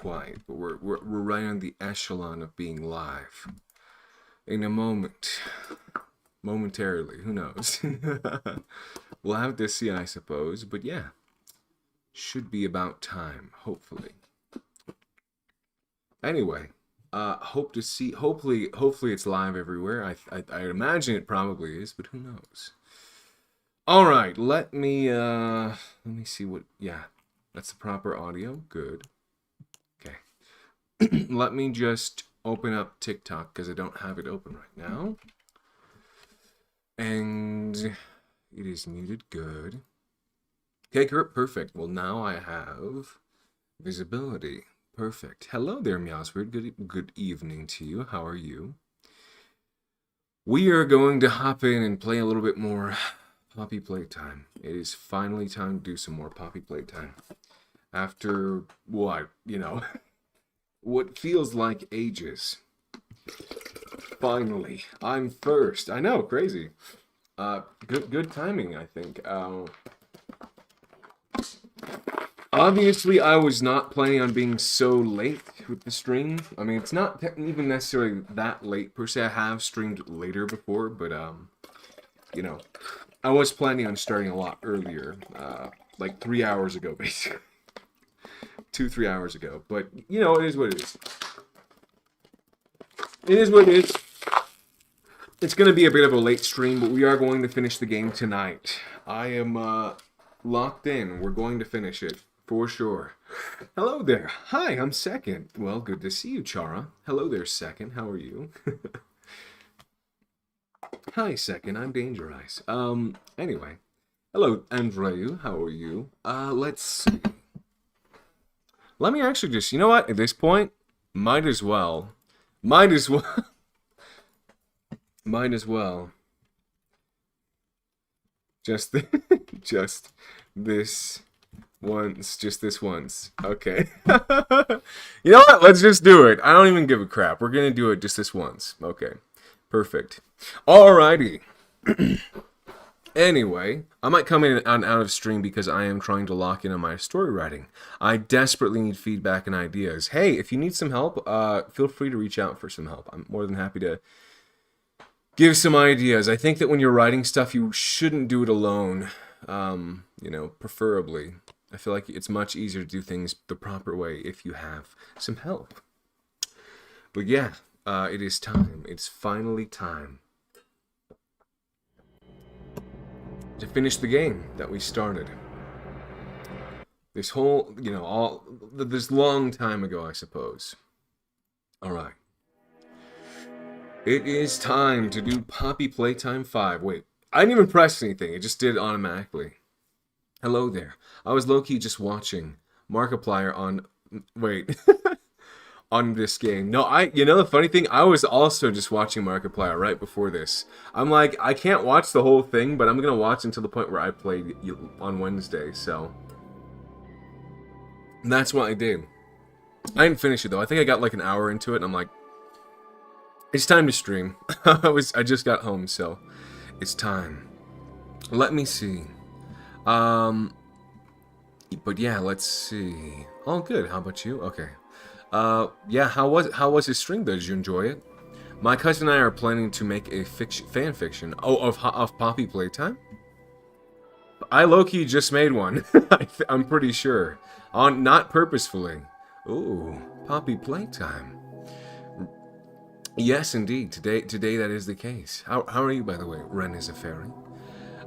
quite, but we're right on the echelon of being live. In a moment, momentarily, who knows? We'll have to see, I suppose, but yeah, should be about time, hopefully. Anyway, hope to see. Hopefully it's live everywhere. I imagine it probably is, but who knows? All right, let me see what. Yeah, that's the proper audio. Good. Okay. Let me just open up TikTok because I don't have it open right now, and it is muted. Good. Okay, perfect. Well, now I have visibility. Perfect. Hello there, Meowsford. Good evening to you. How are you? We are going to hop in and play a little bit more Poppy Playtime. It is finally time to do some more Poppy Playtime. After, what, what feels like ages. Finally, I'm first. I know, crazy. Good timing, I think. Obviously, I was not planning on being so late with the stream. I mean, it's not even necessarily that late per se. I have streamed later before, but I was planning on starting a lot earlier, like 3 hours ago, basically. 2-3 hours ago. But it is what it is. It is what it is. It's going to be a bit of a late stream, but we are going to finish the game tonight. I am locked in. We're going to finish it. For sure. Hello there. Hi, I'm Second. Well, good to see you, Chara. Hello there, Second. How are you? Hi, Second. I'm Danger Eyes. Anyway. Hello, Andreu. How are you? Let's see. Let me actually just, you know what? At this point, might as well. Just this once. Okay. You know what? Let's just do it. I don't even give a crap. We're gonna do it just this once. Okay. Perfect. Alrighty. Anyway, I might come in and out of stream because I am trying to lock in on my story writing. I desperately need feedback and ideas. Hey, if you need some help, feel free to reach out for some help. I'm more than happy to give some ideas. I think that when you're writing stuff, you shouldn't do it alone. Preferably. I feel like it's much easier to do things the proper way if you have some help. But yeah, it is time. It's finally time to finish the game that we started. This whole, this long time ago, I suppose. All right. It is time to do Poppy Playtime 5. Wait, I didn't even press anything. It just did it automatically. Hello there. I was low-key just watching Markiplier on... Wait. On this game. No, the funny thing, I was also just watching Markiplier right before this. I'm like, I can't watch the whole thing, but I'm going to watch until the point where I played on Wednesday, so... That's what I did. I didn't finish it, though. I think I got like an hour into it, and I'm like... It's time to stream. I just got home, so... It's time. Let me see. But yeah, let's see. Oh, good. How about you? Okay. Yeah, how was his stream though? Did you enjoy it? My cousin and I are planning to make a fan fiction. Oh, of Poppy Playtime? I low-key just made one. I'm pretty sure. Not purposefully. Ooh, Poppy Playtime. Yes, indeed. Today that is the case. How are you, by the way? Ren is a fairy.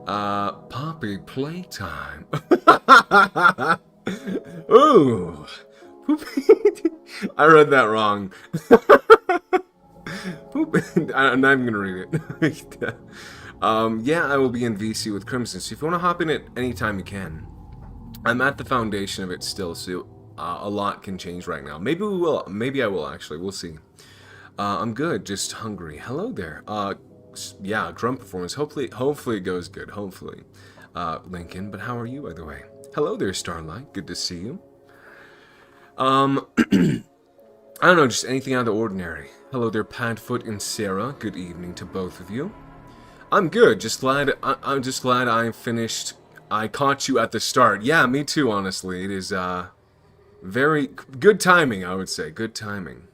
Poppy Playtime. Ooh. I read that wrong. I'm not even gonna read it. Yeah, I will be in VC with Crimson, so if you want to hop in at any time, you can. I'm at the foundation of it still, so a lot can change right now. Maybe we will. Maybe I will, actually. We'll see. I'm good, just hungry. Hello there. Yeah, drum performance. Hopefully it goes good. Hopefully. Lincoln, but how are you, by the way? Hello there, Starlight. Good to see you. I don't know, just anything out of the ordinary. Hello there, Padfoot and Sarah. Good evening to both of you. I'm good. I'm just glad I finished. I caught you at the start. Yeah, me too, honestly. It is, Very good timing, I would say. Good timing.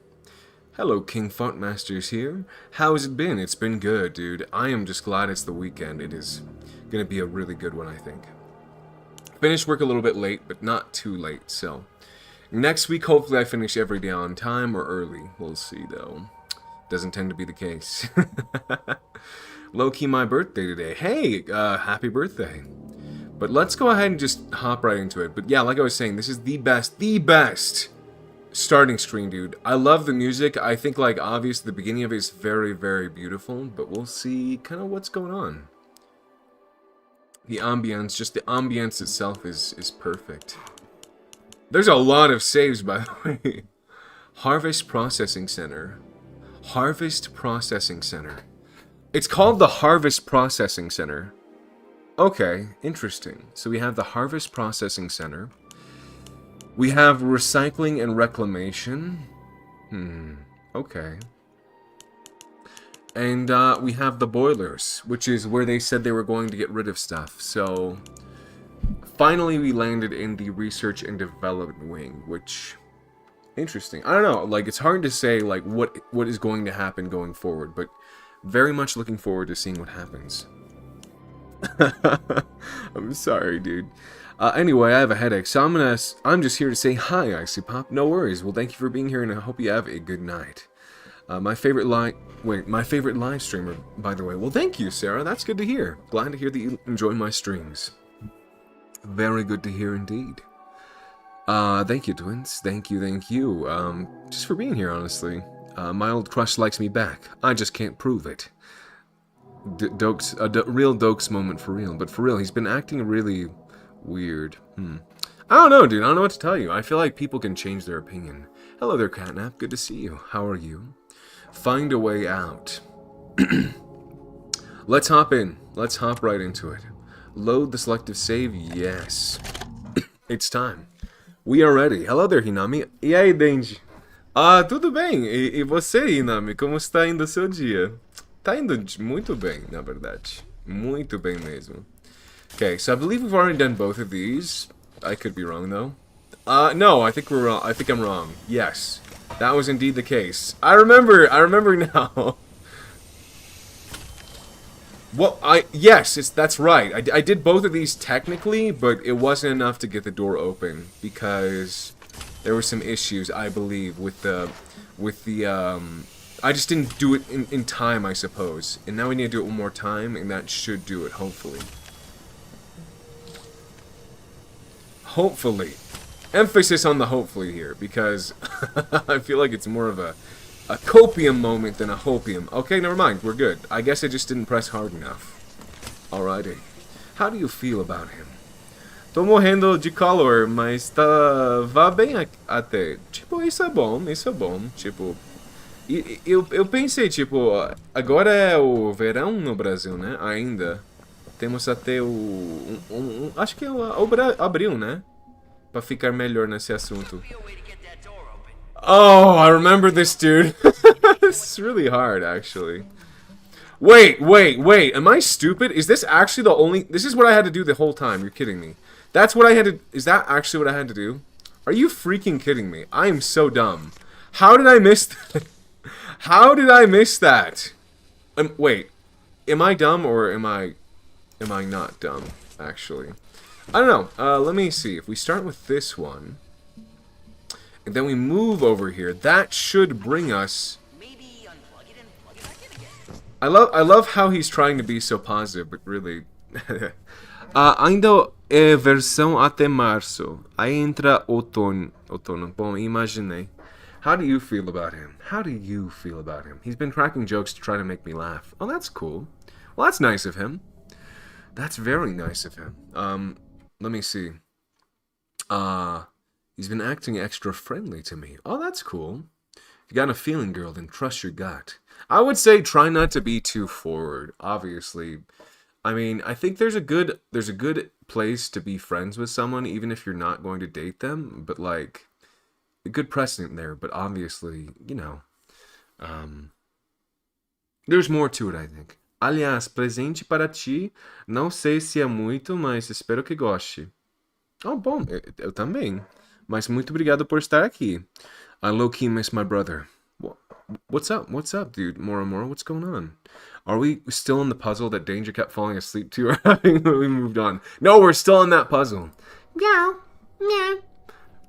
Hello, King Fontmasters here. How has it been? It's been good, dude. I am just glad it's the weekend. It is gonna be a really good one, I think. Finished work a little bit late, but not too late, so... Next week, hopefully I finish every day on time or early. We'll see, though. Doesn't tend to be the case. Low-key my birthday today. Hey, happy birthday. But let's go ahead and just hop right into it. But yeah, like I was saying, this is the best starting screen, dude. I love the music. I think, like, obviously the beginning of it is very, very beautiful. But we'll see kind of what's going on. The ambience, just the ambience itself is perfect. There's a lot of saves, by the way. Harvest Processing Center. Harvest Processing Center. It's called the Harvest Processing Center. Okay, interesting. So we have the Harvest Processing Center. We have Recycling and Reclamation. Okay. And we have the Boilers, which is where they said they were going to get rid of stuff. So... Finally, we landed in the research and development wing, which... Interesting. I don't know, like, it's hard to say, like, what is going to happen going forward, but very much looking forward to seeing what happens. I'm sorry, dude. Anyway, I have a headache, so I'm just here to say hi, Icy Pop. No worries. Well, thank you for being here, and I hope you have a good night. My favorite live streamer, by the way. Well, thank you, Sarah. That's good to hear. Glad to hear that you enjoy my streams. Very good to hear indeed. Thank you, twins. Thank you. Just for being here, honestly. My old crush likes me back. I just can't prove it. Real Dokes moment for real. But for real, he's been acting really weird. I don't know, dude. I don't know what to tell you. I feel like people can change their opinion. Hello there, Catnap. Good to see you. How are you? Find a way out. Let's hop in. Let's hop right into it. Load the selective save. Yes. It's time. We are ready. Hello there, Hinami. E aí, Denji? Tudo bem. E você, Hinami? Como está indo o seu dia? Tá indo muito bem, na verdade. Muito bem mesmo. Okay, so I believe we've already done both of these. I could be wrong, though. No, I think we're wrong. I think I'm wrong. Yes. That was indeed the case. I remember now. Well, yes, that's right. I did both of these technically, but it wasn't enough to get the door open because there were some issues, I believe, with the I just didn't do it in time, I suppose. And now we need to do it one more time, and that should do it, hopefully. Hopefully. Emphasis on the hopefully here, because I feel like it's more of a copium moment than a hopium. Okay, never mind, we're good. I guess I just didn't press hard enough. Alrighty. How do you feel about him? Tô morrendo de calor, mas vá bem até. Tipo, isso é bom. Tipo, eu pensei, tipo, agora é o verão no Brasil, né? Ainda. Temos até acho que é abril, né? Pra ficar melhor nesse assunto. Oh, I remember this, dude. This is really hard, actually. Wait. Am I stupid? Is this actually the only... This is what I had to do the whole time. You're kidding me. That's what I had to... Is that actually what I had to do? Are you freaking kidding me? I am so dumb. How did I miss that? How did I miss that? Wait. Am I dumb or am I not dumb, actually? I don't know. Let me see. If we start with this one, and then we move over here, that should bring us... I love how he's trying to be so positive, but really... Ainda é versão até março. Aí entra outono. Bom, imaginei. How do you feel about him? He's been cracking jokes to try to make me laugh. Oh, that's cool. Well, that's nice of him. That's very nice of him. Let me see. He's been acting extra friendly to me. Oh, that's cool. If you got a feeling, girl, then trust your gut. I would say try not to be too forward. Obviously, I mean, I think there's a good place to be friends with someone, even if you're not going to date them. But like, a good precedent there. But obviously, you know, there's more to it, I think. Aliás, presente para ti. Não sei se é muito, mas espero que goste. Oh, bom, eu também. Mas muito obrigado por estar aqui. I low-key miss my brother. What's up? What's up, dude? Mora Mora, what's going on? Are we still in the puzzle that Danger kept falling asleep to, or having we moved on? No, we're still in that puzzle. Meow. Meow.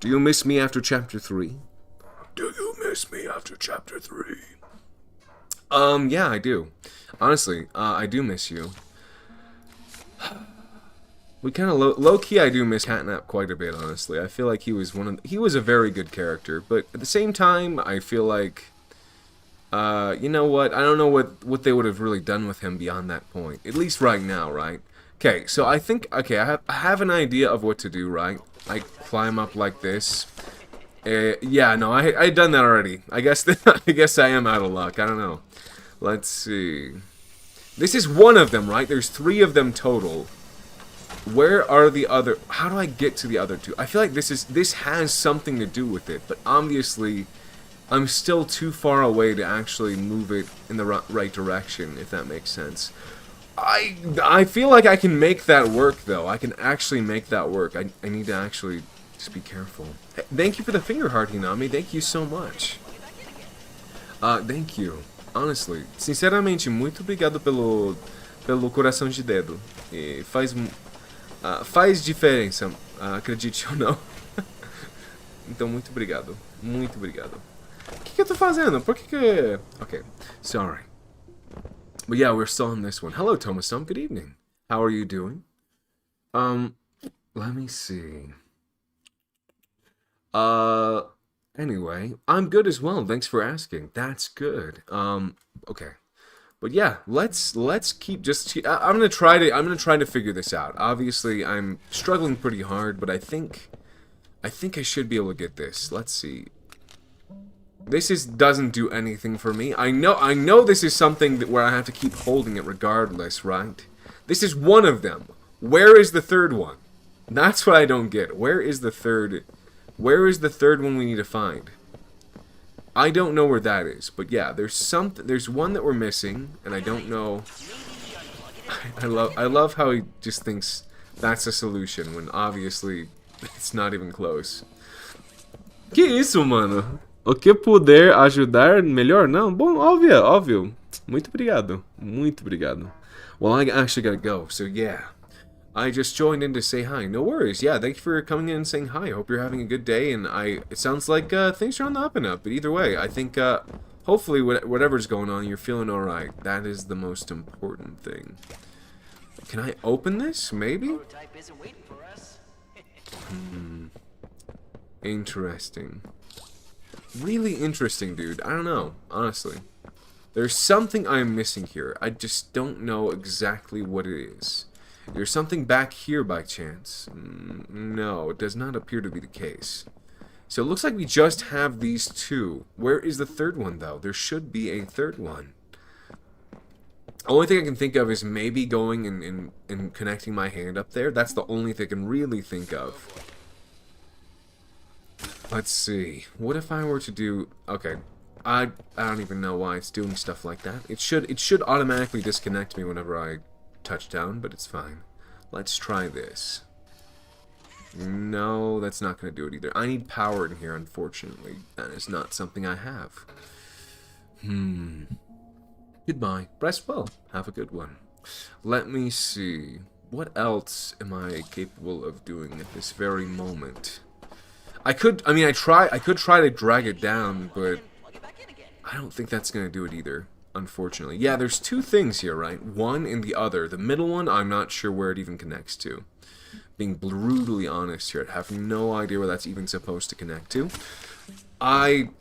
Do you miss me after chapter 3? Do you miss me after chapter 3? Yeah, I do. Honestly, I do miss you. We kind of low-key, I do miss Catnap quite a bit, honestly. I feel like he was he was a very good character, but at the same time, I feel like, you know what? I don't know what they would have really done with him beyond that point. At least right now, right? Okay, so I think, okay, I have an idea of what to do, right? I climb up like this. Yeah, no, I done that already. I guess I guess I am out of luck. I don't know. Let's see. This is one of them, right? There's 3 of them total. Where are the other? How do I get to the other 2? I feel like this has something to do with it, but obviously I'm still too far away to actually move it in the right direction, if that makes sense. I feel like I can make that work, though. I can actually make that work. I need to actually just be careful. Hey, thank you for the finger heart, Hinami. Thank you so much. Thank you. Honestly, sinceramente, muito obrigado pelo coração de dedo. E faz diferença, acredite ou não. Então, muito obrigado. Muito obrigado. O que eu tô fazendo? Por que... Okay, sorry. But yeah, we're still on this one. Hello, Tomasum. Good evening. How are you doing? Let me see. Anyway, I'm good as well. Thanks for asking. That's good. Okay. But yeah, let's keep I'm gonna try to figure this out. Obviously, I'm struggling pretty hard, but I think I should be able to get this. Let's see. This doesn't do anything for me. I know this is something where I have to keep holding it regardless, right? This is one of them. Where is the third one? That's what I don't get. Where is the third one we need to find? I don't know where that is, but yeah, there's one that we're missing, and I don't know. I love how he just thinks that's a solution when obviously it's not even close. Que isso, mano? O que puder ajudar melhor? Não, bom, óbvio. Muito obrigado. Muito obrigado. Well, I actually gotta go, so yeah. I just joined in to say hi. No worries. Yeah, thank you for coming in and saying hi. I hope you're having a good day, and it sounds like things are on the up and up, but either way, I think hopefully whatever's going on, you're feeling alright. That is the most important thing. Can I open this? Maybe? Interesting. Really interesting, dude. I don't know, honestly. There's something I'm missing here. I just don't know exactly what it is. There's something back here by chance. No, it does not appear to be the case. So it looks like we just have these 2. Where is the third one, though? There should be a third one. Only thing I can think of is maybe going and connecting my hand up there. That's the only thing I can really think of. Let's see. What if I were to do... Okay. I don't even know why it's doing stuff like that. It should automatically disconnect me whenever I touch down, but it's fine. Let's try this. No, that's not going to do it either. I need power in here, unfortunately. That is not something I have. Goodbye. Rest well. Have a good one. Let me see. What else am I capable of doing at this very moment? I could try to drag it down, but I don't think that's going to do it either, unfortunately. Yeah, there's 2 things here, right? One and the other. The middle one, I'm not sure where it even connects to. Being brutally honest here, I have no idea where that's even supposed to connect to.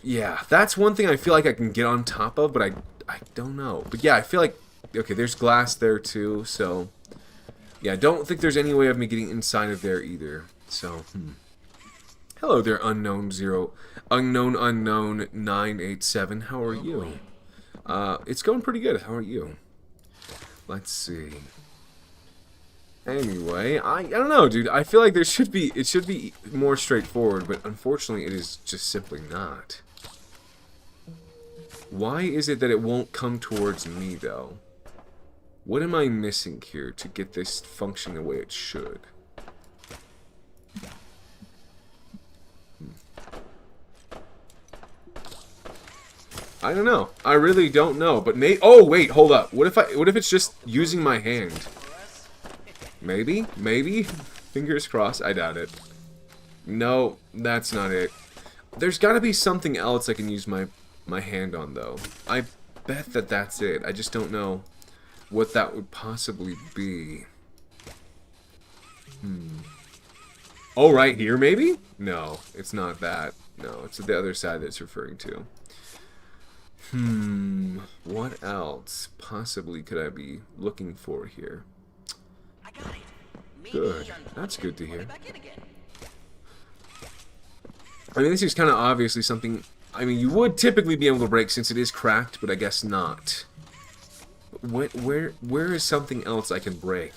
Yeah, that's one thing I feel like I can get on top of, but I don't know. But yeah, I feel like, okay, there's glass there too, so yeah, I don't think there's any way of me getting inside of there either. So, Hello there, unknown 987. How are you? It's going pretty good. How are you? Let's see. Anyway, I don't know, dude. I feel like it should be more straightforward, but unfortunately it is just simply not. Why is it that it won't come towards me, though? What am I missing here to get this functioning the way it should? I don't know. I really don't know. But oh wait, hold up. What if it's just using my hand? Maybe? Maybe? Fingers crossed. I doubt it. No, that's not it. There's got to be something else I can use my hand on, though. I bet that that's it. I just don't know what that would possibly be. Oh, right here, maybe? No, it's not that. No, it's the other side that's referring to. What else possibly could I be looking for here? Good. That's good to hear. I mean, this is kind of obviously something... I mean, you would typically be able to break since it is cracked, but I guess not. Where is something else I can break?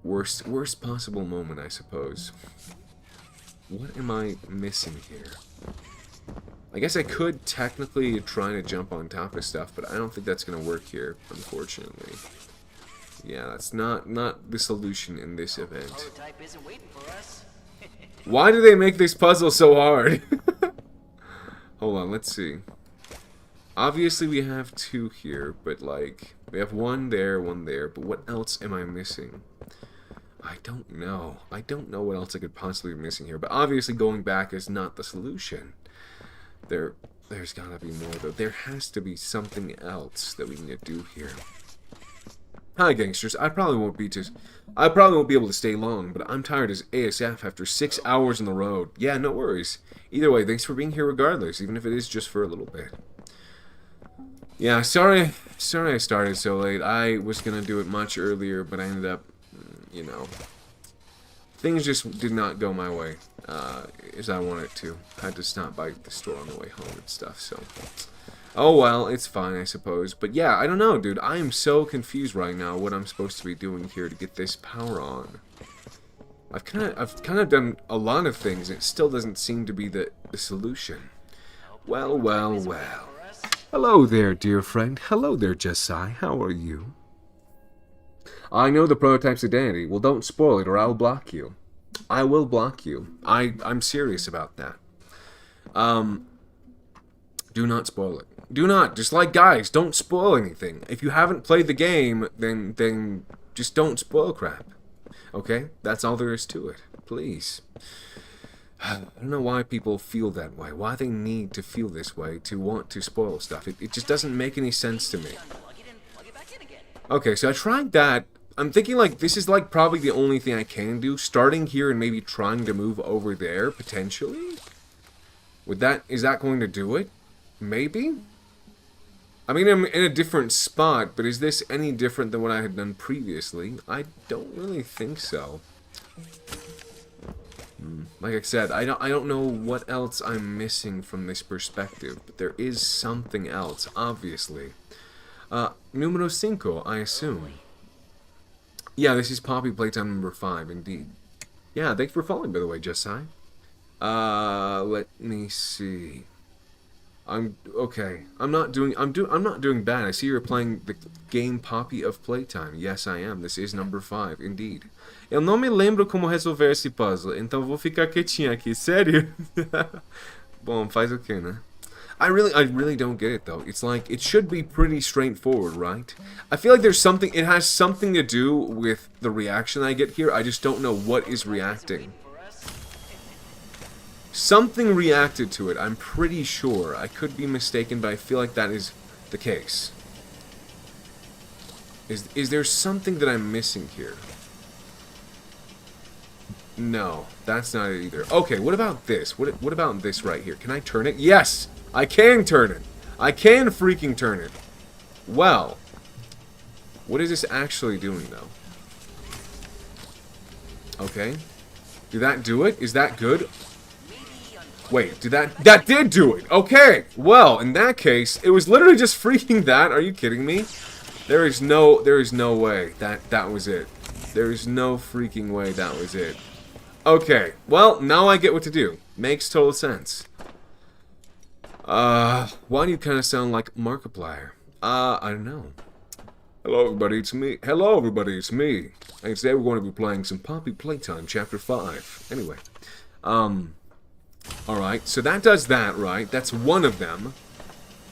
Worst possible moment, I suppose. What am I missing here? I guess I could technically try to jump on top of stuff, but I don't think that's going to work here, unfortunately. Yeah, that's not the solution in this event. Why do they make this puzzle so hard? Hold on, let's see. Obviously we have two here, but like, we have one there, but what else am I missing? I don't know. I don't know what else I could possibly be missing here, but obviously going back is not the solution. There's gotta be more, though. There has to be something else that we need to do here. Hi, gangsters. I probably won't be able to stay long, but I'm tired as ASF after 6 hours on the road. Yeah, no worries. Either way, thanks for being here regardless, even if it is just for a little bit. Yeah, sorry I started so late. I was gonna do it much earlier, but I ended up, you know, things just did not go my way as I wanted to. I had to stop by the store on the way home and stuff, so... Oh well, it's fine, I suppose. But yeah, I don't know, dude. I am so confused right now what I'm supposed to be doing here to get this power on. I've kind of done a lot of things, and it still doesn't seem to be the solution. Well, well, well. Hello there, dear friend. Hello there, Jessai. How are you? I know the prototype's identity. Well, don't spoil it, or I'll block you. I will block you. I'm serious about that. Do not spoil it. Do not. Just like guys, don't spoil anything. If you haven't played the game, then just don't spoil crap. Okay? That's all there is to it. Please. I don't know why people feel that way. Why they need to feel this way to want to spoil stuff. It just doesn't make any sense to me. Okay, so I tried that. I'm thinking like this is like probably the only thing I can do. Starting here and maybe trying to move over there, potentially? Is that going to do it? Maybe? I mean, I'm in a different spot, but is this any different than what I had done previously? I don't really think so. Like I said, I don't know what else I'm missing from this perspective, but there is something else, obviously. Numero 5, I assume. Yeah, this is Poppy Playtime number 5, indeed. Yeah, thanks for following, by the way, Jessai. Let me see. Okay. I'm not doing bad. I see you're playing the game Poppy of Playtime. Yes, I am. This is number 5, indeed. Eu não me lembro como resolver esse puzzle, então vou ficar quietinho aqui. Sério? Bom, faz o quê, né? I really don't get it though. It's like it should be pretty straightforward, right? I feel like there's something. It has something to do with the reaction I get here. I just don't know what is reacting. Something reacted to it, I'm pretty sure. I could be mistaken, but I feel like that is the case. Is there something that I'm missing here? No, that's not it either. Okay, what about this? What about this right here? Can I turn it? Yes! I can turn it! I can freaking turn it! Well, what is this actually doing, though? Okay. Did that do it? Is that good? Wait, that did do it! Okay! Well, in that case, it was literally just freaking that. Are you kidding me? There is no way that was it. There is no freaking way that was it. Okay, well, now I get what to do. Makes total sense. Why do you kind of sound like Markiplier? I don't know. Hello everybody, it's me. Hello everybody, it's me. And today we're going to be playing some Poppy Playtime Chapter 5. Anyway, Alright, so that does that, right? That's one of them.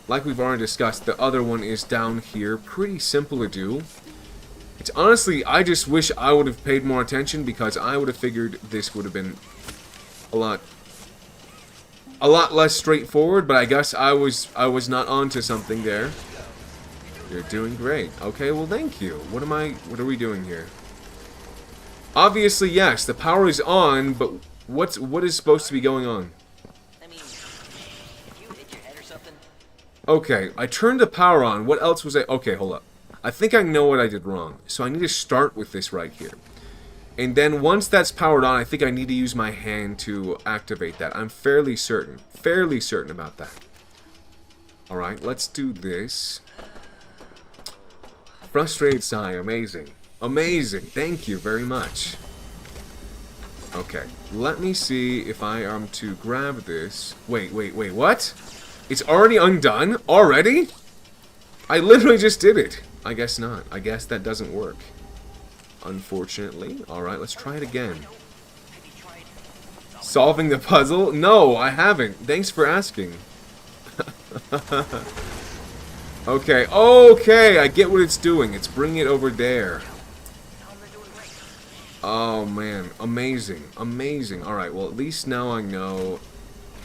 Like we've already discussed, the other one is down here. Pretty simple to do. It's honestly, I just wish I would have paid more attention because I would have figured this would have been a lot less straightforward, but I guess I was not onto something there. You're doing great. Okay, well thank you. What are we doing here? Obviously, yes, the power is on, but what is supposed to be going on? I mean, did you hit your head or something? Okay, I turned the power on. What else was I... Okay, hold up. I think I know what I did wrong. So I need to start with this right here. And then once that's powered on, I think I need to use my hand to activate that. I'm fairly certain about that. Alright, let's do this. Frustrated sigh, amazing. Amazing, thank you very much. Okay, let me see if I am to grab this. Wait, what? It's already undone? Already? I literally just did it. I guess not. I guess that doesn't work. Unfortunately. Alright, let's try it again. Solving the puzzle? No, I haven't. Thanks for asking. Okay, I get what it's doing. It's bringing it over there. Oh man, amazing, amazing. Alright, well at least now I know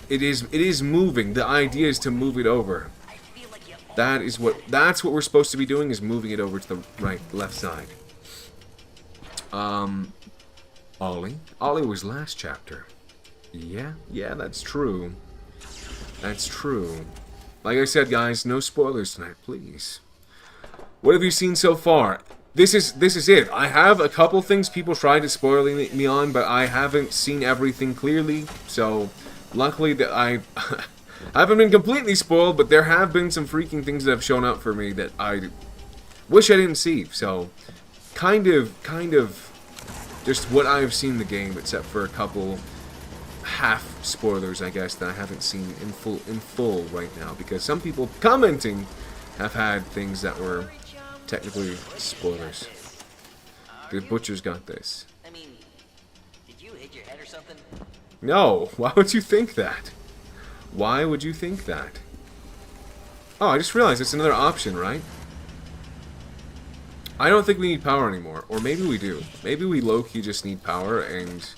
it is moving. The idea is to move it over. That's what we're supposed to be doing, is moving it over to the left side. Ollie was last chapter. Yeah, that's true. That's true. Like I said, guys, no spoilers tonight, please. What have you seen so far? This is it. I have a couple things people tried to spoil me on, but I haven't seen everything clearly. So, luckily that I haven't been completely spoiled, but there have been some freaking things that have shown up for me that I wish I didn't see. So, kind of just what I've seen in the game, except for a couple half spoilers, I guess, that I haven't seen in full right now, because some people commenting have had things that were technically spoilers. The butcher's got this. I mean, did you hit your head or something? No, why would you think that? Why would you think that? Oh, I just realized it's another option, right? I don't think we need power anymore, or maybe we do. Maybe we low-key just need power, and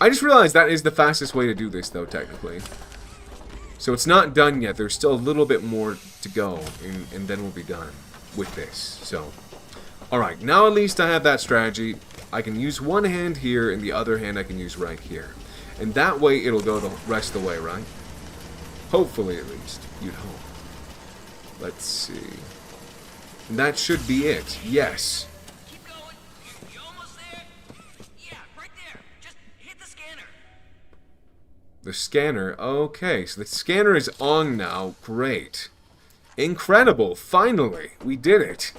I just realized that is the fastest way to do this, though, technically. So it's not done yet. There's still a little bit more to go, and then we'll be done with this. So, alright, now at least I have that strategy. I can use one hand here, and the other hand I can use right here. And that way it'll go the rest of the way, right? Hopefully, at least. You'd hope. Let's see. And that should be it. Yes. Keep going. You almost there? Yeah, right there. Just hit the scanner. The scanner. Okay, so the scanner is on now. Great. Incredible. Finally. We did it.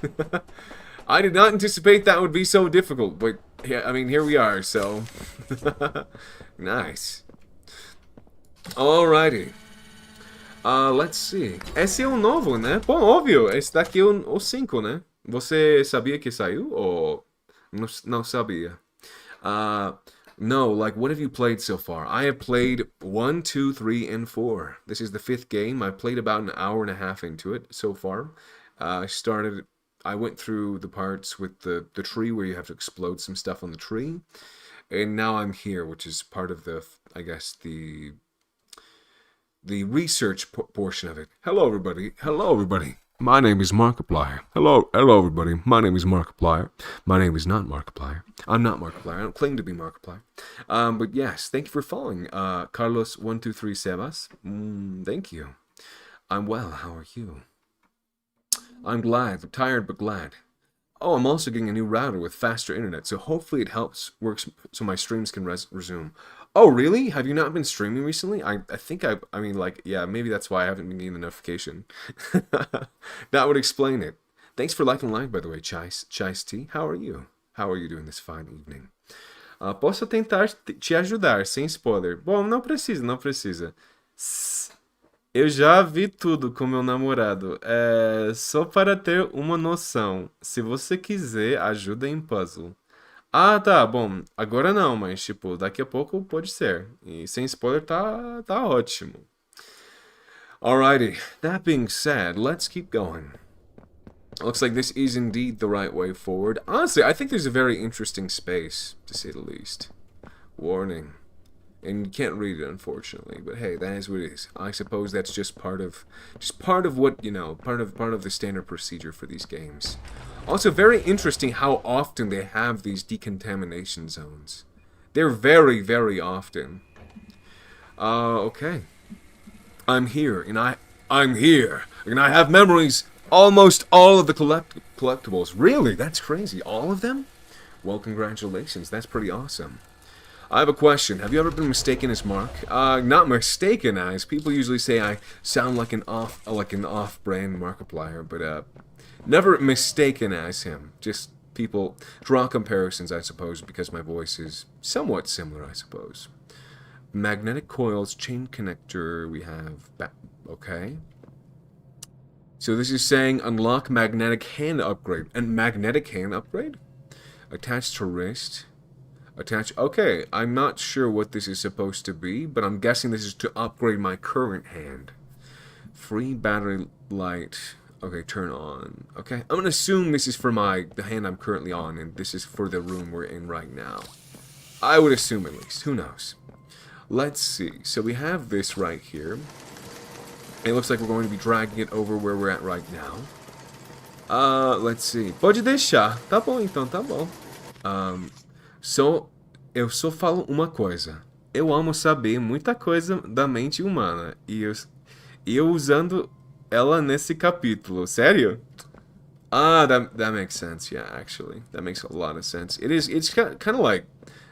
I did not anticipate that would be so difficult, but yeah, I mean, here we are, so nice. Alrighty. Let's see. Esse é o novo, né? Bom, óbvio, esse daqui é o 5, né? Você sabia que saiu ou não sabia? No, like, what have you played so far? I have played 1, 2, 3, and 4. This is the 5th game. I played about an hour and a half into it so far. I went through the parts with the tree where you have to explode some stuff on the tree. And now I'm here, which is part of the, I guess, the research portion of it. Hello, everybody. Hello, everybody. My name is Markiplier. Hello, everybody. My name is Markiplier. My name is not Markiplier. I'm not Markiplier. I don't claim to be Markiplier. But yes, thank you for following. Carlos123 Sebas. Thank you. I'm well. How are you? I'm glad. I'm tired, but glad. Oh, I'm also getting a new router with faster internet, so hopefully it works so my streams can resume. Oh, really? Have you not been streaming recently? I think I mean, like, yeah, maybe that's why I haven't been getting the notification. That would explain it. Thanks for liking live, by the way, Chais T. How are you? How are you doing this fine evening? Posso tentar te ajudar, sem spoiler. Bom, não precisa, não precisa. Eu já vi tudo com meu namorado. Só para ter uma noção. Se você quiser ajuda em puzzle. Ah, tá, bom. Agora não, mas tipo, daqui a pouco pode ser. E sem spoiler tá ótimo. Alrighty, that being said, let's keep going. Looks like this is indeed the right way forward. Honestly, I think there's a very interesting space, to say the least. Warning. And you can't read it, unfortunately, but hey, that is what it is. I suppose that's just part of what, you know, part of the standard procedure for these games. Also, very interesting how often they have these decontamination zones. They're very, very often. Okay. I'm here, and I'm here, and I have memories. Almost all of the collectibles. Really? That's crazy. All of them? Well, congratulations. That's pretty awesome. I have a question. Have you ever been mistaken as Mark? Not mistaken as. People usually say I sound like an off-brand Markiplier, but never mistaken as him. Just people draw comparisons, I suppose, because my voice is somewhat similar, I suppose. Magnetic coils, chain connector. We have okay. So this is saying unlock magnetic hand upgrade. And magnetic hand upgrade? Attached to wrist. Attach. Okay, I'm not sure what this is supposed to be, but I'm guessing this is to upgrade my current hand. Free battery light. Okay, turn on. Okay, I'm gonna assume this is for the hand I'm currently on, and this is for the room we're in right now. I would assume at least. Who knows? Let's see. So we have this right here. It looks like we're going to be dragging it over where we're at right now. Let's see. Pode deixar. Tá bom então, tá bom. Eu só falo uma coisa. Eu amo saber muita coisa da mente humana. E eu usando ela nesse capítulo. Sério? That makes sense. Yeah, actually. That makes a lot of sense. It's kind of like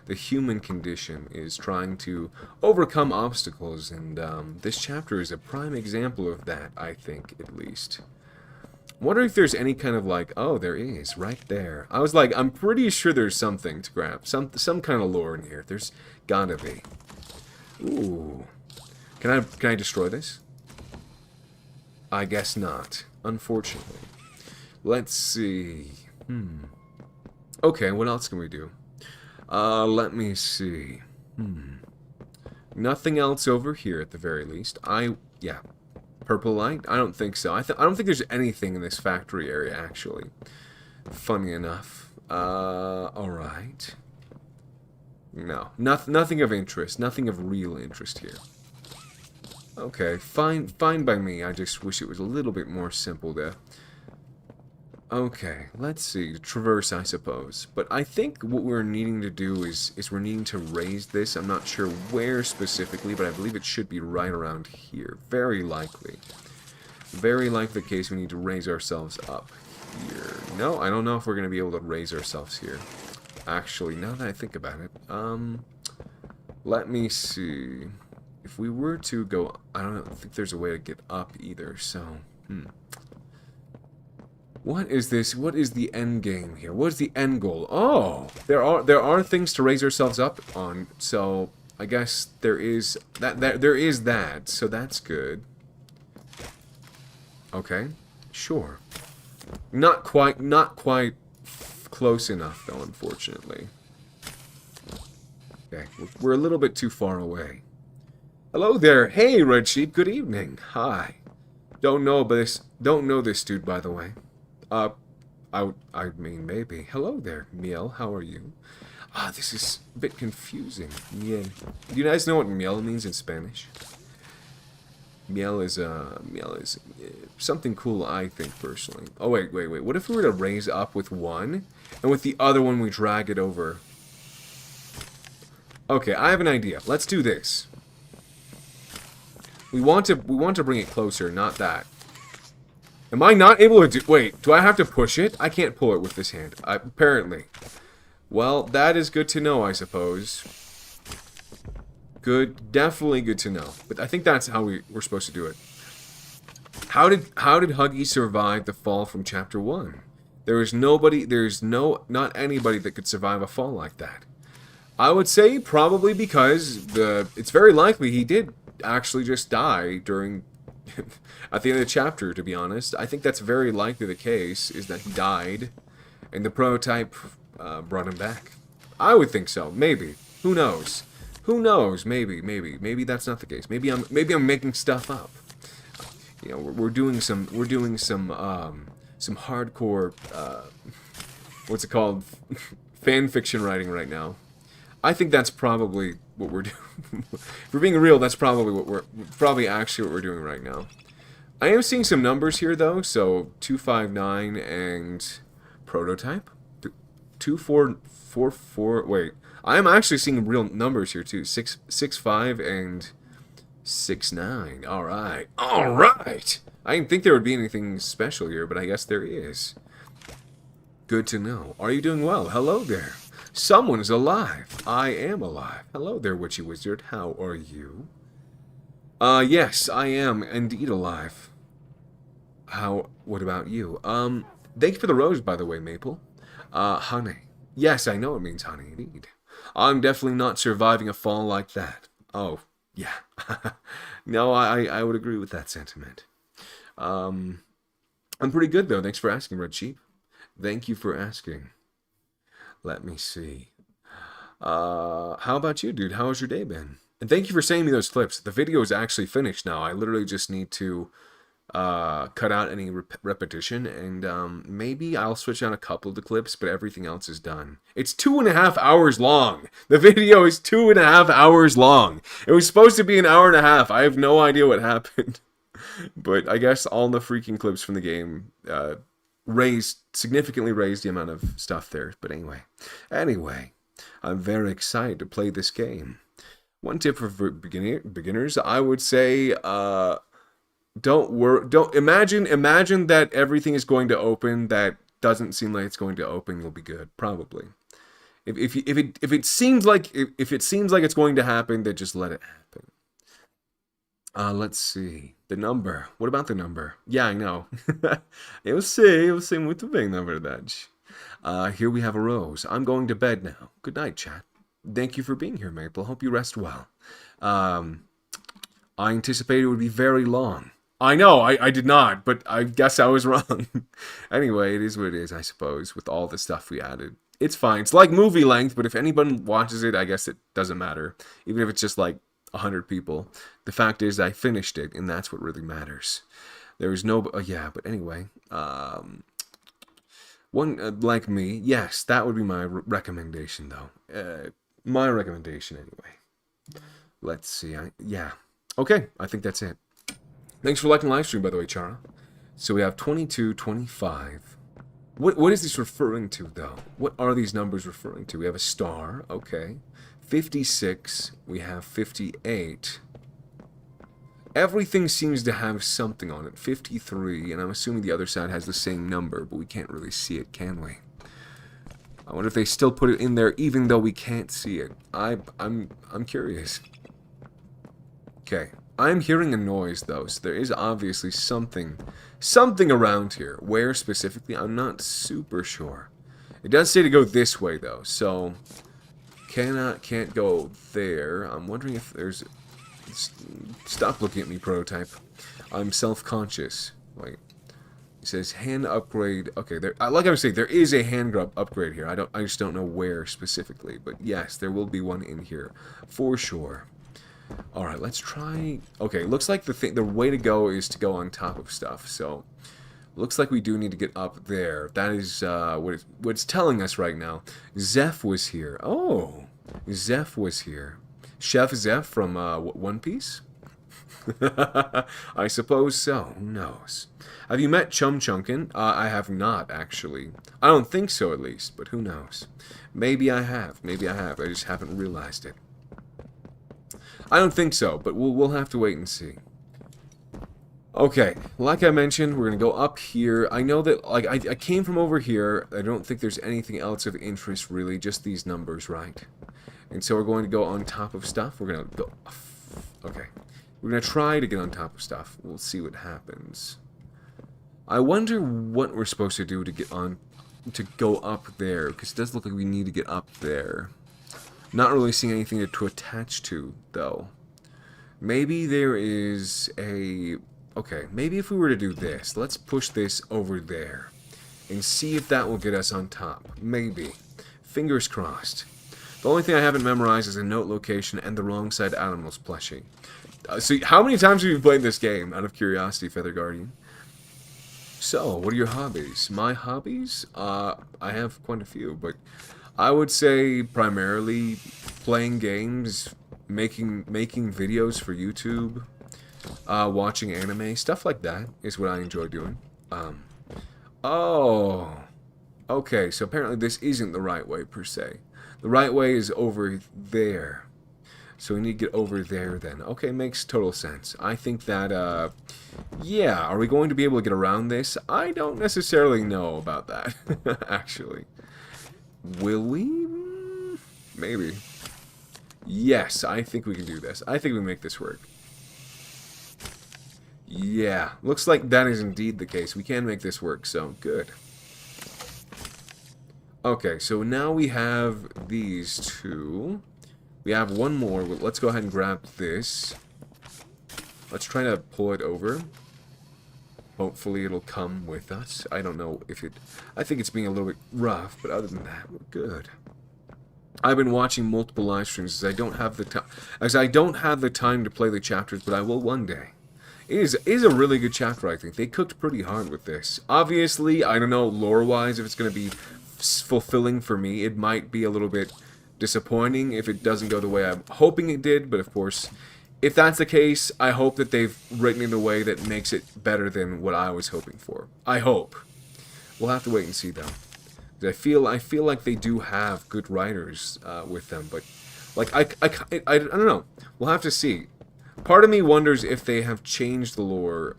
the human condition is trying to overcome obstacles, and this chapter is a prime example of that, I think, at least. Wonder if there's any kind of like, oh, there is, right there. I was like, I'm pretty sure there's something to grab. Some kind of lore in here. There's gotta be. Ooh. Can I destroy this? I guess not, unfortunately. Let's see. Okay, what else can we do? Let me see. Nothing else over here at the very least. Yeah. Purple light? I don't think so. I don't think there's anything in this factory area, actually. Funny enough. Alright. No. Nothing of interest. Nothing of real interest here. Okay, fine by me. I just wish it was a little bit more simple to... Okay, let's see. Traverse, I suppose. But I think what we're needing to do is we're needing to raise this. I'm not sure where specifically, but I believe it should be right around here. Very likely. Very likely the case we need to raise ourselves up here. No, I don't know if we're going to be able to raise ourselves here. Actually, now that I think about it, let me see. If we were to go... I don't think there's a way to get up either, so... What is this? What is the end game here? What is the end goal? Oh, there are things to raise ourselves up on. So I guess there is that. So that's good. Okay, sure. Not quite close enough though, unfortunately. Okay, we're a little bit too far away. Hello there. Hey, Red Sheep. Good evening. Hi. Don't know this dude, by the way. I mean, maybe. Hello there, Miel. How are you? This is a bit confusing. Miel. Do you guys know what miel means in Spanish? Miel is something cool, I think, personally. Oh, wait. What if we were to raise up with one, and with the other one we drag it over? Okay, I have an idea. Let's do this. We want to bring it closer, not that. Am I not able to do... Wait, do I have to push it? I can't pull it with this hand. Apparently. Well, that is good to know, I suppose. Good. Definitely good to know. But I think that's how we're supposed to do it. How did Huggy survive the fall from Chapter 1? There's not anybody that could survive a fall like that. I would say probably because it's very likely he did actually just die during... at the end of the chapter, to be honest. I think that's very likely the case, is that he died, and the prototype brought him back. I would think so. Maybe. Who knows? Who knows? Maybe that's not the case. Maybe I'm making stuff up. You know, we're doing some hardcore what's it called? Fan fiction writing right now. I think that's probably what we're doing. If we're being real, that's probably actually what we're doing right now. I am seeing some numbers here though, so 259 and prototype 2444. Wait, I am actually seeing real numbers here too. 665 and 69. All right. I didn't think there would be anything special here, but I guess there is. Good to know. Are you doing well? Hello there. Someone is alive. I am alive. Hello there, witchy wizard. How are you? Yes, I am indeed alive. What about you? Thank you for the rose, by the way, Maple. Honey. Yes, I know it means honey, indeed. I'm definitely not surviving a fall like that. Oh, yeah. No, I would agree with that sentiment. I'm pretty good, though. Thanks for asking, Red Sheep. Thank you for asking. Let me see. How about you, dude? How has your day been? And thank you for sending me those clips. The video is actually finished now. I literally just need to cut out any repetition, and maybe I'll switch on a couple of the clips, but everything else is done. It's 2.5 hours long. The video is 2.5 hours long. It was supposed to be an hour and a half. I have no idea what happened. But I guess all the freaking clips from the game significantly raised the amount of stuff there. But anyway, I'm very excited to play this game. One tip for beginners, I would say, don't imagine that everything is going to open that doesn't seem like it's going to open. You'll be good, probably. If it seems like it's going to happen, then just let it happen. Let's see. The number. What about the number? Yeah, I know. Eu sei muito bem, na verdade. Here we have a rose. I'm going to bed now. Good night, chat. Thank you for being here, Maple. Hope you rest well. I anticipated it would be very long. I know, I did not, but I guess I was wrong. Anyway, it is what it is, I suppose, with all the stuff we added. It's fine. It's like movie length, but if anyone watches it, I guess it doesn't matter. Even if it's just like 100 people. The fact is I finished it, and that's what really matters. There was no... yeah, but anyway. One like me, yes, that would be my recommendation, though. My recommendation, anyway. Let's see. Yeah. Okay, I think that's it. Thanks for liking the live stream, by the way, Chara. So we have 22, 25. What is this referring to, though? What are these numbers referring to? We have a star, okay. 56, we have 58. Everything seems to have something on it. 53, and I'm assuming the other side has the same number, but we can't really see it, can we? I wonder if they still put it in there even though we can't see it. I'm curious. Okay. I'm hearing a noise, though, so there is obviously something around here. Where specifically, I'm not super sure. It does say to go this way, though, so can't go there. I'm wondering if there's... Stop looking at me, prototype. I'm self-conscious. Wait. It says hand upgrade. Okay, there. Like I was saying, there is a hand upgrade here. I just don't know where specifically, but yes, there will be one in here for sure. All right, let's try. Okay, looks like the way to go is to go on top of stuff. So, looks like we do need to get up there. That is what it's telling us right now. Zeph was here. Oh, Zeph was here. Chef Zeph from One Piece. I suppose so. Who knows? Have you met Chum Chunkin? I have not, actually. I don't think so, at least, but who knows? Maybe I have. Maybe I have. I just haven't realized it. I don't think so, but we'll have to wait and see. Okay, like I mentioned, we're going to go up here. I know that, like, I came from over here. I don't think there's anything else of interest, really. Just these numbers, right? And so we're going to go on top of stuff. We're going to go... Okay. We're going to try to get on top of stuff. We'll see what happens. I wonder what we're supposed to do to get on... to go up there, because it does look like we need to get up there. Not really seeing anything to attach to, though. Maybe there is a... Okay, maybe if we were to do this, let's push this over there. And see if that will get us on top. Maybe. Fingers crossed. The only thing I haven't memorized is a note location and the wrong side animals plushie. So, how many times have you played this game, out of curiosity, Feather Guardian? So, what are your hobbies? My hobbies? I have quite a few, but I would say primarily playing games, making videos for YouTube, watching anime, stuff like that is what I enjoy doing. Oh, okay, so apparently this isn't the right way per se. The right way is over there. So we need to get over there then. Okay, makes total sense. I think that, yeah, are we going to be able to get around this? I don't necessarily know about that, actually. Will we? Maybe. Yes, I think we can do this. I think we make this work. Yeah, looks like that is indeed the case. We can make this work, so good. Okay, so now we have these two. We have one more. Let's go ahead and grab this. Let's try to pull it over. Hopefully it'll come with us. I don't know if it... I think it's being a little bit rough, but other than that, we're good. I've been watching multiple live streams as I don't have the time to play the chapters, but I will one day. It is a really good chapter, I think. They cooked pretty hard with this. Obviously, I don't know lore-wise if it's going to be fulfilling for me. It might be a little bit disappointing if it doesn't go the way I'm hoping it did, but of course, if that's the case, I hope that they've written it in a way that makes it better than what I was hoping for. I hope. We'll have to wait and see, though. I feel like they do have good writers with them, but like I don't know. We'll have to see. Part of me wonders if they have changed the lore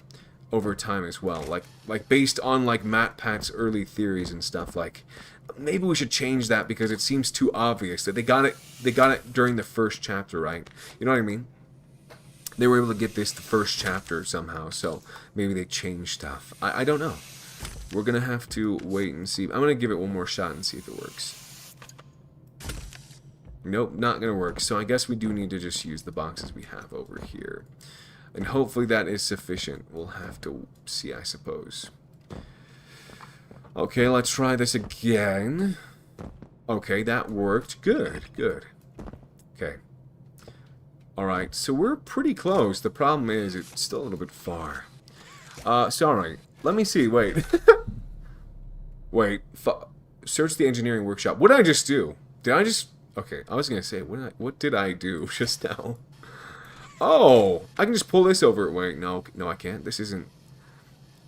over time as well, like based on like MatPat's early theories and stuff. Like maybe we should change that because it seems too obvious that they got it during the first chapter, right? You know what I mean? They were able to get this the first chapter somehow, so maybe they changed stuff. I don't know. We're gonna have to wait and see. I'm gonna give it one more shot and see if it works. Nope, not gonna work. So I guess we do need to just use the boxes we have over here. And hopefully that is sufficient. We'll have to see, I suppose. Okay, let's try this again. Okay, that worked. Good, good. Okay. Alright, so we're pretty close. The problem is it's still a little bit far. Sorry. Let me see, wait. Wait, search the engineering workshop. What did I just do? Did I just... Okay, I was gonna say, what did I do just now? Oh, I can just pull this over. Wait, no, I can't. This isn't...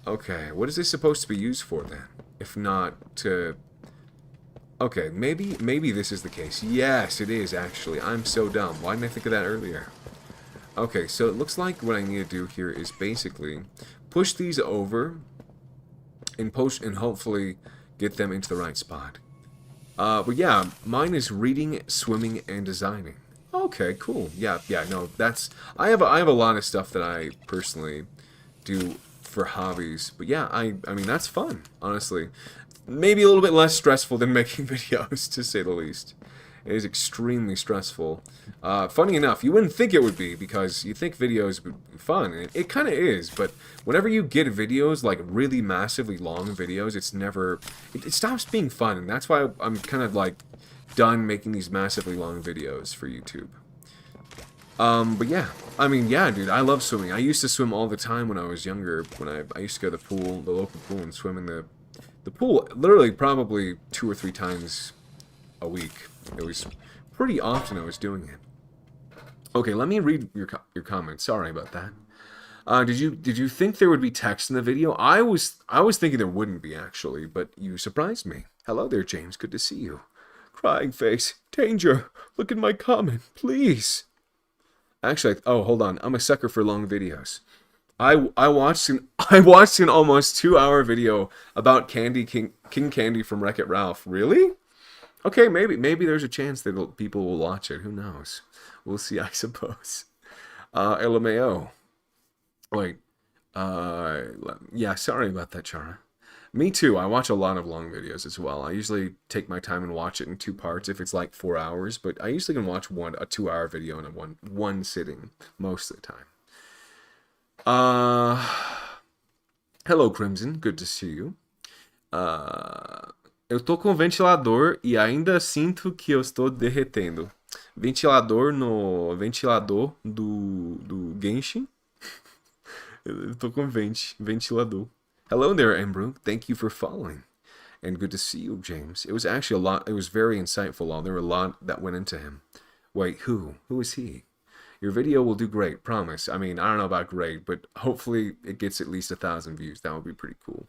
Okay, what is this supposed to be used for then? If not to... Okay, maybe this is the case. Yes, it is, actually. I'm so dumb. Why didn't I think of that earlier? Okay, so it looks like what I need to do here is basically push these over and hopefully get them into the right spot. But yeah, mine is reading, swimming, and designing. Okay, cool. Yeah, no, that's... I have a lot of stuff that I personally do for hobbies. But yeah, I mean, that's fun, honestly. Maybe a little bit less stressful than making videos, to say the least. It is extremely stressful. Funny enough, you wouldn't think it would be, because you think videos would be fun, and it kind of is, but whenever you get videos, like really massively long videos, it's never... It stops being fun, and that's why I'm kind of, like, done making these massively long videos for YouTube. But yeah. I mean, yeah, dude, I love swimming. I used to swim all the time when I was younger, when I used to go to the pool, the local pool, and swim in the pool, literally probably 2 or 3 times a week. It was pretty often I was doing it. Okay, let me read your comments. Sorry about that. Did you think there would be text in the video? I was thinking there wouldn't be, actually, but you surprised me. Hello there, James. Good to see you. Crying face. Danger. Look at my comment, please. Actually, oh, hold on. I'm a sucker for long videos. I watched an almost 2-hour video about King Candy from Wreck-It Ralph. Really? Okay, maybe there's a chance that people will watch it. Who knows? We'll see, I suppose. LMAO. Wait. Yeah, sorry about that, Chara. Me too. I watch a lot of long videos as well. I usually take my time and watch it in 2 parts if it's like 4 hours, but I usually can watch a 2-hour video in one sitting most of the time. Hello, Crimson. Good to see you. Eu tô com ventilador e ainda sinto que eu estou derretendo. Ventilador do Genshin. Eu tô com ventilador. Hello there, Embro. Thank you for following. And good to see you, James. It was actually a lot. It was very insightful. All there were a lot that went into him. Wait, who? Who is he? Your video will do great, promise. I mean, I don't know about great, but hopefully it gets at least 1,000 views. That would be pretty cool.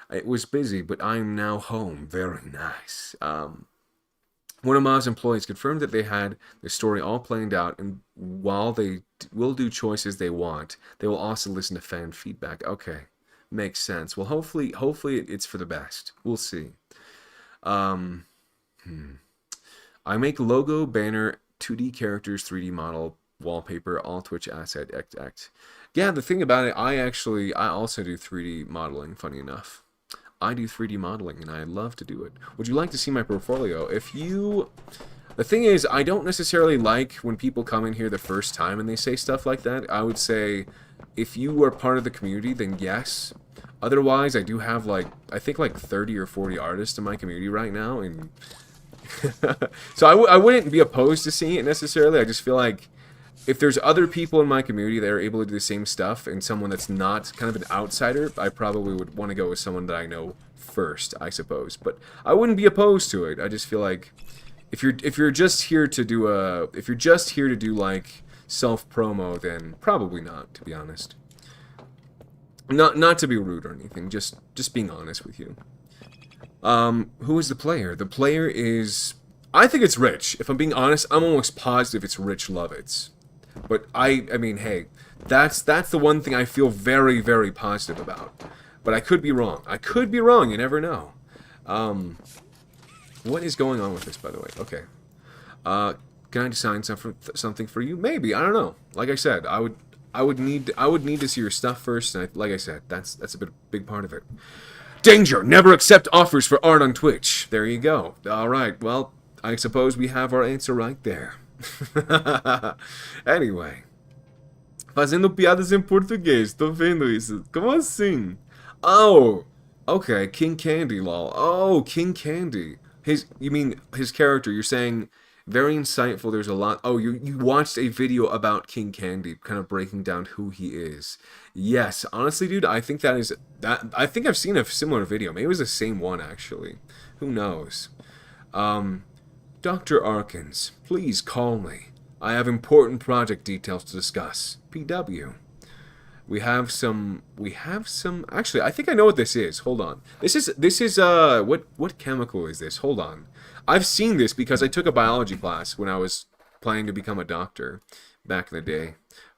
It was busy, but I'm now home. Very nice. One of Ma's employees confirmed that they had the story all planned out, and while they will do choices they want, they will also listen to fan feedback. Okay, makes sense. Well, hopefully it's for the best. We'll see. Um, I make logo, banner, 2D characters, 3D model, wallpaper, all Twitch asset, XX. Yeah, the thing about it, I also do 3D modeling, funny enough. I do 3D modeling, and I love to do it. Would you like to see my portfolio? The thing is, I don't necessarily like when people come in here the first time and they say stuff like that. I would say, if you are part of the community, then yes. Otherwise, I do have, I think 30 or 40 artists in my community right now, and so I wouldn't be opposed to seeing it necessarily. I just feel like if there's other people in my community that are able to do the same stuff and someone that's not kind of an outsider, I probably would want to go with someone that I know first, I suppose. But I wouldn't be opposed to it. I just feel like if you're just here to do like self promo, then probably not, to be honest. Not to be rude or anything, just being honest with you. Who is the player? The player is, I think it's Rich. If I'm being honest, I'm almost positive it's Rich Lovitz. But I mean, hey, that's the one thing I feel very, very positive about. But I could be wrong. I could be wrong. You never know. What is going on with this, by the way? Okay. Can I design something for you? Maybe. I don't know. Like I said, I would need to see your stuff first. And like I said, that's a big part of it. Danger! Never accept offers for art on Twitch. There you go. All right. Well, I suppose we have our answer right there. Anyway. Fazendo piadas em português. Tô vendo isso. Como assim? Oh. Okay. King Candy, lol. Oh, King Candy. You mean his character. You're saying very insightful. There's a lot. Oh, you watched a video about King Candy, kind of breaking down who he is. Yes, honestly, dude, I think I think I've seen a similar video. Maybe it was the same one, actually. Who knows? Dr. Arkins, please call me. I have important project details to discuss. PW. We have some, actually, I think I know what this is. Hold on. This is, what chemical is this? Hold on. I've seen this because I took a biology class when I was planning to become a doctor back in the day.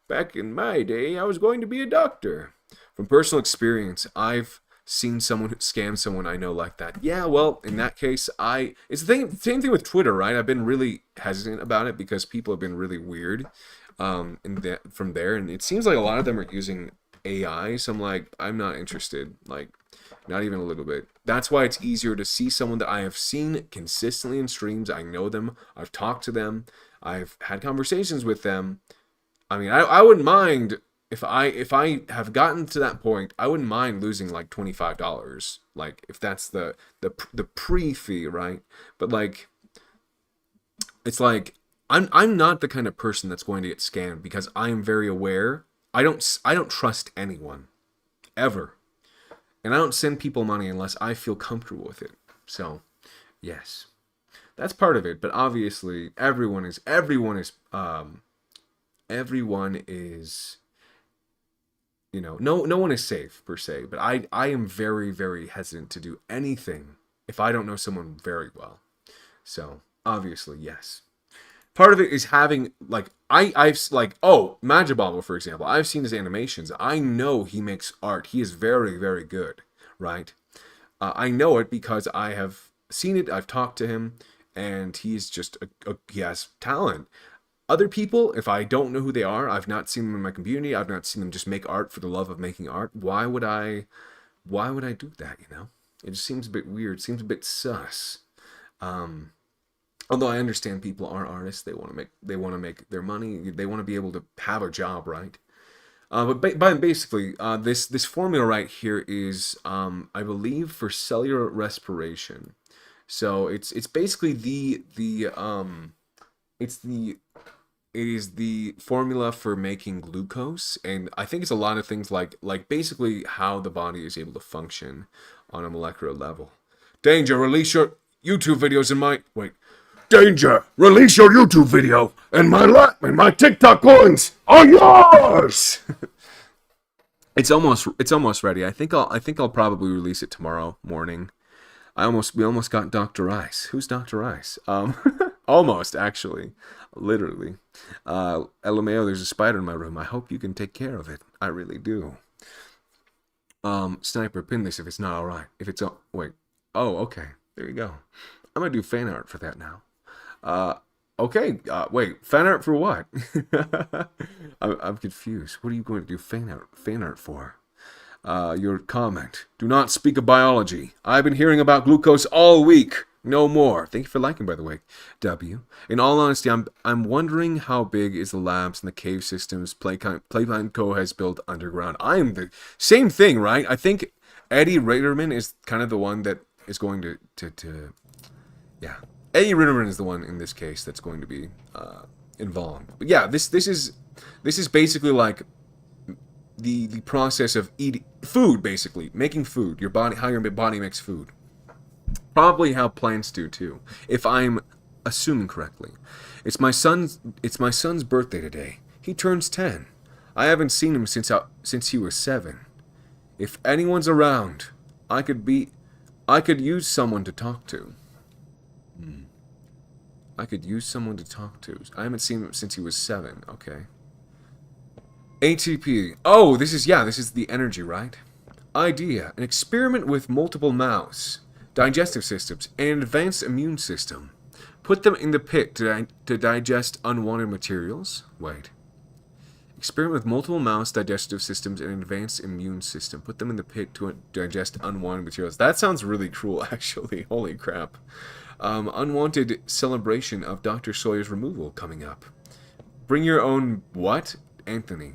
Back in my day, I was going to be a doctor. From personal experience, I've seen someone scam someone I know like that. Yeah, well, in that case, it's the same thing with Twitter, right? I've been really hesitant about it because people have been really weird from there, and it seems like a lot of them are using AI, so I'm like, I'm not interested, like, not even a little bit. That's why it's easier to see someone that I have seen consistently in streams. I know them, I've talked to them, I've had conversations with them. I mean, I wouldn't mind if I have gotten to that point. I wouldn't mind losing like $25, like if that's the pre-fee, right? But like, it's like I'm not the kind of person that's going to get scammed because I am very aware. I don't trust anyone ever, and I don't send people money unless I feel comfortable with it. So, yes, that's part of it. But obviously, everyone is. You know, no one is safe per se, but I am very, very hesitant to do anything if I don't know someone very well. So obviously, yes. Part of it is having I've Magibobble, for example. I've seen his animations. I know he makes art. He is very, very good, right? I know it because I have seen it. I've talked to him, and he's just he has talent. Other people, if I don't know who they are, I've not seen them in my community, I've not seen them just make art for the love of making art, why would I do that, you know? It just seems a bit weird, seems a bit sus. Although I understand people are artists, they want to make their money, they want to be able to have a job, right? But basically, this formula right here is, I believe, for cellular respiration. So it's basically it is the formula for making glucose, and I think it's a lot of things like basically how the body is able to function on a molecular level. Danger, release your YouTube videos in my wait. Danger, release your YouTube video, and my TikTok coins are yours. It's almost ready. I think I'll probably release it tomorrow morning. We almost got Dr. Ice. Who's Dr. Ice? Almost, actually. Literally. LMAO, there's a spider in my room. I hope you can take care of it. I really do. Sniper, pin this if it's not alright. If it's... wait. Oh, okay. There you go. I'm gonna do fan art for that now. Okay. Wait. Fan art for what? I'm confused. What are you going to do fan art for? Your comment. Do not speak of biology. I've been hearing about glucose all week. No more. Thank you for liking, by the way. W. In all honesty, I'm wondering how big is the labs and the cave systems Playtime Co. has built underground. I am the same thing, right? I think Eddie Raderman is kind of the one that is going to yeah. Eddie Raderman is the one in this case that's going to be involved. But yeah, this is basically like the process of eating food, basically making food. How your body makes food. Probably how plants do too, if I'm assuming correctly. It's my son's birthday today. He turns 10. I haven't seen him since he was 7. If anyone's around, I could use someone to talk to. I could use someone to talk to. I haven't seen him since he was 7. Okay. ATP. Oh, this is the energy, right? Idea. An experiment with multiple mouse, digestive systems, and an advanced immune system. Put them in the pit to digest unwanted materials. Wait. Experiment with multiple mouse, digestive systems, and an advanced immune system. Put them in the pit to digest unwanted materials. That sounds really cruel, actually. Holy crap. Unwanted celebration of Dr. Sawyer's removal coming up. Bring your own what? Anthony.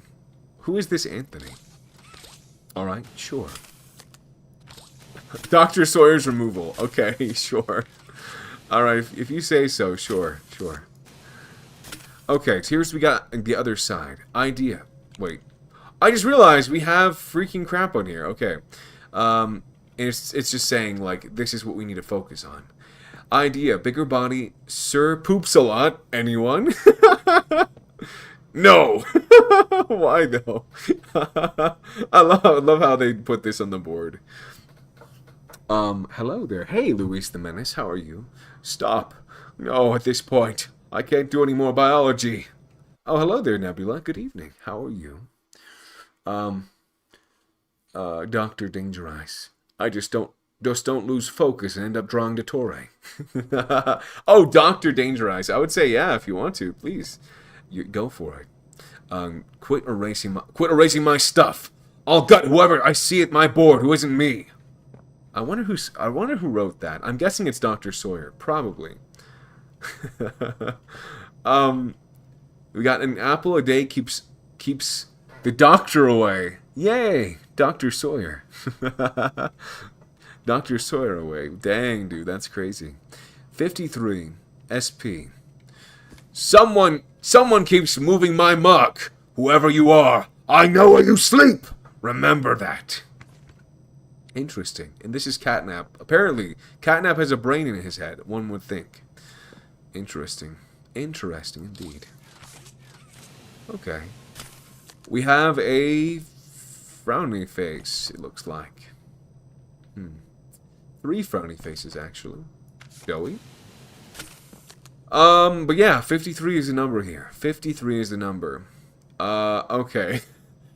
Who is this Anthony? Alright, sure. Dr. Sawyer's removal. Okay, sure. Alright, if you say so, sure. Okay, so we got the other side. Idea. Wait. I just realized we have freaking crap on here. Okay. It's just saying, like, this is what we need to focus on. Idea. Bigger body. Sir poops a lot. Anyone? No. Why though? I love how they put this on the board. Hello there. Hey, Luis the Menace. How are you? Stop. No, at this point, I can't do any more biology. Oh, hello there, Nebula. Good evening. How are you? Dr. Danger Ice. I just don't lose focus and end up drawing to Torre. Oh, Dr. Danger Ice. I would say yeah if you want to, please. You go for it. Quit erasing my stuff. I'll gut whoever I see at my board who isn't me. I wonder who wrote that. I'm guessing it's Dr. Sawyer, probably. We got an apple a day keeps the doctor away. Yay, Dr. Sawyer. Dr. Sawyer away. Dang, dude, that's crazy. 53 SP. Someone keeps moving my mug. Whoever you are, I know where you sleep. Remember that. Interesting. And this is Catnap. Apparently, Catnap has a brain in his head, one would think. Interesting. Interesting indeed. Okay. We have a frowny face, it looks like. 3 frowny faces, actually. Joey? But yeah, 53 is the number here. 53 is the number. Okay.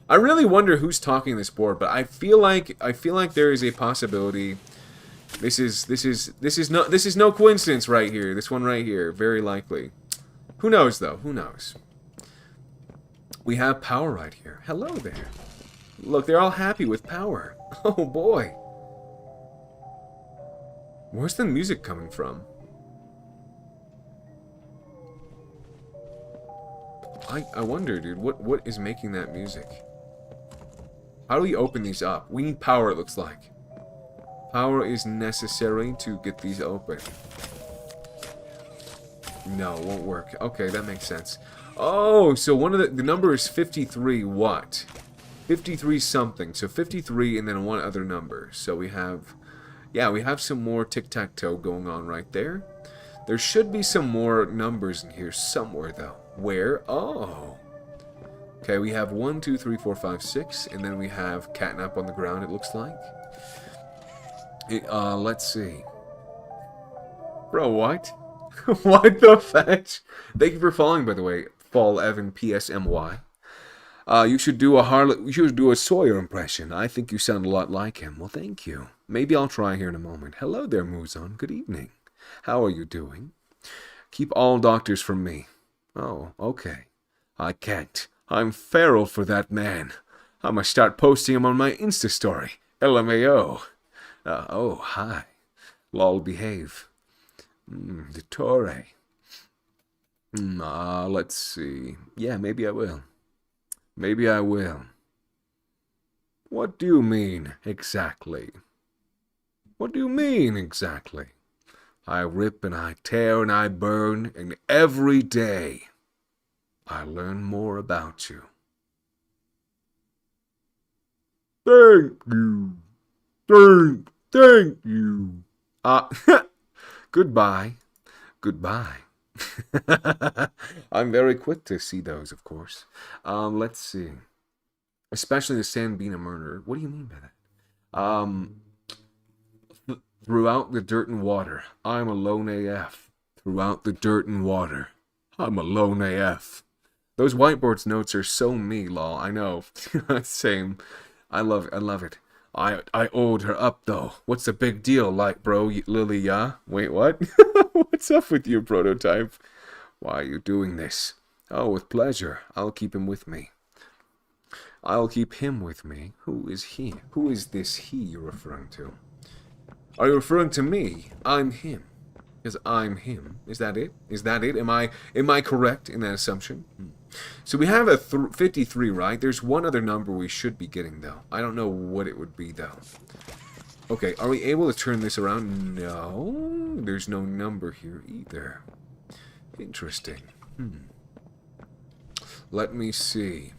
I really wonder who's talking this board, but I feel like there is a possibility. This is no coincidence right here. This one right here, very likely. Who knows though? Who knows? We have power right here. Hello there. Look, they're all happy with power. Oh boy. Where's the music coming from? I wonder, dude, what is making that music? How do we open these up? We need power, it looks like. Power is necessary to get these open. No, it won't work. Okay, that makes sense. Oh, so one of the number is 53 what? 53 something. So 53 and then one other number. So we have, yeah, we have some more tic-tac-toe going on right there. There should be some more numbers in here somewhere, though. Where? Oh. Okay, we have 1, 2, 3, 4, 5, 6, and then we have catnap on the ground, it looks like. Let's see. Bro, what? What the fetch? Thank you for following, by the way. Fall Evan PSMY. You should do a Sawyer impression. I think you sound a lot like him. Well, thank you. Maybe I'll try here in a moment. Hello there, Muzon. Good evening. How are you doing? Keep all doctors from me. Oh, okay. I can't. I'm feral for that man. I must start posting him on my Insta story. LMAO. Oh, hi. Lol, behave. Dottore. Let's see. Yeah, maybe I will. Maybe I will. What do you mean, exactly? What do you mean, exactly? I rip and I tear and I burn, and every day I learn more about you. Thank you. Thank you. Goodbye. Goodbye. I'm very quick to see those, of course. Let's see. Especially the Sandbina murder. What do you mean by that? Throughout the dirt and water, I'm alone AF. Throughout the dirt and water, I'm alone AF. Those whiteboards notes are so me, lol. I know. Same. I love it. I owed her up, though. What's the big deal, like, bro, Lily, yeah? Wait, what? What's up with you, Prototype? Why are you doing this? Oh, with pleasure. I'll keep him with me. I'll keep him with me. Who is he? Who is this he you're referring to? Are you referring to me? I'm him. Because I'm him. Is that it? Is that it? Am I correct in that assumption? So we have a 53, right? There's one other number we should be getting, though. I don't know what it would be, though. Okay, are we able to turn this around? No. There's no number here either. Interesting. Let me see.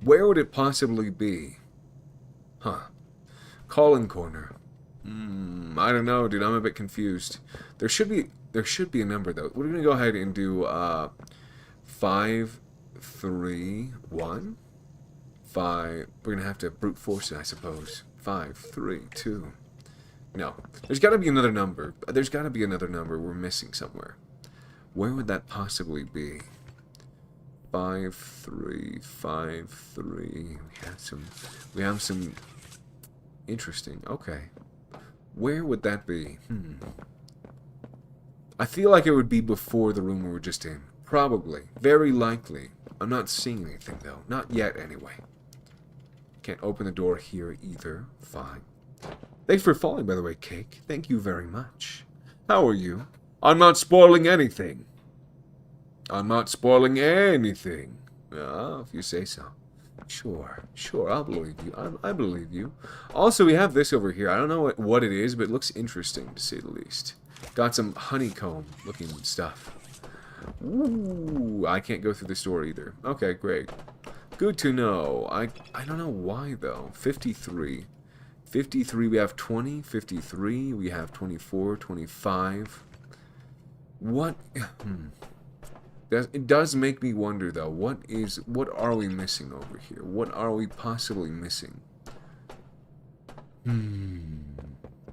Where would it possibly be? Huh. Calling corner. I don't know, dude. I'm a bit confused. There should be a number, though. We're gonna go ahead and do 5, 3, 1. 5. We're gonna have to brute force it, I suppose. 5, 3, 2. No. There's gotta be another number. There's gotta be another number we're missing somewhere. Where would that possibly be? 5, 3, 5, 3. We have some interesting. Okay. Where would that be? I feel like it would be before the room we were just in. Probably. Very likely. I'm not seeing anything, though. Not yet, anyway. Can't open the door here either. Fine. Thanks for following, by the way, Cake. Thank you very much. How are you? I'm not spoiling anything. I'm not spoiling anything. If you say so. Sure, I'll believe you. I believe you. Also, we have this over here. I don't know what it is, but it looks interesting, to say the least. Got some honeycomb-looking stuff. Ooh, I can't go through this door either. Okay, great. Good to know. I don't know why, though. 53. 53, we have 20. 53, we have 24, 25. What? It does make me wonder, though. What are we missing over here? What are we possibly missing?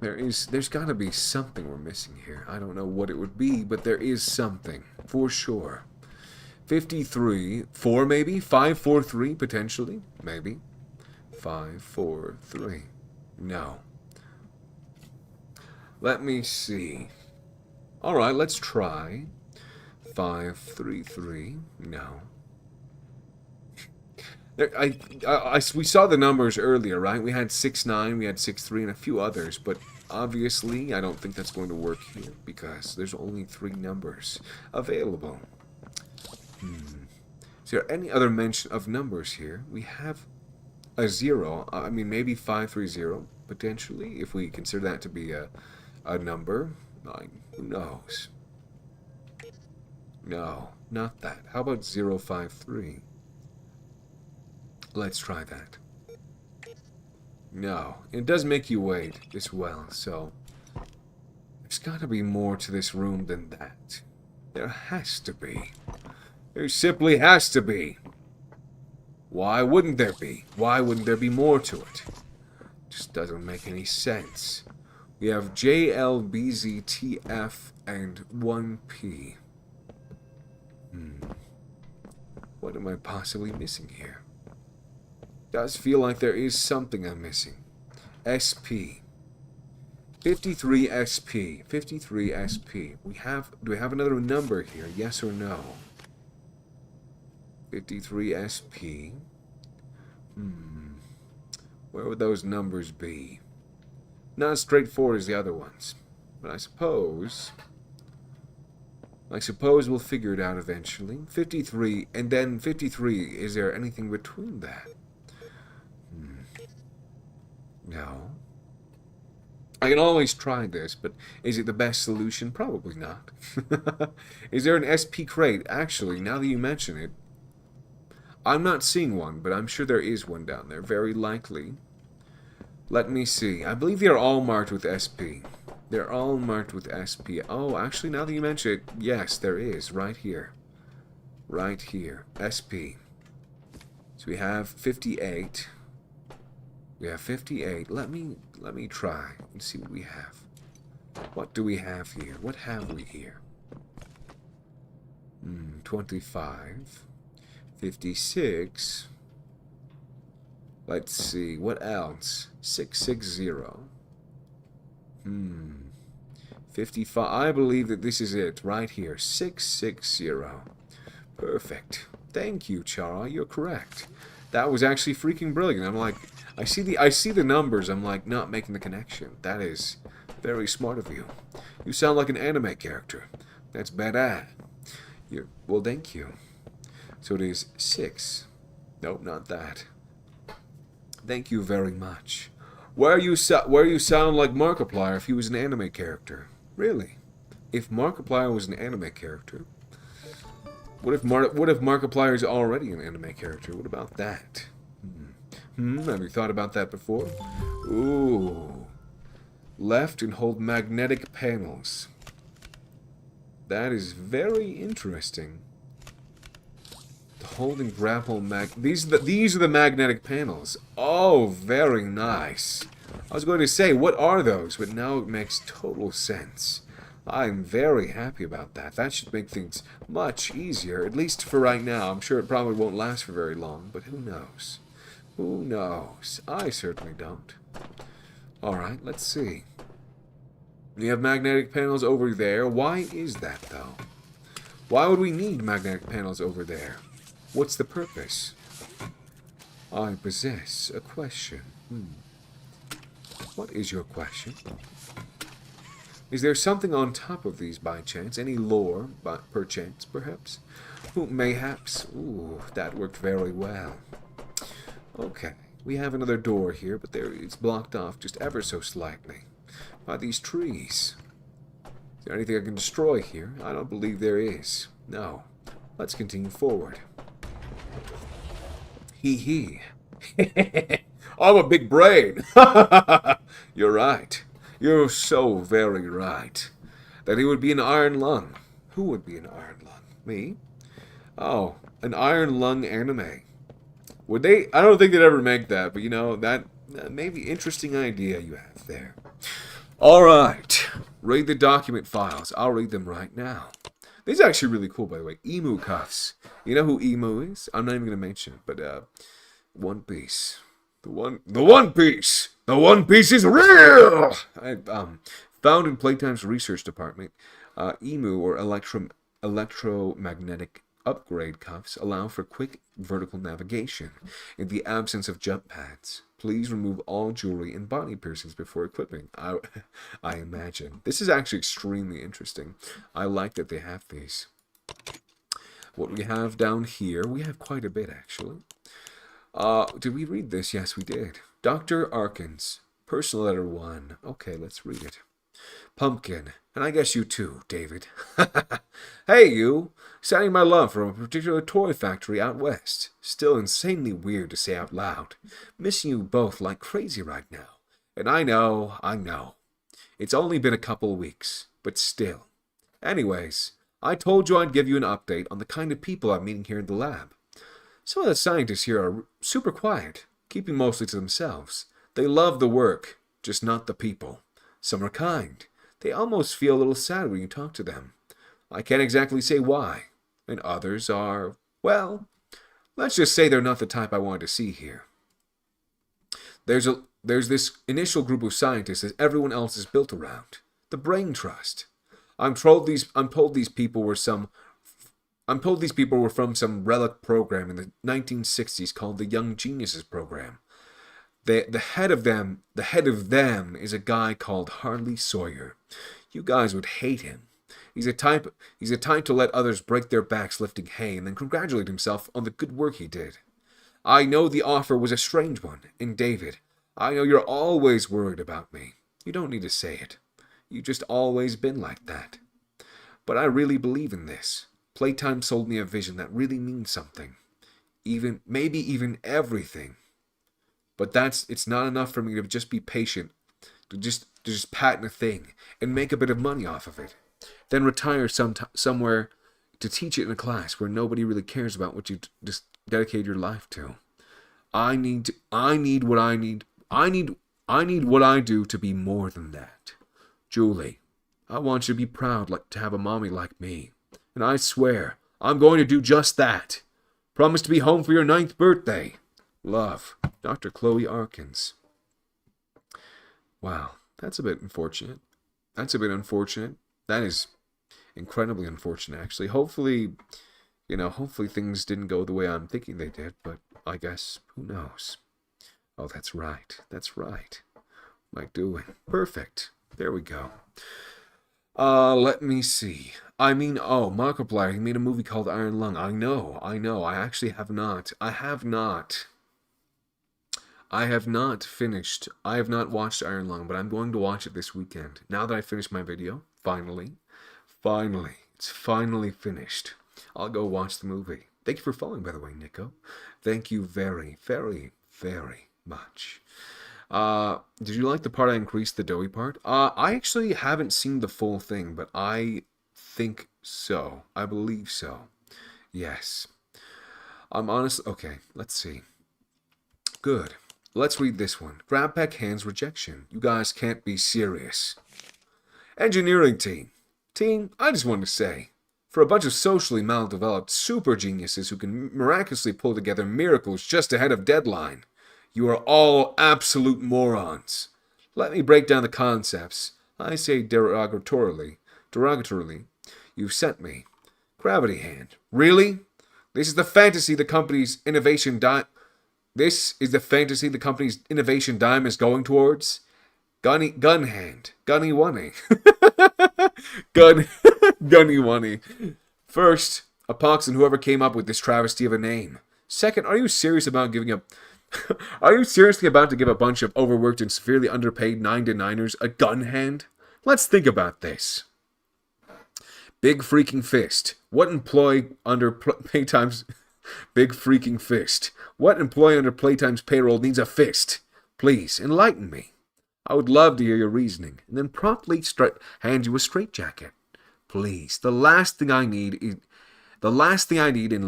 There's got to be something we're missing here. I don't know what it would be, but there is something for sure. 53, 4 maybe, 5, 4, 3 potentially, maybe. 5, 4, 3. No. Let me see. All right, let's try. 5, 3, 3. No. We saw the numbers earlier, right? We had 6, 9, we had 6, 3, and a few others, but obviously I don't think that's going to work here because there's only 3 numbers available. Is there any other mention of numbers here? We have a 0. I mean, maybe 530, potentially, if we consider that to be a number. Like, who knows? No, not that. How about 053? Let's try that. No, it does make you wait as well, so there's got to be more to this room than that. There has to be. There simply has to be. Why wouldn't there be? Why wouldn't there be more to it? Just doesn't make any sense. We have JLBZTF and 1P. What am I possibly missing here? Does feel like there is something I'm missing. SP. 53 SP. 53 SP. Do we have another number here? Yes or no? 53 SP. Where would those numbers be? Not as straightforward as the other ones. But I suppose we'll figure it out eventually. 53, and then 53. Is there anything between that? No. I can always try this, but is it the best solution? Probably not. Is there an SP crate? Actually, now that you mention it, I'm not seeing one, but I'm sure there is one down there. Very likely. Let me see. I believe they are all marked with SP. They're all marked with SP. Oh, actually, now that you mention it, yes, there is. Right here. Right here. SP. So we have 58. We have 58. Let me try and see what we have. What do we have here? What have we here? 25. 56. Let's see. What else? 660. 55. I believe that this is it. Right here. 660. Perfect. Thank you, Chara. You're correct. That was actually freaking brilliant. I'm like, I see the numbers. I'm like, not making the connection. That is very smart of you. You sound like an anime character. That's badass. Well, thank you. So it is 6. Nope, not that. Thank you very much. Where you sound like Markiplier if he was an anime character. Really? If Markiplier was an anime character, what if Markiplier is already an anime character? What about that? Have you thought about that before? Ooh. Left and hold magnetic panels. That is very interesting. The hold and grapple these are the magnetic panels. Oh, very nice. I was going to say, what are those? But now it makes total sense. I'm very happy about that. That should make things much easier, at least for right now. I'm sure it probably won't last for very long, but who knows? Who knows? I certainly don't. Alright, let's see. We have magnetic panels over there. Why is that, though? Why would we need magnetic panels over there? What's the purpose? I possess a question. What is your question? Is there something on top of these by chance? Any lore, by perchance, perhaps? Ooh, mayhaps. Ooh, that worked very well. Okay, we have another door here, but it's blocked off just ever so slightly by these trees. Is there anything I can destroy here? I don't believe there is. No. Let's continue forward. Hee. I'm a big brain. You're right. You're so very right. That he would be an iron lung. Who would be an iron lung? Me? Oh, an iron lung anime. Would they? I don't think they'd ever make that, but you know, that may be interesting idea you have there. Alright. Read the document files. I'll read them right now. These are actually really cool, by the way. Emu cuffs. You know who Emu is? I'm not even going to mention it, but One Piece. The One Piece! The One Piece is real! Found in Playtime's research department, Emu, or electromagnetic upgrade cuffs, allow for quick vertical navigation in the absence of jump pads. Please remove all jewelry and body piercings before equipping. I imagine. This is actually extremely interesting. I like that they have these. What we have down here, we have quite a bit, actually. Did we read this? Yes, we did. Dr. Arkins, personal letter 1. Okay, let's read it. Pumpkin, and I guess you too, David. Hey, you! Sending my love from a particular toy factory out west. Still insanely weird to say out loud. Missing you both like crazy right now. And I know. It's only been a couple weeks, but still. Anyways, I told you I'd give you an update on the kind of people I'm meeting here in the lab. Some of the scientists here are super quiet, keeping mostly to themselves. They love the work, just not the people. Some are kind. They almost feel a little sad when you talk to them. I can't exactly say why. And others are, well, let's just say they're not the type I wanted to see here. There's this initial group of scientists that everyone else is built around. The Brain Trust. I'm told these people were from some relic program in the 1960s called the Young Geniuses program. The head of them is a guy called Harley Sawyer. You guys would hate him. He's a type to let others break their backs lifting hay and then congratulate himself on the good work he did. I know the offer was a strange one, and David, I know you're always worried about me. You don't need to say it. You've just always been like that. But I really believe in this. Playtime sold me a vision that really means something. Maybe even everything. But it's not enough for me to just be patient, to just patent a thing and make a bit of money off of it. Then retire somewhere to teach it in a class where nobody really cares about what you just dedicate your life to. I need what I do to be more than that. Julie, I want you to be proud to have a mommy like me. And I swear, I'm going to do just that. Promise to be home for your 9th birthday. Love, Dr. Chloe Arkins. Wow, that's a bit unfortunate. That is incredibly unfortunate, actually. Hopefully things didn't go the way I'm thinking they did, but I guess, who knows? Oh, that's right. What am I doing? Perfect. There we go. Let me see. Markiplier, he made a movie called Iron Lung. I know. I actually have not. I have not finished. I have not watched Iron Lung, but I'm going to watch it this weekend. Now that I finished my video, finally, it's finally finished. I'll go watch the movie. Thank you for following, by the way, Nico. Thank you very, very, very much. Did you like the part I increased the doughy part? I actually haven't seen the full thing, but I think so. I believe so. Yes. I'm honest. Okay, let's see. Good. Let's read this one. Grabpack hands rejection. You guys can't be serious. Engineering team. I just wanted to say, for a bunch of socially maldeveloped super geniuses who can miraculously pull together miracles just ahead of deadline, you are all absolute morons. Let me break down the concepts. I say derogatorily. You've sent me. Gravity hand. Really? This is the fantasy the company's innovation dime is going towards? Gunny hand. Gunny wunny. Gunny wunny. First, a pox and whoever came up with this travesty of a name. Second, are you serious about giving up? Are you seriously about to give a bunch of overworked and severely underpaid 9-to-9ers a gun hand? Let's think about this. Big freaking fist. What employee under Playtime's big freaking fist? What employee under Playtime's payroll needs a fist? Please enlighten me. I would love to hear your reasoning, and then promptly hand you a straitjacket. Please, the last thing I need in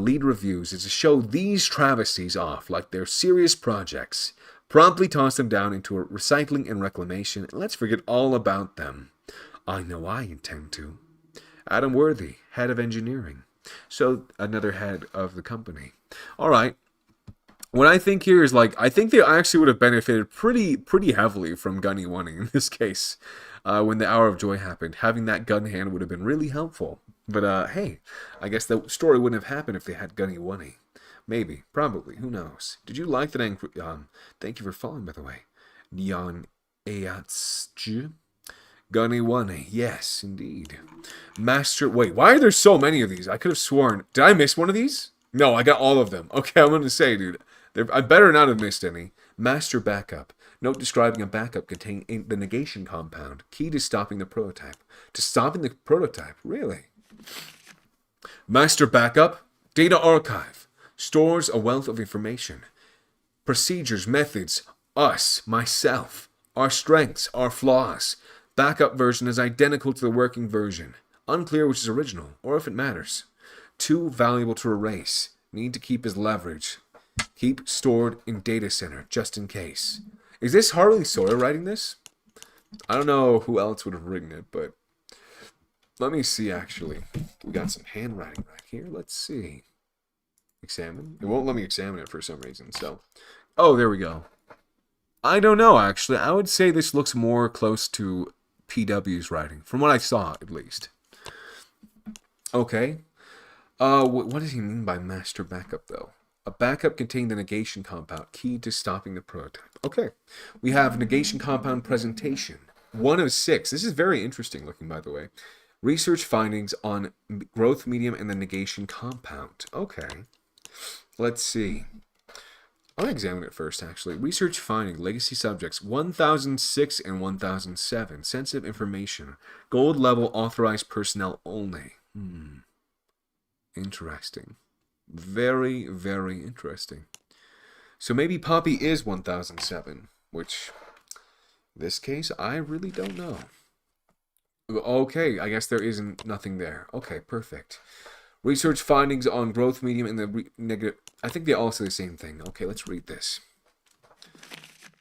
lead reviews is to show these travesties off like they're serious projects. Promptly toss them down into a recycling and reclamation, and let's forget all about them. I know I intend to. Adam Worthy, head of engineering. So, another head of the company. Alright. What I think here is, I think they actually would have benefited pretty heavily from Gunny Wunny in this case. When the Hour of Joy happened, having that gun hand would have been really helpful. But, hey, I guess the story wouldn't have happened if they had Gunny Wunny. Maybe, probably, who knows. Did you like that? Thank you for following, by the way. Neon Ayatsj. Gunny Wunny, yes, indeed. Wait, why are there so many of these? I could have sworn. Did I miss one of these? No, I got all of them. Okay, I'm going to say, dude, I better not have missed any. Master backup. Note describing a backup containing the negation compound. Key to stopping the prototype. To stopping the prototype? Really? Master backup. Data archive. Stores a wealth of information. Procedures, methods, us, myself, our strengths, our flaws. Backup version is identical to the working version. Unclear which is original, or if it matters. Too valuable to erase. Need to keep as leverage. Keep stored in data center, just in case. Is this Harley Sawyer writing this? I don't know who else would have written it, but let me see, actually. We got some handwriting right here. Let's see. Examine. It won't let me examine it for some reason, so. Oh, there we go. I don't know, actually. I would say this looks more close to PW's writing, from what I saw, at least. Okay. What does he mean by master backup, though? A backup contained the negation compound, key to stopping the prototype. Okay. We have negation compound presentation. 1 of 6. This is very interesting looking, by the way. Research findings on growth medium and the negation compound. Okay. Let's see. I'll examine it first, actually. Research finding, legacy subjects, 1006 and 1007. Sensitive information. Gold level authorized personnel only. Interesting. Very, very interesting. So maybe Poppy is 1007, which, in this case, I really don't know. Okay, I guess there isn't nothing there. Okay, perfect. Research findings on growth medium and the negative. I think they all say the same thing. Okay, let's read this.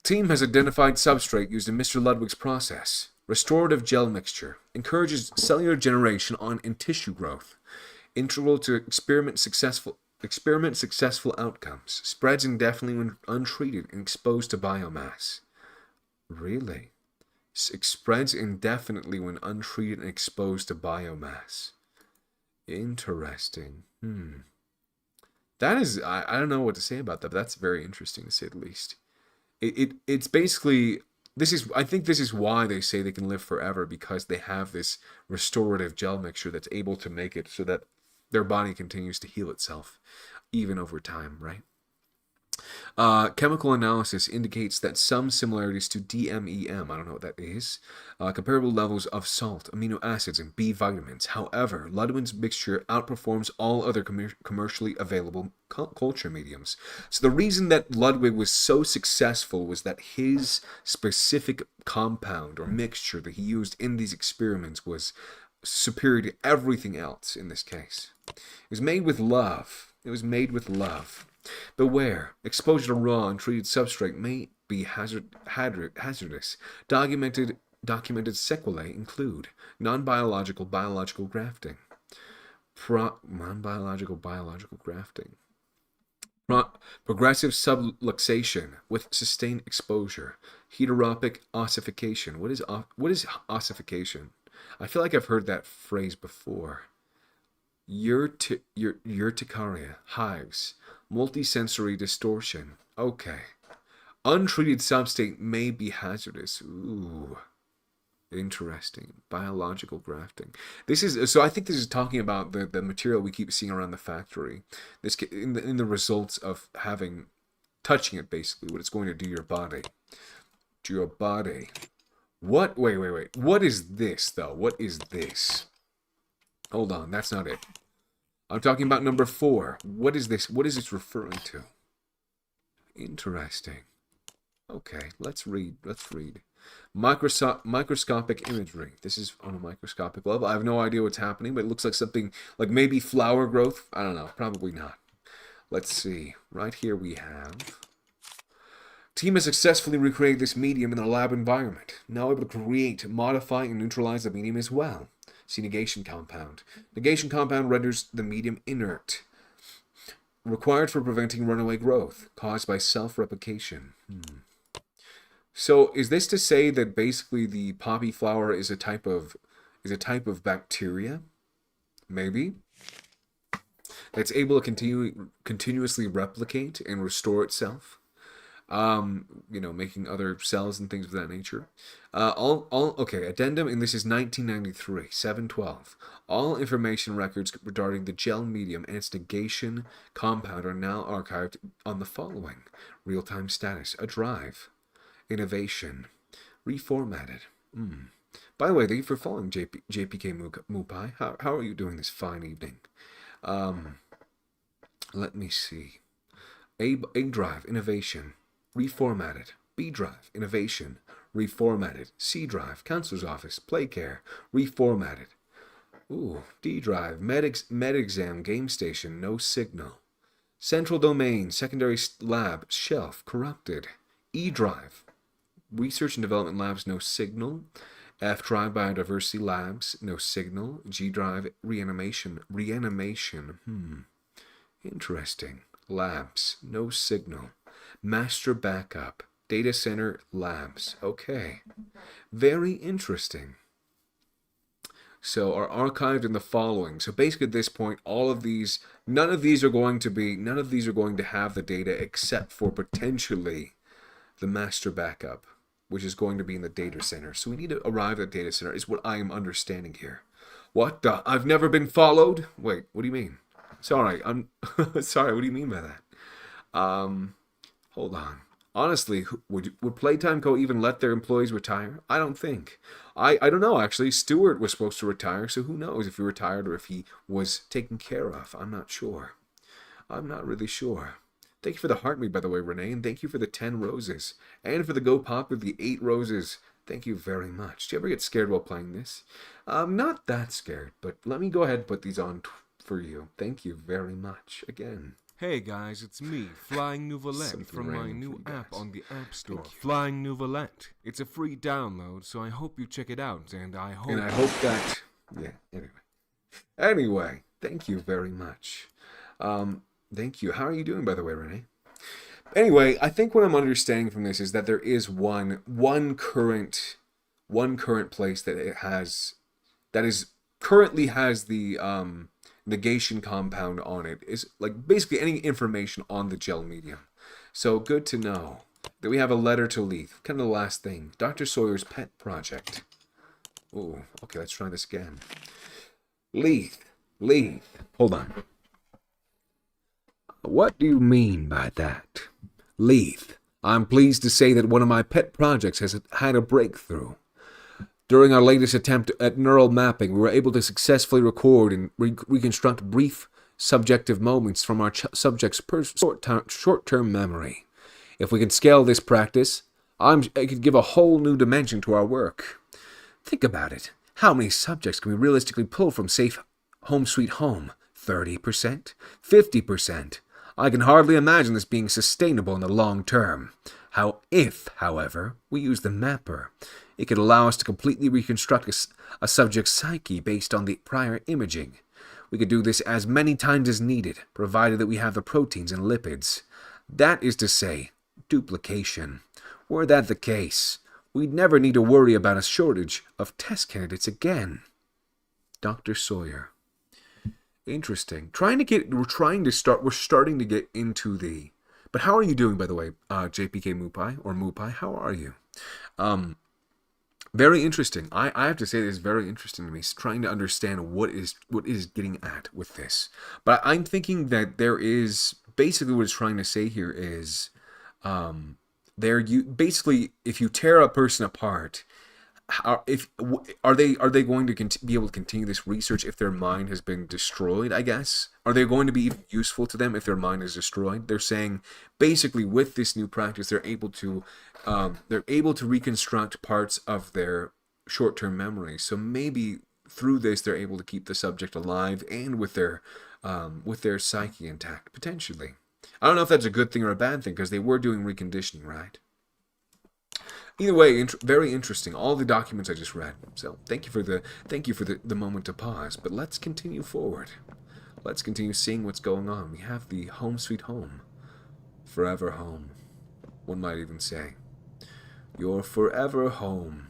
Team has identified substrate used in Mr. Ludwig's process. Restorative gel mixture. Encourages cellular generation on in tissue growth. Integral to experiment successful outcomes. Spreads indefinitely when untreated and exposed to biomass. Really? Spreads indefinitely when untreated and exposed to biomass. Interesting. That is, I don't know what to say about that, but that's very interesting to say the least. It's basically, I think this is why they say they can live forever, because they have this restorative gel mixture that's able to make it so that their body continues to heal itself, even over time, right? Chemical analysis indicates that some similarities to DMEM, I don't know what that is, comparable levels of salt, amino acids, and B vitamins. However, Ludwig's mixture outperforms all other commercially available culture mediums. So the reason that Ludwig was so successful was that his specific compound or mixture that he used in these experiments was superior to everything else in this case. It was made with love. It was made with love. Beware, exposure to raw and treated substrate may be hazardous. Documented sequelae include non-biological biological grafting. Non-biological biological grafting. Progressive subluxation with sustained exposure. Heteropic ossification. What is ossification? I feel like I've heard that phrase before. Urticaria, hives, multisensory distortion. Okay. Untreated substrate may be hazardous. Ooh. Interesting. Biological grafting. So I think this is talking about the material we keep seeing around the factory. This in the results of touching it, basically, what it's going to do to your body. To your body. What? Wait. What is this, though? What is this? Hold on, that's not it. I'm talking about number 4. What is this? What is this referring to? Interesting. Okay, let's read. Microscopic imagery. This is on a microscopic level. I have no idea what's happening, but it looks like something like maybe flower growth. I don't know. Probably not. Let's see. Right here we have... Team has successfully recreated this medium in a lab environment. Now able to create, modify, and neutralize the medium as well. See negation compound. Negation compound renders the medium inert. Required for preventing runaway growth caused by self-replication. So is this to say that basically the poppy flower is a type of bacteria? Maybe. That's able to continuously replicate and restore itself. Making other cells and things of that nature. Okay, addendum, and this is 1993, 712. All information records regarding the gel medium and its negation compound are now archived on the following: real-time status, a drive, innovation, reformatted. By the way, thank you for following JPK Mupai. How are you doing this fine evening? Let me see. A drive, innovation, reformatted. B drive, innovation, reformatted. C drive, counselor's office, play care, reformatted. Ooh, D drive, med exam, game station, no signal. Central domain, secondary lab, shelf, corrupted. E drive, research and development labs, no signal. F drive, biodiversity labs, no signal. G drive, reanimation. Interesting. Labs, no signal. Master backup, data center labs. Okay. Very interesting. So are archived in the following. So basically at this point, none of these are going to have the data except for potentially the master backup, which is going to be in the data center. So we need to arrive at the data center, is what I am understanding here. What? I've never been followed? Wait, what do you mean? Sorry, I'm sorry, what do you mean by that? Hold on. Honestly, would Playtime Co. even let their employees retire? I don't think. I don't know, actually. Stewart was supposed to retire, so who knows if he retired or if he was taken care of. I'm not sure. I'm not really sure. Thank you for the heart me, by the way, Renee, and thank you for the 10 roses. And for the Go Pop with the 8 roses. Thank you very much. Do you ever get scared while playing this? Not that scared, but let me go ahead and put these on for you. Thank you very much again. Hey guys, it's me, Flying Nouvelette, from my new app on the App Store, Flying Nouvelette. It's a free download, so I hope you check it out, and I hope that... Yeah, Anyway, thank you very much. Thank you. How are you doing, by the way, Renee? Anyway, I think what I'm understanding from this is that there is one current place that currently has the negation compound on it, is like basically any information on the gel medium. So good to know that we have a letter to Leith. Kind of the last thing. Dr. Sawyer's pet project. Oh, okay, let's try this again. Leith. Hold on. What do you mean by that? Leith, I'm pleased to say that one of my pet projects has had a breakthrough. During our latest attempt at neural mapping, we were able to successfully record and reconstruct brief subjective moments from our subject's short-term memory. If we could scale this practice, I could give a whole new dimension to our work. Think about it. How many subjects can we realistically pull from safe Home Sweet Home? 30%? 50%? I can hardly imagine this being sustainable in the long term. However, we use the mapper, it could allow us to completely reconstruct a subject's psyche based on the prior imaging. We could do this as many times as needed, provided that we have the proteins and lipids. That is to say, duplication. Were that the case, we'd never need to worry about a shortage of test candidates again. Dr. Sawyer. Interesting. We're starting to get into the... But how are you doing, by the way, JPK Mupai, or Mupai? How are you? Very interesting. I have to say this is very interesting to me, trying to understand what is getting at with this. But I'm thinking that there is, basically what it's trying to say here is, basically, if you tear a person apart, are they going to be able to continue this research if their mind has been destroyed, I guess? Are they going to be useful to them if their mind is destroyed? They're saying, basically, with this new practice, they're able to reconstruct parts of their short-term memory. So maybe through this, they're able to keep the subject alive and with their psyche intact, potentially. I don't know if that's a good thing or a bad thing, because they were doing reconditioning, right? Either way, very interesting. All the documents I just read. So thank you for the moment to pause. But let's continue forward. Let's continue seeing what's going on. We have the Home Sweet Home, forever home. One might even say, you're forever home.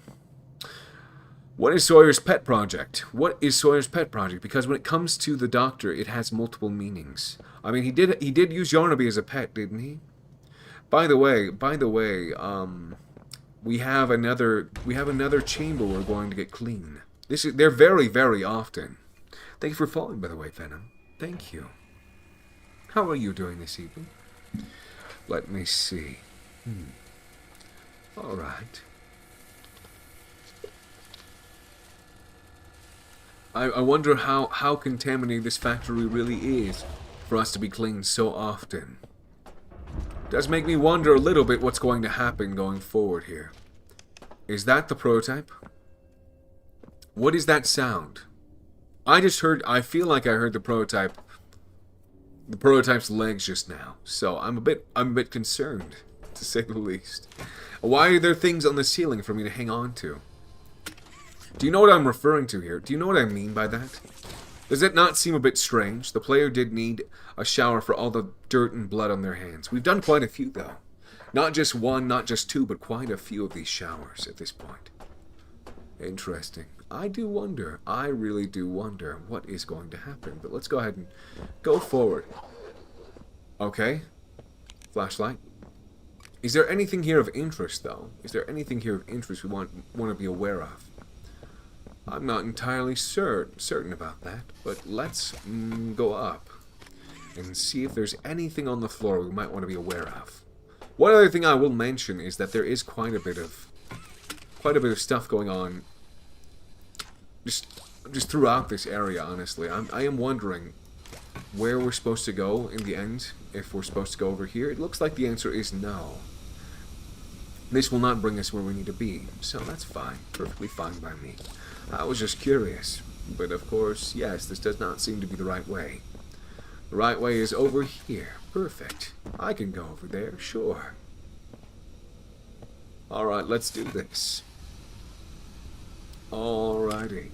What is Sawyer's pet project? What is Sawyer's pet project? Because when it comes to the Doctor, it has multiple meanings. I mean, he did use Yarnaby as a pet, didn't he? By the way, we have another chamber we're going to get clean. They're very, very often. Thank you for following, by the way, Venom. Thank you. How are you doing this evening? Let me see. All right. I wonder how contaminated this factory really is for us to be cleaned so often. Does make me wonder a little bit what's going to happen going forward here. Is that the prototype? What is that sound? I feel like I heard the prototype's legs just now. So I'm a bit concerned, to say the least. Why are there things on the ceiling for me to hang on to? Do you know what I'm referring to here? Do you know what I mean by that? Does it not seem a bit strange? The player did need a shower for all the dirt and blood on their hands. We've done quite a few, though. Not just one, not just two, but quite a few of these showers at this point. Interesting. I do wonder. I really do wonder what is going to happen. But let's go ahead and go forward. Okay. Flashlight. Is there anything here of interest, though? Is there anything here of interest we want to be aware of? I'm not entirely certain about that, but let's go up and see if there's anything on the floor we might want to be aware of. One other thing I will mention is that there is quite a bit of stuff going on just throughout this area, honestly. I am wondering where we're supposed to go in the end, if we're supposed to go over here. It looks like the answer is no. This will not bring us where we need to be, so that's fine. Perfectly fine by me. I was just curious. But of course, yes, this does not seem to be the right way. The right way is over here. Perfect. I can go over there, sure. Alright, let's do this. Alrighty.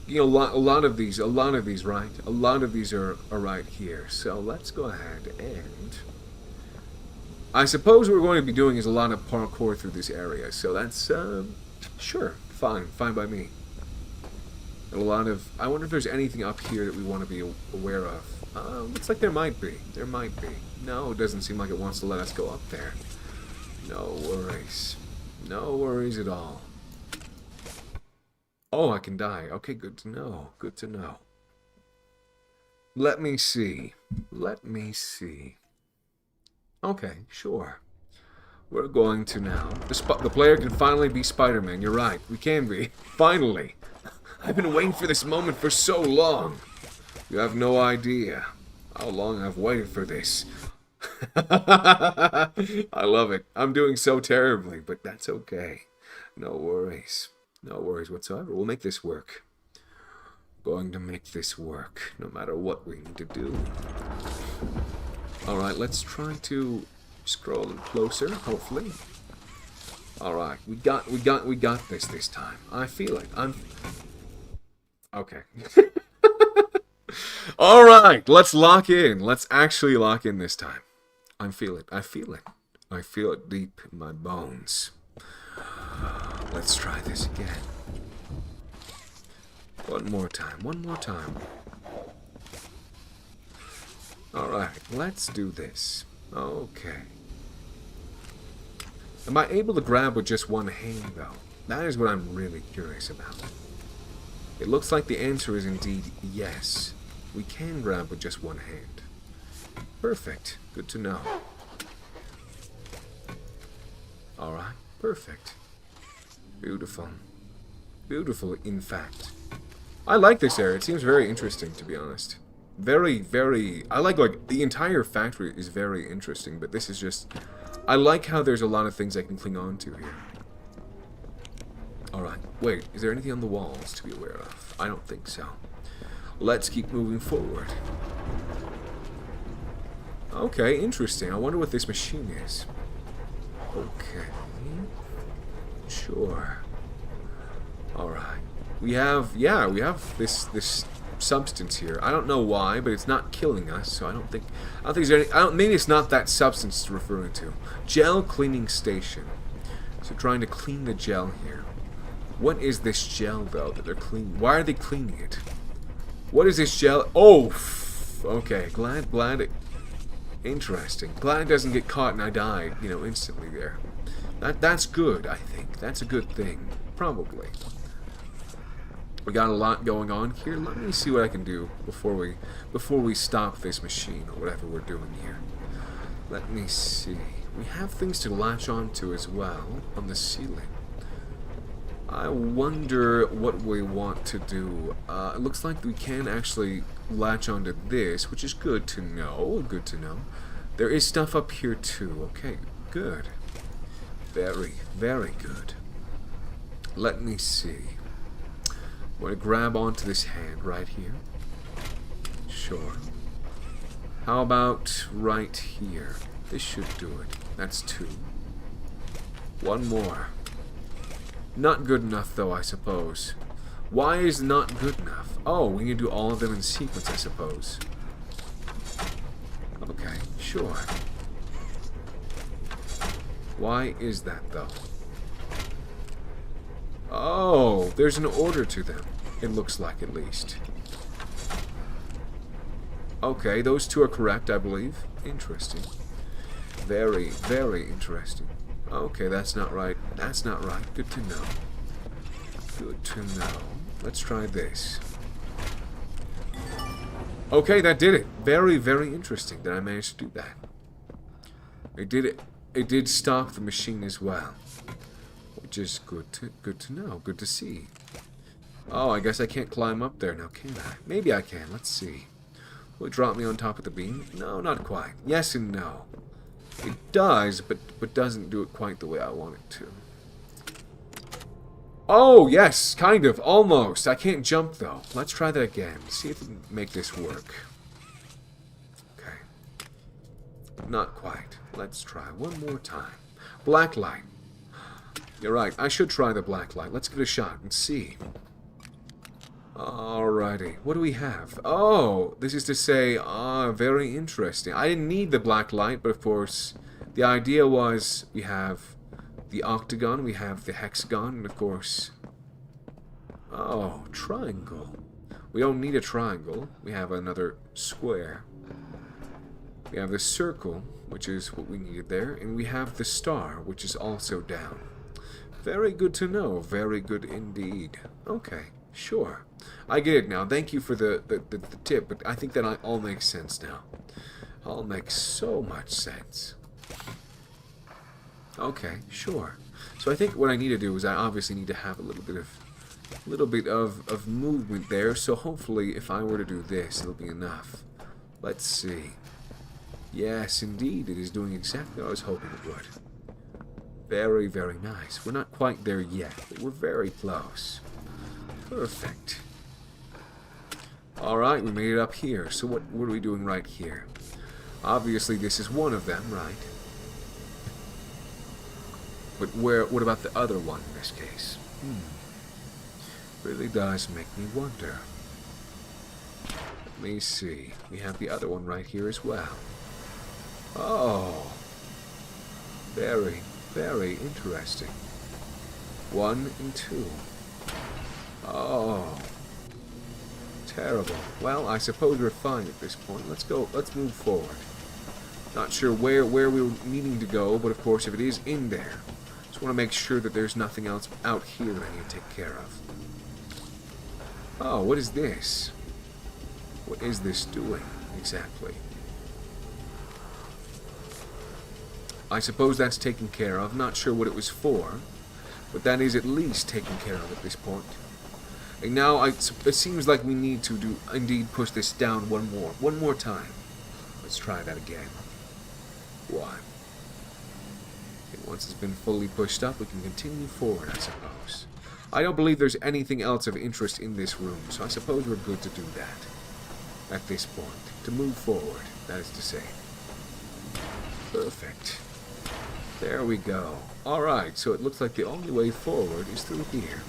You know, a lot of these, right? A lot of these are right here. So let's go ahead and... I suppose what we're going to be doing is a lot of parkour through this area. So that's, sure, fine by me. And a lot of... I wonder if there's anything up here that we want to be aware of. Looks like there might be. There might be. No, it doesn't seem like it wants to let us go up there. No worries. No worries at all. Oh, I can die. Okay, good to know. Good to know. Let me see. Let me see. Okay, sure. We're going to now. The player can finally be Spider-Man. You're right. We can be. Finally. I've been waiting for this moment for so long. You have no idea how long I've waited for this. I love it. I'm doing so terribly, but that's okay. No worries. No worries whatsoever. We'll make this work. Going to make this work, no matter what we need to do. Alright, let's try to scroll closer, hopefully. Alright, we got this time. I feel it. Okay. Alright, let's lock in. Let's actually lock in this time. I feel it. I feel it. I feel it deep in my bones. Let's try this again. One more time. One more time. Alright, let's do this. Okay. Am I able to grab with just one hand, though? That is what I'm really curious about. It looks like the answer is indeed yes. We can grab with just one hand. Perfect. Good to know. Alright, perfect. Beautiful. Beautiful, in fact. I like this area. It seems very interesting, to be honest. Very, very... I like, the entire factory is very interesting, but this is just... I like how there's a lot of things I can cling on to here. Alright, wait, is there anything on the walls to be aware of? I don't think so. Let's keep moving forward. Okay, interesting. I wonder what this machine is. Okay. Sure. Alright. We have this substance here. I don't know why, but it's not killing us, so I don't think there's any... maybe it's not that substance it's referring to. Gel cleaning station. So trying to clean the gel here. What is this gel, though, that they're cleaning? Why are they cleaning it? What is this gel? Oh! Okay, glad it... Interesting. Glad it doesn't get caught and I die, you know, instantly there. That's good, I think. That's a good thing. Probably. We got a lot going on here. Let me see what I can do before we stop this machine or whatever we're doing here. Let me see. We have things to latch onto as well on the ceiling. I wonder what we want to do. It looks like we can actually latch onto this, which is good to know. Good to know. There is stuff up here too. Okay, good. Very, very good. Let me see. I'm going to grab onto this hand right here. Sure. How about right here? This should do it. That's 2. One more. Not good enough, though, I suppose. Why is not good enough? Oh, we need to do all of them in sequence, I suppose. Okay, sure. Why is that, though? Oh, there's an order to them. It looks like, at least. Okay, those 2 are correct, I believe. Interesting. Very, very interesting. Okay, that's not right. That's not right. Good to know. Good to know. Let's try this. Okay, that did it. Very, very interesting that I managed to do that. It did it. It did stop the machine as well, which is good to know. Good to see. Oh, I guess I can't climb up there now, can I? Maybe I can. Let's see. Will it drop me on top of the beam? No, not quite. Yes and no. It does, but doesn't do it quite the way I want it to. Oh, yes, kind of, almost. I can't jump, though. Let's try that again. See if we can make this work. Okay. Not quite. Let's try one more time. Black light. You're right, I should try the black light. Let's give it a shot and see. Alrighty, what do we have? Oh, this is to say, very interesting. I didn't need the black light, but of course, the idea was we have the octagon, we have the hexagon, and of course, oh, triangle. We don't need a triangle. We have another square. We have the circle, which is what we needed there, and we have the star, which is also down. Very good to know. Very good indeed. Okay, sure. I get it now. Thank you for the tip, but I think that all makes sense now. All makes so much sense. Okay, sure. So I think what I need to do is I obviously need to have a little bit of movement there. So hopefully, if I were to do this, it'll be enough. Let's see. Yes, indeed, it is doing exactly what I was hoping it would. Very, very nice. We're not quite there yet, but we're very close. Perfect. Alright, we made it up here. So what are we doing right here? Obviously, this is one of them, right? But what about the other one in this case? Really does make me wonder. Let me see. We have the other one right here as well. Oh. Very, very interesting. 1 and 2. Oh. Terrible. Well, I suppose we're fine at this point. Let's go. Let's move forward. Not sure where we were needing to go, but of course if it is in there, just want to make sure that there's nothing else out here that I need to take care of. Oh, what is this? What is this doing exactly? I suppose that's taken care of. Not sure what it was for, but that is at least taken care of at this point. And now it seems like we need to indeed push this down one more time. Let's try that again. 1. Okay, once it's been fully pushed up, we can continue forward, I suppose. I don't believe there's anything else of interest in this room, so I suppose we're good to do that at this point. To move forward, that is to say. Perfect. There we go. Alright, so it looks like the only way forward is through here.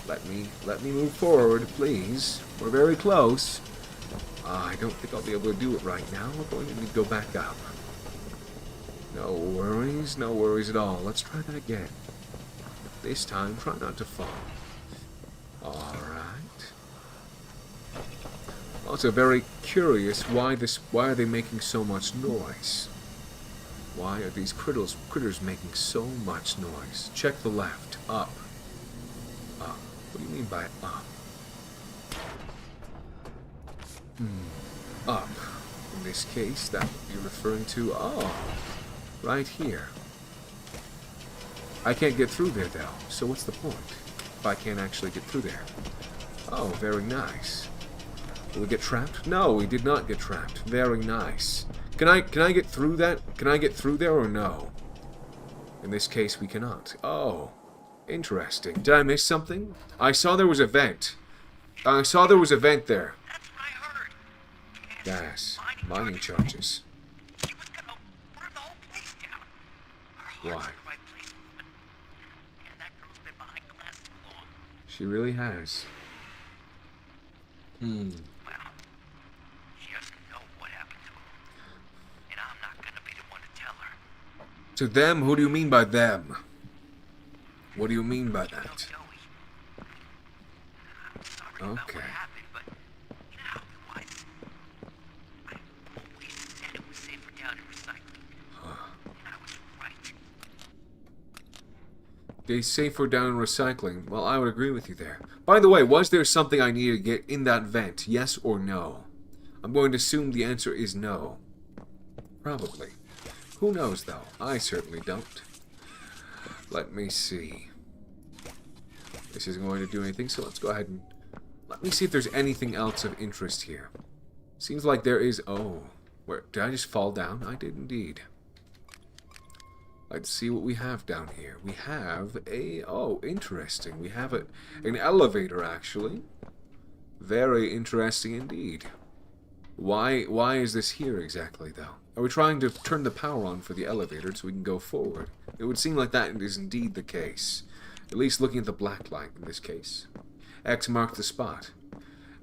Let me move forward, please. We're very close. I don't think I'll be able to do it right now. We're going to need to go back up. No worries at all. Let's try that again. This time, try not to fall. Alright. Also very curious why are they making so much noise? Why are these critters making so much noise? Check the left. Up. Up. What do you mean by up? Up. In this case, that would be referring to, right here. I can't get through there, though, so what's the point? If I can't actually get through there. Oh, very nice. Did we get trapped? No, we did not get trapped. Very nice. Can I get through that? Can I get through there or no? In this case, we cannot. Oh, interesting. Did I miss something? I saw there was a vent. I saw there was a vent there. That's what I heard. Gas. Mining charges. She was gonna burn the whole place down. Her heart's Why? in the right place. And that girl's been behind glass too long. She really has. Well, she doesn't know what happened to her. And I'm not gonna be the one to tell her. To them? Who do you mean by them? What do you mean by Tell that? Joey. I'm sorry about Okay. what happened, but you know how it was. I always said it was safer down in recycling. And I was right. They safer down in recycling. Well, I would agree with you there. By the way, was there something I needed to get in that vent? Yes or no? I'm going to assume the answer is no. Probably. Who knows, though? I certainly don't. Let me see. This isn't going to do anything, so let's go ahead and... Let me see if there's anything else of interest here. Seems like there is... Oh. Where? Did I just fall down? I did indeed. Let's see what we have down here. We have a... Oh, interesting. We have an elevator, actually. Very interesting indeed. Why is this here exactly, though? Are we trying to turn the power on for the elevator so we can go forward? It would seem like that is indeed the case. At least looking at the black light in this case. X marks the spot.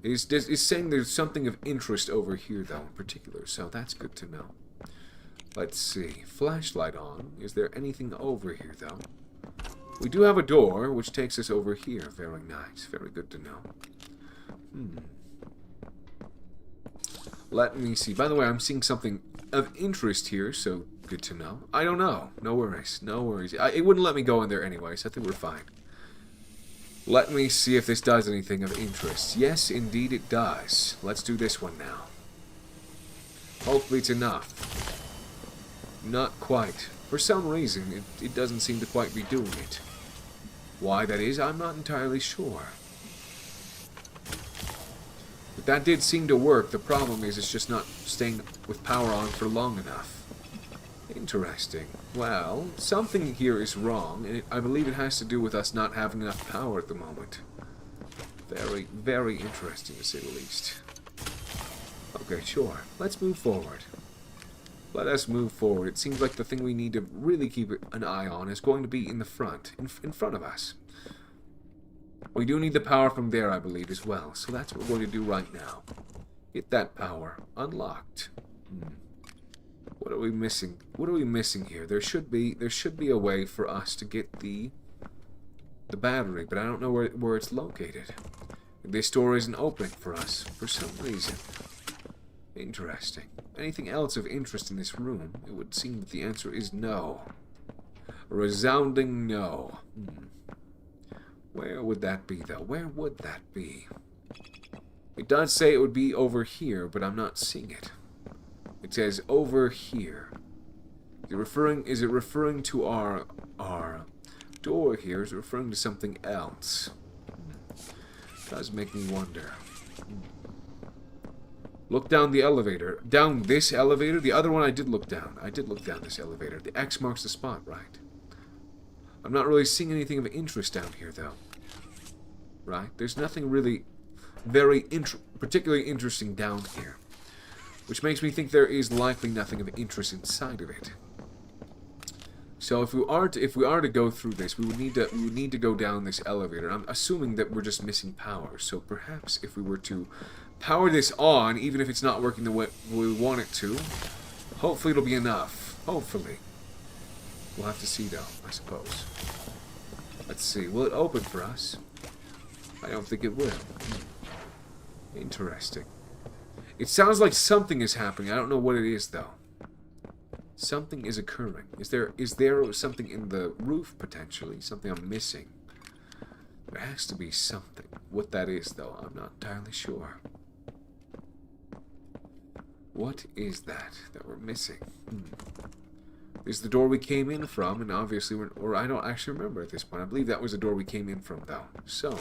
It's saying there's something of interest over here, though, in particular, so that's good to know. Let's see. Flashlight on. Is there anything over here, though? We do have a door, which takes us over here. Very nice. Very good to know. Let me see. By the way, I'm seeing something of interest here, so good to know. I don't know. No worries. No worries. It wouldn't let me go in there anyway, so I think we're fine. Let me see if this does anything of interest. Yes, indeed it does. Let's do this one now. Hopefully it's enough. Not quite. For some reason, it doesn't seem to quite be doing it. Why that is, I'm not entirely sure. But that did seem to work. The problem is it's just not staying with power on for long enough. Interesting. Well, something here is wrong, and I believe it has to do with us not having enough power at the moment. Very, very interesting to say the least. Okay, sure. Let's move forward. Let us move forward. It seems like the thing we need to really keep an eye on is going to be in the front, in front of us. We do need the power from there, I believe, as well. So that's what we're going to do right now. Get that power unlocked. What are we missing? What are we missing here? There should be a way for us to get the battery, but I don't know where it's located. This door isn't opening for us for some reason. Interesting. Anything else of interest in this room? It would seem that the answer is no. A resounding no. Where would that be, though? Where would that be? It does say it would be over here, but I'm not seeing it. It says over here. Is it referring to our door here? Is it referring to something else? Does make me wonder. Look down the elevator. Down this elevator? The other one I did look down. I did look down this elevator. The X marks the spot, right? I'm not really seeing anything of interest down here, though. Right? There's nothing really particularly interesting down here. Which makes me think there is likely nothing of interest inside of it. So if we are to go through this, we would need to go down this elevator. I'm assuming that we're just missing power. So perhaps if we were to power this on, even if it's not working the way we want it to, hopefully it'll be enough. Hopefully. We'll have to see, though, I suppose. Let's see. Will it open for us? I don't think it will. Interesting. It sounds like something is happening. I don't know what it is, though. Something is occurring. Is there something in the roof, potentially? Something I'm missing? There has to be something. What that is, though, I'm not entirely sure. What is that we're missing? This is the door we came in from, and obviously or I don't actually remember at this point. I believe that was the door we came in from, though. So,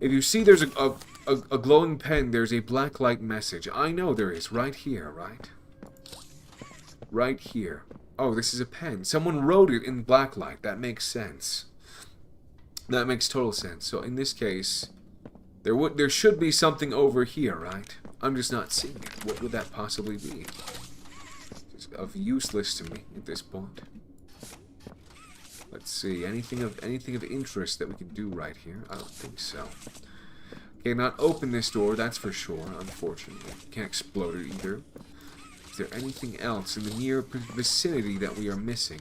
if you see there's a glowing pen, there's a black light message. I know there is, right here, right? Right here. Oh, this is a pen. Someone wrote it in black light. That makes sense. That makes total sense. So in this case, there should be something over here, right? I'm just not seeing it. What would that possibly be? It's of useless to me at this point. Let's see. Anything of interest that we can do right here? I don't think so. Okay, not open this door, that's for sure, unfortunately. Can't explode it either. Is there anything else in the near vicinity that we are missing?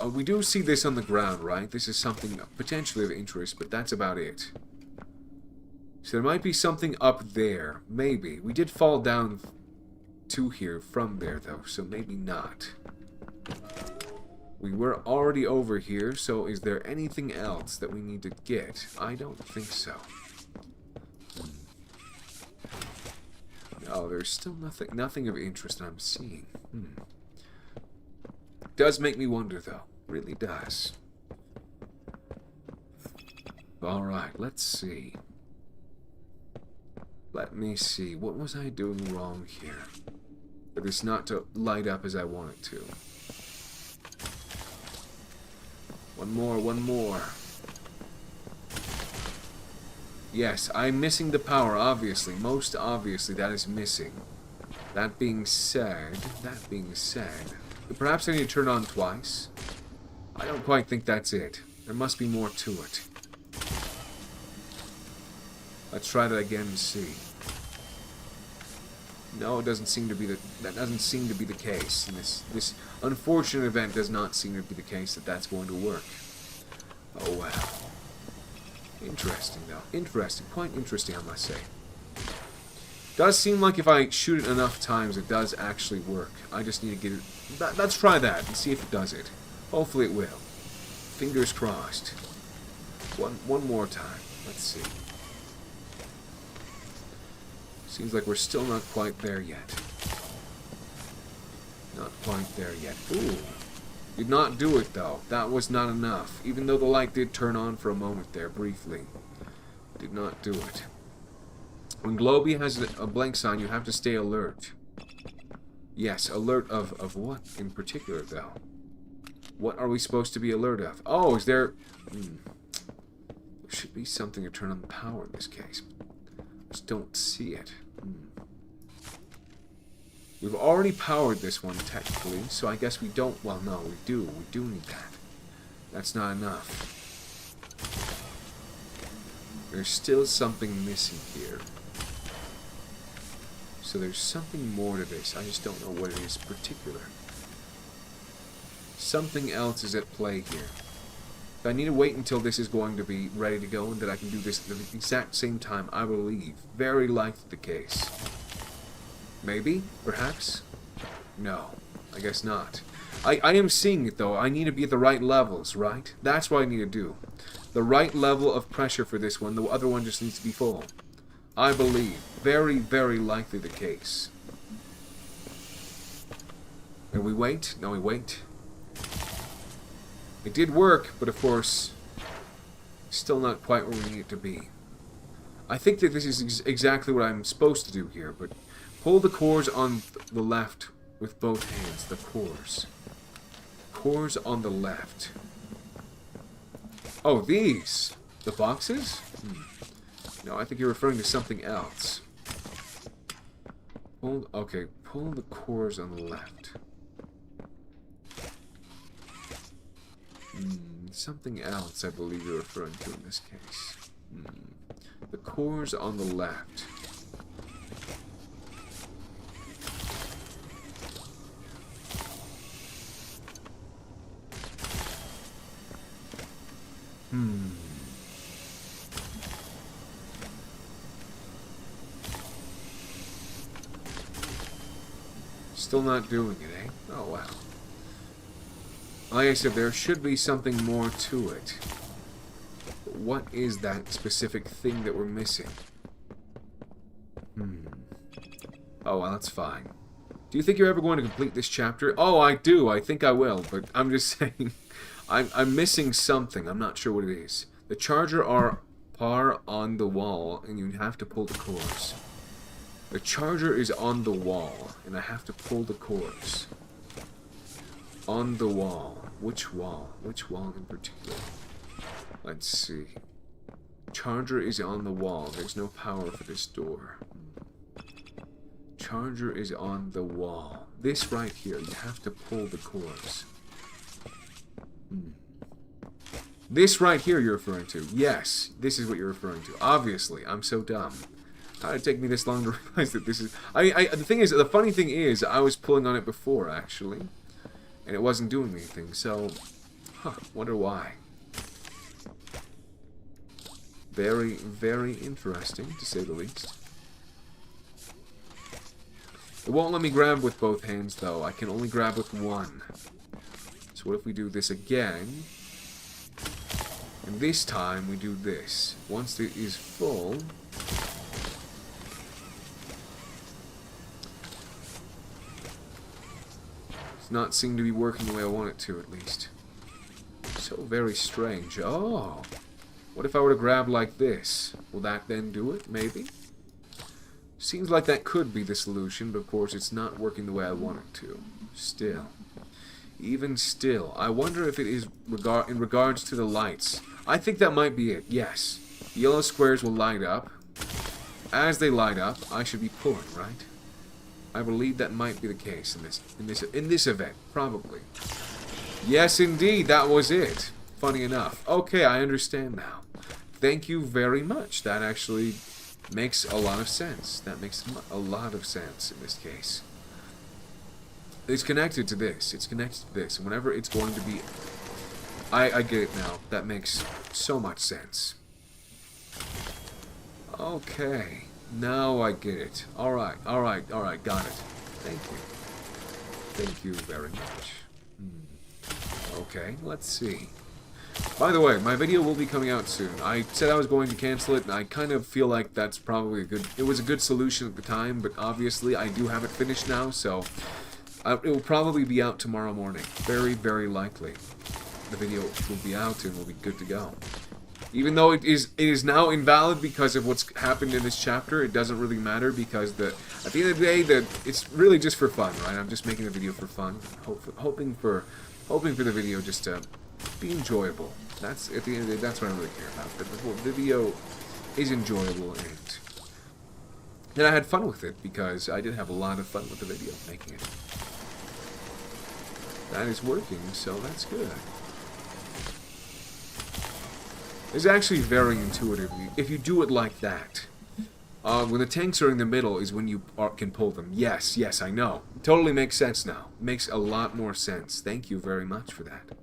We do see this on the ground, right? This is something potentially of interest, but that's about it. So there might be something up there. Maybe. We did fall down to here from there, though, so maybe not. We were already over here, so is there anything else that we need to get? I don't think so. No, there's still nothing of interest I'm seeing. Does make me wonder, though. Really does. Alright, let's see. Let me see. What was I doing wrong here? For this not to light up as I want it to. One more. Yes, I'm missing the power, obviously. Most obviously, that is missing. That being said... Perhaps I need to turn it on twice? I don't quite think that's it. There must be more to it. Let's try that again and see. No, it doesn't seem to be that doesn't seem to be the case. And this unfortunate event does not seem to be the case that's going to work. Oh well. Interesting though. Interesting. Quite interesting, I must say. Does seem like if I shoot it enough times, it does actually work. I just need to get it... Let's try that and see if it does it. Hopefully it will. Fingers crossed. One more time. Let's see. Seems like we're still not quite there yet. Not quite there yet. Ooh. Did not do it, though. That was not enough. Even though the light did turn on for a moment there, briefly. Did not do it. When Globy has a blank sign, you have to stay alert. Yes, alert of what in particular, though? What are we supposed to be alert of? Oh, is there... There should be something to turn on the power in this case. I just don't see it. We've already powered this one, technically, so I guess we don't... Well, no, we do. We do need that. That's not enough. There's still something missing here. So there's something more to this. I just don't know what it is in particular. Something else is at play here. I need to wait until this is going to be ready to go and that I can do this at the exact same time, I believe. Very likely the case. Maybe? Perhaps? No. I guess not. I am seeing it, though. I need to be at the right levels, right? That's what I need to do. The right level of pressure for this one. The other one just needs to be full. I believe. Very, very likely the case. And we wait? No, we wait. It did work, but of course, still not quite where we need it to be. I think that this is exactly what I'm supposed to do here, but pull the cores on the left with both hands. The cores. Cores on the left. Oh, these? The boxes? No, I think you're referring to something else. Okay, pull the cores on the left. Something else I believe you're referring to in this case. The cores on the left. Still not doing it, eh? Oh, wow. Like I said, there should be something more to it. But what is that specific thing that we're missing? Oh, well, that's fine. Do you think you're ever going to complete this chapter? Oh, I do. I think I will. But I'm just saying, I'm missing something. I'm not sure what it is. The charger are on the wall, and you have to pull the cords. The charger is on the wall, and I have to pull the cords. On the wall. Which wall? Which wall in particular? Let's see. Charger is on the wall. There's no power for this door. Charger is on the wall. This right here, you have to pull the cords. This right here you're referring to. Yes, this is what you're referring to. Obviously, I'm so dumb. How did it take me this long to realize that this is... the thing is, the funny thing is, I was pulling on it before, actually. And it wasn't doing anything, so... wonder why. Very, very interesting, to say the least. It won't let me grab with both hands, though. I can only grab with one. So what if we do this again? And this time we do this. Once it is full... It's not seem to be working the way I want it to, at least. So very strange. Oh! What if I were to grab like this? Will that then do it? Maybe? Seems like that could be the solution, but of course it's not working the way I want it to. Still. Even still. I wonder if it is in regards to the lights. I think that might be it, yes. The yellow squares will light up. As they light up, I should be pulling, right? I believe that might be the case in this event, probably. Yes, indeed, that was it. Funny enough. Okay, I understand now. Thank you very much. That actually makes a lot of sense. That makes a lot of sense in this case. It's connected to this. It's connected to this. And whenever it's going to be... I get it now. That makes so much sense. Okay. Now I get it. Alright, alright, alright. Got it. Thank you. Thank you very much. Okay, let's see. By the way, my video will be coming out soon. I said I was going to cancel it, and I kind of feel like that's probably a good... It was a good solution at the time, but obviously I do have it finished now, so... it will probably be out tomorrow morning. Very, very likely. The video will be out and will be good to go. Even though it is now invalid because of what's happened in this chapter, it doesn't really matter because at the end of the day, it's really just for fun, right? I'm just making a video for fun, hoping for the video just to be enjoyable. That's at the end of the day, that's what I really care about. That the video is enjoyable and I had fun with it because I did have a lot of fun with the video making it. That is working, so that's good. It's actually very intuitive if you do it like that. When the tanks are in the middle is when you can pull them. Yes, yes, I know. Totally makes sense now. Makes a lot more sense. Thank you very much for that.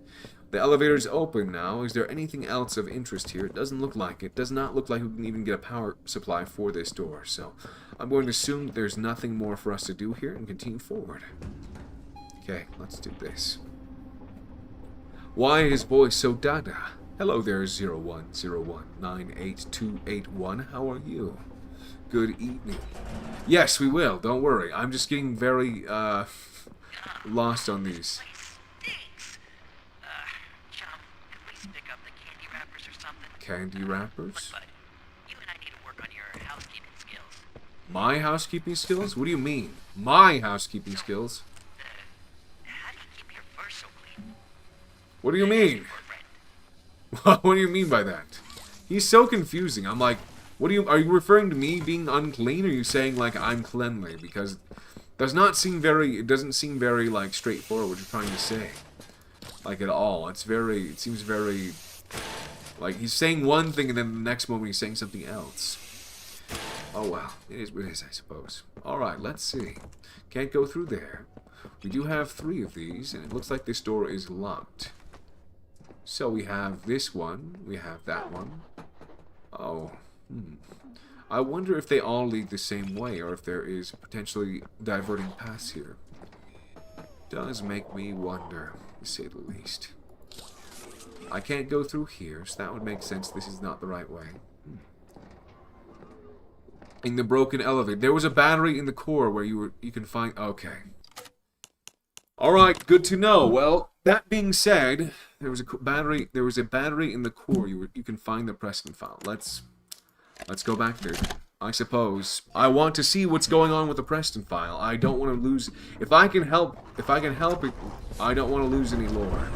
The elevator's open now. Is there anything else of interest here? It doesn't look like it. Does not look like we can even get a power supply for this door. So I'm going to assume that there's nothing more for us to do here and continue forward. Okay, let's do this. Why is voice so dada? Hello there, 0101982881. How are you? Good evening. Yes, we will. Don't worry. I'm just getting very, lost on these. Chum, can we pick up the candy wrappers or something? Candy wrappers? But you and I need to work on your housekeeping skills. My housekeeping skills? What do you mean? My housekeeping skills? How do you keep your fur so clean? What do you mean? What do you mean by that? He's so confusing. I'm like, are you referring to me being unclean, or are you saying, like, I'm cleanly? Because it doesn't seem very, like, straightforward what you're trying to say. Like, at all. It seems very, like, he's saying one thing, and then the next moment he's saying something else. Oh, well. It is what it is, I suppose. Alright, let's see. Can't go through there. We do have 3 of these, and it looks like this door is locked. So we have this one, we have that one. Oh, I wonder if they all lead the same way, or if there is potentially diverting paths here. does make me wonder, to say the least. I can't go through here, so that would make sense. This is not the right way. In the broken elevator. There was a battery in the core where you can find... Okay. Alright, good to know. Well, that being said, there was a battery in the core. You can find the Preston file. Let's go back there. I suppose. I want to see what's going on with the Preston file. I don't want to lose... If I can help it, I don't want to lose any lore.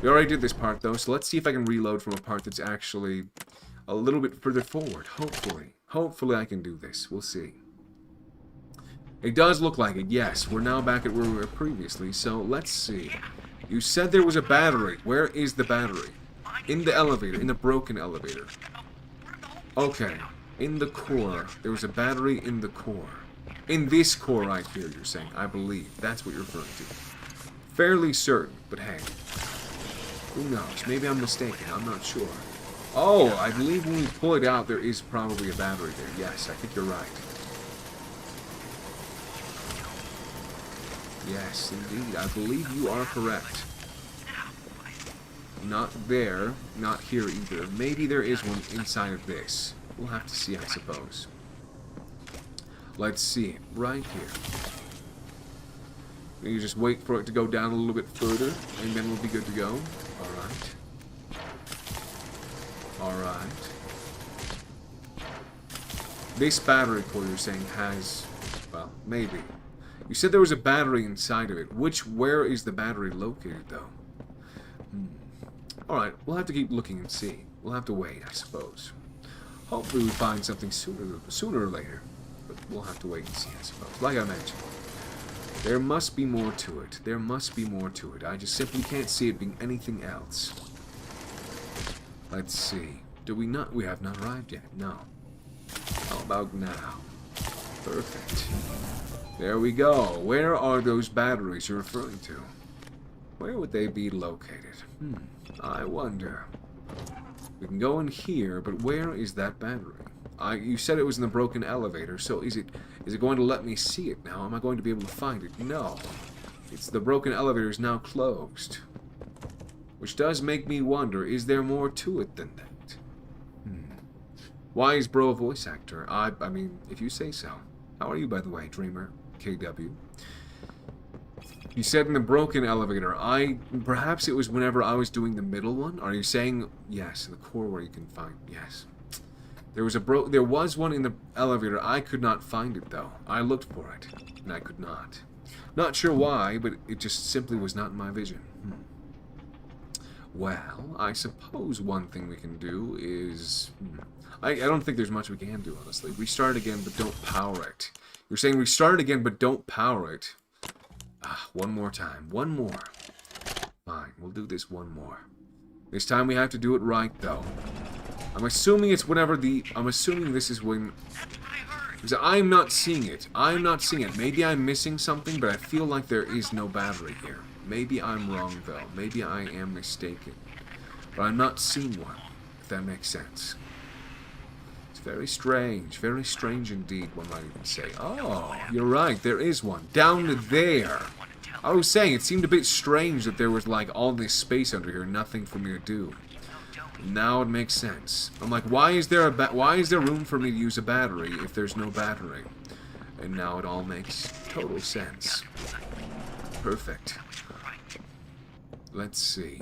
We already did this part, though, so let's see if I can reload from a part that's actually a little bit further forward. Hopefully. Hopefully I can do this. We'll see. It does look like it, yes. We're now back at where we were previously, so let's see. You said there was a battery. Where is the battery? In the elevator. In the broken elevator. Okay. In the core. There was a battery in the core. In this core right here, you're saying. I believe. That's what you're referring to. Fairly certain, but hey. Who knows? Maybe I'm mistaken. I'm not sure. Oh, I believe when we pull it out, there is probably a battery there. Yes, I think you're right. Yes, indeed. I believe you are correct. Not there. Not here either. Maybe there is one inside of this. We'll have to see, I suppose. Let's see. Right here. You just wait for it to go down a little bit further, and then we'll be good to go. Alright. Alright. This battery core you're saying has... Well, maybe. You said there was a battery inside of it. Where is the battery located, though? Alright, we'll have to keep looking and see. We'll have to wait, I suppose. Hopefully we find something sooner or later. But we'll have to wait and see, I suppose. Like I mentioned. There must be more to it. There must be more to it. I just simply can't see it being anything else. Let's see. We have not arrived yet. No. How about now? Perfect. There we go. Where are those batteries you're referring to? Where would they be located? I wonder. We can go in here, but where is that battery? You said it was in the broken elevator, so is it going to let me see it now? Am I going to be able to find it? No. The broken elevator is now closed. Which does make me wonder, is there more to it than that? Why is Bro a voice actor? I mean, if you say so. How are you, by the way, Dreamer? KW. You said in the broken elevator. Perhaps it was whenever I was doing the middle one? Are you saying, yes, in the core where you can find, yes. There was one in the elevator. I could not find it, though. I looked for it, and I could not. Not sure why, but it just simply was not in my vision. Well, I suppose one thing we can do is... I don't think there's much we can do, honestly. Restart again, but don't power it. You're saying restart again, but don't power it. One more time. One more. Fine, we'll do this one more. This time we have to do it right, though. I'm assuming it's whenever I'm assuming this is when... Because I'm not seeing it. I'm not seeing it. Maybe I'm missing something, but I feel like there is no battery here. Maybe I'm wrong, though. Maybe I am mistaken. But I'm not seeing one, if that makes sense. It's very strange indeed, one might even say. Oh, you're right, there is one. Down there. I was saying, it seemed a bit strange that there was, like, all this space under here, nothing for me to do. Now it makes sense. I'm like, why is there room for me to use a battery if there's no battery? And now it all makes total sense. Perfect. Let's see.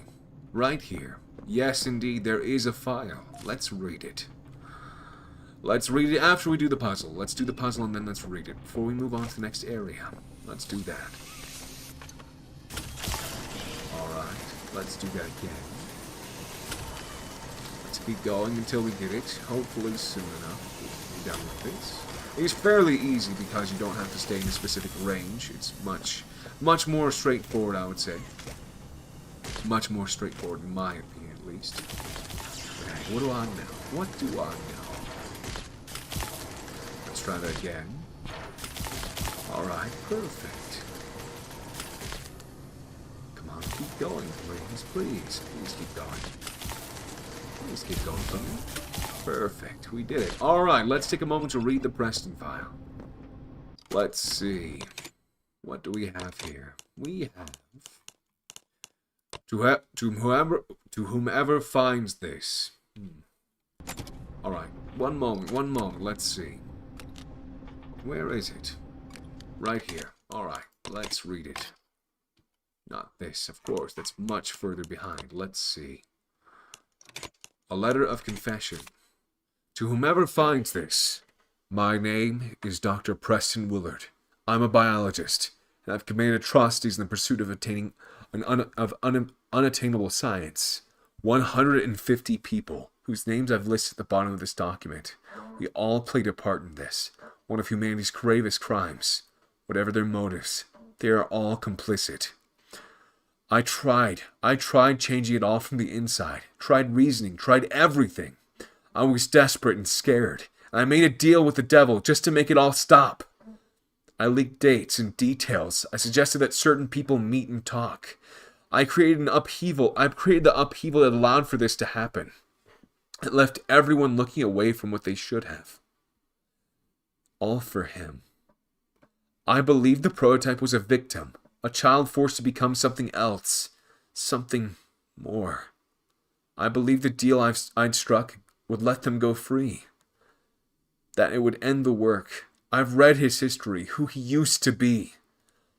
Right here. Yes, indeed, there is a file. Let's read it. Let's read it after we do the puzzle. Let's do the puzzle and then let's read it before we move on to the next area. Let's do that. Alright, let's do that again. Let's keep going until we get it. Hopefully soon enough we'll be done with this. It's fairly easy because you don't have to stay in a specific range. It's much more straightforward, I would say. Much more straightforward in my opinion, at least. Okay, what do I know? What do I know? Let's try that again. Alright, perfect. Come on, keep going, please. Please keep going. Please keep going for me. Perfect, we did it. Alright, let's take a moment to read the Preston file. Let's see. What do we have here? We have to whomever finds this. All right, one moment. Let's see. Where is it? Right here. All right, let's read it. Not this, of course. That's much further behind. Let's see. A letter of confession. To whomever finds this, my name is Dr. Preston Willard. I'm a biologist, and I've committed atrocities in the pursuit of attaining unattainable science. 150 people, whose names I've listed at the bottom of this document. We all played a part in this, one of humanity's gravest crimes. Whatever their motives, they are all complicit. I tried changing it all from the inside. Tried reasoning, tried everything. I was desperate and scared, and I made a deal with the devil just to make it all stop. I leaked dates and details. I suggested that certain people meet and talk. I created the upheaval that allowed for this to happen. It left everyone looking away from what they should have. All for him. I believed the prototype was a victim, a child forced to become something else, something more. I believed the deal I'd struck would let them go free, that it would end the work. I've read his history, who he used to be.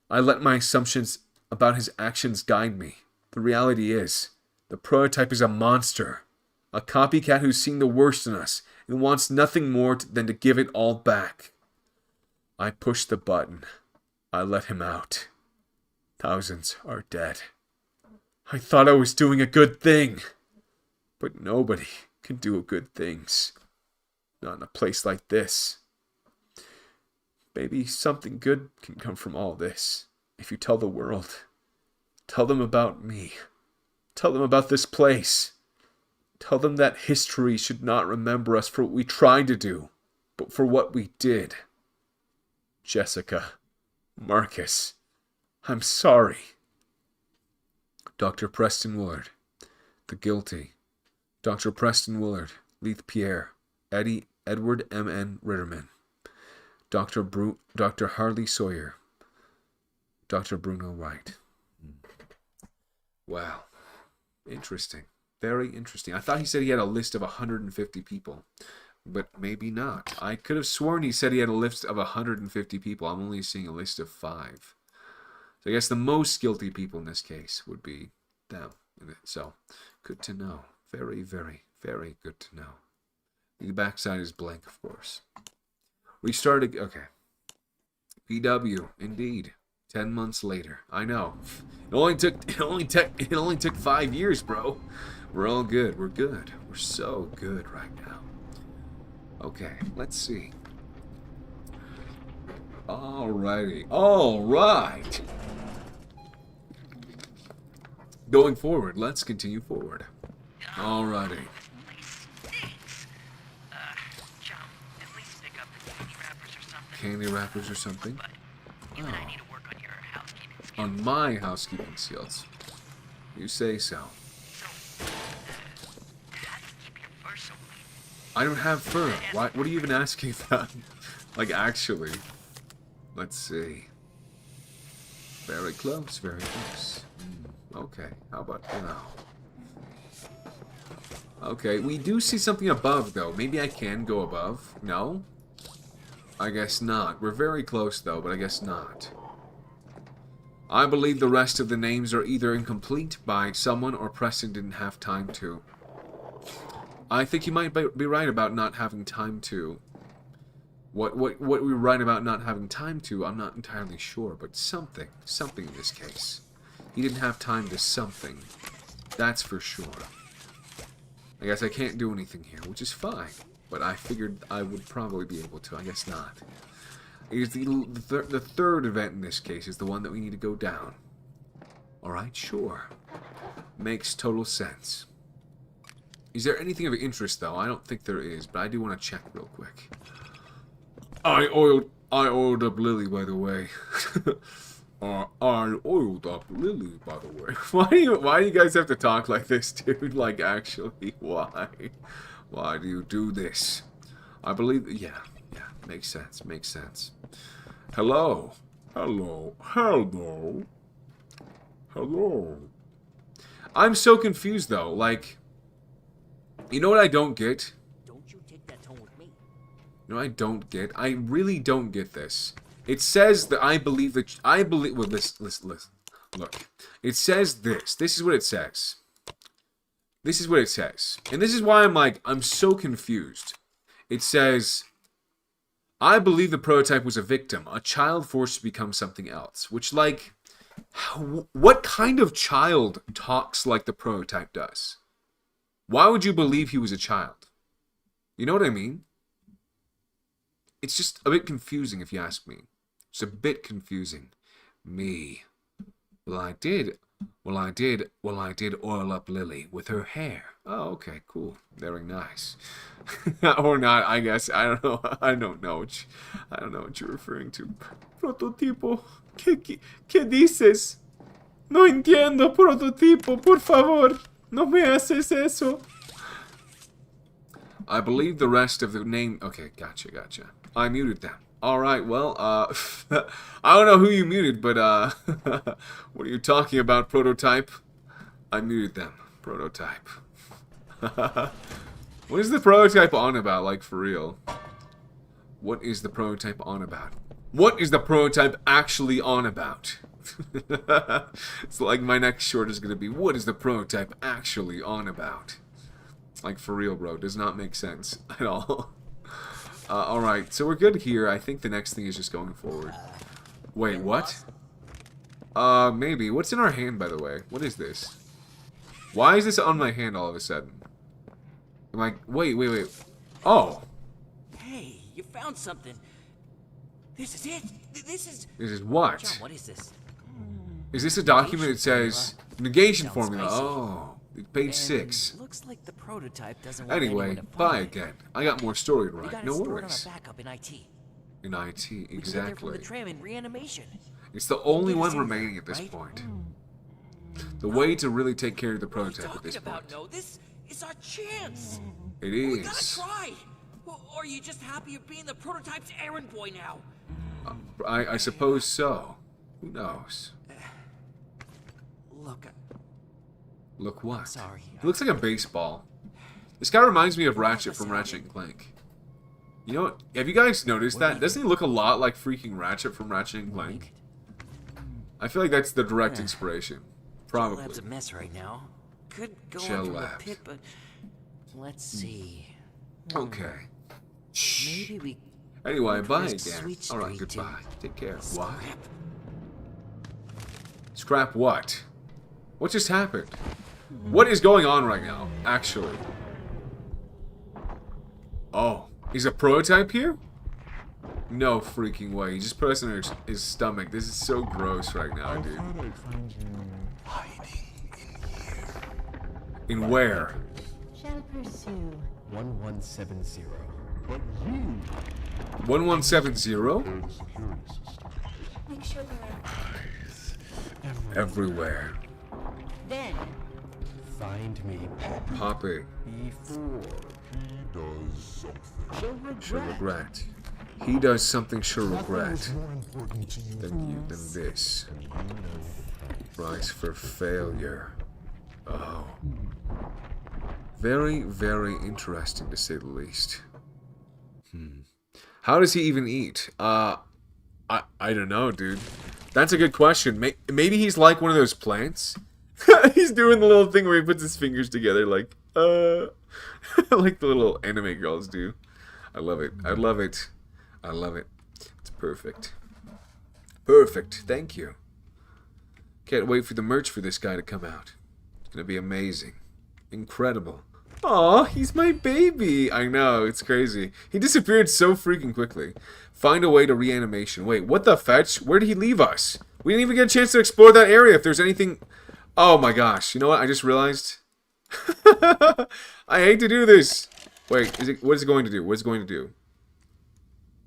I let my assumptions about his actions guide me. The reality is, the prototype is a monster, a copycat who's seen the worst in us and wants nothing more than to give it all back. I pushed the button. I let him out. Thousands are dead. I thought I was doing a good thing. But nobody can do good things. Not in a place like this. Maybe something good can come from all this. If you tell the world. Tell them about me. Tell them about this place. Tell them that history should not remember us for what we tried to do, but for what we did. Jessica, Marcus, I'm sorry. Dr. Preston Willard, the guilty. Dr. Preston Willard, Leith Pierre, Edward M.N. Ritterman, Dr. Harley Sawyer, Dr. Bruno Wright. Wow. Interesting. Very interesting. I thought he said he had a list of 150 people. But maybe not. I could have sworn he said he had a list of 150 people. I'm only seeing a list of 5. So I guess the most guilty people in this case would be them. So, good to know. Very, very, very good to know. The backside is blank, of course. We started... Okay. PW, indeed. 10 months later. I know. It only took 5 years, bro. We're all good. We're good. We're so good right now. Okay, let's see. Alrighty. Alright! Going forward, let's continue forward. Alrighty. John, at least pick up the candy wrappers or something. Candy wrappers or something? But you and I need to work on your housekeeping skills. On my housekeeping skills. You say so. How do you keep your fur so clean? I don't have fur. Why? What are you even asking that? Like, actually. Let's see. Very close, very close. Okay, how about now? Okay, we do see something above, though. Maybe I can go above. No? I guess not. We're very close, though, but I guess not. I believe the rest of the names are either incomplete by someone or Preston didn't have time to. I think you might be right about not having time to. What we're right about not having time to, I'm not entirely sure, but something in this case. He didn't have time to something. That's for sure. I guess I can't do anything here, which is fine. But I figured I would probably be able to. I guess not. The third event in this case is the one that we need to go down. Alright, sure. Makes total sense. Is there anything of interest, though? I don't think there is, but I do want to check real quick. I oiled up Lily, by the way. I oiled up Lily, by the way. Why do you guys have to talk like this, dude? Like, actually, why? Why do you do this? I believe... Yeah, makes sense, makes sense. Hello. Hello. Hello. Hello. I'm so confused, though. Like, you know what I don't get? Don't you take that tone with me. You know what I don't get? I really don't get this. It says that I believe that... I believe... Well, listen. Look. It says this. This is what it says. This is what it says. And this is why I'm like, I'm so confused. It says... I believe the prototype was a victim, a child forced to become something else. Which, like, what kind of child talks like the prototype does? Why would you believe he was a child? You know what I mean? It's just a bit confusing if you ask me. It's a bit confusing. Me. Well, I did oil up Lily with her hair. Oh, okay, cool. Very nice. Or not, I guess. I don't know. I don't know what you're referring to. Prototipo. ¿Qué dices? No entiendo, prototipo. Por favor, no me haces eso. I believe the rest of the name... Okay, gotcha. I muted them. Alright, well, I don't know who you muted, but, what are you talking about, prototype? I muted them. Prototype. What is the prototype on about, like, for real? What is the prototype on about? What is the prototype actually on about? It's like my next short is gonna be, what is the prototype actually on about? Like, for real, bro. Does not make sense at all. Alright, so we're good here. I think the next thing is just going forward. Wait, what? Maybe. What's in our hand, by the way? What is this? Why is this on my hand all of a sudden? I'm like, wait. Oh! Hey, you found something. This is it. This is what? John, what is this? Is this a document that says negation Sounds formula? spicy. Oh, page And 6. Looks like the prototype doesn't want Anyway, anyone to bye find it. again. I got more story to We write. got it No stored worries. on our backup in IT. In IT, We took it from exactly. the tram in reanimation. It's the only Get us one in there, remaining at this right? point. The way to really take care of the What are you prototype at this talking about? point. No, this is our chance. It We gotta is. try. Or are you just happy of being the prototype's errand boy now? I suppose so. Who knows? Look, Look what? sorry. He looks like a baseball. This guy reminds me of Ratchet from Ratchet and Clank. You know what? Have you guys noticed that? Doesn't he look a lot like freaking Ratchet from Ratchet and Clank? I feel like that's the direct inspiration. Probably. Lab's a mess right now. Could go Gel onto a lab. pit, but let's see. Okay. Maybe we Anyway, bye Twist again. Sweet Alright, Street to goodbye. Take care. What? scrap. Scrap what? What just happened? What is going on right now, actually? Oh, he's a prototype here? No freaking way. He just put us in his stomach. This is so gross right now, dude. Hiding in here. In where? Shall pursue. 1170. But you 1170? are the security system. Make sure there are. Everywhere. Then, Find me, Poppy. before. He does something. She'll regret. He does something she'll Nothing regret. is more important to you Than this. Price for failure. Oh. Very, very interesting to say the least. How does he even eat? I don't know, dude. That's a good question. Maybe he's like one of those plants. He's doing the little thing where he puts his fingers together like, like the little anime girls do. I love it. I love it. I love it. It's perfect. Perfect. Thank you. Can't wait for the merch for this guy to come out. It's gonna be amazing. Incredible. Aw, he's my baby. I know, it's crazy. He disappeared so freaking quickly. Find a way to reanimation. Wait, what the fetch? Where did he leave us? We didn't even get a chance to explore that area if there's anything... Oh my gosh, you know what? I just realized. I hate to do this. Wait, what is it going to do? What is it going to do?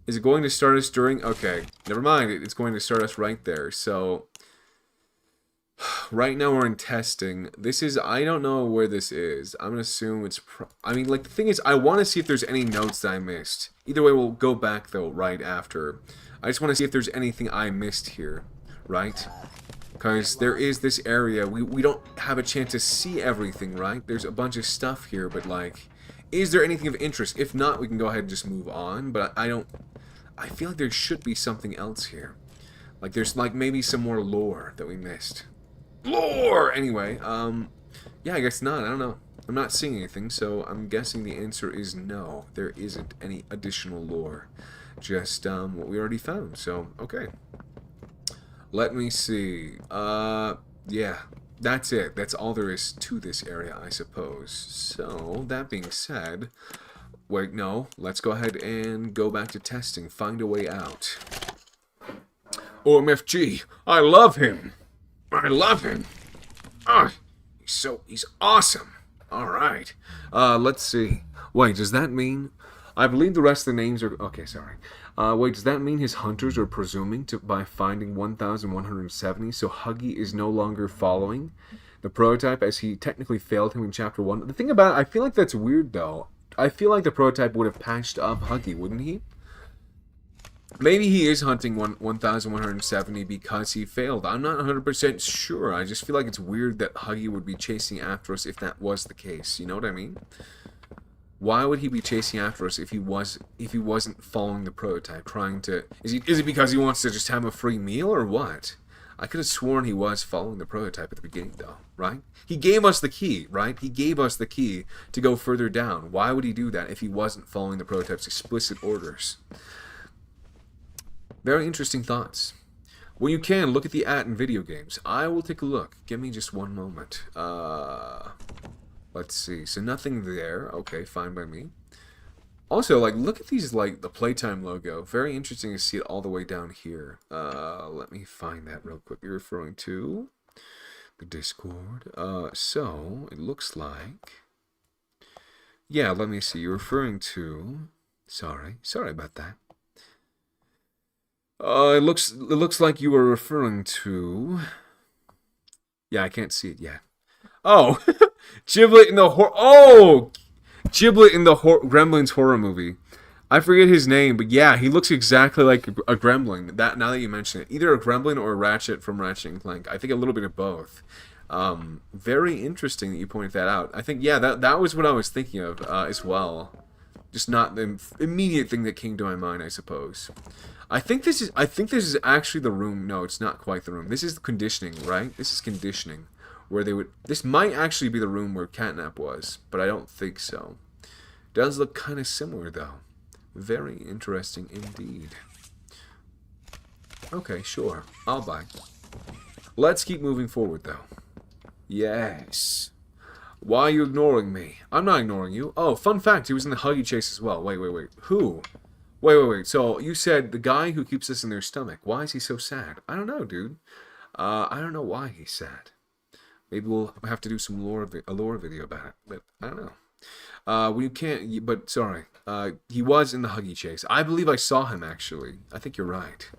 Is it going to start us during... Okay, never mind. It's going to start us right there. So, right now we're in testing. This is... I don't know where this is. I'm going to assume it's... I mean, like, the thing is, I want to see if there's any notes that I missed. Either way, we'll go back, though, right after I just want to see if there's anything I missed here, right? Because there is this area, we don't have a chance to see everything, right? There's a bunch of stuff here, but like, is there anything of interest? If not, we can go ahead and just move on, but I feel like there should be something else here. Like, there's like maybe some more lore that we missed. Lore! Anyway, yeah, I guess not, I don't know. I'm not seeing anything, so I'm guessing the answer is no. There isn't any additional lore. Just, what we already found, so, okay. Let me see. Yeah, that's it. That's all there is to this area, I suppose. So, that being said, wait, no. Let's go ahead and go back to testing. Find a way out. OMFG, I love him. I love him. Ah, he's awesome. Alright. Let's see. Wait, does that mean... I believe the rest of the names are... Okay, sorry. Wait, does that mean his hunters are presuming by finding 1,170, so Huggy is no longer following the prototype as he technically failed him in Chapter 1? The thing about it, I feel like that's weird, though. I feel like the prototype would have patched up Huggy, wouldn't he? Maybe he is hunting 1,170 because he failed. I'm not 100% sure. I just feel like it's weird that Huggy would be chasing after us if that was the case. You know what I mean? Why would he be chasing after us if he wasn't following the prototype, trying to... Is it because he wants to just have a free meal, or what? I could have sworn he was following the prototype at the beginning, though, right? He gave us the key, right? He gave us the key to go further down. Why would he do that if he wasn't following the prototype's explicit orders? Very interesting thoughts. Well, you can look at the in video games. I will take a look. Give me just one moment. Let's see. So nothing there. Okay, fine by me. Also, like, look at these, like, the Playtime logo. Very interesting to see it all the way down here. Let me find that real quick. You're referring to the Discord. So, it looks like... Yeah, let me see. You're referring to... Sorry about that. It looks like you were referring to... Yeah, I can't see it yet. Oh! Giblet in the Giblet in the Gremlins horror movie. I forget his name, but yeah, he looks exactly like a gremlin. Now that you mention it, either a gremlin or a Ratchet from Ratchet and Clank. I think a little bit of both. Very interesting that you pointed that out. I think, yeah, that was what I was thinking of as well. Just not the immediate thing that came to my mind, I suppose. I think this is actually the room. No, it's not quite the room. This is conditioning, right? This is conditioning. Where they would... This might actually be the room where Catnap was, but I don't think so. Does look kind of similar, though. Very interesting indeed. Okay, sure. I'll buy. Let's keep moving forward, though. Yes. Why are you ignoring me? I'm not ignoring you. Oh, fun fact, he was in the Huggy chase as well. Wait. Who? Wait. So, you said the guy who keeps us in their stomach. Why is he so sad? I don't know, dude. I don't know why he's sad. Maybe we'll have to do some a lore video about it, but I don't know. We can't, but sorry. He was in the Huggy chase. I believe I saw him, actually. I think you're right.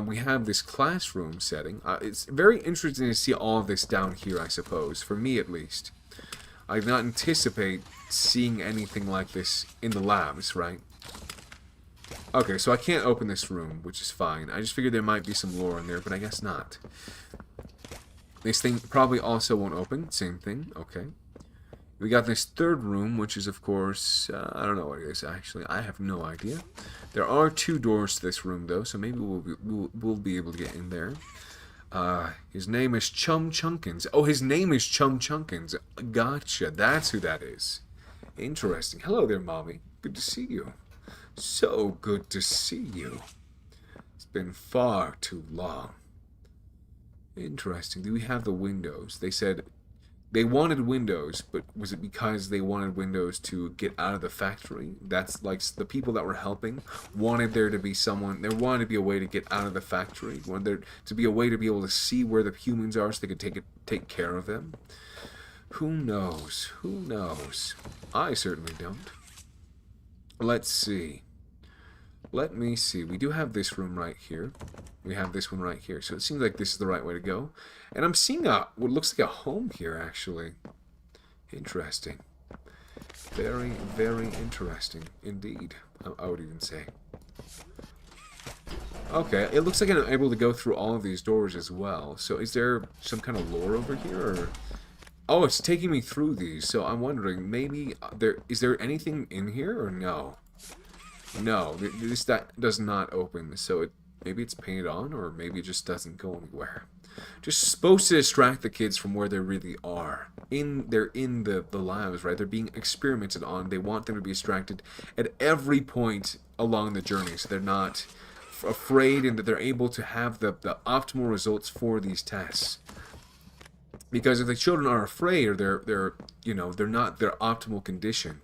We have this classroom setting. It's very interesting to see all of this down here, I suppose. For me, at least. I did not anticipate seeing anything like this in the labs, right? Okay, so I can't open this room, which is fine. I just figured there might be some lore in there, but I guess not. This thing probably also won't open. Same thing. Okay. We got this third room, which is, of course, I don't know what it is, actually. I have no idea. There are 2 doors to this room, though, so maybe we'll be able to get in there. His name is Chum Chunkins. Oh, his name is Chum Chunkins. Gotcha. That's who that is. Interesting. Hello there, Mommy. Good to see you. So good to see you. It's been far too long. Interesting. Do we have the windows? They said they wanted windows, but was it because they wanted windows to get out of the factory? That's like the people that were helping wanted there to be someone. There wanted to be a way to get out of the factory. Wanted there to be a way to be able to see where the humans are, so they could take care of them. Who knows? Who knows? I certainly don't. Let's see. Let me see. We do have this room right here. We have this one right here. So it seems like this is the right way to go. And I'm seeing what looks like a home here, actually. Interesting. Very, very interesting indeed, I would even say. Okay, it looks like I'm able to go through all of these doors as well. So is there some kind of lore over here? Or... Oh, it's taking me through these. So I'm wondering, maybe is there anything in here or no? No, that does not open. So maybe it's painted on, or maybe it just doesn't go anywhere. Just supposed to distract the kids from where they really are. They're in the labs, right? They're being experimented on. They want them to be distracted at every point along the journey, so they're not afraid, and that they're able to have the optimal results for these tests. Because if the children are afraid, or they're not their optimal condition,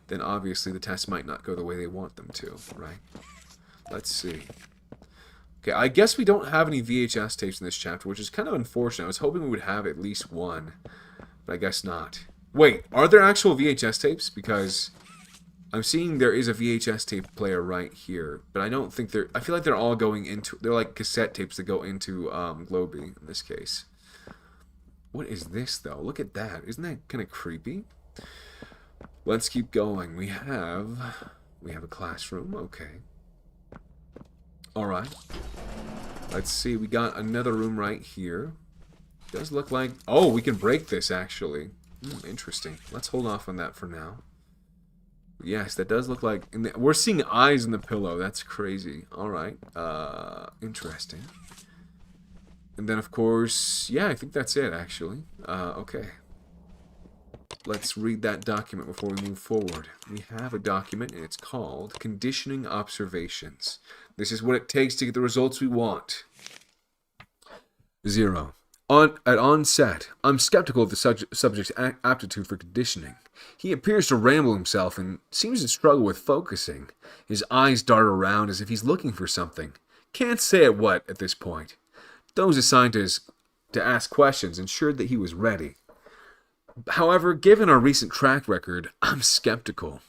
then obviously the test might not go the way they want them to, right? Let's see. Okay, I guess we don't have any VHS tapes in this chapter, which is kind of unfortunate. I was hoping we would have at least one, but I guess not. Wait, are there actual VHS tapes? Because I'm seeing there is a VHS tape player right here, but I don't think I feel like they're all going into... They're like cassette tapes that go into Globy in this case. What is this, though? Look at that. Isn't that kind of creepy? Let's keep going. We have a classroom. Okay. Alright. Let's see. We got another room right here. Does look like... Oh, we can break this, actually. Interesting. Let's hold off on that for now. Yes, that does look like... We're seeing eyes in the pillow. That's crazy. Alright. Interesting. And then, of course... Yeah, I think that's it, actually. Okay. Let's read that document before we move forward. We have a document, and it's called Conditioning Observations. This is what it takes to get the results we want. 0. At onset, I'm skeptical of the subject's aptitude for conditioning. He appears to ramble himself and seems to struggle with focusing. His eyes dart around as if he's looking for something. Can't say at what at this point. Those assigned to ask questions ensured that he was ready. However, given our recent track record, I'm skeptical.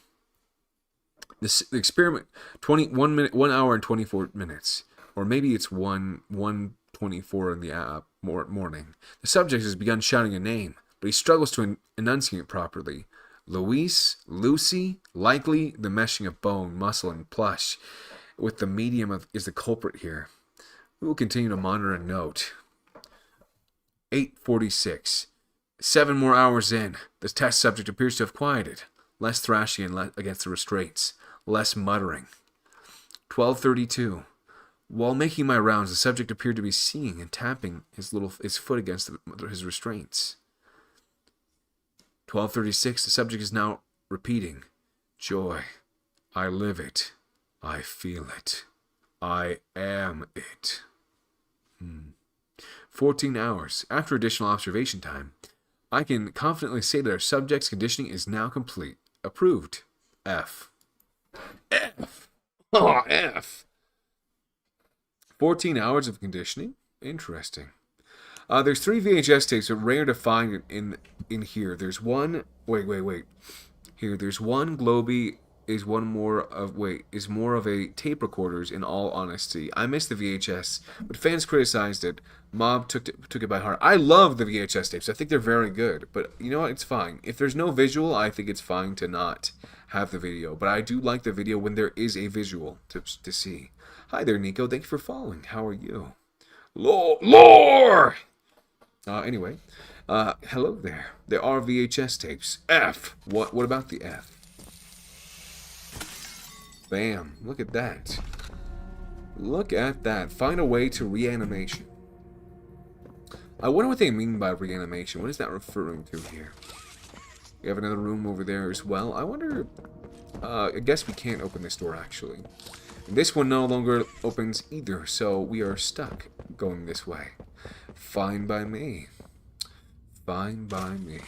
The experiment, 1 hour and 24 minutes, or maybe it's 1:24 in the morning. The subject has begun shouting a name, but he struggles to enunciate it properly. Luis, Lucy, likely the meshing of bone, muscle, and plush, with the medium is the culprit here. We will continue to monitor and note. 8:46. 7 more hours in. The test subject appears to have quieted. Less thrashing against the restraints. Less muttering. 12:32. While making my rounds, the subject appeared to be singing and tapping his foot against his restraints. 12:36. The subject is now repeating. Joy. I live it. I feel it. I am it. 14 hours. After additional observation time, I can confidently say that our subject's conditioning is now complete. Approved. F. F. Oh, F. 14 hours of conditioning? Interesting. There's 3 VHS tapes, but rare to find in here. There's one... Wait. Here, there's one Globy is more of a tape recorders, in all honesty. I missed the VHS, but fans criticized it. Mob took it by heart. I love the VHS tapes. I think they're very good, but you know what? It's fine. If there's no visual, I think it's fine to not have the video, but I do like the video when there is a visual to see. Hi there, Nico. Thank you for following. How are you? Lore! Anyway, hello there. There are VHS tapes. F. What about the F? Bam. Look at that. Look at that. Find a way to reanimation. I wonder what they mean by reanimation. What is that referring to here? We have another room over there as well. I wonder... I guess we can't open this door, actually. And this one no longer opens either, so we are stuck going this way. Fine by me. Fine by me.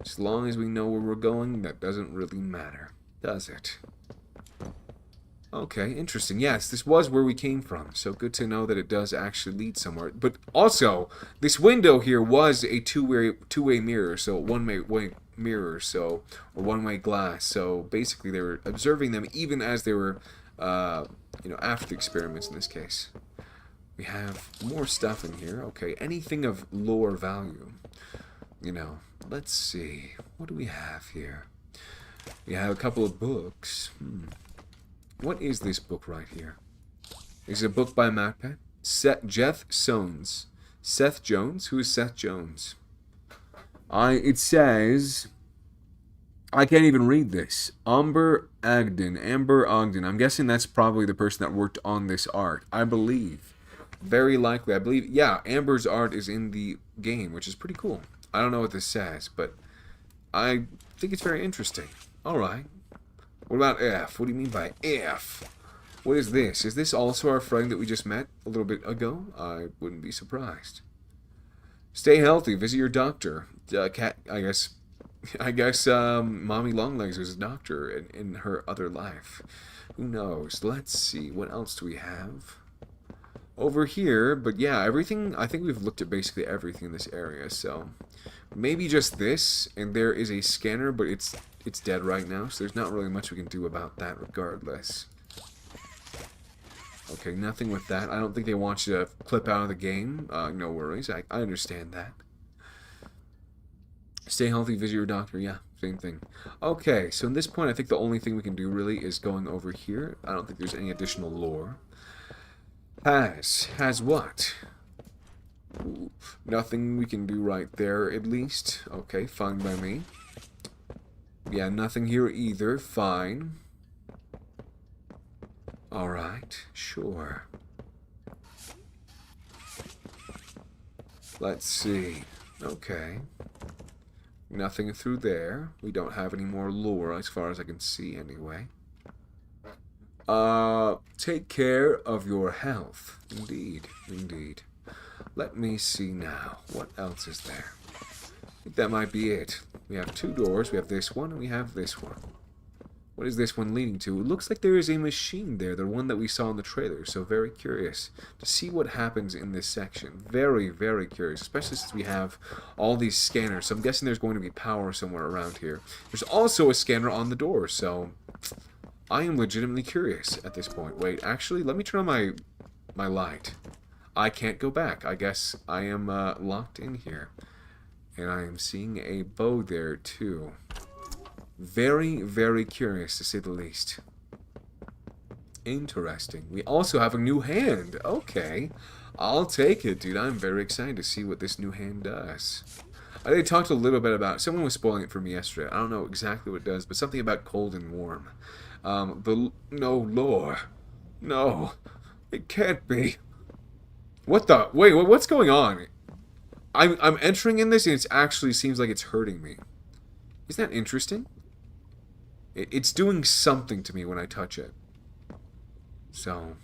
As long as we know where we're going, that doesn't really matter, does it? Okay, interesting. Yes, this was where we came from, so good to know that it does actually lead somewhere. But also, this window here was a two-way mirror, so one-way mirror, so, or one-way glass. So basically, they were observing them even as they were, after the experiments in this case. We have more stuff in here. Okay, anything of lore value. Let's see. What do we have here? We have a couple of books. What is this book right here? It's a book by MacPet. Jeff Soanes. Seth Jones? Who is Seth Jones? It says... I can't even read this. Amber Ogden. I'm guessing that's probably the person that worked on this art. I believe. Very likely. I believe... Yeah, Amber's art is in the game, which is pretty cool. I don't know what this says, but I think it's very interesting. Alright. What about F? What do you mean by F? What is this? Is this also our friend that we just met a little bit ago? I wouldn't be surprised. Stay healthy. Visit your doctor. Cat, I guess Mommy Longlegs was a doctor in her other life. Who knows? Let's see. What else do we have? Over here, but yeah, everything, I think we've looked at basically everything in this area, so maybe just this, and there is a scanner, but it's dead right now, so there's not really much we can do about that regardless. Okay, nothing with that. I don't think they want you to clip out of the game. No worries, I understand that. Stay healthy, visit your doctor, yeah, same thing. Okay, so at this point, I think the only thing we can do really is going over here. I don't think there's any additional lore. Has what? Ooh, nothing we can do right there, at least. Okay, fine by me. Yeah, nothing here either. Fine. Alright, sure. Let's see. Okay. Nothing through there. We don't have any more lore as far as I can see anyway. Take care of your health. Indeed, indeed. Let me see now. What else is there? I think that might be it. We have two doors. We have this one and we have this one. What is this one leading to? It looks like there is a machine there, the one that we saw in the trailer, so very curious to see what happens in this section. Very, very curious, especially since we have all these scanners, so I'm guessing there's going to be power somewhere around here. There's also a scanner on the door, so I am legitimately curious at this point. Wait, actually, let me turn on my light. I can't go back. I guess I am locked in here. And I am seeing a bow there, too. Very, very curious, to say the least. Interesting. We also have a new hand. Okay. I'll take it, dude. I'm very excited to see what this new hand does. They talked a little bit about... Someone was spoiling it for me yesterday. I don't know exactly what it does, but something about cold and warm. No lore. No. It can't be. What the... Wait, what's going on? I'm entering in this, and it actually seems like it's hurting me. Isn't that interesting? It's doing something to me when I touch it. So,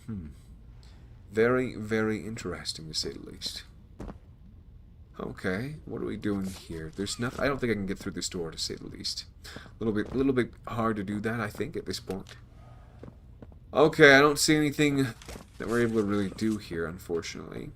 very, very interesting, to say the least. Okay, what are we doing here? There's nothing. I don't think I can get through this door, to say the least. A little bit hard to do that, I think, at this point. Okay, I don't see anything that we're able to really do here, unfortunately.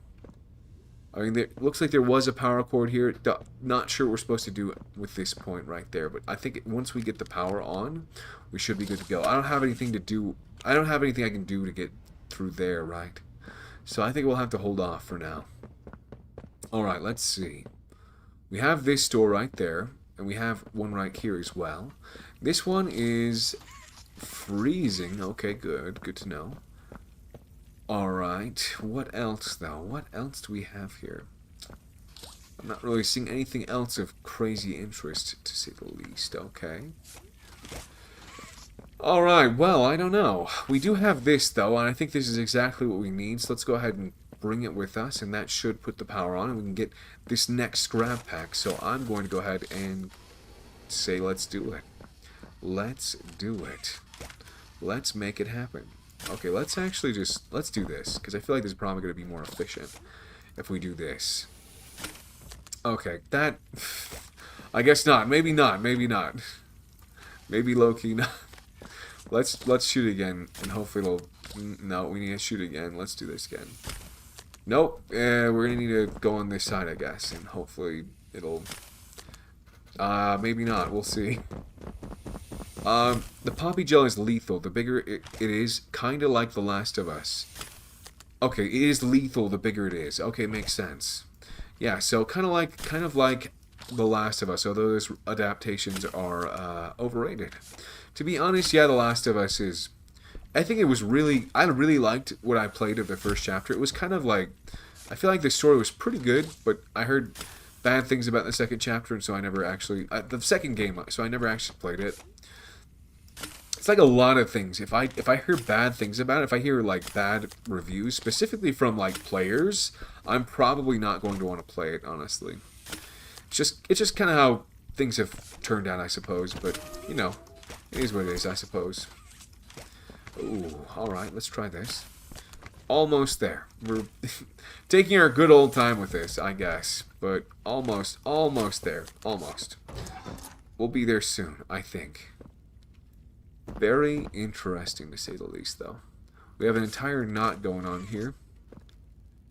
I mean, it looks like there was a power cord here. Not sure what we're supposed to do with this point right there, but I think once we get the power on, we should be good to go. I don't have anything to do. I don't have anything I can do to get through there, right? So I think we'll have to hold off for now. Alright, let's see. We have this door right there, and we have one right here as well. This one is freezing. Okay, good. Good to know. Alright, what else though? What else do we have here? I'm not really seeing anything else of crazy interest, to say the least. Okay. Alright, well, I don't know. We do have this though, and I think this is exactly what we need, so let's go ahead and bring it with us, and that should put the power on, and we can get this next grab pack. So I'm going to go ahead and say let's do it. Let's do it. Let's make it happen. Okay, let's actually let's do this, because I feel like this is probably going to be more efficient if we do this. Okay, that... I guess not. Maybe not. Maybe not. Maybe low-key not. Let's shoot again, and hopefully it'll... No, we need to shoot again. Let's do this again. Nope. We're going to need to go on this side, I guess, and hopefully it'll... maybe not. We'll see. The poppy gel is lethal. The bigger it is, kind of like The Last of Us. Okay, it is lethal the bigger it is. Okay, makes sense. Yeah, so kind of like The Last of Us, although those adaptations are overrated. To be honest, yeah, The Last of Us is I think it was really, I really liked what I played of the first chapter. It was kind of like, I feel like the story was pretty good, but I heard bad things about the second chapter, and so I never actually, the second game, so I never actually played it. It's like a lot of things. If I hear bad things about it, if I hear like bad reviews, specifically from like players, I'm probably not going to want to play it, honestly. It's just kind of how things have turned out, I suppose, but, you know, it is what it is, I suppose. Ooh, alright, let's try this. Almost there. We're taking our good old time with this, I guess. But almost there. Almost. We'll be there soon, I think. Very interesting, to say the least, though. We have an entire knot going on here.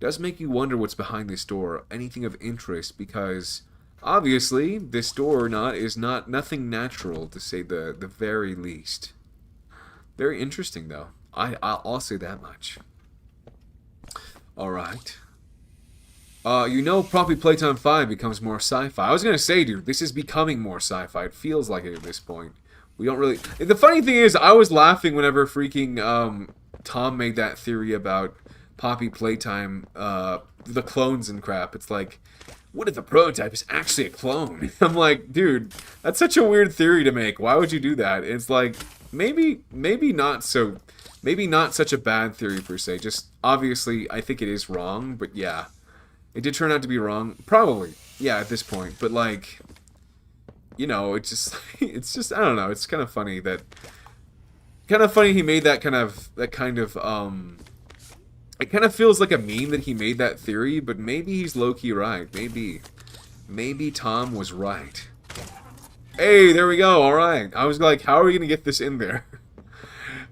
Does make you wonder what's behind this door. Anything of interest, because obviously this door knot is nothing natural, to say the very least. Very interesting, though. I'll say that much. Alright. You know, Poppy Playtime 5 becomes more sci-fi. I was gonna say, dude, this is becoming more sci-fi. It feels like it at this point. We don't really... The funny thing is, I was laughing whenever freaking Tom made that theory about Poppy Playtime, the clones and crap. It's like, what if the prototype is actually a clone? I'm like, dude, that's such a weird theory to make. Why would you do that? It's like, maybe not such a bad theory per se. Just, obviously, I think it is wrong, but yeah. It did turn out to be wrong. Probably. Yeah, at this point. But, like, you know, it's just, I don't know. It's kind of funny that, he made that kind of, it kind of feels like a meme that he made that theory, but maybe he's low-key right. Maybe Tom was right. Hey, there we go. Alright. I was like, how are we going to get this in there?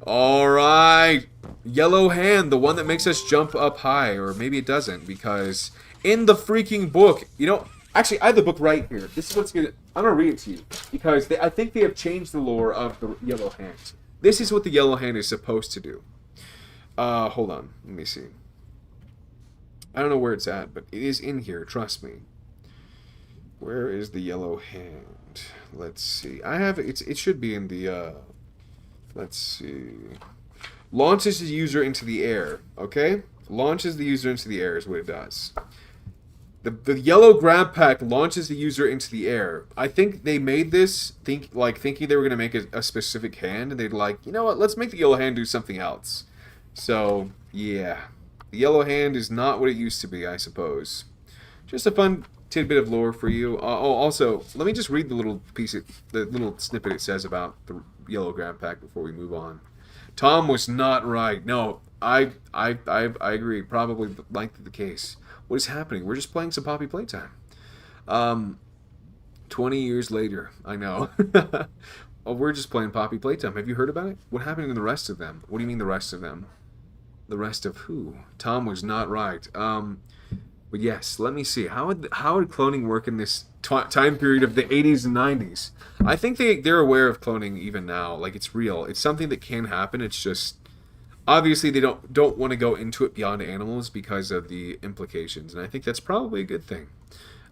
Alright. Yellow hand, the one that makes us jump up high. Or maybe it doesn't, because in the freaking book, you know, actually, I have the book right here. This is what's going to, I'm going to read it to you, because I think they have changed the lore of the yellow hand. This is what the yellow hand is supposed to do. Hold on. Let me see. I don't know where it's at, but it is in here. Trust me. Where is the yellow hand? Let's see. I have it. It should be in the, let's see. Launches the user into the air. Okay? Launches the user into the air is what it does. The yellow grab pack launches the user into the air. I think they made this thinking they were going to make a specific hand, and they'd like, you know what, let's make the yellow hand do something else. So, yeah. The yellow hand is not what it used to be, I suppose. Just a fun tidbit of lore for you. Also, let me just read the little snippet it says about the yellow grab pack before we move on. Tom was not right. No, I agree. Probably likely the case. What is happening? We're just playing some Poppy Playtime. 20 years later, I know. Oh, we're just playing Poppy Playtime. Have you heard about it? What happened to the rest of them? What do you mean the rest of them? The rest of who? Tom was not right. But yes, let me see. How would cloning work in this time period of the 80s and 90s? I think they're aware of cloning even now. Like, it's real. It's something that can happen. It's just, obviously they don't want to go into it beyond animals because of the implications, and I think that's probably a good thing.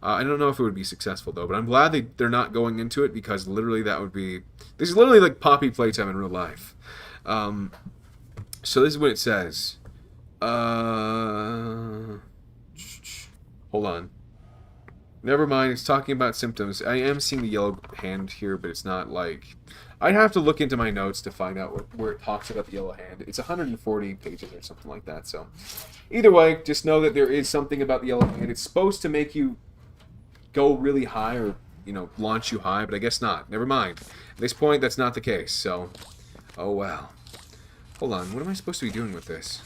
I don't know if it would be successful though, but I'm glad they're not going into it, because literally this is literally like Poppy Playtime in real life. So this is what it says. Hold on. Never mind, it's talking about symptoms. I am seeing the yellow hand here, but it's not like... I'd have to look into my notes to find out where it talks about the yellow hand. It's 140 pages or something like that, so... Either way, just know that there is something about the yellow hand. It's supposed to make you go really high, or, you know, launch you high, but I guess not. Never mind. At this point, that's not the case, so... Oh, well. Hold on, what am I supposed to be doing with this?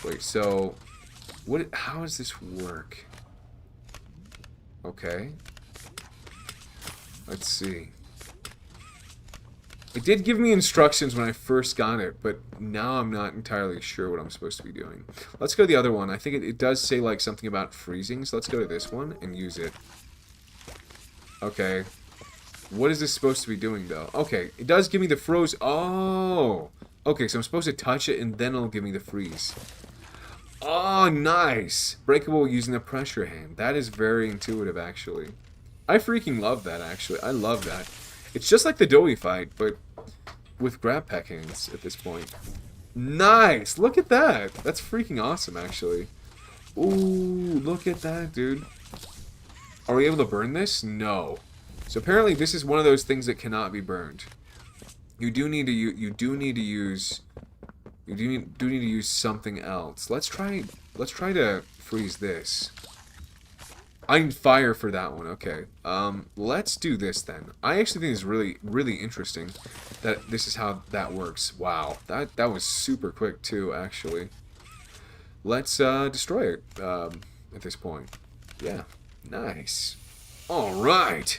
Wait, so... How does this work? Okay. Let's see. It did give me instructions when I first got it, but now I'm not entirely sure what I'm supposed to be doing. Let's go to the other one. I think it does say like something about freezing, so let's go to this one and use it. Okay. What is this supposed to be doing, though? Okay, it does give me the froze... Oh! Okay, so I'm supposed to touch it and then it'll give me the freeze. Oh, nice! Breakable using the pressure hand. That is very intuitive, actually. I freaking love that, actually. I love that. It's just like the Doughy fight, but with grab pack hands at this point. Nice! Look at that! That's freaking awesome, actually. Ooh, look at that, dude. Are we able to burn this? No. So apparently this is one of those things that cannot be burned. You do need to use something else. Let's try to freeze this. I need fire for that one. Okay. Let's do this then. I actually think it's really interesting that this is how that works. Wow. That was super quick too, actually. Let's destroy it at this point. Yeah. Nice. All right.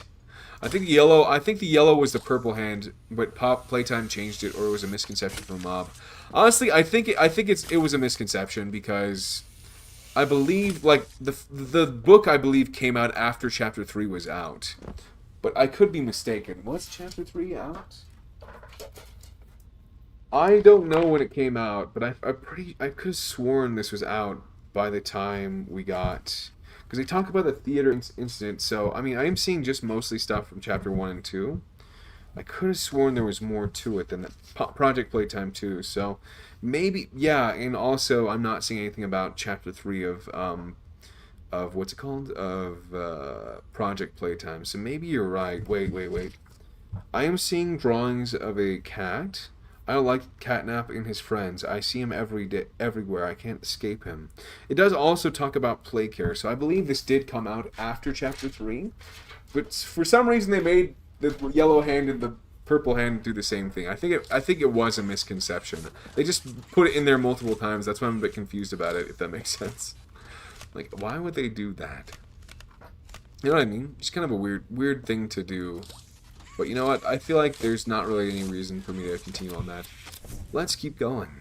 I think the yellow was the purple hand, but Pop Playtime changed it, or it was a misconception from Mob. Honestly, I think it was a misconception because I believe like the book I believe came out after Chapter 3 was out, but I could be mistaken. Was Chapter 3 out? I don't know when it came out, but I could have sworn this was out by the time we got. Because they talk about the theater incident, so, I mean, I am seeing just mostly stuff from Chapter 1 and 2. I could have sworn there was more to it than the Project Playtime 2, so maybe, yeah, and also I'm not seeing anything about Chapter 3 of what's it called? Of Project Playtime, so maybe you're right. Wait. I am seeing drawings of a cat. I don't like Catnap and his friends. I see him every day, everywhere. I can't escape him. It does also talk about play care, so I believe this did come out after Chapter 3. But for some reason they made the yellow hand and the purple hand do the same thing. I think it was a misconception. They just put it in there multiple times. That's why I'm a bit confused about it, if that makes sense. Like, why would they do that? You know what I mean? It's kind of a weird thing to do. But you know what? I feel like there's not really any reason for me to continue on that. Let's keep going.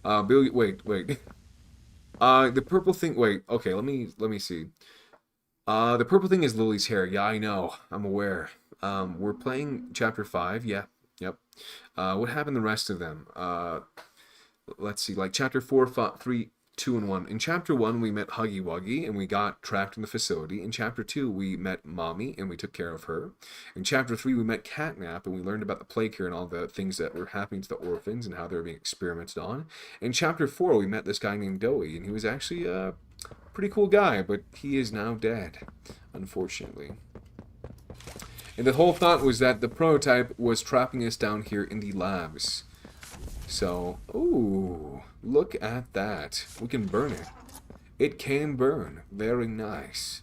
Billy, wait. The purple thing. Wait. Okay. Let me see. The purple thing is Lily's hair. Yeah, I know. I'm aware. We're playing Chapter 5. Yeah. Yep. What happened to the rest of them? Let's see. Like Chapter 4, 3, 2, and 1. In Chapter 1, we met Huggy Wuggy, and we got trapped in the facility. In Chapter 2, we met Mommy, and we took care of her. In Chapter 3, we met Catnap, and we learned about the play care and all the things that were happening to the orphans and how they were being experimented on. In Chapter 4, we met this guy named Doey, and he was actually a pretty cool guy, but he is now dead, unfortunately. And the whole thought was that the prototype was trapping us down here in the labs. So, ooh, look at that. We can burn it. It can burn. Very nice.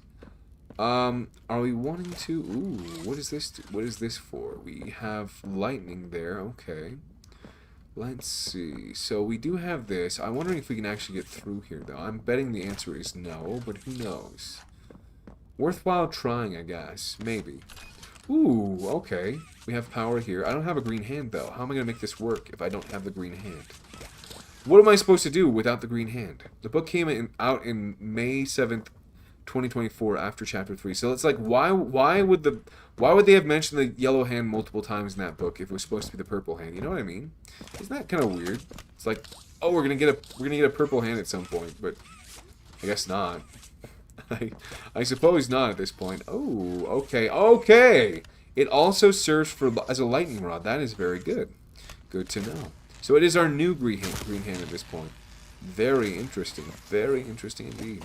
Are we wanting to? Ooh, what is this? What is this for? We have lightning there. Okay. Let's see. So we do have this. I'm wondering if we can actually get through here, though. I'm betting the answer is no, but who knows? Worthwhile trying, I guess. Maybe. Ooh, okay. We have power here. I don't have a green hand, though. How am I going to make this work if I don't have the green hand? What am I supposed to do without the green hand? The book came out in May 7th, 2024, after Chapter 3. So it's like, why would they have mentioned the yellow hand multiple times in that book if it was supposed to be the purple hand? You know what I mean? Isn't that kind of weird? It's like, oh, we're gonna get a purple hand at some point, but I guess not. I suppose not at this point. Oh, okay. It also serves as a lightning rod. That is very good. Good to know. So it is our new green hand at this point. Very interesting. Very interesting indeed.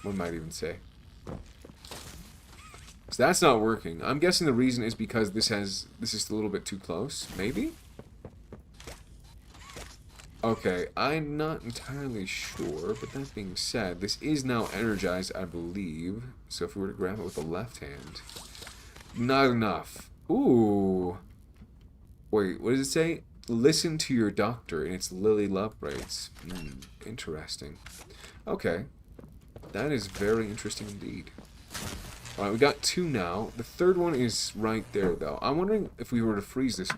One might even say. So that's not working. I'm guessing the reason is because this is a little bit too close. Maybe? Okay, I'm not entirely sure, but that being said, this is now energized, I believe. So if we were to grab it with the left hand, not enough. Ooh. Wait, what does it say? Listen to your doctor, and it's Lily Love Braids. Interesting. Okay. That is very interesting indeed. Alright, we got two now. The third one is right there, though. I'm wondering if we were to freeze this.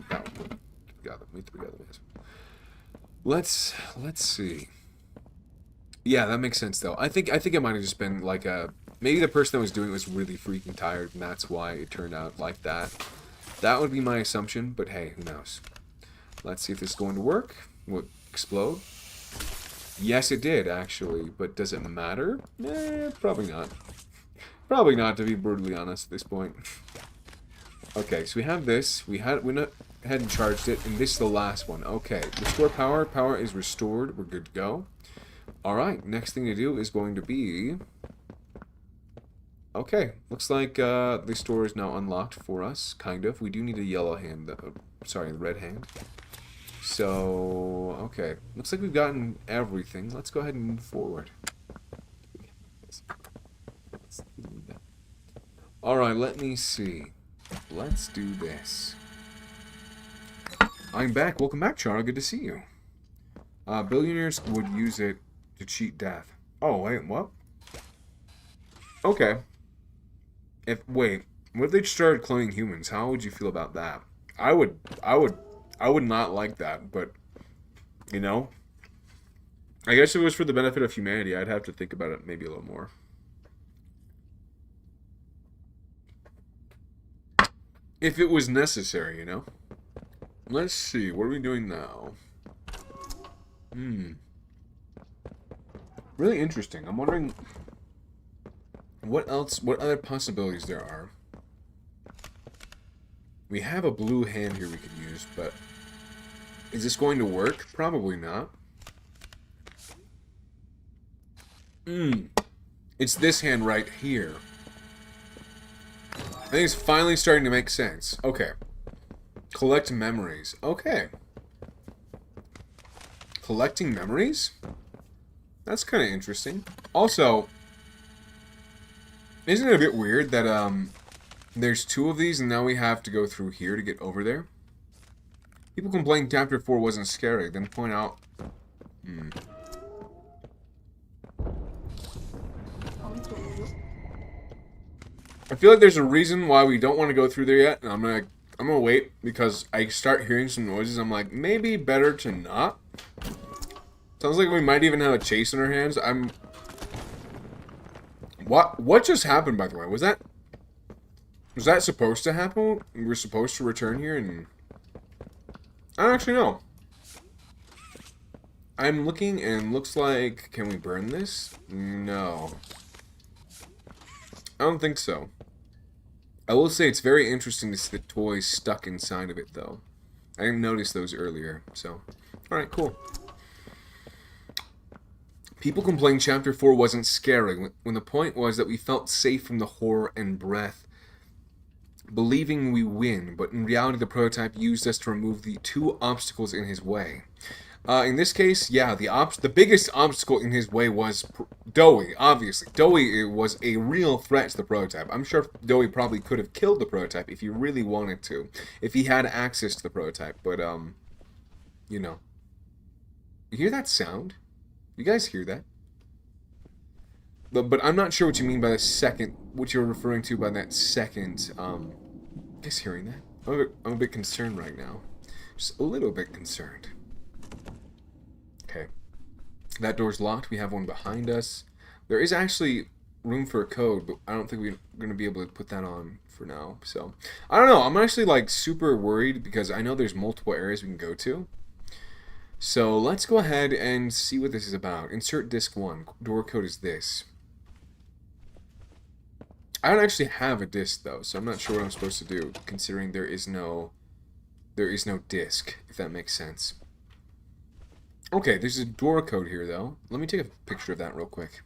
Let's see. Yeah, that makes sense, though. I think it might have just been like a... Maybe the person that was doing it was really freaking tired, and that's why it turned out like that. That would be my assumption, but hey, who knows. Let's see if this is going to work. Will it explode? Yes, it did, actually. But does it matter? Probably not. Probably not, to be brutally honest at this point. Okay, so we have this. We had ahead and charged it, and this is the last one. Okay, restore power. Power is restored. We're good to go. Alright, next thing to do is going to be... Okay, looks like the store is now unlocked for us, kind of. We do need a yellow hand, though. Sorry, the red hand. So, okay. Looks like we've gotten everything. Let's go ahead and move forward. Alright, let me see. Let's do this. I'm back. Welcome back, Chara. Good to see you. Billionaires would use it to cheat death. Oh, wait, what? Okay. Wait, what if they started cloning humans? How would you feel about that? I would not like that, but, you know, I guess if it was for the benefit of humanity, I'd have to think about it maybe a little more. If it was necessary, you know? Let's see, what are we doing now? Really interesting. I'm wondering what other possibilities there are. We have a blue hand here we could use, but is this going to work? Probably not. It's this hand right here. I think it's finally starting to make sense. Okay. Collect memories. Okay. Collecting memories? That's kind of interesting. Also, isn't it a bit weird that there's two of these and now we have to go through here to get over there? People complain Chapter 4 wasn't scary, then point out... I feel like there's a reason why we don't want to go through there yet, and I'm gonna wait because I start hearing some noises. I'm like, maybe better to not. Sounds like we might even have a chase in our hands. What just happened, by the way? Was that supposed to happen? We were supposed to return here, and I don't actually know. I'm looking, and looks like, can we burn this? No. I don't think so. I will say it's very interesting to see the toys stuck inside of it, though. I didn't notice those earlier, so... Alright, cool. People complained Chapter 4 wasn't scary, when the point was that we felt safe from the horror and breath, believing we win, but in reality the prototype used us to remove the two obstacles in his way. In this case, yeah, the biggest obstacle in his way was Doey, obviously. Doey was a real threat to the prototype. I'm sure Doey probably could have killed the prototype if he really wanted to, if he had access to the prototype, but, you know. You hear that sound? You guys hear that? But I'm not sure what you mean by the second, what you're referring to by that second, you guys hearing that? I'm a bit concerned right now. Just a little bit concerned. Okay. That door's locked. We have one behind us. There is actually room for a code, but I don't think we're going to be able to put that on for now. So, I don't know. I'm actually, like, super worried because I know there's multiple areas we can go to. So, let's go ahead and see what this is about. Insert disc 1. Door code is this. I don't actually have a disc, though, so I'm not sure what I'm supposed to do, considering there is no disc, if that makes sense. Okay, there's a door code here, though. Let me take a picture of that real quick.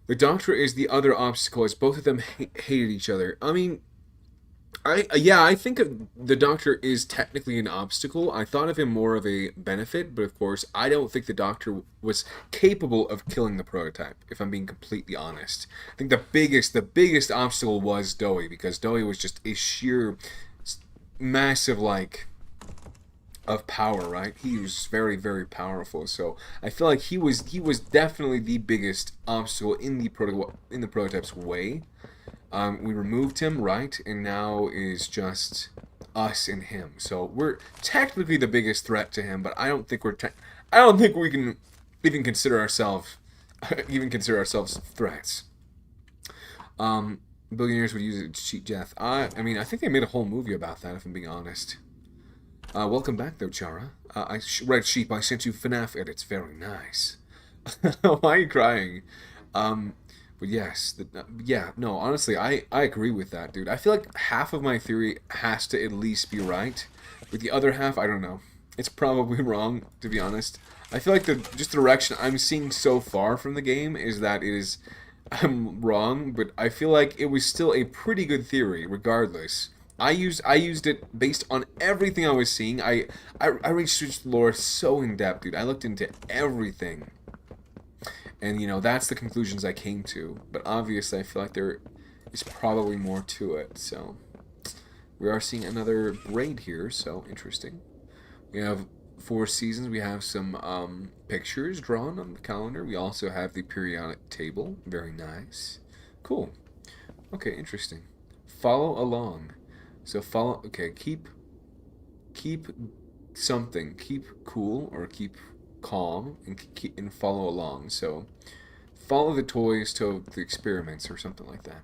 The Doctor is the other obstacle, as both of them hated each other. I mean, I think the Doctor is technically an obstacle. I thought of him more of a benefit, but of course, I don't think the Doctor was capable of killing the prototype, if I'm being completely honest. I think the biggest obstacle was Doey, because Doey was just a sheer, massive, like... of power, right? He was very, very powerful. So I feel like he was definitely the biggest obstacle in the prototype's way. We removed him, right? And now is just us and him. So we're technically the biggest threat to him, but I don't think we can even consider ourselves threats. Billionaires would use it to cheat death. I mean, I think they made a whole movie about that, if I'm being honest. Welcome back, though, Chara. Red Sheep, I sent you FNAF edits. Very nice. Why are you crying? But yes, yeah, no, honestly, I agree with that, dude. I feel like half of my theory has to at least be right. With the other half, I don't know. It's probably wrong, to be honest. I feel like the just the direction I'm seeing so far from the game is that it is I'm wrong, but I feel like it was still a pretty good theory, regardless. I used it based on everything I was seeing. I researched lore so in depth, dude. I looked into everything. And, you know, that's the conclusions I came to. But obviously, I feel like there is probably more to it. So, we are seeing another braid here. So, interesting. We have 4 seasons. We have some pictures drawn on the calendar. We also have the periodic table. Very nice. Cool. Okay, interesting. Follow along. So, follow... Okay, keep something. Keep cool or keep calm and follow along. So follow the toys to the experiments or something like that.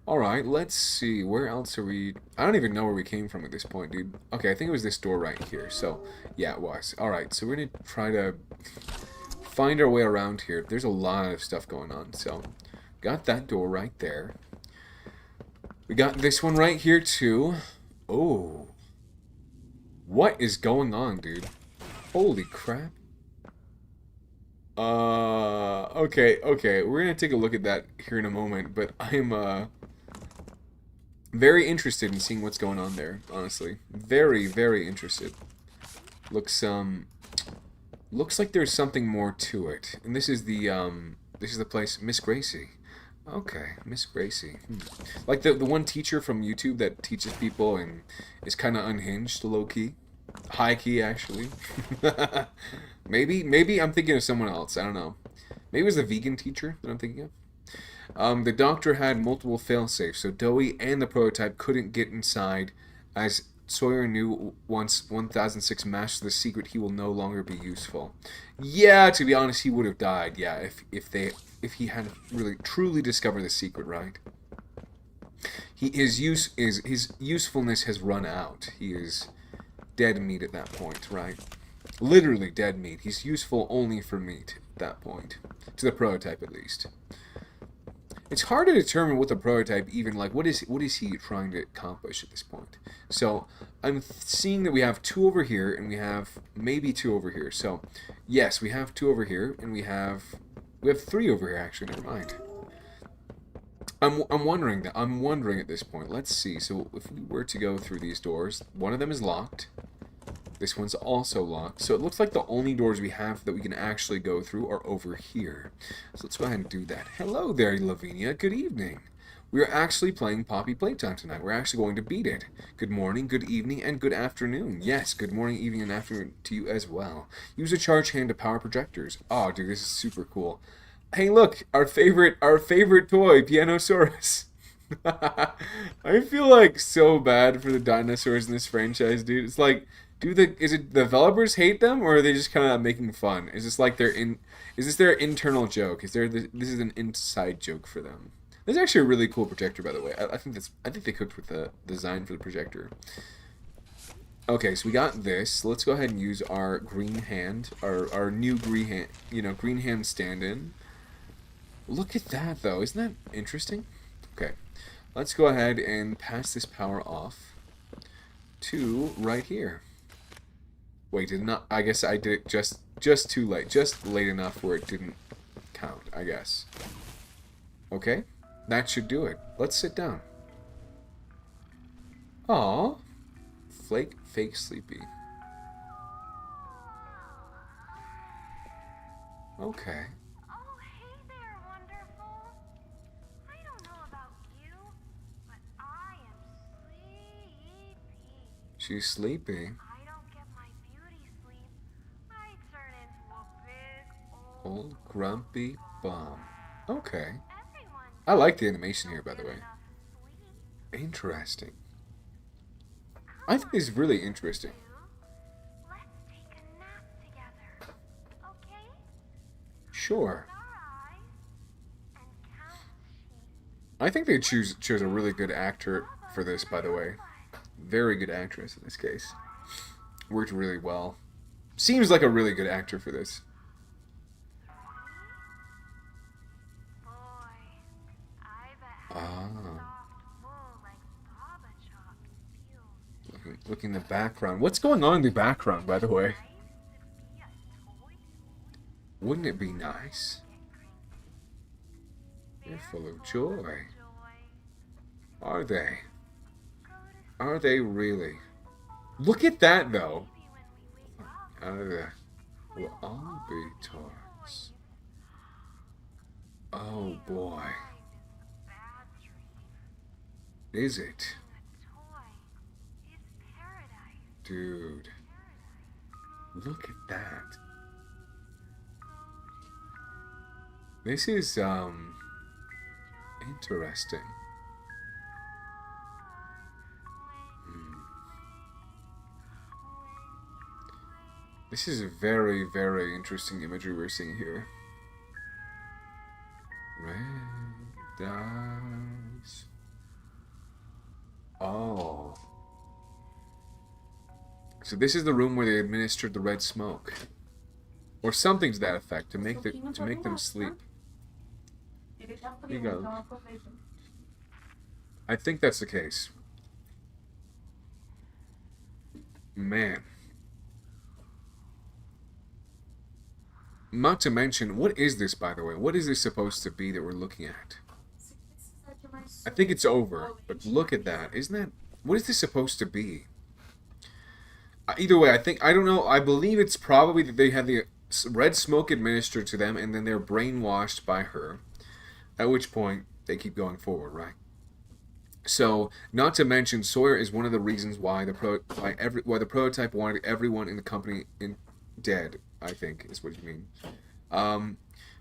Alright, let's see. Where else are we? I don't even know where we came from at this point, dude. Okay, I think it was this door right here. So, yeah, it was. Alright, so we're going to try to find our way around here. There's a lot of stuff going on. So, got that door right there. We got this one right here, too. Oh. What is going on, dude? Holy crap. Okay, we're gonna take a look at that here in a moment, but I'm, very interested in seeing what's going on there, honestly. Very, very interested. Looks like there's something more to it. And this is the place, Miss Gracie. Okay, Miss Gracie. Like the one teacher from YouTube that teaches people and is kind of unhinged, low-key. High-key, actually. Maybe I'm thinking of someone else. I don't know. Maybe it was the vegan teacher that I'm thinking of. The doctor had multiple failsafes, so Dowie and the prototype couldn't get inside, as Sawyer knew once 1006 masters the secret, he will no longer be useful. Yeah, to be honest, he would have died. Yeah, if he had really truly discovered the secret, right? His usefulness has run out. He is dead meat at that point, right? Literally dead meat. He's useful only for meat at that point. To the prototype, at least. It's hard to determine what the prototype even, like, what is he trying to accomplish at this point? So, I'm seeing that we have 2 over here, and we have maybe 2 over here. So, yes, we have 2 over here, and we have 3 over here, actually, never mind. I'm wondering at this point. Let's see. So if we were to go through these doors, one of them is locked. This one's also locked. So it looks like the only doors we have that we can actually go through are over here. So let's go ahead and do that. Hello there, Lavinia. Good evening. We are actually playing Poppy Playtime tonight. We're actually going to beat it. Good morning, good evening, and good afternoon. Yes, good morning, evening, and afternoon to you as well. Use a charge hand to power projectors. Oh, dude, this is super cool. Hey, look, our favorite toy, Pianosaurus. I feel like so bad for the dinosaurs in this franchise, dude. It's like, is it the developers hate them, or are they just kind of making fun? Is this like is this their internal joke? This is an inside joke for them? This is actually a really cool projector, by the way. I think they cooked with the design for the projector. Okay, so we got this. Let's go ahead and use our green hand, our new green hand, green hand stand-in. Look at that, though. Isn't that interesting? Okay. Let's go ahead and pass this power off to right here. Wait, did not... I guess I did it just too late. Just late enough where it didn't count, I guess. Okay. That should do it. Let's sit down. Aww. Fake sleepy. Okay. She's sleepy. I don't get my beauty sleep. I turn into a big Old grumpy bum. Okay. Everyone I like the animation here, by the way. enough sleep. Interesting. I think this is really interesting. Let's take a nap together. Okay? Sure. Our eyes and count sheep. I think they chose a really good actor for this, by the way. Very good actress in this case. Worked really well. Seems like a really good actor for this. Look in the background. What's going on in the background, by the way? Wouldn't it be nice? They're full of joy. Are they? Are they really? Look at that, though. We'll all be toys. Oh, boy. Is it? Dude. Look at that. This is, interesting. This is a very, very interesting imagery we're seeing here. Red eyes. Oh. So this is the room where they administered the red smoke. Or something to that effect, to make them sleep. Here you go. I think that's the case. Man. Not to mention, what is this, by the way? What is this supposed to be that we're looking at? I think it's over, but look at that. Isn't that... What is this supposed to be? Either way, I don't know. I believe it's probably that they had the red smoke administered to them, and then they're brainwashed by her. At which point, they keep going forward, right? So, not to mention, Sawyer is one of the reasons why the prototype wanted everyone in the company dead, I think, is what you mean.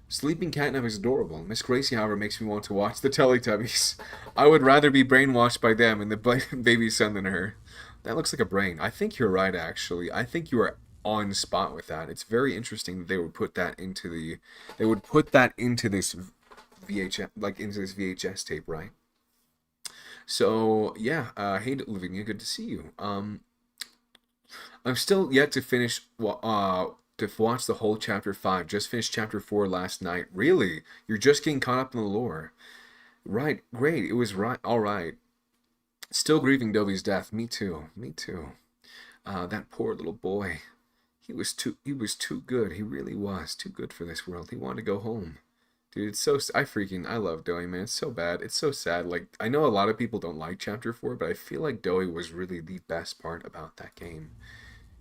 Sleeping catnap is adorable. Miss Gracie, however, makes me want to watch the Teletubbies. I would rather be brainwashed by them and the baby son than her. That looks like a brain. I think you're right, actually. I think you are on spot with that. It's very interesting that they would put that into the... They would put that into this VHS, like into this VHS tape, right? So, yeah. Hey, Lavinia, good to see you. I'm still yet to finish... to watch the whole chapter 5. Just finished chapter 4 last night. Really? You're just getting caught up in the lore. Right. Great. It was right. All right. Still grieving Dobby's death. Me too. Me too. That poor little boy. He was too good. He really was too good for this world. He wanted to go home. Dude, it's so... I love Dowie, man. It's so bad. It's so sad. Like, I know a lot of people don't like chapter 4, but I feel like Dowie was really the best part about that game.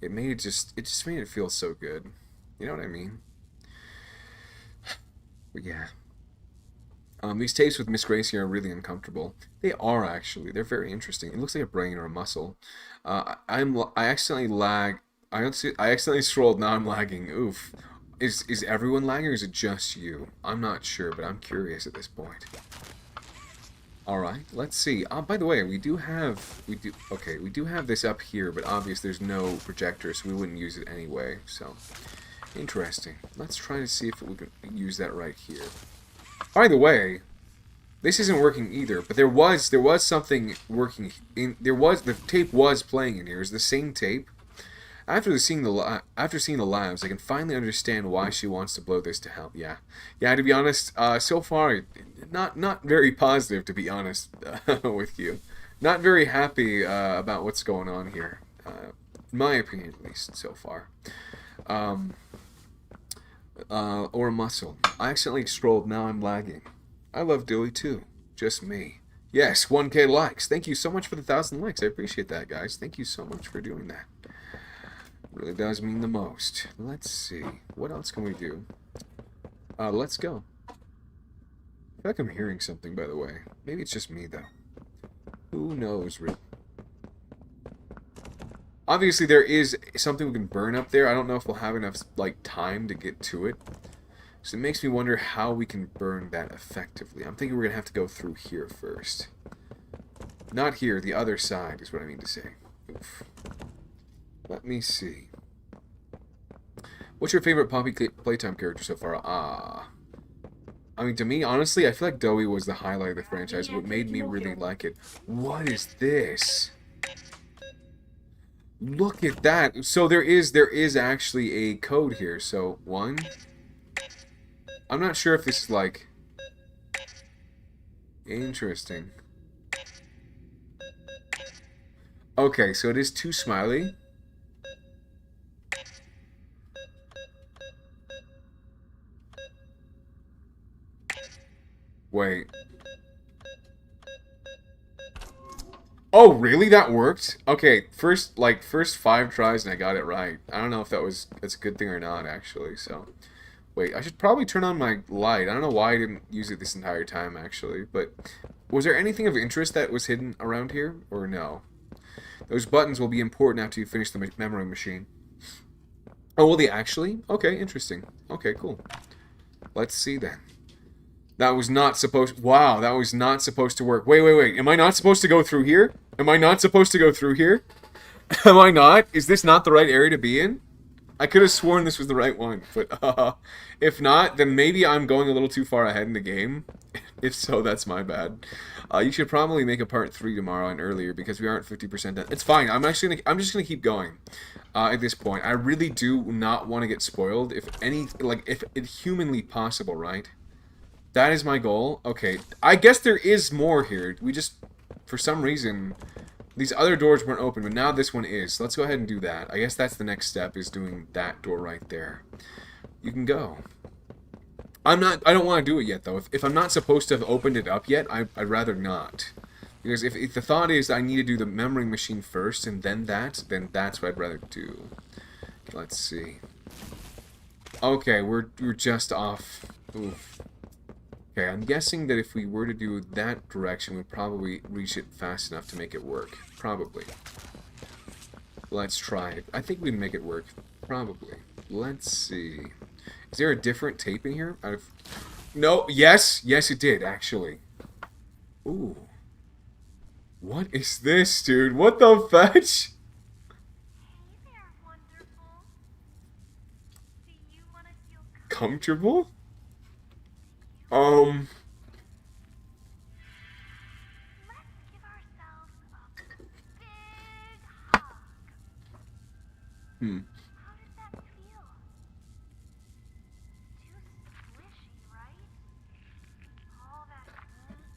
It just made it feel so good. You know what I mean? But yeah. These tapes with Miss Gracie are really uncomfortable. They are, actually. They're very interesting. It looks like a brain or a muscle. I accidentally lag. I accidentally scrolled. Now I'm lagging. Oof. Is everyone lagging, or is it just you? I'm not sure, but I'm curious at this point. Alright, let's see. By the way, we do have this up here, but obviously there's no projector, so we wouldn't use it anyway, so... Interesting. Let's try to see if we can use that right here. By the way, this isn't working either, but there was something working in... The tape was playing in here. It's the same tape. After seeing the labs, I can finally understand why she wants to blow this to hell. Yeah, to be honest, so far, not very positive, to be honest, with you. Not very happy about what's going on here. In my opinion, at least, so far. Or a muscle. I accidentally scrolled, now I'm lagging. I love Dewey too. Just me. Yes, 1K likes. Thank you so much for the 1,000 likes. I appreciate that, guys. Thank you so much for doing that. Really does mean the most. Let's see. What else can we do? Let's go. I feel like I'm hearing something, by the way. Maybe it's just me, though. Who knows, really? Obviously, there is something we can burn up there. I don't know if we'll have enough, like, time to get to it. So it makes me wonder how we can burn that effectively. I'm thinking we're going to have to go through here first. Not here, the other side is what I mean to say. Oof. Let me see. What's your favorite Poppy Playtime character so far? I mean, to me, honestly, I feel like Dowie was the highlight of the franchise. What made me really like it. What is this? Look at that. So there is actually a code here. So, 1. I'm not sure if this is like... Interesting. Okay, so it is too smiley. Wait. Oh, really? That worked? Okay, first 5 tries and I got it right. I don't know if that's a good thing or not, actually, so. Wait, I should probably turn on my light. I don't know why I didn't use it this entire time, actually, but was there anything of interest that was hidden around here, or no? Those buttons will be important after you finish the memory machine. Oh, will they actually? Okay, interesting. Okay, cool. Let's see then. That was not supposed... Wow, that was not supposed to work. Wait. Am I not supposed to go through here? Am I not supposed to go through here? Am I not? Is this not the right area to be in? I could have sworn this was the right one, but if not, then maybe I'm going a little too far ahead in the game. If so, that's my bad. You should probably make a part 3 tomorrow and earlier because we aren't 50% done. It's fine. I'm just gonna keep going. At this point, I really do not want to get spoiled. If it's humanly possible, right? That is my goal. Okay, I guess there is more here. We just, for some reason, these other doors weren't open, but now this one is. So let's go ahead and do that. I guess that's the next step, is doing that door right there. You can go. I don't want to do it yet, though. If I'm not supposed to have opened it up yet, I'd rather not. Because if the thought is I need to do the memory machine first and then that's what I'd rather do. Okay, let's see. Okay, we're just off. Oof. Okay, I'm guessing that if we were to do that direction, we'd probably reach it fast enough to make it work. Probably. Let's try it. I think we'd make it work. Probably. Let's see. Is there a different tape in here? No, yes! Yes, it did, actually. Ooh. What is this, dude? What the fetch? Hey there, wonderful. Do you want to feel Comfortable? Let's give ourselves a big hug. Hmm. How does that feel? Too squishy, right? All that meat,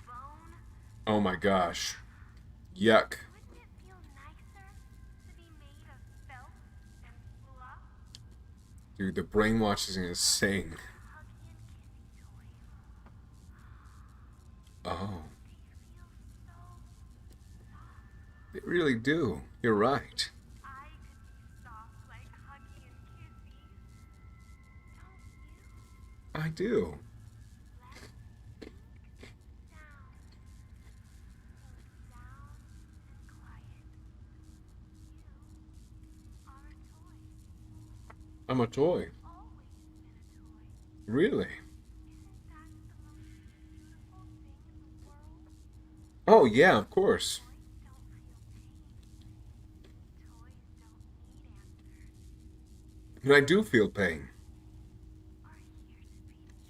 bone. Oh my gosh. Yuck. Wouldn't it feel nicer to be made of felt and fluff? Dude, the brainwash is insane. Huggy and kissy toys. Oh. These feel so soft. They really do. You're right. I could be soft like Huggy and Kissy. Don't you? I do. Let's sink down. So down and quiet. You are a toy. I'm a toy. Always been a toy. Really? Isn't that the most beautiful thing in the world? Oh, yeah, of course. Toys don't feel pain. Toys don't need answers. And I do feel pain. Are here to be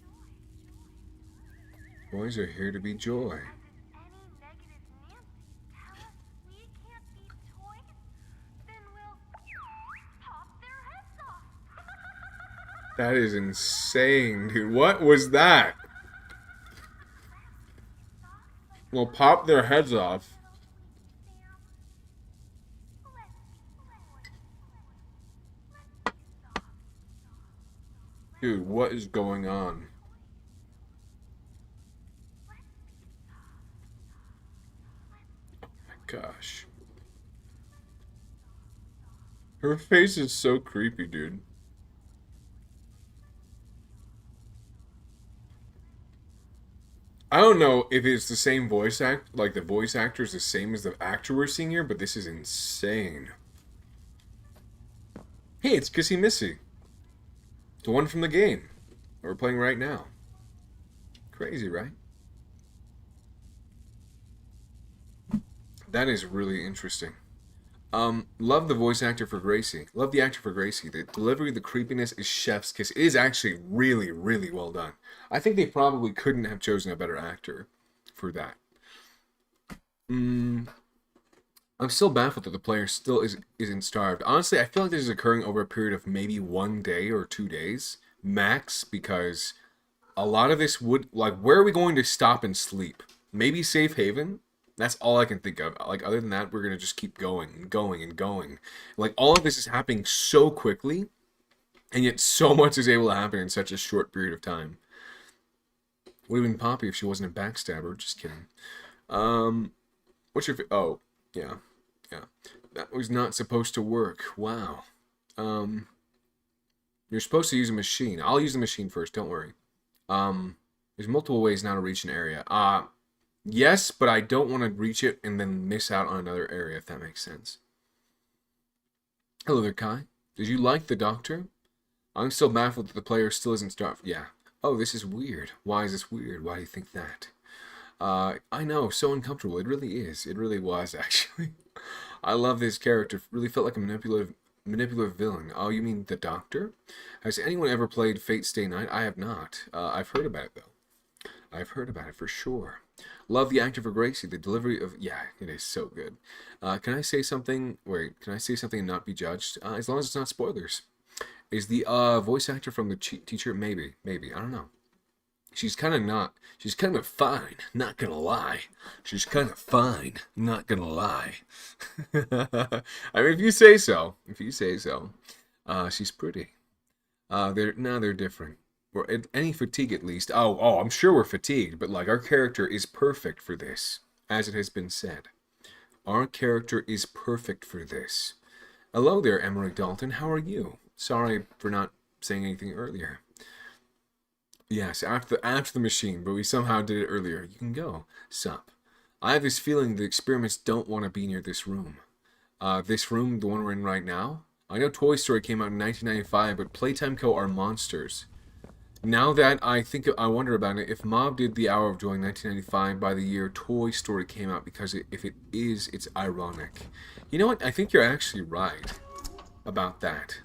joy. Boys are here to be joy. As if any negative Nancy tell us we can't be toys, then we'll pop their heads off. That is insane, dude. What was that? We'll pop their heads off. Dude, what is going on? Oh my gosh. Her face is so creepy, dude. I don't know if it's the same voice like the voice actor is the same as the actor we're seeing here, but this is insane. Hey, it's Kissy Missy. The one from the game that we're playing right now. Crazy, right? That is really interesting. Love the voice actor for Gracie. Love the actor for Gracie. The delivery, the creepiness is chef's kiss. It is actually really, really well done. I think they probably couldn't have chosen a better actor for that. I'm still baffled that the player still isn't starved. Honestly, I feel like this is occurring over a period of maybe 1 day or 2 days max, because a lot of this would, like, where are we going to stop and sleep? Maybe Safe Haven? That's all I can think of. Like, other than that, we're gonna just keep going and going and going. Like, all of this is happening so quickly, and yet so much is able to happen in such a short period of time. Would have been Poppy if she wasn't a backstabber. Just kidding. What's your... Oh, yeah. Yeah. That was not supposed to work. Wow. You're supposed to use a machine. I'll use the machine first, don't worry. There's multiple ways now to reach an area. Yes, but I don't want to reach it and then miss out on another area, if that makes sense. Hello there, Kai. Did you like the Doctor? I'm still baffled that the player still isn't starved. Yeah. Oh, this is weird. Why is this weird? Why do you think that? I know, so uncomfortable. It really is. It really was, actually. I love this character. Really felt like a manipulative villain. Oh, you mean the Doctor? Has anyone ever played Fate Stay Night? I have not. I've heard about it, though. I've heard about it for sure. Love the actor for Gracie. The delivery of... Yeah, it is so good. Can I say something... Wait, can I say something and not be judged? As long as it's not spoilers. Is the voice actor from the teacher? Maybe. I don't know. She's kind of fine, not gonna lie. She's kind of fine, not gonna lie. I mean, if you say so. She's pretty. They're different. Or any fatigue at least. Oh, I'm sure we're fatigued, but like, our character is perfect for this, as it has been said. Our character is perfect for this. Hello there, Emmerich Dalton. How are you? Sorry for not saying anything earlier. Yes, after the machine, but we somehow did it earlier. You can go. Sup. I have this feeling the experiments don't want to be near this room. This room, the one we're in right now? I know Toy Story came out in 1995, but Playtime Co. are monsters. Now that I wonder about it, if Mob did The Hour of Joy in 1995 by the year Toy Story came out, because if it is, it's ironic. You know what? I think you're actually right about that.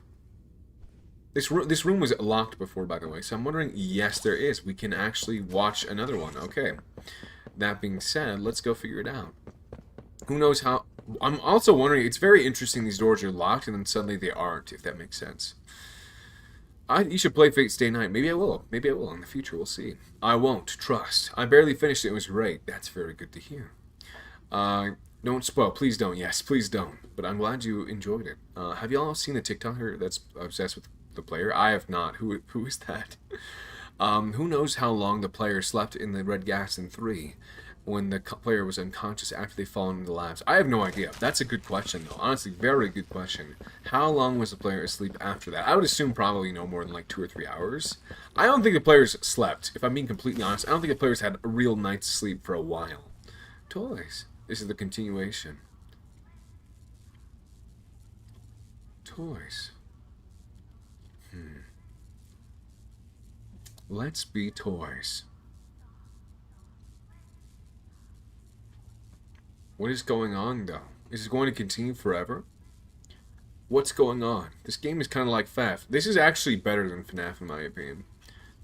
This room was locked before, by the way, so I'm wondering, yes, there is. We can actually watch another one. Okay. That being said, let's go figure it out. Who knows how... I'm also wondering, it's very interesting these doors are locked and then suddenly they aren't, if that makes sense. You should play Fate Stay Night. Maybe I will. Maybe I will in the future. We'll see. I won't. Trust. I barely finished it. It was great. That's very good to hear. Don't spoil. Please don't. Yes, please don't. But I'm glad you enjoyed it. Have y'all seen the TikToker that's obsessed with the player? I have not. Who is that? Who knows how long the player slept in the red gas in 3 when the player was unconscious after they fallen into the labs? I have no idea. That's a good question, though. Honestly, very good question. How long was the player asleep after that? I would assume probably no more than like 2 or 3 hours. I don't think the players slept. If I'm being completely honest, I don't think the players had a real night's sleep for a while. Toys. This is the continuation. Toys. Let's be toys. What is going on, though? Is it going to continue forever? What's going on? This game is kind of like FNAF. This is actually better than FNAF, in my opinion.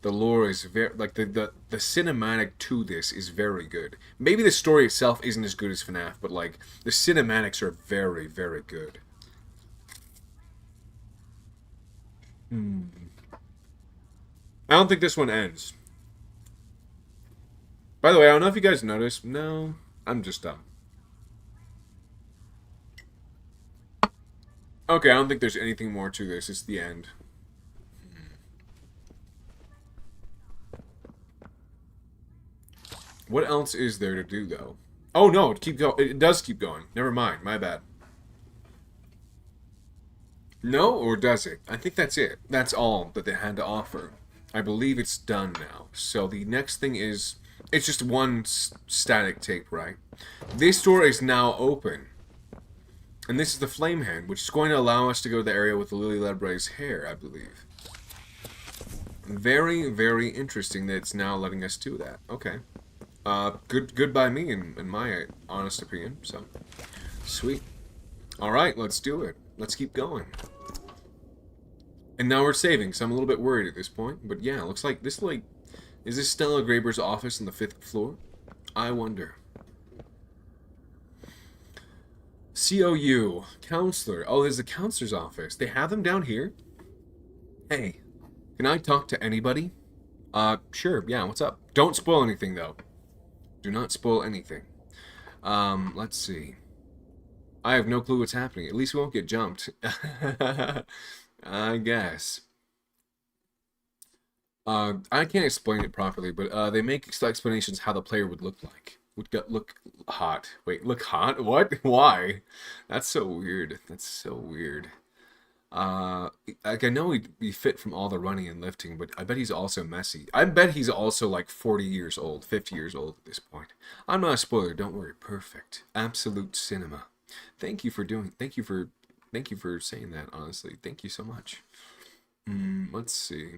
The lore is very... Like, the cinematic to this is very good. Maybe the story itself isn't as good as FNAF, but, like, the cinematics are very, very good. I don't think this one ends. By the way, I don't know if you guys noticed. No, I'm just dumb. Okay, I don't think there's anything more to this. It's the end. What else is there to do, though? Oh, no, it does keep going. Never mind, my bad. No, or does it? I think that's it. That's all that they had to offer. I believe it's done now. So the next thing is... It's just one static tape, right? This door is now open. And this is the flame hand, which is going to allow us to go to the area with the Lily Lebray's hair, I believe. Very, very interesting that it's now letting us do that. Okay. Good by me, in my honest opinion. So, sweet. Alright, let's do it. Let's keep going. And now we're saving, so I'm a little bit worried at this point. But yeah, it looks like this, like... Is this Stella Graber's office on the 5th floor? I wonder. COU. Counselor. Oh, there's the counselor's office. They have them down here? Hey, can I talk to anybody? Sure, yeah, what's up? Don't spoil anything, though. Do not spoil anything. Let's see. I have no clue what's happening. At least we won't get jumped. I guess. I can't explain it properly, but they make explanations how the player would look like. Look hot. Wait, look hot? What? Why? That's so weird. That's so weird. Like I know he'd be fit from all the running and lifting, but I bet he's also messy. I bet he's also like 40 years old, 50 years old at this point. I'm not a spoiler, don't worry. Perfect. Absolute cinema. Thank you for saying that, honestly. Thank you so much. Let's see.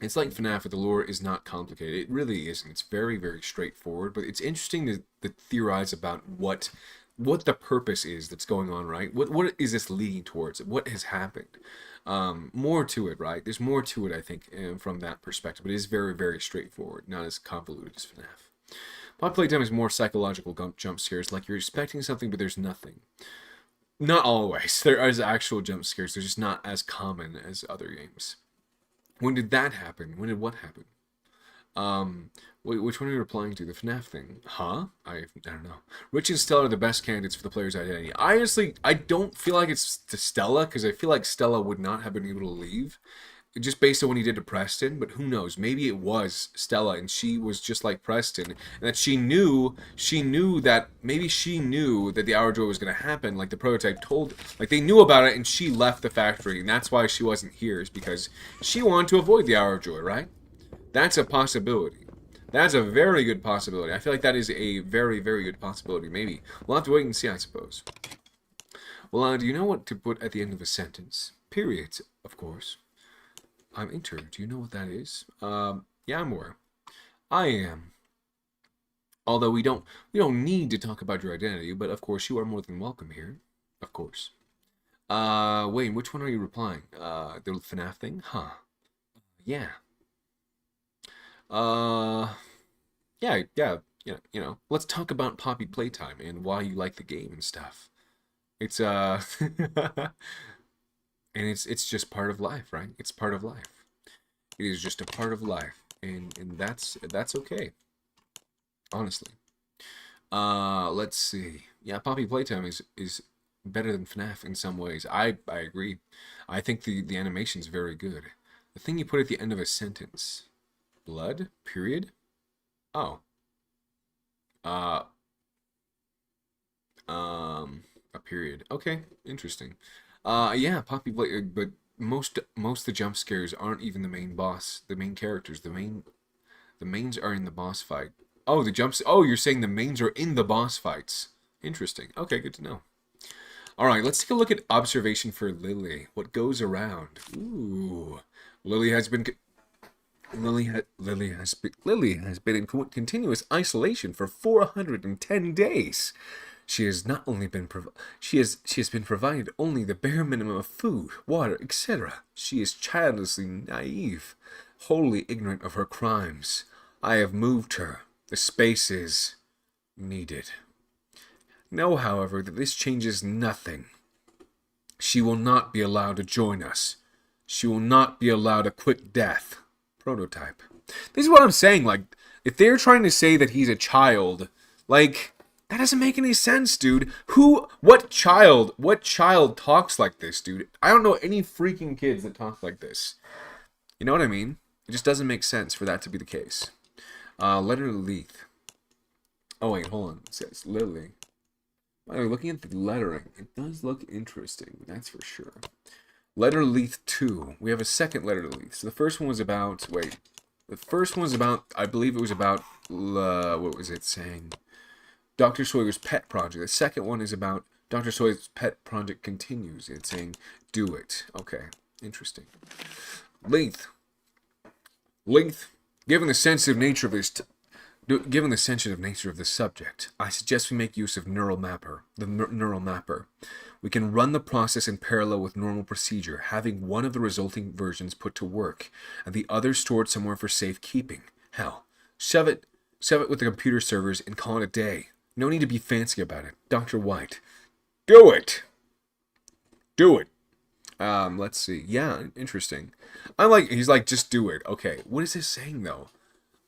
It's like FNAF, but the lore is not complicated. It really isn't. It's very, very straightforward, but it's interesting to theorize about what the purpose is that's going on, right? What is this leading towards? What has happened? More to it, right? There's more to it, I think, from that perspective. But it is very, very straightforward, not as convoluted as FNAF. Poppy Playtime is more psychological jump scares, like you're expecting something, but there's nothing. Not always. There is actual jump scares. They're just not as common as other games. When did that happen? When did what happen? Which one are you replying to? The FNAF thing? Huh? I don't know. Rich and Stella are the best candidates for the player's identity. I don't feel like it's to Stella, because I feel like Stella would not have been able to leave, just based on what he did to Preston, but who knows? Maybe it was Stella, and she was just like Preston, and that she knew that the Hour Joy was going to happen, like the prototype told, like they knew about it, and she left the factory, and that's why she wasn't here, is because she wanted to avoid the Hour Joy, right? That's a possibility. That's a very good possibility. I feel like that is a very, very good possibility. Maybe. We'll have to wait and see, I suppose. Well, do you know what to put at the end of a sentence? Periods, of course. I'm entered. Do you know what that is? Yeah, I'm aware. I am. Although we don't need to talk about your identity, but of course you are more than welcome here. Of course. Wait, which one are you replying? The FNAF thing? Huh. Yeah. Yeah, let's talk about Poppy Playtime and why you like the game and stuff. It's, and it's just part of life, right? It's part of life. It is just a part of life, and that's okay. Honestly. Let's see. Yeah, Poppy Playtime is better than FNAF in some ways. I agree. I think the animation's very good. The thing you put at the end of a sentence. Blood? Period? Oh. A period. Okay, interesting. Yeah, Poppy Play, but most of the jump scares aren't even the main boss, the main characters. The mains are in the boss fight. Oh, you're saying the mains are in the boss fights. Interesting. Okay, good to know. All right, let's take a look at observation for Lily. What goes around? Ooh, Lily has been in continuous isolation for 410 days. She has not only been she has been provided only the bare minimum of food, water, etc. She is childishly naive, wholly ignorant of her crimes. I have moved her. The space is needed. Know, however, that this changes nothing. She will not be allowed to join us. She will not be allowed a quick death. Prototype. This is what I'm saying, like, if they're trying to say that he's a child, like, that doesn't make any sense, dude. What child talks like this, dude? I don't know any freaking kids that talk like this. You know what I mean? It just doesn't make sense for that to be the case. Letter Leith. Oh, wait, hold on. It says Lily. By the way, looking at the lettering, it does look interesting, that's for sure. Letter Leith 2. We have a second Letter Leith. So the first one was about, I believe it was about, what was it saying? Dr. Sawyer's pet project. The second one is about Dr. Sawyer's pet project continues. It's saying, do it. Okay, interesting. Leith. Given the sensitive nature of this subject, I suggest we make use of the neural mapper. We can run the process in parallel with normal procedure, having one of the resulting versions put to work, and the other stored somewhere for safekeeping. Hell, shove it with the computer servers and call it a day. No need to be fancy about it. Dr. White. Do it! Let's see. Yeah, interesting. He's like, just do it. Okay, what is this saying, though?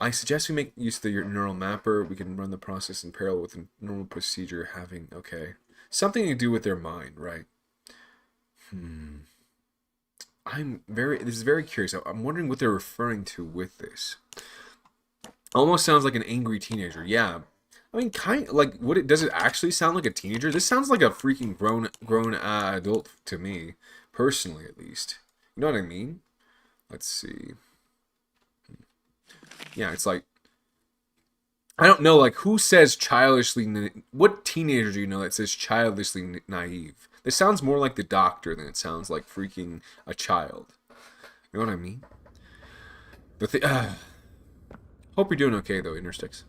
I suggest we make use of your neural mapper. We can run the process in parallel with a normal procedure having, okay. Something to do with their mind, right? This is very curious. I'm wondering what they're referring to with this. Almost sounds like an angry teenager. Yeah. I mean, does it actually sound like a teenager? This sounds like a freaking grown adult to me, personally at least. You know what I mean? Let's see. Yeah, it's like, I don't know, like, who says childishly, what teenager do you know that says childishly naive? This sounds more like the Doctor than it sounds like freaking a child. You know what I mean? Hope you're doing okay, though, Intersticks.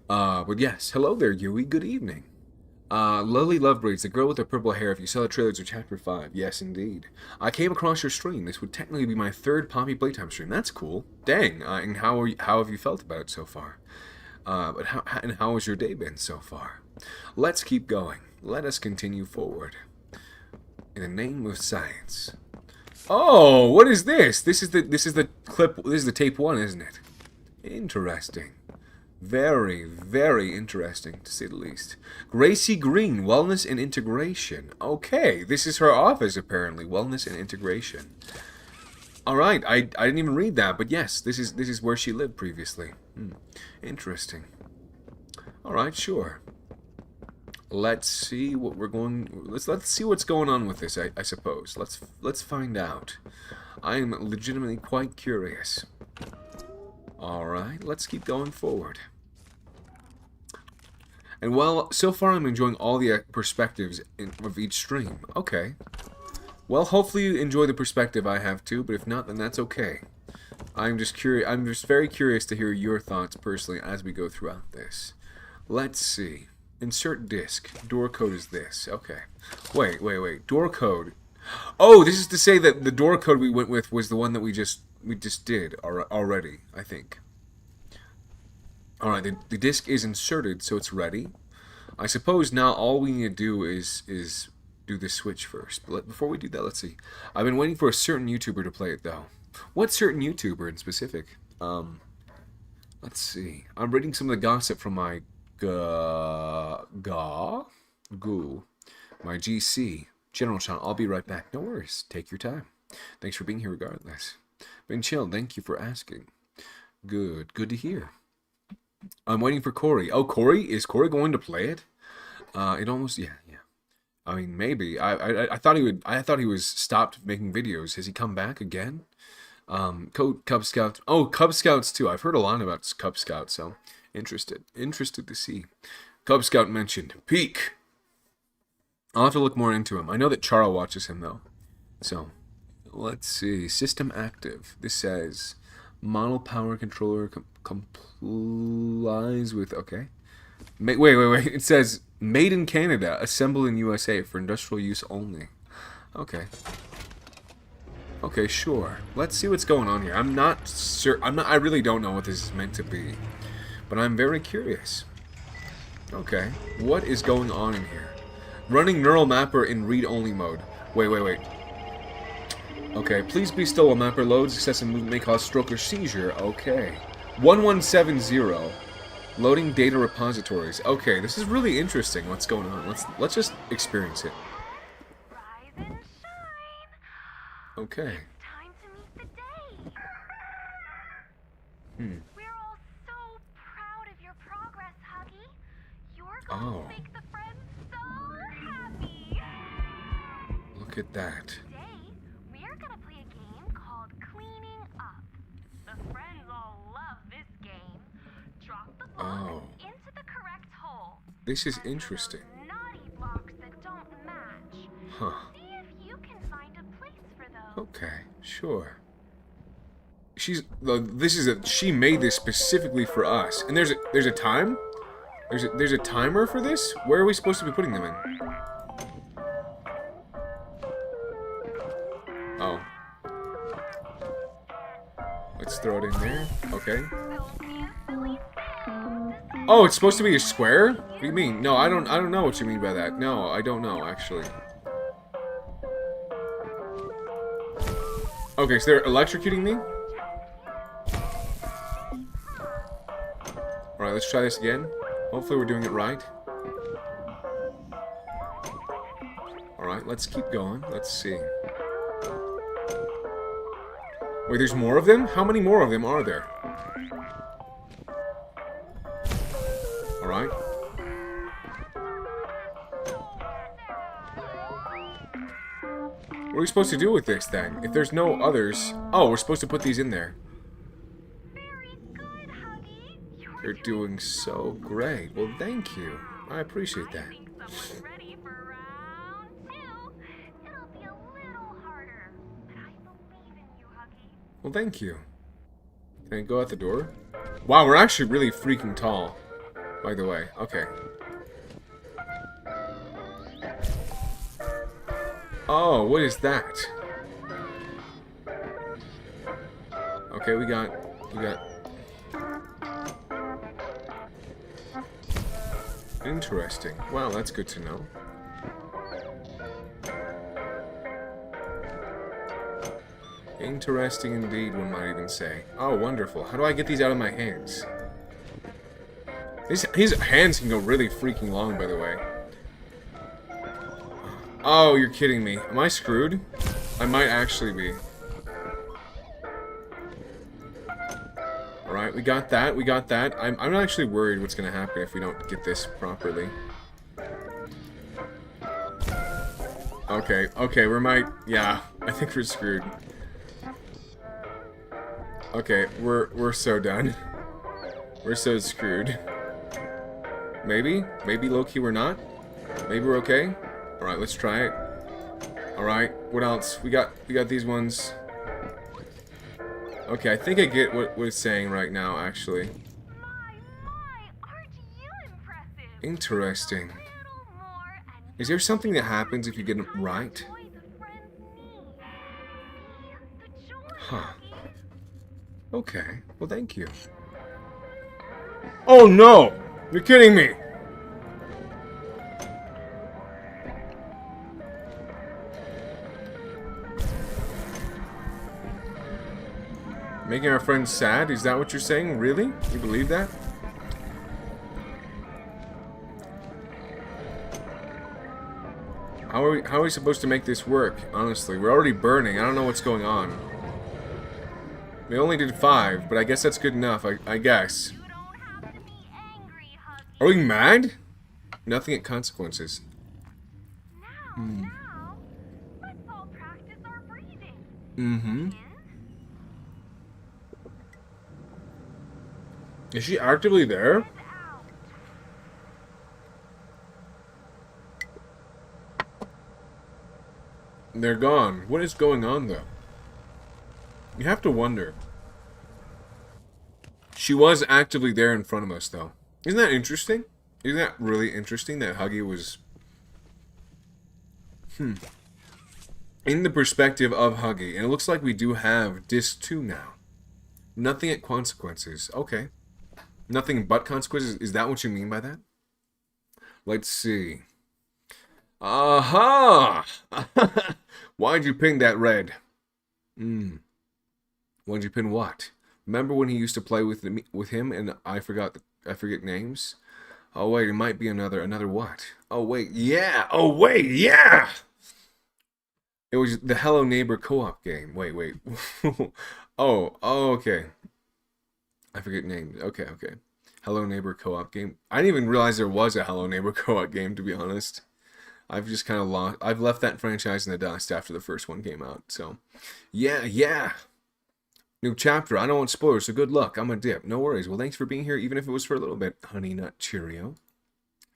But yes, hello there, Yui, good evening. Lily Lovebraids, the girl with the purple hair, if you saw the trailers of Chapter 5. Yes, indeed. I came across your stream. This would technically be my 3rd Poppy Playtime stream. That's cool. Dang. And how have you felt about it so far? But how has your day been so far? Let's keep going. Let us continue forward. In the name of science. Oh, what is this? This is the clip. This is the tape 1, isn't it? Interesting. Very, very interesting, to say the least. Gracie Green, Wellness and Integration. Okay, this is her office, apparently. Wellness and Integration. Alright, I didn't even read that, but yes, this is where she lived previously. Interesting. Alright, sure. Let's see what we're going... Let's see what's going on with this, I suppose. Let's find out. I am legitimately quite curious. Alright, let's keep going forward. And well, so far I'm enjoying all the perspectives of each stream. Okay. Well, hopefully you enjoy the perspective I have too, but if not, then that's okay. I'm just very curious to hear your thoughts personally as we go throughout this. Let's see. Insert disk. Door code is this. Okay. Wait. Door code. Oh, this is to say that the door code we went with was the one that we just did already, I think. Alright, the disc is inserted, so it's ready. I suppose now all we need to do is do the switch first. But before we do that, let's see. I've been waiting for a certain YouTuber to play it, though. What certain YouTuber in specific? Let's see. I'm reading some of the gossip from my my GC general channel. I'll be right back. No worries. Take your time. Thanks for being here regardless. Been chill. Thank you for asking. Good to hear. I'm waiting for Corey. Oh, Corey? Is Corey going to play it? It almost... Yeah. I mean, maybe. I thought he would... I thought he was stopped making videos. Has he come back again? Cub Scouts... Oh, Cub Scouts, too. I've heard a lot about Cub Scouts, so... Interested to see. Cub Scout mentioned. Peak! I'll have to look more into him. I know that Charo watches him, though. So, let's see. System active. This says... Model power controller complies with... Okay. Wait. It says, made in Canada, assembled in USA for industrial use only. Okay. Okay, sure. Let's see what's going on here. I'm not certain... I really don't know what this is meant to be. But I'm very curious. Okay. What is going on in here? Running neural mapper in read-only mode. Wait. Okay, please be still while mapper loads. Excessive movement may cause stroke or seizure. Okay. 1170. Loading data repositories. Okay, this is really interesting. What's going on? Let's just experience it. Rise and shine. Okay. Time to meet the day. We're all so proud of your progress, Huggy. You're going to make the friends so happy. Look at that. Today, we're gonna play a game called Cleaning Up. The friends all love this game. Drop the blocks into the correct hole. This is And for interesting. those naughty blocks that don't match, Huh. see if you can find a place for those. Okay, sure. She made this specifically for us. And there's a time? There's a timer for this? Where are we supposed to be putting them in? Oh. Let's throw it in there. Okay. Don't be a silly fan. Oh, it's supposed to be a square? What do you mean? No, I don't know what you mean by that. No, I don't know, actually. Okay, so they're electrocuting me? Alright, let's try this again. Hopefully we're doing it right. Alright, let's keep going. Let's see. Wait, there's more of them? How many more of them are there? Alright. What are we supposed to do with this then? If there's no others... Oh, we're supposed to put these in there. Very good, Huggy. You're doing so great. Well, thank you. I appreciate that. I think someone's ready for round 2. It'll be a little harder, but I believe in you, Huggy. Well, thank you. Can I go out the door? Wow, we're actually really freaking tall. By the way. Okay. Oh, what is that? Okay, we got... Interesting. Wow, that's good to know. Interesting indeed, one might even say. Oh, wonderful. How do I get these out of my hands? His hands can go really freaking long, by the way. Oh, you're kidding me. Am I screwed? I might actually be. Alright, we got that. We got that. I'm actually worried what's going to happen if we don't get this properly. Okay, okay, we might... Yeah, I think we're screwed. Okay, we're so done. We're so screwed. Maybe? Maybe low-key we're not? Maybe we're okay? Alright, let's try it. Alright, what else? We got these ones. Okay, I think I get what it's saying right now, actually. My, aren't you impressive? Interesting. A little more and Is there something that happens if you get it right? joy the friends need. See? The joy, Huh. Huggy. Okay, well thank you. Oh no! You're kidding me! Making our friends sad? Is that what you're saying? Really? You believe that? How are we supposed to make this work? Honestly, we're already burning. I don't know what's going on. We only did 5, but I guess that's good enough. I guess. You don't have to be angry, Huggy. Are we mad? Nothing at consequences. Now, let's all practice our breathing. Mm-hmm. In, Is she actively there? and out. They're gone. What is going on, though? You have to wonder. She was actively there in front of us, though. Isn't that interesting? Isn't that really interesting that Huggy was... in the perspective of Huggy. And it looks like we do have Disc 2 now. Nothing at consequences. Okay. Nothing but consequences? Is that what you mean by that? Let's see. Aha! Why'd you pin that red? Why'd you pin what? Remember when he used to play with him and I forget names? Oh wait, it might be another what? Oh wait, yeah! Oh wait, yeah! It was the Hello Neighbor co-op game. Wait. oh, okay. I forget names. Okay. Hello Neighbor co-op game. I didn't even realize there was a Hello Neighbor co-op game, to be honest. I've just kind of lost... I've left that franchise in the dust after the first one came out. So, yeah. New chapter. I don't want spoilers, so good luck. I'm a dip. No worries. Well, thanks for being here, even if it was for a little bit. Honey Nut Cheerio.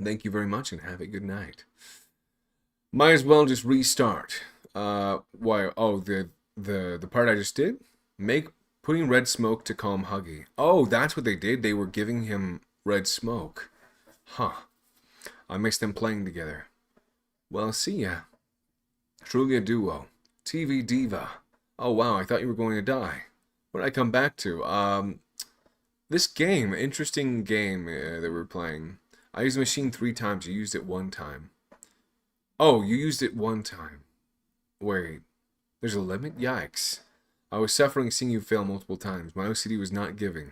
Thank you very much, and have a good night. Might as well just restart. Why? Oh, the part I just did? Putting red smoke to calm Huggy. Oh, that's what they did. They were giving him red smoke. Huh. I miss them playing together. Well, see ya. Truly a duo. TV diva. Oh, wow, I thought you were going to die. What did I come back to? This game. Interesting game that we're playing. I used the machine 3 times. You used it 1 time. Oh, you used it 1 time. Wait. There's a limit? Yikes. I was suffering seeing you fail multiple times. My OCD was not giving.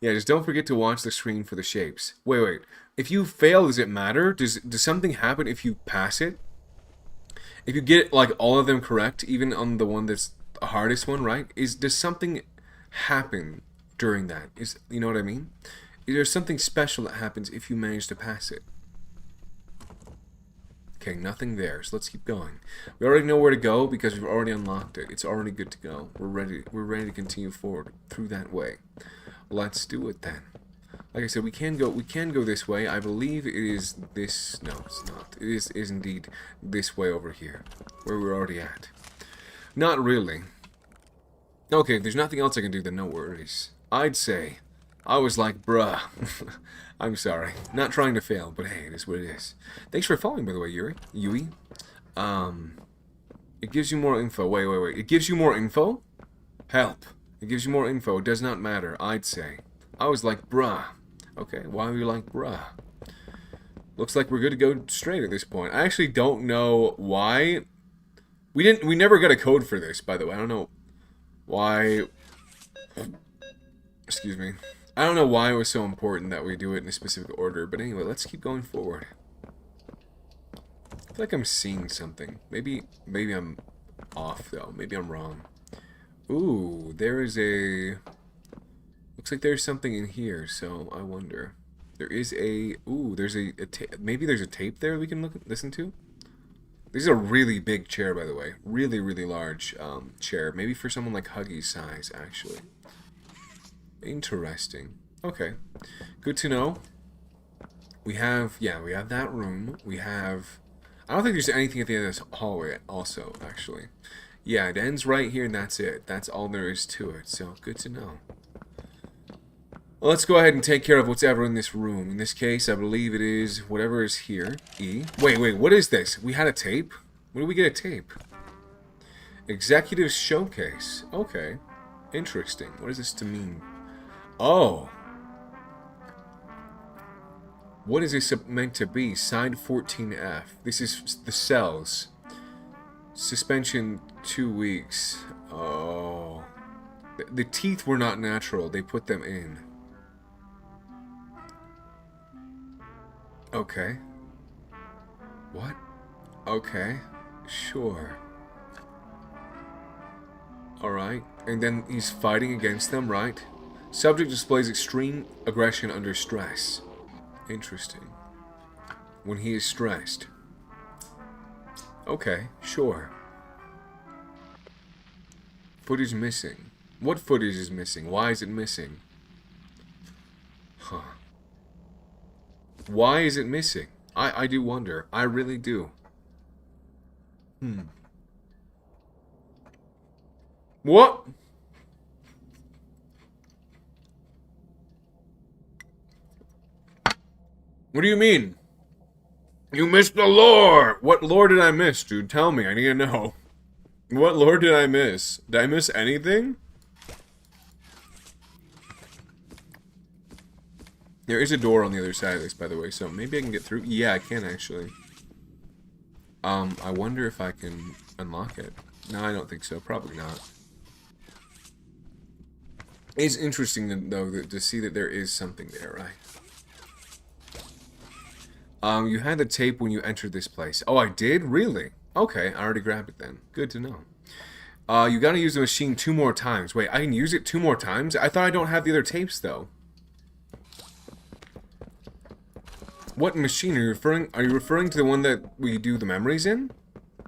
Yeah, just don't forget to watch the screen for the shapes. Wait. If you fail, does it matter? Does something happen if you pass it? If you get like all of them correct, even on the one that's the hardest one, right? Does something happen during that? You know what I mean? Is there something special that happens if you manage to pass it? Okay, nothing there, so let's keep going. We already know where to go because we've already unlocked it. It's already good to go. We're ready to continue forward through that way. Let's do it then. Like I said, we can go this way. I believe it is this. No, it's not. It is indeed this way over here, where we're already at. Not really. Okay, if there's nothing else I can do, then no worries. I'd say I was like, bruh. I'm sorry. Not trying to fail, but hey, it is what it is. Thanks for following, by the way, Yui. It gives you more info. Wait. It gives you more info? Help. It gives you more info. It does not matter, I'd say. I was like, bruh. Okay, why are you like, bruh? Looks like we're good to go straight at this point. I actually don't know why. We never got a code for this, by the way. I don't know why. Excuse me. I don't know why it was so important that we do it in a specific order, but anyway, let's keep going forward. I feel like I'm seeing something. Maybe I'm off, though. Maybe I'm wrong. Ooh, there is a... Looks like there's something in here, so I wonder. There is a... Ooh, there's maybe there's a tape there we can listen to? This is a really big chair, by the way. Really, really large chair. Maybe for someone like Huggy's size, actually. Interesting. Okay. Good to know. We have that room. We have... I don't think there's anything at the end of this hallway also, actually. Yeah, it ends right here and that's it. That's all there is to it, so good to know. Well, let's go ahead and take care of whatever in this room. In this case, I believe it is whatever is here. E. Wait, what is this? We had a tape? When did we get a tape? Executive Showcase. Okay. Interesting. What is this to mean? Oh. What is this meant to be? Side 14F. This is the cells. Suspension 2 weeks. Oh. The teeth were not natural. They put them in. Okay. What? Okay. Sure. Alright. And then he's fighting against them, right? Subject displays extreme aggression under stress. Interesting. When he is stressed. Okay, sure. Footage missing. What footage is missing? Why is it missing? Huh. Why is it missing? I do wonder. I really do. What? What do you mean? You missed the lore! What lore did I miss, dude? Tell me, I need to know. What lore did I miss? Did I miss anything? There is a door on the other side of this, by the way, so maybe I can get through. Yeah, I can, actually. I wonder if I can unlock it. No, I don't think so. Probably not. It's interesting, though, to see that there is something there, right? You had the tape when you entered this place. Oh, I did? Really? Okay, I already grabbed it then. Good to know. You gotta use the machine 2 more times. Wait, I can use it 2 more times? I thought I don't have the other tapes, though. What machine are you referring? Are you referring to the one that we do the memories in?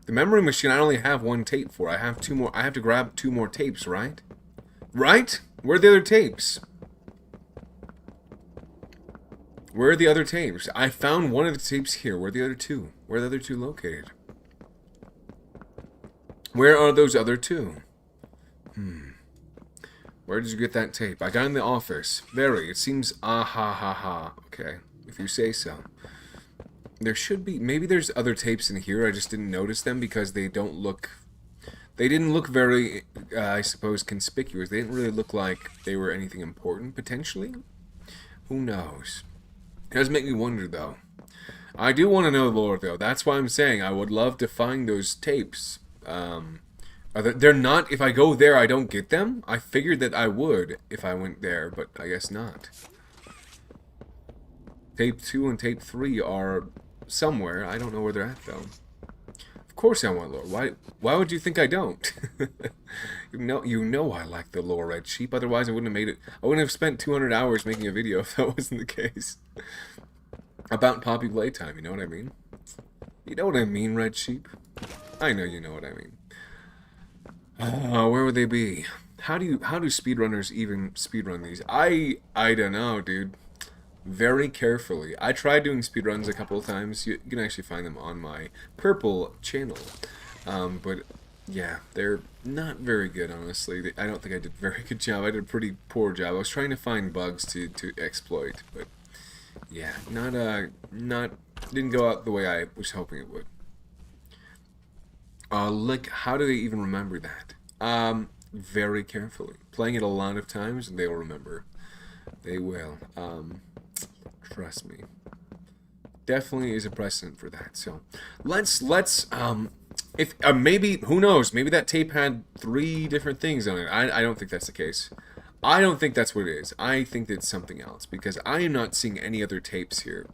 The memory machine I only have 1 tape for. I have 2 more. I have to grab 2 more tapes, right? Right? Where are the other tapes? Where are the other tapes? I found one of the tapes here. Where are the other 2? Where are the other 2 located? Where are those other 2? Where did you get that tape? I got it in the office. Very. It seems ha. Okay. If you say so. There should be... Maybe there's other tapes in here. I just didn't notice them because they don't look... They didn't look very, I suppose, conspicuous. They didn't really look like they were anything important, potentially. Who knows? It does make me wonder, though. I do want to know the lore, though. That's why I'm saying I would love to find those tapes. They're not. If I go there, I don't get them? I figured that I would if I went there, but I guess not. Tape 2 and tape 3 are somewhere. I don't know where they're at, though. Of course I want lore. Why would you think I don't? You know I like the lore, Red Sheep. Otherwise I wouldn't have made it. I wouldn't have spent 200 hours making a video if that wasn't the case. About Poppy Playtime, you know what I mean? You know what I mean, Red Sheep? I know you know what I mean. Where would they be? How do speedrunners even speedrun these? I don't know, dude. Very carefully. I tried doing speedruns a couple of times. You can actually find them on my purple channel. But yeah, they're not very good, honestly. I don't think I did a very good job. I did a pretty poor job. I was trying to find bugs to exploit, but yeah, didn't go out the way I was hoping it would. Like, how do they even remember that? Very carefully. Playing it a lot of times, and they'll remember. They will. Trust me. Definitely is a precedent for that. So, let's if maybe, who knows? Maybe that tape had 3 different things on it. I don't think that's the case. I don't think that's what it is. I think it's something else because I am not seeing any other tapes here.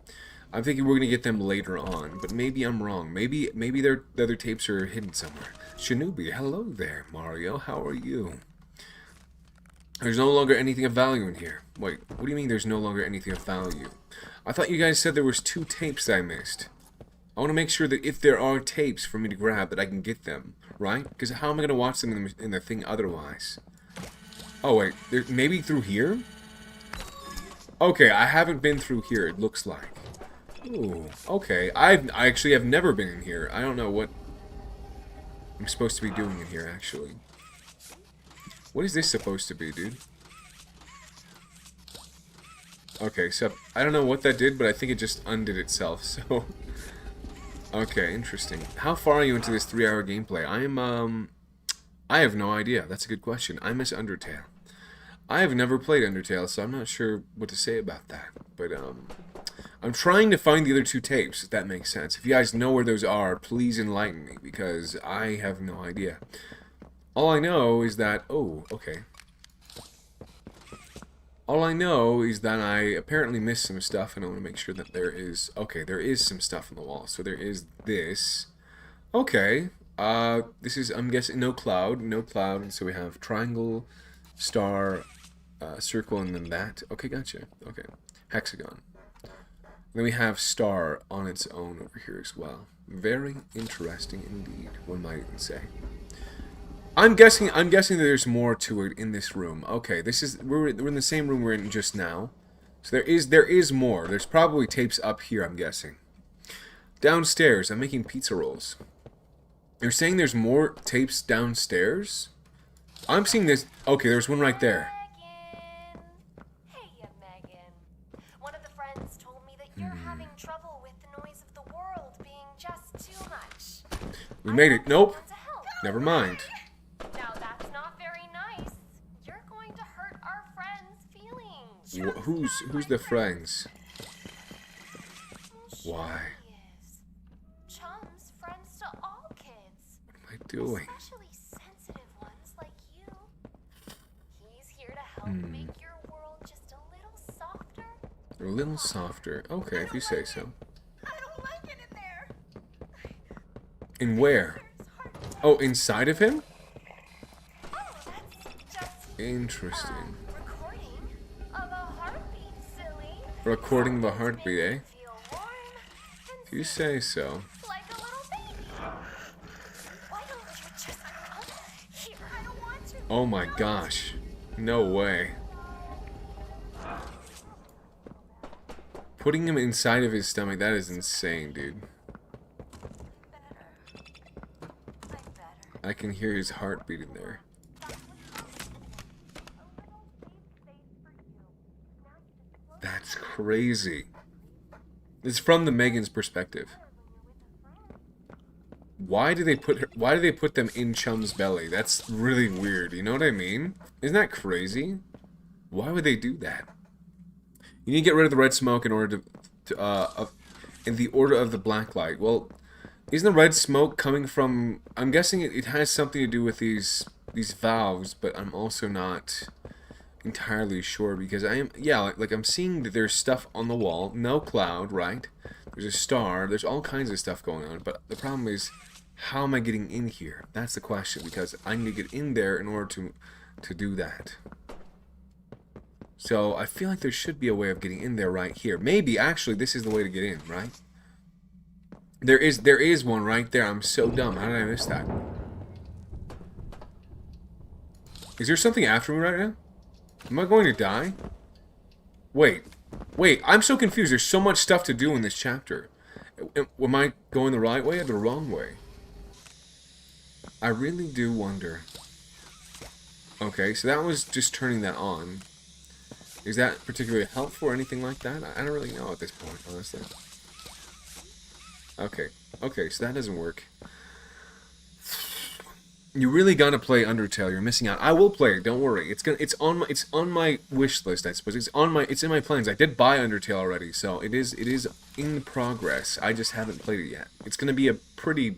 I'm thinking we're gonna get them later on, but maybe I'm wrong. Maybe the other tapes are hidden somewhere. Shinobi, hello there, Mario. How are you? There's no longer anything of value in here. Wait, what do you mean there's no longer anything of value? I thought you guys said there was 2 tapes that I missed. I want to make sure that if there are tapes for me to grab, that I can get them, right? Because how am I gonna watch them in the thing otherwise? Oh wait, maybe through here? Okay, I haven't been through here. It looks like. Ooh, okay. I actually have never been in here. I don't know what I'm supposed to be doing in here, actually. What is this supposed to be, dude? Okay, so I don't know what that did, but I think it just undid itself, so... Okay, interesting. How far are you into this 3-hour gameplay? I have no idea. That's a good question. I miss Undertale. I have never played Undertale, so I'm not sure what to say about that. But, I'm trying to find the other 2 tapes, if that makes sense. If you guys know where those are, please enlighten me, because I have no idea. All I know is that... Oh, okay. All I know is that I apparently missed some stuff, and I want to make sure that there is... Okay, there is some stuff on the wall. So there is this. Okay. This is, I'm guessing, no cloud. No cloud, and so we have triangle, star, circle, and then that. Okay, gotcha. Okay. Hexagon. Then we have star on its own over here as well. Very interesting indeed, one might even say. I'm guessing that there's more to it in this room. Okay, we're in the same room we're in just now. So there is more. There's probably tapes up here, I'm guessing. Downstairs, I'm making pizza rolls. You're saying there's more tapes downstairs? I'm seeing this. Okay, there's one right there. Megan. Hey, Megan. One of the friends told me that you're having trouble with the noise of the world being just too much. We made it. Nope. Want to help. Never mind. Now that's not very nice. You're going to hurt our friends' feelings. Who's the friends? Why? Is. Chum's friends to all kids. What am I doing? Especially sensitive ones like you. He's here to help make your world just a little softer. A little softer. Okay, if you say so. I don't like it in there. In where? Oh, inside of him? Oh, that's just Interesting. recording of a heartbeat, silly. Recording the heartbeat, eh? Feel warm and If you say so. like a little baby. Why don't you just here? I don't want to. Oh my gosh. No way. Putting him inside of his stomach, that is insane, dude. I can hear his heartbeat in there. That's crazy. It's from the Megan's perspective. Why do they put them in Chum's belly? That's really weird. You know what I mean? Isn't that crazy? Why would they do that? You need to get rid of the red smoke in order in the order of the black light. Well, Isn't the red smoke coming from... I'm guessing it has something to do with these valves, but I'm also not entirely sure because I am... Yeah, like I'm seeing that there's stuff on the wall. No cloud, right? There's a star. There's all kinds of stuff going on. But the problem is, how am I getting in here? That's the question, because I need to get in there in order to do that. So I feel like there should be a way of getting in there right here. Maybe, actually, this is the way to get in, right? There is one right there. I'm so dumb. How did I miss that? Is there something after me right now? Am I going to die? Wait, I'm so confused. There's so much stuff to do in this chapter. Am I going the right way or the wrong way? I really do wonder. Okay, so that was just turning that on. Is that particularly helpful or anything like that? I don't really know at this point, honestly. Okay, so that doesn't work. You really gotta play Undertale. You're missing out. I will play it. Don't worry. It's on my wish list. I suppose it's in my plans. I did buy Undertale already, so it is in progress. I just haven't played it yet. It's gonna be a pretty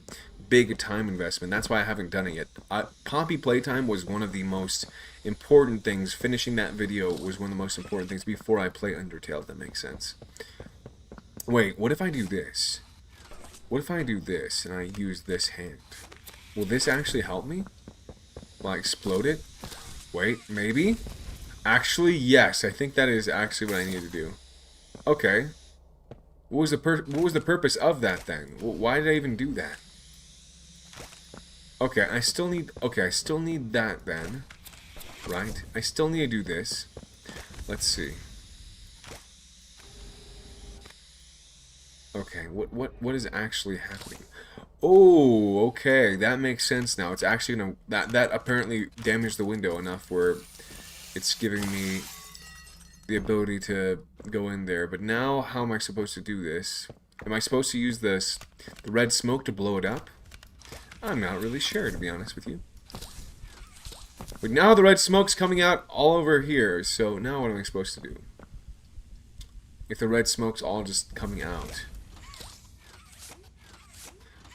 big time investment. That's why I haven't done it yet. Poppy Playtime was one of the most important things. Finishing that video was one of the most important things before I play Undertale. If that makes sense. Wait, what if I do this? What if I do this and I use this hand? Will this actually help me? Will I explode it? Wait, maybe? Actually, yes. I think that is actually what I need to do. Okay. What was the purpose of that then? Why did I even do that? Okay, I still need that then. Right? I still need to do this. Let's see. Okay, what is actually happening? Oh, okay, that makes sense now. It's actually gonna that apparently damaged the window enough where it's giving me the ability to go in there. But now, how am I supposed to do this? Am I supposed to use the red smoke to blow it up? I'm not really sure, to be honest with you. But now the red smoke's coming out all over here. So now what am I supposed to do? If the red smoke's all just coming out.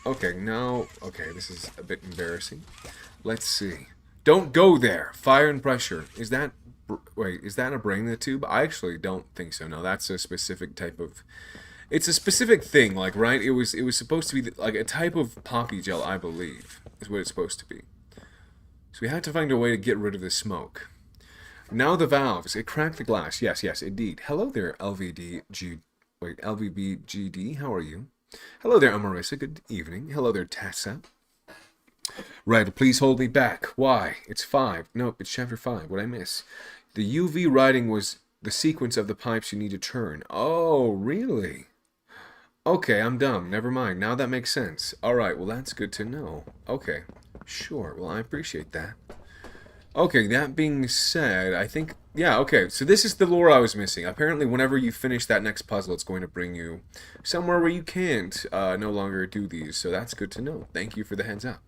Okay, now... Okay, this is a bit embarrassing. Let's see. Don't go there! Fire and pressure. Is that... Wait, is that a brain in the tube? I actually don't think so. No, that's a specific type of... It's a specific thing, like, right? It was supposed to be, like, a type of poppy gel, I believe. Is what it's supposed to be. So we had to find a way to get rid of the smoke. Now the valves. It cracked the glass. Yes, indeed. Hello there, LVBGD. How are you? Hello there, Amarissa. Good evening. Hello there, Tessa. Right, please hold me back. Why? It's 5. Nope, it's chapter 5. What'd I miss? The UV writing was the sequence of the pipes you need to turn. Oh, really? Okay, I'm dumb. Never mind. Now that makes sense. Alright, well that's good to know. Okay, sure. Well, I appreciate that. Okay, that being said, I think... Yeah, okay, so this is the lore I was missing. Apparently, whenever you finish that next puzzle, it's going to bring you somewhere where you can't no longer do these. So that's good to know. Thank you for the heads up.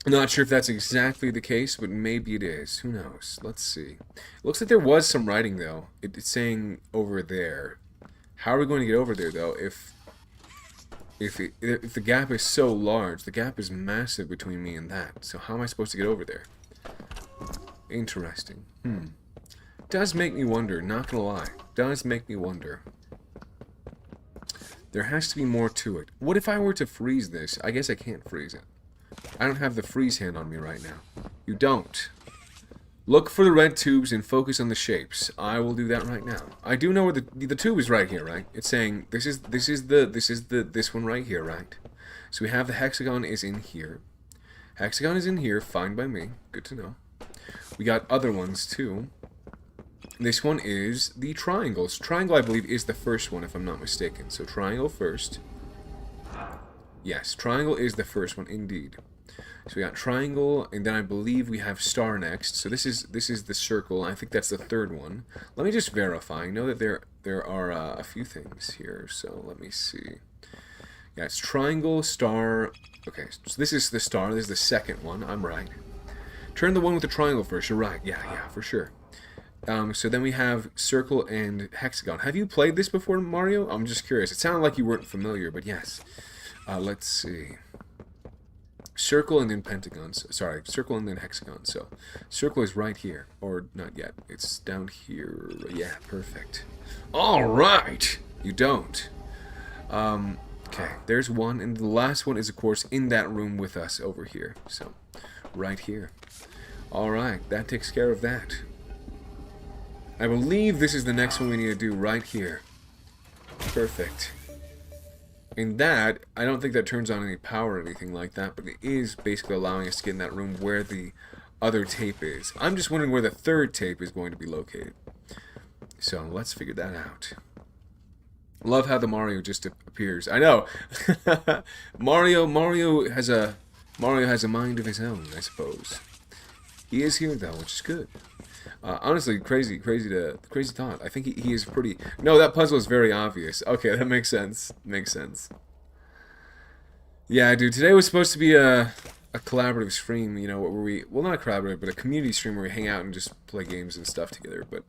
I'm not sure if that's exactly the case, but maybe it is. Who knows? Let's see. It looks like there was some writing, though. It's saying over there. How are we going to get over there, though, if the gap is so large? The gap is massive between me and that. So how am I supposed to get over there? Interesting. Does make me wonder, not gonna lie. Does make me wonder. There has to be more to it. What if I were to freeze this? I guess I can't freeze it. I don't have the freeze hand on me right now. You don't. Look for the red tubes and focus on the shapes. I will do that right now. I do know where the tube is right here, right? It's saying this is this one right here, right? So we have the hexagon is in here. Hexagon is in here, fine by me. Good to know. We got other ones too. This one is the triangles. Triangle, I believe, is the first one, if I'm not mistaken. So triangle first. Yes, triangle is the first one, indeed. So we got triangle, and then I believe we have star next. So this is the circle. I think that's the third one. Let me just verify. I know that there are a few things here. So let me see. Yeah, it's triangle, star. Okay, so this is the star. This is the second one. I'm right. Turn the one with the triangle first. You're right. Yeah, for sure. So then we have circle and hexagon. Have you played this before, Mario? I'm just curious. It sounded like you weren't familiar, but yes. Let's see. Circle and then pentagons. Sorry, circle and then hexagon. So circle is right here. Or not yet. It's down here. Yeah, perfect. Alright! You don't. Okay, there's one. And the last one is, of course, in that room with us over here. So, right here. Alright, that takes care of that. I believe this is the next one we need to do right here. Perfect. And that, I don't think that turns on any power or anything like that, but it is basically allowing us to get in that room where the other tape is. I'm just wondering where the third tape is going to be located. So, let's figure that out. Love how the Mario just appears. I know. Mario has a mind of his own, I suppose. He is here though, which is good. Honestly, crazy thought. I think he is pretty. No, that puzzle is very obvious. Okay, that makes sense. Makes sense. Yeah, dude. Today was supposed to be a collaborative stream. You know, where we not a collaborative, but a community stream where we hang out and just play games and stuff together. But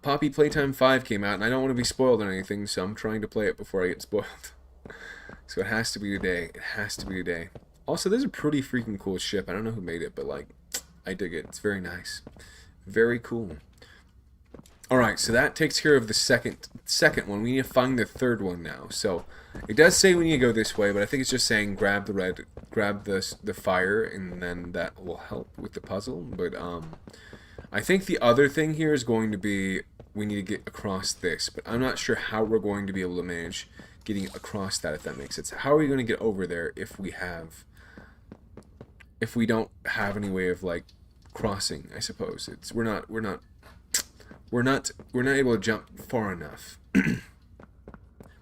Poppy Playtime 5 came out, and I don't want to be spoiled on anything, so I'm trying to play it before I get spoiled. So it has to be today. It has to be today. Also, this is a pretty freaking cool ship. I don't know who made it, but like, I dig it. It's very nice. Very cool. Alright, so that takes care of the second one. We need to find the third one now. So, it does say we need to go this way, but I think it's just saying grab the fire, and then that will help with the puzzle. But, I think the other thing here is going to be we need to get across this, but I'm not sure how we're going to be able to manage getting across that, if that makes sense. How are we going to get over there if we don't have any way of like crossing? I suppose we're not able to jump far enough.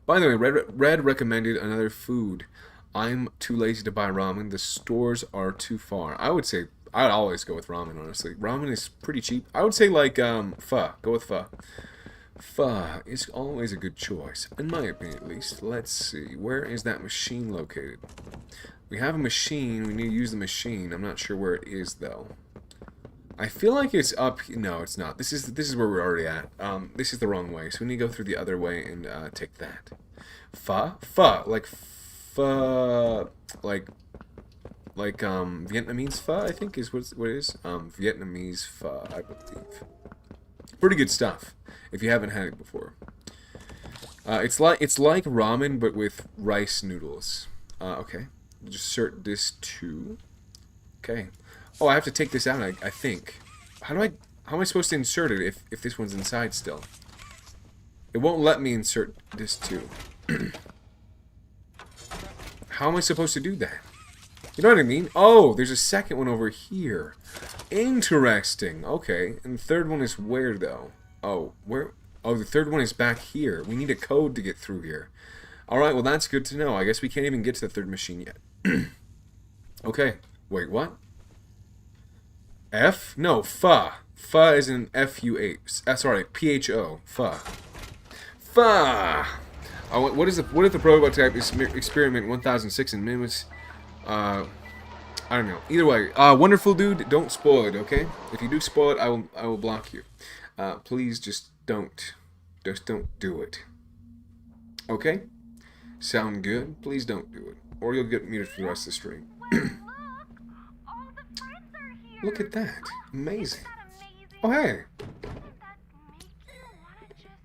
By the way, Red recommended another food. I'm too lazy to buy ramen. The stores are too far. I would say I'd always go with ramen, honestly. Ramen is pretty cheap. I would say like pho. Go with pho. Pho is always a good choice, in my opinion at least. Let's see. Where is that machine located? We have a machine. We need to use the machine. I'm not sure where it is though. I feel like it's up. No, it's not. This is where we're already at. This is the wrong way. So we need to go through the other way and take that. Pho, like pho, like Vietnamese pho, I think is what it is. Vietnamese pho, I believe. Pretty good stuff if you haven't had it before. It's like ramen but with rice noodles. Okay, just insert this too. Okay. Oh, I have to take this out. I think. How am I supposed to insert it if this one's inside still? It won't let me insert this too. How am I supposed to do that? You know what I mean? Oh, there's a second one over here. Interesting. Okay. And the third one is where, though? Oh, where? Oh, the third one is back here. We need a code to get through here. Alright, well, that's good to know. I guess we can't even get to the third machine yet. Okay. Wait, what? F? No, pho. Pho is an F-U-H. Sorry, P-H-O. Pho. Pho! Oh, what is the prototype experiment 1006 in minutes? I don't know. Either way, wonderful dude, don't spoil it, okay? If you do spoil it, I will block you. Please just don't. Just don't do it. Okay? Sound good? Please don't do it. Or you'll get muted for the rest of the stream. All the friends are here. Look at that. Amazing. Isn't that amazing? Oh, hey. Doesn't that make you wanna just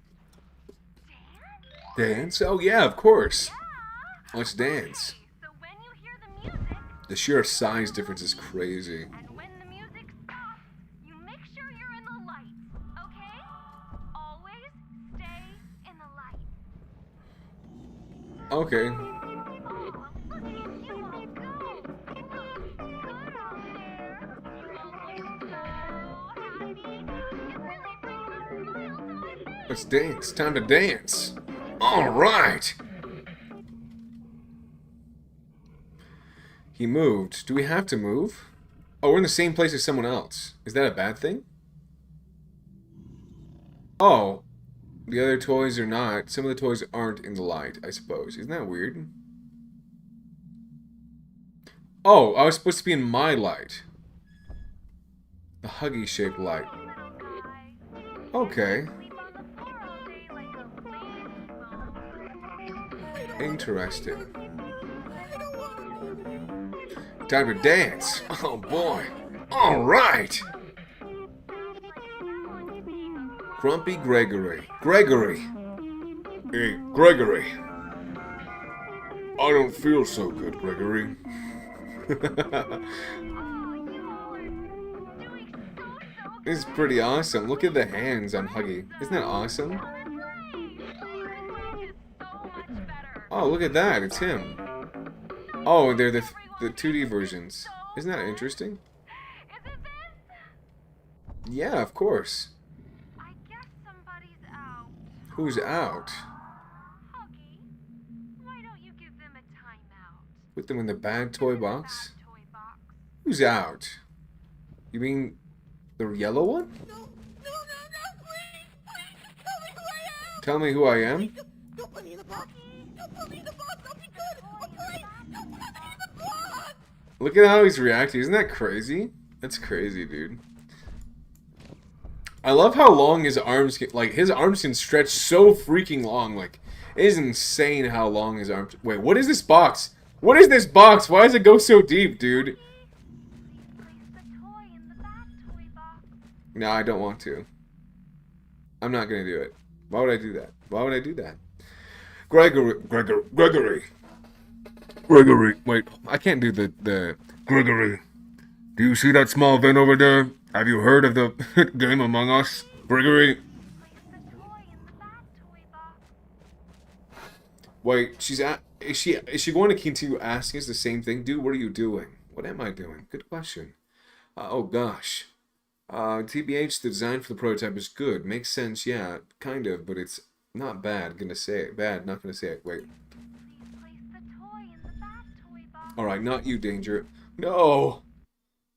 dance? Dance? Oh, yeah, of course. Yeah. Let's dance. So when you hear the music, The sheer size difference is crazy. and when the music stops, you make sure you're in the light, okay? Always stay in the light. Okay. Oh, look at you all go. You look good out there. You look so happy. It really brings a smile to my face. Let's dance. Time to dance. Alright. He moved. Do we have to move? Oh, we're in the same place as someone else. Is that a bad thing? Oh. The other toys are not. Some of the toys aren't in the light, I suppose. Isn't that weird? Oh, I was supposed to be in my light. The Huggy-shaped light. Little guy, Okay. Sleep on the floor all day like a lazy bum. Interesting. Time to dance. Oh boy. All right. Grumpy Gregory. Gregory. Hey, Gregory. I don't feel so good, Gregory. This is pretty awesome. Look at the hands on Huggy. Isn't that awesome? Oh, look at that. It's him. Oh, they're the 2D versions. Isn't that interesting? Yeah, of course. I guess somebody's out. Who's out? Huggy, why don't you give them a timeout? Put them in the bad toy box? Bad toy box. Who's out? You mean the yellow one? No, please, tell me who I am. Tell me who I am? Don't put me in the box. Don't put me in the box. I'll be good. I'll pray. Don't put me in the box. Look at how he's reacting. Isn't that crazy? That's crazy, dude. I love how long his arms can, like, his arms can stretch so freaking long. Like, it is insane how long his arms... Wait, what is this box? What is this box? Why does it go so deep, dude? Place the toy in the bad toy box. No, I don't want to. I'm not gonna do it. Why would I do that? Why would I do that? Gregory. Wait, I can't do the Gregory. Do you see that small vent over there? Have you heard of the game Among Us? Gregory? Place the toy in the bad toy box. Wait, is she going to continue asking us the same thing? Dude, what are you doing? What am I doing? Good question. Oh gosh. TBH, the design for the prototype is good. Makes sense, yeah, kind of, but it's not bad. Gonna say it. Bad, not gonna say it. Wait. Please place the toy in the bad toy box. Alright, not you, Danger. No!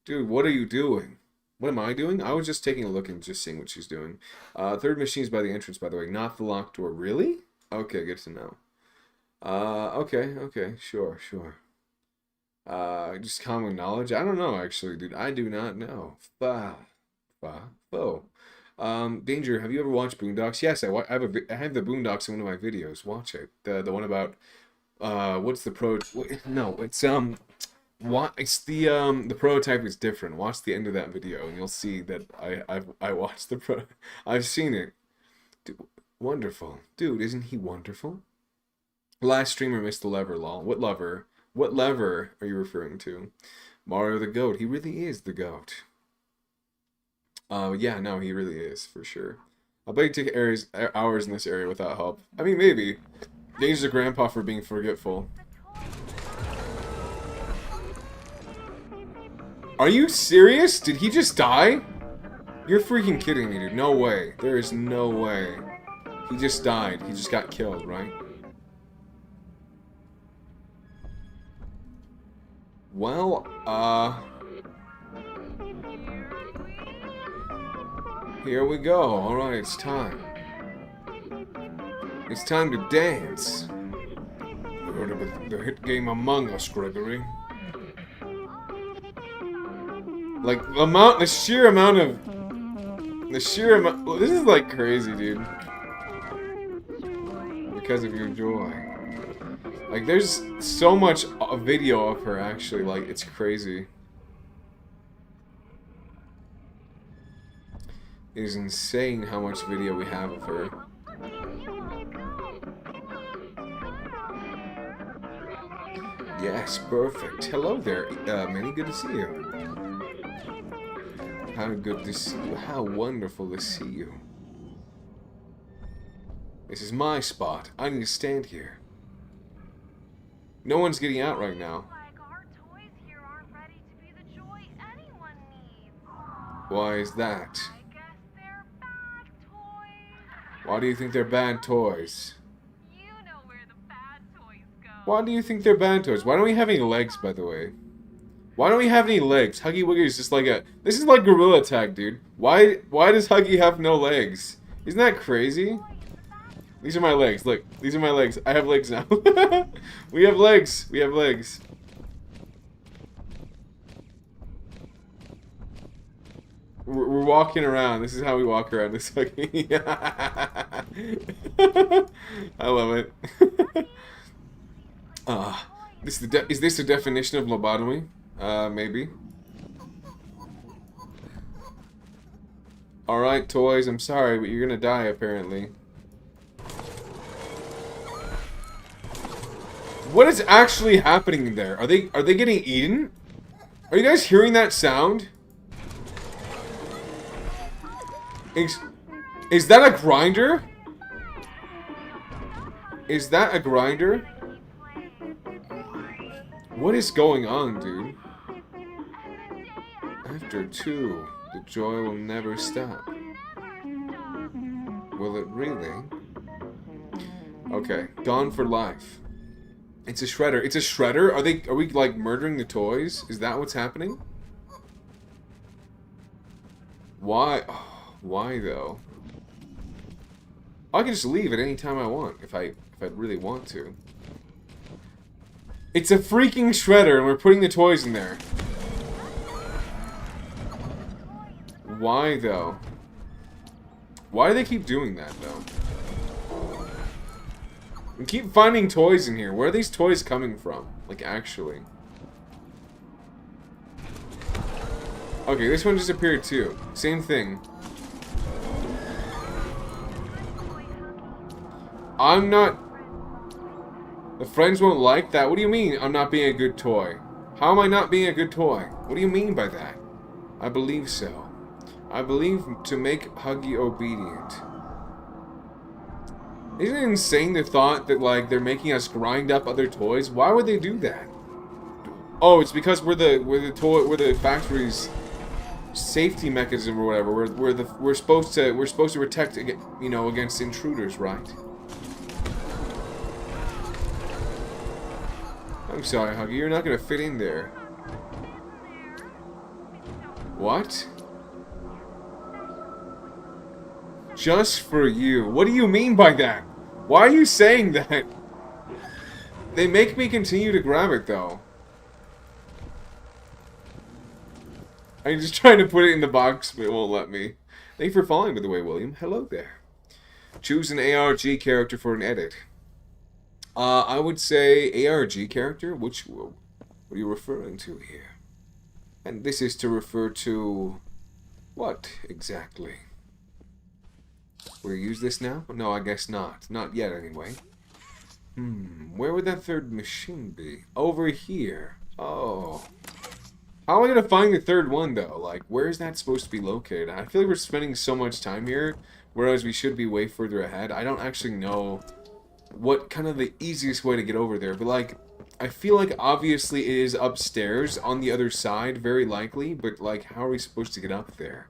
Dude, what are you doing? What am I doing? I was just taking a look and just seeing what she's doing. Third machine's by the entrance, by the way, not the locked door. Really? Okay, good to know. Okay, sure. Just common knowledge? I don't know, actually, dude. I do not know. Danger, have you ever watched Boondocks? Yes, I have the Boondocks in one of my videos. Watch it. The one about, what's the no, it's, it's the prototype is different. Watch the end of that video and you'll see that I watched I've seen it. Dude, wonderful. Dude, isn't he wonderful? Last streamer missed the lever, lol. What lever? What lever are you referring to? Mario the goat. He really is the goat. Yeah, no, he really is, for sure. I bet he took hours in this area without help. I mean, maybe. Danger's a grandpa for being forgetful. Are you serious? Did he just die? You're freaking kidding me, dude. No way. There is no way. He just died. He just got killed, right? Well, here we go. Alright, it's time. It's time to dance. You heard of the hit game Among Us, Gregory. Like, the sheer amount, this is like crazy, dude. Because of your joy. Like, there's so much video of her, actually, like, it's crazy. It is insane how much video we have of her. Yes, perfect. Hello there, Minnie, good to see you. How good to see you. How wonderful to see you. This is my spot. I need to stand here. No one's getting out right now. Like our toys here aren't ready to be the joy anyone needs. Why is that? I guess they're bad toys. Why do you think they're bad toys? You know where the bad toys go. Why do you think they're bad toys? Why don't we have any legs, by the way? Why don't we have any legs? Huggy Wuggy is just like a... This is like Gorilla Tag, dude. Why does Huggy have no legs? Isn't that crazy? These are my legs. Look, these are my legs. I have legs now. We have legs. We have legs. We're walking around. This is how we walk around. This fucking. I love it. Is this the definition of lobotomy? Maybe. Alright, toys, I'm sorry, but you're gonna die, apparently. What is actually happening there? Are they getting eaten? Are you guys hearing that sound? Is that a grinder? Is that a grinder? What is going on, dude? After 2, the joy will never stop. Will it really? Okay, gone for life. It's a shredder. It's a shredder? Are we like murdering the toys? Is that what's happening? Why? Oh, why though? I can just leave at any time I want if I really want to. It's a freaking shredder and we're putting the toys in there. Why though? Why do they keep doing that though? We keep finding toys in here. Where are these toys coming from? Like, actually. Okay, this one just appeared too. Same thing. I'm not... The friends won't like that? What do you mean I'm not being a good toy? How am I not being a good toy? What do you mean by that? I believe so. I believe to make Huggy obedient. Isn't it insane the thought that, like, they're making us grind up other toys? Why would they do that? Oh, it's because we're the factory's safety mechanism or whatever. We're supposed to protect, you know, against intruders, right? I'm sorry, Huggy, you're not gonna fit in there. What? Just for you. What do you mean by that? Why are you saying that? They make me continue to grab it, though. I'm just trying to put it in the box, but it won't let me. Thank you for following, by the way, William. Hello there. Choose an ARG character for an edit. I would say ARG character? What are you referring to here? And this is to refer to... what, exactly? Will you use this now? No, I guess not. Not yet, anyway. Where would that third machine be? Over here. Oh. How am I going to find the third one, though? Like, where is that supposed to be located? I feel like we're spending so much time here, whereas we should be way further ahead. I don't actually know what kind of the easiest way to get over there, but, like, I feel like obviously it is upstairs on the other side, very likely, but, like, how are we supposed to get up there?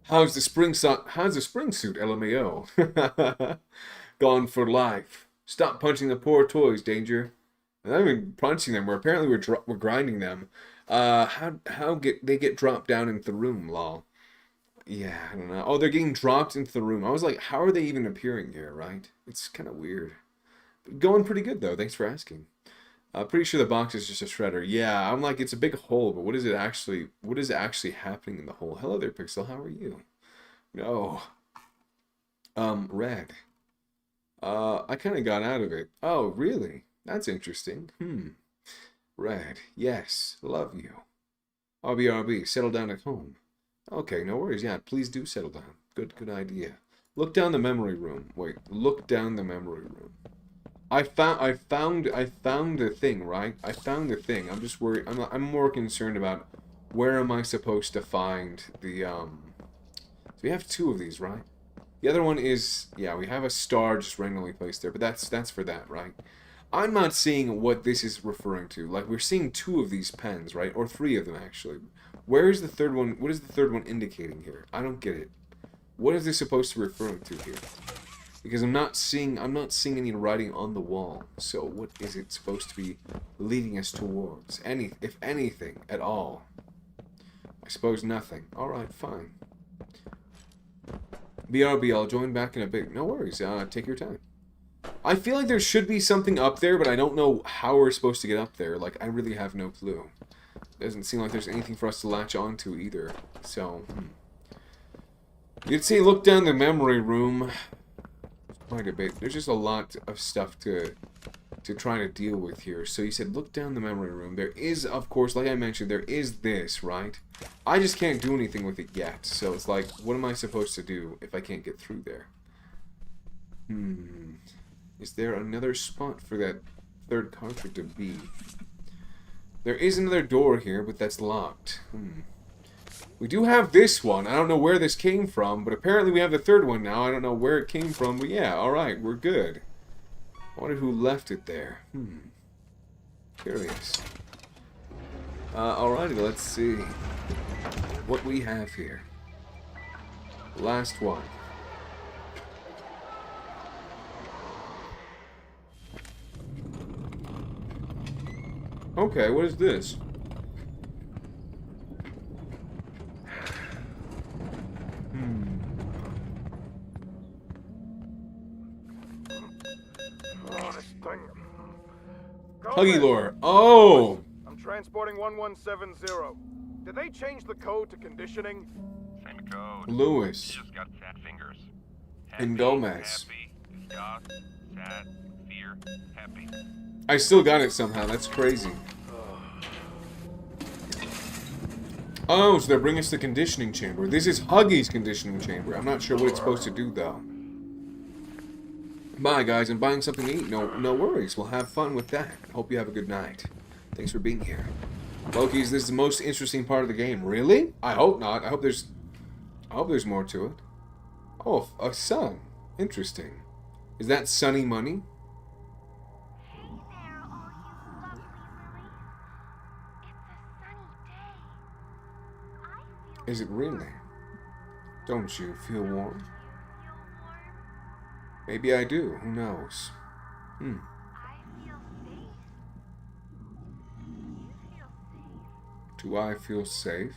How's the spring suit, LMAO? Gone for life. Stop punching the poor toys, Danger. I'm not even punching them. We're grinding them. How they get dropped down into the room, lol. Yeah, I don't know. Oh, they're getting dropped into the room. I was like, how are they even appearing here, right? It's kind of weird. But going pretty good, though. Thanks for asking. Pretty sure the box is just a shredder. Yeah, I'm like, it's a big hole, but what is actually happening in the hole? Hello there, Pixel. How are you? No. Red. I kind of got out of it. Oh, really? That's interesting. Red. Yes. Love you. RB, settle down at home. Okay, no worries. Yeah, please do settle down. Good idea. Look down the memory room. Wait, look down the memory room. I found the thing, right? I found the thing. I'm just worried. I'm more concerned about where am I supposed to find the So we have 2 of these, right? The other one is, yeah, we have a star just randomly placed there, but that's for that, right? I'm not seeing what this is referring to. Like, we're seeing 2 of these pens, right? Or 3 of them, actually. Where is the third one? What is the third one indicating here? I don't get it. What is this supposed to be referring to here? Because I'm not seeing any writing on the wall. So what is it supposed to be leading us towards? If anything at all. I suppose nothing. Alright, fine. BRB, I'll join back in a bit. No worries, take your time. I feel like there should be something up there, but I don't know how we're supposed to get up there. Like, I really have no clue. Doesn't seem like there's anything for us to latch onto either. So, you'd say look down the memory room. Quite a bit. There's just a lot of stuff to try to deal with here. So you said look down the memory room. There is, of course, like I mentioned, there is this, right? I just can't do anything with it yet. So it's like, what am I supposed to do if I can't get through there? Is there another spot for that third cartridge to be? There is another door here, but that's locked. We do have this one. I don't know where this came from, but apparently we have the third one now. I don't know where it came from, but yeah, alright, we're good. I wonder who left it there. Curious. Alrighty, let's see what we have here. Last one. Okay, what is this? Oh, this thing. Huggy lore. Oh! I'm transporting 1170. Did they change the code to conditioning? Same code. Lewis. Just got fat fingers. And Gomez. Happy, disgust, sad, fear, happy. I still got it somehow. That's crazy. Oh, so they're bringing us the conditioning chamber. This is Huggy's conditioning chamber. I'm not sure what it's supposed to do, though. Bye, guys. I'm buying something to eat. No worries. We'll have fun with that. Hope you have a good night. Thanks for being here. Loki's, this is the most interesting part of the game. Really? I hope not. I hope there's more to it. Oh, a sun. Interesting. Is that sunny money? Hey there, all you lovely lilies. It's a sunny day. I feel Is it really? Don't you feel warm? you feel warm. Maybe I do. Who knows? I feel safe. You feel safe. Do I feel safe?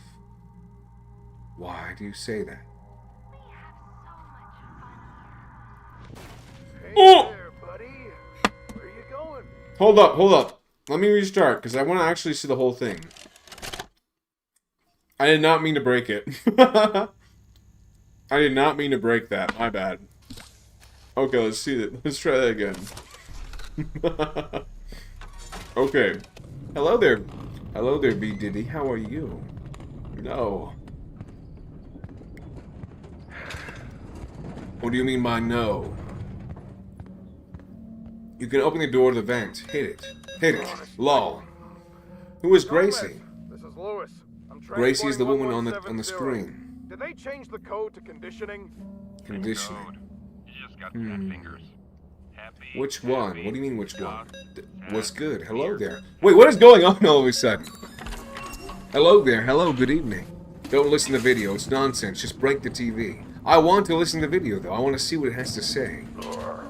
Why do you say that? We have so much fun here. Hey Oh! there, buddy. Where you going? Hold up. Let me restart, because I want to actually see the whole thing. I did not mean to break it. I did not mean to break that. My bad. Okay, let's see it. Let's try that again. Okay. Hello there. Hello there, B. Diddy. How are you? No. What do you mean by no? You can open the door to the vent. Hit it. Hit it. Lol. Who is Gracie? This is Lewis. I'm Gracie is the woman on the 1170. screen. Did they change the code to conditioning? Conditioning. Code. You just got fat fingers. Happy, Which one? happy, What do you mean which one? disgust, What's sad, good? Hello fear. there. Wait, what is going on all of a sudden? Hello there. Hello, good evening. Don't listen to the video. It's nonsense. Just break the TV. I want to listen to the video, though. I want to see what it has to say.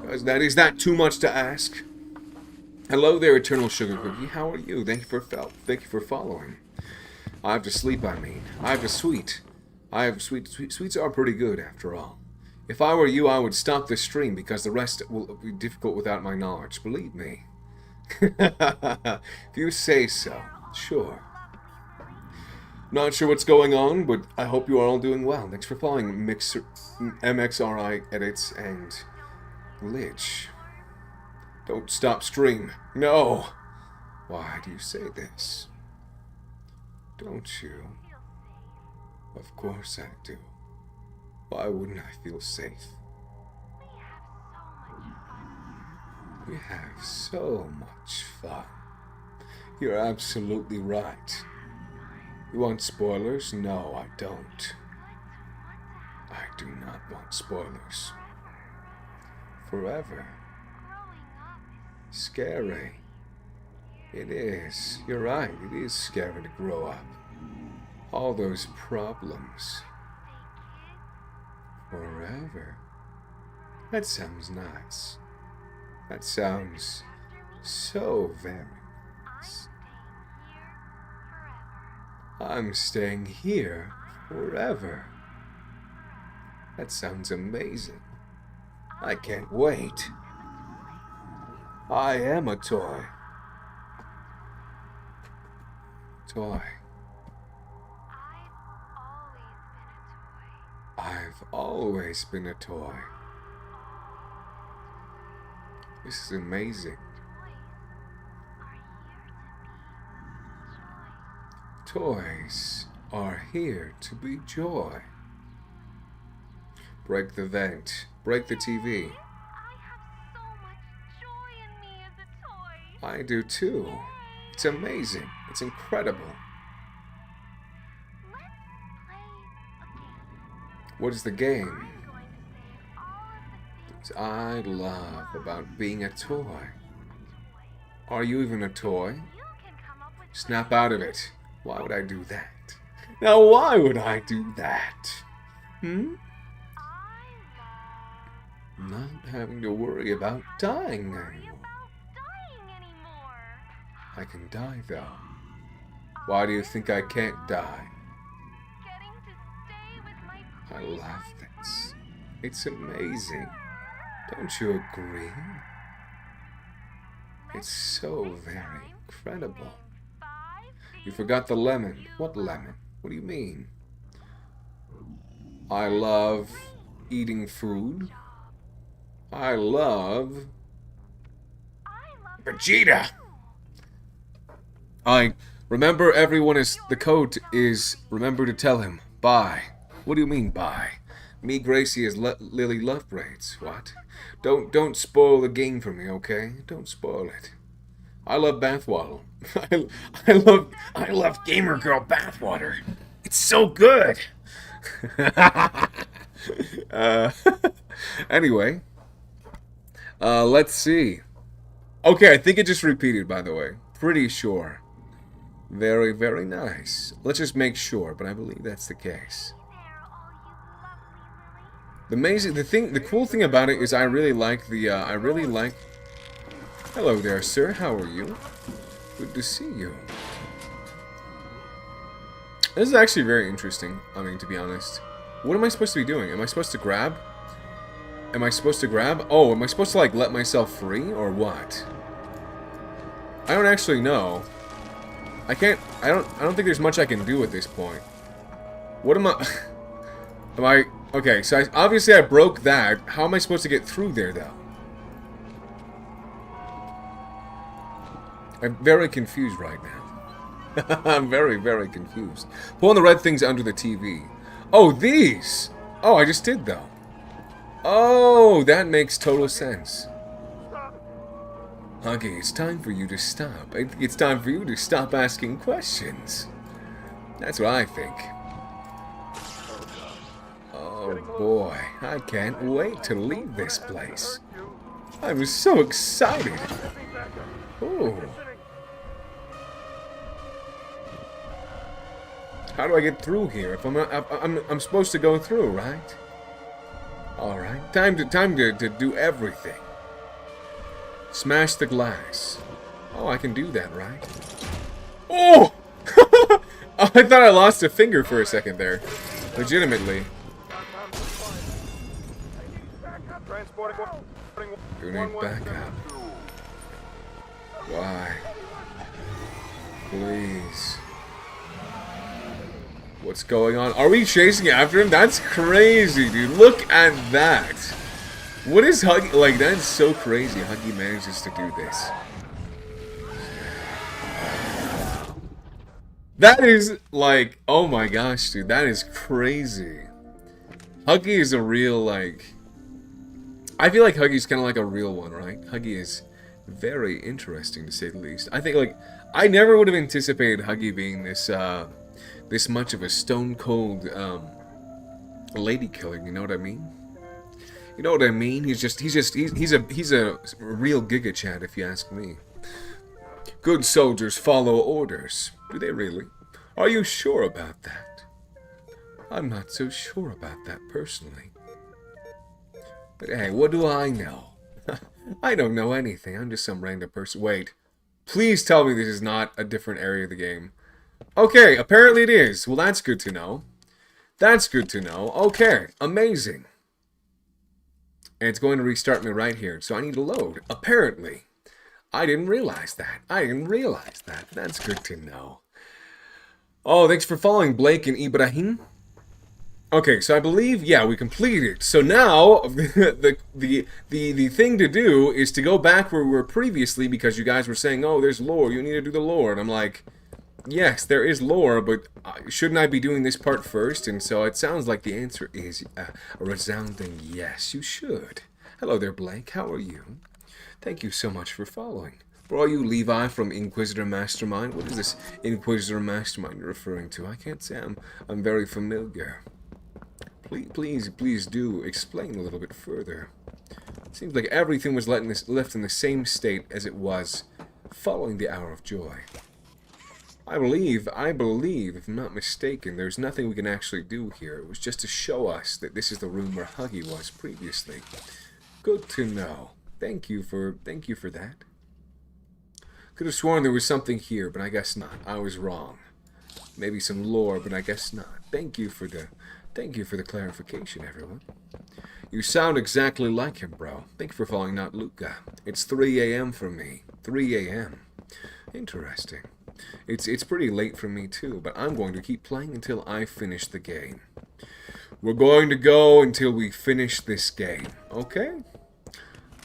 Is that too much to ask? Hello there, Eternal Sugar Cookie. How are you? Thank you for following. I have to sleep, I mean. I have to sweet. Sweets are pretty good, after all. If I were you, I would stop this stream, because the rest will be difficult without my knowledge. Believe me. If you say so. Sure. Not sure what's going on, but I hope you are all doing well. Thanks for following MXRI Edits and Lich. Don't stop stream. No! Why do you say this? Don't you? Of course I do. Why wouldn't I feel safe? We have so much fun. You're absolutely right. You want spoilers? No, I don't. I do not want spoilers. Forever. Scary. It is. You're right. It is scary to grow up. All those problems. Forever. That sounds nice. That sounds so very nice. I'm staying here forever. That sounds amazing. I can't wait. I am a toy. Toy. I've always been a toy. This is amazing. Toys are here to be joy. Break the vent. Break the TV. I do too. It's amazing. It's incredible. What is the game? Things I love about being a toy. Are you even a toy? Snap out of it. Why would I do that? Now why would I do that? Not having to worry about dying anymore. I can die though. Why do you think I can't die? I love this. It's amazing. Don't you agree? It's so very incredible. You forgot the lemon. What lemon? What do you mean? I love eating food. I love Vegeta. Remember, everyone is the code is remember to tell him bye. What do you mean bye? Me Gracie is Lily Love Braids. What? Don't spoil the game for me, okay? Don't spoil it. I love bathwater. I love gamer girl bathwater. It's so good. Anyway, let's see. Okay, I think it just repeated, by the way. Pretty sure. Very, very nice. Let's just make sure, but I believe that's the case. The cool thing about it is I really like. Hello there, sir. How are you? Good to see you. This is actually very interesting. I mean, to be honest. What am I supposed to be doing? Am I supposed to grab? Am I supposed to grab? Oh, am I supposed to, like, let myself free, or what? I don't actually know. I don't think there's much I can do at this point. What am I... Okay, so obviously I broke that. How am I supposed to get through there, though? I'm very confused right now. I'm very, very confused. Pulling the red things under the TV. Oh, these! Oh, I just did, though. Oh, that makes total sense. Huggy, it's time for you to stop. I think it's time for you to stop asking questions. That's what I think. Oh boy, I can't wait to leave this place. I'm so excited. Ooh. How do I get through here? If I'm supposed to go through, right? All right, time to do everything. Smash the glass. Oh, I can do that, right? Oh! I thought I lost a finger for a second there. Legitimately. You need backup. Why? Please. What's going on? Are we chasing after him? That's crazy, dude. Look at that. What is Huggy? Like, that is so crazy. Huggy manages to do this. That is, like, oh my gosh, dude. That is crazy. Huggy is a real, like... I feel like Huggy's kind of like a real one, right? Huggy is very interesting, to say the least. I think, like, I never would have anticipated Huggy being this, this much of a stone-cold, lady killer, you know what I mean? You know what I mean? He's a real Giga Chad, if you ask me. Good soldiers follow orders. Do they really? Are you sure about that? I'm not so sure about that personally. But hey, what do I know? I don't know anything. I'm just some random person. Wait. Please tell me this is not a different area of the game. Okay, apparently it is. Well, that's good to know. That's good to know. Okay, amazing. And it's going to restart me right here. So I need to load. Apparently. I didn't realize that. That's good to know. Oh, thanks for following, Blake and Ibrahim. Okay, so I believe, yeah, we completed. So now, the thing to do is to go back where we were previously, because you guys were saying, oh, there's lore, you need to do the lore. And I'm like, yes, there is lore, but shouldn't I be doing this part first? And so it sounds like the answer is a resounding yes, you should. Hello there, Blake, how are you? Thank you so much for following. For all you Levi from Inquisitor Mastermind, what is this Inquisitor Mastermind you're referring to? I can't say I'm very familiar. Please do explain a little bit further. It seems like everything was left in the same state as it was following the Hour of Joy. I believe, if I'm not mistaken, there's nothing we can actually do here. It was just to show us that this is the room where Huggy was previously. Good to know. Thank you for that. Could have sworn there was something here, but I guess not. I was wrong. Maybe some lore, but I guess not. Thank you for the clarification, everyone. You sound exactly like him, bro. Thank you for following Not Luca. It's 3 a.m. for me. 3 a.m. Interesting. It's pretty late for me too, but I'm going to keep playing until I finish the game. We're going to go until we finish this game, okay?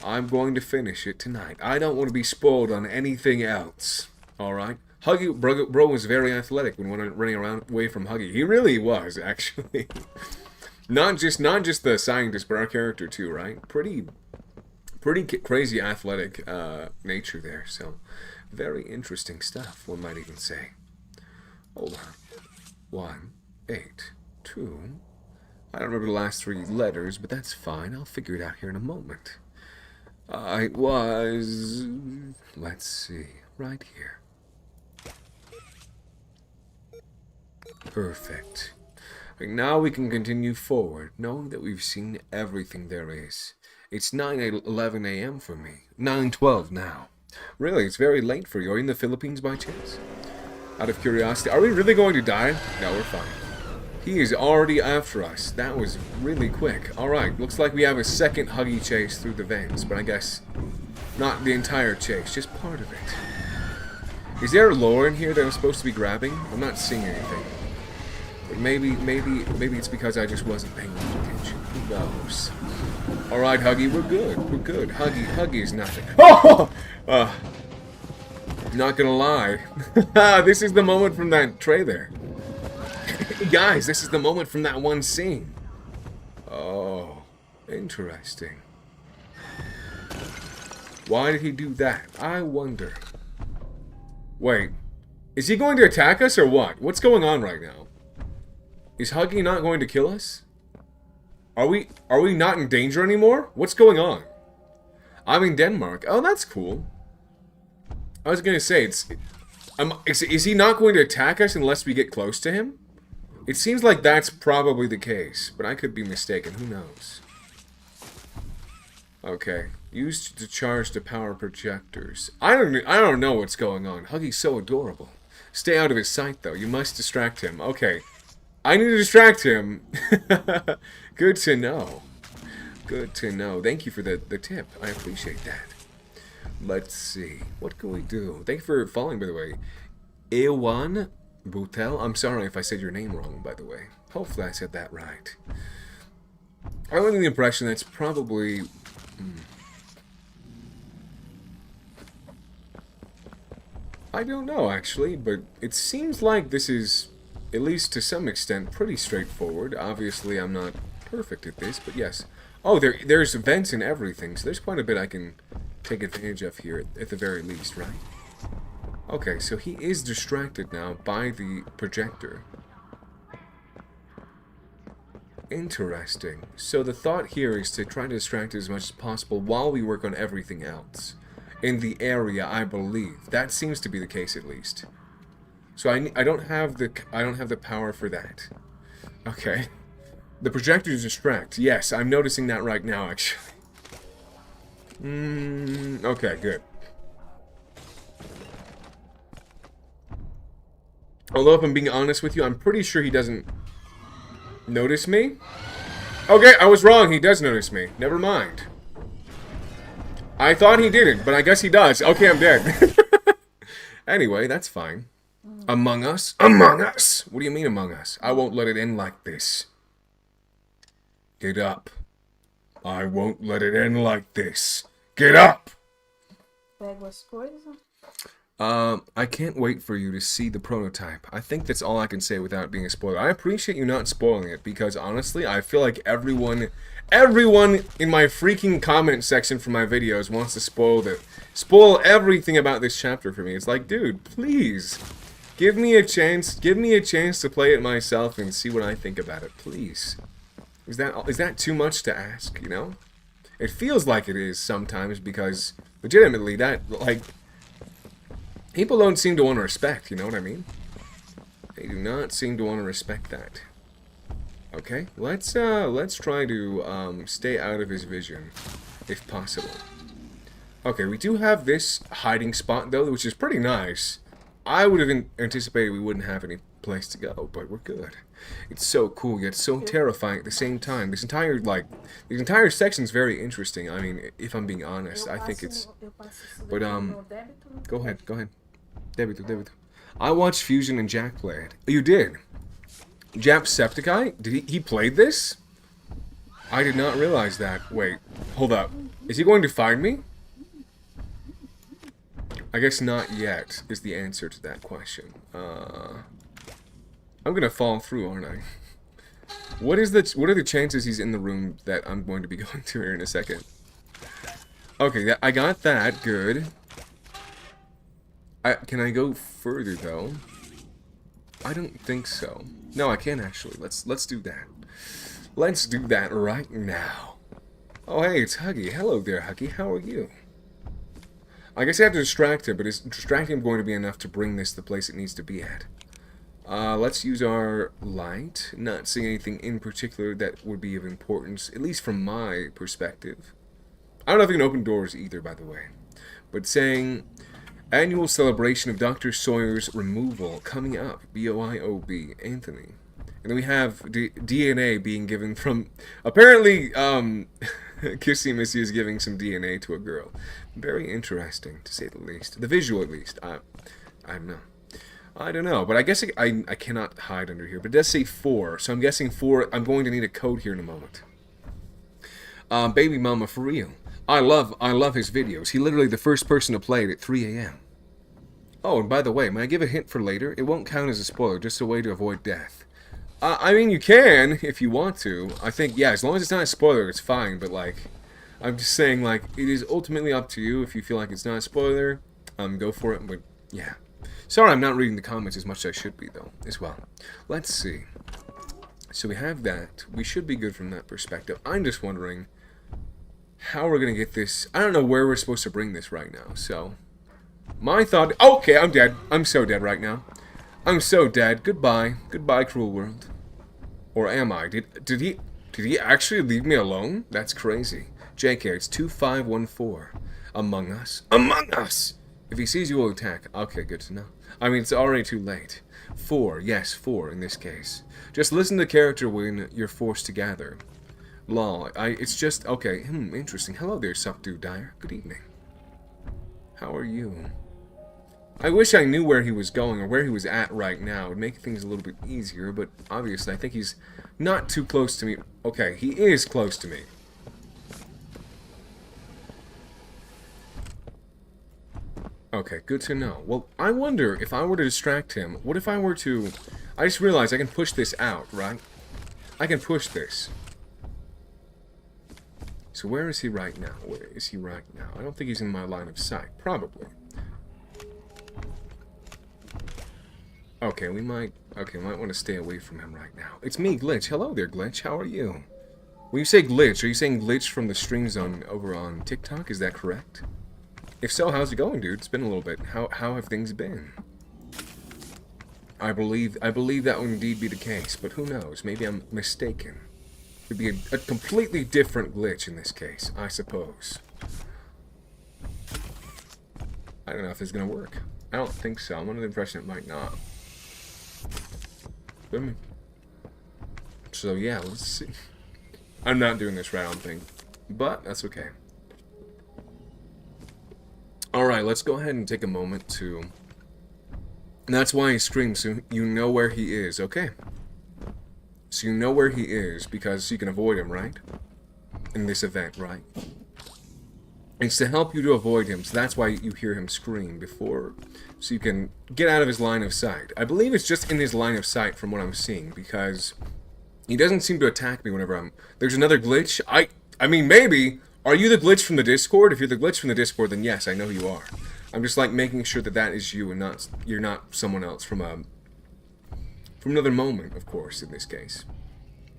I'm going to finish it tonight. I don't want to be spoiled on anything else, alright? Huggy, bro was very athletic when running around away from Huggy. He really was, actually. not just the scientist, but our character too, right? Pretty crazy athletic nature there, so very interesting stuff, one might even say. Hold on. 1, 8, 2. I don't remember the last 3 letters, but that's fine. I'll figure it out here in a moment. It was... let's see. Right here. Perfect. Now we can continue forward, knowing that we've seen everything there is. It's 9:11 a.m. for me. 9:12 now. Really, it's very late for you. Are you in the Philippines by chance? Out of curiosity, are we really going to die? No, we're fine. He is already after us. That was really quick. Alright, looks like we have a second Huggy chase through the vents, but I guess not the entire chase, just part of it. Is there lore in here that I'm supposed to be grabbing? I'm not seeing anything. But maybe it's because I just wasn't paying attention. Who knows? Alright, Huggy, we're good. We're good. Huggy is nothing. Oh! Not gonna lie. This is the moment from that trailer. Guys, this is the moment from that one scene. Oh, interesting. Why did he do that? I wonder. Wait, is he going to attack us or what? What's going on right now? Is Huggy not going to kill us? Are we not in danger anymore? What's going on? I'm in Denmark. Oh, that's cool. I was gonna say, is he not going to attack us unless we get close to him? It seems like that's probably the case, but I could be mistaken. Who knows? Okay, used to charge the power projectors. I don't know what's going on. Huggy's so adorable. Stay out of his sight, though. You must distract him. Okay, I need to distract him. Good to know. Good to know. Thank you for the tip. I appreciate that. Let's see. What can we do? Thank you for following, by the way. Ewan Boutel. I'm sorry if I said your name wrong, by the way. Hopefully I said that right. I'm under the impression that's probably... I don't know, actually, but it seems like this is, at least to some extent, pretty straightforward. Obviously, I'm not perfect at this, but yes. Oh, there's vents and everything, so there's quite a bit I can take advantage of here, at the very least, right? Okay, so he is distracted now by the projector. Interesting. So the thought here is to try to distract it as much as possible while we work on everything else. In the area, I believe. That seems to be the case, at least. So I don't have the power for that. Okay. The projectors distract. Yes, I'm noticing that right now, actually. Okay, good. Although, if I'm being honest with you, I'm pretty sure he doesn't notice me. Okay, I was wrong. He does notice me. Never mind. I thought he didn't, but I guess he does. Okay, I'm dead. Anyway, that's fine. Among Us? Among Us! What do you mean Among Us? I won't let it end like this. Get up. I won't let it end like this. Get up! Pego as coisas. I can't wait for you to see the prototype. I think that's all I can say without being a spoiler. I appreciate you not spoiling it, because honestly, I feel like everyone in my freaking comment section for my videos wants to spoil everything about this chapter for me. It's like, dude, please, give me a chance to play it myself and see what I think about it, please. Is that too much to ask, you know? It feels like it is sometimes, because legitimately that, like, people don't seem to want to respect, you know what I mean? They do not seem to want to respect that. Okay, let's try to stay out of his vision, if possible. Okay, we do have this hiding spot though, which is pretty nice. I would have anticipated we wouldn't have any place to go, but we're good. It's so cool yet so terrifying at the same time. This entire section's very interesting. I mean, if I'm being honest, I think it's. But go ahead. Debito. I watched Fusion and Jack play it. Oh, you did? Jacksepticeye? Did he played this? I did not realize that. Wait, hold up. Is he going to find me? I guess not yet is the answer to that question. I'm gonna fall through, aren't I? What are the chances he's in the room that I'm going to be going to here in a second? Okay, I got that. Good. Can I go further though? I don't think so. No, I can actually. Let's do that. Let's do that right now. Oh, hey, it's Huggy. Hello there, Huggy. How are you? I guess I have to distract him, but is distracting him going to be enough to bring this to the place it needs to be at? Let's use our light. Not seeing anything in particular that would be of importance, at least from my perspective. I don't know if you can open doors either, by the way. But saying, annual celebration of Dr. Sawyer's removal coming up. B-O-I-O-B. Anthony. And then we have DNA being given from, apparently, Kissy Missy is giving some DNA to a girl. Very interesting, to say the least. The visual, at least. I don't know. I don't know, but I guess I cannot hide under here. But it does say 4, so I'm guessing 4. I'm going to need a code here in a moment. Baby Mama, for real. I love his videos. He literally the first person to play it at 3 a.m. Oh, and by the way, may I give a hint for later? It won't count as a spoiler, just a way to avoid death. I mean, you can, if you want to. I think, yeah, as long as it's not a spoiler, it's fine, but, like, I'm just saying, like, it is ultimately up to you. If you feel like it's not a spoiler, go for it, but, yeah. Sorry I'm not reading the comments as much as I should be, though, as well. Let's see. So we have that. We should be good from that perspective. I'm just wondering how we're going to get this. I don't know where we're supposed to bring this right now, so. My thought. Okay, I'm dead. I'm so dead right now. I'm so dead. Goodbye. Goodbye, cruel world. Or am I? Did he actually leave me alone? That's crazy. JK, it's 2514. Among Us. Among Us! If he sees you, will attack. Okay, good to know. I mean, it's already too late. 4. Yes, 4 in this case. Just listen to the character when you're forced to gather. Lol. It's just. Okay. Interesting. Hello there, Subdued Dyer. Good evening. How are you? I wish I knew where he was going or where he was at right now. It would make things a little bit easier, but obviously I think he's not too close to me. Okay, he is close to me. Okay, good to know. Well, I wonder if I were to distract him, what if I were to... I just realized I can push this out, right? I can push this. So where is he right now? Where is he right now? I don't think he's in my line of sight. Probably. Okay, we might want to stay away from him right now. It's me, Glitch. Hello there, Glitch. How are you? When you say Glitch, are you saying Glitch from the stream zone over on TikTok? Is that correct? If so, how's it going, dude? It's been a little bit. How have things been? I believe that would indeed be the case, but who knows? Maybe I'm mistaken. It'd be a completely different Glitch in this case, I suppose. I don't know if it's gonna work. I don't think so. I'm under the impression it might not. So yeah, let's see. I'm not doing this right, I don't think. But that's okay. Alright, let's go ahead and take a moment to... And that's why he streams, so you know where he is, okay? So you know where he is because you can avoid him, right? In this event, right? It's to help you to avoid him, so that's why you hear him scream before, so you can get out of his line of sight. I believe it's just in his line of sight from what I'm seeing, because he doesn't seem to attack me whenever I'm... There's another glitch. I mean, maybe. Are you the glitch from the Discord? If you're the glitch from the Discord, then yes, I know you are. I'm just, like, making sure that that is you and not... You're not someone else from another moment, of course, in this case.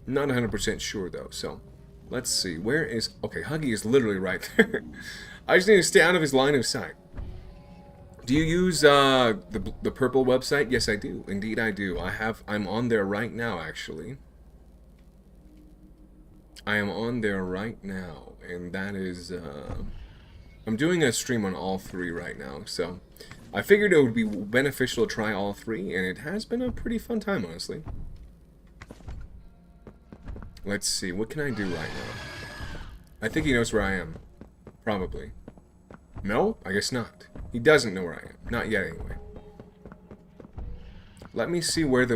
Not 100% sure, though, so... Let's see, where is... Okay, Huggy is literally right there. I just need to stay out of his line of sight. Do you use the purple website? Yes, I do. Indeed, I do. I'm on there right now, actually. I am on there right now, and that is... I'm doing a stream on all three right now, so... I figured it would be beneficial to try all three, and it has been a pretty fun time, honestly. Let's see, what can I do right now? I think he knows where I am. Probably. No? I guess not. He doesn't know where I am. Not yet, anyway. Let me see where is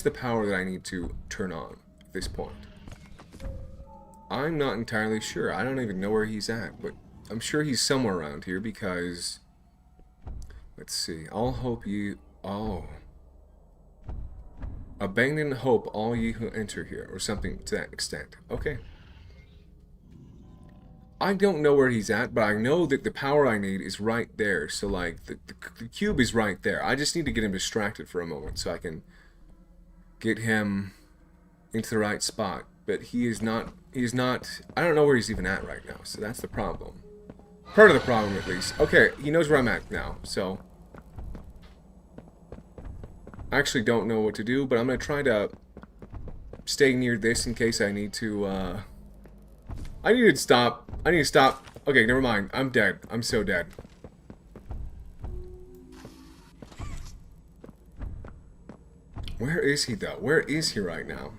the power that I need to turn on at this point. I'm not entirely sure. I don't even know where he's at, but I'm sure he's somewhere around here because... Let's see. I'll hope you... Oh... Abandon hope, all ye who enter here, or something to that extent. Okay. I don't know where he's at, but I know that the power I need is right there. So, like, the cube is right there. I just need to get him distracted for a moment so I can get him into the right spot. But he is not, I don't know where he's even at right now, so that's the problem. Part of the problem, at least. Okay, he knows where I'm at now, so... I actually don't know what to do, but I'm going to try to stay near this in case I need to, I need to stop. Okay, never mind. I'm dead. I'm so dead. Where is he, though? Where is he right now?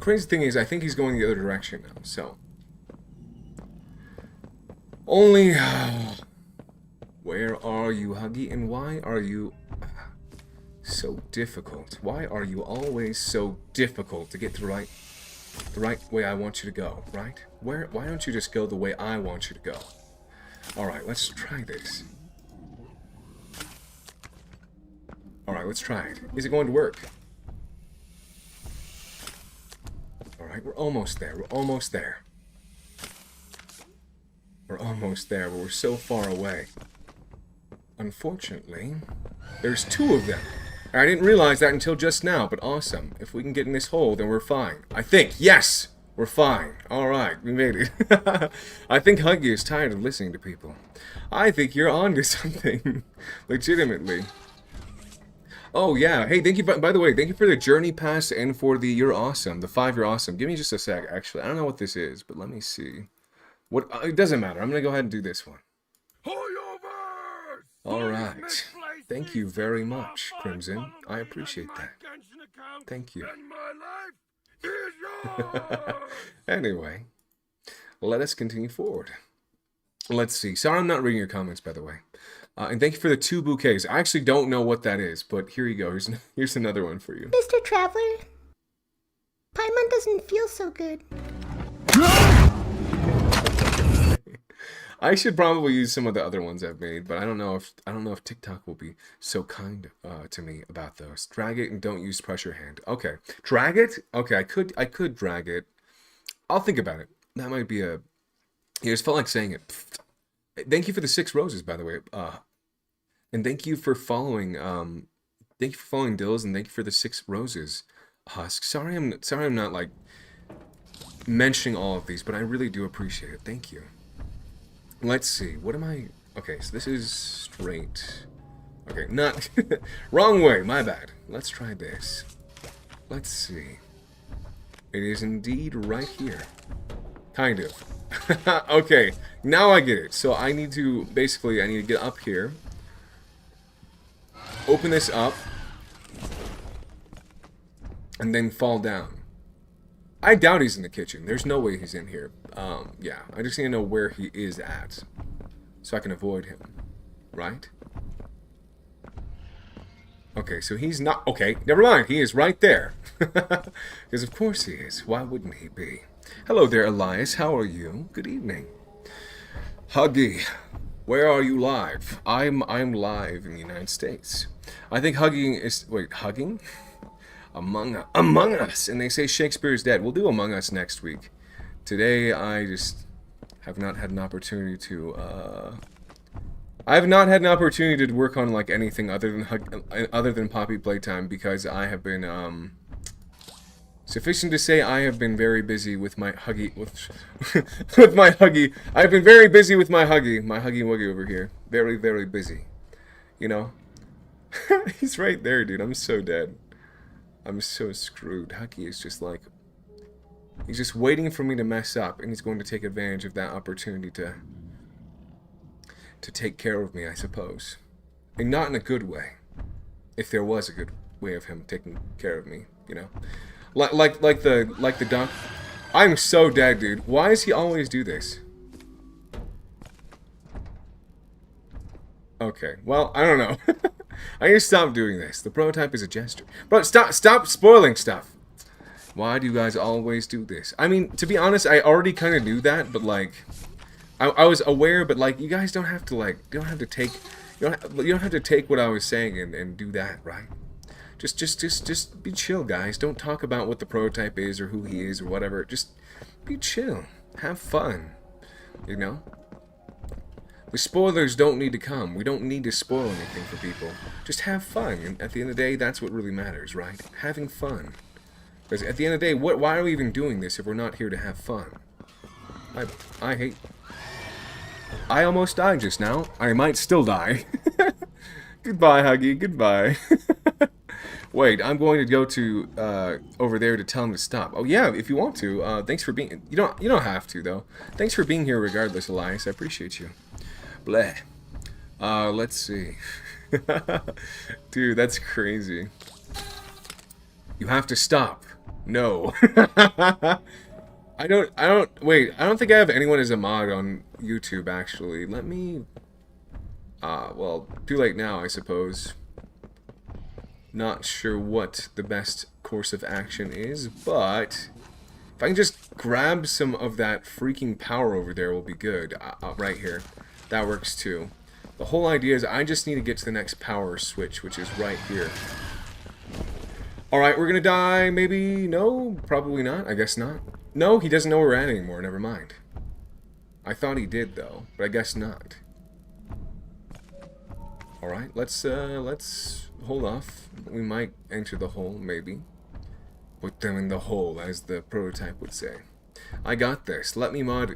Crazy thing is, I think he's going the other direction now, so... Only... Where are you, Huggy? And why are you so difficult? Why are you always so difficult to get the right way I want you to go, right? Why don't you just go the way I want you to go? Alright, let's try this. Alright, let's try it. Is it going to work? Alright, we're almost there. We're almost there. We're almost there, but we're so far away. Unfortunately, there's two of them. I didn't realize that until just now, but awesome. If we can get in this hole, then we're fine. I think. Yes! We're fine. Alright, we made it. I think Huggy is tired of listening to people. I think you're on to something. Legitimately. Oh, yeah. Hey, thank you, by the way, thank you for the Journey Pass and for the You're Awesome. The 5 You're Awesome. Give me just a sec, actually. I don't know what this is, but let me see. What? It doesn't matter. I'm going to go ahead and do this one. Alright. Thank you very much, Crimson. I appreciate that. Thank you. Anyway, let us continue forward. Let's see. Sorry I'm not reading your comments, by the way. And thank you for the 2 bouquets. I actually don't know what that is, but here you go. Here's another one for you. Mr. Traveler, Paimon doesn't feel so good. I should probably use some of the other ones I've made, but I don't know if TikTok will be so kind to me about those. Drag it and don't use pressure hand. Okay, drag it. Okay, I could drag it. I'll think about it. That might be a. Yeah, it just felt like saying it. Thank you for the 6 roses, by the way. And thank you for following. Thank you for following Dills, and thank you for the 6 roses. Husk. Sorry, I'm not like mentioning all of these, but I really do appreciate it. Thank you. Let's see, what am I... Okay, so this is straight. Okay, not... Wrong way, my bad. Let's try this. Let's see. It is indeed right here. Kind of. Okay, now I get it. So I need to, basically, I need to get up here. Open this up. And then fall down. I doubt he's in the kitchen. There's no way he's in here. Yeah, I just need to know where he is at. So I can avoid him. Right? Okay, so he's not... Okay, never mind. He is right there. Because of course he is. Why wouldn't he be? Hello there, Elias. How are you? Good evening. Huggy, where are you live? I'm live in the United States. I think hugging is... Wait, hugging? Among Us. And they say Shakespeare is dead. We'll do Among Us next week. Today, I just have not had an opportunity to... I have not had an opportunity to work on like anything other than Poppy Playtime because I have been sufficient to say I have been very busy with my huggy with my huggy. I've been very busy with my huggy wuggy over here. Very, very busy. You know? He's right there, dude. I'm so dead. I'm so screwed. Huggy is just like he's just waiting for me to mess up and he's going to take advantage of that opportunity to take care of me, I suppose. And not in a good way. If there was a good way of him taking care of me, you know? Like the doc... I'm so dead, dude. Why does he always do this? Okay, well, I don't know. I need to stop doing this. The prototype is a gesture. But stop spoiling stuff. Why do you guys always do this? I mean, to be honest, I already kind of knew that, but like... I was aware, but like you guys don't have to like you don't have to take what I was saying and do that, right? Just be chill, guys. Don't talk about what the prototype is or who he is or whatever. Just be chill. Have fun. You know? The spoilers don't need to come. We don't need to spoil anything for people. Just have fun. And at the end of the day, that's what really matters, right? Having fun. Because at the end of the day, why are we even doing this if we're not here to have fun? I hate... I almost died just now. I might still die. Goodbye, Huggy. Goodbye. Wait, I'm going to go to over there to tell him to stop. Oh yeah, if you want to. Thanks for being. You don't have to though. Thanks for being here regardless, Elias. I appreciate you. Bleh. Let's see. Dude, that's crazy. You have to stop. No. I don't think I have anyone as a mod on YouTube, actually. Let me, well, too late now, I suppose. Not sure what the best course of action is, but if I can just grab some of that freaking power over there will be good. Right here. That works too. The whole idea is I just need to get to the next power switch, which is right here. Alright, we're gonna die, maybe? No? Probably not. I guess not. No, he doesn't know where we're at anymore. Never mind. I thought he did, though, but I guess not. Alright, let's hold off. We might enter the hole, maybe. Put them in the hole, as the prototype would say. I got this. Let me mod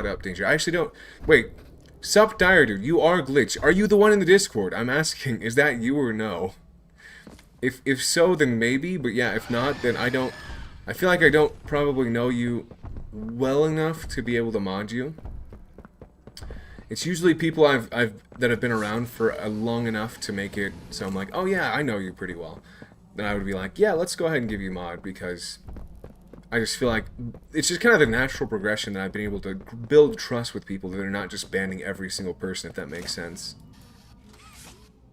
up Danger. I actually don't... Wait. Sup, Dire Dude, you are Glitch. Are you the one in the Discord? I'm asking, is that you or no? If so, then maybe, but yeah, if not, then I don't... I feel like I don't probably know you well enough to be able to mod you. It's usually people that have been around for long enough to make it so I'm like, oh yeah, I know you pretty well. Then I would be like, yeah, let's go ahead and give you mod because I just feel like it's just kind of the natural progression that I've been able to build trust with people that they're not just banning every single person, if that makes sense.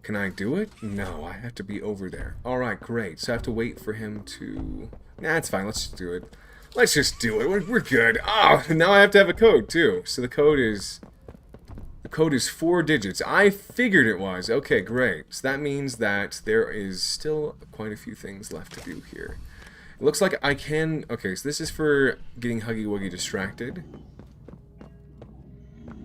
Can I do it? No, I have to be over there. Alright, great. So I have to wait for him to... Nah, it's fine. Let's just do it. Let's just do it. We're good. Oh, now I have to have a code, too. So the code is... The code is 4 digits. I figured it was. Okay, great. So that means that there is still quite a few things left to do here. It looks like I can... Okay, so this is for getting Huggy Wuggy distracted.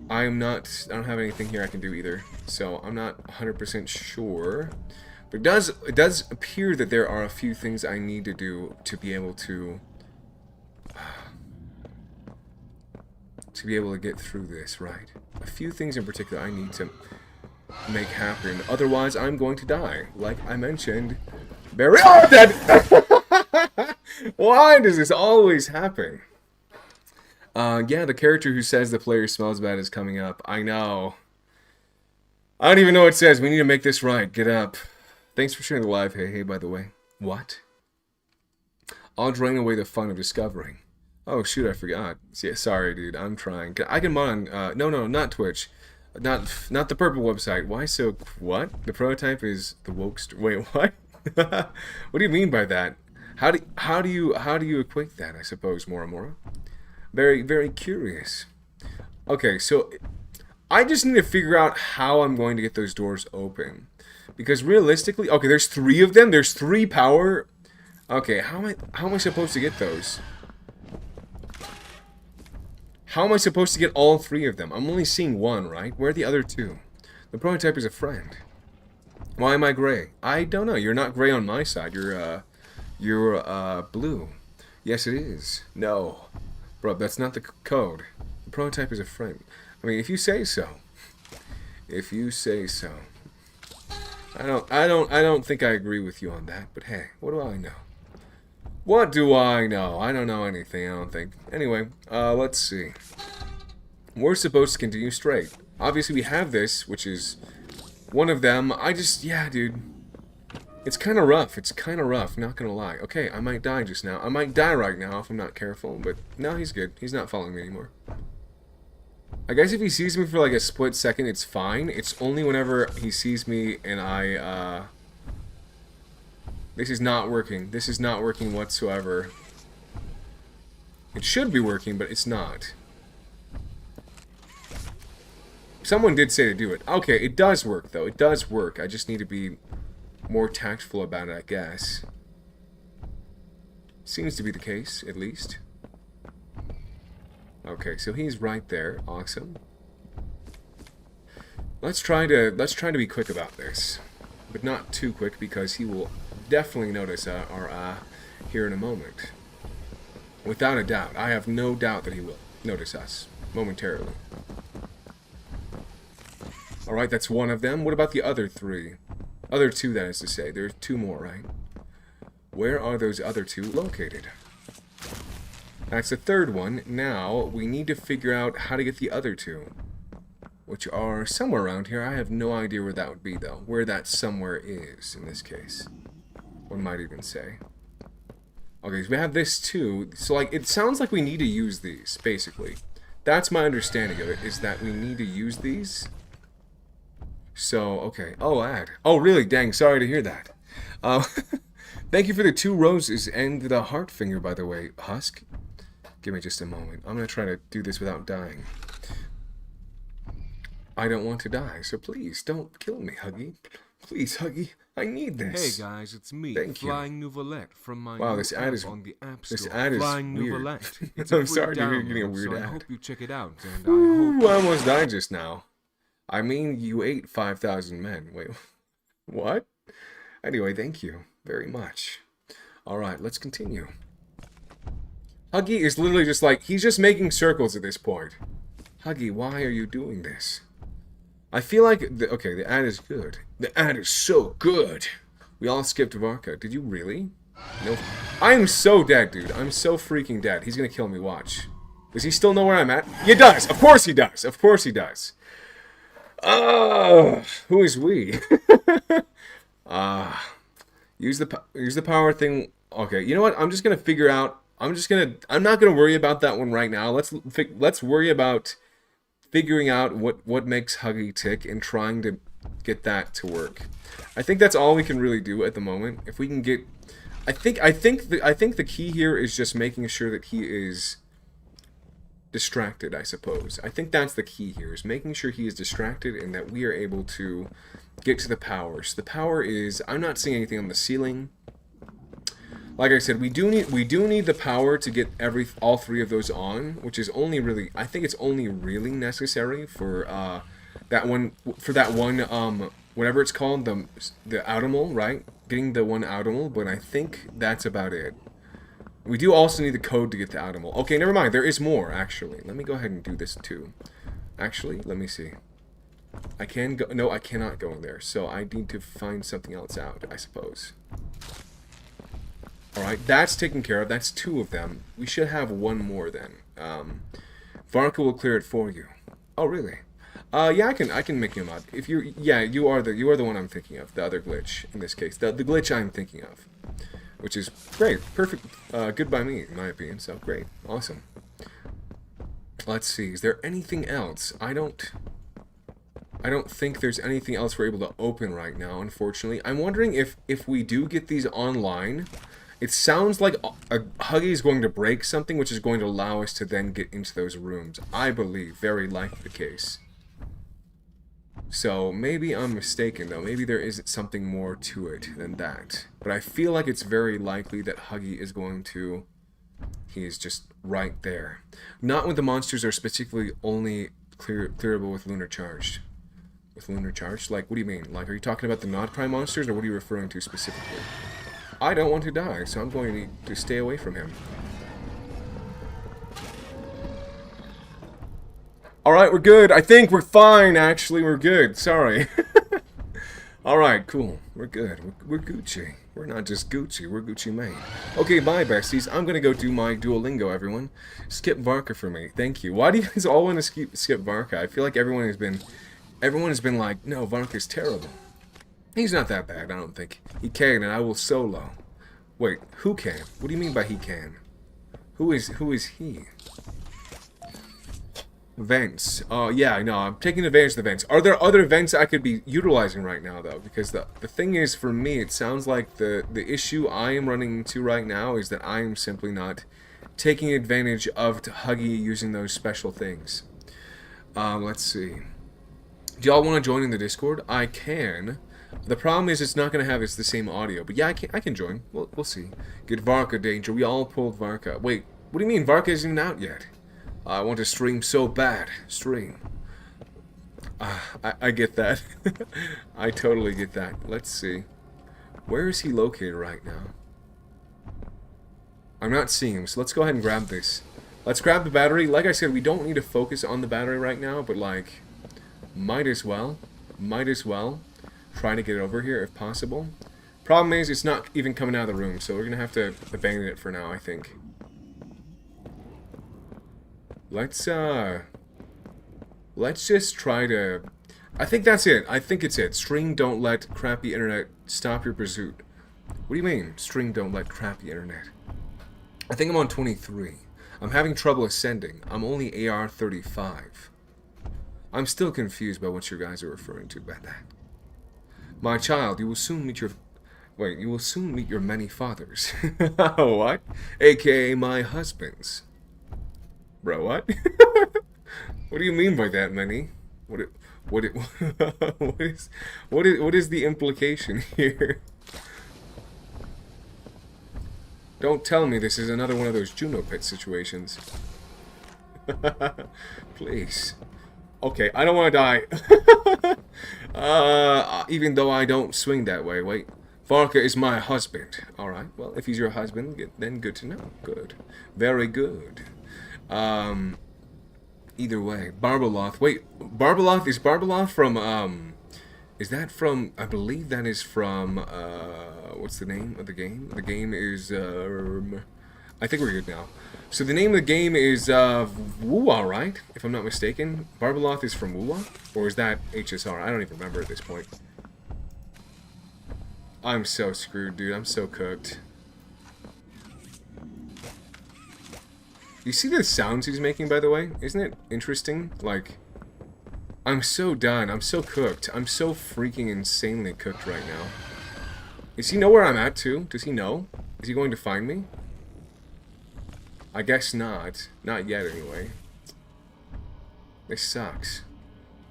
I don't have anything here I can do either. So I'm not 100% sure. But it does appear that there are a few things I need to do to be able to get through this, right? A few things in particular I need to make happen. Otherwise, I'm going to die. Like I mentioned, Barry. Oh, dead! Why does this always happen? Yeah, the character who says the player smells bad is coming up. I know. I don't even know what it says. We need to make this right. Get up. Thanks for sharing the live. Hey, by the way. What? I'll drain away the fun of discovering. Oh, shoot, I forgot. Yeah, sorry, dude. I'm trying. I can mod on... no, not Twitch. Not the purple website. Why so... What? The prototype is the wokester... Wait, what? What do you mean by that? How do you equate that, I suppose, Moramora? Very, very curious. Okay, so... I just need to figure out how I'm going to get those doors open. Because realistically... Okay, there's 3 of them. There's 3 power... Okay, how am I supposed to get those? How am I supposed to get all 3 of them? I'm only seeing 1, right? Where are the other 2? The prototype is a friend. Why am I gray? I don't know. You're not gray on my side. You're blue. Yes, it is. No. Bro, that's not the code. The prototype is a friend. I mean, if you say so. If you say so. I don't think I agree with you on that, but hey, what do I know? What do I know? I don't know anything, I don't think. Anyway, let's see. We're supposed to continue straight. Obviously, we have this, which is one of them. Yeah, dude. It's kind of rough. It's kind of rough, not gonna lie. Okay, I might die just now. I might die right now if I'm not careful, but no, he's good. He's not following me anymore. I guess if he sees me for like a split second, it's fine. It's only whenever he sees me and I, This is not working. This is not working whatsoever. It should be working, but it's not. Someone did say to do it. Okay, it does work, though. It does work. I just need to be more tactful about it, I guess. Seems to be the case, at least. Okay, so he's right there. Awesome. Let's try to be quick about this, but not too quick because he will definitely notice our here in a moment. Without a doubt, I have no doubt that he will notice us momentarily. All right, that's one of them. What about the other 3? Other 2, that is to say. There's 2 more, right? Where are those other 2 located? That's the 3rd one. Now, we need to figure out how to get the other 2, which are somewhere around here. I have no idea where that would be, though. Where that somewhere is, in this case. One might even say. Okay, so we have this too. So, like, it sounds like we need to use these, basically. That's my understanding of it, is that we need to use these. So, okay. Oh, ad. Oh, really? Dang, sorry to hear that. Thank you for the 2 roses and the heart finger, by the way, Husk. Give me just a moment. I'm going to try to do this without dying. I don't want to die, so please don't kill me, Huggy. Please, Huggy. I need this. Hey guys, it's me, Thank Flying Nouvellette from my wow, new this ad app is on the App this Store. ad is Flying weird. Nouvellette. It's a I'm free sorry to hear you're download, getting a weird so ad. I hope you check it out, and Ooh, I I almost died just now. I mean, you ate 5,000 men. Wait, what? Anyway, thank you very much. Alright, let's continue. Huggy is literally just like, he's just making circles at this point. Huggy, why are you doing this? I feel like, okay, the ad is good. The ad is so good. We all skipped Varka. Did you really? No. I'm so dead, dude. I'm so freaking dead. He's gonna kill me, watch. Does he still know where I'm at? He does! Of course he does! Of course he does. Who is we? Use the power thing. Okay, you know what? I'm just gonna figure out. I'm not gonna worry about that one right now. Let's worry about figuring out what makes Huggy tick and trying to get that to work. I think that's all we can really do at the moment. If we can get, I think the key here is just making sure that he is distracted, I suppose. I think that's the key here, is making sure he is distracted and that we are able to get to the power. So the power is, I'm not seeing anything on the ceiling. Like I said, we do need the power to get all 3 of those on, which is only really, I think it's only really necessary for that one, whatever it's called, the Audimal, right? Getting the one Audimal, but I think that's about it. We do also need the code to get the Audimal. Okay, never mind. There is more, actually. Let me go ahead and do this, too. Actually, let me see. I can go... No, I cannot go in there. So I need to find something else out, I suppose. Alright, that's taken care of. That's 2 of them. We should have 1 more, then. Varka will clear it for you. Oh, really? Yeah, I can make you a mod. If you're... Yeah, you are the one I'm thinking of. The other glitch, in this case. The glitch I'm thinking of. Which is great. Perfect. Good by me, in my opinion. So, great. Awesome. Let's see. Is there anything else? I don't... I don't think there's anything else we're able to open right now, unfortunately. I'm wondering if we do get these online, it sounds like Huggy is going to break something, which is going to allow us to then get into those rooms. I believe, very likely the case. So, maybe I'm mistaken, though. Maybe there isn't something more to it than that. But I feel like it's very likely that Huggy is going to... He is just right there. Not when the monsters are specifically only clearable with Lunar Charged. With Lunar Charged? Like, what do you mean? Like, are you talking about the not-crime monsters, or what are you referring to specifically? I don't want to die, so I'm going to stay away from him. Alright, we're good. I think we're fine, actually. We're good. Sorry. Alright, cool. We're good. We're Gucci. We're not just Gucci. We're Gucci Mane. Okay, bye, besties. I'm going to go do my Duolingo, everyone. Skip Varka for me. Thank you. Why do you guys all want to skip Varka? I feel like everyone has been like, no, Varka's terrible. He's not that bad, I don't think. He can, and I will solo. Wait, who can? What do you mean by he can? Who is he? Vents. Oh, yeah, I know. I'm taking advantage of the vents. Are there other vents I could be utilizing right now, though? Because the thing is, for me, it sounds like the issue I am running into right now is that I am simply not taking advantage of Huggy using those special things. Let's see. Do y'all want to join in the Discord? I can. The problem is it's not going to have the same audio. But yeah, I can join. We'll see. Get Varka danger. We all pulled Varka. Wait, what do you mean? Varka isn't out yet. I want to stream so bad. Stream. I get that. I totally get that. Let's see. Where is he located right now? I'm not seeing him, so let's go ahead and grab this. Let's grab the battery. Like I said, we don't need to focus on the battery right now, but like, might as well try to get it over here if possible. Problem is, it's not even coming out of the room, so we're gonna have to abandon it for now, I think. Let's just try to... I think that's it. I think it's it. String don't let crappy internet stop your pursuit. What do you mean, string don't let crappy internet? I think I'm on 23. I'm having trouble ascending. I'm only AR 35. I'm still confused by what you guys are referring to by that. My child, you will soon meet your... Wait, you will soon meet your many fathers. What? AKA my husbands. Bro, what? What do you mean by that, Manny? What is the implication here? Don't tell me this is another one of those Juno Pit situations. Please. Okay, I don't want to die. Even though I don't swing that way. Wait. Varka is my husband. Alright, well, if he's your husband, then good to know. Good. Very good. Either way. Barbaloth. Wait, Barbaloth? Is Barbaloth from, is that from, I believe that is from, what's the name of the game? The game is, I think we're good now. So the name of the game is, Wuwa, right? If I'm not mistaken. Barbaloth is from Wuwa? Or is that HSR? I don't even remember at this point. I'm so screwed, dude. I'm so cooked. You see the sounds he's making, by the way? Isn't it interesting? Like, I'm so done. I'm so cooked. I'm so freaking insanely cooked right now. Does he know where I'm at, too? Does he know? Is he going to find me? I guess not. Not yet, anyway. This sucks.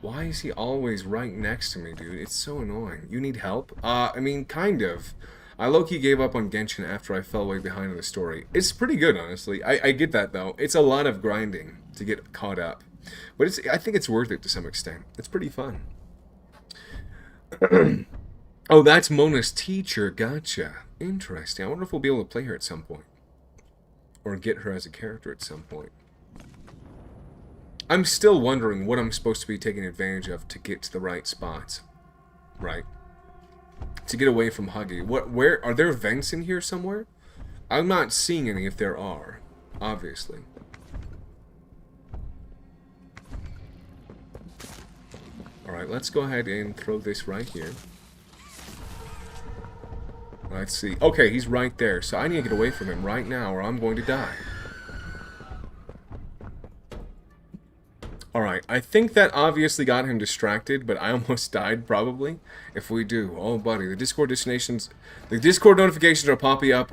Why is he always right next to me, dude? It's so annoying. You need help? I mean, kind of. I low-key gave up on Genshin after I fell way behind in the story. It's pretty good, honestly. I get that, though. It's a lot of grinding to get caught up. But I think it's worth it to some extent. It's pretty fun. Oh, that's Mona's teacher. Gotcha. Interesting. I wonder if we'll be able to play her at some point. Or get her as a character at some point. I'm still wondering what I'm supposed to be taking advantage of to get to the right spots. Right. To get away from Huggy. Where are there vents in here somewhere? I'm not seeing any if there are. Obviously. Alright, let's go ahead and throw this right here. Let's see. Okay, he's right there. So I need to get away from him right now or I'm going to die. Alright, I think that obviously got him distracted, but I almost died, probably. If we do. Oh, buddy, the Discord notifications are popping up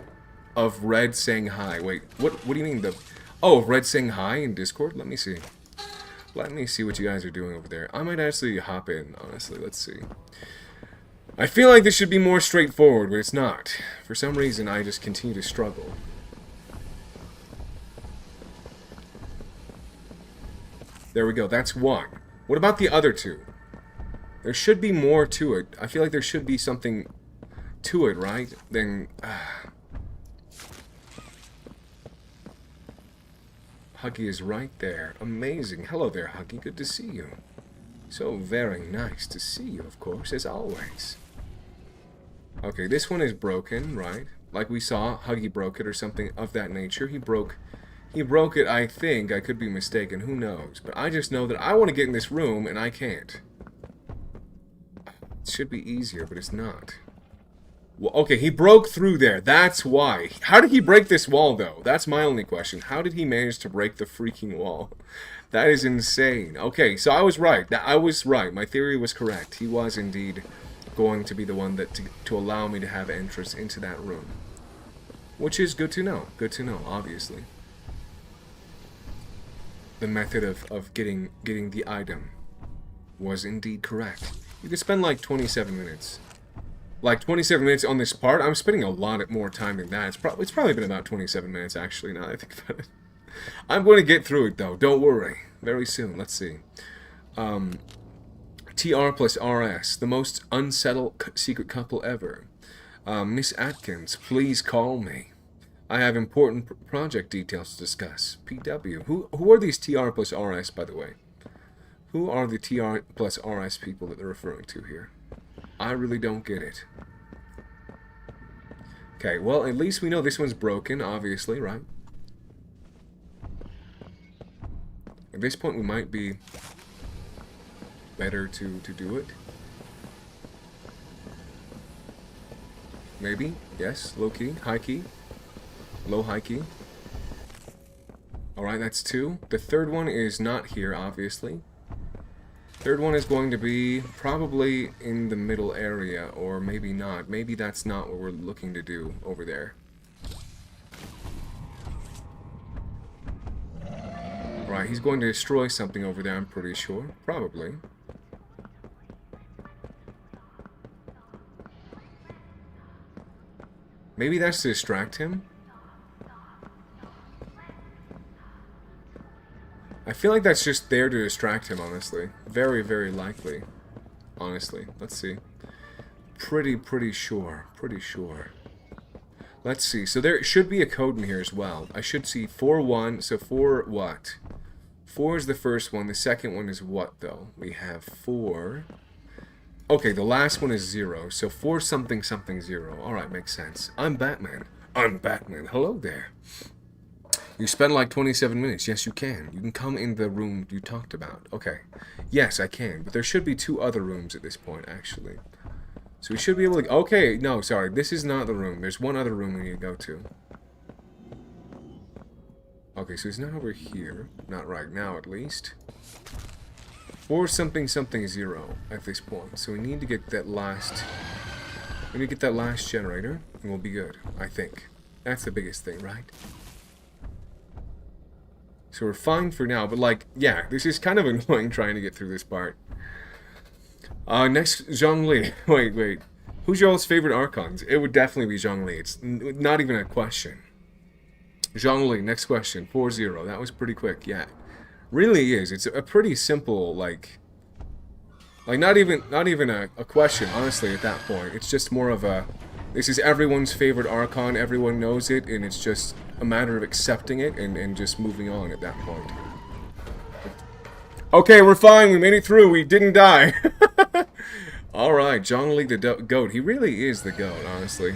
of Red saying hi. Wait, what do you mean the... Oh, Red saying hi in Discord? Let me see. Let me see what you guys are doing over there. I might actually hop in, honestly. Let's see. I feel like this should be more straightforward, but it's not. For some reason, I just continue to struggle. There we go. That's one. What about the other two? There should be more to it. I feel like there should be something to it, right? Then... Huggy is right there. Amazing. Hello there, Huggy. Good to see you. So very nice to see you, of course, as always. Okay, this one is broken, right? Like we saw, Huggy broke it or something of that nature. He broke it, I think. I could be mistaken. Who knows? But I just know that I want to get in this room, and I can't. It should be easier, but it's not. Well, okay, he broke through there. That's why. How did he break this wall, though? That's my only question. How did he manage to break the freaking wall? That is insane. Okay, so I was right. I was right. My theory was correct. He was indeed going to be the one that to allow me to have entrance into that room. Which is good to know. Good to know, obviously. The method of getting the item was indeed correct. You could spend like 27 minutes. Like 27 minutes on this part. I'm spending a lot more time than that. It's probably been about 27 minutes actually, now that I think about it. I'm going to get through it though, don't worry. Very soon, let's see. TR plus RS, the most unsettled secret couple ever. Miss Atkins, please call me. I have important project details to discuss. PW. Who are these TR plus RS, by the way? Who are the TR plus RS people that they're referring to here? I really don't get it. Okay, well, at least we know this one's broken, obviously, right? At this point, we might be better to do it. Maybe? Yes, low key, high key. Low high key. Alright, that's two. The third one is not here, obviously. Third one is going to be probably in the middle area, or maybe not. Maybe that's not what we're looking to do over there. Right, he's going to destroy something over there, I'm pretty sure. Probably. Maybe that's to distract him? I feel like that's just there to distract him, honestly. Very, very likely. Honestly. Let's see. Pretty sure. Pretty sure. Let's see. So there should be a code in here as well. I should see 4-1. So 4 what? 4 is the first one. The second one is what, though? We have 4. Okay, the last one is 0. So 4 something something 0. Alright, makes sense. I'm Batman. I'm Batman. Hello there. You spend like 27 minutes. Yes, you can. You can come in the room you talked about. Okay. Yes, I can. But there should be 2 other rooms at this point, actually. So we should be able to... Okay, no, sorry. This is not the room. There's one other room we need to go to. Okay, so he's not over here. Not right now, at least. 4 something something 0 at this point. So we need to get that last... We need to get that last generator, and we'll be good, I think. That's the biggest thing, right? So we're fine for now, but like, yeah, this is kind of annoying trying to get through this part. Next, Zhongli. Wait. Who's y'all's favorite Archons? It would definitely be Zhongli. It's not even a question. Zhongli, next question. 4-0. That was pretty quick, yeah. Really is. It's a pretty simple, like not even a question, honestly, at that point. It's just more of a... This is everyone's favorite Archon, everyone knows it, and it's just a matter of accepting it and just moving on at that point. Okay, we're fine, we made it through, we didn't die. Alright, Zhongli the GOAT. He really is the GOAT, honestly.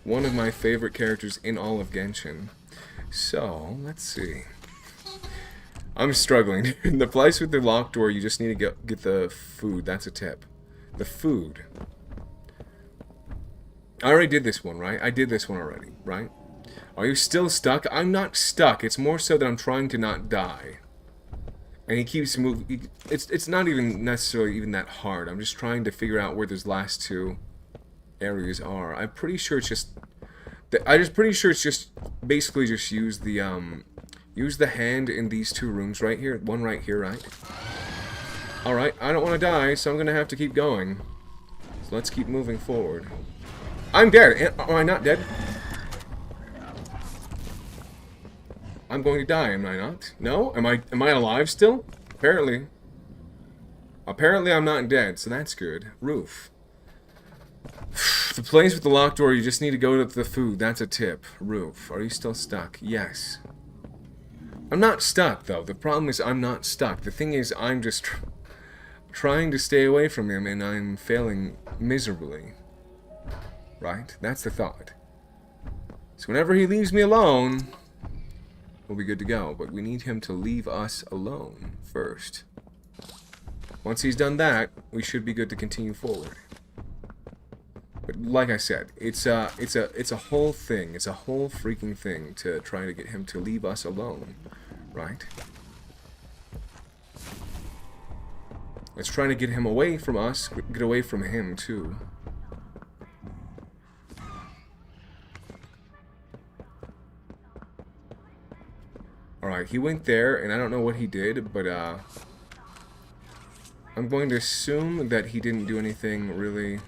One of my favorite characters in all of Genshin. So, let's see. I'm struggling. The place with the locked door, you just need to get the food, that's a tip. The food. I already did this one, right? I did this one already, right? Are you still stuck? I'm not stuck. It's more so that I'm trying to not die. And he keeps moving. It's not even necessarily even that hard. I'm just trying to figure out where those last two areas are. I'm pretty sure it's just... pretty sure it's just... Basically just use the hand in these two rooms right here. One right here, right? Alright, I don't want to die, so I'm going to have to keep going. So let's keep moving forward. I'm dead. Am I not dead? I'm going to die, am I not? No? Am I alive still? Apparently. Apparently I'm not dead, so that's good. Roof. The place with the locked door, you just need to go to the food. That's a tip. Roof. Are you still stuck? Yes. I'm not stuck, though. The problem is I'm not stuck. The thing is, I'm just trying to stay away from him, and I'm failing miserably. Right? That's the thought. So whenever he leaves me alone, we'll be good to go. But we need him to leave us alone first. Once he's done that, we should be good to continue forward. But like I said, it's a whole thing. It's a whole freaking thing to try to get him to leave us alone, right? Let's try to get him away from us. Get away from him too. All right, he went there, and I don't know what he did, but I'm going to assume that he didn't do anything really.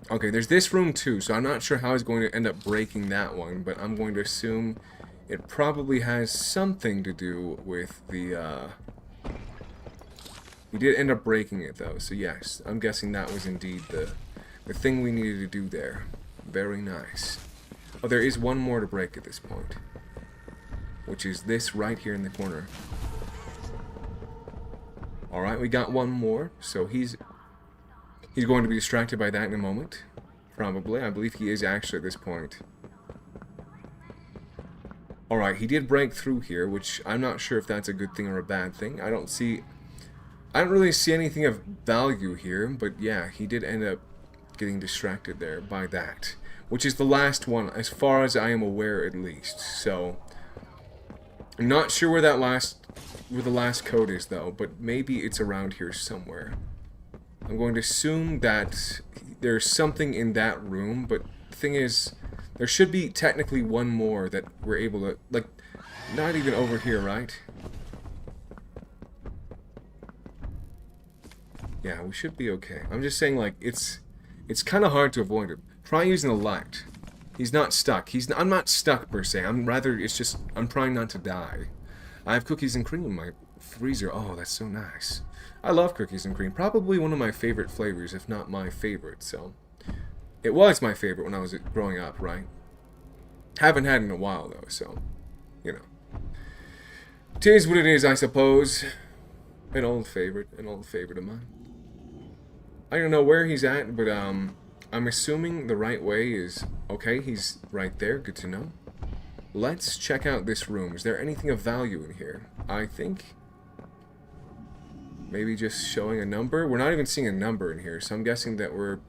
Okay, there's this room too, so I'm not sure how he's going to end up breaking that one, but I'm going to assume it probably has something to do with the, we did end up breaking it though, so yes, I'm guessing that was indeed the thing we needed to do there. Very nice. Oh, there is one more to break at this point, which is this right here in the corner. Alright, we got one more, so he's going to be distracted by that in a moment. Probably. I believe he is actually at this point. Alright, he did break through here, which I'm not sure if that's a good thing or a bad thing. I don't really see anything of value here, but yeah, he did end up getting distracted there by that. Which is the last one, as far as I am aware at least. So, I'm not sure where the last code is though, but maybe it's around here somewhere. I'm going to assume that there's something in that room, but the thing is, there should be technically one more that we're able to, like, not even over here, right? Yeah, we should be okay. I'm just saying, like, it's kind of hard to avoid it. Try using the light. He's not stuck. I'm not stuck per se. I'm trying not to die. I have cookies and cream in my freezer. Oh, that's so nice. I love cookies and cream. Probably one of my favorite flavors, if not my favorite, so. It was my favorite when I was growing up, right? Haven't had it in a while, though, so. You know. It is what it is, I suppose. An old favorite of mine. I don't know where he's at, but, I'm assuming the right way is... Okay, he's right there. Good to know. Let's check out this room. Is there anything of value in here? I think... Maybe just showing a number? We're not even seeing a number in here, so I'm guessing that we're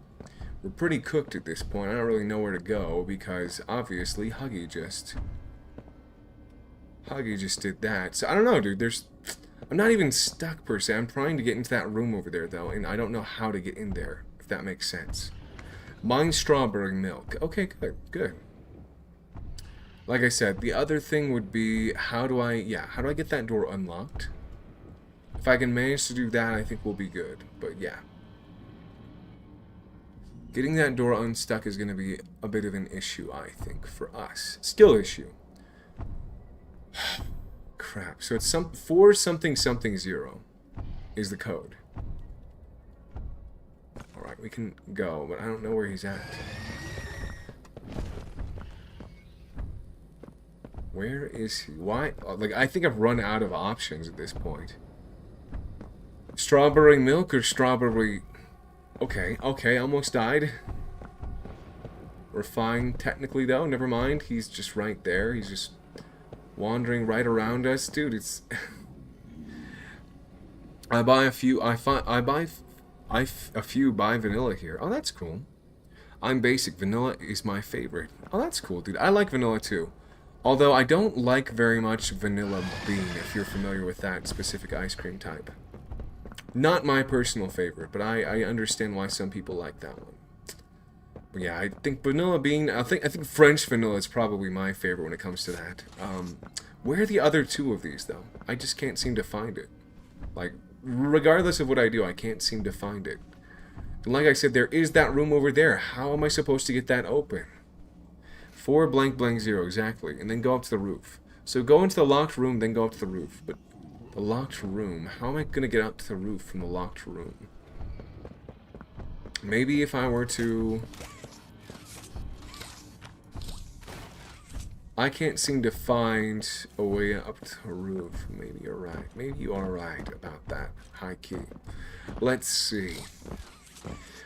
pretty cooked at this point. I don't really know where to go, because obviously Huggy just did that. So I don't know, dude. I'm not even stuck per se. I'm trying to get into that room over there, though, and I don't know how to get in there, if that makes sense. Mine strawberry milk. Okay, good. Like I said, the other thing would be, how do I get that door unlocked? If I can manage to do that, I think we'll be good. But yeah. Getting that door unstuck is going to be a bit of an issue, I think, for us. Skill issue. Crap. So it's 4 something something 0 is the code. Alright, we can go, but I don't know where he's at. Where is he? Why? Like, I think I've run out of options at this point. Strawberry milk or strawberry... Okay, almost died. We're fine technically, though. Never mind. He's just right there. He's just wandering right around us. Dude, it's... I buy a few buy vanilla here. Oh, that's cool. I'm basic. Vanilla is my favorite. Oh, that's cool, dude. I like vanilla, too. Although I don't like very much vanilla bean, if you're familiar with that specific ice cream type. Not my personal favorite, but I understand why some people like that one. But yeah, I think vanilla bean, I think French vanilla is probably my favorite when it comes to that. Where are the other two of these, though? I just can't seem to find it. Like, regardless of what I do, I can't seem to find it. And like I said, there is that room over there. How am I supposed to get that open? 4 blank blank 0, exactly. And then go up to the roof. So go into the locked room, then go up to the roof. But the locked room, how am I going to get up to the roof from the locked room? Maybe if I were to... I can't seem to find a way up to the roof. Maybe you're right. Maybe you are right about that. High key. Let's see.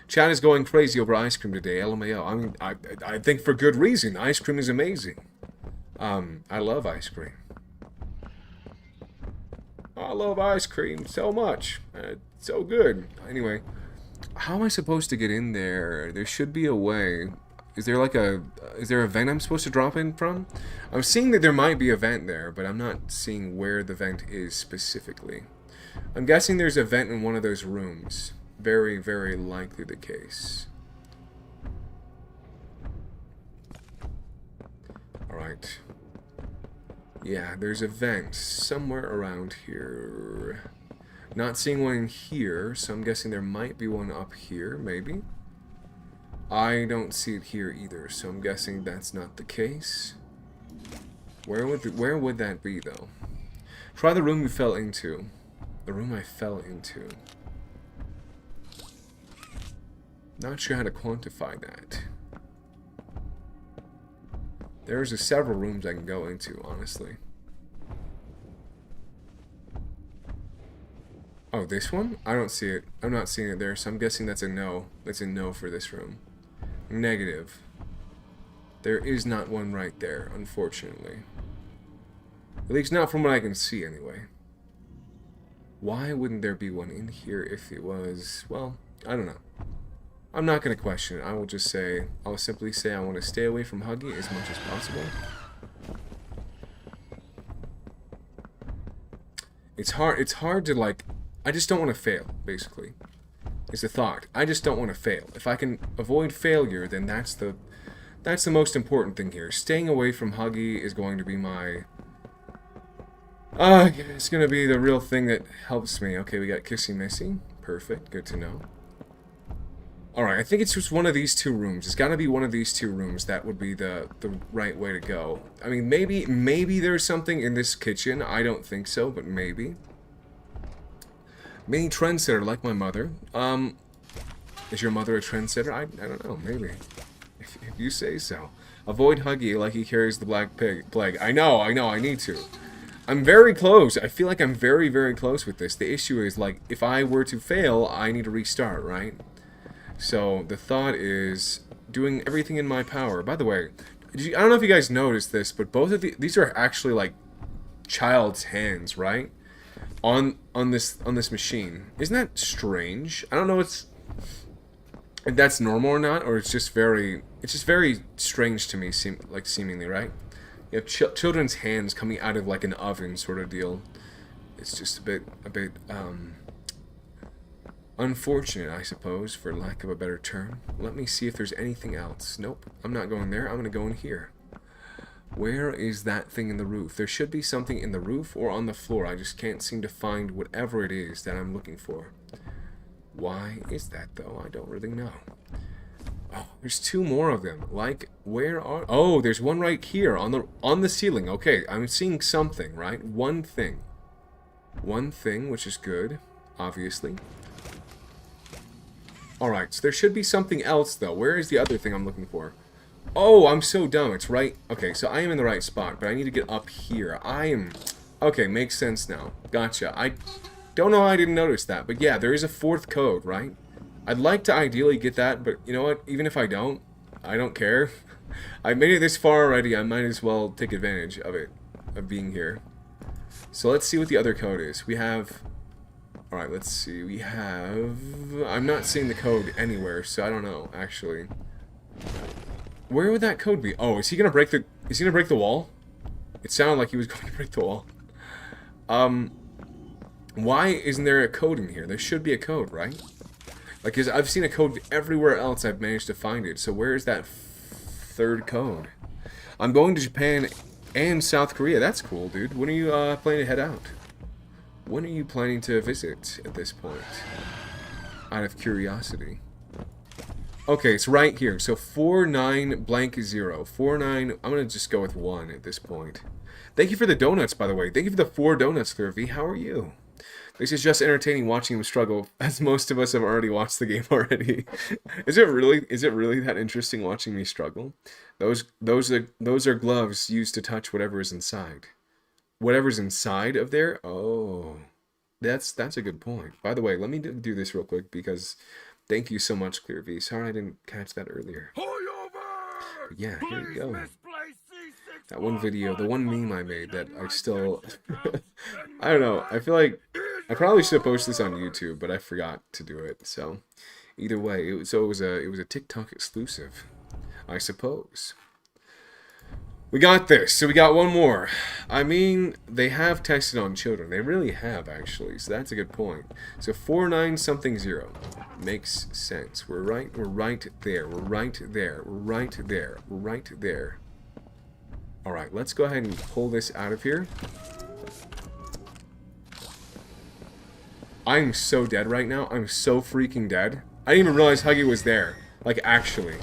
Chat is going crazy over ice cream today. LMAO. I mean, I think for good reason. Ice cream is amazing. I love ice cream. I love ice cream so much. It's so good. Anyway, how am I supposed to get in there? There should be a way. Is there like a... Is there a vent I'm supposed to drop in from? I'm seeing that there might be a vent there, but I'm not seeing where the vent is specifically. I'm guessing there's a vent in one of those rooms. Very, very likely the case. Alright. Yeah, there's a vent somewhere around here. Not seeing one in here, so I'm guessing there might be one up here, maybe. I don't see it here either, so I'm guessing that's not the case. Where would that be, though? Try the room you fell into. The room I fell into. Not sure how to quantify that. There's several rooms I can go into, honestly. Oh, this one? I don't see it. I'm not seeing it there, so I'm guessing that's a no. That's a no for this room. Negative. There is not one right there, unfortunately. At least not from what I can see, anyway. Why wouldn't there be one in here if it was... Well, I don't know. I'm not going to question it. I will just say... I'll simply say I want to stay away from Huggy as much as possible. It's hard to, like... I just don't want to fail, basically. It's the thought. I just don't want to fail. If I can avoid failure, then that's the most important thing here. Staying away from Huggy is going to be my... it's going to be the real thing that helps me. Okay, we got Kissy Missy. Perfect. Good to know. Alright, I think it's just one of these two rooms. It's got to be one of these two rooms. That would be the right way to go. I mean, maybe there's something in this kitchen. I don't think so, but maybe. Mini trendsetter like my mother. Is your mother a trendsetter? I don't know, maybe. If you say so. Avoid Huggy like he carries the black plague. I know, I need to. I'm very close. I feel like I'm very, very close with this. The issue is, like, if I were to fail, I need to restart, right? So, the thought is doing everything in my power. By the way, I don't know if you guys noticed this, but both of these are actually, like, child's hands, right? On this machine. Isn't that strange? I don't know if that's normal or not, or it's just very strange to me, seemingly, right? You have children's hands coming out of like an oven sort of deal. It's just a bit unfortunate, I suppose, for lack of a better term. Let me see if there's anything else. Nope, I'm not going there. I'm gonna go in here. Where is that thing in the roof? There should be something in the roof or on the floor. I just can't seem to find whatever it is that I'm looking for. Why is that, though? I don't really know. Oh, there's two more of them. Like, where are... Oh, there's one right here on the ceiling. Okay, I'm seeing something, right? One thing. One thing, which is good, obviously. Alright, so there should be something else, though. Where is the other thing I'm looking for? Oh, I'm so dumb. It's right... Okay, so I am in the right spot, but I need to get up here. I am... Okay, makes sense now. Gotcha. I don't know how I didn't notice that, but yeah, there is a fourth code, right? I'd like to ideally get that, but you know what? Even if I don't care. I made it this far already. I might as well take advantage of it, of being here. So let's see what the other code is. We have... Alright, let's see. We have... I'm not seeing the code anywhere, so I don't know, actually. Where would that code be? Oh, is he gonna break the wall? It sounded like he was going to break the wall. Why isn't there a code in here? There should be a code, right? Like, 'cause I've seen a code everywhere else I've managed to find it. So where is that third code? I'm going to Japan and South Korea. That's cool, dude. When are you planning to head out? When are you planning to visit at this point? Out of curiosity. Okay, it's right here. So 49 blank 0. 49. I'm gonna just go with 1 at this point. Thank you for the donuts, by the way. Thank you for the 4 donuts, Clear V. How are you? This is just entertaining watching him struggle, as most of us have already watched the game already. Is it really that interesting watching me struggle? Those are gloves used to touch whatever is inside. Whatever's inside of there? Oh. That's a good point. By the way, let me do this real quick because thank you so much, Clear V. Sorry I didn't catch that earlier. But yeah, here we go. That one video, the one meme I made that I still... I don't know. I feel like I probably should have posted this on YouTube, but I forgot to do it. So either way, it was a TikTok exclusive, I suppose. We got this. So we got one more. I mean, they have tested on children. They really have, actually. So that's a good point. So 49 something 0 makes sense. We're right there. We're right there. We're right there. We're right there. All right, let's go ahead and pull this out of here. I'm so dead right now. I'm so freaking dead. I didn't even realize Huggy was there. Like, actually.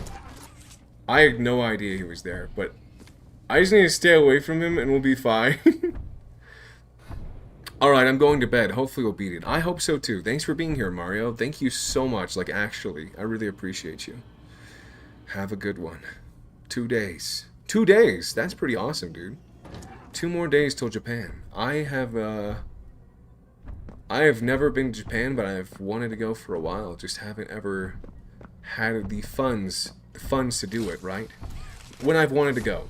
I had no idea he was there, but I just need to stay away from him and we'll be fine. Alright, I'm going to bed. Hopefully we'll beat it. I hope so too. Thanks for being here, Mario. Thank you so much. Like, actually, I really appreciate you. Have a good one. 2 days. 2 days! That's pretty awesome, dude. 2 more days till Japan. I have never been to Japan, but I've wanted to go for a while. Just haven't ever had the funds to do it, right? When I've wanted to go.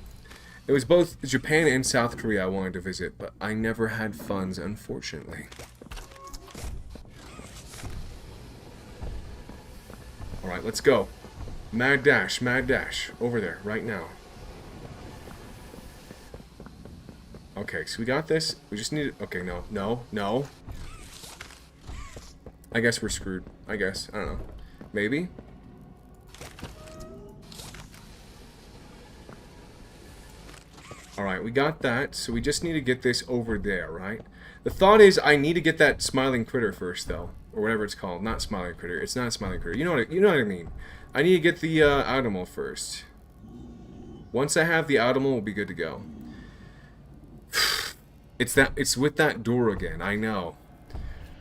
It was both Japan and South Korea I wanted to visit, but I never had funds, unfortunately. Alright, let's go. Mad dash, over there, right now. Okay, so we got this. We just need to... Okay, no. I guess we're screwed. I guess. I don't know. Maybe? Alright, we got that. So we just need to get this over there, right? The thought is I need to get that smiling critter first, though. Or whatever it's called. Not smiling critter. It's not a smiling critter. You know what I mean. I need to get the animal first. Once I have the animal, we'll be good to go. It's with that door again, I know.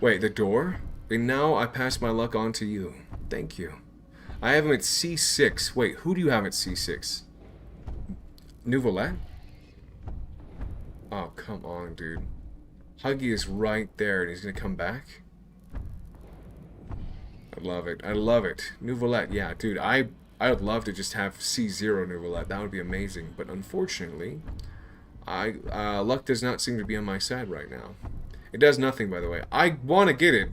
Wait, the door? And now I pass my luck on to you. Thank you. I have him at C6. Wait, who do you have at C6? Nouvelette? Oh, come on, dude. Huggy is right there, and he's gonna come back? I love it. I love it. Nouvelette, yeah, dude, I would love to just have C0 Nouvelette. That would be amazing. But unfortunately... luck does not seem to be on my side right now. It does nothing, by the way. I want to get it.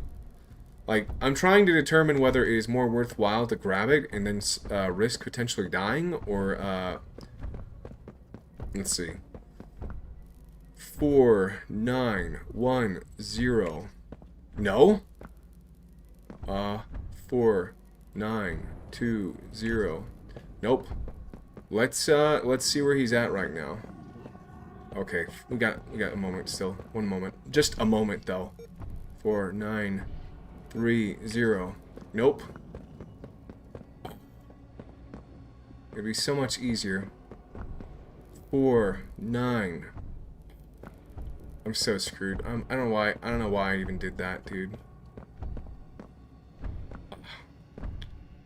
Like, I'm trying to determine whether it is more worthwhile to grab it and then risk potentially dying, or, let's see. 4, 9, 1, 0. No? 4, 9, 2, 0. Nope. Let's see where he's at right now. Okay, we got a moment still. 1 moment. Just a moment, though. 4, 9, 3, 0. Nope. It'd be so much easier. 4, 9. I'm so screwed. I don't know why I even did that, dude.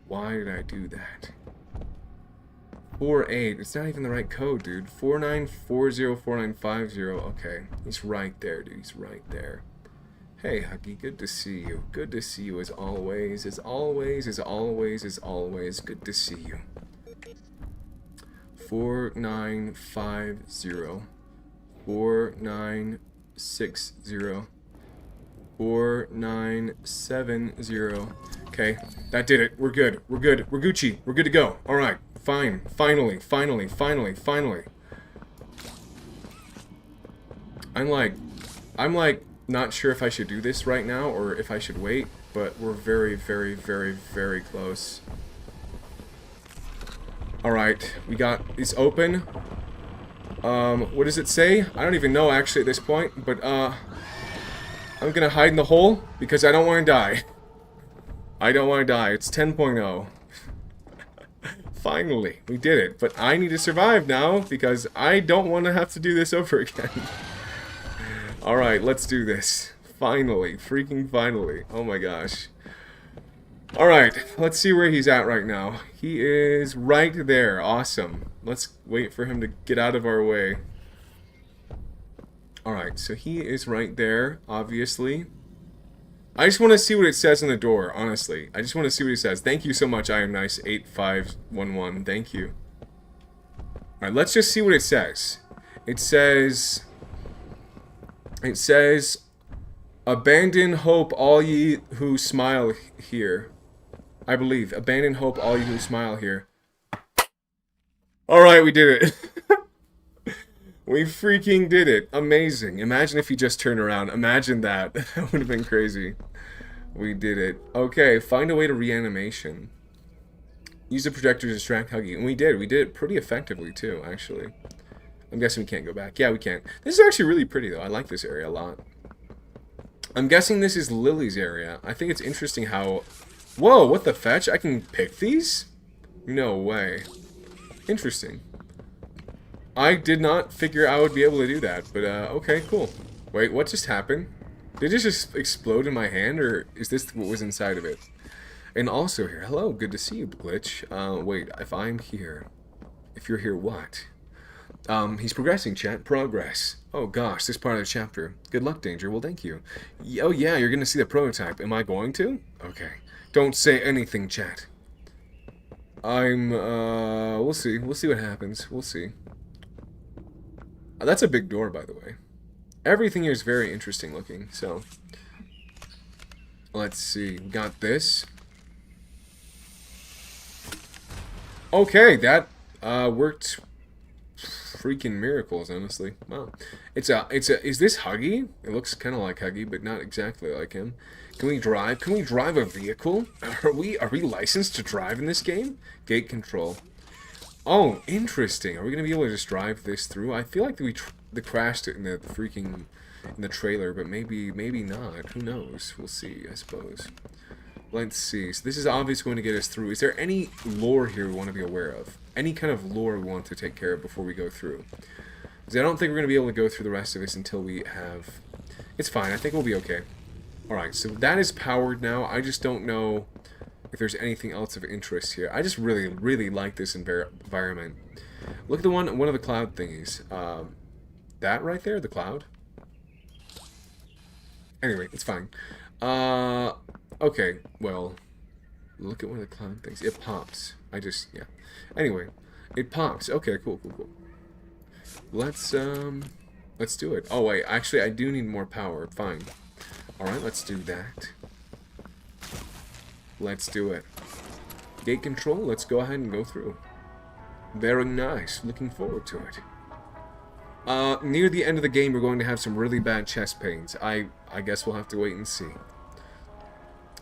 Why did I do that? 48. It's not even the right code, dude. 49404950. Okay. He's right there, dude. He's right there. Hey, Huggy. Good to see you. Good to see you as always. As always. As always. As always. Good to see you. 4950. 4960. 4970. Okay. That did it. We're good. We're good. We're Gucci. We're good to go. Alright. Fine. Finally. I'm like not sure if I should do this right now or if I should wait, but we're very, very, very, very close. Alright, we got, it's open. What does it say? I don't even know actually at this point, but I'm gonna hide in the hole because I don't want to die. I don't want to die. It's 10.0. Finally, we did it. But I need to survive now because I don't want to have to do this over again. Alright, let's do this. Finally. Freaking finally. Oh my gosh. Alright, let's see where he's at right now. He is right there. Awesome. Let's wait for him to get out of our way. Alright, so he is right there, obviously. I just want to see what it says on the door, honestly. I just want to see what it says. Thank you so much, I am nice 8511. Thank you. Alright, let's just see what it says. It says, abandon hope, all ye who smile here. I believe. Abandon hope, all you who smile here. Alright, we did it. We freaking did it. Amazing. Imagine if he just turned around. Imagine that. That would have been crazy. We did it. Okay, find a way to reanimation. Use the projector to distract Huggy. And we did. We did it pretty effectively, too, actually. I'm guessing we can't go back. Yeah, we can. This is actually really pretty, though. I like this area a lot. I'm guessing this is Lily's area. I think it's interesting how... Whoa, what the fetch? I can pick these? No way. Interesting. I did not figure I would be able to do that, but okay, cool. Wait, what just happened? Did it just explode in my hand, or is this what was inside of it? And also here, hello, good to see you, Glitch. Wait, if I'm here, if you're here, what? He's progressing, chat. Progress. Oh gosh, this part of the chapter. Good luck, Danger. Well, thank you. Oh yeah, you're gonna see the prototype. Am I going to? Okay. Don't say anything, chat. We'll see. We'll see what happens. We'll see. That's a big door, by the way. Everything here is very interesting looking, so... Let's see. We got this. Okay, that worked freaking miracles, honestly. Wow. Is this Huggy? It looks kind of like Huggy, but not exactly like him. Can we drive? Can we drive a vehicle? Are we licensed to drive in this game? Gate control. Oh, interesting. Are we gonna be able to just drive this through? I feel like we crashed it in the freaking trailer, but maybe not. Who knows? We'll see, I suppose. Let's see. So this is obviously going to get us through. Is there any lore here we want to be aware of? Any kind of lore we want to take care of before we go through? Because I don't think we're going to be able to go through the rest of this until we have... It's fine. I think we'll be okay. Alright, so that is powered now. I just don't know if there's anything else of interest here. I just really, really like this environment. Look at one of the cloud thingies. That right there, the cloud. Anyway, it's fine. Okay, well, look at one of the cloud things. It pops. Yeah. Anyway, it pops. Okay, cool. Let's do it. Oh, wait, actually, I do need more power. Fine. Alright, let's do that. Let's do it. Gate control, let's go ahead and go through. Very nice. Looking forward to it. Near the end of the game, we're going to have some really bad chest pains. I guess we'll have to wait and see.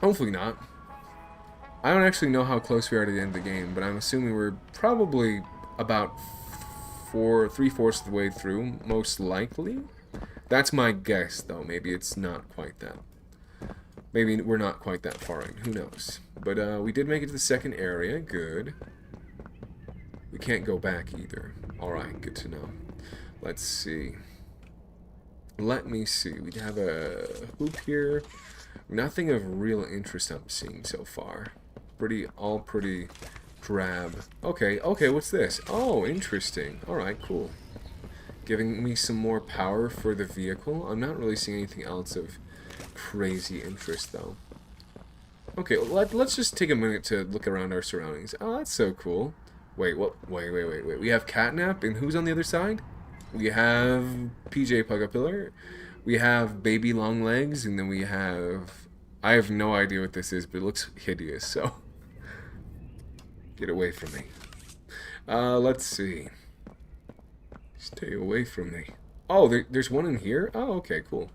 Hopefully not. I don't actually know how close we are to the end of the game, but I'm assuming we're probably about 3/4 of the way through, most likely. That's my guess, though. Maybe it's not quite that. Maybe we're not quite that far in. Who knows? But we did make it to the second area. Good. We can't go back either. Alright, good to know. Let's see. Let me see. We have a hoop here. Nothing of real interest I'm seeing so far. All pretty drab. Okay, what's this? Oh, interesting. Alright, cool. Giving me some more power for the vehicle. I'm not really seeing anything else of crazy interest, though. Okay, let's just take a minute to look around our surroundings. Oh, that's so cool. Wait, what? Wait. We have Catnap, and who's on the other side? We have PJ Pugapillar. We have Baby Longlegs, and then we have... I have no idea what this is, but it looks hideous, so... Get away from me. Let's see. Stay away from me. Oh, there's one in here? Oh, okay, cool.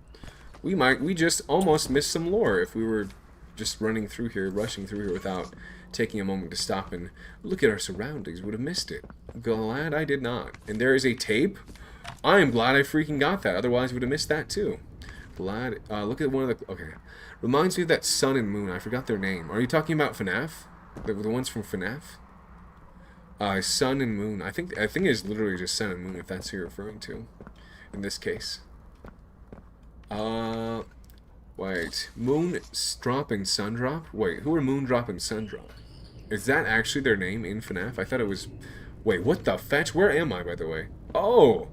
We just almost missed some lore if we were just running through here, rushing through here without taking a moment to stop and look at our surroundings. Would have missed it. Glad I did not. And there is a tape? I am glad I freaking got that. Otherwise, would have missed that too. Glad. Look at one of the... Okay. Reminds me of that Sun and Moon. I forgot their name. Are you talking about FNAF? The ones from FNAF? Sun and Moon. I think it's literally just Sun and Moon if that's who you're referring to. In this case. Wait. Moon Drop and Sun Drop? Wait, who are Moon Drop and Sun Drop? Is that actually their name in FNAF? I thought it was... Wait, what the fetch? Where am I, by the way? Oh!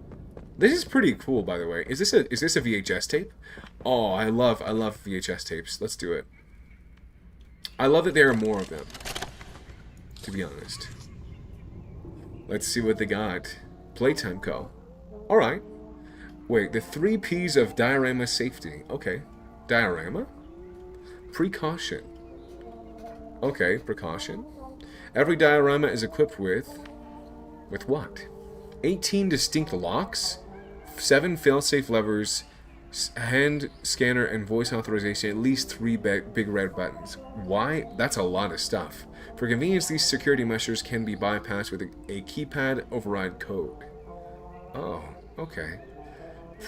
This is pretty cool, by the way. Is this a VHS tape? Oh, I love VHS tapes. Let's do it. I love that there are more of them. To be honest. Let's see what they got. Playtime Co. Alright. Wait, the 3 P's of diorama safety. Okay. Diorama? Precaution. Okay, precaution. Every diorama is equipped with... With what? 18 distinct locks, 7 failsafe levers, hand scanner, and voice authorization, at least 3 big red buttons. Why? That's a lot of stuff. For convenience, these security measures can be bypassed with a keypad override code. Oh, okay.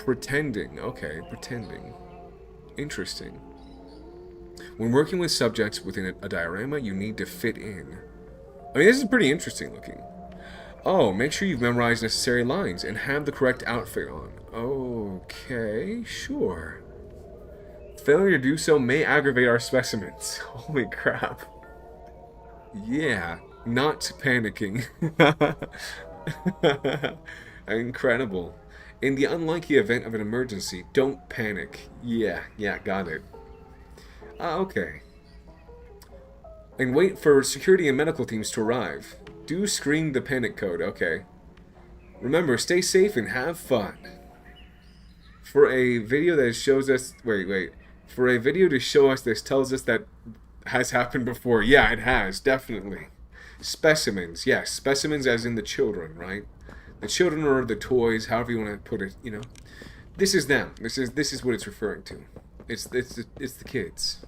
Pretending. Okay, pretending. Interesting. When working with subjects within a diorama, you need to fit in. I mean, this is pretty interesting looking. Oh, make sure you've memorized necessary lines and have the correct outfit on. Okay, sure. Failure to do so may aggravate our specimens. Holy crap. Yeah, not panicking. Incredible. In the unlikely event of an emergency, don't panic. Yeah, got it. Okay. And wait for security and medical teams to arrive. Do scream the panic code, okay. Remember, stay safe and have fun. For a video that shows us... Wait. For a video to show us this tells us that has happened before. Yeah, it has, definitely. Specimens, yes. Specimens as in the children, right? The children or the toys, however you want to put it, you know. This is them. This is what it's referring to. It's the kids.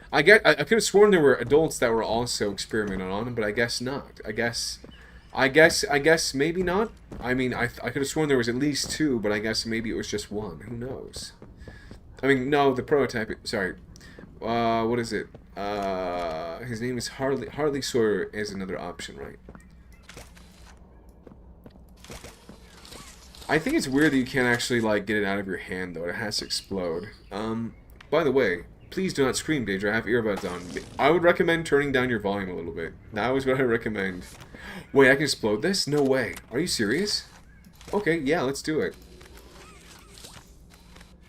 I could have sworn there were adults that were also experimenting on them, but I guess not. I guess maybe not. I mean, I could have sworn there was at least 2, but I guess maybe it was just 1. Who knows? I mean, no, the prototype. Sorry, what is it? His name is Harley Sawyer is another option, right? I think it's weird that you can't actually like get it out of your hand though. It has to explode. By the way. Please do not scream, Daedra. I have earbuds on. I would recommend turning down your volume a little bit. That was what I recommend. Wait, I can explode this? No way. Are you serious? Okay, yeah, let's do it.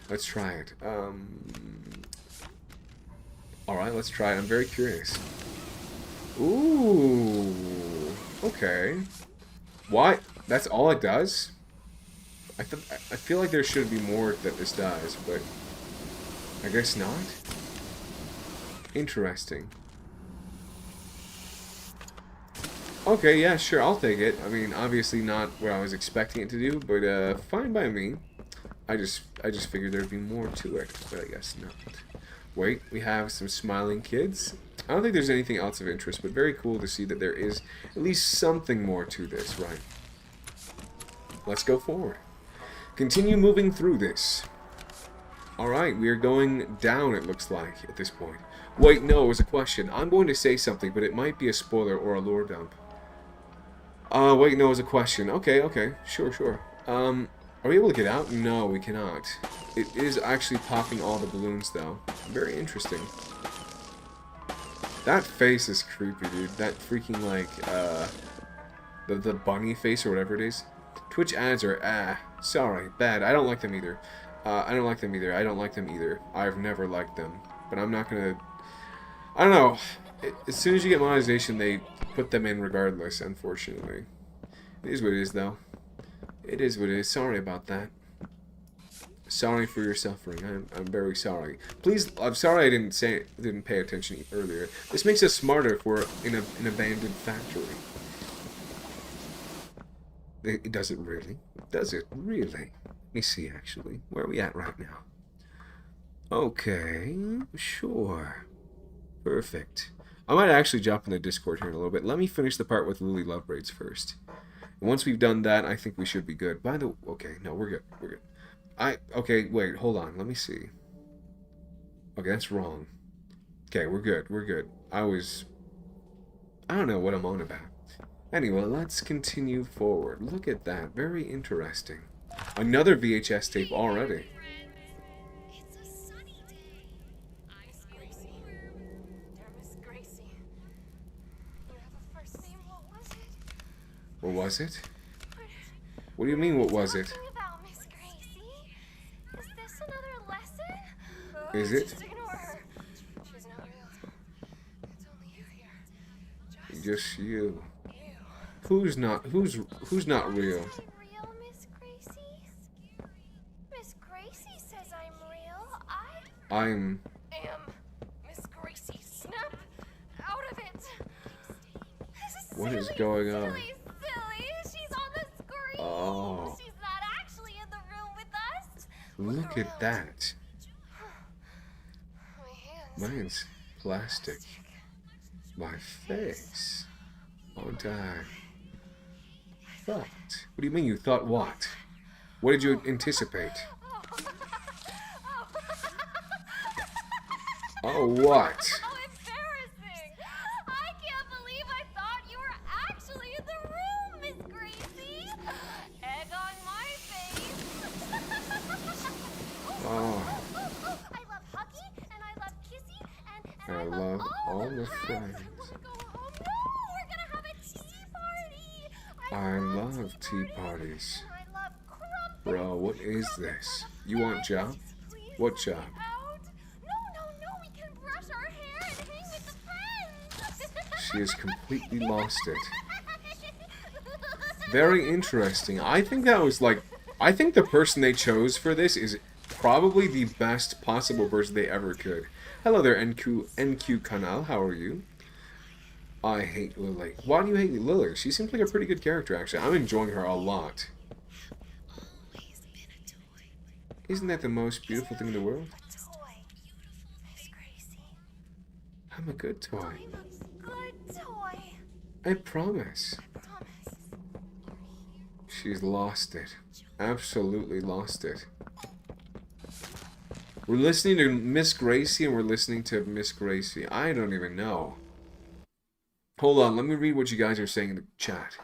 Let's try it. Alright, let's try it. I'm very curious. Ooh. Okay. What? That's all it does? I feel like there should be more that this does, but... I guess not. Interesting. Okay, yeah, sure, I'll take it. I mean, obviously not what I was expecting it to do, but fine by me. I just figured there'd be more to it, but I guess not. Wait, we have some smiling kids. I don't think there's anything else of interest, but very cool to see that there is at least something more to this, right? Let's go forward. Continue moving through this. Alright, we are going down, it looks like, at this point. Wait, no, it was a question. I'm going to say something, but it might be a spoiler or a lore dump. Wait, no, it was a question. Okay, sure. Are we able to get out? No, we cannot. It is actually popping all the balloons, though. Very interesting. That face is creepy, dude. That freaking, like, the bunny face or whatever it is. Twitch ads are, sorry, bad. I don't like them either. I don't like them either. I've never liked them. But I'm not gonna... I don't know. As soon as you get monetization, they put them in regardless, unfortunately. It is what it is, though. It is what it is. Sorry about that. Sorry for your suffering. I'm very sorry. Please, I'm sorry I didn't pay attention earlier. This makes us smarter if we're in an abandoned factory. Does it really? Does it really? Let me see, actually. Where are we at right now? Okay, sure. Perfect. I might actually jump in the Discord here in a little bit. Let me finish the part with Lily Lovebraids first. And once we've done that, I think we should be good. By the... Okay, no, we're good. We're good. Okay, wait, hold on. Let me see. Okay, that's wrong. Okay, we're good. We're good. I don't know what I'm on about. Anyway, let's continue forward. Look at that. Very interesting. Another VHS tape already. It's a sunny day. Miss Gracie. Dear Miss Gracie. You have a first name. What was it? What was it? What do you mean, what was it? Talking about Miss Gracie. Is this another lesson? Is it? Just ignore her. She's not real. It's only you here. Just you. You. Who's not real? Am I real, Miss Gracie? Miss Gracie says I'm real. I'm am Miss Gracie. Snap out of it. This is What is silly, going on? silly. She's on the screen. Oh. She's not actually in the room with us. Look at that. My hands. Mine's plastic. My face. Aren't I? Thought. What do you mean you thought what? What did you anticipate? Oh, what? Oh, embarrassing! I can't believe I thought you were actually in the room, Miss Gracie. Egg on my face. Oh, I love Huggy and I love Kissy and I love all the friends. I want to go home. No, we're gonna have a tea party. I love tea parties. And I love crumpets. Bro, what is this? You want job? Please What let job? me out. No, we can brush our hair and hang with the friends. She has completely lost it. Very interesting. I think that was like... I think the person they chose for this is probably the best possible person they ever could. Hello there, NQ Canal. How are you? I hate Lily. Why do you hate Lily? She seems like a pretty good character, actually. I'm enjoying her a lot. Always been a toy. Isn't that the most beautiful thing in the world? A toy. Miss Gracie. I'm a good toy. I'm a good toy. I promise. Promise. She's lost it. Absolutely lost it. We're listening to Miss Gracie and we're listening to Miss Gracie. I don't even know. Hold on, let me read what you guys are saying in the chat.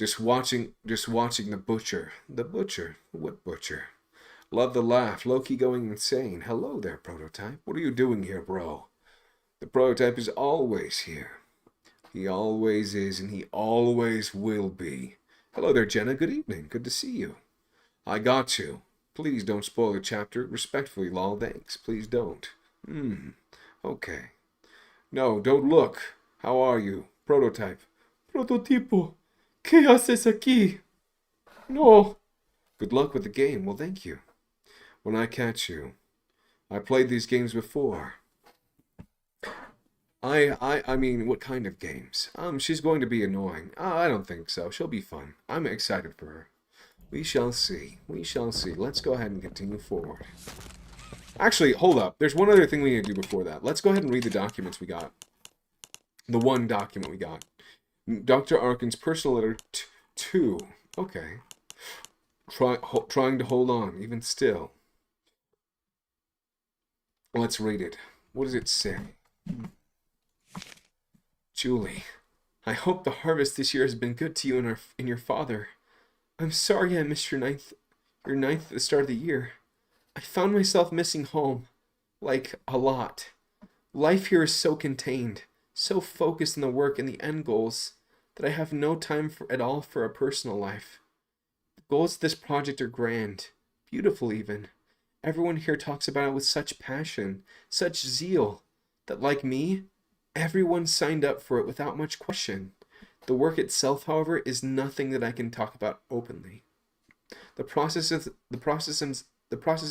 Just watching the butcher. The butcher? What butcher? Love the laugh. Loki going insane. Hello there, Prototype. What are you doing here, bro? The Prototype is always here. He always is and he always will be. Hello there, Jenna. Good evening. Good to see you. I got you. Please don't spoil the chapter. Respectfully, lol. Thanks. Please don't. Okay. No, don't look. How are you? Prototype. Prototipo. ¿Qué haces aquí? No. Good luck with the game. Well, thank you. When I catch you. I played these games before. I mean, what kind of games? She's going to be annoying. I don't think so. She'll be fun. I'm excited for her. We shall see. We shall see. Let's go ahead and continue forward. Actually, hold up. There's one other thing we need to do before that. Let's go ahead and read the documents we got. The one document we got. Dr. Arkin's personal letter 2. Okay. Trying to hold on, even still. Let's read it. What does it say? Julie, I hope the harvest this year has been good to you and your father. I'm sorry I missed your ninth at the start of the year. I found myself missing home. Like, a lot. Life here is so contained, so focused on the work and the end goals, that I have no time at all for a personal life. The goals of this project are grand, beautiful even. Everyone here talks about it with such passion, such zeal, that like me, everyone signed up for it without much question. The work itself, however, is nothing that I can talk about openly. The processes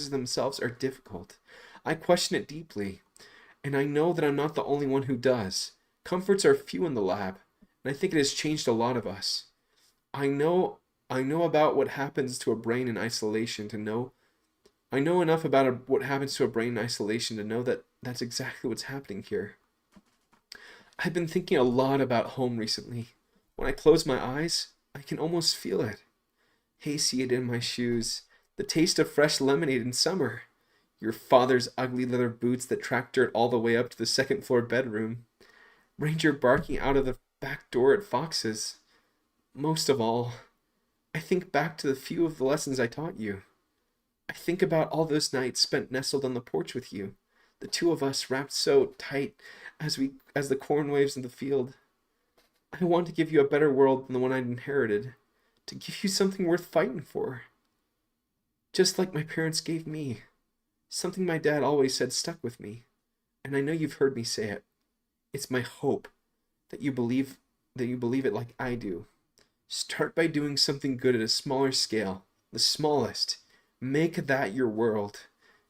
themselves are difficult. I question it deeply, and I know that I'm not the only one who does. Comforts are few in the lab, and I think it has changed a lot of us. I know I know about what happens to a brain in isolation to know. I know enough about what happens to a brain in isolation to know that that's exactly what's happening here. I've been thinking a lot about home recently. When I close my eyes, I can almost feel it. Hayseed in my shoes, the taste of fresh lemonade in summer, your father's ugly leather boots that track dirt all the way up to the second floor bedroom, Ranger barking out of the back door at Fox's. Most of all, I think back to the few of the lessons I taught you. I think about all those nights spent nestled on the porch with you, the two of us wrapped so tight as the corn waves in the field. I want to give you a better world than the one I'd inherited, to give you something worth fighting for. Just like my parents gave me. Something my dad always said stuck with me, and I know you've heard me say it. It's my hope that you believe it like I do. Start by doing something good at a smaller scale, the smallest. Make that your world.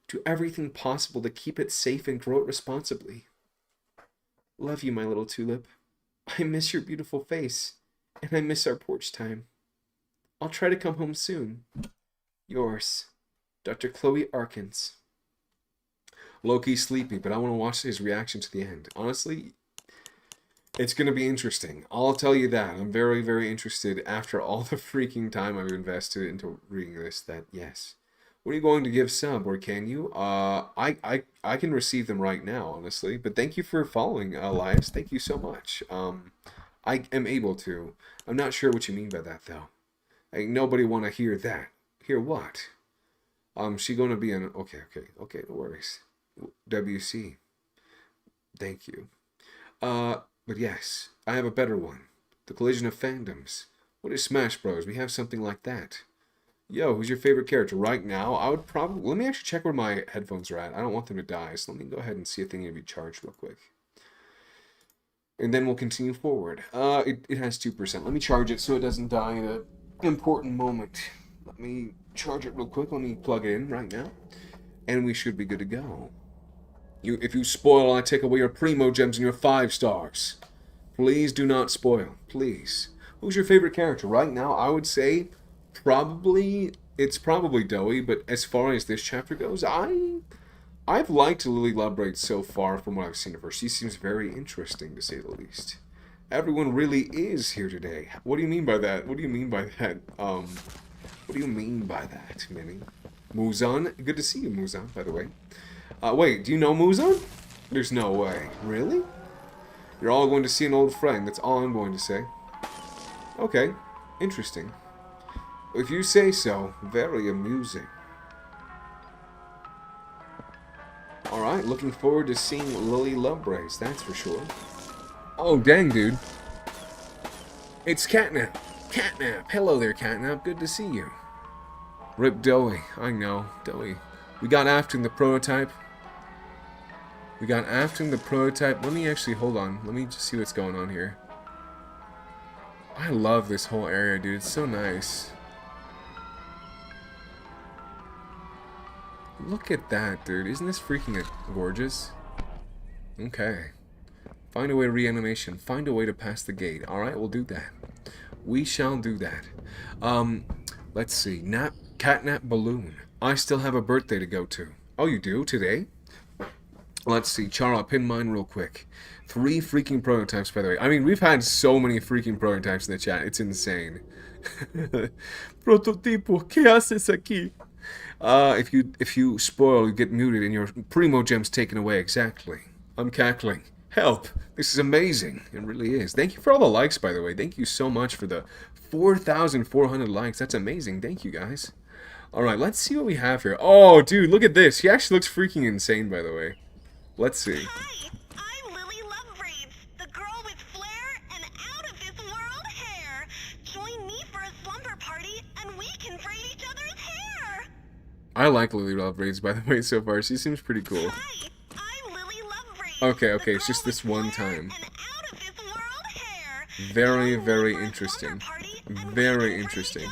Do everything possible to keep it safe and grow it responsibly. Love you, my little tulip. I miss your beautiful face, and I miss our porch time. I'll try to come home soon. Yours, Dr. Chloe Arkins. Loki's sleepy, but I want to watch his reaction to the end. Honestly, it's going to be interesting. I'll tell you that. I'm very, very interested after all the freaking time I've invested into reading this that, yes. What are you going to give sub, or can you? I can receive them right now, honestly. But thank you for following, Elias. Thank you so much. I am able to. I'm not sure what you mean by that, though. Ain't nobody want to hear that. Hear what? She gonna be an... Okay, no worries. WC. Thank you. But yes, I have a better one. The Collision of Fandoms. What is Smash Bros? We have something like that. Yo, who's your favorite character? Right now, I would probably... Let me actually check where my headphones are at. I don't want them to die, so let me go ahead and see if they need to be charged real quick. And then we'll continue forward. It has 2%. Let me charge it so it doesn't die at an important moment. Let me charge it real quick. Let me plug it in right now. And we should be good to go. If you spoil, I take away your primo gems and your 5 stars. Please do not spoil. Please. Who's your favorite character? Right now, I would say... It's probably Doey, but as far as this chapter goes, I've liked Lily Lovebraid so far from what I've seen of her. She seems very interesting, to say the least. Everyone really is here today. What do you mean by that? What do you mean by that? What do you mean by that, Minnie? Muzan? Good to see you, Muzan, by the way. Wait, do you know Muzan? There's no way. Really? You're all going to see an old friend. That's all I'm going to say. Okay. Interesting. If you say so, very amusing. Alright, looking forward to seeing Lily Lovebraid, that's for sure. Oh, dang, dude. It's Catnap. Catnap. Hello there, Catnap. Good to see you. Rip Doey. I know. Doey. We got after the prototype. Let me actually, hold on. Let me just see what's going on here. I love this whole area, dude. It's so nice. Look at that, dude. Isn't this freaking gorgeous? Okay. Find a way to reanimation. Find a way to pass the gate. Alright, we'll do that. We shall do that. Let's see. Catnap Balloon. I still have a birthday to go to. Oh, you do? Today? Let's see. Chara, pin mine real quick. 3 freaking prototypes, by the way. I mean, we've had so many freaking prototypes in the chat. It's insane. Prototipo, ¿qué haces aquí? If you spoil, you get muted and your primo gems taken away. Exactly. I'm cackling. Help! This is amazing. It really is. Thank you for all the likes, by the way. Thank you so much for the 4,400 likes. That's amazing. Thank you, guys. Alright, let's see what we have here. Oh, dude, look at this. He actually looks freaking insane, by the way. Let's see. Hi, I'm Lily Lovebraid, the girl with flair and out-of-this-world hair. Join me for a slumber party, and we can braid each other's hair. I like Lily Lovebraid, by the way, so far. She seems pretty cool. Hi, I'm Lily Lovebraid. Okay, it's just this one time. Very, very interesting. Very interesting.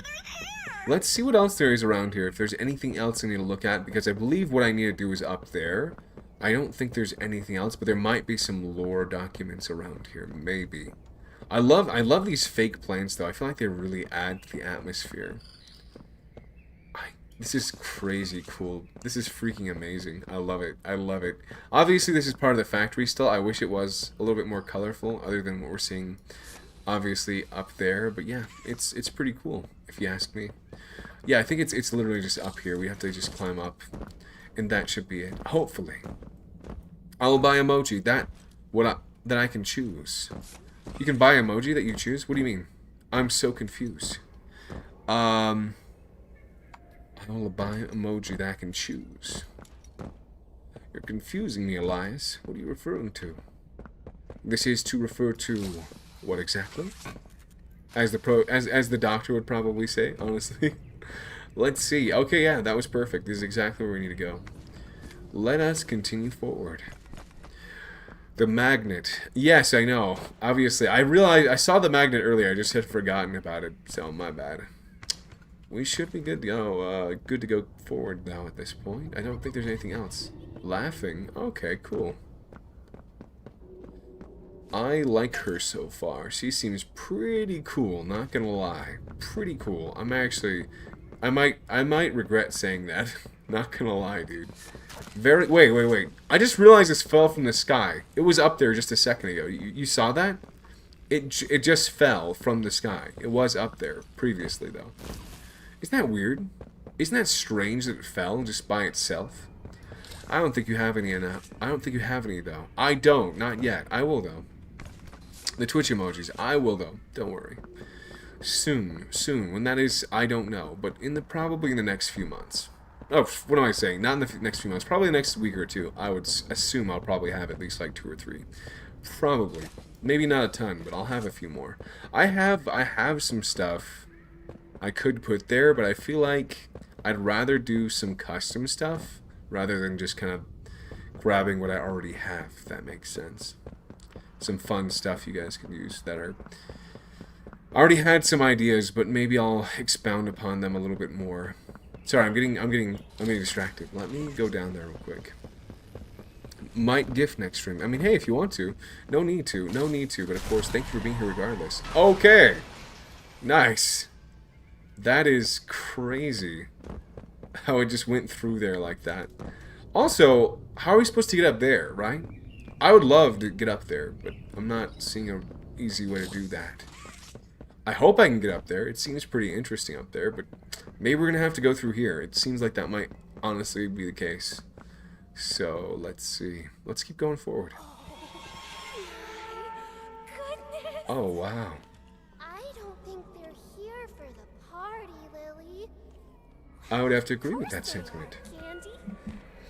Let's see what else there is around here. If there's anything else I need to look at, because I believe what I need to do is up there. I don't think there's anything else, but there might be some lore documents around here. Maybe. I love these fake plants though. I feel like they really add to the atmosphere. This is crazy cool. This is freaking amazing. I love it. I love it. Obviously, this is part of the factory still. I wish it was a little bit more colorful, other than what we're seeing, obviously, up there. But yeah, it's pretty cool, if you ask me. Yeah, I think it's literally just up here. We have to just climb up, and that should be it. Hopefully, I will buy emoji that I can choose. You can buy emoji that you choose. What do you mean? I'm so confused. I will buy an emoji that I can choose. You're confusing me, Elias. What are you referring to? This is to refer to what exactly? As the doctor would probably say, honestly. Let's see. Okay, yeah, that was perfect. This is exactly where we need to go. Let us continue forward. The magnet. Yes, I know. Obviously, I realized I saw the magnet earlier. I just had forgotten about it, so my bad. We should be good to go. Good to go forward now at this point. I don't think there's anything else. Laughing. Okay, cool. I like her so far. She seems pretty cool. Not gonna lie, pretty cool. I might regret saying that. Not gonna lie, dude. Wait. I just realized this fell from the sky. It was up there just a second ago. You saw that? It just fell from the sky. It was up there previously though. Isn't that weird? Isn't that strange that it fell just by itself? I don't think you have any enough. I don't think you have any though. I don't. Not yet. I will though. The Twitch emojis. I will though. Don't worry. Soon. When that is, I don't know. But probably in the next few months. Oh, what am I saying? Not in the next few months. Probably the next week or two. I would assume I'll probably have at least like 2 or 3. Probably. Maybe not a ton, but I'll have a few more. I have some stuff I could put there, but I feel like I'd rather do some custom stuff rather than just kind of grabbing what I already have, if that makes sense. Some fun stuff you guys can use that are... I already had some ideas, but maybe I'll expound upon them a little bit more. Sorry, I'm getting distracted. Let me go down there real quick. Might gift next stream. I mean, hey, if you want to. No need to, but of course, thank you for being here regardless. Okay! Nice! That is crazy how it just went through there like that. Also, how are we supposed to get up there, right? I would love to get up there, but I'm not seeing an easy way to do that. I hope I can get up there. It seems pretty interesting up there, but maybe we're going to have to go through here. It seems like that might honestly be the case. So, let's see. Let's keep going forward. Goodness! Oh, wow. I would have to agree with that sentiment. Candy?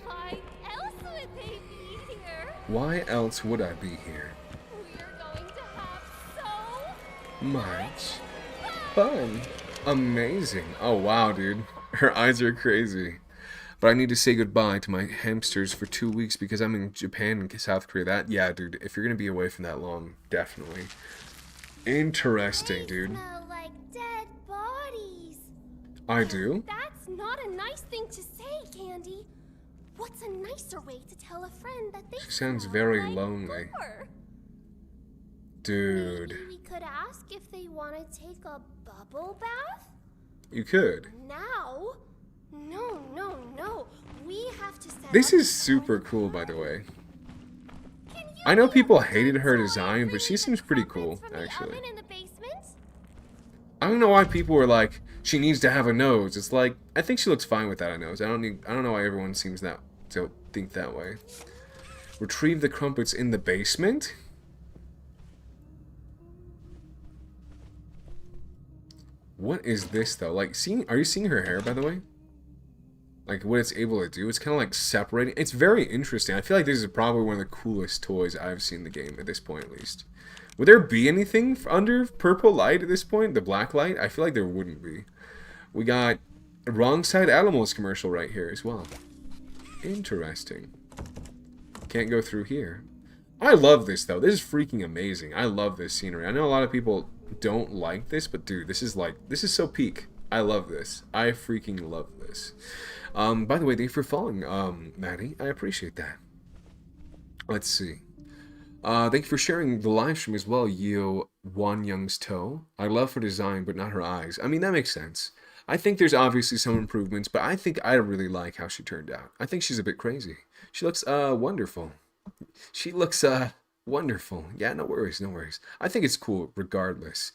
Why else would they be here? Why else would I be here? We're going to have so much fun. Amazing. Oh, wow, dude. Her eyes are crazy. But I need to say goodbye to my hamsters for 2 weeks because I'm in Japan and South Korea. Yeah, dude, if you're going to be away from that long, definitely. Interesting, dude. They smell like dead bodies. I do? That's not a nice thing to say, Candy. What's a nicer way to tell a friend that they She sounds very like lonely. gore? Dude. Maybe we could ask if they want to take a bubble bath? You could. Now? No. We have to set This up is super cool, by the way. I know people hated her design, but she seems pretty cool, actually. I don't know why people were like, she needs to have a nose. It's like, I think she looks fine without a nose. I don't know why everyone seems to think that way. Retrieve the crumpets in the basement? What is this though? Like, are you seeing her hair, by the way? Like what it's able to do, it's kind of like separating. It's very interesting. I feel like this is probably one of the coolest toys I've seen in the game at this point, at least. Would there be anything under purple light at this point? The black light? I feel like there wouldn't be. We got a Wrong Side Animals commercial right here as well. Interesting. Can't go through here. I love this though. This is freaking amazing. I love this scenery. I know a lot of people don't like this, but dude, this is so peak. I love this. I freaking love this. By the way, thank you for following, Maddie. I appreciate that. Let's see. Thank you for sharing the live stream as well, Wan Young's toe. I love her design, but not her eyes. I mean, that makes sense. I think there's obviously some improvements, but I think I really like how she turned out. I think she's a bit crazy. She looks wonderful. She looks wonderful. Yeah, no worries, no worries. I think it's cool regardless.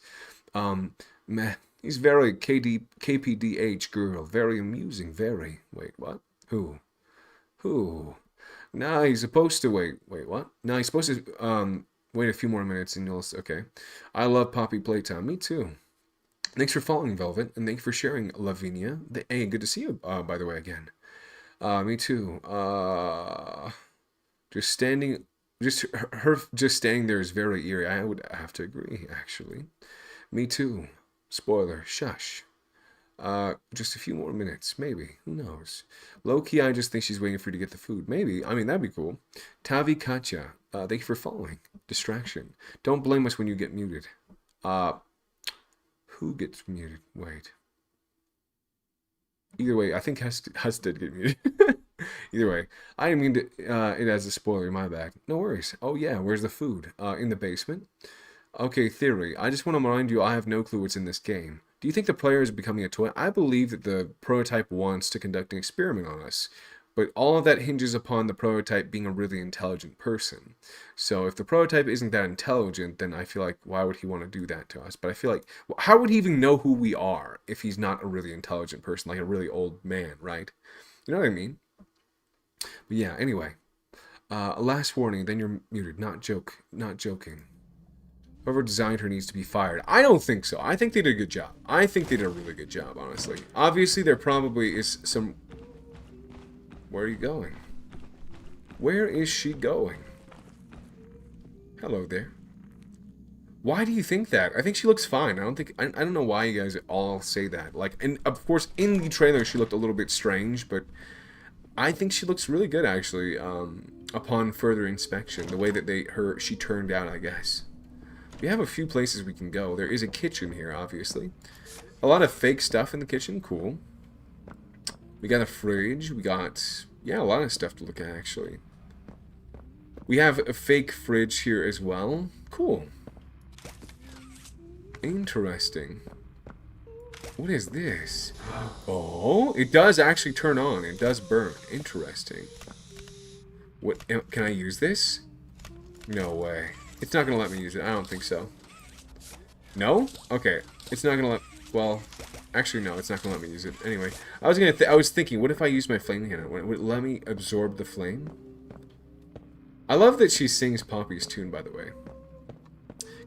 Meh. He's very KPDH girl. Very amusing. Very. Wait, what? Who? Who? Nah, he's supposed to wait. Wait, what? Nah, he's supposed to wait a few more minutes and you'll... Okay. I love Poppy Playtime. Me too. Thanks for following, Velvet, and thank you for sharing, Lavinia. Hey, good to see you, by the way, again. Me too. Just standing... Just her just standing there is very eerie. I would have to agree, actually. Me too. Spoiler. Shush. Just a few more minutes. Maybe. Who knows? Low-key, I just think she's waiting for you to get the food. Maybe. I mean, that'd be cool. Tavi Katya. Thank you for following. Distraction. Don't blame us when you get muted. Who gets muted? Wait. Either way, I think Hus did get muted. Either way, I didn't mean to, it as a spoiler, my bad. No worries. Oh yeah, where's the food? In the basement? Okay, theory. I just want to remind you I have no clue what's in this game. Do you think the player is becoming a toy? I believe that the prototype wants to conduct an experiment on us. But all of that hinges upon the prototype being a really intelligent person. So if the prototype isn't that intelligent, then I feel like, why would he want to do that to us? But I feel like, how would he even know who we are if he's not a really intelligent person, like a really old man, right? You know what I mean? But yeah, anyway. A last warning, then you're muted. Not joking. Whoever designed her needs to be fired. I don't think so. I think they did a good job. I think they did a really good job, honestly. Obviously, there probably is some... Where are you going? Where is she going? Hello there. Why do you think that? I think she looks fine. I don't know why you guys all say that. Like, and of course, in the trailer, she looked a little bit strange, but I think she looks really good, actually, upon further inspection. The way that she turned out, I guess. We have a few places we can go. There is a kitchen here, obviously. A lot of fake stuff in the kitchen. Cool. We got a fridge. We got, yeah, a lot of stuff to look at, actually. We have a fake fridge here as well. Cool. Interesting. What is this? Oh, it does actually turn on. It does burn. Interesting. What, can I use this? No way. It's not going to let me use it. I don't think so. No? Okay. It's not going to let... Well... Actually, no, it's not going to let me use it. Anyway, I was thinking, what if I use my flame hand? Would it let me absorb the flame? I love that she sings Poppy's tune, by the way.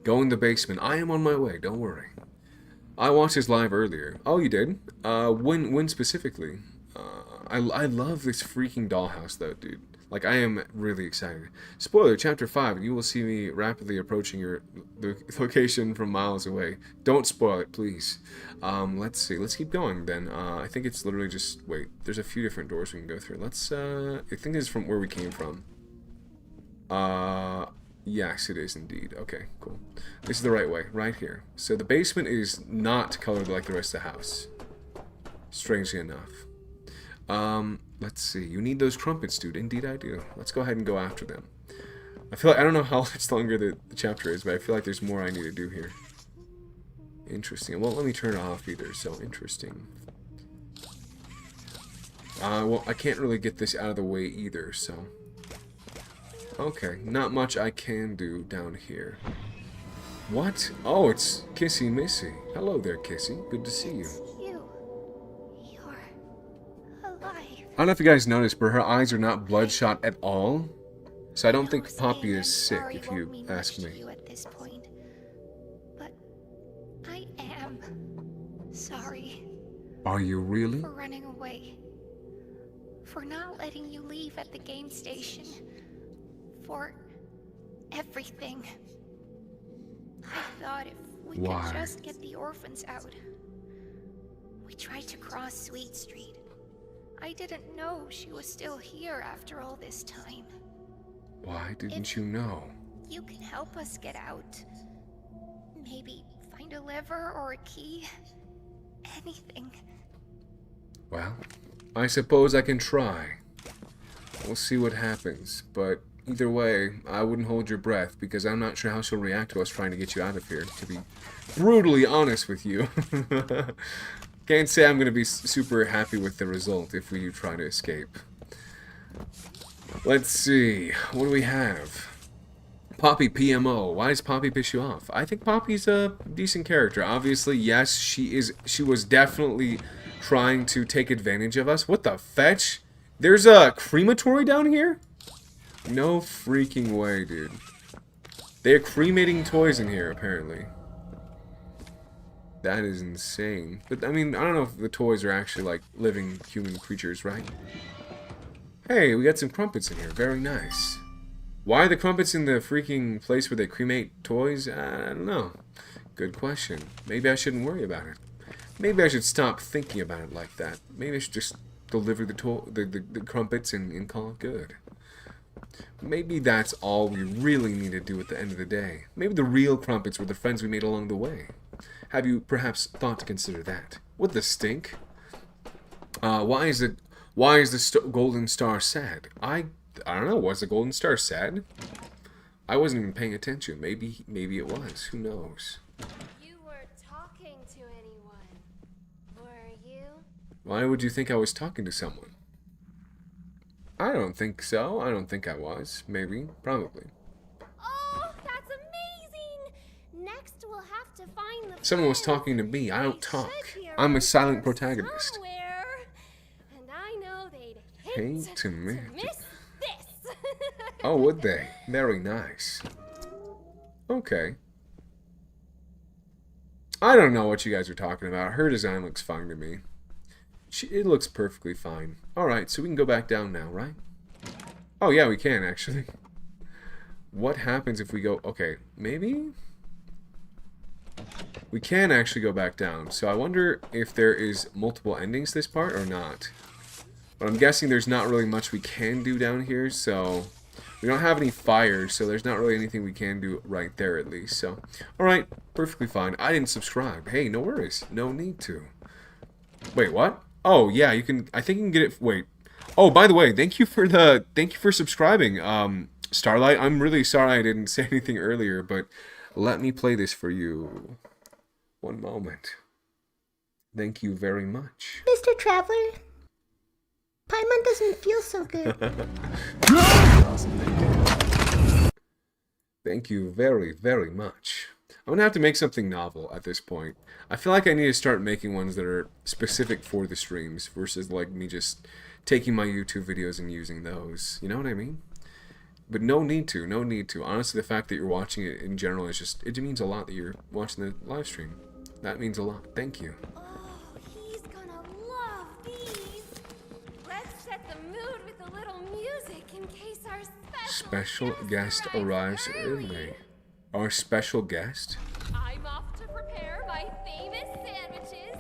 Go in the basement. I am on my way. Don't worry. I watched his live earlier. Oh, you did? When specifically? I love this freaking dollhouse, though, dude. Like, I am really excited. Spoiler, Chapter 5, you will see me rapidly approaching the location from miles away. Don't spoil it, please. Let's see. Let's keep going, then. I think it's literally just... Wait, there's a few different doors we can go through. Let's, I think this is from where we came from. Yes, it is indeed. Okay, cool. This is the right way, right here. So the basement is not colored like the rest of the house. Strangely enough. Let's see. You need those crumpets, dude. Indeed I do. Let's go ahead and go after them. I feel like, I don't know how much longer the chapter is, but I feel like there's more I need to do here. Interesting. Well, let me turn it off either, so interesting. Well, I can't really get this out of the way either, so... Okay, not much I can do down here. What? Oh, it's Kissy Missy. Hello there, Kissy. Good to see you. I don't know if you guys noticed, but her eyes are not bloodshot at all. So I don't think Poppy is sick, if you ask me. At this point, but I am sorry. Are you really? For running away. For not letting you leave at the game station. For everything. I thought if we could just get the orphans out. We tried to cross Sweet Street. I didn't know she was still here after all this time. Why didn't you know? You can help us get out. Maybe find a lever or a key. Anything. Well, I suppose I can try. We'll see what happens, but Either way, I wouldn't hold your breath because I'm not sure how she'll react to us trying to get you out of here, to be brutally honest with you. Can't say I'm going to be super happy with the result if we do try to escape. Let's see. What do we have? Poppy PMO. Why does Poppy piss you off? I think Poppy's a decent character. Obviously, yes, she was definitely trying to take advantage of us. What the fetch? There's a crematory down here? No freaking way, dude. They're cremating toys in here, apparently. That is insane. But, I mean, I don't know if the toys are actually, like, living human creatures, right? Hey, we got some crumpets in here. Very nice. Why are the crumpets in the freaking place where they cremate toys? I don't know. Good question. Maybe I shouldn't worry about it. Maybe I should stop thinking about it like that. Maybe I should just deliver the crumpets and call it good. Maybe that's all we really need to do at the end of the day. Maybe the real crumpets were the friends we made along the way. Have you perhaps thought to consider that? What the stink? Why is the golden star sad? I don't know. Was the golden star sad? I wasn't even paying attention. Maybe it was. Who knows? You were talking to anyone, were you? Why would you think I was talking to someone? I don't think so. I don't think I was. Maybe. Probably. Oh, that's amazing! Next we'll have to find the Someone was talking to me. I don't talk. I'm a silent protagonist. somewhere. And I know they'd Hate to miss this. Oh, would they? Very nice. Okay. I don't know what you guys are talking about. Her design looks fine to me. It looks perfectly fine. Alright, so we can go back down now, right? Oh, yeah, we can, actually. What happens if we go... Okay, maybe? We can actually go back down. So I wonder if there is multiple endings to this part or not. But I'm guessing there's not really much we can do down here, so... We don't have any fires, so there's not really anything we can do right there, at least. So, alright, perfectly fine. I didn't subscribe. Hey, no worries. No need to. Wait, what? Oh, yeah, you can... I think you can get it... Wait. Oh, by the way, thank you for subscribing, Starlight. I'm really sorry I didn't say anything earlier, but let me play this for you. One moment. Thank you very much. Mr. Traveler, Paimon doesn't feel so good. Thank you very, very much. I'm gonna have to make something novel at this point. I feel like I need to start making ones that are specific for the streams versus like me just taking my YouTube videos and using those. You know what I mean? But no need to, no need to. Honestly, the fact that you're watching it in general is just, it means a lot that you're watching the live stream. That means a lot. Thank you. Oh, he's gonna love these. Let's set the mood with a little music in case our Special guest arrives early. Our special guest? I'm off to prepare my famous sandwiches.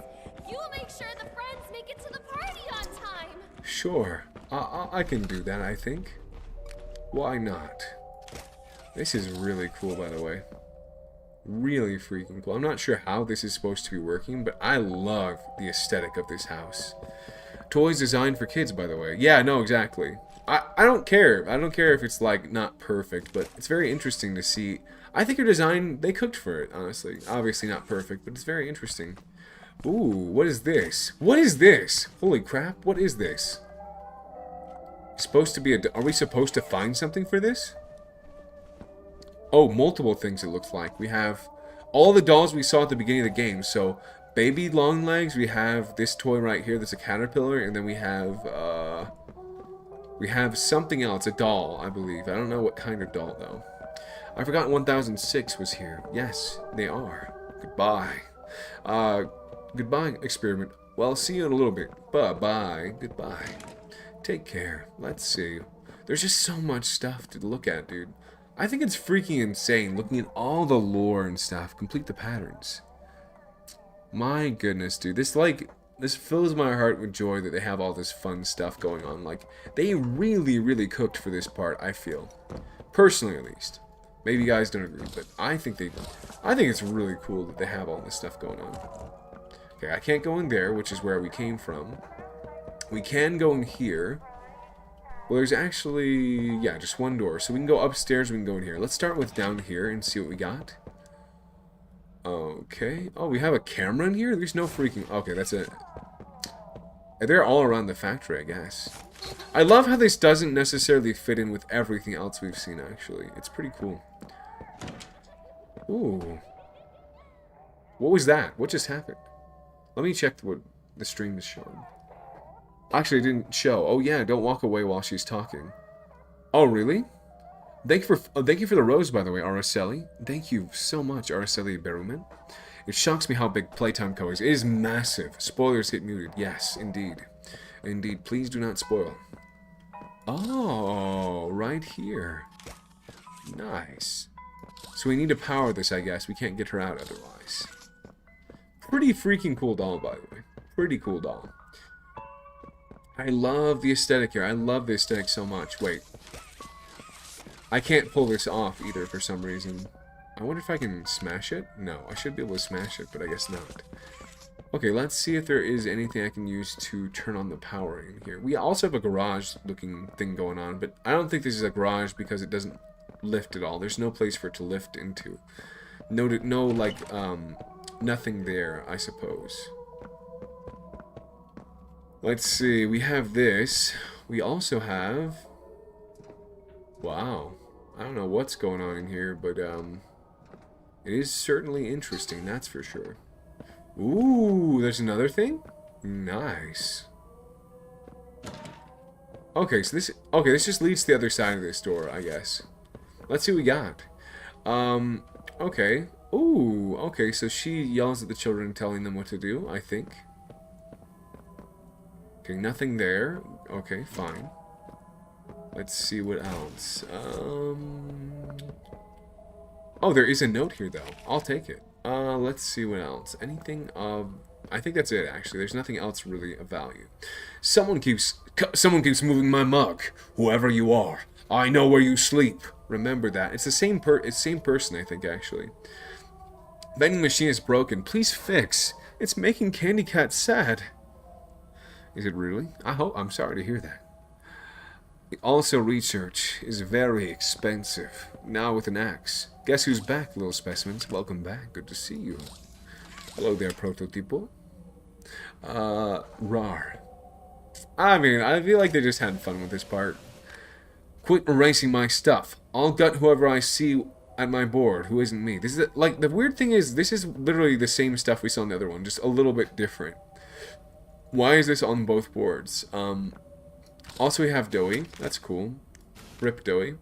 You will make sure the friends make it to the party on time. Sure. I can do that, I think. Why not? This is really cool, by the way. Really freaking cool. I'm not sure how this is supposed to be working, but I love the aesthetic of this house. Toys designed for kids, by the way. Yeah, no, exactly. I don't care. I don't care if it's, like, not perfect, but it's very interesting to see. I think your design, they cooked for it, honestly. Obviously not perfect, but it's very interesting. Ooh, what is this? What is this? Holy crap, what is this? Supposed to be are we supposed to find something for this? Oh, multiple things it looks like. We have all the dolls we saw at the beginning of the game. So, baby long legs, we have this toy right here that's a caterpillar, and then we have something else, a doll, I believe. I don't know what kind of doll, though. I forgot 1006 was here. Yes, they are. Goodbye. Goodbye, experiment. Well, see you in a little bit. Bye-bye. Goodbye. Take care. Let's see. There's just so much stuff to look at, dude. I think it's freaking insane looking at all the lore and stuff. Complete the patterns. My goodness, dude. This fills my heart with joy that they have all this fun stuff going on. Like, they really, really cooked for this part, I feel. Personally, at least. Maybe you guys don't agree, but I think it's really cool that they have all this stuff going on. Okay, I can't go in there, which is where we came from. We can go in here. Well, there's actually, yeah, just one door. So we can go upstairs, we can go in here. Let's start with down here and see what we got. Okay. Oh, we have a camera in here? There's no freaking... Okay, that's it. They're all around the factory, I guess. I love how this doesn't necessarily fit in with everything else we've seen, actually. It's pretty cool. Ooh. What was that? What just happened? Let me check what the stream is showing. Actually, it didn't show. Oh, yeah, don't walk away while she's talking. Oh, really? Thank you for the rose, by the way, Araceli. Thank you so much, Araceli Berumen. It shocks me how big Playtime Co. is. It is massive. Spoilers hit muted. Yes, indeed. Indeed. Please do not spoil. Oh, right here. Nice. So we need to power this, I guess. We can't get her out otherwise. Pretty freaking cool doll, by the way. Pretty cool doll. I love the aesthetic here. I love the aesthetic so much. Wait. I can't pull this off either for some reason. I wonder if I can smash it? No, I should be able to smash it, but I guess not. Okay, let's see if there is anything I can use to turn on the power in here. We also have a garage-looking thing going on, but I don't think this is a garage because it doesn't lift at all. There's no place for it to lift into. No, like, nothing there, I suppose. Let's see, we have this. We also have... Wow. I don't know what's going on in here, but, it is certainly interesting, that's for sure. Ooh, there's another thing? Nice. Okay, so this just leads to the other side of this door, I guess. Let's see what we got. Okay. Ooh, okay, so she yells at the children telling them what to do, I think. Okay, nothing there. Okay, fine. Let's see what else. Oh, there is a note here, though. I'll take it. Let's see what else. Anything of... I think that's it, actually. There's nothing else really of value. Someone keeps moving my mug. Whoever you are, I know where you sleep. Remember that. It's the same person, I think, actually. Vending machine is broken. Please fix. It's making Candy Cat sad. Is it really? I'm sorry to hear that. Also, research is very expensive. Now with an axe. Guess who's back, little specimens? Welcome back. Good to see you. Hello there, Prototipo. Rar. I mean, I feel like they just had fun with this part. Quit erasing my stuff. I'll gut whoever I see at my board who isn't me. This is like the weird thing is this is literally the same stuff we saw in the other one, just a little bit different. Why is this on both boards? Also we have Doey. That's cool. Rip Doey.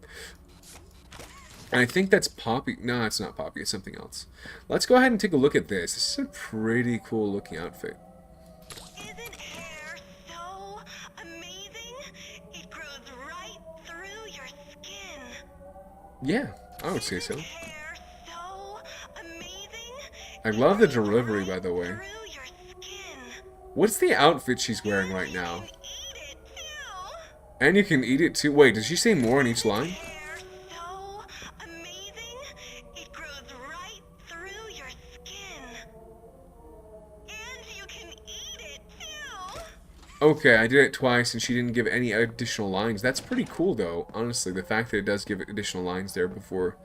And I think that's Poppy. No, it's not Poppy. It's something else. Let's go ahead and take a look at this. This is a pretty cool looking outfit. Isn't hair so amazing? It grows right through your skin. Yeah, I would say so. Hair so amazing? I love the delivery, by the way. What's the outfit she's wearing right now? And you can eat it too. Wait, did she say more on each line? Okay, I did it twice and she didn't give any additional lines. That's pretty cool though, honestly. The fact that it does give additional lines there before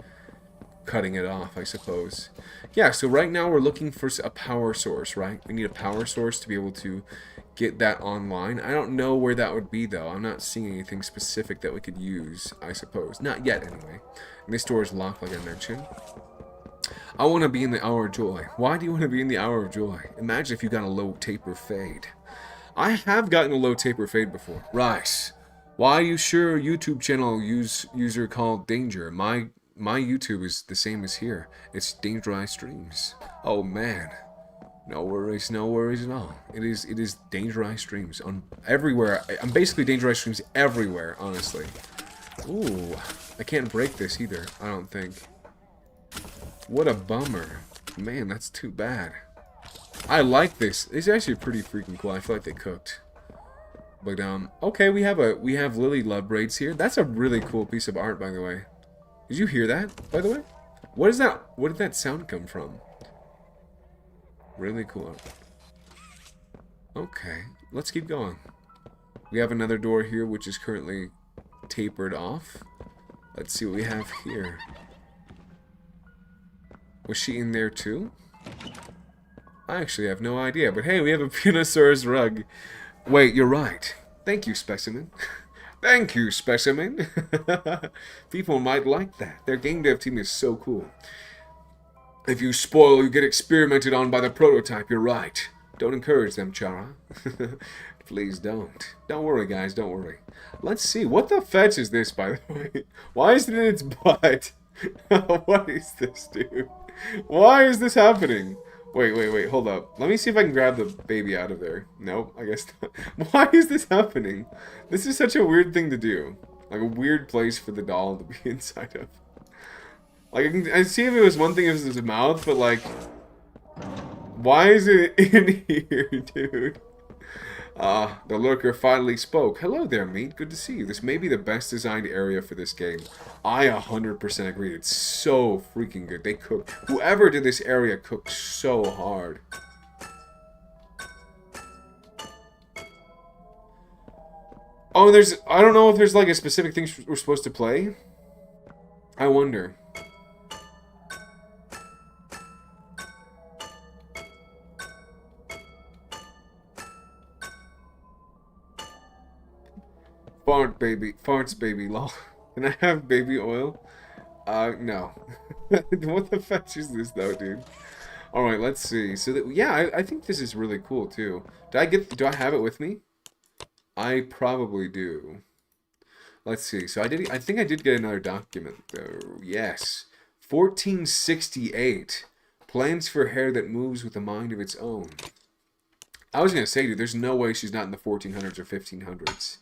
cutting it off, I suppose. Yeah, so right now we're looking for a power source, right? We need a power source to be able to get that online. I don't know where that would be though. I'm not seeing anything specific that we could use, I suppose. Not yet, anyway. And this door is locked, like I mentioned. I want to be in the hour of joy. Why do you want to be in the hour of joy? Imagine if you got a low taper fade. I have gotten a low taper fade before. Rice, why are you sure YouTube channel user called Danger? My YouTube is the same as here. It's Danger Eye Streams. Oh man, no worries at all. It is Danger Eye Streams on everywhere. I'm basically Danger Eye Streams everywhere, honestly. Ooh, I can't break this either. I don't think. What a bummer, man. That's too bad. I like this. It's actually pretty freaking cool. I feel like they cooked. But okay, we have Lily Love braids here. That's a really cool piece of art, by the way. Did you hear that, by the way? What is that? Where did that sound come from? Really cool. Okay, let's keep going. We have another door here, which is currently tapered off. Let's see what we have here. Was she in there too? I actually have no idea, but hey, we have a Punosaurus rug. Wait, you're right. Thank you, Specimen. Thank you, Specimen. People might like that. Their game dev team is so cool. If you spoil, you get experimented on by the prototype, you're right. Don't encourage them, Chara. Please don't. Don't worry, guys, don't worry. Let's see. What the fetch is this, by the way? Why is it in its butt? What is this, dude? Why is this happening? Wait, hold up. Let me see if I can grab the baby out of there. Nope, I guess not. Why is this happening? This is such a weird thing to do. Like a weird place for the doll to be inside of. Like, I see if it was one thing if it was his mouth, but like... Why is it in here, dude? The lurker finally spoke. Hello there, Meat. Good to see you. This may be the best designed area for this game. I 100% agree. It's so freaking good. They cooked. Whoever did this area cooked so hard. Oh, there's... I don't know if there's like a specific thing we're supposed to play. I wonder. Farts baby, lol. Can I have baby oil? No. What the fetch is this though, dude? Alright, let's see. So that, yeah, I think this is really cool too. Do I have it with me? I probably do. Let's see. So I think I did get another document though. Yes. 1468. Plans for hair that moves with a mind of its own. I was gonna say, dude, there's no way she's not in the 1400s or 1500s.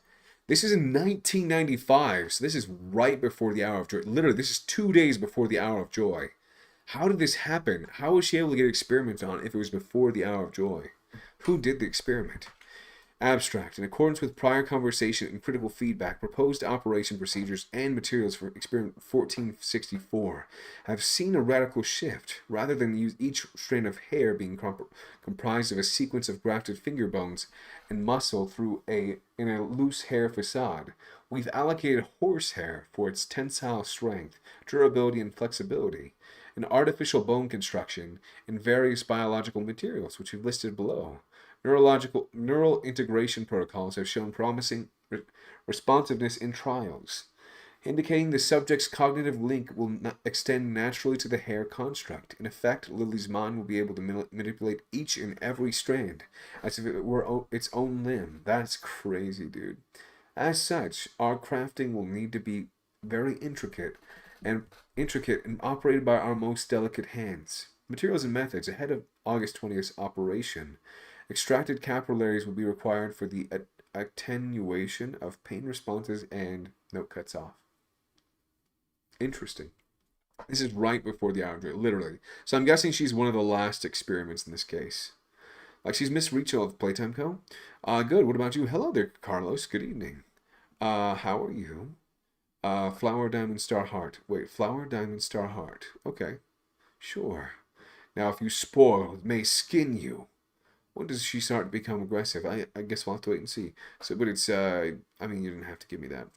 This is in 1995, so this is right before the Hour of Joy. Literally, this is 2 days before the Hour of Joy. How did this happen? How was she able to get experiments on if it was before the Hour of Joy? Who did the experiment? Abstract. In accordance with prior conversation and critical feedback, proposed operation procedures and materials for experiment 1464 have seen a radical shift. Rather than use each strand of hair being comprised of a sequence of grafted finger bones and muscle in a loose hair facade, we've allocated horsehair for its tensile strength, durability, and flexibility, an artificial bone construction, and various biological materials, which we've listed below. Neural integration protocols have shown promising responsiveness in trials, indicating the subject's cognitive link will extend naturally to the hair construct. In effect, Lily's mind will be able to manipulate each and every strand as if it were its own limb. That's crazy, dude. As such, our crafting will need to be very intricate and operated by our most delicate hands. Materials and methods. Ahead of August 20th's operation, extracted capillaries will be required for the attenuation of pain responses and note cuts off. Interesting. This is right before the Hour of Joy, literally. So I'm guessing she's one of the last experiments in this case. Like, she's Miss Rachel of Playtime Co. Good. What about you? Hello there, Carlos. Good evening. How are you? Flower, Diamond, Star, Heart. Wait, Flower, Diamond, Star, Heart. Okay. Sure. Now, if you spoil, it may skin you. When does she start to become aggressive? I guess we'll have to wait and see. So, but it's, I mean, you didn't have to give me that.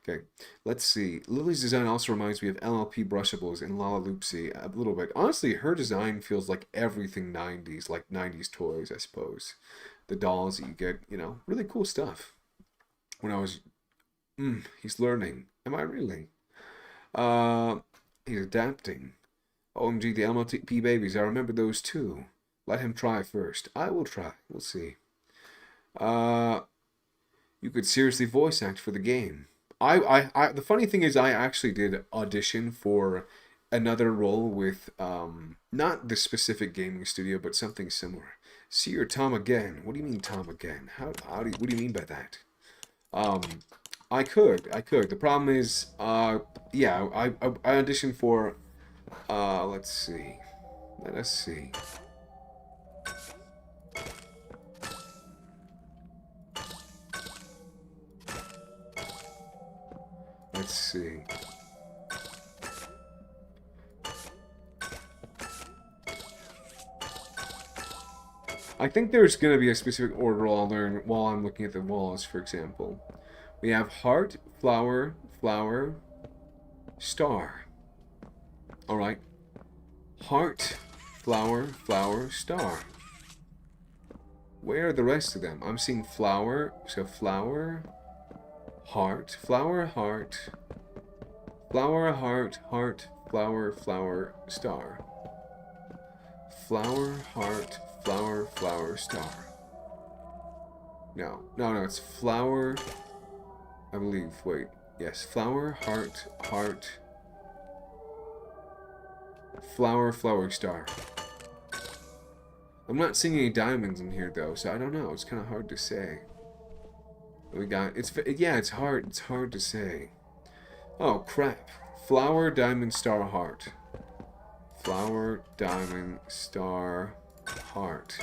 Okay, let's see. Lily's design also reminds me of LLP Brushables and Lala Loopsy a little bit. Honestly, her design feels like everything 90s, like 90s toys, I suppose. The dolls that you get, you know, really cool stuff. When I was, he's learning. Am I really? He's adapting. OMG, the LLP babies, I remember those too. Let him try first. I will try. We'll see. You could seriously voice act for the game. The funny thing is, I actually did audition for another role with, not this specific gaming studio, but something similar. See your Tom again. What do you mean Tom again? What do you mean by that? I could. The problem is, yeah, I auditioned for, let's see. Let us see. Let's see. I think there's going to be a specific order I'll learn while I'm looking at the walls, for example. We have heart, flower, flower, star. Alright. Heart, flower, flower, star. Where are the rest of them? I'm seeing flower, so flower, heart, flower, heart, flower, heart, heart, flower, flower, star. Flower, heart, flower, flower, star. No, it's flower, I believe, wait. Yes, flower, heart, heart, flower, flower, star. I'm not seeing any diamonds in here though, so I don't know. It's kind of hard to say. We got it's hard. It's hard to say. Oh crap! Flower, diamond, star, heart. Flower, diamond, star, heart.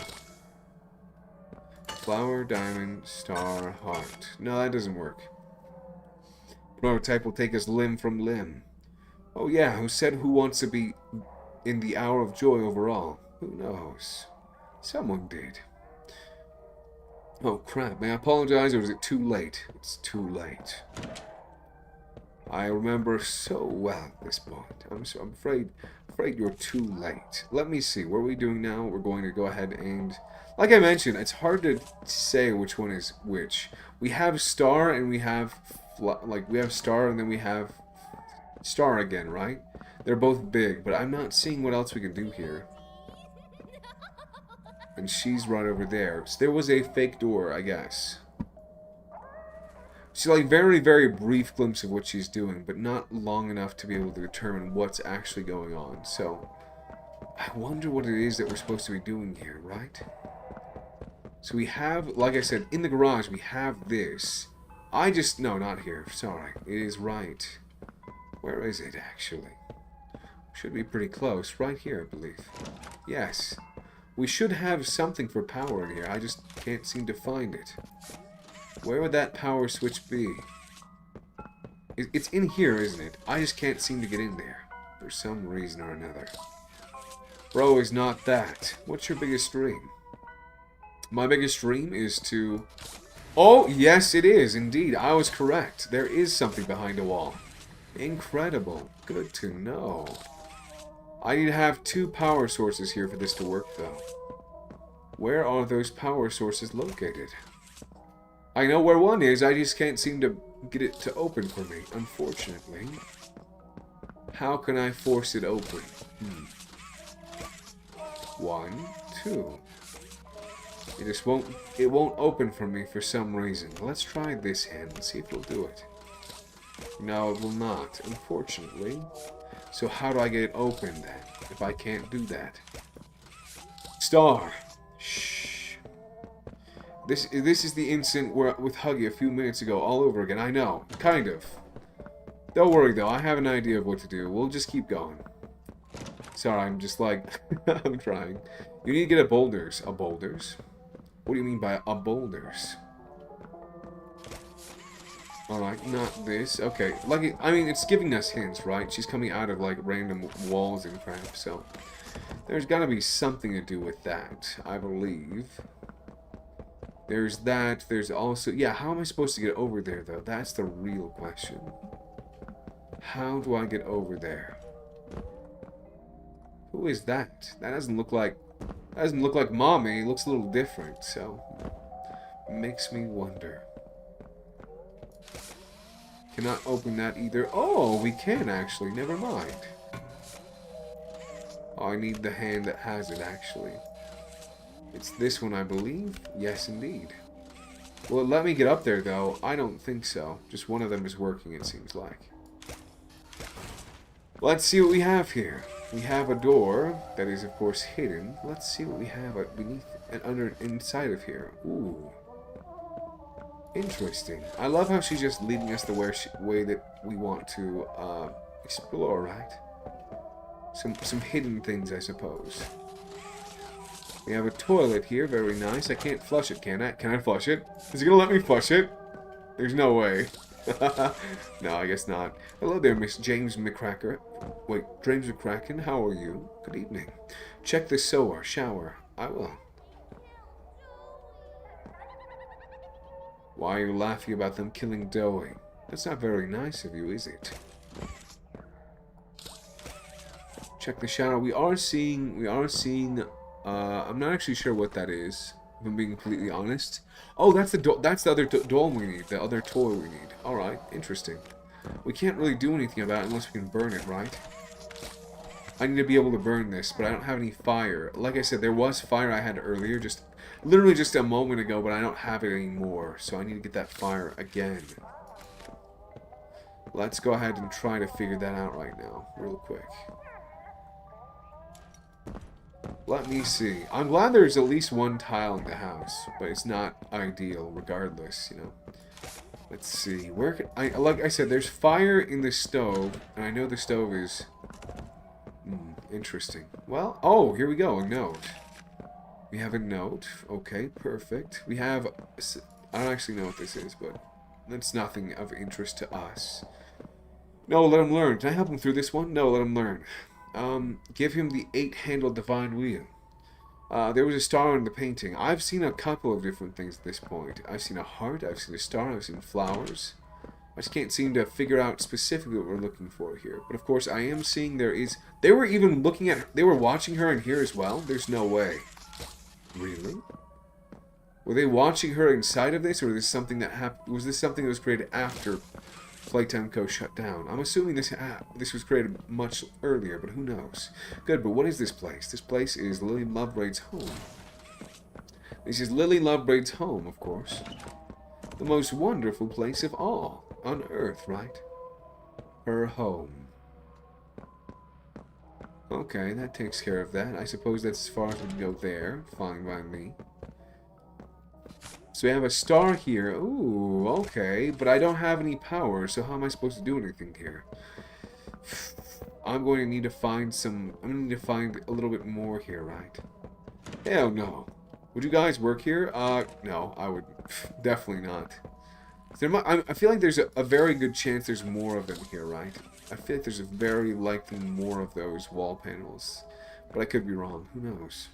Flower, diamond, star, heart. No, that doesn't work. Prototype will take us limb from limb. Oh yeah, who said who wants to be in the hour of joy overall? Who knows? Someone did. Oh crap, may I apologize or is it too late? It's too late. I remember so well at this point. I'm afraid you're too late. Let me see, what are we doing now? We're going to go ahead and, like I mentioned, it's hard to say which one is which. We have star and we have, we have star and then we have star again, right? They're both big, but I'm not seeing what else we can do here. And she's right over there. So there was a fake door, I guess. See, like, very, very brief glimpse of what she's doing, but not long enough to be able to determine what's actually going on. So, I wonder what it is that we're supposed to be doing here, right? So we have, like I said, in the garage, we have this. No, not here. Sorry. It is right. Where is it, actually? Should be pretty close. Right here, I believe. Yes. We should have something for power in here. I just can't seem to find it. Where would that power switch be? It's in here, isn't it? I just can't seem to get in there. For some reason or another. Bro is not that. What's your biggest dream? My biggest dream is to... Oh, yes it is, indeed. I was correct. There is something behind a wall. Incredible. Good to know. I need to have 2 power sources here for this to work, though. Where are those power sources located? I know where one is, I just can't seem to get it to open for me, unfortunately. How can I force it open? 1, 2. It won't open for me for some reason. Let's try this hand and see if it'll do it. No, it will not, unfortunately. So how do I get it open then, if I can't do that? Star! Shh. This is the incident with Huggy a few minutes ago, all over again. I know, kind of. Don't worry though, I have an idea of what to do. We'll just keep going. Sorry, I'm just like, I'm trying. You need to get a boulders. A boulders? What do you mean by a boulders? Alright, not this. Okay, like, I mean, it's giving us hints, right? She's coming out of, like, random walls and crap, so... There's gotta be something to do with that, I believe. There's that, there's also... Yeah, how am I supposed to get over there, though? That's the real question. How do I get over there? Who is that? That doesn't look like... That doesn't look like Mommy. It looks a little different, so... Makes me wonder. Cannot open that either. Oh, we can actually. Never mind. Oh, I need the hand that has it, actually. It's this one, I believe. Yes, indeed. Will it let me get up there, though? I don't think so. Just one of them is working, it seems like. Let's see what we have here. We have a door that is, of course, hidden. Let's see what we have beneath and inside of here. Ooh. Interesting. I love how she's just leading us the way that we want to explore, right? Some hidden things, I suppose. We have a toilet here, very nice. I can't flush it, can I? Can I flush it? Is he gonna let me flush it? There's no way. No, I guess not. Hello there, Miss James McCracker. Wait, James McCracken, how are you? Good evening. Check the shower. I will. Why are you laughing about them killing Doe? That's not very nice of you, is it? Check the shadow. We are seeing, I'm not actually sure what that is, if I'm being completely honest. Oh, that's the other doll we need, the other toy we need. Alright, interesting. We can't really do anything about it unless we can burn it, right? I need to be able to burn this, but I don't have any fire. Like I said, there was fire I had earlier, literally just a moment ago, but I don't have it anymore, so I need to get that fire again. Let's go ahead and try to figure that out right now, real quick. Let me see. I'm glad there's at least one tile in the house, but it's not ideal regardless, you know. Let's see. Where can like I said, there's fire in the stove, and I know the stove is interesting. Well, oh, here we go, a note. We have a note. Okay, perfect. We have I don't actually know what this is, but that's nothing of interest to us. No, let him learn. Can I help him through this one? No, let him learn. Give him the 8-handled divine wheel. There was a star in the painting. I've seen a couple of different things at this point. I've seen a heart, I've seen a star, I've seen flowers. I just can't seem to figure out specifically what we're looking for here. But of course, I am seeing there is... They were even looking at... They were watching her in here as well? There's no way. Really? Were they watching her inside of this, or was this something that happened? Was this something that was created after Playtime Co. shut down? I'm assuming this was created much earlier, but who knows? Good, but what is this place? This place is Lily Lovebraid's home. This is Lily Lovebraid's home, of course. The most wonderful place of all on Earth, right? Her home. Okay, that takes care of that. I suppose that's as far as we can go there. Fine by me. So we have a star here. Ooh, okay. But I don't have any power, so how am I supposed to do anything here? I'm going to need to find some... I'm going to need to find a little bit more here, right? Hell no. Would you guys work here? No, I would definitely not. I feel like there's a very good chance there's more of them here, right? I feel like there's a very likely more of those wall panels. But I could be wrong. Who knows?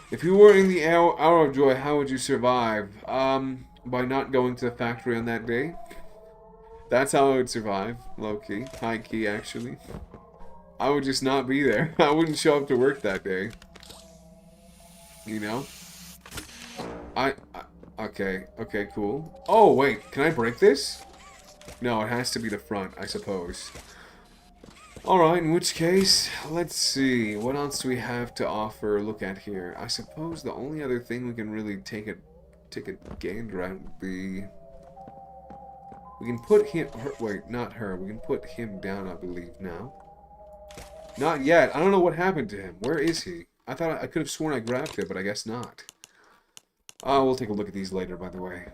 If you were in the hour of joy, how would you survive? By not going to the factory on that day. That's how I would survive, low-key. High-key, actually. I would just not be there. I wouldn't show up to work that day. You know? Okay, cool. Oh, wait, can I break this? No, it has to be the front, I suppose. Alright, in which case, let's see. What else do we have to offer, look at here? I suppose the only other thing we can really take a gander at would be... We can put him... wait, not her. We can put him down, I believe, now. Not yet. I don't know what happened to him. Where is he? I thought I could have sworn I grabbed it, but I guess not. We'll take a look at these later, by the way.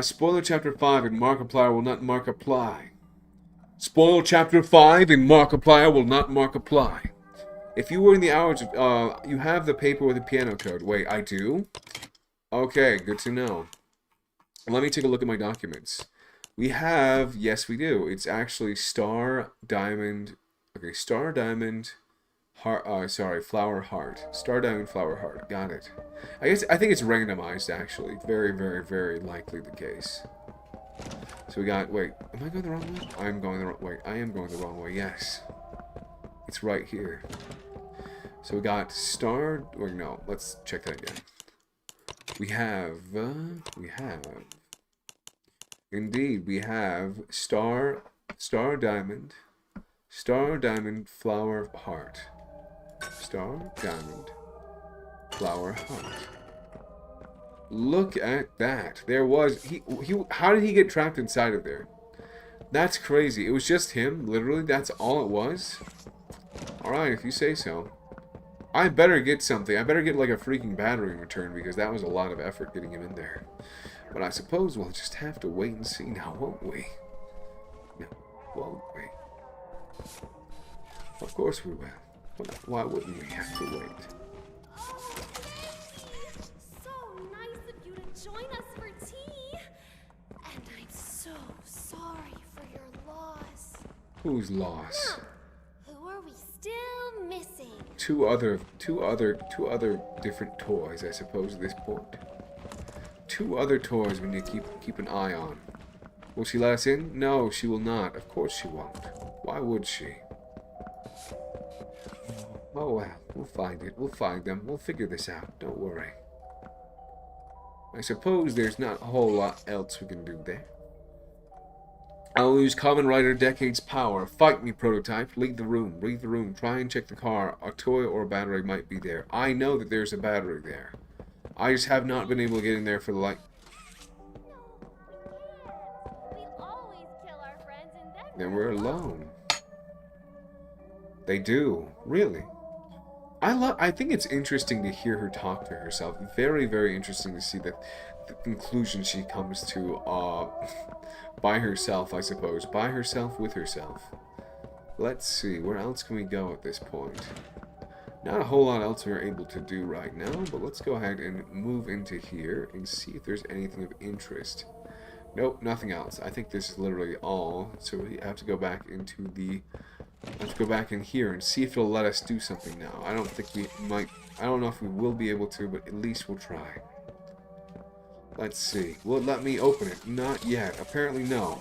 Spoiler Chapter 5 in Markiplier will not Markiplier. Spoil Chapter 5 in Markiplier will not Markiplier. If you were in the hours of... you have the paper with the piano code. Wait, I do? Okay, good to know. Let me take a look at my documents. We have... Yes, we do. It's actually star, diamond... Okay, star, diamond... Heart, flower, heart. Star, diamond, flower, heart. Got it. I think it's randomized, actually. Very, very, very likely the case. So we got... Wait, am I going the wrong way? I am going the wrong way. I am going the wrong way, yes. It's right here. So we got star... Wait, no. Let's check that again. We have... Indeed, we have star, diamond, flower, heart. Star, diamond, flower, heart. Look at that. There was... How did he get trapped inside of there? That's crazy. It was just him, literally. That's all it was? Alright, if you say so. I better get something. I better get like a freaking battery in return, because that was a lot of effort getting him in there. But I suppose we'll just have to wait and see now, won't we? No, won't we? Of course we will. Why wouldn't we have to wait? So nice of you to join us for tea. And I'm so sorry for your loss. Who's lost? Who are we still missing? Two other different toys, I suppose, at this point. Two other toys we need to keep an eye on. Will she let us in? No, she will not. Of course she won't. Why would she? Oh well, we'll find it. We'll find them. We'll figure this out. Don't worry. I suppose there's not a whole lot else we can do there. I'll use Common Rider Decade's power. Fight me, prototype. Leave the room. Leave the room. Try and check the car. A toy or a battery might be there. I know that there's a battery there. I just have not been able to get in there for the light. We always kill our friends and Then we're alone. They do. Really. I think it's interesting to hear her talk to herself. Very, very interesting to see the conclusion she comes to by herself, I suppose. By herself, with herself. Let's see. Where else can we go at this point? Not a whole lot else we're able to do right now, but let's go ahead and move into here and see if there's anything of interest. Nope, nothing else. I think this is literally all. So we have to go back into the... Let's go back in here and see if it'll let us do something now. I don't think we might... I don't know if we will be able to, but at least we'll try. Let's see. Will it let me open it? Not yet. Apparently no.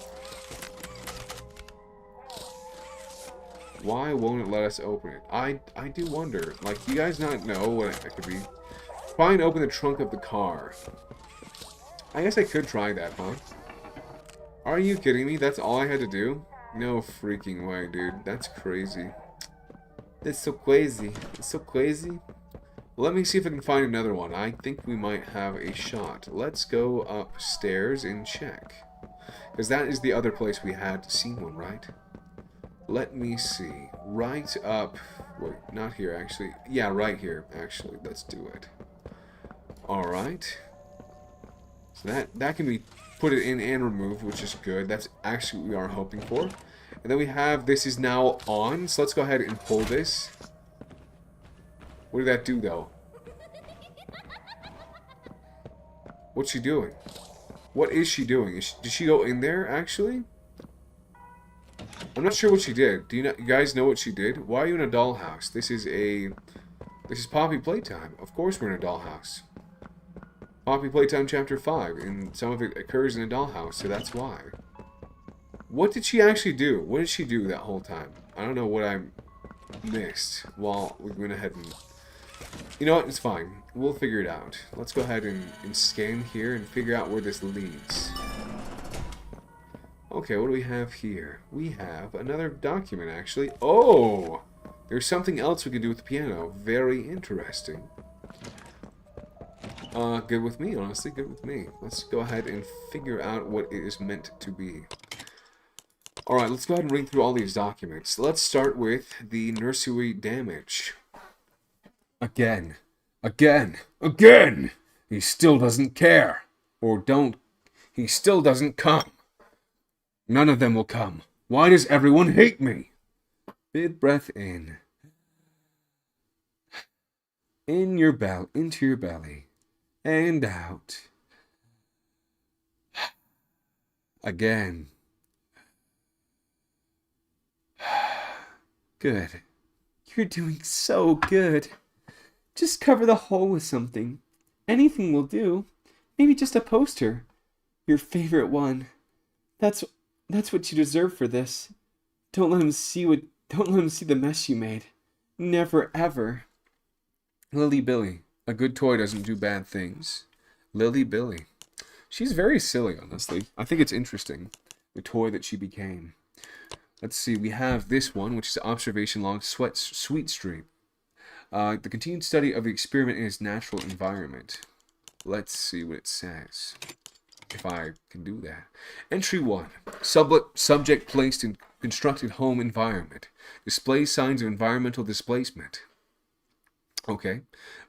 Why won't it let us open it? I do wonder. Like, you guys not know what it could be? Try and open the trunk of the car. I guess I could try that, huh? Are you kidding me? That's all I had to do? No freaking way, dude. That's crazy. That's so crazy. It's so crazy. Let me see if I can find another one. I think we might have a shot. Let's go upstairs and check. Because that is the other place we had seen one, right? Let me see. Right up... Wait, not here, actually. Yeah, right here, actually. Let's do it. Alright. So that can be put it in and removed, which is good. That's actually what we are hoping for. And then we have... This is now on, so let's go ahead and pull this. What did that do, though? What's she doing? What is she doing? Did she go in there, actually? I'm not sure what she did. Do you guys know what she did? Why are you in a dollhouse? This is Poppy Playtime. Of course we're in a dollhouse. Poppy Playtime Chapter 5, and some of it occurs in a dollhouse, so that's why. What did she actually do? What did she do that whole time? I don't know what I missed while we went ahead and... You know what? It's fine. We'll figure it out. Let's go ahead and scan here and figure out where this leads. Okay, what do we have here? We have another document, actually. Oh! There's something else we can do with the piano. Very interesting. Good with me, honestly. Good with me. Let's go ahead and figure out what it is meant to be. Alright, let's go ahead and read through all these documents. Let's start with the nursery damage. Again. Again. Again! He still doesn't care. He still doesn't come. None of them will come. Why does everyone hate me? Big breath in. Into your belly. And out. Again. Good. You're doing so good. Just cover the hole with something. Anything will do. Maybe just a poster. Your favorite one. That's what you deserve for this. Don't let him see the mess you made. Never ever. Lily Billy. A good toy doesn't do bad things. Lily Billy. She's very silly, honestly. I think it's interesting. The toy that she became. Let's see, we have this one, which is Observation Log Sweet Stream. The continued study of the experiment in its natural environment. Let's see what it says. If I can do that. Entry 1. Subject placed in constructed home environment. Displays signs of environmental displacement. Okay.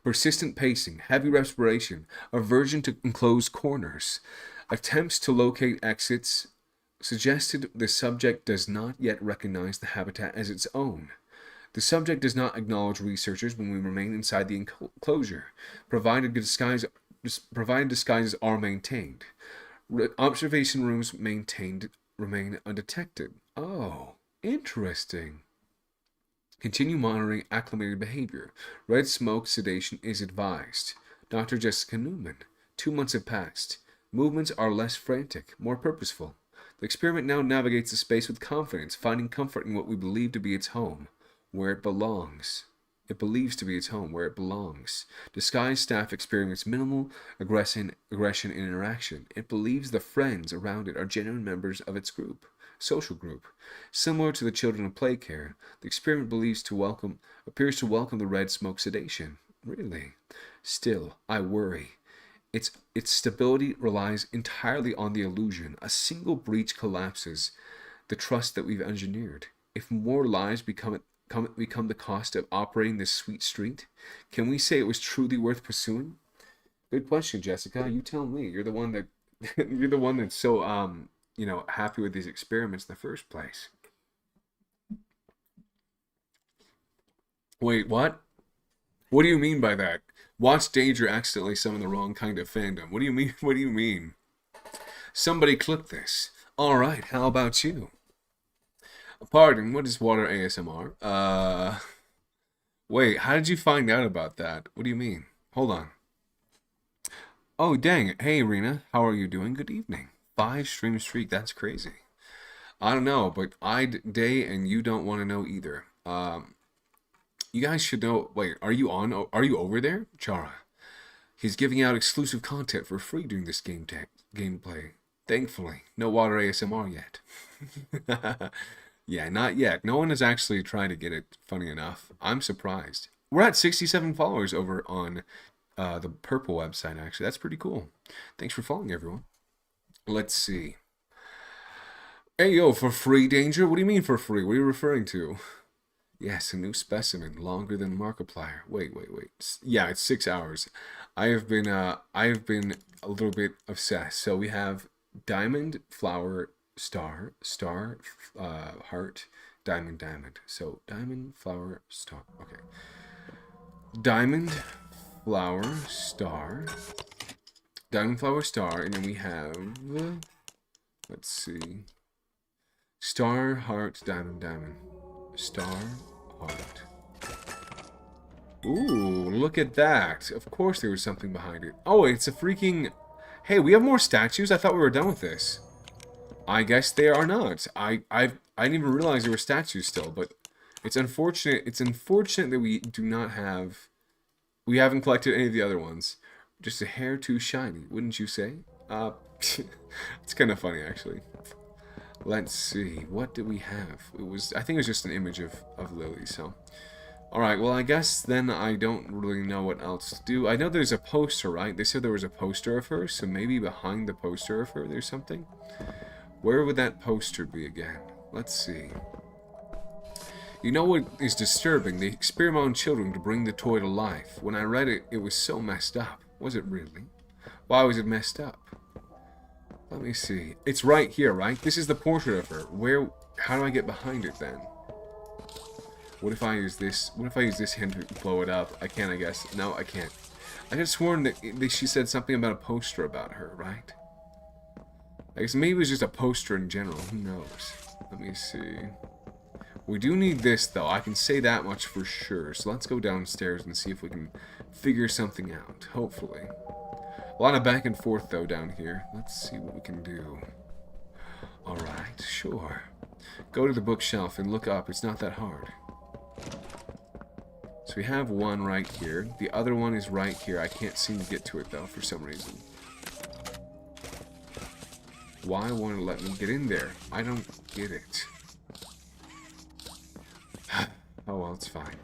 Persistent pacing, heavy respiration, aversion to enclosed corners. Attempts to locate exits. Suggested the subject does not yet recognize the habitat as its own. The subject does not acknowledge researchers when we remain inside the enclosure, provided disguises are maintained. Observation rooms remain undetected. Oh. Interesting. Continue monitoring acclimated behavior. Red smoke sedation is advised. Dr. Jessica Newman. 2 months have passed. Movements are less frantic, more purposeful. The experiment now navigates the space with confidence, finding comfort in what we believe to be its home, where it belongs. It believes to be its home, where it belongs. Disguised staff experience minimal aggression and interaction. It believes the friends around it are genuine members of its group. Social group. Similar to the children of play care, the experiment appears to welcome the red smoke sedation. Really? Still, I worry. Its stability relies entirely on the illusion. A single breach collapses the trust that we've engineered. If more lives become the cost of operating this sweet street, can we say it was truly worth pursuing? Good question, Jessica. You tell me. You're the one that you're the one that's so happy with these experiments in the first place. Wait, what? What do you mean by that? Watch Danger accidentally summon the wrong kind of fandom. What do you mean? What do you mean? Somebody click this. All right, how about you? Pardon, what is water ASMR? Wait, how did you find out about that? What do you mean? Hold on. Oh, dang it. Hey, Rena, how are you doing? Good evening. 5 stream streak, that's crazy. I don't know, but day and you don't want to know either. You guys should know. Wait, are you over there? Chara. He's giving out exclusive content for free during this gameplay. Thankfully, no water ASMR yet. Yeah, not yet. No one has actually tried to get it, funny enough. I'm surprised. We're at 67 followers over on the Purple website, actually. That's pretty cool. Thanks for following, everyone. Let's see. Hey, yo, for free, Danger? What do you mean for free? What are you referring to? Yes, a new specimen, longer than Markiplier. Wait. Yeah, it's 6 hours. I have been a little bit obsessed. So we have diamond, flower, star, heart, diamond. So diamond, flower, star. Okay. Diamond, flower, star. Diamond, flower, star, and then we have, let's see, star, heart, diamond. Star, heart. Ooh, look at that. Of course there was something behind it. Oh, it's a freaking... Hey, we have more statues? I thought we were done with this. I guess they are not. I didn't even realize there were statues still, but it's unfortunate. It's unfortunate that we do not have... We haven't collected any of the other ones. Just a hair too shiny, wouldn't you say? It's kind of funny, actually. Let's see, what do we have? I think it was just an image of Lily, so. Alright, well, I guess then I don't really know what else to do. I know there's a poster, right? They said there was a poster of her, so maybe behind the poster of her there's something. Where would that poster be again? Let's see. You know what is disturbing? They experiment on children to bring the toy to life. When I read it, it was so messed up. Was it really? Why was it messed up? Let me see. It's right here, right? This is the portrait of her. How do I get behind it then? What if I use this? What if I use this hand to blow it up? I can't, I guess. No, I can't. I just sworn that she said something about a poster about her, right? I guess maybe it was just a poster in general. Who knows? Let me see. We do need this, though. I can say that much for sure. So let's go downstairs and see if we can figure something out. Hopefully. A lot of back and forth, though, down here. Let's see what we can do. Alright, sure. Go to the bookshelf and look up. It's not that hard. So we have one right here. The other one is right here. I can't seem to get to it, though, for some reason. Why won't it let me get in there? I don't get it. Oh, well, it's fine.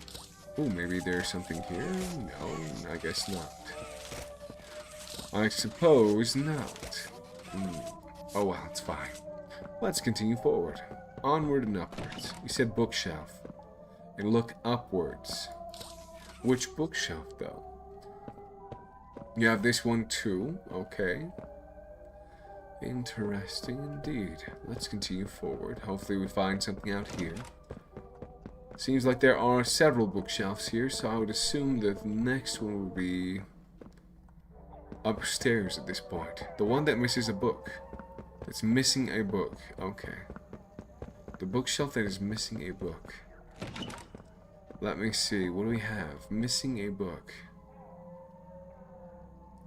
Oh, maybe there's something here? No, I guess not. I suppose not. Oh, well, it's fine. Let's continue forward. Onward and upwards. You said bookshelf. And look upwards. Which bookshelf, though? You have this one, too. Okay. Interesting indeed. Let's continue forward. Hopefully we find something out here. Seems like there are several bookshelves here, so I would assume that the next one will be upstairs at this point. The one that misses a book. It's missing a book. Okay. The bookshelf that is missing a book. Let me see. What do we have? Missing a book.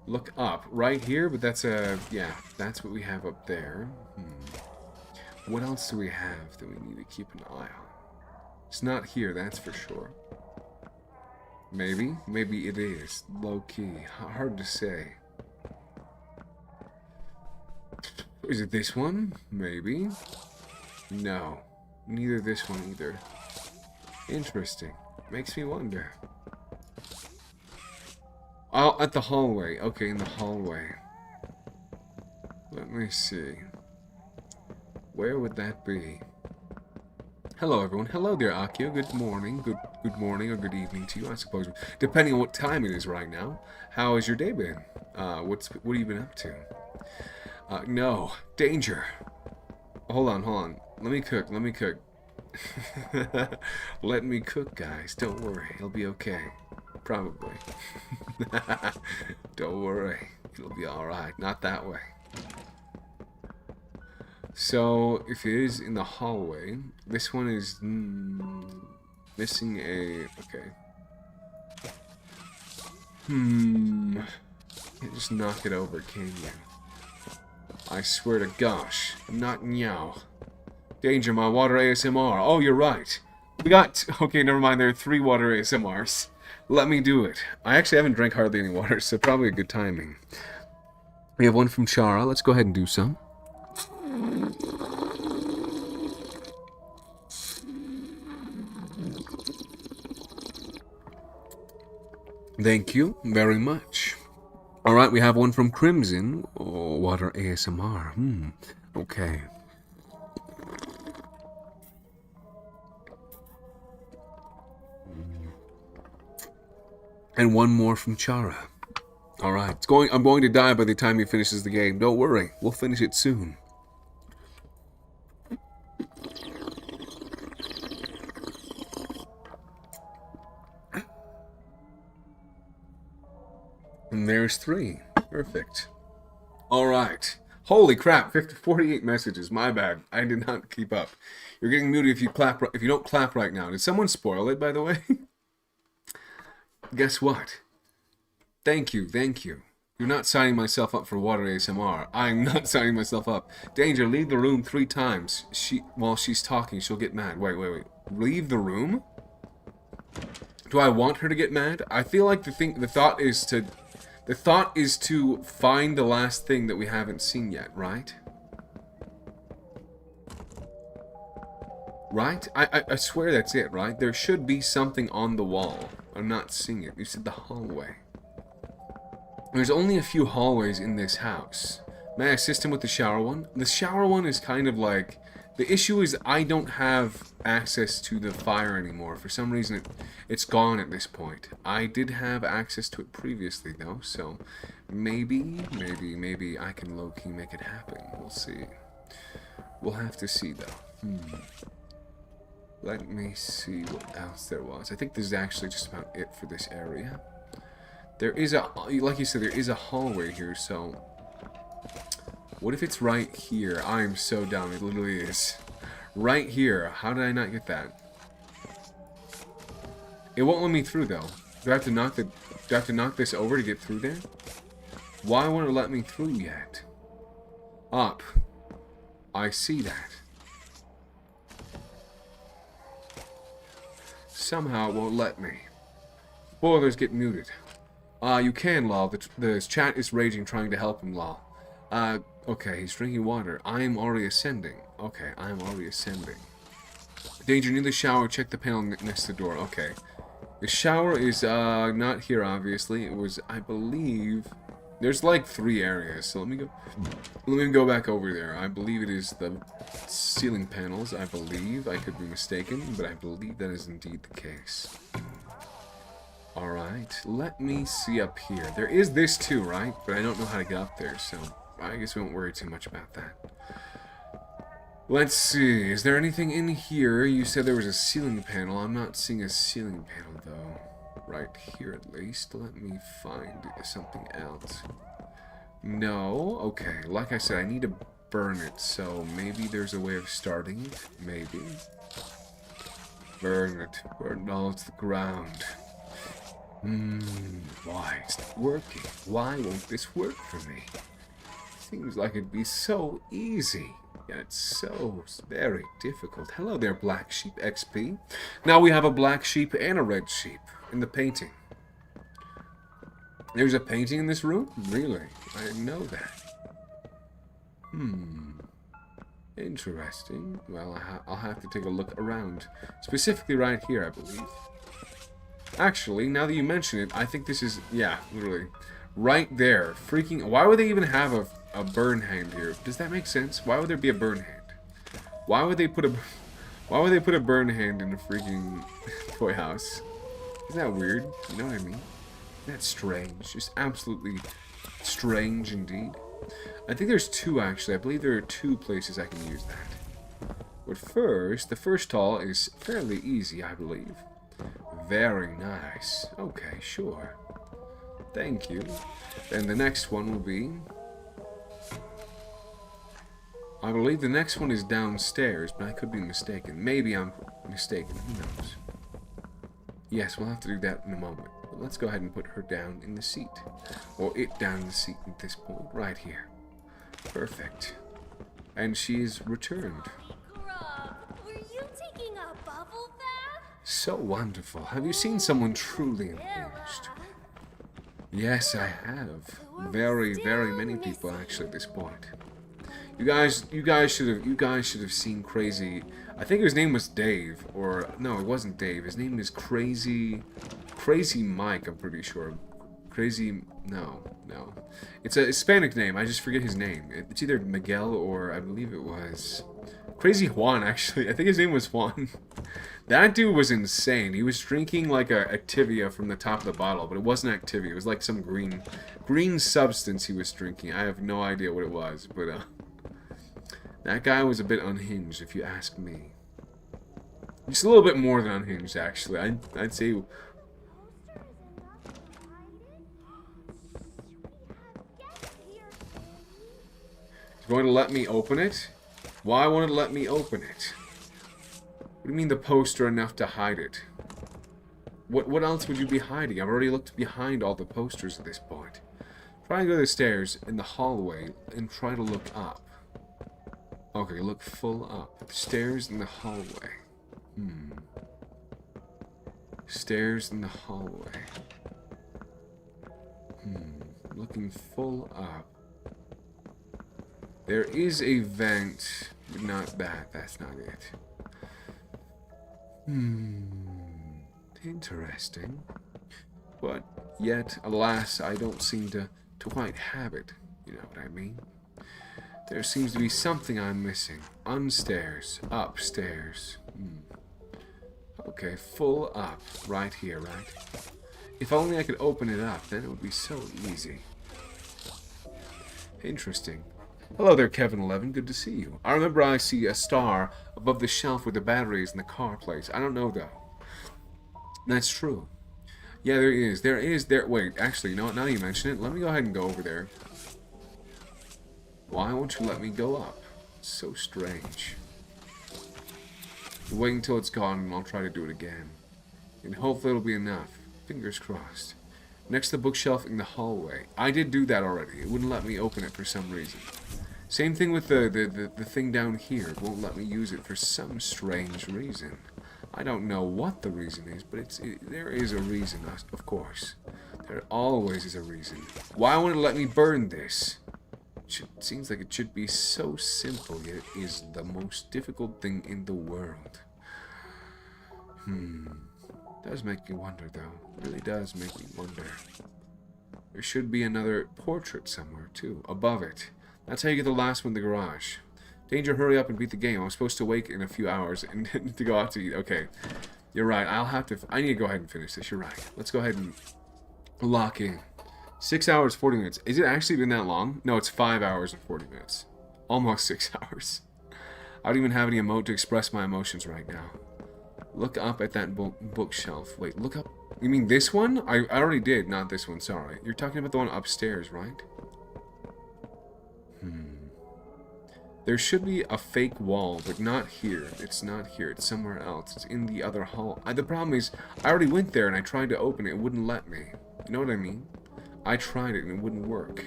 Look up. Right here, but that's a... Yeah, that's what we have up there. What else do we have that we need to keep an eye on? It's not here, that's for sure. Maybe? Maybe it is. Low-key. Hard to say. Is it this one? Maybe. No. Neither this one either. Interesting. Makes me wonder. Oh, at the hallway. Okay, in the hallway. Let me see. Where would that be? Hello, everyone. Hello there, Akio. Good morning. Good morning or good evening to you, I suppose. Depending on what time it is right now. How has your day been? What have you been up to? No. Danger. Hold on. Let me cook. Let me cook, guys. Don't worry. It'll be okay. Probably. Don't worry. It'll be alright. Not that way. So, if it is in the hallway, this one is missing a... Okay. Can't just knock it over, can you? I swear to gosh. I'm not meow. Danger, my water ASMR. Oh, you're right. We got... Okay, never mind. There are 3 water ASMRs. Let me do it. I actually haven't drank hardly any water, so probably a good timing. We have one from Chara. Let's go ahead and do some. Thank you very much. Alright, we have one from Crimson. Oh, water ASMR. Okay. And one more from Chara. Alright, I'm going to die by the time he finishes the game. Don't worry, we'll finish it soon. And there's 3. Perfect. Alright. Holy crap, 48 messages. My bad. I did not keep up. You're getting muted if you don't clap right now. Did someone spoil it, by the way? Guess what? Thank you. You're not signing myself up for water ASMR. I'm not signing myself up. Danger, leave the room 3 times. While she's talking, she'll get mad. Wait. Leave the room? Do I want her to get mad? I feel like the thought is to find the last thing that we haven't seen yet, right? Right? I swear that's it, right? There should be something on the wall. I'm not seeing it. You said the hallway. There's only a few hallways in this house. May I assist him with the shower one? The shower one is kind of like... The issue is I don't have access to the fire anymore. For some reason, it's gone at this point. I did have access to it previously, though, so maybe I can low-key make it happen. We'll see. We'll have to see, though. Let me see what else there was. I think this is actually just about it for this area. There is a... Like you said, there is a hallway here, so... What if it's right here? I'm so dumb. It literally is. Right here. How did I not get that? It won't let me through, though. Do I have to knock this over to get through there? Why won't it let me through yet? Up. I see that. Somehow it won't let me. Spoilers get muted. You can, lol. The chat is raging trying to help him, lol. Okay, he's drinking water. I am already ascending. Okay, I am already ascending. Danger, near the shower, check the panel next to the door. Okay. The shower is, not here, obviously. It was, I believe... There's like 3 areas, so let me go back over there. I believe it is the ceiling panels, I believe. I could be mistaken, but I believe that is indeed the case. Alright, let me see up here. There is this too, right? But I don't know how to get up there, so I guess we won't worry too much about that. Let's see, is there anything in here? You said there was a ceiling panel. I'm not seeing a ceiling panel, though. Right here, at least. Let me find something else. No, okay. Like I said, I need to burn it, so maybe there's a way of starting it. Maybe. Burn it. Burn it all to the ground. Why is it working? Why won't this work for me? Seems like it'd be so easy. Yet it's so very difficult. Hello there, Black Sheep XP. Now we have a black sheep and a red sheep in the painting. There's a painting in this room? Really? I didn't know that. Interesting. Well, I'll have to take a look around. Specifically right here, I believe. Actually, now that you mention it, I think this is... Yeah, literally. Right there. Freaking... Why would they even have a burn hand here? Does that make sense? Why would there be a burn hand? Why would they put a... Why would they put a burn hand in a freaking toy house? Isn't that weird? You know what I mean? That's strange. Just absolutely strange indeed. I think there's two, actually. I believe there are two places I can use that. But first, the first tall is fairly easy, I believe. Very nice. Okay, sure. Thank you. Then the next one will be... I believe the next one is downstairs, but I could be mistaken. Maybe I'm mistaken. Who knows? Yes, we'll have to do that in a moment. But let's go ahead and put her down in the seat. Or it down in the seat at this point. Right here. Perfect. And she's returned. Grub, were you taking a bubble bath? So wonderful. Have you seen someone truly engaged? Yes, I have. Very, very many people actually at this point. You guys should have seen Crazy. I think his name was Dave, or no, it wasn't Dave. His name is Crazy Mike. I'm pretty sure. No. It's a Hispanic name. I just forget his name. It's either Miguel or I believe it was Crazy Juan. Actually, I think his name was Juan. That dude was insane. He was drinking like a Activia from the top of the bottle, but it wasn't Activia. It was like some green substance he was drinking. I have no idea what it was, but that guy was a bit unhinged, if you ask me. Just a little bit more than unhinged, actually. I'd say. He's going to let me open it? Why won't it let me open it? What do you mean the poster enough to hide it? What else would you be hiding? I've already looked behind all the posters at this point. Try and go to the stairs in the hallway and try to look up. Okay, look full up. Stairs in the hallway. Stairs in the hallway. Looking full up. There is a vent, but not that. That's not it. Interesting. But yet, alas, I don't seem to quite have it. You know what I mean? There seems to be something I'm missing. Unstairs. Upstairs. Okay, full up. Right here, right? If only I could open it up, then it would be so easy. Interesting. Hello there, Kevin11. Good to see you. I remember I see a star above the shelf where the batteries in the car place. I don't know, though. That's true. Yeah, there is. Wait, actually, you know what? Now you mention it, let me go ahead and go over there. Why won't you let me go up? It's so strange. Wait until it's gone and I'll try to do it again. And hopefully it'll be enough. Fingers crossed. Next to the bookshelf in the hallway. I did do that already. It wouldn't let me open it for some reason. Same thing with the thing down here. It won't let me use it for some strange reason. I don't know what the reason is, but there is a reason, of course. There always is a reason. Why won't it let me burn this? It seems like it should be so simple, yet it is the most difficult thing in the world. Does make me wonder, though. It really does make me wonder. There should be another portrait somewhere, too, above it. That's how you get the last one in the garage. Danger, hurry up and beat the game. I'm supposed to wake in a few hours and to go out to eat. Okay, you're right. I need to go ahead and finish this. You're right. Let's go ahead and lock in. 6 hours, 40 minutes. Is it actually been that long? No, it's 5 hours and 40 minutes. Almost 6 hours. I don't even have any emote to express my emotions right now. Look up at that bookshelf. Wait, look up. You mean this one? I already did, not this one, sorry. You're talking about the one upstairs, right? There should be a fake wall, but not here. It's not here. It's somewhere else. It's in the other hall. The problem is, I already went there and I tried to open it. It wouldn't let me. You know what I mean? I tried it and it wouldn't work.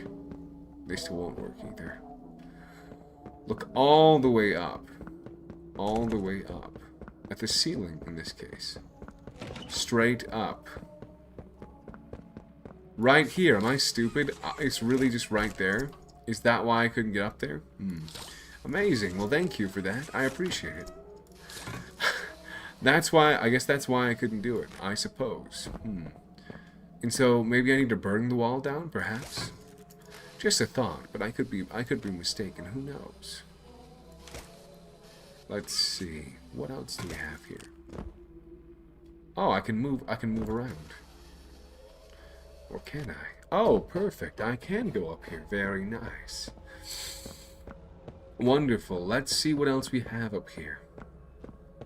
They still won't work either. Look all the way up. All the way up. At the ceiling, in this case. Straight up. Right here. Am I stupid? It's really just right there. Is that why I couldn't get up there? Amazing. Well, thank you for that. I appreciate it. That's why, I guess that's why I couldn't do it, I suppose. And so, maybe I need to burn the wall down, perhaps? Just a thought, but I could be mistaken. Who knows? Let's see. What else do we have here? Oh, I can move around. Or can I? Oh, perfect. I can go up here. Very nice. Wonderful. Let's see what else we have up here.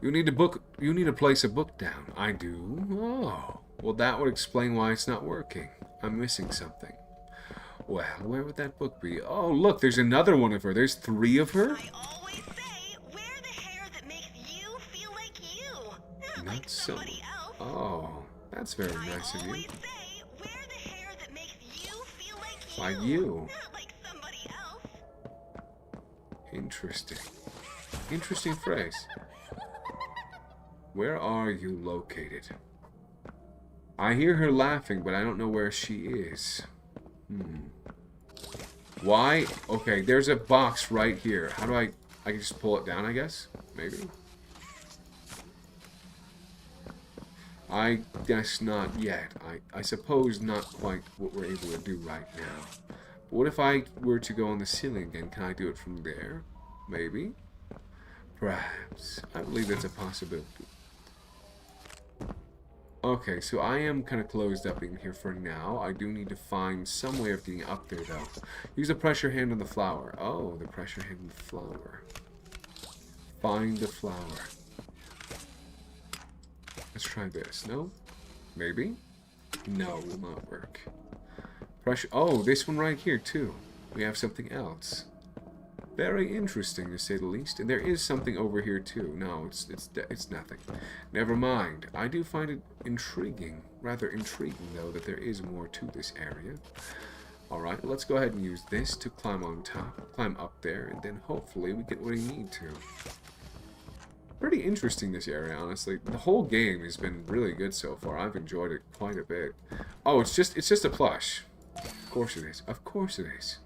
You need to place a book down. I do. Oh. Well, that would explain why it's not working. I'm missing something. Well, where would that book be? Oh, look, there's another one of her. There's 3 of her? I always say, wear the hair that makes you feel like you. Not Not like so. somebody else. Oh, that's very nice of you. I always say, wear the hair that makes you feel like you. Like you. Not like somebody else. Interesting. Interesting phrase. Where are you located? I hear her laughing, but I don't know where she is. Why? Okay, there's a box right here. How do I can just pull it down, I guess? Maybe? I guess not yet. I suppose not quite what we're able to do right now. But what if I were to go on the ceiling again? Can I do it from there? Maybe? Perhaps. I believe that's a possibility. Okay, so I am kind of closed up in here for now. I do need to find some way of getting up there, though. Use the pressure hand on the flower. Oh, the pressure hand on the flower. Find the flower. Let's try this. No? Maybe? No, will not work. Pressure. Oh, this one right here, too. We have something else. Very interesting, to say the least. And there is something over here, too. No, it's nothing. Never mind. I do find it intriguing. Rather intriguing, though, that there is more to this area. Alright, let's go ahead and use this to climb on top. Climb up there, and then hopefully we get what we need to. Pretty interesting, this area, honestly. The whole game has been really good so far. I've enjoyed it quite a bit. Oh, it's just a plush. Of course it is. Of course it is.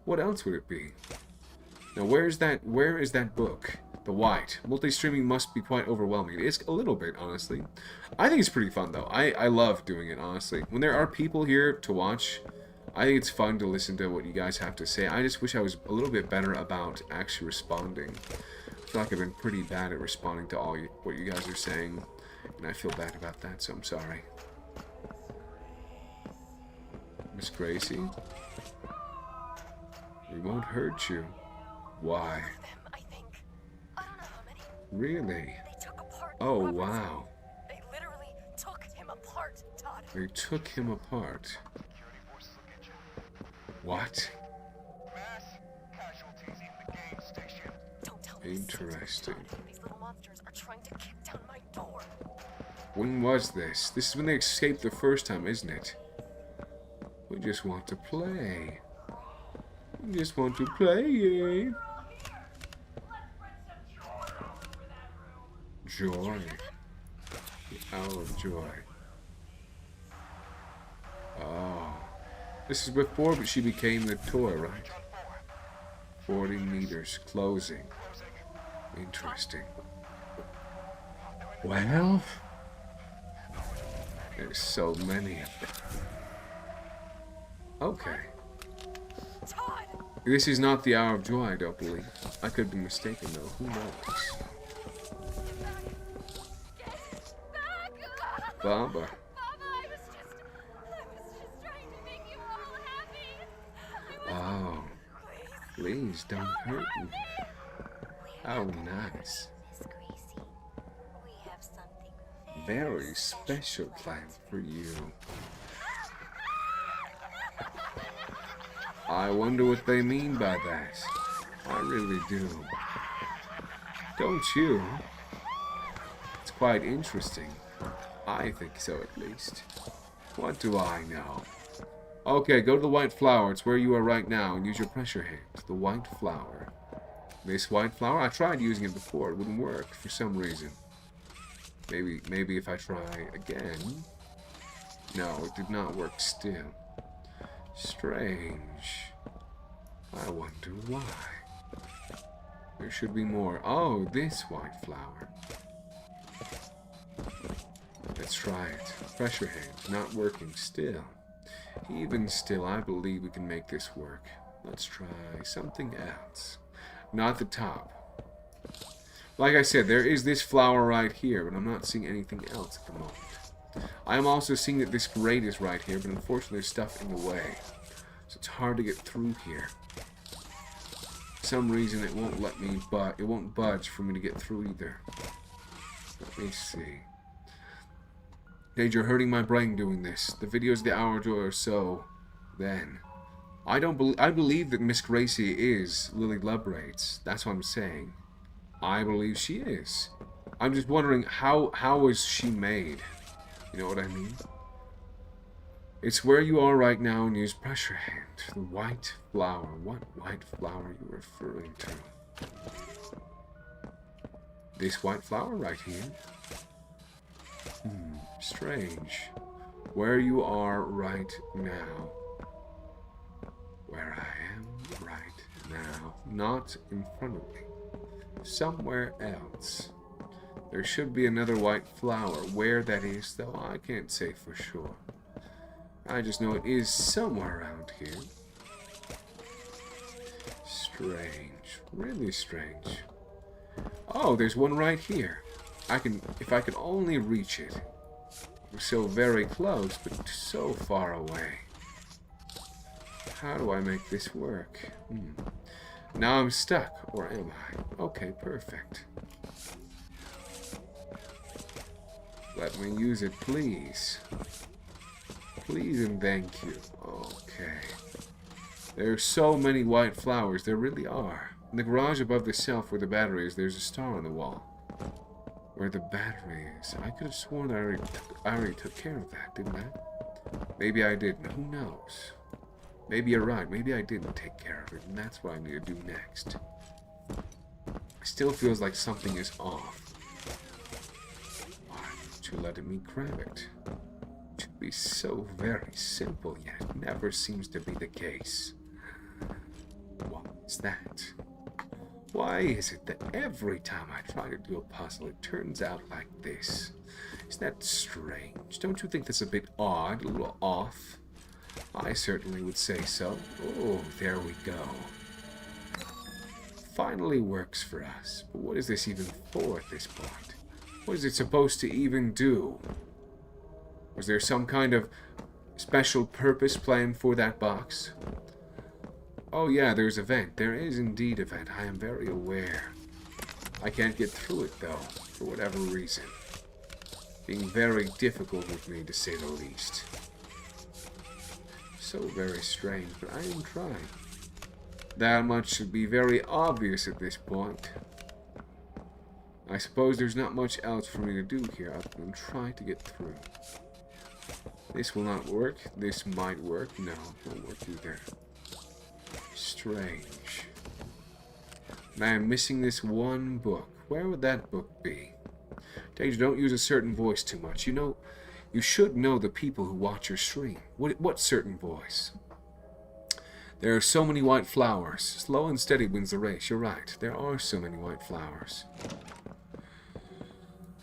What else would it be? Now, where is that book? The white. Multi-streaming must be quite overwhelming. It is a little bit, honestly. I think it's pretty fun, though. I love doing it, honestly. When there are people here to watch, I think it's fun to listen to what you guys have to say. I just wish I was a little bit better about actually responding. I feel like I've been pretty bad at responding to all what you guys are saying, and I feel bad about that, so I'm sorry. Miss Gracie? We won't hurt you. Why? Really? Oh, wow. They literally took him apart, Todd. They took him apart. What? Mass casualties in the game station. Don't tell me. Interesting. These little monsters are trying to kick down my door. When was this? This is when they escaped the first time, isn't it? We just want to play. We just want to play. Joy. The hour of joy. Oh. This is before but she became the toy, right? 40 meters. Closing. Interesting. Well, there's so many of them. Okay. This is not the hour of joy, I don't believe. I could be mistaken, though. Who knows? Baba. Oh, please don't hurt me. Oh, nice. Very special plan for you. I wonder what they mean by that. I really do. Don't you? It's quite interesting. I think so, at least. What do I know? Okay, go to the white flower. It's where you are right now, and use your pressure hand. The white flower. This white flower? I tried using it before. It wouldn't work for some reason. Maybe if I try again. No, it did not work still. Strange. I wonder why. There should be more. Oh, this white flower. Let's try it. Pressure hand. Not working still. Even still, I believe we can make this work. Let's try something else. Not the top. Like I said, there is this flower right here, but I'm not seeing anything else at the moment. I am also seeing that this grate is right here, but unfortunately there's stuff in the way. So it's hard to get through here. For some reason it won't let me, but it won't budge for me to get through either. Let me see. Dave, you're hurting my brain doing this. The video's the hour or so. Then. I believe that Miss Gracie is Lily Lovebraids. That's what I'm saying. I believe she is. I'm just wondering how is she made? You know what I mean? It's where you are right now and use pressure hand. The white flower. What white flower are you referring to? This white flower right here. Strange. Where you are right now. Where I am right now. Not in front of me. Somewhere else. There should be another white flower. Where that is, though, I can't say for sure. I just know it is somewhere around here. Strange. Really strange. Oh, there's one right here. If I could only reach it. We're so very close, but so far away. How do I make this work? Now I'm stuck, or am I? Okay, perfect. Let me use it, please. Please and thank you. Okay. There are so many white flowers. There really are. In the garage above the shelf where the battery is, there's a star on the wall. Where the battery is. I could have sworn I already took care of that, didn't I? Maybe I didn't. Who knows? Maybe you're right. Maybe I didn't take care of it, and that's what I need to do next. It still feels like something is off. Why aren't you letting me grab it? It should be so very simple, yet it never seems to be the case. What is that? Why is it that every time I try to do a puzzle, it turns out like this? Isn't that strange? Don't you think that's a bit odd, a little off? I certainly would say so. Oh, there we go. Finally works for us. But what is this even for at this point? What is it supposed to even do? Was there some kind of special purpose planned for that box? Oh yeah, there's a vent. There is indeed a vent. I am very aware. I can't get through it though, for whatever reason. Being very difficult with me, to say the least. So very strange, but I am trying. That much should be very obvious at this point. I suppose there's not much else for me to do here other than try to get through. This will not work. This might work. No, it won't work either. Strange. And I am missing this one book. Where would that book be? Tage, don't use a certain voice too much. You know, you should know the people who watch your stream. What certain voice? There are so many white flowers. Slow and steady wins the race. You're right. There are so many white flowers.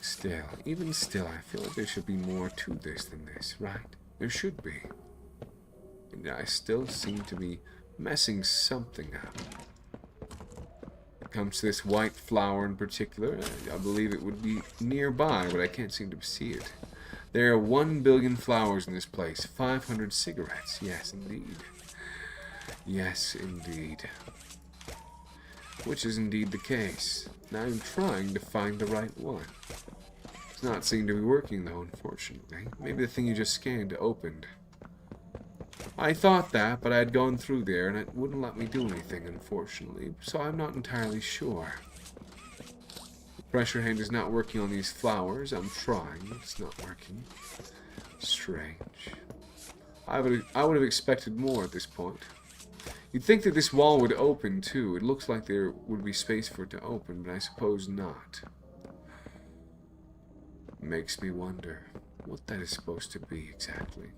Still, even still, I feel like there should be more to this than this, right? There should be. And I still seem to be messing something up. When it comes to this white flower in particular, I believe it would be nearby, but I can't seem to see it. There are 1 billion flowers in this place. 500 cigarettes. Yes, indeed. Yes, indeed. Which is indeed the case. Now I'm trying to find the right one. Does not seem to be working though, unfortunately. Maybe the thing you just scanned opened. I thought that, but I had gone through there and it wouldn't let me do anything, unfortunately, so I'm not entirely sure. The pressure hand is not working on these flowers. I'm trying, but it's not working. Strange. I would have expected more at this point. You'd think that this wall would open, too. It looks like there would be space for it to open, but I suppose not. Makes me wonder what that is supposed to be exactly.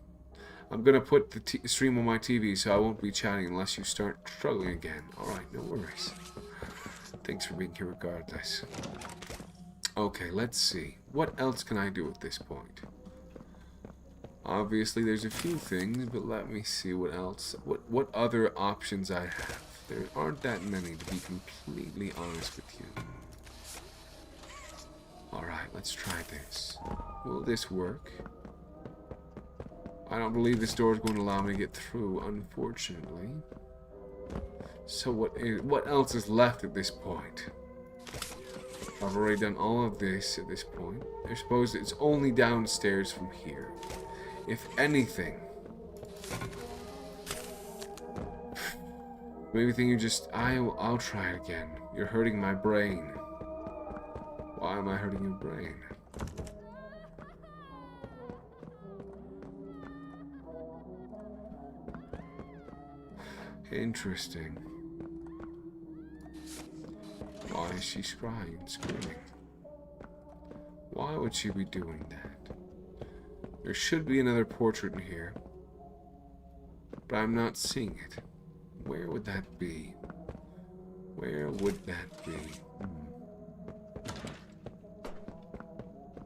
I'm gonna put the stream on my TV so I won't be chatting unless you start struggling again. Alright, no worries. Thanks for being here regardless. Okay, let's see. What else can I do at this point? Obviously, there's a few things, but let me see what else. What other options I have. There aren't that many, to be completely honest with you. Alright, let's try this. Will this work? I don't believe this door is going to allow me to get through, unfortunately. So what else is left at this point? I've already done all of this at this point. I suppose it's only downstairs from here. If anything. Maybe think you just... I'll try it again. You're hurting my brain. Why am I hurting your brain? Interesting. Why is she crying, screaming? Why would she be doing that? There should be another portrait in here, but I'm not seeing it. Where would that be? Where would that be?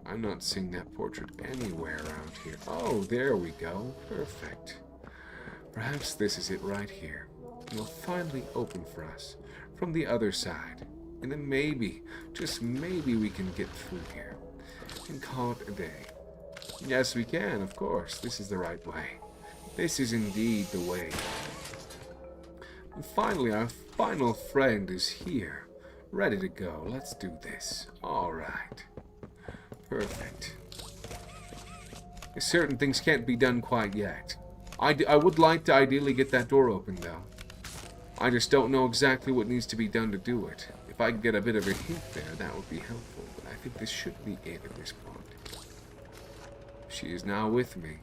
I'm not seeing that portrait anywhere around here. Oh, there we go. Perfect. Perhaps this is it right here. It'll finally open for us from the other side. And then maybe, just maybe we can get through here and call it a day. Yes, we can, of course. This is the right way. This is indeed the way. And finally, our final friend is here. Ready to go. Let's do this. Alright. Perfect. Certain things can't be done quite yet. I would like to ideally get that door open, though. I just don't know exactly what needs to be done to do it. If I could get a bit of a hint there, that would be helpful. But I think this should be it at this point. She is now with me.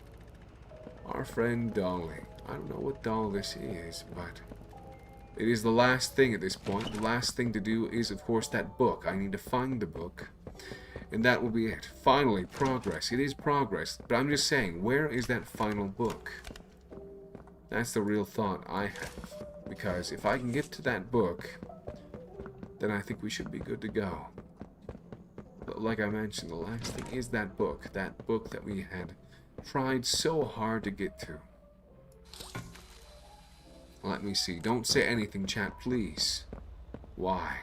Our friend Dolly. I don't know what doll this is, but it is the last thing at this point. The last thing to do is, of course, that book. I need to find the book. And that will be it. Finally, progress. It is progress. But I'm just saying, where is that final book? That's the real thought I have. Because if I can get to that book, then I think we should be good to go. But like I mentioned, the last thing is that book. That book that we had tried so hard to get to. Let me see. Don't say anything, chat, please. Why?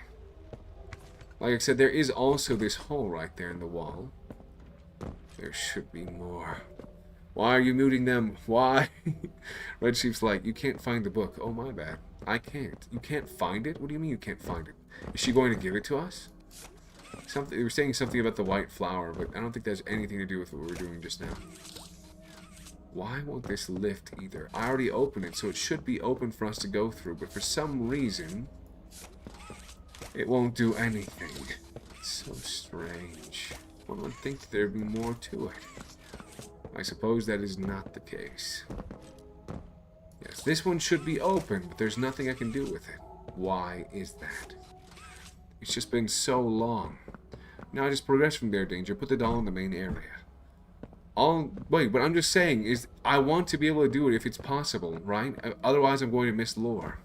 Like I said, there is also this hole right there in the wall. There should be more. Why are you muting them? Why? Red Sheep's like, you can't find the book. Oh, my bad. I can't. You can't find it? What do you mean you can't find it? Is she going to give it to us? They were saying something about the white flower, but I don't think that has anything to do with what we were doing just now. Why won't this lift either? I already opened it, so it should be open for us to go through, but for some reason, it won't do anything. It's so strange. One would think that there'd be more to it. I suppose that is not the case. Yes, this one should be open, but there's nothing I can do with it. Why is that? It's just been so long. Now I just progress from there, Danger. Put the doll in the main area. Wait, but I'm just saying is I want to be able to do it if it's possible, right? Otherwise I'm going to miss lore.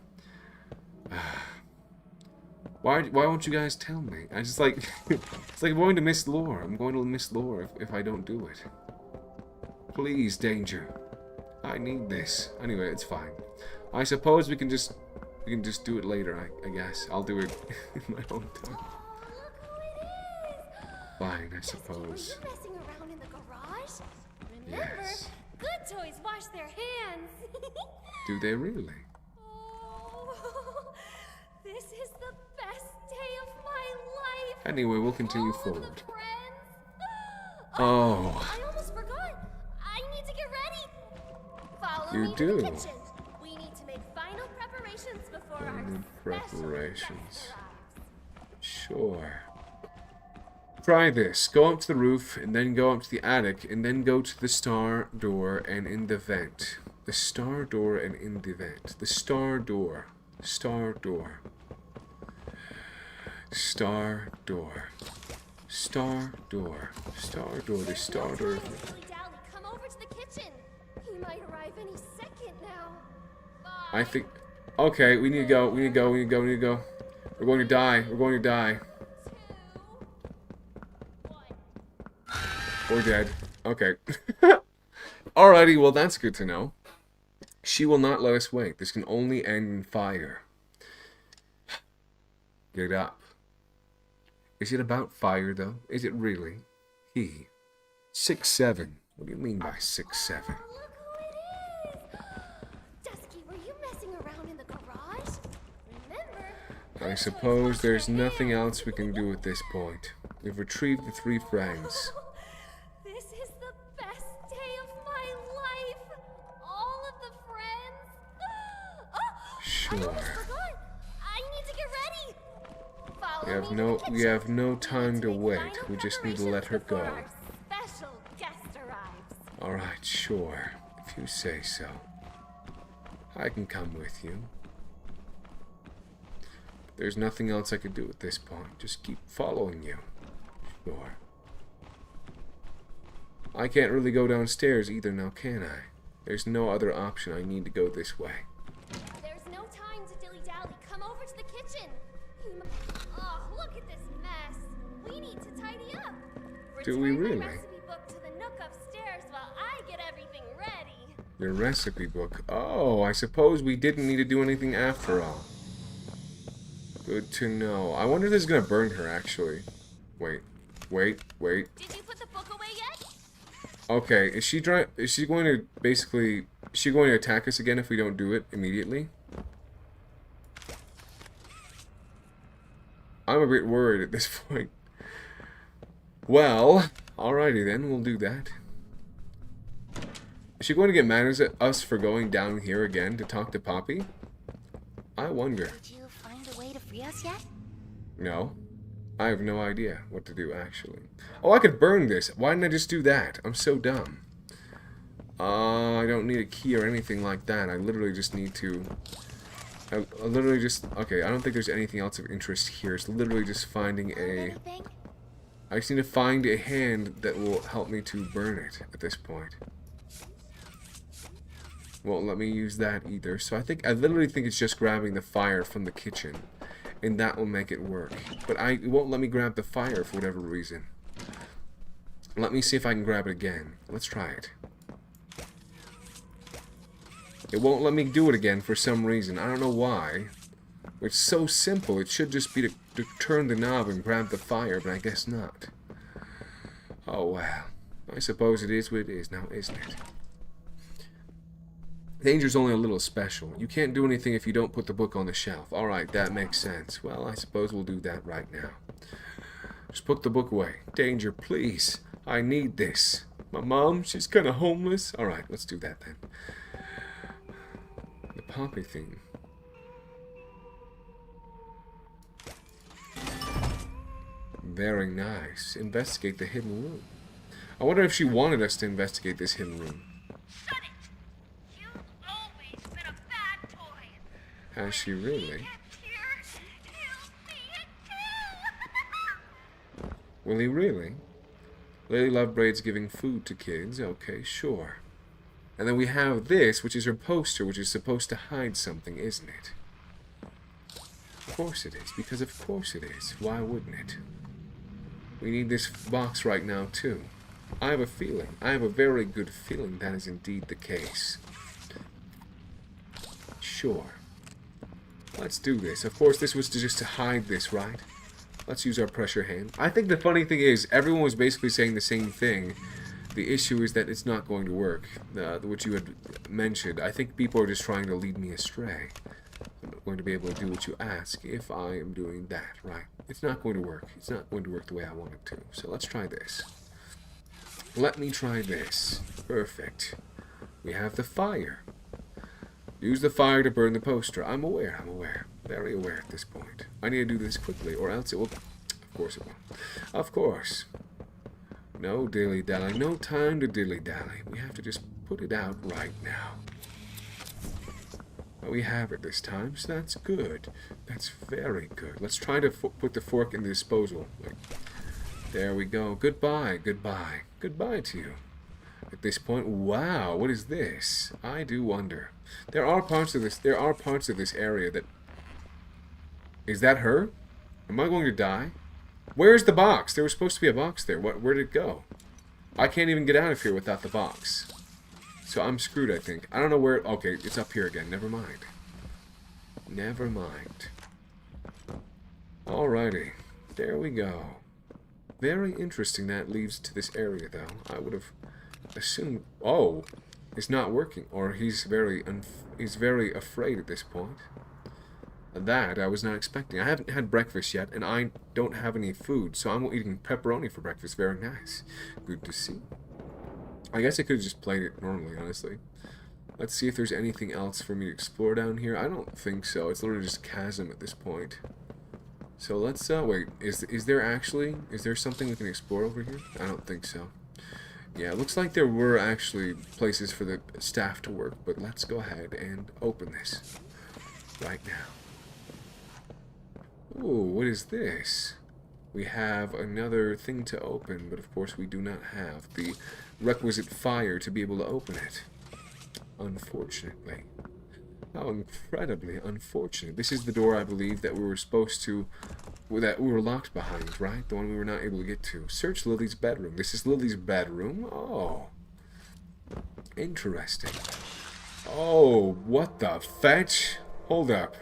Why won't you guys tell me? I just like it's like I'm going to miss lore. I'm going to miss lore if I don't do it. Please, Danger. I need this. Anyway, it's fine. I suppose we can just do it later, I guess. I'll do it in my own time. Fine, I suppose. You're messing around in the garage. Remember, Yes. good toys wash their hands. Do they really? Oh, this is the best day of my life. Anyway, we'll continue forward. Friends. Oh. I almost forgot. I need to get ready. Follow Follow You me do. to the kitchen. We need to make final preparations before our Final special preparations. guest arrives. Sure. Try this. Go up to the roof, and then go up to the attic, and then go to the star door and in the vent. The star door and in the vent. The star door. Star door. Star door. Star door. Star door. The star door. Dilly-dally, come over to the kitchen. He might arrive any second now. I think... Okay, we need to go. We need to go. We need to go. We need to go. We're going to die. We're going to die. We're dead. Okay. Alrighty, well that's good to know. She will not let us wait. This can only end in fire. Get up. Is it about fire, though? Is it really? He. 6'7". What do you mean by 6'7"? Look who it is! Dusky, were you messing around in the garage? Remember? I suppose there's nothing else we can do at this point. We've retrieved the 3 friends. This is the best day of my life! All of the friends! Oh, Sure. I almost forgot! I need to get ready! Follow We have me no to the we kitchen. have no time to Make wait. final We just need to let her before go. our special guest arrives. Alright, sure. If you say so. I can come with you. There's nothing else I could do at this point. Just keep following you. Sure. I can't really go downstairs either now, can I? There's no other option. I need to go this way. There's no time to dilly-dally. Come over to the kitchen. Oh, look at this mess. We need to tidy up. Do we Return really? my recipe book to the nook upstairs while I get everything ready. Your recipe book. Oh, I suppose we didn't need to do anything after all. Good to know. I wonder if this is gonna burn her, actually. Wait. Did you put the book away yet? Okay, is she going to basically... Is she going to attack us again if we don't do it immediately? I'm a bit worried at this point. Well, alrighty then, we'll do that. Is she going to get mad at us for going down here again to talk to Poppy? I wonder. Did you find a way to free us yet? No. I have no idea what to do, actually. Oh, I could burn this. Why didn't I just do that? I'm so dumb. I don't need a key or anything like that. I literally just need to... I literally just... Okay, I don't think there's anything else of interest here. It's literally just finding a... I just need to find a hand that will help me to burn it at this point. Won't let me use that either. So I literally think it's just grabbing the fire from the kitchen. And that will make it work. But it won't let me grab the fire for whatever reason. Let me see if I can grab it again. Let's try it. It won't let me do it again for some reason. I don't know why. It's so simple. It should just be to turn the knob and grab the fire, but I guess not. Oh well. I suppose it is what it is now, isn't it? Danger's only a little special. You can't do anything if you don't put the book on the shelf. Alright, that makes sense. Well, I suppose we'll do that right now. Just put the book away. Danger, please. I need this. My mom, she's kind of homeless. Alright, let's do that then. The Poppy theme. Very nice. Investigate the hidden room. I wonder if she wanted us to investigate this hidden room. Has she really? Will he really? Lady Lovebraid's giving food to kids. Okay, sure. And then we have this, which is her poster, which is supposed to hide something, isn't it? Of course it is, because of course it is. Why wouldn't it? We need this box right now, too. I have a feeling. I have a very good feeling that is indeed the case. Sure. Let's do this. Of course, this was just to hide this, right? Let's use our pressure hand. I think the funny thing is, everyone was basically saying the same thing. The issue is that it's not going to work, which you had mentioned. I think people are just trying to lead me astray. I'm not going to be able to do what you ask if I am doing that, right? It's not going to work. It's not going to work the way I want it to. So let's try this. Let me try this. Perfect. We have the fire. Use the fire to burn the poster. I'm aware, I'm aware. Very aware at this point. I need to do this quickly, or else it will... Of course it will. Of course. No dilly-dally. No time to dilly-dally. We have to just put it out right now. But we have it this time, so that's good. That's very good. Let's try to put the fork in the disposal. There we go. Goodbye, goodbye. Goodbye to you. At this point, wow, what is this? I do wonder. There are parts of this area that... Is that her? Am I going to die? Where's the box? There was supposed to be a box there. Where did it go? I can't even get out of here without the box. So I'm screwed, I think. I don't know where... Okay, it's up here again. Never mind. Never mind. Alrighty. There we go. Very interesting that leads to this area, though. I would have assumed... Oh! It's not working. Or he's very afraid at this point. That I was not expecting. I haven't had breakfast yet, and I don't have any food, so I'm eating pepperoni for breakfast. Very nice. Good to see. I guess I could have just played it normally, honestly. Let's see if there's anything else for me to explore down here. I don't think so. It's literally just a chasm at this point. So let's, wait. Is there something we can explore over here? I don't think so. Yeah, it looks like there were actually places for the staff to work, but let's go ahead and open this right now. Ooh, what is this? We have another thing to open, but of course we do not have the requisite fire to be able to open it. Unfortunately. How incredibly unfortunate. This is the door, I believe, that we were supposed to... that we were locked behind, right? The one we were not able to get to. Search Lily's bedroom. This is Lily's bedroom? Oh. Interesting. Oh, what the fetch? Hold up.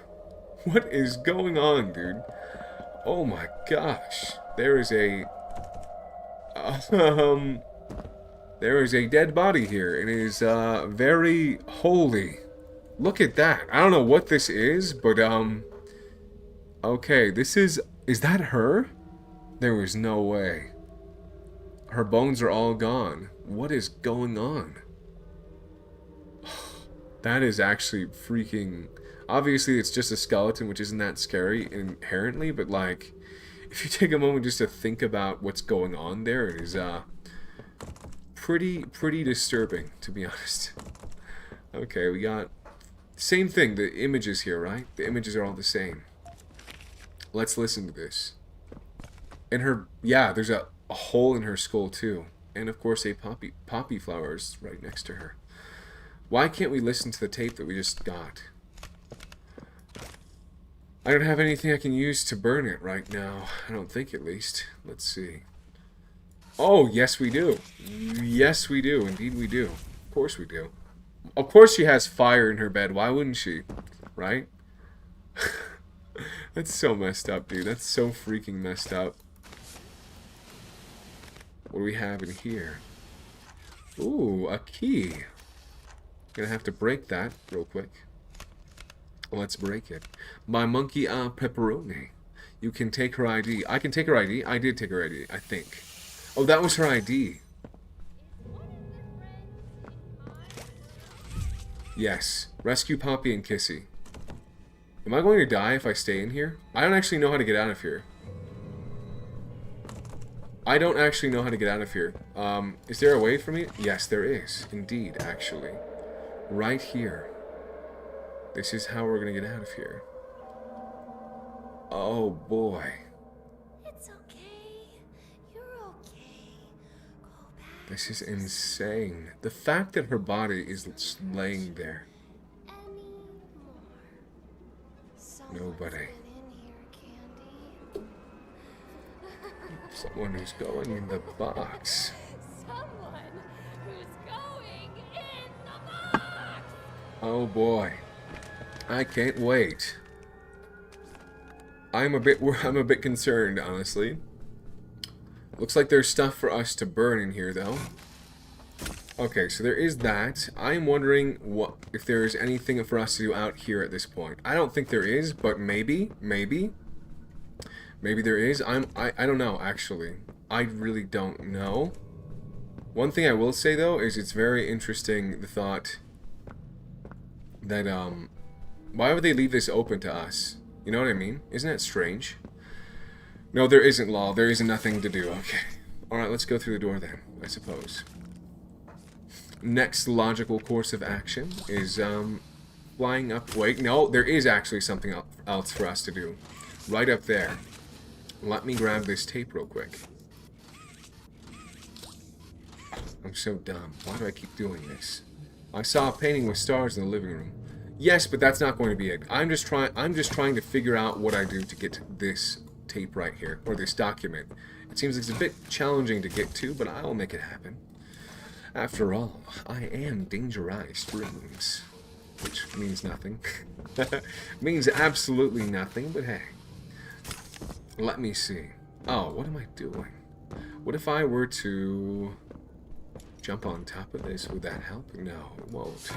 What is going on, dude? Oh my gosh. There is a... there is a dead body here. It is, very holy. Look at that. I don't know what this is, but, okay, this is... Is that her? There was no way. Her bones are all gone. What is going on? That is actually freaking... Obviously, it's just a skeleton, which isn't that scary inherently, but, like, if you take a moment just to think about what's going on there, it is, pretty disturbing, to be honest. Okay, we got... Same thing, the images here, right? The images are all the same. Let's listen to this. And her... Yeah, there's a hole in her skull, too. And, of course, a poppy flowers right next to her. Why can't we listen to the tape that we just got? I don't have anything I can use to burn it right now. I don't think, at least. Let's see. Oh, yes we do. Yes we do. Indeed we do. Of course we do. Of course she has fire in her bed. Why wouldn't she? Right? That's so messed up, dude. That's so freaking messed up. What do we have in here? Ooh, a key. Gonna have to break that real quick. Let's break it. My monkey pepperoni. You can take her ID. I can take her ID. I did take her ID, I think. Oh, that was her ID. Yes. Rescue Poppy and Kissy. Am I going to die if I stay in here? I don't actually know how to get out of here. I don't actually know how to get out of here. Is there a way for me? Yes, there is. Indeed, actually. Right here. This is how we're going to get out of here. Oh, boy. It's okay. You're okay. Go back. This is insane. The fact that her body is just laying there. Nobody. Someone who's going in the box. Someone who's going in the box. Oh boy. I can't wait. I'm a bit concerned, honestly. Looks like there's stuff for us to burn in here, though. Okay, so there is that. I'm wondering if there is anything for us to do out here at this point. I don't think there is, but maybe there is. I don't know, actually. I really don't know. One thing I will say, though, is it's very interesting, the thought that, why would they leave this open to us? You know what I mean? Isn't that strange? No, there isn't, lol. There isn't nothing to do. Okay. Alright, let's go through the door then, I suppose. Next logical course of action is, flying up. Wait, no, there is actually something else for us to do. Right up there. Let me grab this tape real quick. I'm so dumb. Why do I keep doing this? I saw a painting with stars in the living room. Yes, but that's not going to be it. I'm just trying to figure out what I do to get this tape right here, or this document. It seems it's a bit challenging to get to, but I will make it happen. After all, I am Dangerized Rooms. Which means nothing. Means absolutely nothing, but hey. Let me see. Oh, what am I doing? What if I were to jump on top of this? Would that help? No, it won't.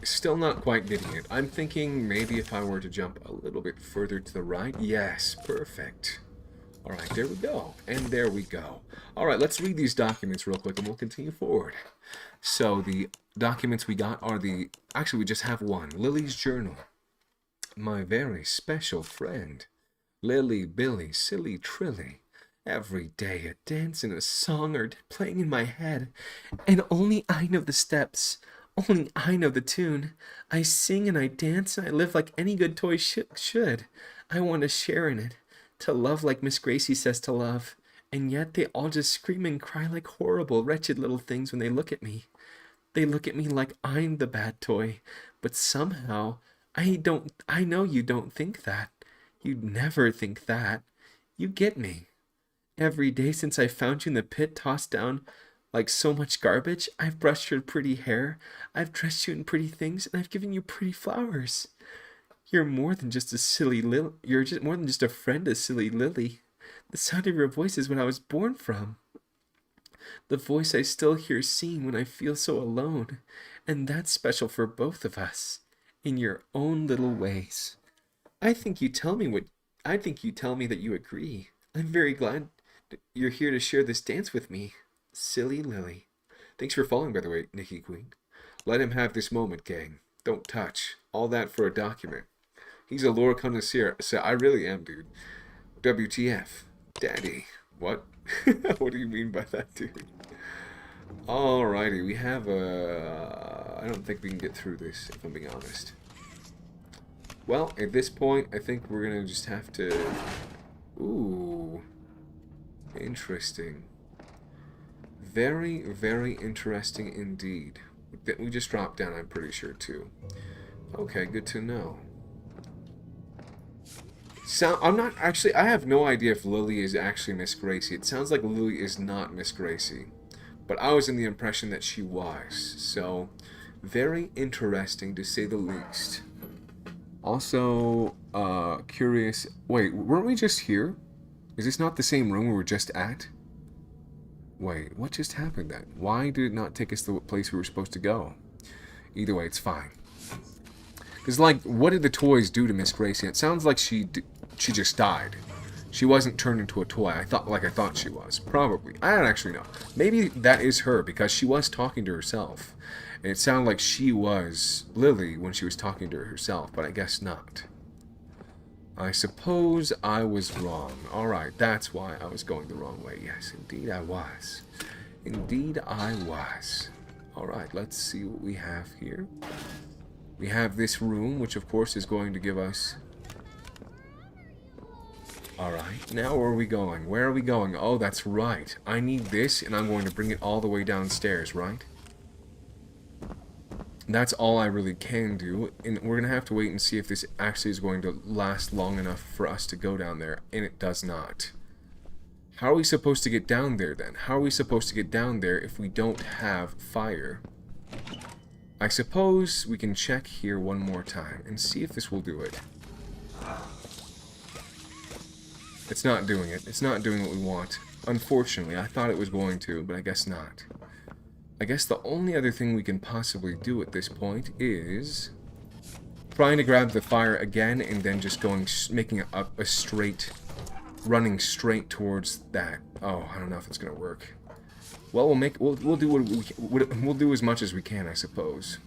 Still not quite getting it. I'm thinking maybe if I were to jump a little bit further to the right. Yes, perfect. Alright, there we go. And there we go. Alright, let's read these documents real quick and we'll continue forward. So, the documents we got are the... Actually, we just have one. Lily's journal. My very special friend. Lily, Billy, Silly, Trilly. Every day a dance and a song are playing in my head. And only I know the steps. Only I know the tune. I sing and I dance and I live like any good toy should. I want to share in it. To love like Miss Gracie says to love. And yet they all just scream and cry like horrible, wretched little things when they look at me. They look at me like I'm the bad toy. But somehow, I know you don't think that. You'd never think that. You get me. Every day since I found you in the pit tossed down like so much garbage, I've brushed your pretty hair, I've dressed you in pretty things, and I've given you pretty flowers. You're more than just a silly you're just more than just a friend to silly Lily. The sound of your voice is what I was born from. The voice I still hear sing when I feel so alone. And that's special for both of us. In your own little ways. I think you tell me that you agree. I'm very glad you're here to share this dance with me. Silly Lily. Thanks for following, by the way, Nikki Queen. Let him have this moment, gang. Don't touch. All that for a document. He's a lore connoisseur. So I really am, dude. WTF. Daddy. What? What do you mean by that, dude? Alrighty, we have a... I don't think we can get through this, if I'm being honest. Well, at this point, I think we're gonna just have to... Ooh. Interesting. Very, very interesting indeed. We just dropped down, I'm pretty sure, too. Okay, good to know. I'm not actually... I have no idea if Lily is actually Miss Gracie. It sounds like Lily is not Miss Gracie. But I was in the impression that she was. So, very interesting to say the least. Also, curious... Wait, weren't we just here? Is this not the same room we were just at? Wait, what just happened then? Why did it not take us to the place we were supposed to go? Either way, it's fine. Because, like, what did the toys do to Miss Gracie? It sounds like she just died. She wasn't turned into a toy. I thought she was. Probably. I don't actually know. Maybe that is her, because she was talking to herself. And it sounded like she was Lily when she was talking to herself, but I guess not. I suppose I was wrong. Alright, that's why I was going the wrong way. Yes, indeed I was. Indeed I was. Alright, let's see what we have here. We have this room, which of course is going to give us... Alright, now where are we going? Where are we going? Oh, that's right. I need this, and I'm going to bring it all the way downstairs, right? That's all I really can do, and we're going to have to wait and see if this actually is going to last long enough for us to go down there, and it does not. How are we supposed to get down there, then? How are we supposed to get down there if we don't have fire? I suppose we can check here one more time and see if this will do it. It's not doing it. It's not doing what we want. Unfortunately, I thought it was going to, but I guess not. I guess the only other thing we can possibly do at this point is trying to grab the fire again and then just making a straight, running straight towards that. Oh, I don't know if it's going to work. Well, we'll do we'll do as much as we can, I suppose.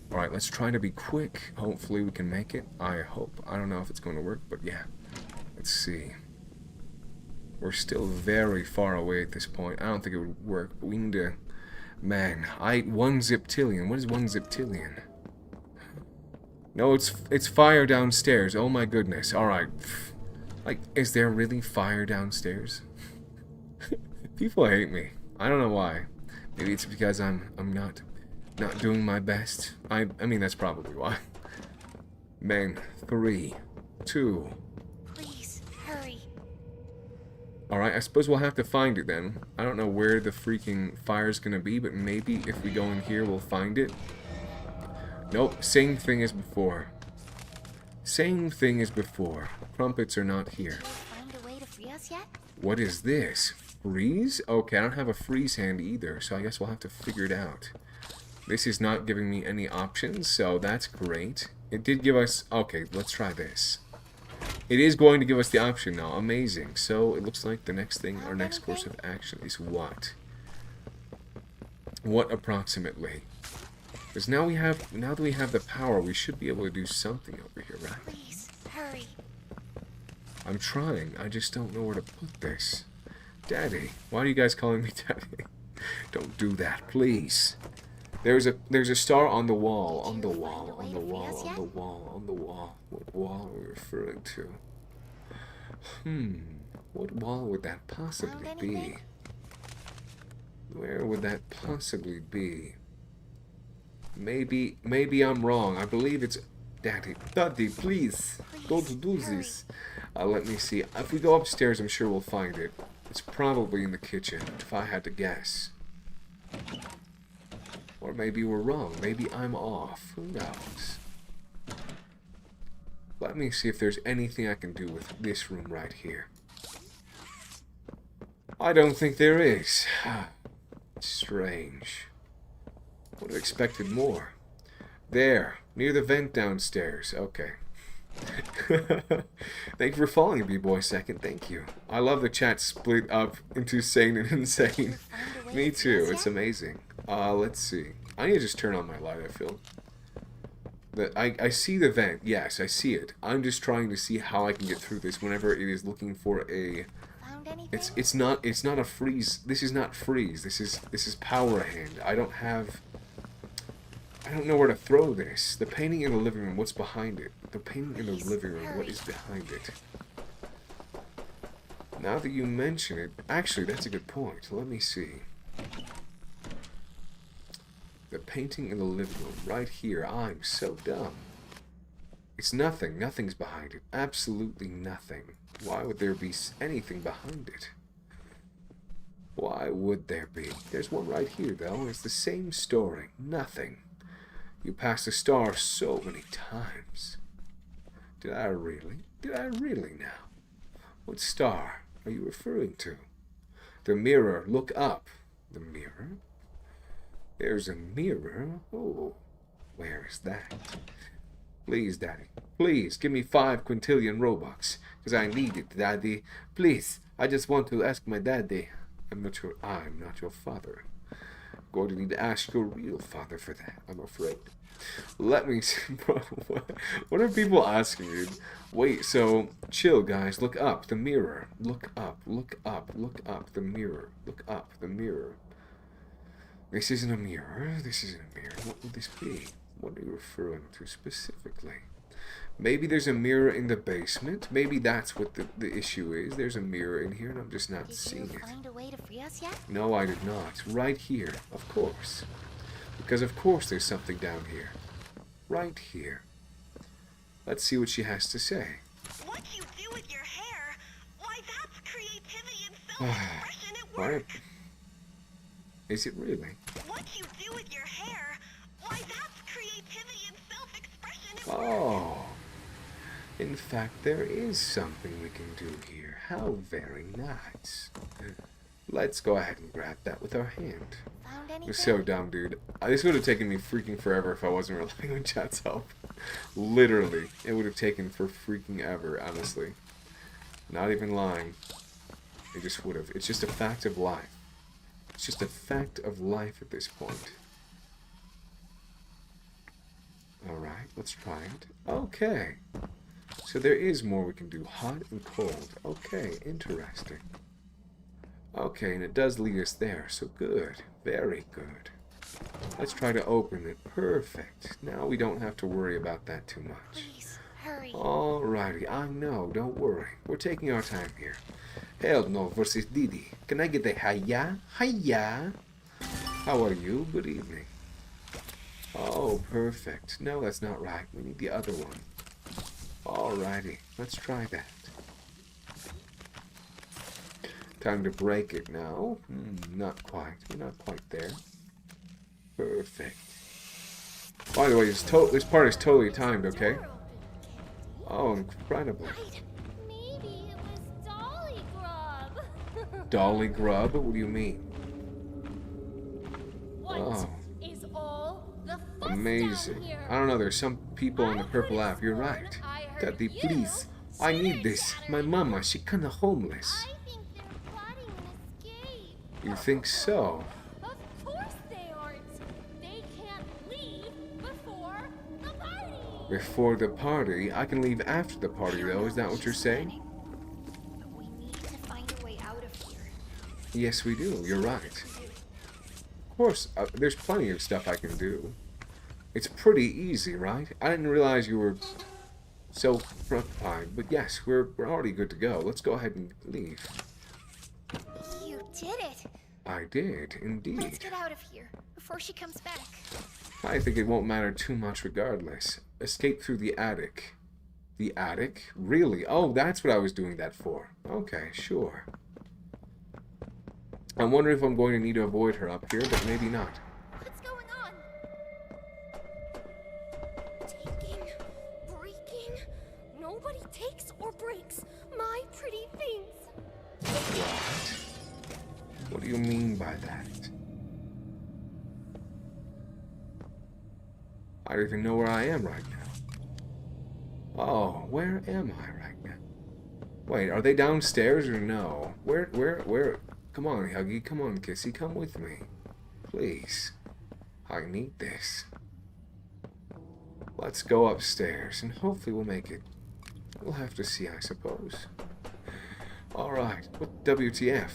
All right, let's try to be quick. Hopefully we can make it. I hope. I don't know if it's going to work, but yeah. Let's see. We're still very far away at this point. I don't think it would work, but we need to... Man, 1 ziptillion. What is 1 ziptillion? No, it's fire downstairs. Oh my goodness. Alright. Like, is there really fire downstairs? People hate me. I don't know why. Maybe it's because I'm not doing my best. I mean, that's probably why. Man, 3, 2... Please, hurry. Alright, I suppose we'll have to find it then. I don't know where the freaking fire's gonna be, but maybe if we go in here, we'll find it. Nope, same thing as before. Same thing as before. Crumpets are not here. Find a way to free us yet? What is this? Freeze? Okay, I don't have a freeze hand either, so I guess we'll have to figure it out. This is not giving me any options, so that's great. It did give us... Okay, let's try this. It is going to give us the option now. Amazing. So it looks like the next thing, our next course of action is what? What approximately? Because now that we have the power, we should be able to do something over here, right? Please, hurry. I'm trying. I just don't know where to put this. Daddy. Why are you guys calling me Daddy? Don't do that, please. There's a star on the wall. On the wall. On the wall. On the wall. On the wall. What wall are we referring to? What wall would that possibly be? Where would that possibly be? Maybe I'm wrong. I believe it's... Daddy, please. Don't do this. Let me see. If we go upstairs, I'm sure we'll find it. It's probably in the kitchen, if I had to guess. Or maybe we're wrong. Maybe I'm off. Who knows? Let me see if there's anything I can do with this room right here. I don't think there is. Strange. Would have expected more. There, near the vent downstairs. Okay. Thank you for following, B-Boy Second. Thank you. I love the chat split up into sane and insane. Me too. It's amazing. Let's see. I need to just turn on my light, I feel. I see the vent. Yes, I see it. I'm just trying to see how I can get through this whenever it is looking for a... It's not a freeze. This is not freeze. This is power hand. I don't know where to throw this. The painting in the living room, what's behind it? The painting in the living room, what is behind it? Now that you mention it, actually, that's a good point. Let me see. The painting in the living room, right here. I'm so dumb. It's nothing. Nothing's behind it. Absolutely nothing. Why would there be anything behind it? Why would there be? There's one right here, though. It's the same story. Nothing. You passed a star so many times. Did I really? Did I really now? What star are you referring to? The mirror. Look up. The mirror? There's a mirror? Oh, where is that? Please, Daddy. Please, give me 5 quintillion Robux. Because I need it, Daddy. Please, I just want to ask my daddy. I'm not your father. I'm going to need to ask your real father for that, I'm afraid. Let me see, bro. What are people asking, dude? Wait, so, chill, guys. Look up, the mirror. Look up, look up, look up, the mirror. Look up, the mirror. This isn't a mirror. This isn't a mirror. What would this be? What are you referring to specifically? Maybe there's a mirror in the basement. Maybe that's what the issue is. There's a mirror in here and I'm just not seeing it. Did you find a way to free us yet? No, I did not. Right here, of course. Because of course there's something down here. Right here. Let's see what she has to say. What you do with your hair, why that's creativity and self-expression at work. What? Is it really? What you do with your hair, why that's creativity and self-expression at work. Oh. In fact, there is something we can do here. How very nice. Let's go ahead and grab that with our hand. Found anything? You're so dumb, dude. This would have taken me freaking forever if I wasn't relying on chat's help. Literally. It would have taken for freaking ever, honestly. Not even lying. They just would have. It's just a fact of life. It's just a fact of life at this point. Alright, let's try it. Okay. So there is more we can do. Hot and cold. Okay, interesting. Okay, and it does lead us there. So good. Very good. Let's try to open it. Perfect. Now we don't have to worry about that too much. Please, hurry. Alrighty, I know. Don't worry. We're taking our time here. Hell no versus Didi. Can I get a hiya? Hiya. How are you? Good evening. Oh, perfect. No, that's not right. We need the other one. Alrighty, let's try that. Time to break it now. Not quite. We're not quite there. Perfect. By the way, this part is totally timed, okay? Oh, incredible. Maybe it was Dolly Grub. Dolly Grub? What do you mean? What Oh, is all the fuss amazing. down here? I don't know, there's some people on the purple app. You're right. Daddy, please. I need this. My mama, she kinda homeless. I think they're plotting an escape. You think so? Of course they aren't. They can't leave before the party. Before the party? I can leave after the party, though. Is that what you're saying? But we need to find a way out of here. Yes, we do. You're right. Of course, there's plenty of stuff I can do. It's pretty easy, right? I didn't realize you were so preoccupied, but yes, we're already good to go. Let's go ahead and leave. You did it. I did, indeed. Let's get out of here before she comes back. I think it won't matter too much regardless. Escape through the attic. The attic? Really? Oh, that's what I was doing that for. Okay, sure. I'm wondering if I'm going to need to avoid her up here, but maybe not. What's going on? Taking, breaking. Nobody takes or breaks my pretty things. What? What do you mean by that? I don't even know where I am right now. Oh, where am I right now? Wait, are they downstairs or no? Where? Come on, Huggy. Come on, Kissy. Come with me. Please. I need this. Let's go upstairs, and hopefully we'll make it. We'll have to see, I suppose. Alright. What WTF?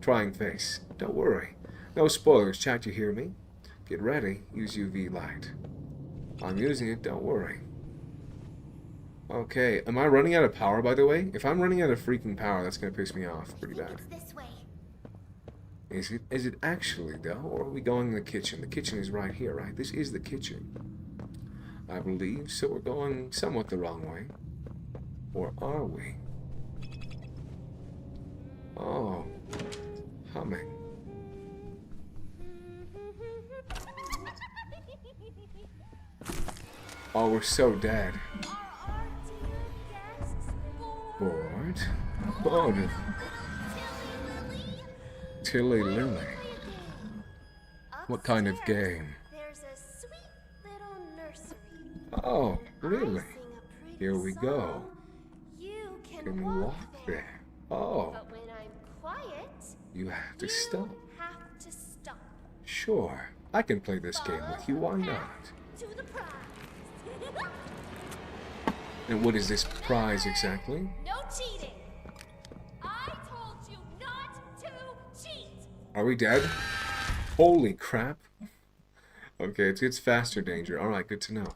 Trying face. Don't worry. No spoilers, chat, you hear me? Get ready. Use UV light. I'm using it, don't worry. Okay, am I running out of power, by the way? If I'm running out of freaking power, that's gonna piss me off pretty bad. This way. Is it actually, though? Or are we going in the kitchen? The kitchen is right here, right? This is the kitchen. I believe, so we're going somewhat the wrong way. Or are we? Oh. Humming. Oh, we're so dead. Bored? Bored. Tilly Lily. What kind of game? There's a sweet little nursery. Oh, really? Here we go. You Can we walk there? Oh, But when I'm quiet, you have to stop. have to stop. Sure, I can play this game with you. Why not? To the prize. And what is this prize exactly? No cheating. I told you not to cheat. Are we dead? Holy crap. Okay, it's faster danger. Alright, good to know.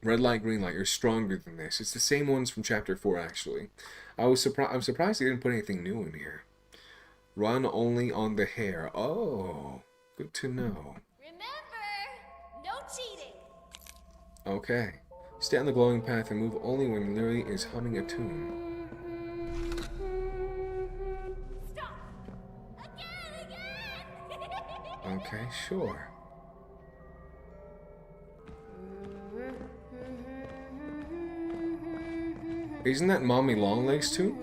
Red light, green light. You're stronger than this. It's the same ones from chapter 4, actually. I'm surprised they didn't put anything new in here. Run only on the hair. Oh, good to know. Remember, no cheating. Okay. Stay on the glowing path and move only when Lily is humming a tune. Stop. Again. Okay, sure. Isn't that Mommy Longlegs too?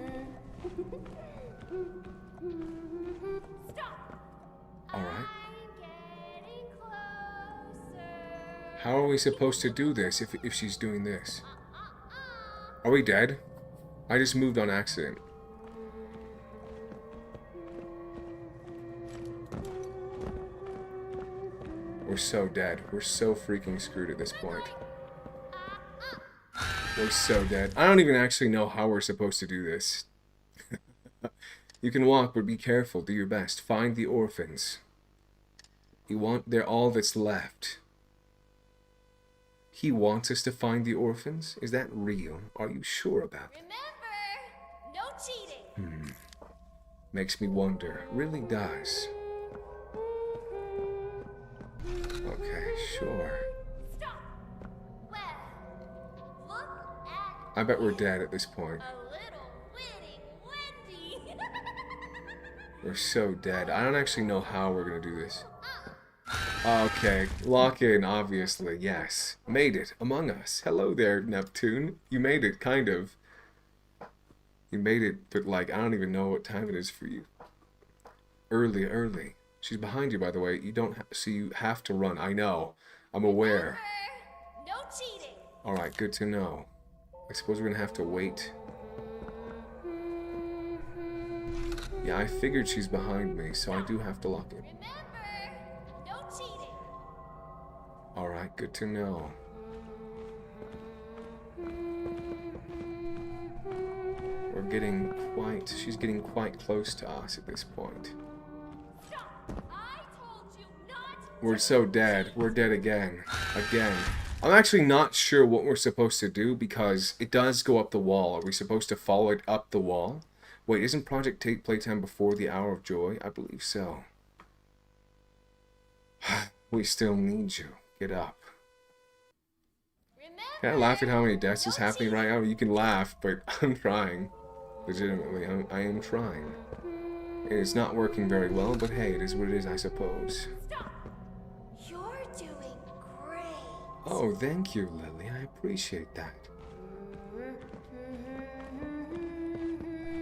Alright. How are we supposed to do this if she's doing this? Are we dead? I just moved on accident. so dead. We're so freaking screwed at this point. We're so dead. I don't even actually know how we're supposed to do this. You can walk, but be careful. Do your best. Find the orphans. They're all that's left. He wants us to find the orphans? Is that real? Are you sure about that? Remember, no cheating. Makes me wonder. Really does. Okay, sure. Stop. Well, look at I bet we're dead at this point. a little witty Wendy. We're so dead. I don't actually know how we're gonna do this. Okay, lock in, obviously, yes. Made it, Among Us. Hello there, Neptune. You made it, kind of. You made it, but like, I don't even know what time it is for you. Early. She's behind you, by the way. You don't so you have to run. I know. I'm aware. No cheating. Alright, good to know. I suppose we're gonna have to wait. Yeah, I figured she's behind me, so I do have to lock in. Remember, no cheating. Alright, good to know. She's getting quite close to us at this point. Stop. I told you not. We're so dead. We're dead again. I'm actually not sure what we're supposed to do because it does go up the wall. Are we supposed to follow it up the wall? Wait, isn't Project Take Playtime before the Hour of Joy? I believe so. We still need you. Get up. Can I laugh at how many deaths is happening right now? You can laugh, but I'm trying. Legitimately, I am trying. And it's not working very well, but hey, it is what it is, I suppose. Stop. You're doing great. Oh, thank you, Lily. I appreciate that.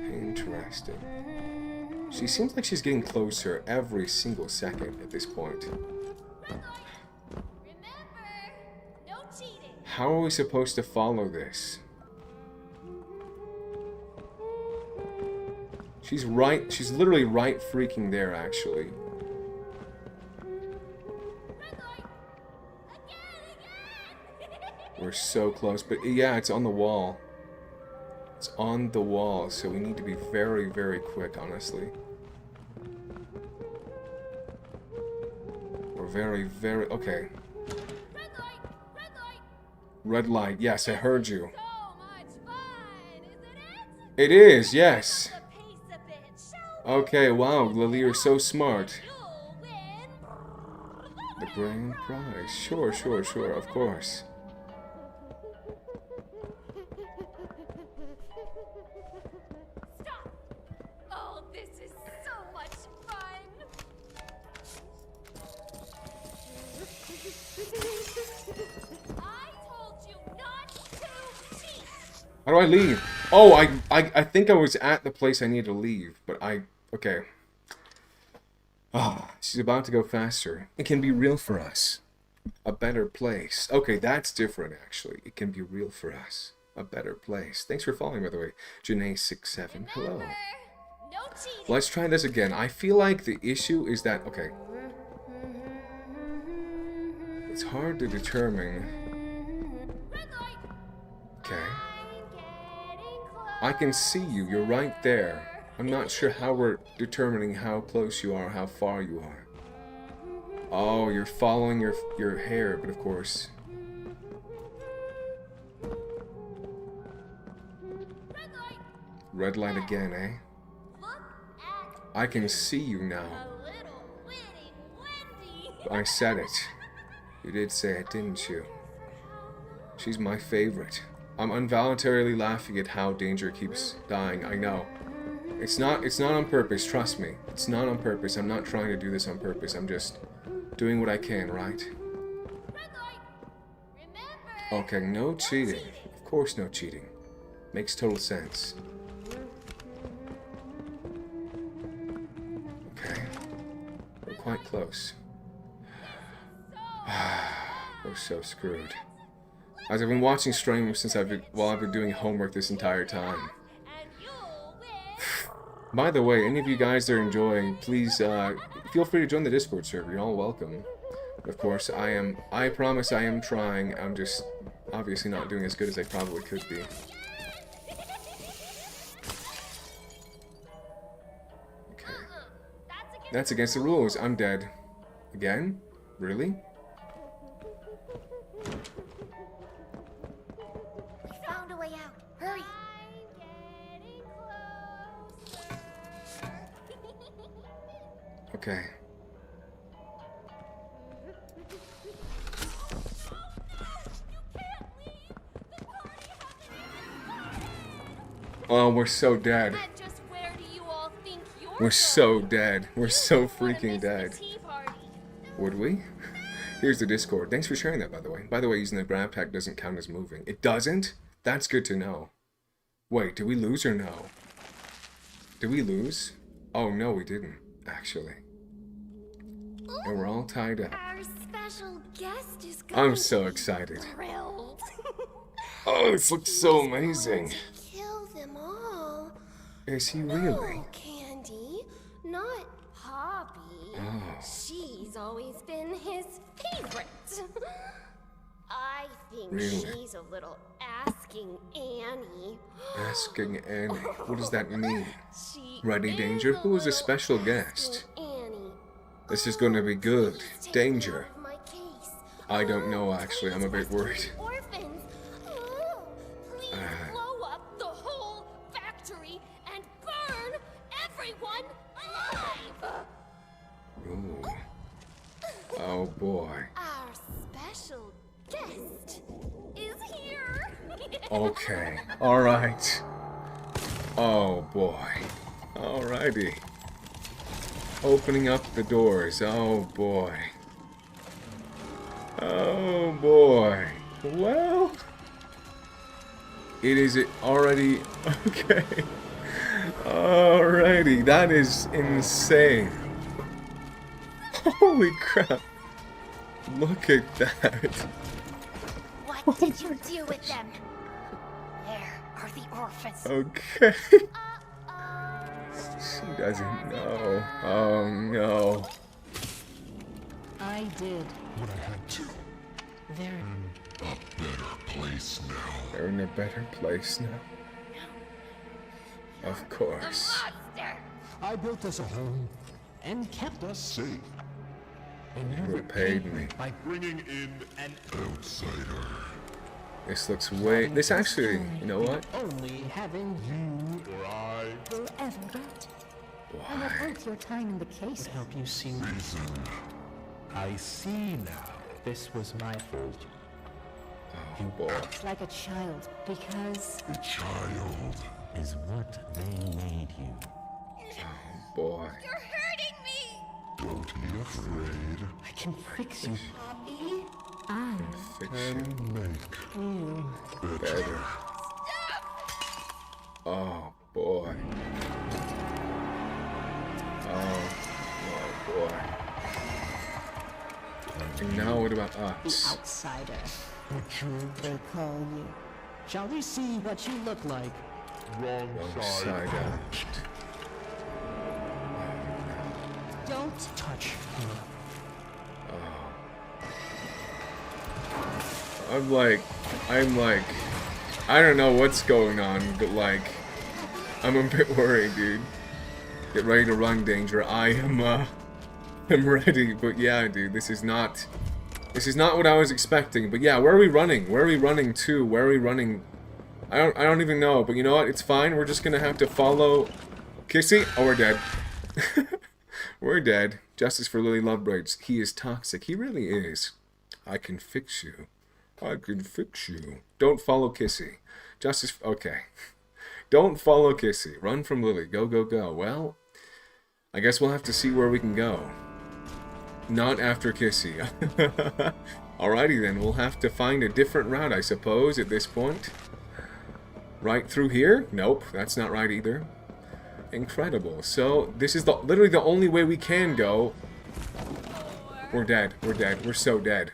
Interesting. She seems like she's getting closer every single second at this point. Remember, no cheating. How are we supposed to follow this? She's literally right freaking there, actually. We're so close, but yeah, it's on the wall. It's on the wall, so we need to be very, very quick, honestly. We're very, okay. Red light, yes, I heard you. It is, yes. Okay, wow, Lily, you're so smart. The grand prize. Sure, of course. Stop. Oh, this is so much fun. I told you not to cheat. How do I leave? Oh, I think I was at the place I need to leave, but okay. Ah, she's about to go faster. It can be real for us. A better place. Okay, that's different, actually. It can be real for us. A better place. Thanks for following, by the way. Janae67. Hello. No cheating. Let's try this again. I feel like the issue is that... Okay. It's hard to determine... Okay. I can see you. You're right there. I'm not sure how we're determining how close you are, how far you are. Oh, you're following your hair, but of course. Red light again, eh? I can see you now. I said it. You did say it, didn't you? She's my favorite. I'm involuntarily laughing at how Danger keeps dying, I know. It's not on purpose, trust me. It's not on purpose. I'm not trying to do this on purpose. I'm just doing what I can, right? Okay, no cheating. Of course no cheating. Makes total sense. Okay. We're quite close. We're so screwed. As I've been watching streams since while I've been doing homework this entire time. By the way, any of you guys that are enjoying, please feel free to join the Discord server. You're all welcome. Of course, I promise I am trying. I'm just obviously not doing as good as I probably could be. Okay. That's against the rules. I'm dead. Again? Really? We found a way out. Hurry. Okay. Oh, we're so dead. And just where do you all think you're We're so going? dead. We're so freaking Miss the dead. tea party. Would we? Here's the Discord. Thanks for sharing that, by the way. By the way, using the grab pack doesn't count as moving. It doesn't? That's good to know. Wait, did we lose or no? Did we lose? Oh, no, we didn't, actually. And we're all tied up. Our special guest is going I'm so to be excited. thrilled. Oh, this looks so amazing. Kill them all. Is he really? No, Candy, not Poppy. Oh. She's always been his favorite. I think Really? she's a little asking Annie. Asking Annie. What does that mean? She Ready, is Danger? Who is a little special guest? asking Annie. This is gonna be good. Take Danger. care of my case. I don't know, actually. I'm a bit worried. Orphans. Oh, please Uh. blow up the whole factory and burn everyone alive. Ooh. Oh, boy. Our special guest is here. Okay. Alright. Oh, boy. Alrighty. Opening up the doors. Oh, boy. Oh, boy. Well... It is already... Okay. Alrighty. That is insane. Holy crap. Look at that. What did you do with them? There are the orphans. Okay. She doesn't know. Oh no. I did. What I had to. They're A better place now. They're in a better place now. Of course. I built us a home and kept us Safe. And you You repaid me. by bringing in an Outsider. This looks way... This actually... You know what? only having You or I. will ever get. And at Why? both your time in the case. help you see. Reason. I see now. This was my fault. Oh boy. Like a child, because A child. Is what they made you. Oh boy. You're hurting me. Don't be afraid. I can fix you. Poppy. I Fix you And make better. better. Oh boy. Oh boy. And now what about the us? outsider, Butcher. they call you. Shall we see what you look like? Wrong Wrong side. side out. Don't Touch me. I'm like, I don't know what's going on, but like, I'm a bit worried, dude. Get ready to run, Danger. I'm ready, but yeah, dude, this is not what I was expecting. But yeah, where are we running? Where are we running to? Where are we running? I don't even know, but you know what? It's fine. We're just gonna have to follow Kissy. Oh, we're dead. We're dead. Justice for Lily Lovebraids. He is toxic. He really is. I can fix you. I can fix you. Don't follow Kissy. Justice... Okay. Don't follow Kissy. Run from Lily. Go, go, go. Well, I guess we'll have to see where we can go. Not after Kissy. Alrighty then. We'll have to find a different route, I suppose, at this point. Right through here? Nope. That's not right either. Incredible. So, this is literally the only way we can go. We're dead. We're dead. We're so dead.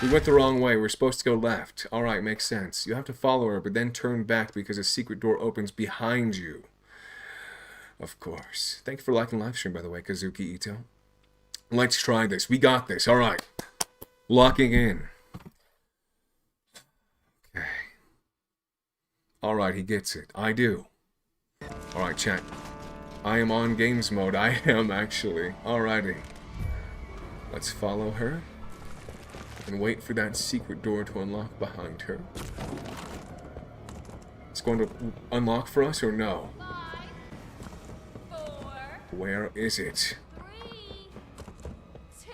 We went the wrong way. We're supposed to go left. Alright, makes sense. You have to follow her, but then turn back because a secret door opens behind you. Of course. Thank you for liking the live stream, by the way, Kazuki Ito. Let's try this. We got this. All right. Locking in. Okay. All right, he gets it. I do. All right, chat. I am on games mode. I am actually. Alrighty. Let's follow her and wait for that secret door to unlock behind her. It's going to unlock for us or no? 5, 4, Where is it? 3, 2.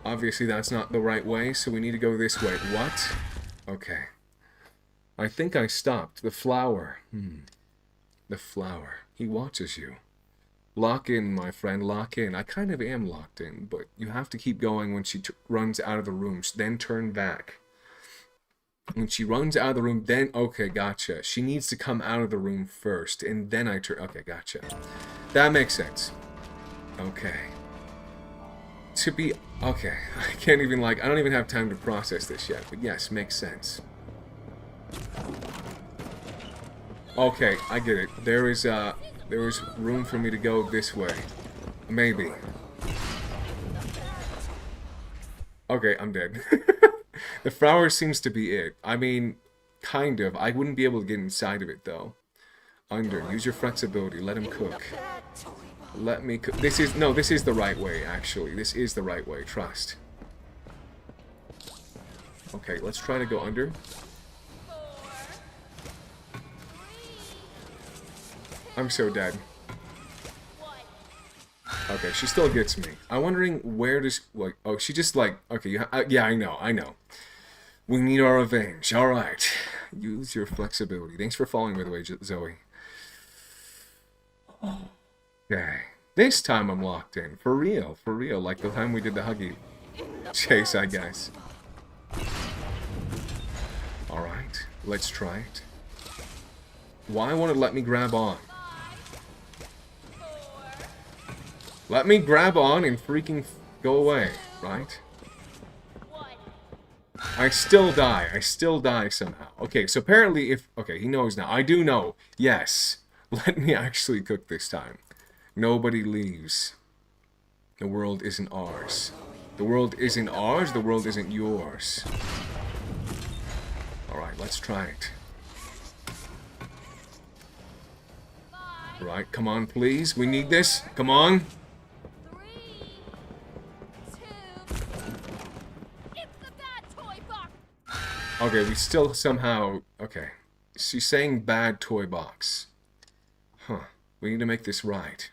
Obviously that's not the right way, so we need to go this way. What? Okay. I think I stopped. The flower. The flower. He watches you. Lock in, my friend. Lock in. I kind of am locked in, but you have to keep going when she runs out of the room. Then turn back. When she runs out of the room, then... Okay, gotcha. She needs to come out of the room first, and then I turn... Okay, gotcha. That makes sense. Okay. To be... Okay. I can't even, like... I don't even have time to process this yet, but yes, makes sense. Okay, I get it. There is room for me to go this way. Maybe. Okay, I'm dead. The flower seems to be it. I mean, kind of. I wouldn't be able to get inside of it, though. Under. Use your flexibility. Let him cook. Let me cook. This is the right way, actually. This is the right way. Trust. Okay, let's try to go under. I'm so dead. Okay, she still gets me. I'm wondering where does... Like, oh, she just like... Okay, yeah, I know. We need our revenge. Alright. Use your flexibility. Thanks for following, by the way, Zoe. Okay. This time I'm locked in. For real. Like the time we did the Huggy chase, I guess. Alright. Let's try it. Why won't it let me grab on? Let me grab on and freaking go away, right? I still die somehow. Okay, so apparently if... Okay, he knows now. I do know. Yes. Let me actually cook this time. Nobody leaves. The world isn't ours. The world isn't ours. The world isn't yours. Alright, let's try it. Right, come on, please. We need this. Come on. Okay, we still somehow... Okay. She's saying bad toy box. Huh. We need to make this right.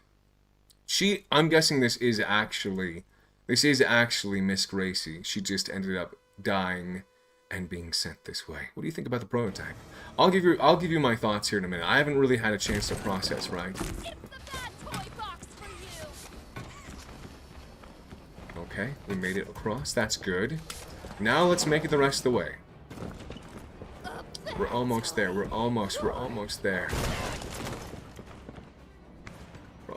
I'm guessing this is actually Miss Gracie. She just ended up dying and being sent this way. What do you think about the prototype? I'll give you my thoughts here in a minute. I haven't really had a chance to process, right? Okay, we made it across. That's good. Now let's make it the rest of the way. We're almost there. We're almost there. We're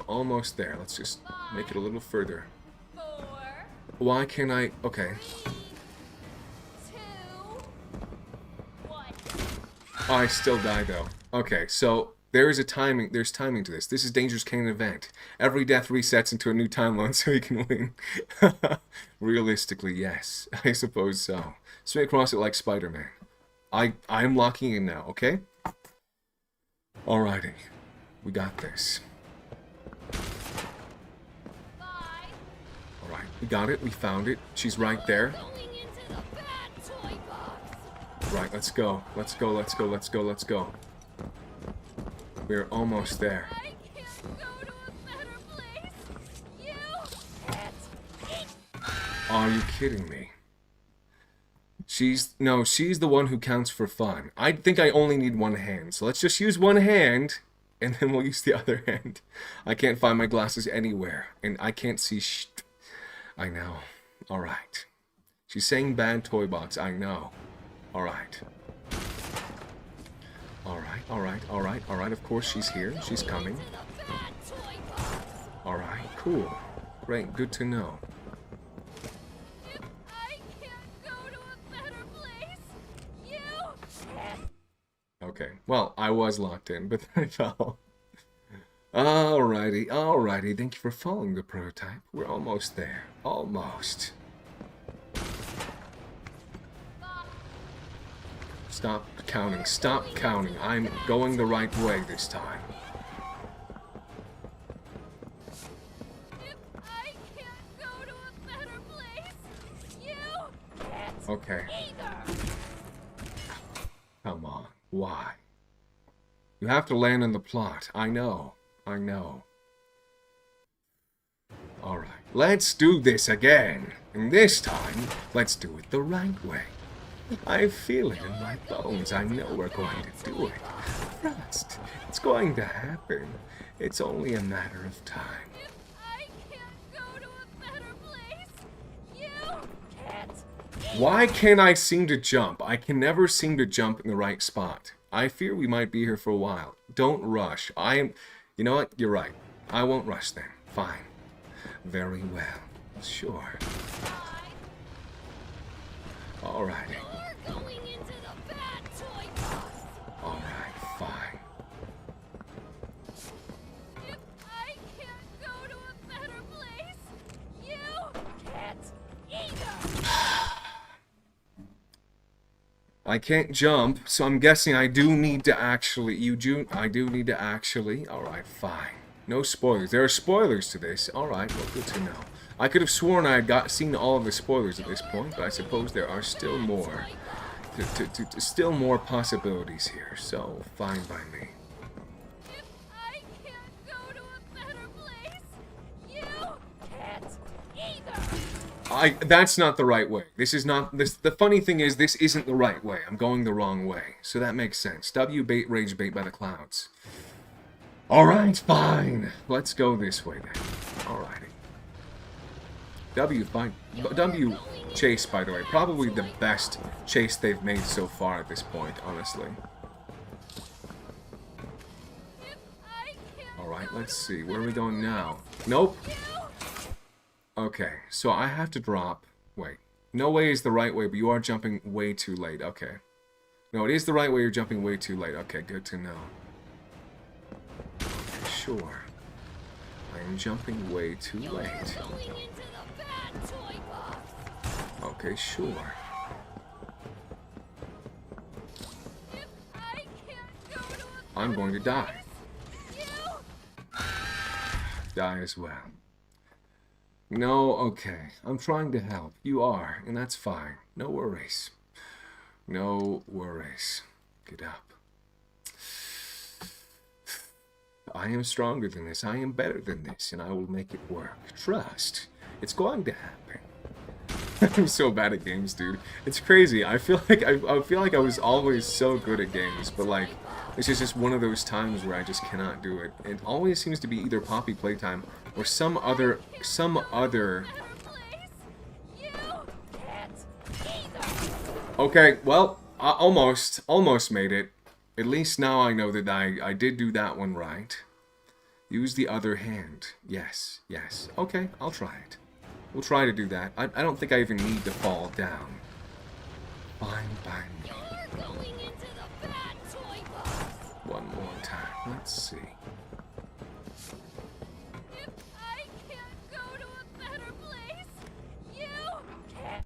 almost there. Let's just make it a little further. Why can't I... Okay. Oh, I still die, though. Okay, so there's timing to this. This is Dangerous Canyon event. Every death resets into a new timeline so you can win. Realistically, yes. I suppose so. Swing across it like Spider-Man. I'm locking in now, okay? Alrighty. We got this. Alright, we got it. We found it. She's right there. Right, let's go. We're almost there. Are you kidding me? She's the one who counts for fun. I think I only need one hand, so let's just use one hand, and then we'll use the other hand. I can't find my glasses anywhere, and I can't see I know. Alright. She's saying bad toy box, I know. Alright. Alright, of course she's here. She's coming. Alright, cool. Great, good to know. Okay, well, I was locked in, but then I fell. Alrighty, alrighty. Thank you for following the prototype. We're almost there. Almost. Stop counting. Stop counting. I'm going the right way this time. I can't go to a better place. You can't Okay. either. Come on. Why? You have to land on the plot. I know. I know. Alright. Let's do this again. And this time, let's do it the right way. I feel it in my bones. I know we're going to do it. Trust. It's going to happen. It's only a matter of time. I can't go to a better place. You can't. Why can't I seem to jump? I can never seem to jump in the right spot. I fear we might be here for a while. Don't rush. You know what? You're right. I won't rush then. Fine. Very well. Sure. Alrighty. You're going into the bad toy box. Alright, fine. If I can't go to a better place, you can't either. I can't jump, so I'm guessing I do need to actually... I do need to actually... Alright, fine. No spoilers. There are spoilers to this. Alright, well, good to know. I could have sworn I had seen all of the spoilers at this point, but I suppose there are still more. Still more possibilities here, so fine by me. If I can't go to a better place, you can't either. That's not the right way. This is not... The funny thing is, this isn't the right way. I'm going the wrong way. So that makes sense. W bait, rage bait by the clouds. Alright, fine. Let's go this way then. Alrighty. W chase, by the way. Probably the best chase they've made so far at this point, honestly. Alright, let's see. Where are we going now? Nope. Okay, so I have to drop... Wait. No way is the right way, but you are jumping way too late. Okay. No, it is the right way. You're jumping way too late. Okay, good to know. Okay, sure. I am jumping way too late. Okay, sure. I'm going to die. Die as well. No, okay. I'm trying to help. You are, and that's fine. No worries. No worries. Get up. I am stronger than this. I am better than this, and I will make it work. Trust. It's going to happen. I'm so bad at games, dude. It's crazy. I feel like I was always so good at games, but like this is just one of those times where I just cannot do it. It always seems to be either Poppy Playtime or some other. Okay, well, I almost made it. At least now I know that I did do that one right. Use the other hand. Yes, yes. Okay, I'll try it. We'll try to do that. I don't think I even need to fall down. Fine by me. One more time. Let's see. If I can't go to a better place, you can't.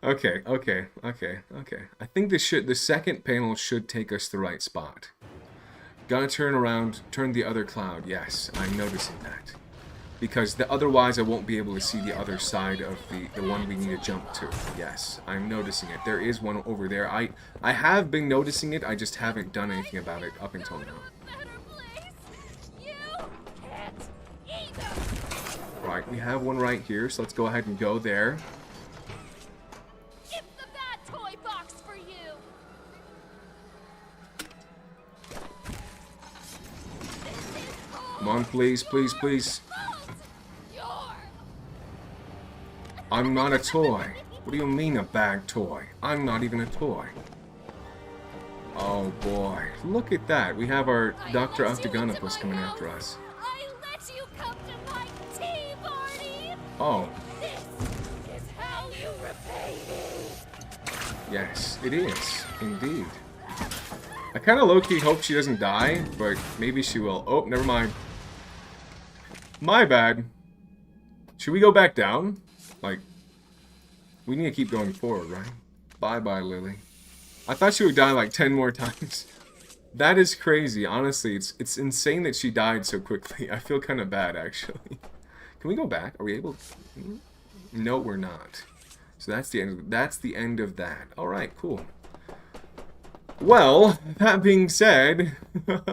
Okay. I think the second panel should take us the right spot. Gotta turn around, turn the other cloud. Yes, I'm noticing that. Because otherwise I won't be able to see the other side of the one we need to jump to. Yes, I'm noticing it. There is one over there. I have been noticing it, I just haven't done anything about it up until now. Right, we have one right here, so let's go ahead and go there. It's the bad toy box for you. Come on, please, please, please. I'm not a toy. What do you mean a bad toy? I'm not even a toy. Oh boy, look at that. We have our Dr. Octagonopus coming after us. I let you come to my tea party. Oh. This is how you repay me. Yes, it is. Indeed. I kind of low-key hope she doesn't die, but maybe she will. Oh, never mind. My bad. Should we go back down? Like, we need to keep going forward, right? Bye-bye, Lily. I thought she would die like 10 more times. That is crazy, honestly. It's insane that she died so quickly. I feel kind of bad, actually. Can we go back? Are we able to? No, we're not. So that's the end of that. Alright, cool. Well, that being said,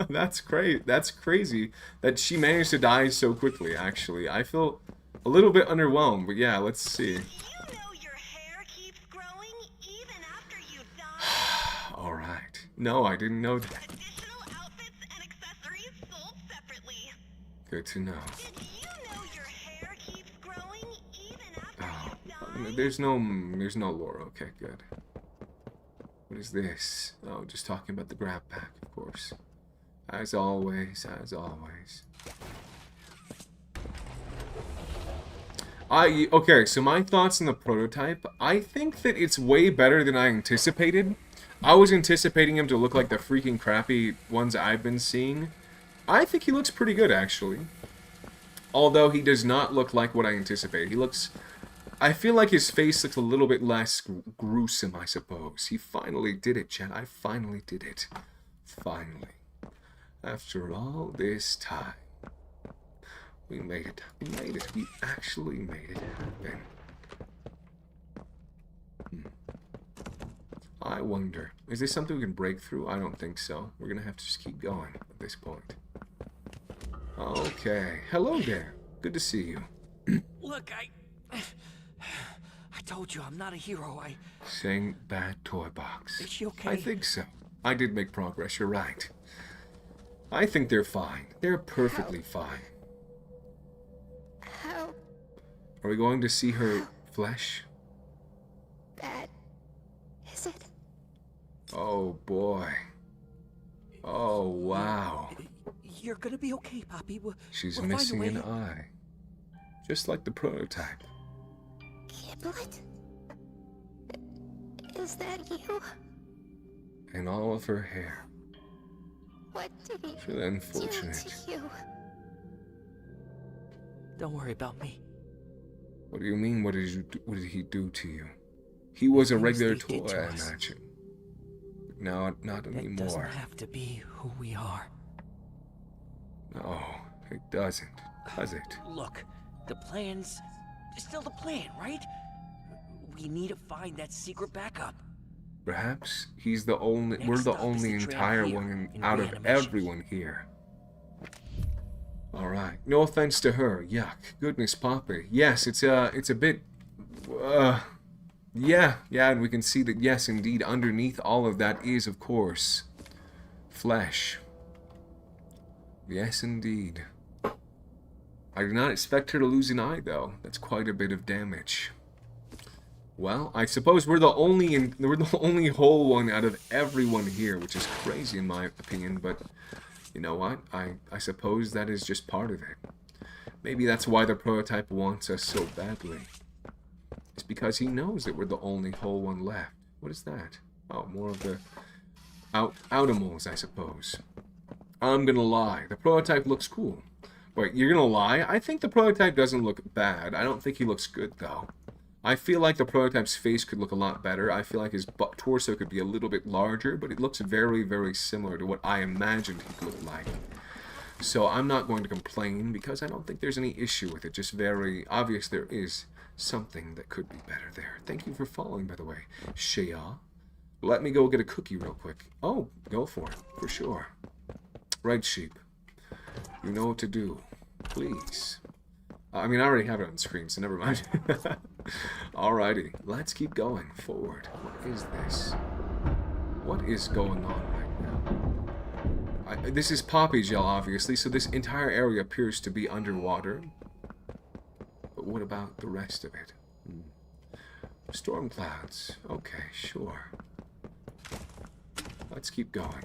that's crazy that she managed to die so quickly, actually. I feel a little bit underwhelmed, but yeah, let's see. Alright. No, I didn't know that. Good to know. Oh, there's no lore. Okay, good. What is this? Oh, just talking about the grab pack, of course. As always, as always. Okay, so my thoughts on the prototype. I think that it's way better than I anticipated. I was anticipating him to look like the freaking crappy ones I've been seeing. I think he looks pretty good, actually. Although he does not look like what I anticipated. He looks... I feel like his face looks a little bit less gruesome, I suppose. He finally did it, chat. I finally did it. Finally. After all this time. We made it. We made it. We actually made it happen. I wonder, is this something we can break through? I don't think so. We're gonna have to just keep going at this point. Okay. Hello there. Good to see you. Look, I told you I'm not a hero. Saying bad toy box. Is she okay? I think so. I did make progress, you're right. I think they're fine. They're perfectly fine. How Are we going to see her flesh? bad is it? Oh boy. Oh wow. You're gonna be okay, Poppy. She's we'll missing find an a way. eye. Just like the prototype. Giblet? Is that you? And all of her hair. What did he So unfortunate. do to you? Don't worry about me. What do you mean, what did he do to you? He was a regular Things they toy, did to I us. imagine. But now, not That anymore. doesn't have to be who we are. No, it doesn't. Does it? Look, the plan's still the plan, right? We need to find that secret backup. Perhaps he's the only. Next We're the stop is only the trail entire here, one in out of reanimation. everyone here. All right. No offense to her. Yuck. Goodness, Poppy. Yes, it's a bit. Yeah, and we can see that. Yes, indeed. Underneath all of that is, of course, flesh. Yes, indeed. I did not expect her to lose an eye, though. That's quite a bit of damage. Well, I suppose we're the only whole one out of everyone here, which is crazy in my opinion, but you know what? I suppose that is just part of it. Maybe that's why the prototype wants us so badly. It's because he knows that we're the only whole one left. What is that? Oh, more of the outimals, I suppose. I'm gonna lie. The prototype looks cool. Wait, you're gonna lie? I think the prototype doesn't look bad. I don't think he looks good, though. I feel like the prototype's face could look a lot better. I feel like his torso could be a little bit larger, but it looks very, very similar to what I imagined he could look like. So I'm not going to complain because I don't think there's any issue with it. Just very obvious there is something that could be better there. Thank you for following, by the way. Shea. Let me go get a cookie real quick. Oh, go for it. For sure. Right, sheep. You know what to do. Please. I mean, I already have it on screen, so never mind. Alrighty, let's keep going forward. What is this? What is going on right now? This is Poppy Gel, obviously, so this entire area appears to be underwater. But what about the rest of it? Storm clouds. Okay, sure. Let's keep going.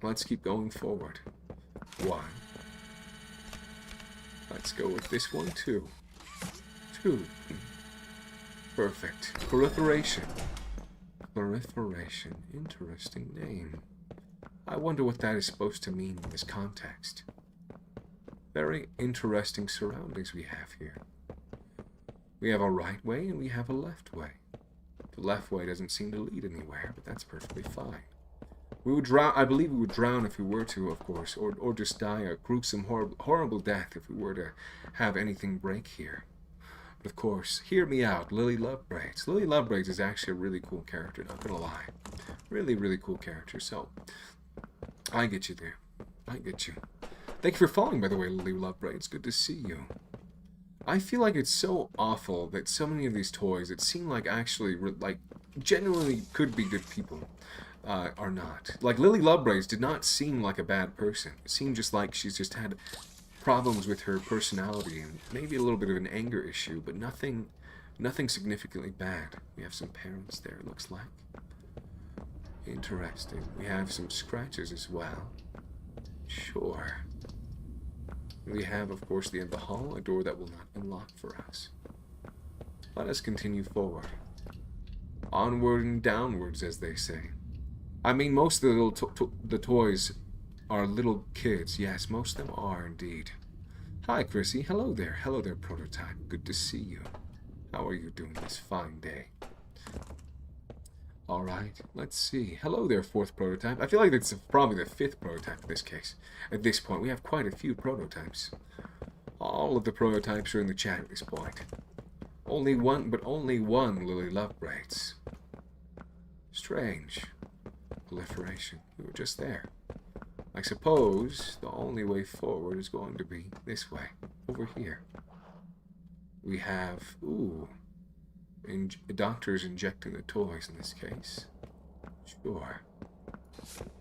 Let's keep going forward. One. Let's go with this one, too. Two. Perfect. Proliferation. Proliferation. Interesting name. I wonder what that is supposed to mean in this context. Very interesting surroundings we have here. We have a right way and we have a left way. The left way doesn't seem to lead anywhere, but that's perfectly fine. We would drown. I believe we would drown if we were to, of course, or just die a gruesome, horrible death if we were to have anything break here. But of course, hear me out, Lily Lovebraids. Lily Lovebraids is actually a really cool character, not gonna lie. Really, really cool character, so I get you there. I get you. Thank you for following, by the way, Lily Lovebraids. Good to see you. I feel like it's so awful that so many of these toys that seem like actually, like, genuinely could be good people, are not. Like, Lily Lovebraids did not seem like a bad person. It seemed just like she's just had problems with her personality and maybe a little bit of an anger issue, but nothing significantly bad. We have some parents there, it looks like. Interesting. We have some scratches as well. Sure. We have, of course, the end of the hall, a door that will not unlock for us. Let us continue forward. Onward and downwards, as they say. I mean, most of the toys are little kids. Yes, most of them are indeed. Hi, Chrissy. Hello there. Hello there, Prototype. Good to see you. How are you doing this fine day? Alright, let's see. Hello there, 4th Prototype. I feel like it's probably the 5th Prototype in this case. At this point, we have quite a few prototypes. All of the prototypes are in the chat at this point. Only one Lily Lovebraids. Strange. Proliferation. We were just there. I suppose the only way forward is going to be this way. Over here. We have... ooh... doctors injecting the toys in this case. Sure.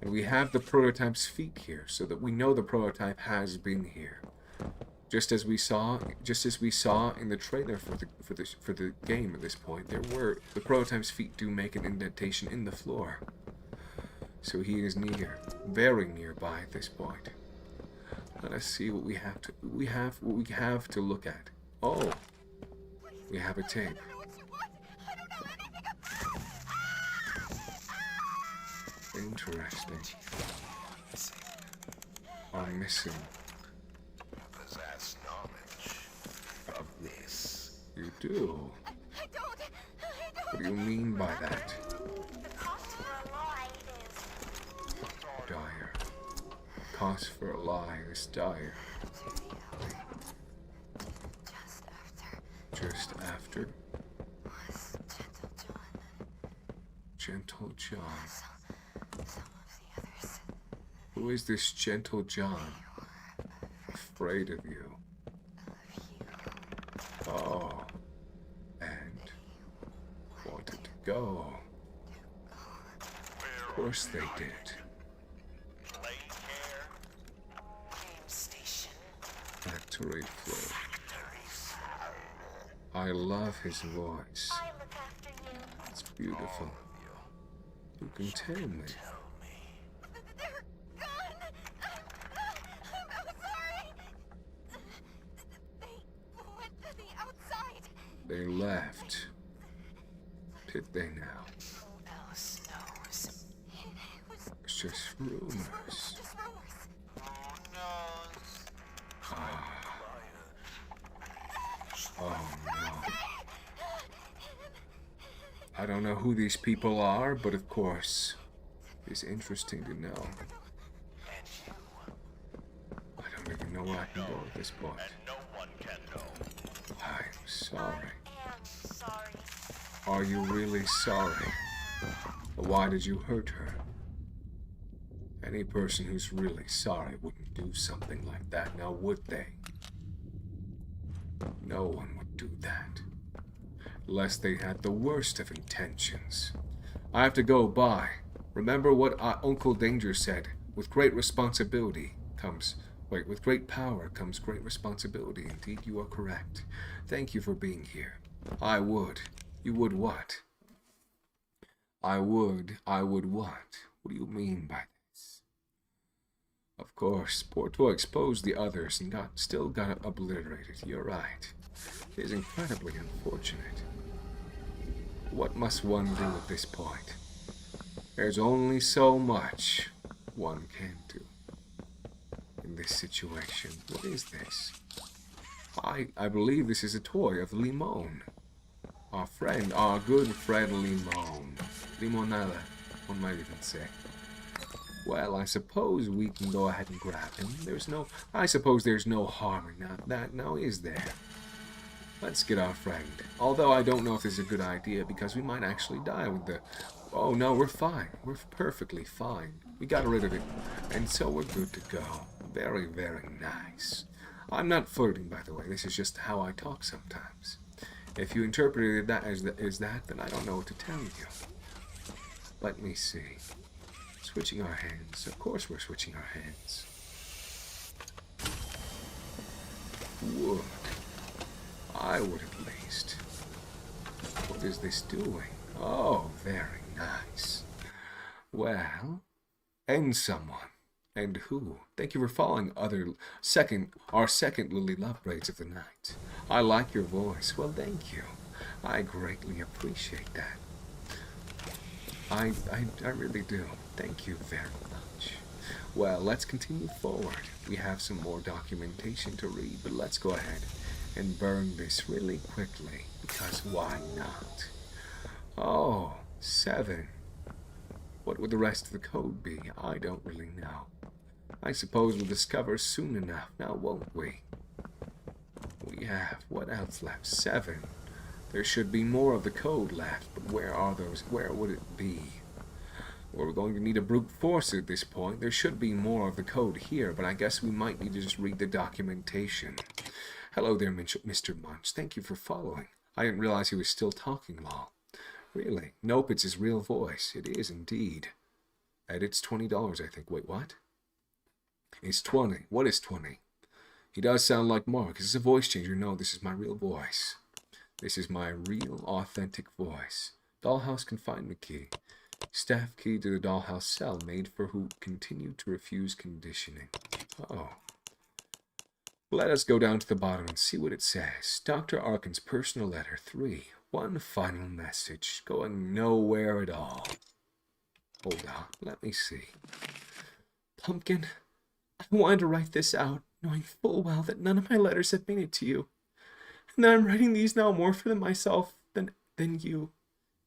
And we have the prototype's feet here, so that we know the prototype has been here. Just as we saw in the trailer for the game at this point, the prototype's feet do make an indentation in the floor. So he is near, very nearby at this point. Let us see what we have to look at. Oh, we have a tape. Interesting. I'm missing. Possess knowledge of this. You do? What do you mean by that? Dire. Cost for a lie is dire. Just after. Gentle John. Who is this Gentle John? Afraid of you. Oh. And wanted to go. Of course they did. Factory floor. I love his voice. It's beautiful. You can tell me. They left. Did they now? It's just rumors. Oh no. I don't know who these people are, but of course, it's interesting to know. I don't even know where I can go at this point. I'm sorry. Are you really sorry? Why did you hurt her? Any person who's really sorry wouldn't do something like that, now would they? No one would do that. Unless they had the worst of intentions. I have to go, bye. Remember what Uncle Danger said. With great responsibility comes... Wait, with great power comes great responsibility. Indeed, you are correct. Thank you for being here. I would. You would what? I would what? What do you mean by this? Of course, Porto exposed the others and still got obliterated. You're right. It is incredibly unfortunate. What must one do at this point? There's only so much one can do in this situation. What is this? I believe this is a toy of Limon. Our friend, our good friend Limon. Limonada, one might even say. Well, I suppose we can go ahead and grab him. I suppose there's no harm in that, now is there? Let's get our friend. Although I don't know if this is a good idea, because we might actually die with the... Oh no, we're fine. We're perfectly fine. We got rid of it. And so we're good to go. Very, very nice. I'm not flirting, by the way. This is just how I talk sometimes. If you interpreted that as that, then I don't know what to tell you. Let me see. Switching our hands. Of course we're switching our hands. Wood. I would at least. What is this doing? Oh, very nice. Well, and someone. And who? Thank you for following our second Lily Love Braids of the night. I like your voice. Well, thank you. I greatly appreciate that. I really do. Thank you very much. Well, let's continue forward. We have some more documentation to read, but let's go ahead and burn this really quickly, because why not? Oh, 7. What would the rest of the code be? I don't really know. I suppose we'll discover soon enough, now won't we? We have, what else left? 7. There should be more of the code left, but where are those? Where would it be? Well, we're going to need a brute force at this point. There should be more of the code here, but I guess we might need to just read the documentation. Hello there, Mr. Munch. Thank you for following. I didn't realize he was still talking long. Really? Nope, it's his real voice. It is indeed. And it's $20, I think. Wait, what? It's 20. What is 20? He does sound like Mark. Is this a voice changer? No, this is my real voice. This is my real, authentic voice. Dollhouse confinement key. Staff key to the dollhouse cell made for who continue to refuse conditioning. Oh. Let us go down to the bottom and see what it says. Dr. Arkin's personal letter 3. One final message. Going nowhere at all. Hold on. Let me see. Pumpkin, I wanted to write this out, knowing full well that none of my letters have made it to you. And that I'm writing these now more for myself than you.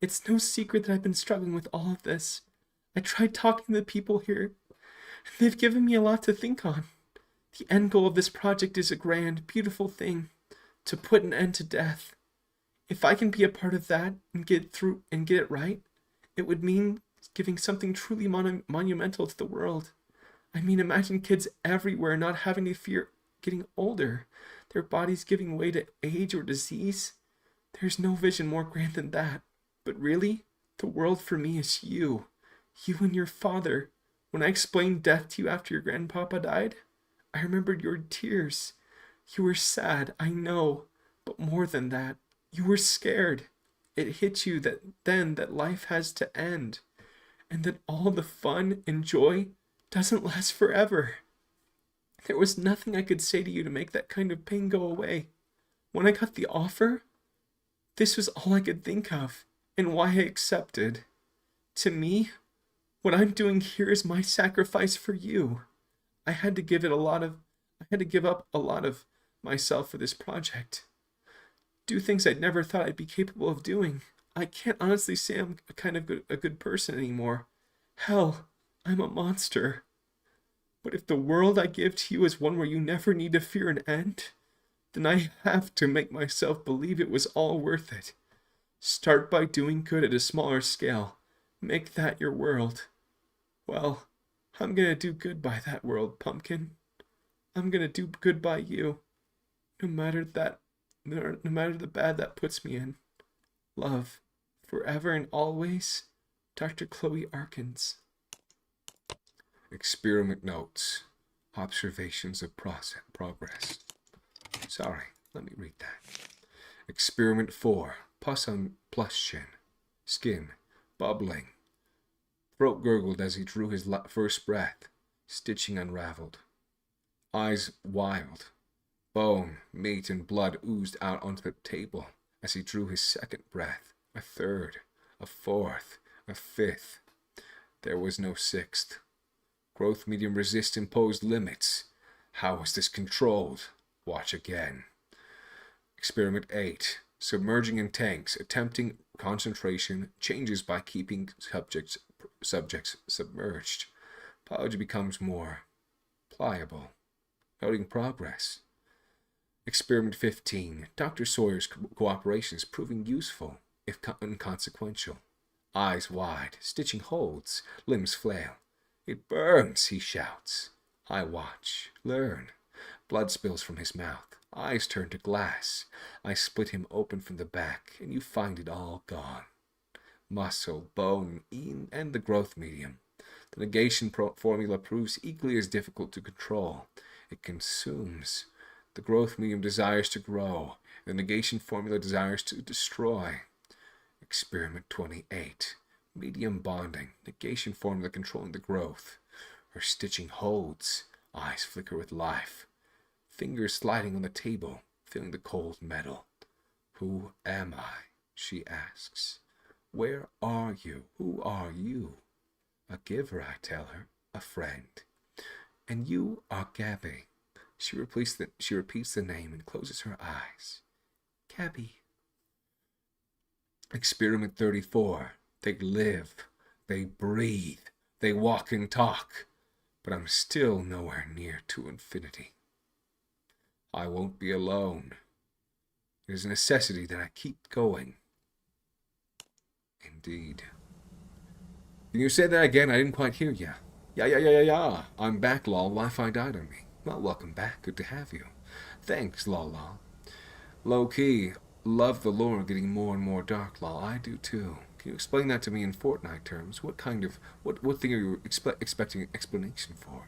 It's no secret that I've been struggling with all of this. I tried talking to the people here, and they've given me a lot to think on. The end goal of this project is a grand, beautiful thing, to put an end to death. If I can be a part of that and get it right, it would mean giving something truly monumental to the world. I mean, imagine kids everywhere not having to fear getting older, their bodies giving way to age or disease. There's no vision more grand than that. But really, the world for me is you. You and your father. When I explained death to you after your grandpapa died, I remembered your tears. You were sad, I know, but more than that, you were scared. It hit you that life has to end, and that all the fun and joy doesn't last forever. There was nothing I could say to you to make that kind of pain go away. When I got the offer, this was all I could think of, and why I accepted. To me, what I'm doing here is my sacrifice for you. I had to give up a lot of myself for this project. Do things I'd never thought I'd be capable of doing. I can't honestly say I'm a good person anymore. Hell, I'm a monster. But if the world I give to you is one where you never need to fear an end, then I have to make myself believe it was all worth it. Start by doing good at a smaller scale. Make that your world. Well, I'm gonna do good by that world, Pumpkin. I'm gonna do good by you. No matter the bad that puts me in. Love, forever and always, Dr. Chloe Arkins. Experiment notes. Observations of progress. Sorry, let me read that. Experiment 4. Pus on plus chin. Skin. Bubbling. Throat gurgled as he drew his first breath. Stitching unraveled. Eyes wild. Bone, meat, and blood oozed out onto the table as he drew his second breath. A third. A fourth. A fifth. There was no sixth. Growth medium resist imposed limits. How was this controlled? Watch again. Experiment 8. Submerging in tanks, attempting concentration, changes by keeping subjects submerged. Biology becomes more pliable. Noting progress. Experiment 15. Dr. Sawyer's cooperation is proving useful, if inconsequential. Eyes wide, stitching holds, limbs flail. It burns, he shouts. I watch, learn. Blood spills from his mouth. Eyes turn to glass. I split him open from the back, and you find it all gone. Muscle, bone, and the growth medium. The negation formula proves equally as difficult to control. It consumes. The growth medium desires to grow. The negation formula desires to destroy. Experiment 28. Medium bonding. Negation formula controlling the growth. Her stitching holds. Eyes flicker with life. Fingers sliding on the table, feeling the cold metal. Who am I? She asks. Where are you? Who are you? A giver, I tell her. A friend. And you are Gabby. She repeats the name and closes her eyes. Gabby. Experiment 34. They live. They breathe. They walk and talk. But I'm still nowhere near to infinity. I won't be alone. It is a necessity that I keep going. Indeed. Can you say that again? I didn't quite hear you. Yeah. I'm back, lol. Wi-Fi died on me. Well, welcome back. Good to have you. Thanks, lol. Low-key, love the lore getting more and more dark, lol. I do too. Can you explain that to me in Fortnite terms? What thing are you expecting an explanation for?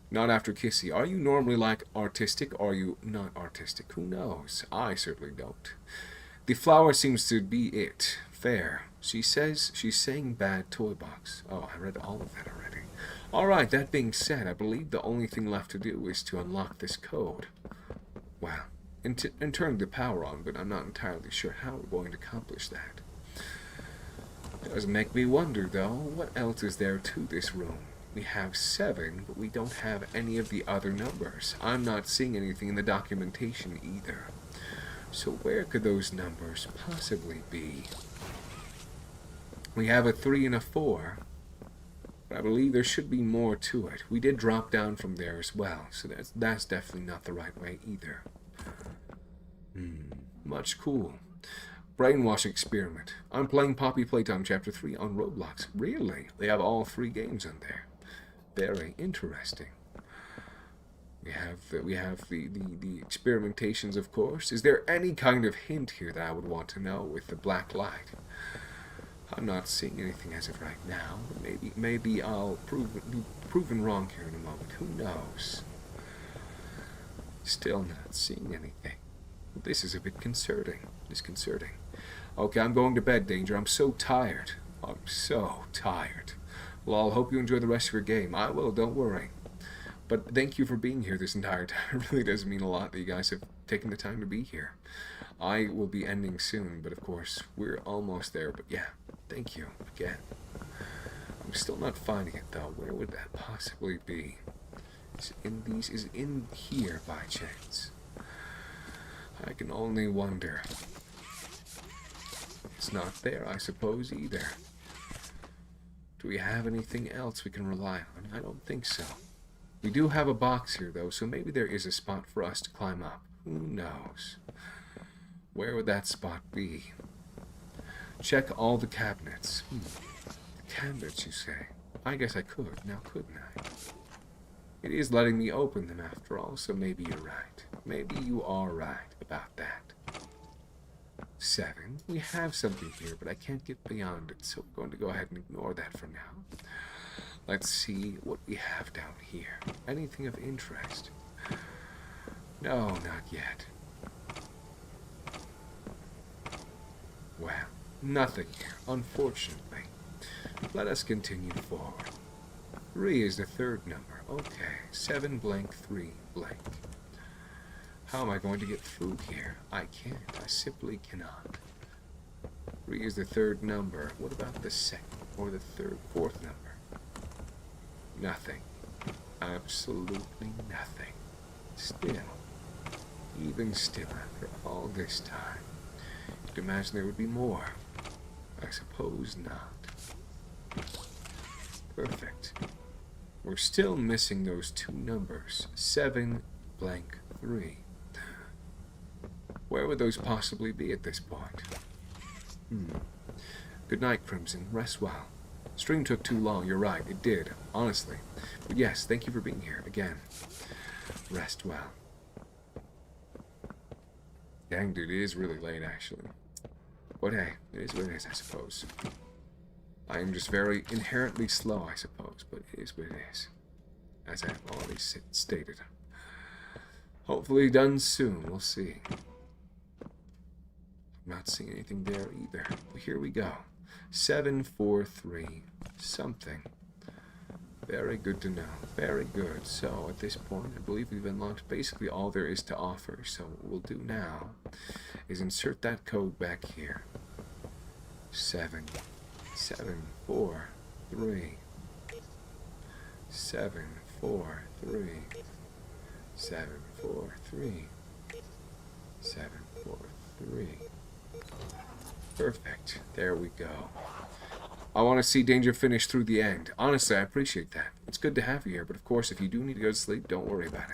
Not after Kissy. Are you normally like artistic, or are you not artistic? Who knows? I certainly don't. The flower seems to be it. Fair. She says she's saying bad toy box. Oh, I read all of that already. Alright, that being said, I believe the only thing left to do is to unlock this code. Well, and turn the power on, but I'm not entirely sure how we're going to accomplish that. It does make me wonder, though, what else is there to this room? We have 7, but we don't have any of the other numbers. I'm not seeing anything in the documentation either. So where could those numbers possibly be? We have a 3 and a 4, but I believe there should be more to it. We did drop down from there as well, so that's definitely not the right way either. Much cool. Brainwash experiment. I'm playing Poppy Playtime Chapter 3 on Roblox. Really? They have all 3 games on there. Very interesting. We have the experimentations, of course. Is there any kind of hint here that I would want to know with the black light? I'm not seeing anything as of right now. Maybe I'll be proven wrong here in a moment. Who knows? Still not seeing anything. This is a bit disconcerting. Okay, I'm going to bed, Danger. I'm so tired. I'm so tired. Well, I'll hope you enjoy the rest of your game. I will, don't worry. But thank you for being here this entire time. It really does mean a lot that you guys have taken the time to be here. I will be ending soon, but of course, we're almost there. But yeah, thank you again. I'm still not finding it, though. Where would that possibly be? Is it in here by chance? I can only wonder. It's not there, I suppose, either. Do we have anything else we can rely on? I don't think so. We do have a box here, though, so maybe there is a spot for us to climb up. Who knows? Where would that spot be? Check all the cabinets. Cabinets, you say? I guess I could, now couldn't I? It is letting me open them after all, so maybe you're right. Maybe you are right about that. 7. We have something here, but I can't get beyond it, so we're going to go ahead and ignore that for now. Let's see what we have down here. Anything of interest? No, not yet. Well, nothing here, unfortunately. Let us continue forward. 3 is the 3rd number. Okay, 7 blank 3 blank. How am I going to get through here? I can't. I simply cannot. 3 is the 3rd number. What about the 2nd or the 4th number? Nothing. Absolutely nothing. Still. Even still, after all this time. You'd imagine there would be more. I suppose not. Perfect. We're still missing those two numbers. 7 blank 3. Where would those possibly be at this point? Good night, Crimson. Rest well. Stream took too long. You're right. It did. Honestly. But yes, thank you for being here again. Rest well. Dang, dude, it is really late, actually. But hey, it is what it is, I suppose. I am just very inherently slow, I suppose, but it is what it is. As I have already stated. Hopefully done soon, we'll see. I'm not seeing anything there either. But here we go. 7, 4, 3, something. Very good to know. Very good. So, at this point, I believe we've unlocked basically all there is to offer. So, what we'll do now is insert that code back here. 7, 7, 4, 3. 7, 4, 3. 7, 4, 3. 7, 4, 3. Perfect. There we go. I want to see Danger finish through the end. Honestly, I appreciate that. It's good to have you here, but of course, if you do need to go to sleep, don't worry about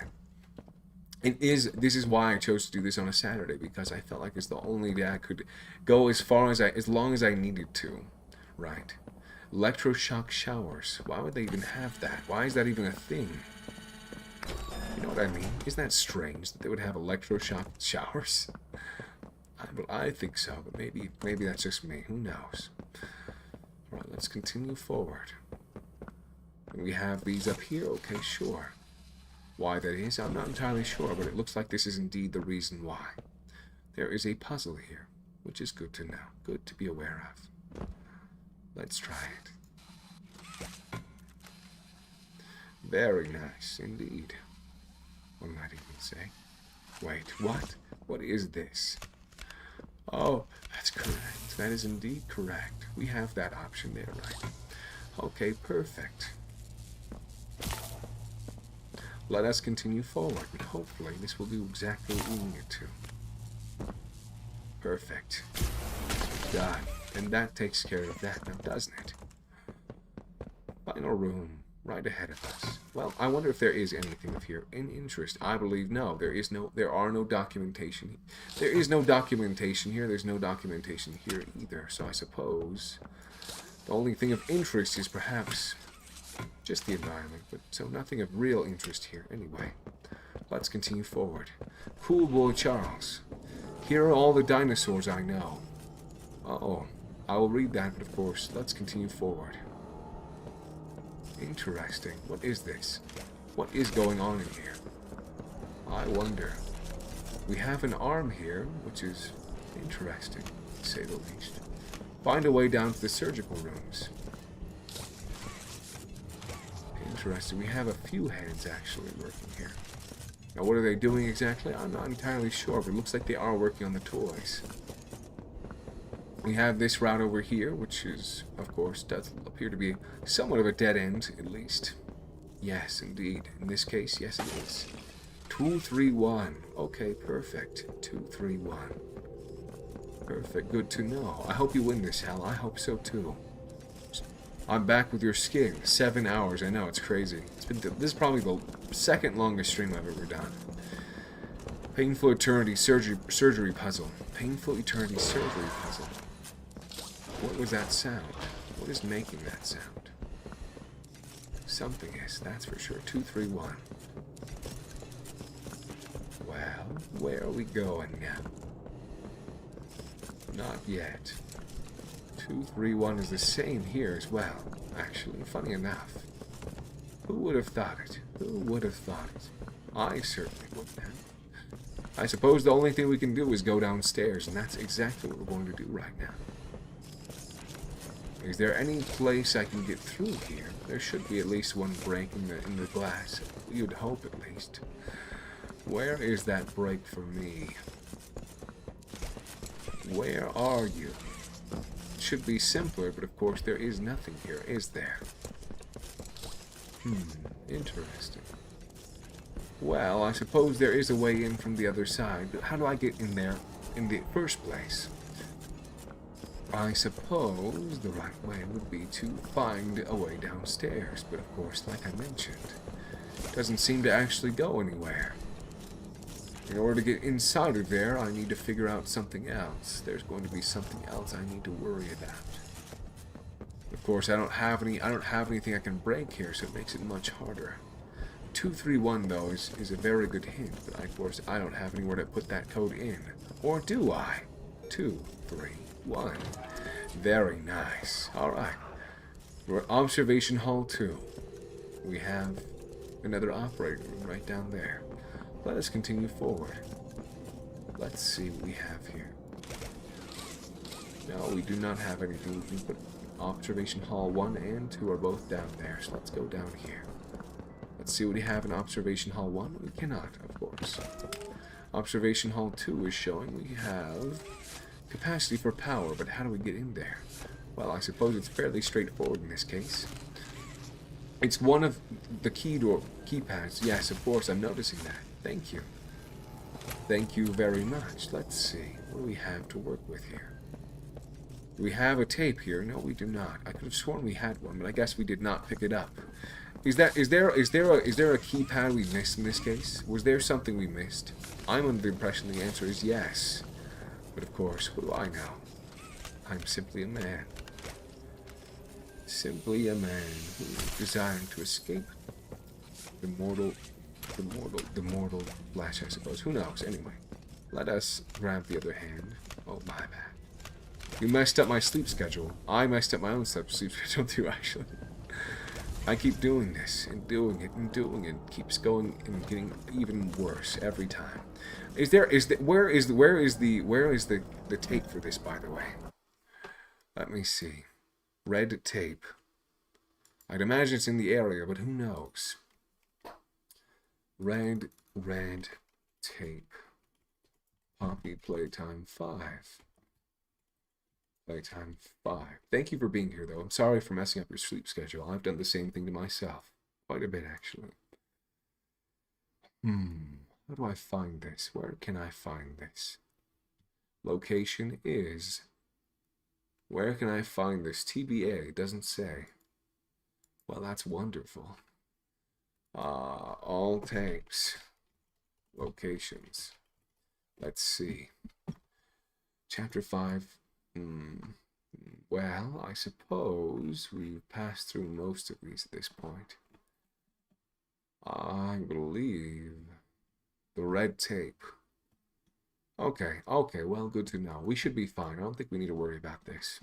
it. This is why I chose to do this on a Saturday, because I felt like it's the only day I could go as long as I needed to. Right. Electroshock showers. Why would they even have that? Why is that even a thing? You know what I mean? Isn't that strange that they would have electroshock showers? I think so, but maybe that's just me. Who knows? Alright, let's continue forward. We have these up here. Okay, sure. Why that is, I'm not entirely sure, but it looks like this is indeed the reason why. There is a puzzle here, which is good to know. Good to be aware of. Let's try it. Very nice, indeed. One might even say. Wait, what? What is this? Oh, that's correct. That is indeed correct. We have that option there, right? Okay, perfect. Let us continue forward, and hopefully this will do exactly what we need it to. Perfect. Done. And that takes care of that now, doesn't it? Final room, right ahead of us. Well, I wonder if there is anything of here in interest. I believe no. There are no documentation. There is no documentation here. There's no documentation here either. So I suppose the only thing of interest is perhaps just the environment, but so nothing of real interest here anyway. Let's continue forward. Cool boy Charles. Here are all the dinosaurs I know. Uh-oh. I will read that, but of course, let's continue forward. Interesting. What is this? What is going on in here? I wonder. We have an arm here, which is interesting, to say the least. Find a way down to the surgical rooms. Interesting. We have a few hands actually working here. Now, what are they doing exactly? I'm not entirely sure, but it looks like they are working on the toys. We have this route over here, which is, of course, does appear to be somewhat of a dead end, at least. Yes, indeed. In this case, yes, it is. 231. Okay, perfect. 231. Perfect. Good to know. I hope you win this, Hal. I hope so, too. I'm back with your skin. 7 hours. I know, it's crazy. This is probably the second longest stream I've ever done. Painful Eternity surgery puzzle. Painful Eternity surgery puzzle. What was that sound? What is making that sound? Something is, that's for sure. 231. Well, where are we going now? Not yet. 231 is the same here as well. Actually, funny enough. Who would have thought it? Who would have thought it? I certainly wouldn't have. I suppose the only thing we can do is go downstairs, and that's exactly what we're going to do right now. Is there any place I can get through here? There should be at least one break in the glass. You'd hope, at least. Where is that break for me? Where are you? It should be simpler, but of course there is nothing here, is there? Interesting. Well, I suppose there is a way in from the other side, but how do I get in there in the first place? I suppose the right way would be to find a way downstairs, but of course, like I mentioned, it doesn't seem to actually go anywhere. In order to get inside of there, I need to figure out something else. There's going to be something else I need to worry about. Of course, I don't have anything I can break here, so it makes it much harder. 231 though is a very good hint, but of course I don't have anywhere to put that code in. Or do I? 231. Very nice. Alright. We're at Observation Hall 2. We have another operating room right down there. Let us continue forward. Let's see what we have here. No, we do not have anything. We can put Observation Hall 1 and 2 are both down there, so let's go down here. Let's see what we have in Observation Hall 1. We cannot, of course. Observation Hall 2 is showing we have capacity for power, but how do we get in there? Well, I suppose it's fairly straightforward in this case. It's one of the keypads. Yes, of course, I'm noticing that. Thank you. Thank you very much. Let's see. What do we have to work with here? Do we have a tape here? No, we do not. I could have sworn we had one, but I guess we did not pick it up. Is there a keypad we missed in this case? Was there something we missed? I'm under the impression the answer is yes. But of course, what do I know? I'm simply a man. Simply a man who is desiring to escape the mortal flesh, I suppose. Who knows? Anyway, let us grab the other hand. Oh, my bad. You messed up my sleep schedule. I messed up my own sleep schedule too, actually. I keep doing this and doing it and doing it. Keeps going and getting even worse every time. Where is the tape for this, by the way? Let me see. Red tape. I'd imagine it's in the area, but who knows? Red tape. Poppy Playtime 5. Playtime 5. Thank you for being here, though. I'm sorry for messing up your sleep schedule. I've done the same thing to myself. Quite a bit, actually. How do I find this? Where can I find this? Location is... Where can I find this? TBA, it doesn't say. Well, that's wonderful. All tapes. Locations. Let's see. Chapter 5. Well, I suppose we've passed through most of these at this point. I believe the red tape. Okay, well, good to know. We should be fine. I don't think we need to worry about this.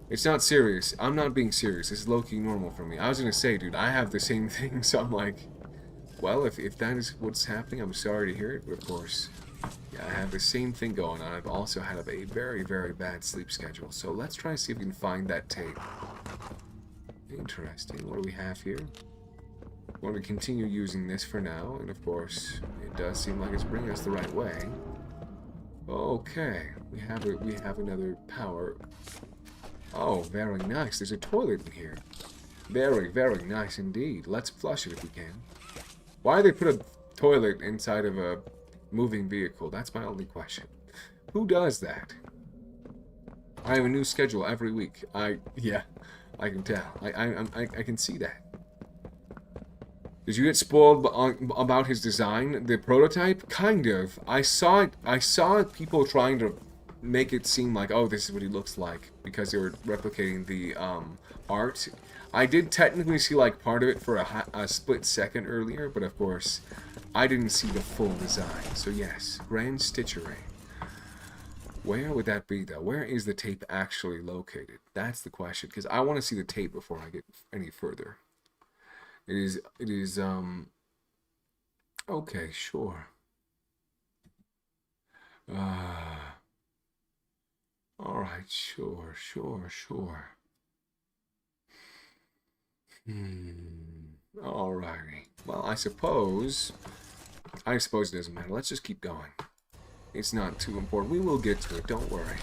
It's not serious. I'm not being serious. This is low-key normal for me. I was gonna say, dude, I have the same thing, so I'm like, well, if that is what's happening, I'm sorry to hear it, but of course, yeah, I have the same thing going on. I've also had a very, very bad sleep schedule, so let's try and see if we can find that tape. Interesting. What do we have here? We're going to continue using this for now, and of course, it does seem like it's bringing us the right way. Okay, we have another power. Oh, very nice. There's a toilet in here. Very, very nice indeed. Let's flush it if we can. Why did they put a toilet inside of a moving vehicle? That's my only question. Who does that? I have a new schedule every week. Yeah, I can tell. I can see that. Did you get spoiled about his design, the prototype? Kind of. I saw people trying to make it seem like, oh, this is what he looks like, because they were replicating the art. I did technically see like part of it for a split second earlier, but of course, I didn't see the full design. So yes, Grand Stitchery. Where would that be, though? Where is the tape actually located? That's the question, because I want to see the tape before I get any further. It is, okay, sure. Alright, sure. Alrighty. Well, I suppose it doesn't matter. Let's just keep going. It's not too important. We will get to it, don't worry.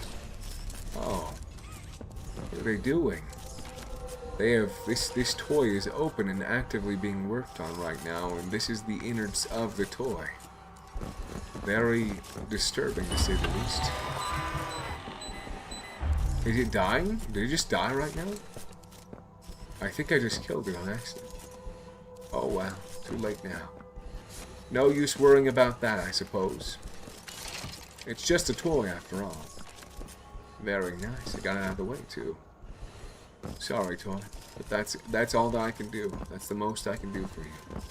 Oh. What are they doing? They have this toy is open and actively being worked on right now, and this is the innards of the toy. Very disturbing, to say the least. Is it dying? Did it just die right now? I think I just killed it on accident. Oh wow, too late now. No use worrying about that, I suppose. It's just a toy after all. Very nice. I got it out of the way too. Sorry, toy, but that's all that I can do. That's the most I can do for you.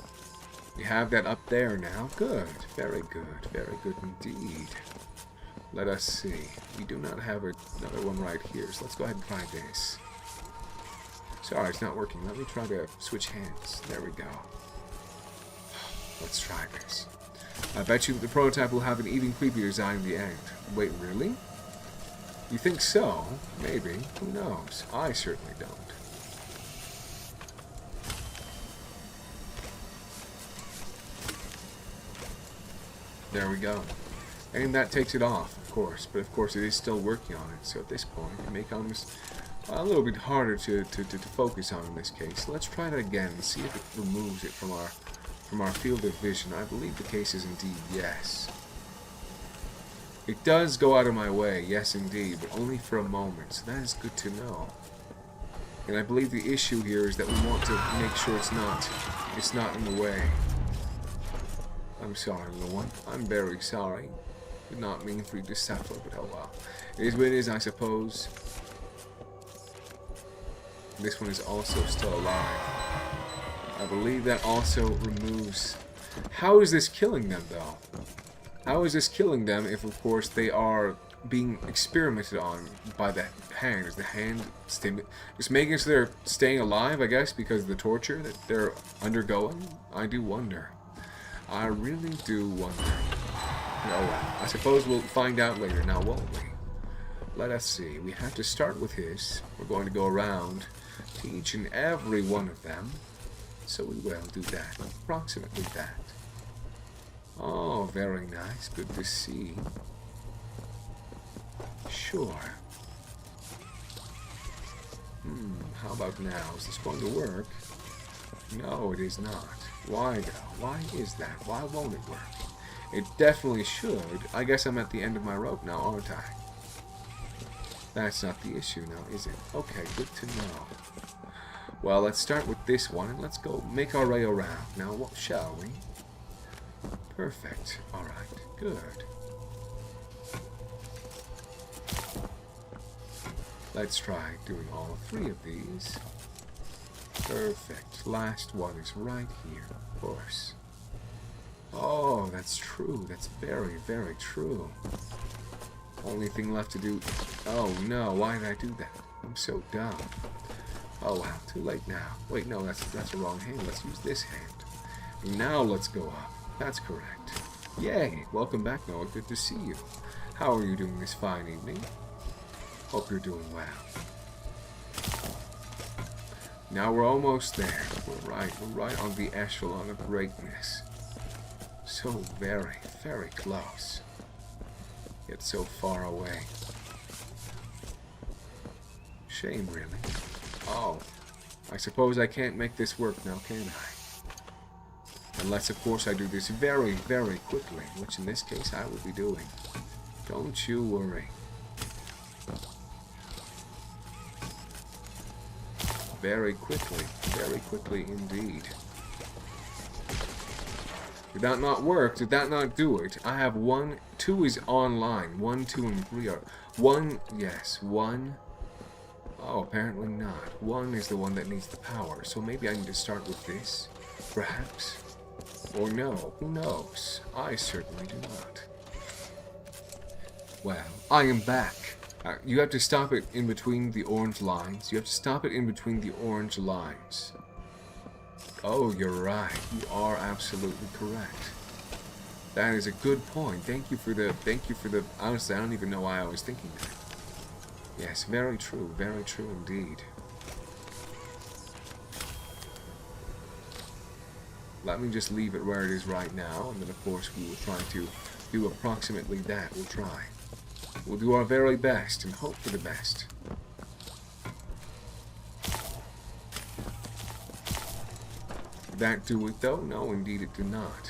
You have that up there now. Good. Very good indeed. Let us see. We do not have another one right here, so let's go ahead and try this. Sorry, it's not working. Let me try to switch hands. There we go. Let's try this. I bet you that the prototype will have an even creepier design in the end. Wait, really? You think so? Maybe. Who knows? I certainly don't. There we go. And that takes it off, of course. But of course it is still working on it. So at this point, it may come a little bit harder to focus on in this case. Let's try that again and see if it removes it from our field of vision. I believe the case is indeed yes. It does go out of my way, yes indeed, but only for a moment, so that is good to know. And I believe the issue here is that we want to make sure it's not in the way. I'm sorry, little one. I'm very sorry. Did not mean for you to suffer, but oh well. It is what it is, I suppose. This one is also still alive. I believe that also removes... How is this killing them, though? How is this killing them if, of course, they are being experimented on by the hand? Is the hand just making it so they're staying alive, I guess, because of the torture that they're undergoing? I do wonder. I really do wonder. Oh well, I suppose we'll find out later now, won't we? Let us see. We have to start with his. We're going to go around to each and every one of them. So we will do that. Approximately that. Oh, very nice. Good to see. Sure. How about now? Is this going to work? No, it is not. Why though? Why is that? Why won't it work? It definitely should. I guess I'm at the end of my rope now, aren't I? That's not the issue now, is it? Okay, good to know. Well, let's start with this one, and let's go make our way around. Now, what shall we? Perfect. Alright, good. Let's try doing all three of these. Perfect. Last one is right here, of course. Oh, that's true. That's very, very true. Only thing left to do... Oh, no. Why did I do that? I'm so dumb. Oh, wow. Too late now. Wait, no. That's the wrong hand. Let's use this hand. And now let's go up. That's correct. Yay. Welcome back, Noah. Good to see you. How are you doing this fine evening? Hope you're doing well. Now we're almost there. We're right on the echelon of greatness. So very, very close. Yet so far away. Shame, really. Oh, I suppose I can't make this work now, can I? Unless, of course, I do this very, very quickly, which in this case I will be doing. Don't you worry. Very quickly indeed. Did that not work? Did that not do it? I have 1, 2 is online. 1, 2, and 3 are... 1, yes, 1. Oh, apparently not. 1 is the one that needs the power, so maybe I need to start with this, perhaps? Or no, who knows? I certainly do not. Well, I am back. You have to stop it in between the orange lines. You have to stop it in between the orange lines. Oh, you're right. You are absolutely correct. That is a good point. Thank you for the, honestly, I don't even know why I was thinking that. Yes, very true indeed. Let me just leave it where it is right now, and then of course we will try to do approximately that. We'll try. We'll do our very best and hope for the best. Did that do it though? No, indeed it did not.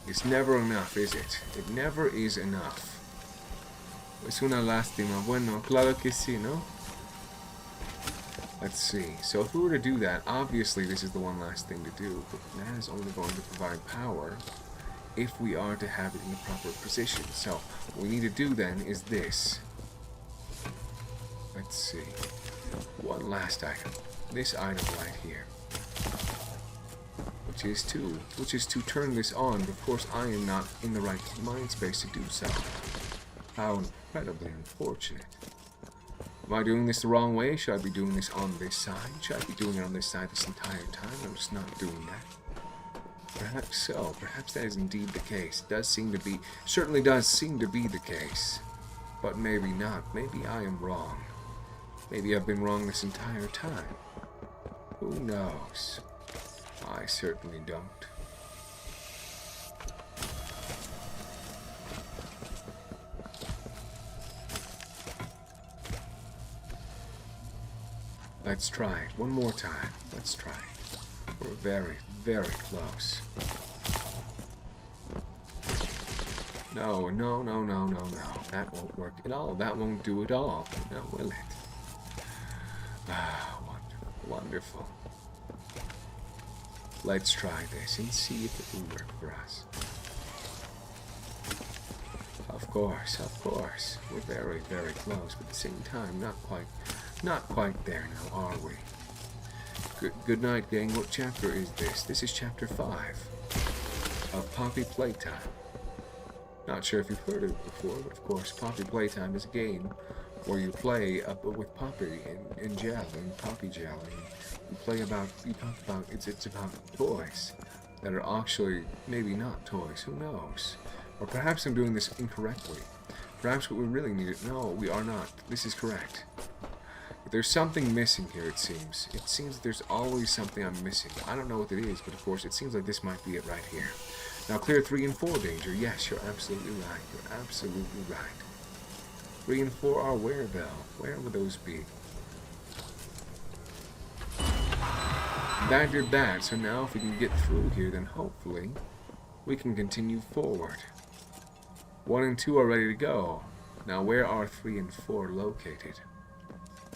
It's never enough, is it? It never is enough. Es una lástima. Bueno, claro que sí, ¿no? Let's see. So if we were to do that, obviously this is the one last thing to do, but that is only going to provide power if we are to have it in the proper position. So what we need to do then is this. Let's see. One last item. This item right here. Which is to turn this on, but of course I am not in the right mind space to do so. How incredibly unfortunate. Am I doing this the wrong way? Should I be doing this on this side? Should I be doing it on this side this entire time? I'm just not doing that. Perhaps so. Perhaps that is indeed the case. It does seem to be, certainly does seem to be the case. But maybe not. Maybe I am wrong. Maybe I've been wrong this entire time. Who knows? I certainly don't. Let's try it one more time. Let's try it. We're very, very close. No, no, no, no, no, no. That won't work at all. That won't do it all. No, will it? Ah, wonderful, wonderful. Let's try this and see if it will work for us. Of course. We're very, very close, but at the same time, not quite there now, are we? Good night, gang. What chapter is this? This is chapter 5 of Poppy Playtime. Not sure if you've heard of it before, but of course, Poppy Playtime is a game where you play with Poppy and gel and Poppy gel, and it's about toys that are actually maybe not toys. Who knows? Or perhaps I'm doing this incorrectly. Perhaps what we really need it. No, we are not. This is correct. But there's something missing here, it seems. It seems that there's always something I'm missing. I don't know what it is, but of course it seems like this might be it right here. Now clear 3 and 4 danger. Yes, you're absolutely right. You're absolutely right. 3 and 4 are where though? Where would those be? That did that. So now if we can get through here, then hopefully we can continue forward. 1 and 2 are ready to go. Now where are 3 and 4 located?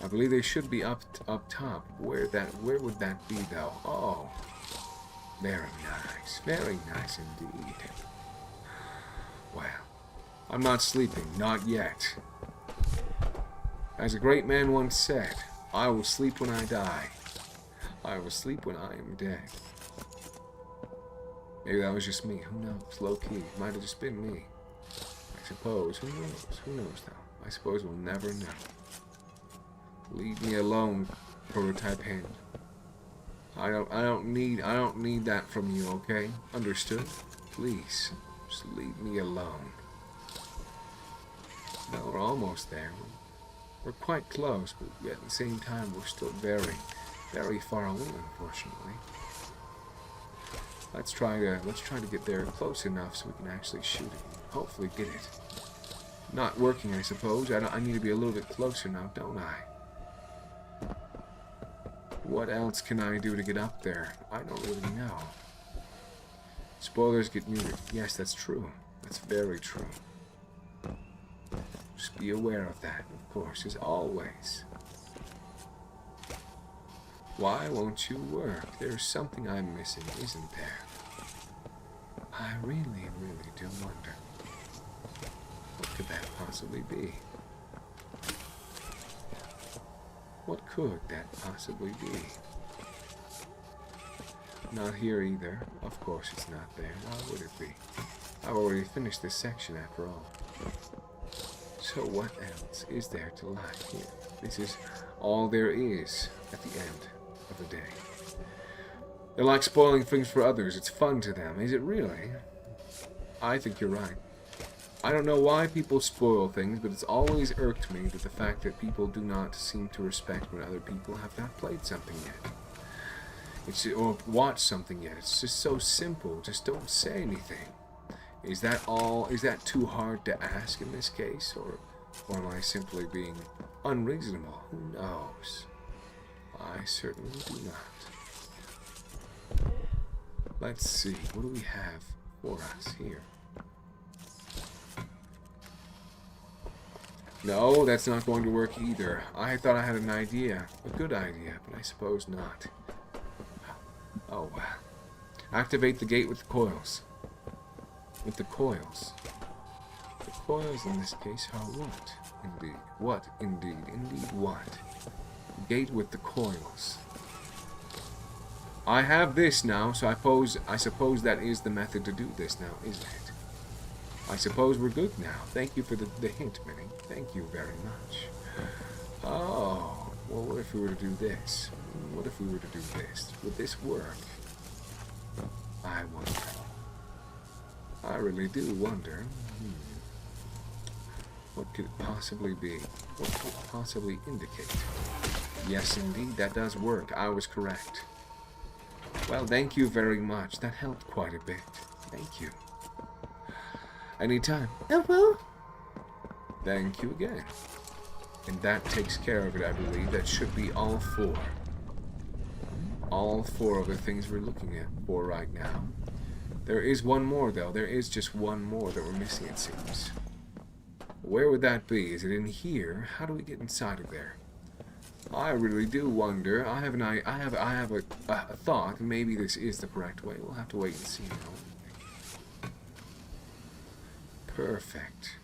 I believe they should be up top. Where would that be though? Oh, very nice indeed. Well, I'm not sleeping, not yet. As a great man once said, I will sleep when I die. I will sleep when I am dead. Maybe that was just me. Who knows? Low key. Might have just been me. I suppose. Who knows? Who knows though? I suppose we'll never know. Leave me alone, prototype hand. I don't need that from you, okay? Understood? Please. Just leave me alone. No, we're almost there. We're quite close, but yet at the same time we're still very, very far away, unfortunately. Let's try to get there close enough so we can actually shoot it. Hopefully get it. Not working, I suppose. I need to be a little bit closer now, don't I? What else can I do to get up there? I don't really know. Spoilers get muted. Yes, that's true. That's very true. Just be aware of that, of course, as always. Why won't you work? There's something I'm missing, isn't there? I really, really do wonder. What could that possibly be? What could that possibly be? Not here either. Of course it's not there. Why would it be? I've already finished this section after all. So what else is there to like here? This is all there is at the end of the day. They like spoiling things for others. It's fun to them. Is it really? I think you're right. I don't know why people spoil things, but it's always irked me that the fact that people do not seem to respect when other people have not played something yet. Or watched something yet. It's just so simple. Just don't say anything. Is that all? Is that too hard to ask in this case? Or am I simply being unreasonable? Who knows? I certainly do not. Let's see. What do we have for us here? No, that's not going to work either. I thought I had an idea. A good idea, but I suppose not. Oh, well. Activate the gate with the coils. With the coils. The coils in this case are what? Indeed. What? Indeed. Indeed what? Gate with the coils. I have this now, so I suppose that is the method to do this now, isn't it? I suppose we're good now. Thank you for the hint, Minnie. Thank you very much. Oh, well, what if we were to do this? What if we were to do this? Would this work? I wonder. I really do wonder. What could it possibly be? What could it possibly indicate? Yes, indeed, that does work. I was correct. Well, thank you very much. That helped quite a bit. Thank you. Anytime. Oh, well. Thank you again. And that takes care of it, I believe. That should be all four. All four of the things we're looking at for right now. There is one more, though. There is just one more that we're missing, it seems. Where would that be? Is it in here? How do we get inside of there? I really do wonder. I have a thought. Maybe this is the correct way. We'll have to wait and see now. Perfect.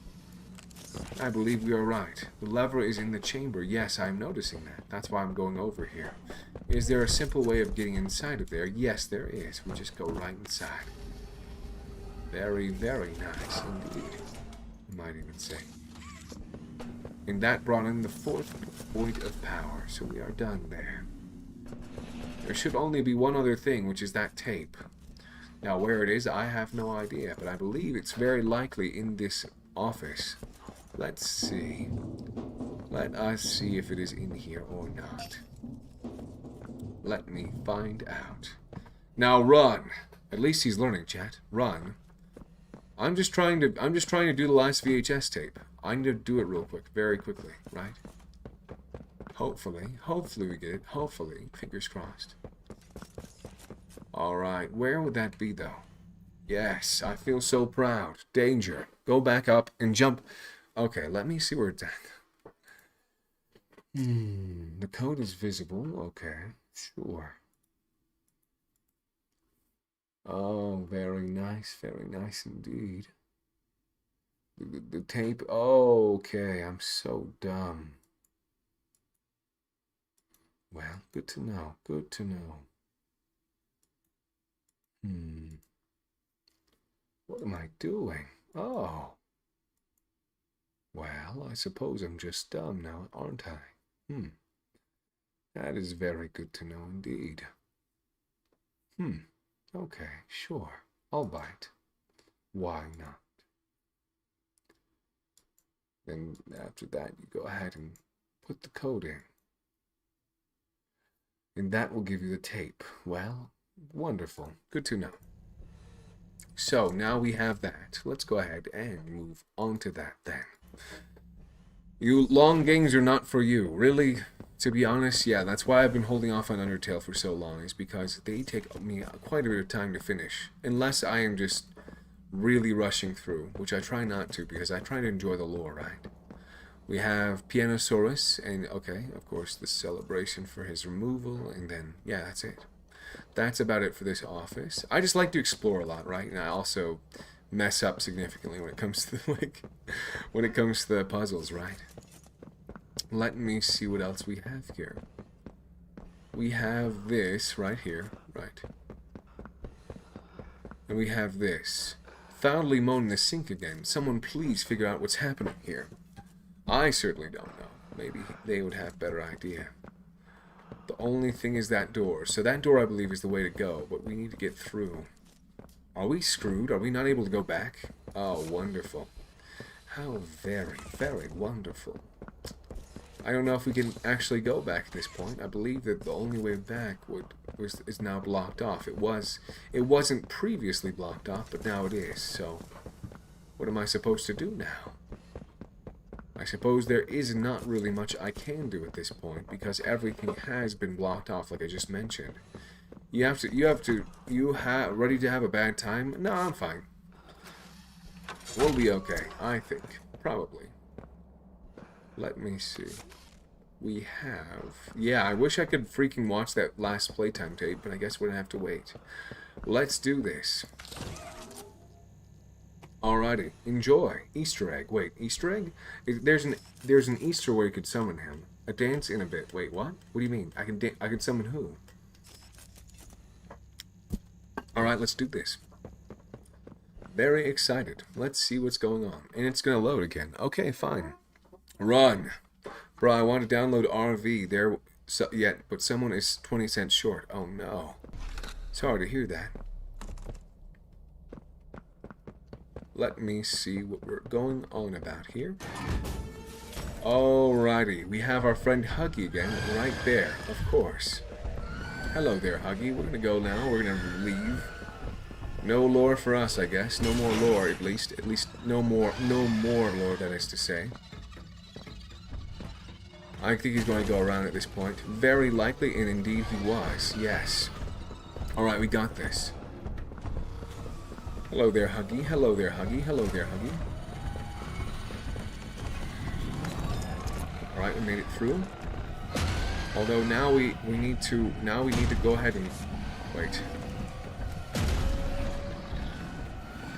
I believe we are right. The lever is in the chamber. Yes, I'm noticing that. That's why I'm going over here. Is there a simple way of getting inside of there? Yes, there is. We just go right inside. Very, very nice indeed. I might even say. And that brought in the fourth point of power, so we are done there. There should only be one other thing, which is that tape. Now, where it is, I have no idea, but I believe it's very likely in this office. Let's see. Let us see if it is in here or not. Let me find out. Now run. At least he's learning, chat. Run. I'm just trying to do the last VHS tape. I need to do it real quick, very quickly, right? Hopefully we get it. Hopefully, fingers crossed. All right, where would that be though? Yes, I feel so proud. Danger. Go back up and jump. Okay, let me see where it's at. The code is visible. Okay, sure. Oh, very nice indeed. The tape. Oh, okay, I'm so dumb. Well, good to know. Good to know. What am I doing? Oh. Well, I suppose I'm just dumb now, aren't I? That is very good to know indeed. Okay, sure. I'll bite. Why not? Then after that, you go ahead and put the code in. And that will give you the tape. Well, wonderful. Good to know. So, now we have that. Let's go ahead and move on to that then. You long games are not for you. Really? To be honest, yeah, that's why I've been holding off on Undertale for so long, is because they take me quite a bit of time to finish. Unless I am just really rushing through, which I try not to, because I try to enjoy the lore, right? We have Pianosaurus, and, okay, of course, the celebration for his removal, and then, yeah, that's it. That's about it for this office. I just like to explore a lot, right? And I also mess up significantly when it comes to, when it comes to the puzzles, right? Let me see what else we have here. We have this right here, right? And we have this. Foully moan in the sink again. Someone please figure out what's happening here. I certainly don't know. Maybe they would have a better idea. The only thing is that door. So that door, I believe, is the way to go, but we need to get through. Are we screwed? Are we not able to go back? Oh, wonderful. How very, very wonderful. I don't know if we can actually go back at this point. I believe that the only way back is now blocked off. It wasn't previously blocked off, but now it is. So, what am I supposed to do now? I suppose there is not really much I can do at this point, because everything has been blocked off, like I just mentioned. You ready to have a bad time? No, I'm fine. We'll be okay, I think. Probably. Let me see. We have... Yeah, I wish I could freaking watch that last playtime tape, but I guess we're gonna have to wait. Let's do this. Alrighty. Enjoy. Easter egg. Wait, Easter egg? There's an Easter where you could summon him. A dance in a bit. Wait, what? What do you mean? I can summon who? Alright, let's do this. Very excited. Let's see what's going on. And it's gonna load again. Okay, fine. Run. Bro, I want to download RV there yet, but someone is 20 cents short. Oh no. Sorry to hear that. Let me see what we're going on about here. Alrighty, we have our friend Huggy again, right there, of course. Hello there, Huggy. We're gonna go now. We're gonna leave. No lore for us, I guess. No more lore, at least. At least no more lore, that is to say. I think he's going to go around at this point. Very likely, and indeed he was. Yes. Alright, we got this. Hello there, Huggy. Hello there, Huggy. Hello there, Huggy. Alright, we made it through. Although now we need to go ahead and wait.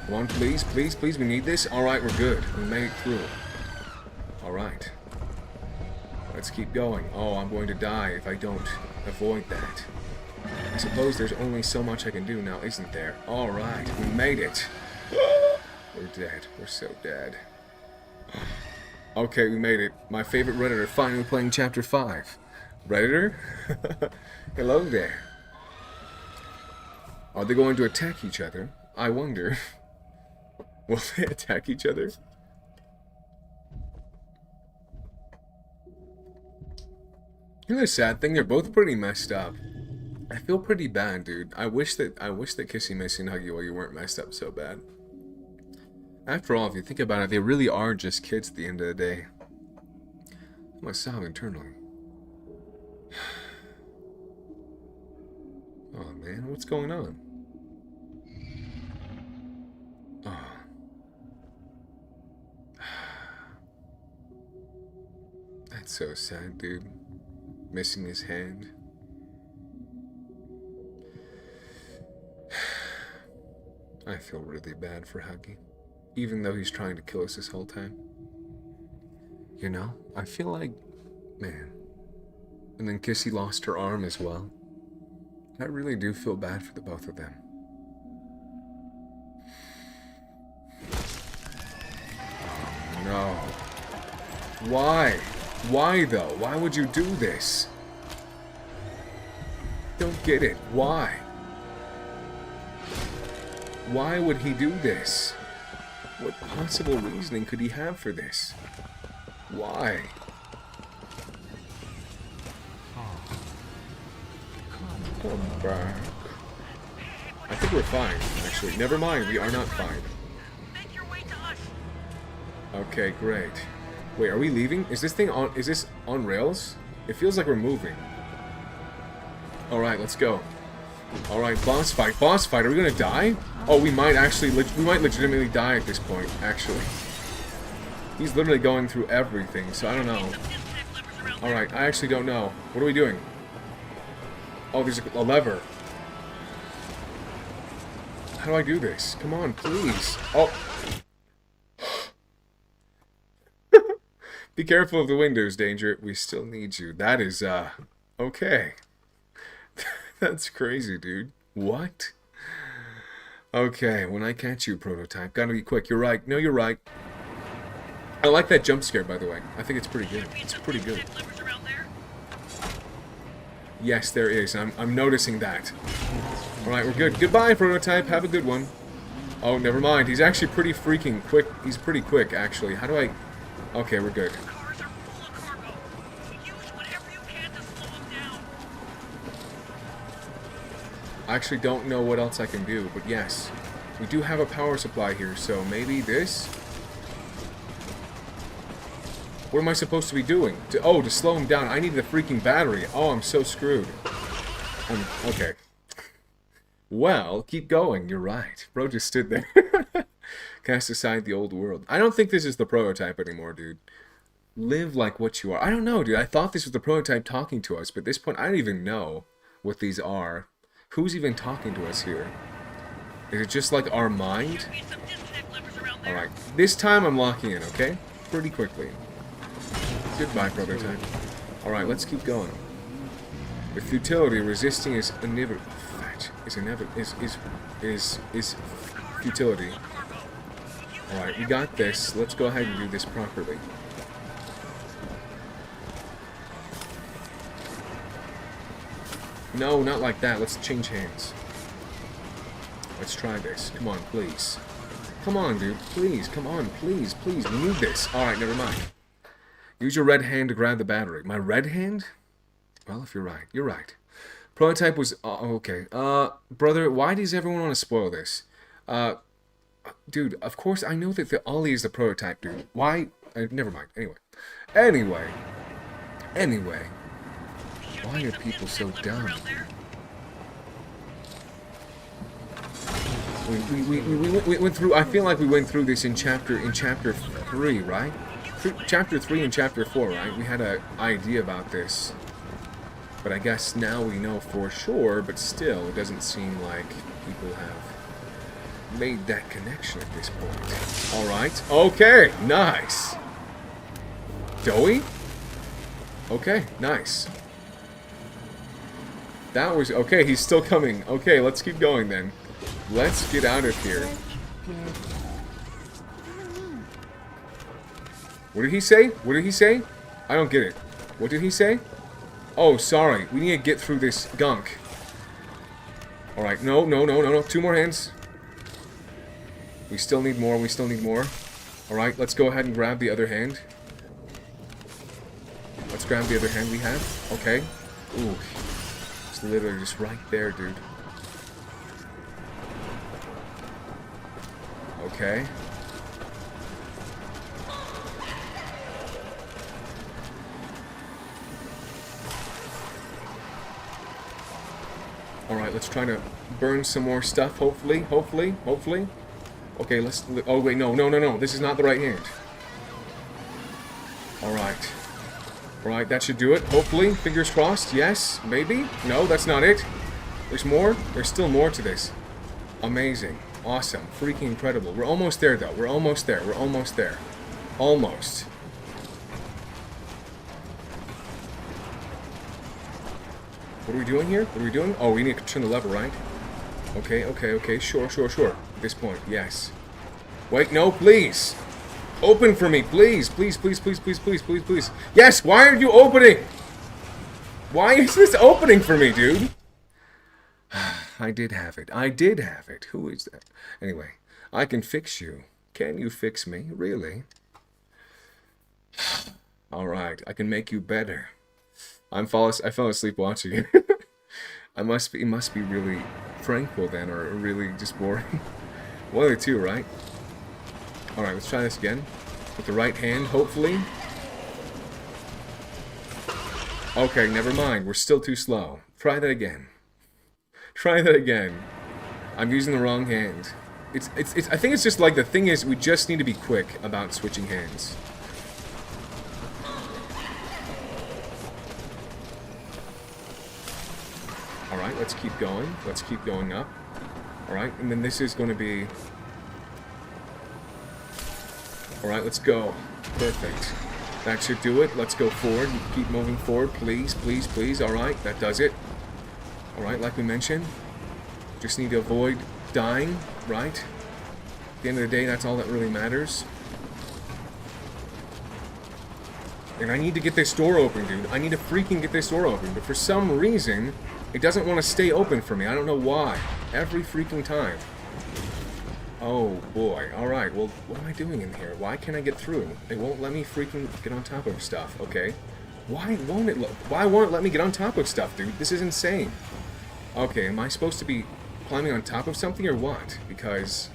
Come on, please, please, please, we need this. Alright, we're good. We made it through. Alright. Let's keep going. Oh, I'm going to die if I don't avoid that. I suppose there's only so much I can do now, isn't there? Alright, we made it. We're dead. We're so dead. Okay, we made it. My favorite Redditor finally playing Chapter 5. Redditor? Hello there. Are they going to attack each other? I wonder. Will they attack each other? You know the sad thing? They're both pretty messed up. I feel pretty bad, dude. I wish that Kissy, Missy, and Huggy Wuggy weren't messed up so bad. After all, if you think about it, they really are just kids at the end of the day. I must sob internally. Oh man, what's going on? Oh. That's so sad, dude. Missing his hand. I feel really bad for Huggy. Even though he's trying to kill us this whole time. You know, I feel like... Man. And then Kissy lost her arm as well. I really do feel bad for the both of them. Oh, no. Why? Why though? Why would you do this? Don't get it. Why? Why would he do this? What possible reasoning could he have for this? Why? Come back. I think we're fine, actually. Never mind, we are not fine. Okay, great. Wait, are we leaving? Is this on rails? It feels like we're moving. Alright, let's go. Alright, boss fight. Boss fight, are we gonna die? Oh, we might legitimately die at this point, actually. He's literally going through everything, so I don't know. Alright, I actually don't know. What are we doing? Oh, there's a lever. How do I do this? Come on, please. Oh. Be careful of the windows, Danger. We still need you. That is, okay. That's crazy, dude. What? Okay, when I catch you, Prototype. Gotta be quick. You're right. No, you're right. I like that jump scare, by the way. I think it's pretty good. It's pretty good. Yes, there is. I'm noticing that. Alright, we're good. Goodbye, Prototype. Have a good one. Oh, never mind. He's actually pretty freaking quick. He's pretty quick, actually. How do I... Okay, we're good. I actually don't know what else I can do, but yes. We do have a power supply here, so maybe this? What am I supposed to be doing? To slow him down. I need the freaking battery. Oh, I'm so screwed. Okay. Well, keep going. You're right. Bro just stood there. Cast aside the old world. I don't think this is the prototype anymore, dude. Live like what you are. I don't know, dude. I thought this was the prototype talking to us, but at this point, I don't even know what these are. Who's even talking to us here? Is it just like our mind? Alright. This time I'm locking in, okay? Pretty quickly. Goodbye, prototype. Alright, let's keep going. With futility, resisting is futility. Alright, we got this. Let's go ahead and do this properly. No, not like that. Let's change hands. Let's try this. Come on, please. Come on, dude. Please, come on, please, please. We need this. Alright, never mind. Use your red hand to grab the battery. My red hand? Well, if you're right. You're right. Prototype was... okay. Brother, why does everyone want to spoil this? Dude, of course, I know that the Ollie is the prototype, dude. Why? Never mind. Anyway. Why are people so dumb? We went through... I feel like we went through this in chapter 3, right? Chapter 3 and chapter 4, right? We had an idea about this. But I guess now we know for sure, but still, it doesn't seem like people have made that connection at this point. Alright. Okay, nice. Doughy? Okay, nice. That was... okay, he's still coming. Okay, let's keep going then. Let's get out of here. What did he say? What did he say? I don't get it. What did he say? Oh, sorry. We need to get through this gunk. Alright, no. 2 more hands. We still need more. Alright, let's go ahead and grab the other hand. Let's grab the other hand we have. Okay. Ooh. It's literally just right there, dude. Okay. Alright, let's try to burn some more stuff, hopefully. Okay, let's... oh, wait, no. This is not the right hand. Alright. Alright, that should do it, hopefully. Fingers crossed. Yes, maybe. No, that's not it. There's more. There's still more to this. Amazing. Awesome. Freaking incredible. We're almost there, though. We're almost there. Almost. What are we doing here? Oh, we need to turn the lever, right? Okay. Sure. At this point, yes. Wait, no, please. Open for me, please. Please. Yes, why are you opening? Why is this opening for me, dude? I did have it. Who is that? Anyway, I can fix you. Can you fix me? Really? Alright, I can make you better. I fell asleep watching it. It must be really tranquil then, or really just boring. One of the two, right? Alright, let's try this again. With the right hand, hopefully. Okay, never mind. We're still too slow. Try that again. I'm using the wrong hand. I think it's just like, the thing is, we just need to be quick about switching hands. Alright, let's keep going. Let's keep going up. Alright, and then this is going to be... alright, let's go. Perfect. That should do it. Let's go forward. Keep moving forward, please. Alright, that does it. Alright, like we mentioned. Just need to avoid dying, right? At the end of the day, that's all that really matters. And I need to get this door open, dude. I need to freaking get this door open. But for some reason, it doesn't want to stay open for me. I don't know why. Every freaking time. Oh, boy. Alright, well, what am I doing in here? Why can't I get through? It won't let me freaking get on top of stuff, okay? Why won't it let me get on top of stuff, dude? This is insane. Okay, am I supposed to be climbing on top of something or what? Because...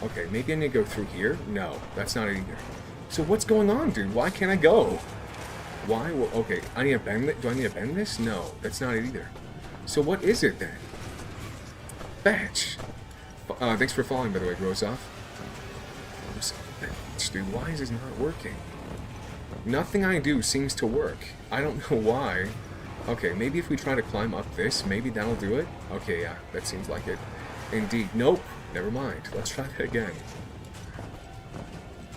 okay, maybe I need to go through here? No, that's not it either. So what's going on, dude? Why can't I go? Why? Well, okay, I need to bend it. Do I need to bend this? No, that's not it either. So what is it then? Bitch. Thanks for following, by the way, Grozov. Bitch, dude, why is this not working? Nothing I do seems to work. I don't know why. Okay, maybe if we try to climb up this, maybe that'll do it? Okay, yeah, that seems like it. Indeed. Nope. Never mind. Let's try that again.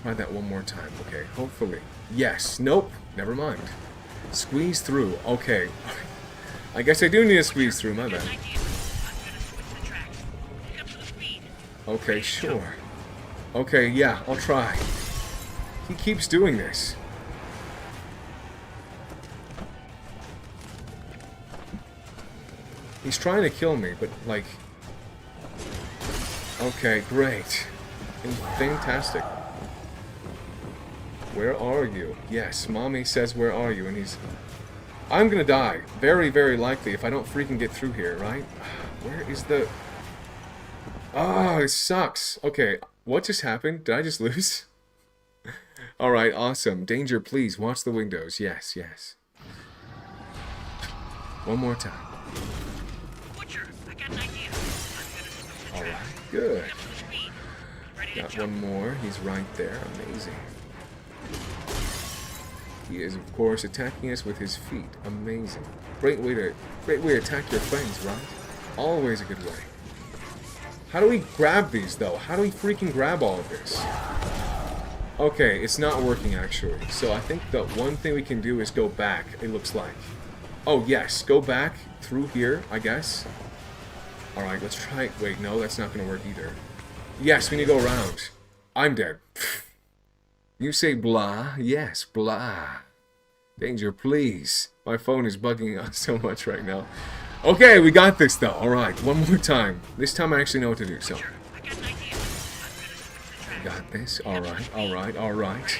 Try that one more time. Okay, hopefully. Yes. Nope. Never mind. Squeeze through. Okay. I guess I do need to squeeze through, my bad. Okay, sure. Okay, yeah, I'll try. He keeps doing this. He's trying to kill me, but, like... Okay, great. Fantastic. Where are you? Yes, Mommy says where are you, and he's... I'm gonna die. Very, very likely if I don't freaking get through here, right? Where is the... Oh, it sucks. Okay, what just happened? Did I just lose? Alright, awesome. Danger, please, watch the windows. Yes, yes. One more time. Alright, good. Got one more. He's right there. Amazing. He is, of course, attacking us with his feet. Amazing. Great way to attack your friends, right? Always a good way. How do we grab these, though? How do we freaking grab all of this? Okay, it's not working, actually. So I think the one thing we can do is go back, it looks like. Oh, yes. Go back through here, I guess. Alright, let's try... Wait, no, that's not going to work either. Yes, we need to go around. I'm dead. You say blah? Yes, blah. Danger, please. My phone is bugging out so much right now. Okay, we got this, though. Alright, one more time. This time I actually know what to do, so... Got this. Alright, alright, alright.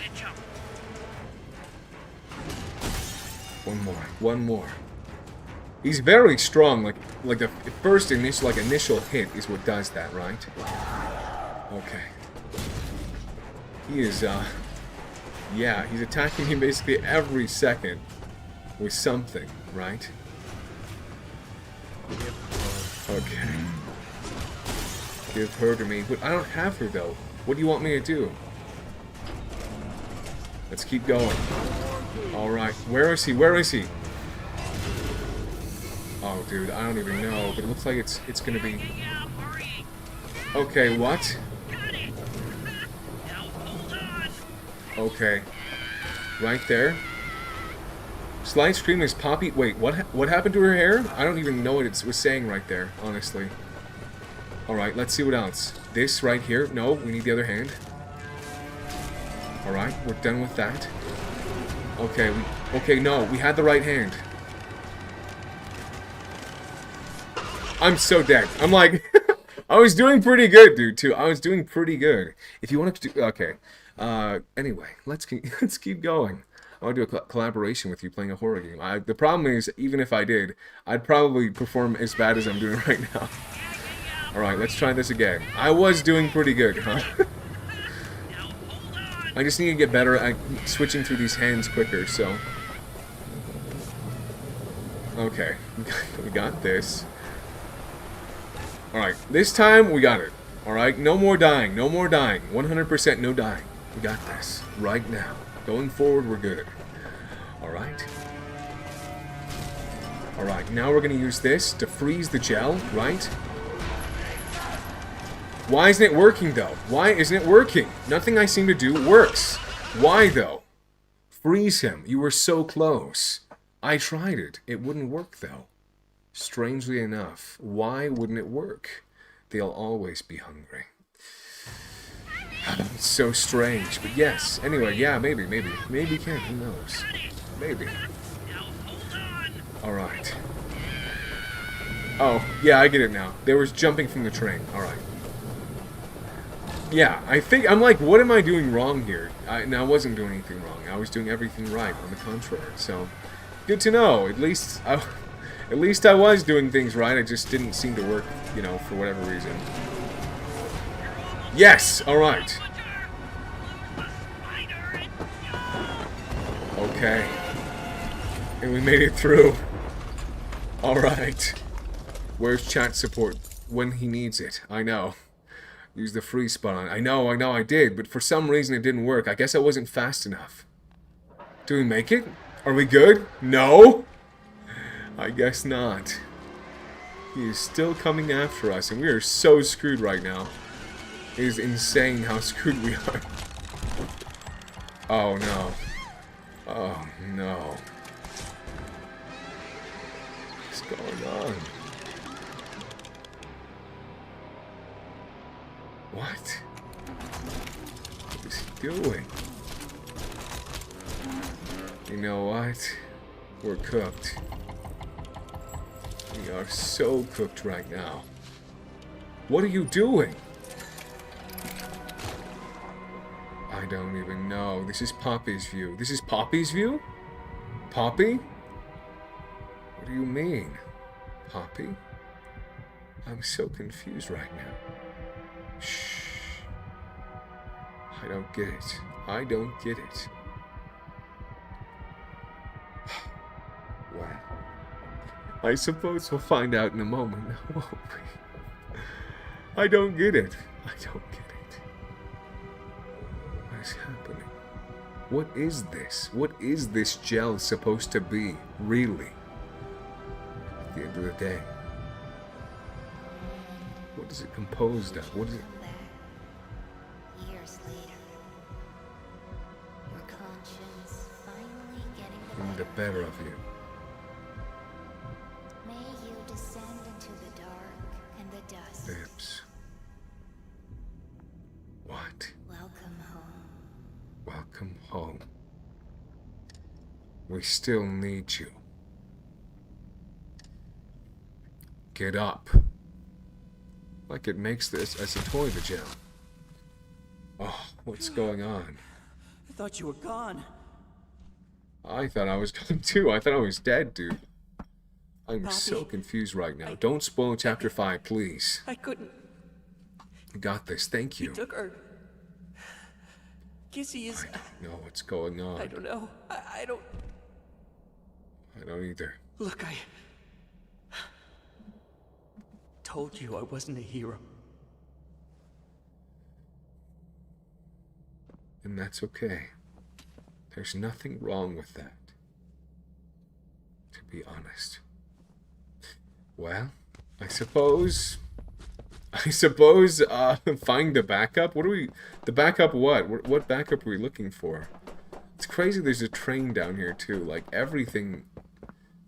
One more, one more. He's very strong, like the first initial hit is what does that, right? Okay. He is, yeah, he's attacking me basically every second with something, right? Okay. Give her to me, but I don't have her, though. What do you want me to do? Let's keep going. Alright, where is he? Where is he? Oh, dude, I don't even know, but it looks like it's gonna be... Okay, what? Okay. Right there. Slide scream is Poppy... Wait, what happened to her hair? I don't even know what it was saying right there, honestly. Alright, let's see what else. This right here. No, we need the other hand. Alright, we're done with that. Okay, okay, no, we had the right hand. I'm so dead. I'm like... I was doing pretty good, dude, too. I was doing pretty good. If you want to do... Okay. Anyway, let's keep going. I want to do a collaboration with you playing a horror game. The problem is, even if I did, I'd probably perform as bad as I'm doing right now. Alright, let's try this again. I was doing pretty good, huh? I just need to get better at switching through these hands quicker, so... Okay, we got this. Alright, this time we got it. Alright, no more dying, no more dying. 100% no dying. We got this. Right now. Going forward, we're good. Alright. Alright, now we're going to use this to freeze the gel, right? Why isn't it working, though? Why isn't it working? Nothing I seem to do works. Why, though? Freeze him. You were so close. I tried it. It wouldn't work, though. Strangely enough, why wouldn't it work? They'll always be hungry. It's so strange, but yes. Anyway, yeah, maybe you can. Who knows? Maybe. Alright. Oh, yeah, I get it now. There was jumping from the train. Alright. Yeah, I think, I'm like, what am I doing wrong here? I wasn't doing anything wrong. I was doing everything right, on the contrary. So, good to know. At least I was doing things right. It just didn't seem to work, you know, for whatever reason. Yes! Alright. Okay. And we made it through. Alright. Where's chat support? when he needs it. I know. Use the freeze spot on it. I know, I did, but for some reason it didn't work. I guess I wasn't fast enough. Do we make it? Are we good? No? I guess not. He is still coming after us, and we are so screwed right now. It is insane how screwed we are. Oh no. Oh no. What's going on? What? What is he doing? You know what? We're cooked. We are so cooked right now. What are you doing? I don't even know. This is Poppy's view. This is Poppy's view? Poppy? What do you mean? Poppy? I'm so confused right now. Shh. I don't get it. I don't get it. Well, I suppose we'll find out in a moment, won't we? I don't get it. I don't get it. What is happening? What is this? What is this gel supposed to be, really? At the end of the day. What is it composed of? What is it? Years later, your conscience finally getting The better of you. May you descend into the dark and the dust. Bibbs. What? Welcome home. Welcome home. We still need you. Get up. Like it makes this as a toy to gel. Oh, what's going on? I thought you were gone. I thought I was gone too. I thought I was dead, dude. I'm Poppy, so confused right now. Don't spoil chapter 5, please. I couldn't. Got this. Thank you. You took her. Kissy is. I don't know what's going on. I don't know. I don't. I don't either. Look, I told you I wasn't a hero. And that's okay. There's nothing wrong with that. To be honest. Well, I suppose, find the backup? What are we, the backup what? What backup are we looking for? It's crazy there's a train down here too, like everything,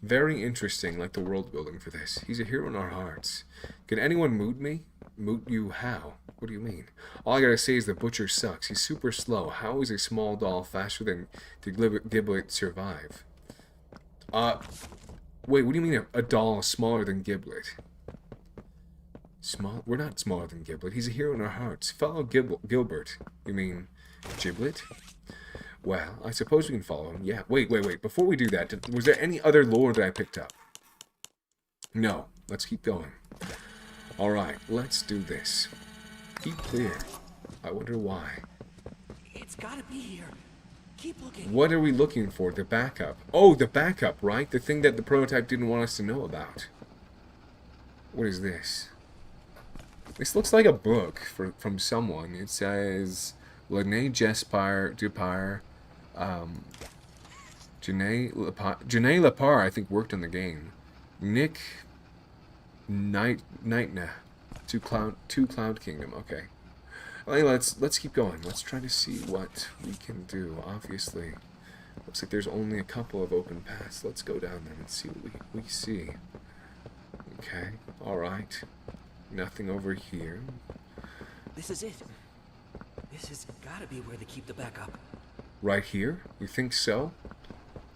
very interesting, like the world building for this. He's a hero in our hearts. Can anyone moot me? Moot you how? What do you mean? All I gotta say is the butcher sucks. He's super slow. How is a small doll faster than did Giblet survive? Wait, what do you mean a doll smaller than Giblet? Small? We're not smaller than Giblet. He's a hero in our hearts. Follow Gilbert. You mean Giblet? Well, I suppose we can follow him. Yeah, wait. Before we do that, was there any other lore that I picked up? No. Let's keep going. Alright, let's do this. Keep clear. I wonder why. It's gotta be here. Keep looking. What are we looking for? The backup. Oh, the backup, right? The thing that the prototype didn't want us to know about. What is this? This looks like a book from someone. It says Lene Dupire, Janae Lepar, I think, worked on the game. Nick Nightna, Two Cloud Kingdom. Okay. Well, let's keep going. Let's try to see what we can do. Obviously, looks like there's only a couple of open paths. Let's go down them and see what we see. Okay. All right. Nothing over here. This is it. This has gotta be where they keep the backup. Right here? You think so?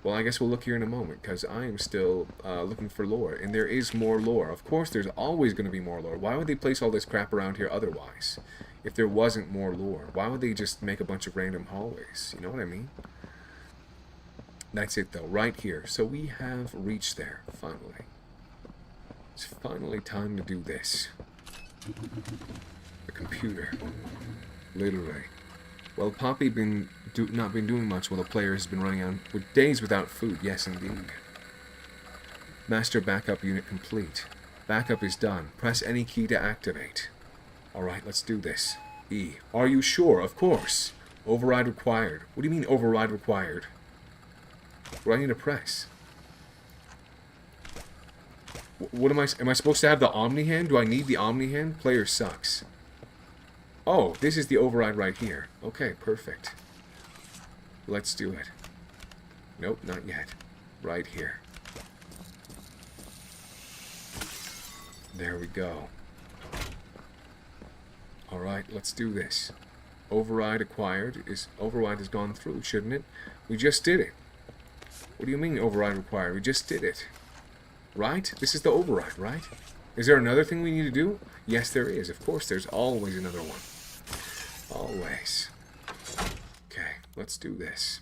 Well, I guess we'll look here in a moment, because I am still looking for lore, and there is more lore. Of course, there's always going to be more lore. Why would they place all this crap around here otherwise? If there wasn't more lore, why would they just make a bunch of random hallways? You know what I mean? That's it, though, right here. So we have reached there, finally. It's finally time to do this. The computer. Literally. Well, Poppy not been doing much while the player has been running on with days without food. Yes, indeed. Master backup unit complete. Backup is done. Press any key to activate. Alright, let's do this. E. Are you sure? Of course. Override required. What do you mean override required? What do I need to press? What am I supposed to have the Omni hand? Do I need the Omni hand? Player sucks. Oh, this is the override right here. Okay, perfect. Let's do it. Nope, not yet. Right here. There we go. Alright, let's do this. Override acquired. Override has gone through, shouldn't it? We just did it. What do you mean override required? We just did it. Right? This is the override, right? Is there another thing we need to do? Yes, there is. Of course, there's always another one. Always. Okay, let's do this.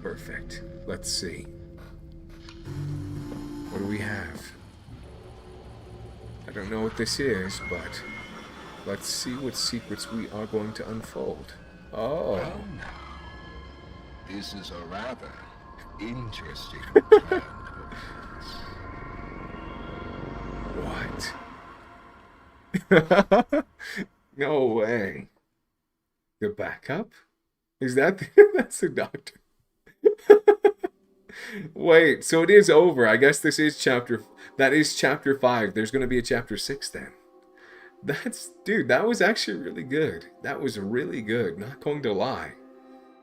Perfect. Let's see. What do we have? I don't know what this is, but let's see what secrets we are going to unfold. Oh. Well, now, this is a rather interesting plan. What? No way. The backup? Is that that's the doctor? Wait, so it is over. I guess this is that is chapter 5. There's going to be a chapter 6 then. Dude, that was actually really good. That was really good, not going to lie.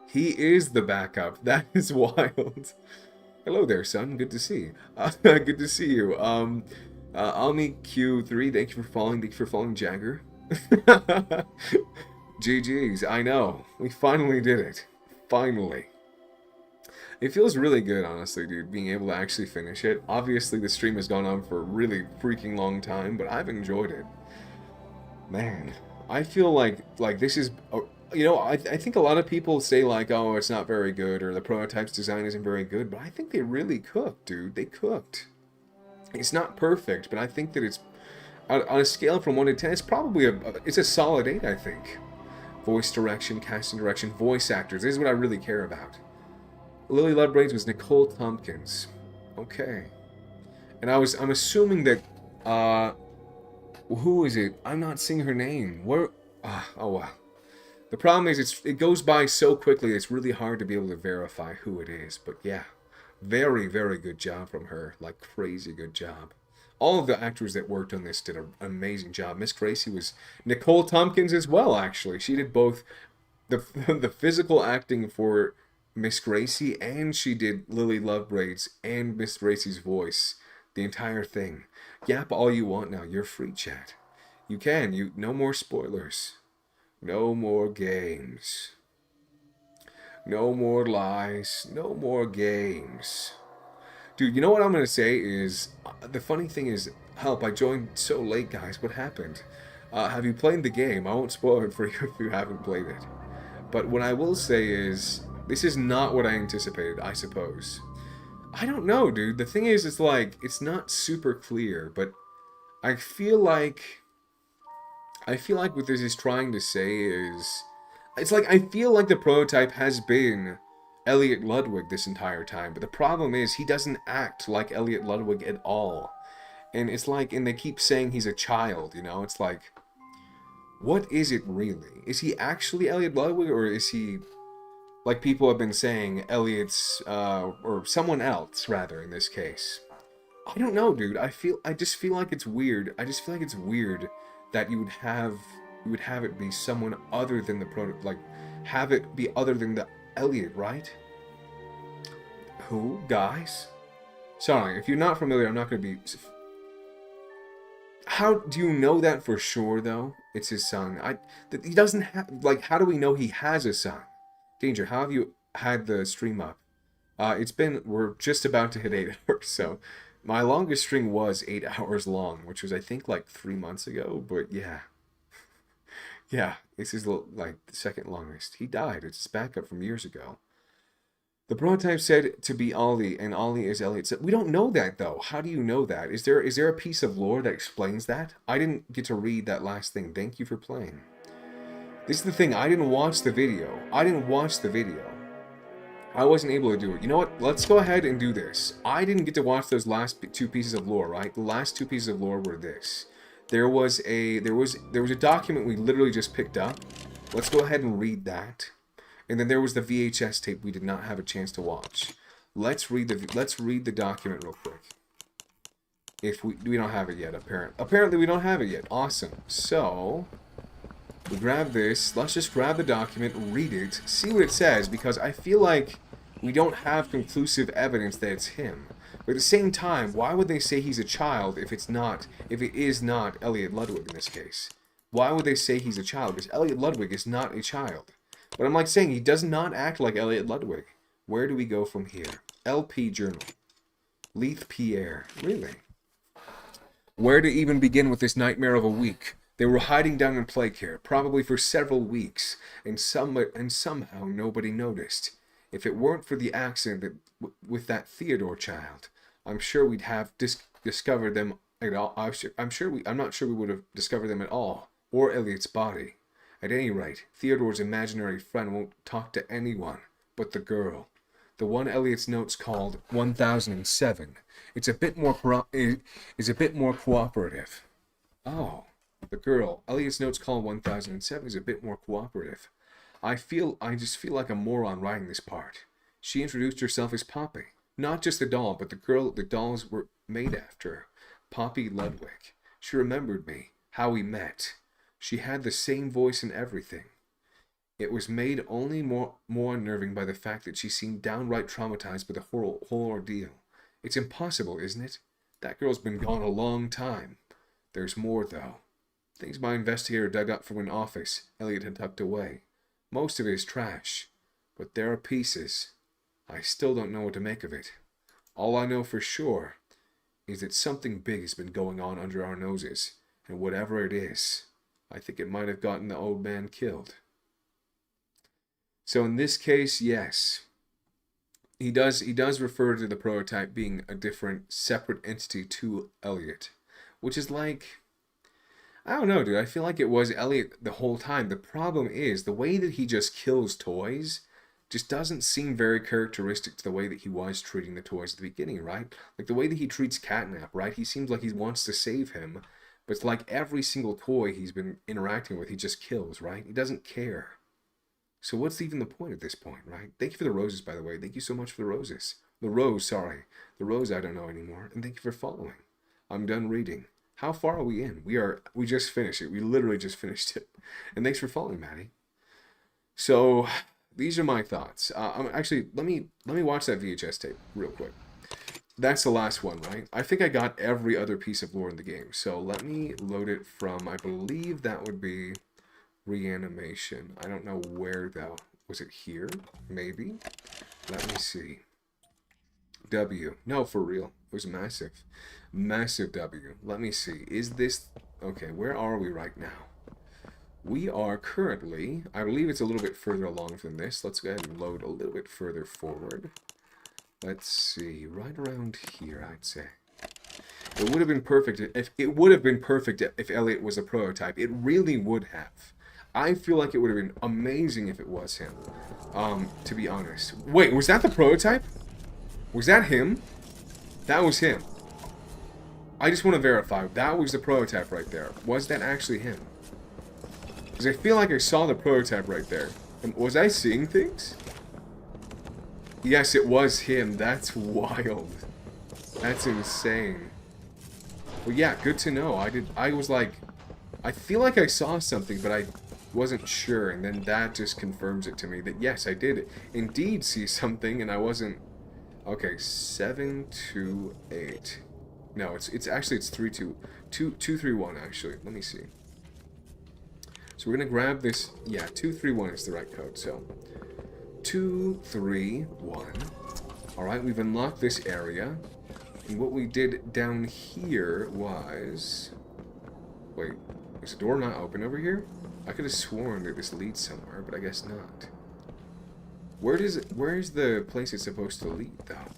He is the backup. That is wild. Hello there, son. Good to see you. Good to see you. Omni Q3, thank you for following. Thank you for following Jagger. GG's, I know. We finally did it. Finally. It feels really good, honestly, dude, being able to actually finish it. Obviously, the stream has gone on for a really freaking long time, but I've enjoyed it. Man, I feel like this is... You know, I think a lot of people say, like, oh, it's not very good, or the prototype's design isn't very good, but I think they really cooked, dude. They cooked. It's not perfect, but I think that it's... On a scale from 1 to 10, it's probably it's a solid 8, I think. Voice direction, casting direction, voice actors. This is what I really care about. Lily Lovebraids was Nicole Tompkins. Okay. And I'm assuming that, who is it? I'm not seeing her name. Where, oh wow. The problem is it goes by so quickly, it's really hard to be able to verify who it is. But yeah, very, very good job from her. Like, crazy good job. All of the actors that worked on this did an amazing job. Miss Gracie was Nicole Tompkins as well, actually. She did both the physical acting for Miss Gracie, and she did Lily Lovebraids and Miss Gracie's voice. The entire thing. Yap all you want now. You're free, chat. You can. No more spoilers. No more games. No more lies. No more games. Dude, you know what I'm going to say is... the funny thing is... Help, I joined so late, guys. What happened? Have you played the game? I won't spoil it for you if you haven't played it. But what I will say is... This is not what I anticipated, I suppose. I don't know, dude. The thing is, it's like... It's not super clear, but... I feel like what this is trying to say is... It's like, I feel like the prototype has been Elliot Ludwig this entire time. But the problem is, he doesn't act like Elliot Ludwig at all. And it's like, and they keep saying he's a child, you know? It's like, what is it really? Is he actually Elliot Ludwig, or is he... Like people have been saying, Elliot's, or someone else, rather, in this case. I don't know, dude. I just feel like it's weird. I just feel like it's weird that you would have it be someone other than the like, have it be other than the Elliot, right? Who? Guys? Sorry, if you're not familiar, I'm not going to be... How do you know that for sure, though? It's his son. He doesn't have... Like, how do we know he has a son? Danger, how have you had the stream up? We're just about to hit 8 hours, so my longest stream was 8 hours long, which was, I think, like 3 months ago, but yeah. Yeah, this is like the second longest. He died. It's his backup from years ago. The prototype said to be Ollie, and Ollie is Elliot. We don't know that, though. How do you know that? Is there a piece of lore that explains that? I didn't get to read that last thing. Thank you for playing. This is the thing, I didn't watch the video. I wasn't able to do it. You know what? Let's go ahead and do this. I didn't get to watch those last two pieces of lore, right? The last two pieces of lore were this. There was a document we literally just picked up. Let's go ahead and read that. And then there was the VHS tape we did not have a chance to watch. Let's read the document real quick. If we don't have it yet, apparently we don't have it yet. Awesome. So we grab this. Let's just grab the document, read it, see what it says, because I feel like we don't have conclusive evidence that it's him. But at the same time, why would they say he's a child if it is not Elliot Ludwig in this case? Why would they say he's a child? Because Elliot Ludwig is not a child. But I'm like saying, he does not act like Elliot Ludwig. Where do we go from here? LP Journal. Leith Pierre. Really? Where to even begin with this nightmare of a week? They were hiding down in Playcare, probably for several weeks, and somehow nobody noticed. If it weren't for the accident with that Theodore child, I'm sure we'd have discovered them at all. I'm not sure we would have discovered them at all, or Elliot's body. At any rate, Theodore's imaginary friend won't talk to anyone but the girl. The one Elliot's notes called 1007. It's a bit more cooperative. Oh, the girl. Elliot's notes called 1007 is a bit more cooperative. I just feel like a moron writing this part. She introduced herself as Poppy. Not just the doll, but the girl the dolls were made after. Poppy Ludwig. She remembered me, how we met. She had the same voice and everything. It was made only more unnerving by the fact that she seemed downright traumatized by the whole ordeal. It's impossible, isn't it? That girl's been gone a long time. There's more, though. Things my investigator dug up from an office Elliot had tucked away. Most of it is trash, but there are pieces. I still don't know what to make of it. All I know for sure is that something big has been going on under our noses, and whatever it is, I think it might have gotten the old man killed. So in this case, yes, he does refer to the prototype being a different, separate entity to Elliot, which is like, I don't know, dude. I feel like it was Elliot the whole time. The problem is the way that he just kills toys just doesn't seem very characteristic to the way that he was treating the toys at the beginning, right? Like the way that he treats Catnap, right? He seems like he wants to save him, but it's like every single toy he's been interacting with, he just kills, right? He doesn't care. So what's even the point at this point, right? Thank you for the roses, by the way. Thank you so much for the roses. The rose I don't know anymore. And thank you for following. I'm done reading. How far are we in? We just finished it. We literally just finished it. And thanks for following, Maddie. So these are my thoughts. Actually, let me watch that VHS tape real quick. That's the last one, right? I think I got every other piece of lore in the game. So let me load it from, I believe that would be Reanimation. I don't know where though. Was it here? Maybe. Let me see. W. No, for real. It was massive. Massive W. Let me see. Is this... Okay, where are we right now? We are currently... I believe it's a little bit further along than this. Let's go ahead and load a little bit further forward. Let's see. Right around here, I'd say. It would have been perfect if Elliot was a prototype. It really would have. I feel like it would have been amazing if it was him. To be honest. Wait, was that the prototype? Was that him? That was him. I just want to verify. That was the prototype right there. Was that actually him? Because I feel like I saw the prototype right there. Was I seeing things? Yes, it was him. That's wild. That's insane. Well, yeah, good to know. I was like... I feel like I saw something, but I wasn't sure, and then that just confirms it to me that yes, I did indeed see something, and I wasn't. Okay, 728. No, it's 231 actually. Let me see. So we're gonna grab this. Yeah, 231 is the right code. So 231. All right, we've unlocked this area, and what we did down here was. Wait, is the door not open over here? I could have sworn that this leads somewhere, but I guess not. Where's the place it's supposed to lead, though?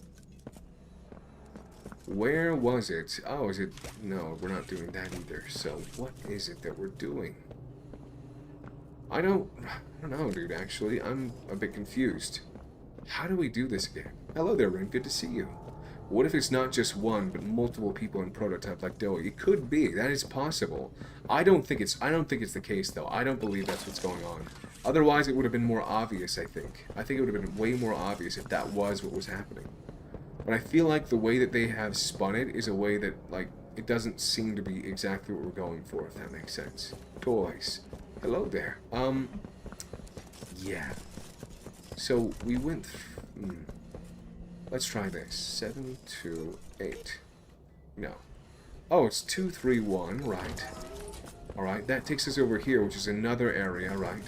Where was it? Oh, is it... No, we're not doing that either. So, what is it that we're doing? I don't know, dude, actually. I'm a bit confused. How do we do this again? Hello there, Ren. Good to see you. What if it's not just one, but multiple people in prototype like Doe? It could be. That is possible. I don't think it's the case though. I don't believe that's what's going on. Otherwise, it would have been more obvious, I think. I think it would have been way more obvious if that was what was happening. But I feel like the way that they have spun it is a way that, like, it doesn't seem to be exactly what we're going for, if that makes sense. Toys. Hello there. Yeah. So, we went let's try this. 7, 2, 8. No. Oh, it's 2, 3, 1, right. Alright, that takes us over here, which is another area, right.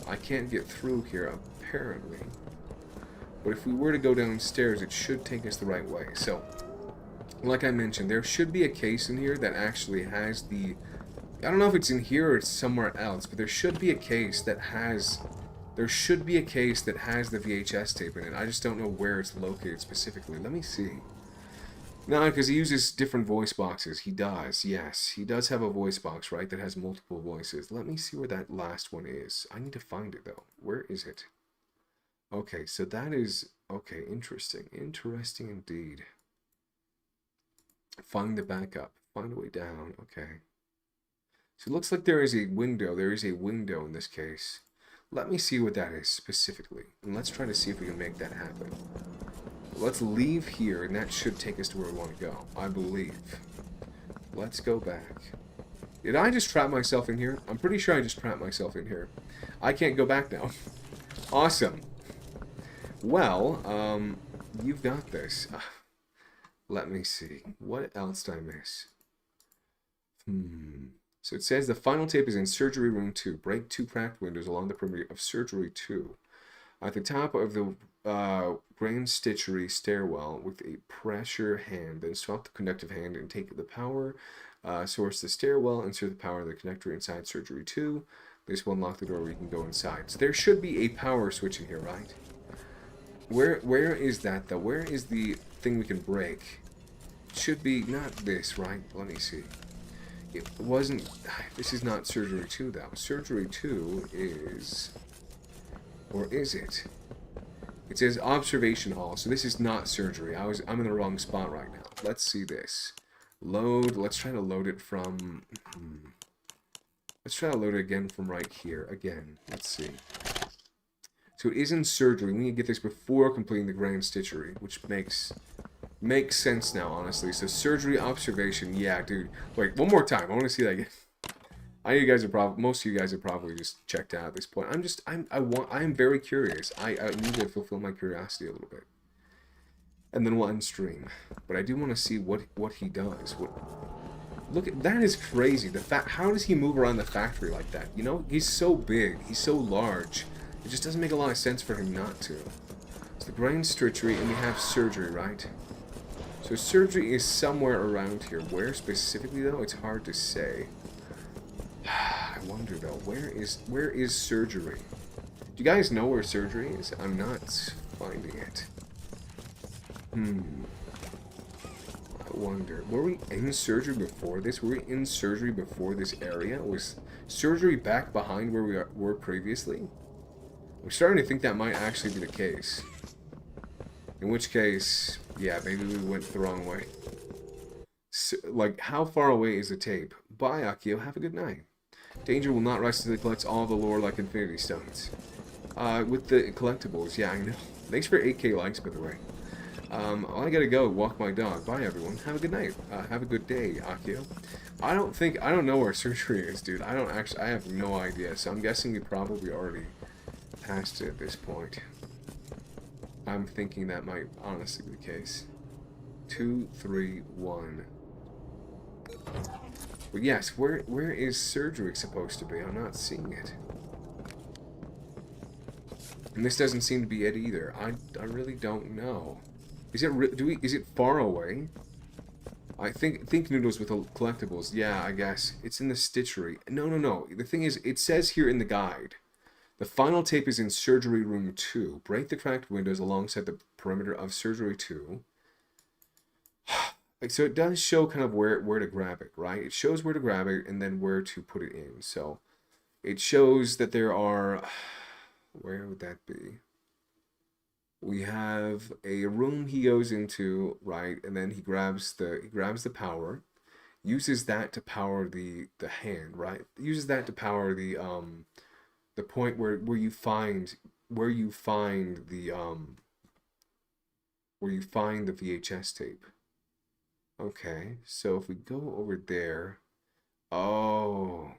I can't get through here, apparently. But if we were to go downstairs, it should take us the right way. So, like I mentioned, there should be a case in here that actually has the... I don't know if it's in here or it's somewhere else, but there should be a case that has... There should be a case that has the VHS tape in it. I just don't know where it's located specifically. Let me see. No, because he uses different voice boxes. He does, yes. He does have a voice box, right, that has multiple voices. Let me see where that last one is. I need to find it, though. Where is it? Okay, so that is... Okay, interesting. Interesting indeed. Find the backup. Find a way down. Okay. So it looks like there is a window. There is a window in this case. Let me see what that is specifically. And let's try to see if we can make that happen. Let's leave here, and that should take us to where we want to go, I believe. Let's go back. Did I just trap myself in here? I'm pretty sure I just trapped myself in here. I can't go back now. Awesome. Well, you've got this. Let me see. What else did I miss? So it says the final tape is in surgery room 2. Break 2 cracked windows along the perimeter of surgery 2. At the top of the brain stitchery stairwell with a pressure hand. Then swap the conductive hand and take the power source the stairwell. Insert the power of the connector inside surgery 2. This will unlock the door where you can go inside. So there should be a power switch in here, right? Where is that though? Where is the thing we can break? It should be not this, right? Let me see. It wasn't... This is not surgery 2 though. Surgery 2 is... Or is it? It says observation hall, so this is not surgery. I'm in the wrong spot right now. Let's see this. Load. Let's try to load it from... Let's try to load it again from right here. Again. Let's see. So it is in surgery. We need to get this before completing the grand stitchery, which makes sense now, honestly. So surgery observation. Yeah, dude. Wait, one more time. I want to see that again. I know you guys are probably, most of you guys are probably just checked out at this point. I am very curious. I need to fulfill my curiosity a little bit. And then we'll end stream. But I do want to see what he does. Look at that, is crazy. How does he move around the factory like that? You know, he's so big, he's so large. It just doesn't make a lot of sense for him not to. It's the brain stitchery, and we have surgery, right? So surgery is somewhere around here. Where specifically though, it's hard to say. I wonder though, where is surgery? Do you guys know where surgery is? I'm not finding it. I wonder. Were we in surgery before this? Were we in surgery before this area? Was surgery back behind where we were previously? I'm starting to think that might actually be the case. In which case, yeah, maybe we went the wrong way. So, like, how far away is the tape? Bye, Akio. Have a good night. Danger will not rest until it collects all the lore like Infinity Stones. With the collectibles, yeah, I know. Thanks for 8K likes, by the way. I gotta go walk my dog. Bye, everyone. Have a good night. Have a good day, Akio. I don't know where surgery is, dude. I have no idea. So I'm guessing we probably already passed it at this point. I'm thinking that might honestly be the case. 2, 3, 1. But yes, where is surgery supposed to be? I'm not seeing it. And this doesn't seem to be it either. I really don't know. Is it far away? I think noodles with collectibles. Yeah, I guess it's in the stitchery. No. The thing is, it says here in the guide, the final tape is in surgery room 2. Break the cracked windows alongside the perimeter of surgery 2. So it does show kind of where to grab it, right? It shows where to grab it and then where to put it in. So it shows that there are, where would that be? We have a room he goes into, right, and then he grabs the power, uses that to power the hand, right? Uses that to power the point where you find the VHS tape. Okay, so if we go over there, oh,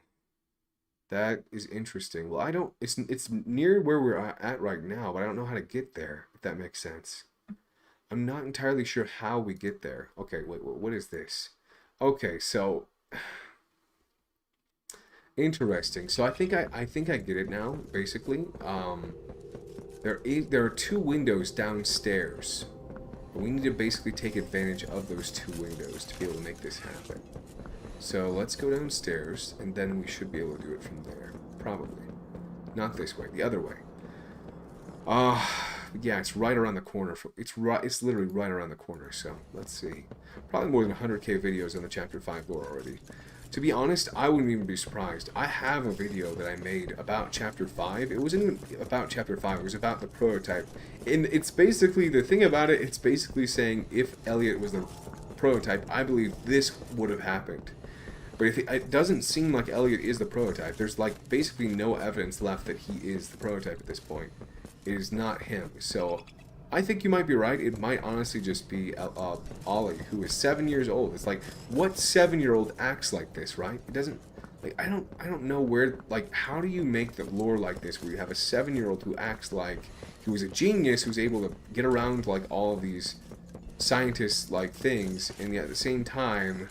that is interesting. Well, I don't, it's near where we're at right now, but I don't know how to get there, if that makes sense. I'm not entirely sure how we get there. Okay, wait, what is this? Okay, so interesting. So I think I get it now, basically. There are 2 windows downstairs. We need to basically take advantage of those 2 windows to be able to make this happen. So let's go downstairs, and then we should be able to do it from there. Probably. Not this way, the other way. Yeah, it's right around the corner. It's literally right around the corner, so let's see. Probably more than 100k videos on the Chapter 5 lore already. To be honest, I wouldn't even be surprised. I have a video that I made about Chapter 5. It wasn't even about Chapter 5, it was about the prototype. And it's basically, the thing about it, it's basically saying if Elliot was the prototype, I believe this would have happened. But if it doesn't seem like Elliot is the prototype. There's like basically no evidence left that he is the prototype at this point. It is not him. So I think you might be right. It might honestly just be Ollie, who is 7 years old. It's like, what 7-year-old acts like this, right? It doesn't, like, I don't know where, like, how do you make the lore like this where you have a 7-year-old who acts like he was a genius, who's able to get around like all of these scientist like things, and yet at the same time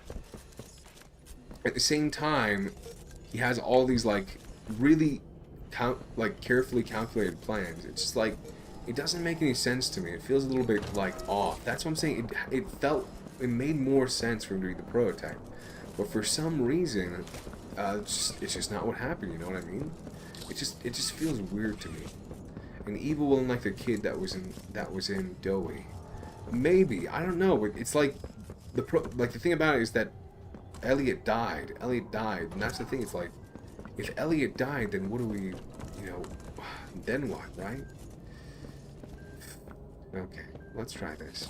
he has all these like really carefully calculated plans. It's just like, it doesn't make any sense to me. It feels a little bit like off. That's what I'm saying. It made more sense for him to be the prototype, but for some reason it's just not what happened. You know what I mean? It just feels weird to me. An evil one like the kid that was in Dowie. Maybe, I don't know, but it's like the thing about it is that Elliot died, and that's the thing. It's like, if Elliot died, then what do we, you know, then what, right? Okay, let's try this.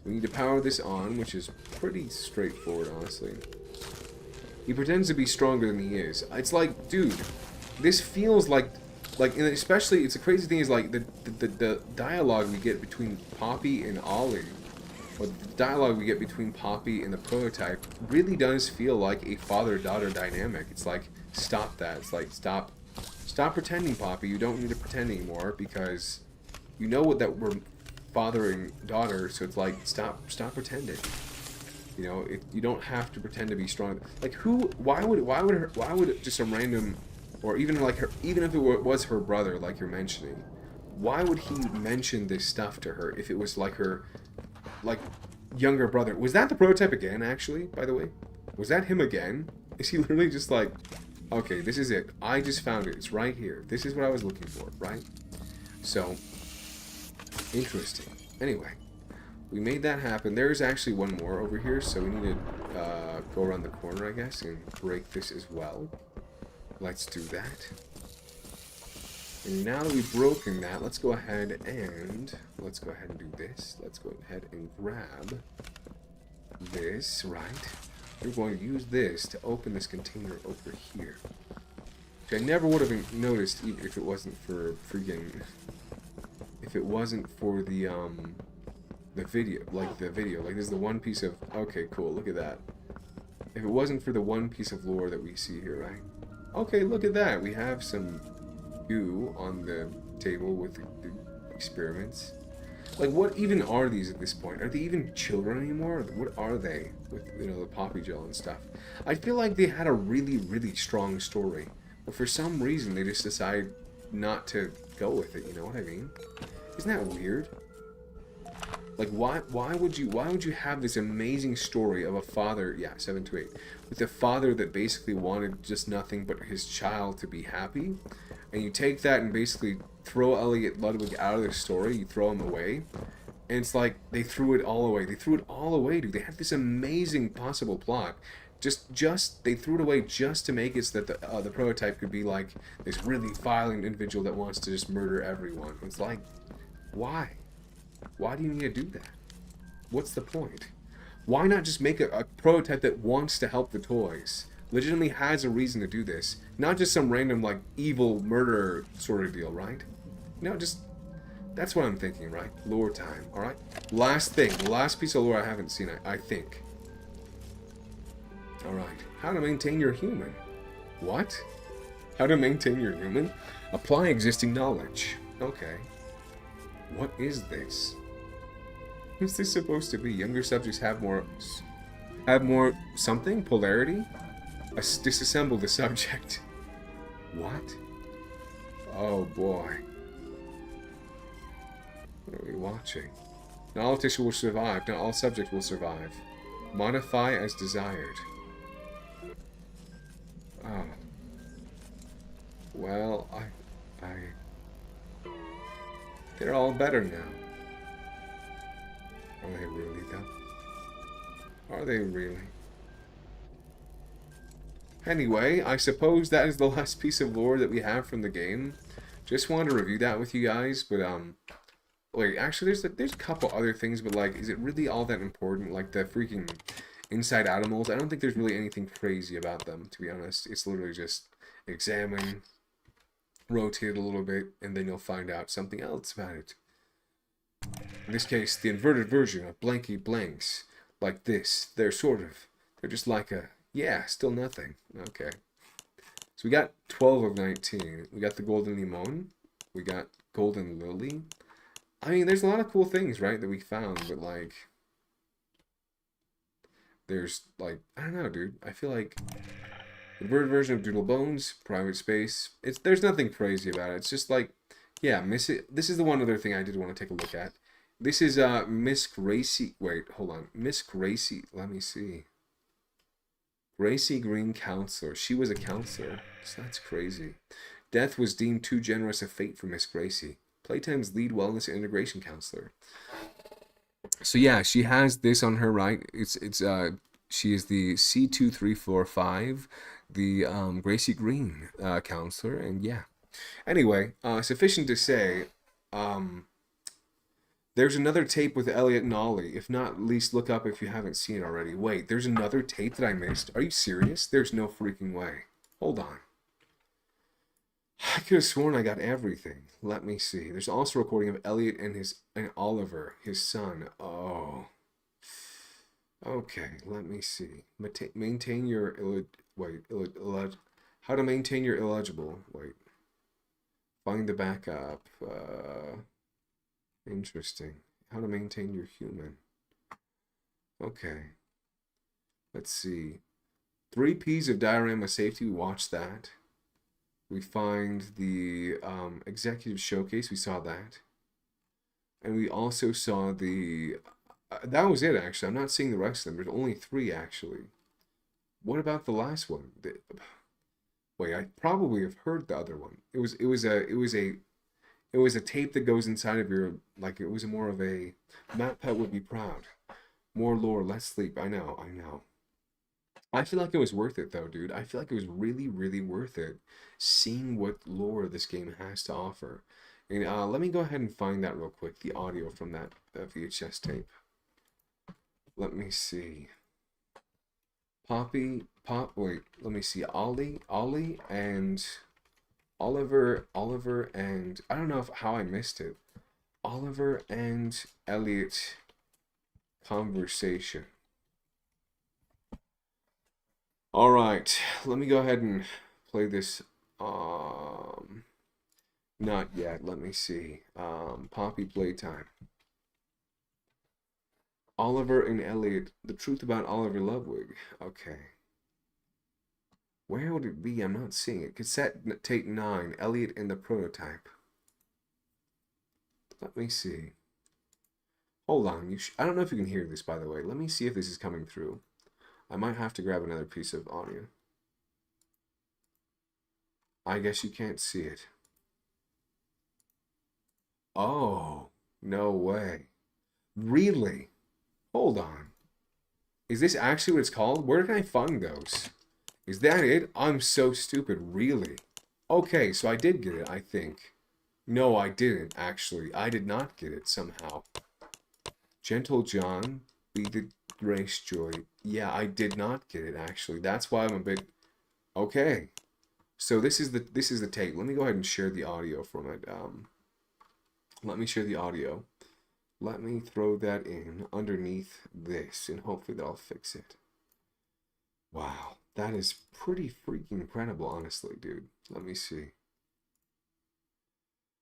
We need to power this on, which is pretty straightforward, honestly. He pretends to be stronger than he is. It's like, dude, this feels like, and especially, it's the crazy thing is like the dialogue we get between Poppy and Ollie, or the dialogue we get between Poppy and the prototype, really does feel like a father-daughter dynamic. It's like, stop that. It's like, stop pretending, Poppy. You don't need to pretend anymore, because you know that we're father and daughter. So it's like, stop pretending. You know, you don't have to pretend to be strong. Like, why would just a random, or even like her, even if it was her brother, like you're mentioning, why would he mention this stuff to her if it was like her, like, younger brother? Was that the prototype again, actually, by the way? Was that him again? Is he literally just like, okay, this is it. I just found it. It's right here. This is what I was looking for, right? So, interesting. Anyway, we made that happen. There's actually one more over here, so we need to go around the corner, I guess, and break this as well. Let's do that. And now that we've broken that, let's go ahead and do this. Let's go ahead and grab this, right? We're going to use this to open this container over here. Which I never would have noticed even if it wasn't for freaking, if it wasn't for the video, like this is the one piece of, okay, cool, look at that. If it wasn't for the one piece of lore that we see here, right? Okay, look at that. We have some goo on the table with the experiments. Like, what even are these at this point? Are they even children anymore? What are they with, you know, the poppy gel and stuff? I feel like they had a really, really strong story, but for some reason they just decided not to go with it. You know what I mean? Isn't that weird? Like, why would you have this amazing story of a father, yeah, 7 to 8, with a father that basically wanted just nothing but his child to be happy, and you take that and basically throw Elliot Ludwig out of the story, you throw him away, and it's like they threw it all away. They threw it all away, dude. They had this amazing possible plot. Just they threw it away just to make it so that the prototype could be like this really violent individual that wants to just murder everyone. It's like, why? Why do you need to do that? What's the point? Why not just make a prototype that wants to help the toys? Legitimately has a reason to do this. Not just some random, like, evil murder sort of deal, right? No, just... That's what I'm thinking, right? Lore time, alright? Last thing. The last piece of lore I haven't seen, I think. Alright. How to maintain your human. What? How to maintain your human? Apply existing knowledge. Okay. What is this? What's this supposed to be? Younger subjects have more something? Polarity? Disassemble the subject. What? Oh boy. What are we watching? Not all tissue will survive. Not all subjects will survive. Modify as desired. Oh. Well, they're all better now. Are they really, though? Are they really? Anyway, I suppose that is the last piece of lore that we have from the game. Just wanted to review that with you guys, but, wait, actually, there's a couple other things, but, like, is it really all that important? Like, the freaking inside animals, I don't think there's really anything crazy about them, to be honest. It's literally just examine, rotate a little bit, and then you'll find out something else about it. In this case, the inverted version of blanky blanks, like this, they're just like a, yeah, still nothing. Okay. So we got 12 of 19. We got the golden limon. We got golden lily. I mean, there's a lot of cool things, right, that we found, but, like, there's, like, I don't know, dude. I feel like the inverted version of Doodle Bones, private space, there's nothing crazy about it. It's just, like, yeah, this is the one other thing I did want to take a look at. This is Miss Gracie. Wait, hold on. Miss Gracie. Let me see. Gracie Green Counselor. She was a counselor. So that's crazy. Death was deemed too generous a fate for Miss Gracie. Playtime's lead wellness and integration counselor. So yeah, she has this on her right. She is the C2345, the Gracie Green counselor, and yeah. Anyway, sufficient to say, there's another tape with Elliot and Ollie. If not, at least look up if you haven't seen it already. Wait, there's another tape that I missed? Are you serious? There's no freaking way. Hold on. I could have sworn I got everything. Let me see. There's also a recording of Elliot and Oliver, his son. Oh. Okay, let me see. Maintain your how to maintain your illegible. Wait. Find the backup. Interesting. How to maintain your human. Okay. Let's see. 3 P's of diorama safety. We watched that. We find the executive showcase. We saw that. And we also saw the... that was it, actually. I'm not seeing the rest of them. There's only 3, actually. What about the last one? Wait, I probably have heard the other one. It was a tape that goes inside of your, like, it was more of a, Matt Pet would be proud. More lore, less sleep. I know. I feel like it was worth it, though, dude. I feel like it was really, really worth it, seeing what lore this game has to offer. And let me go ahead and find that real quick, the audio from that VHS tape. Let me see. Wait, let me see. Ollie, and... Oliver, and I don't know how I missed it. Oliver and Elliot conversation. All right, let me go ahead and play this. Not yet. Let me see. Poppy Playtime. Oliver and Elliot. The truth about Oliver Ludwig. Okay. Where would it be? I'm not seeing it. Cassette tape 9. Elliot and the prototype. Let me see. Hold on. I don't know if you can hear this, by the way. Let me see if this is coming through. I might have to grab another piece of audio. I guess you can't see it. Oh, no way. Really? Hold on. Is this actually what it's called? Where can I find those? Is that it? I'm so stupid, really. Okay, so I did get it, I think. No, I didn't, actually. I did not get it, somehow. Gentle John, be the grace joy. Yeah, I did not get it, actually. That's why I'm a bit... Okay. So this is the tape. Let me go ahead and share the audio from it. Let me share the audio. Let me throw that in underneath this, and hopefully that'll fix it. Wow, that is pretty freaking incredible, honestly, dude. Let me see.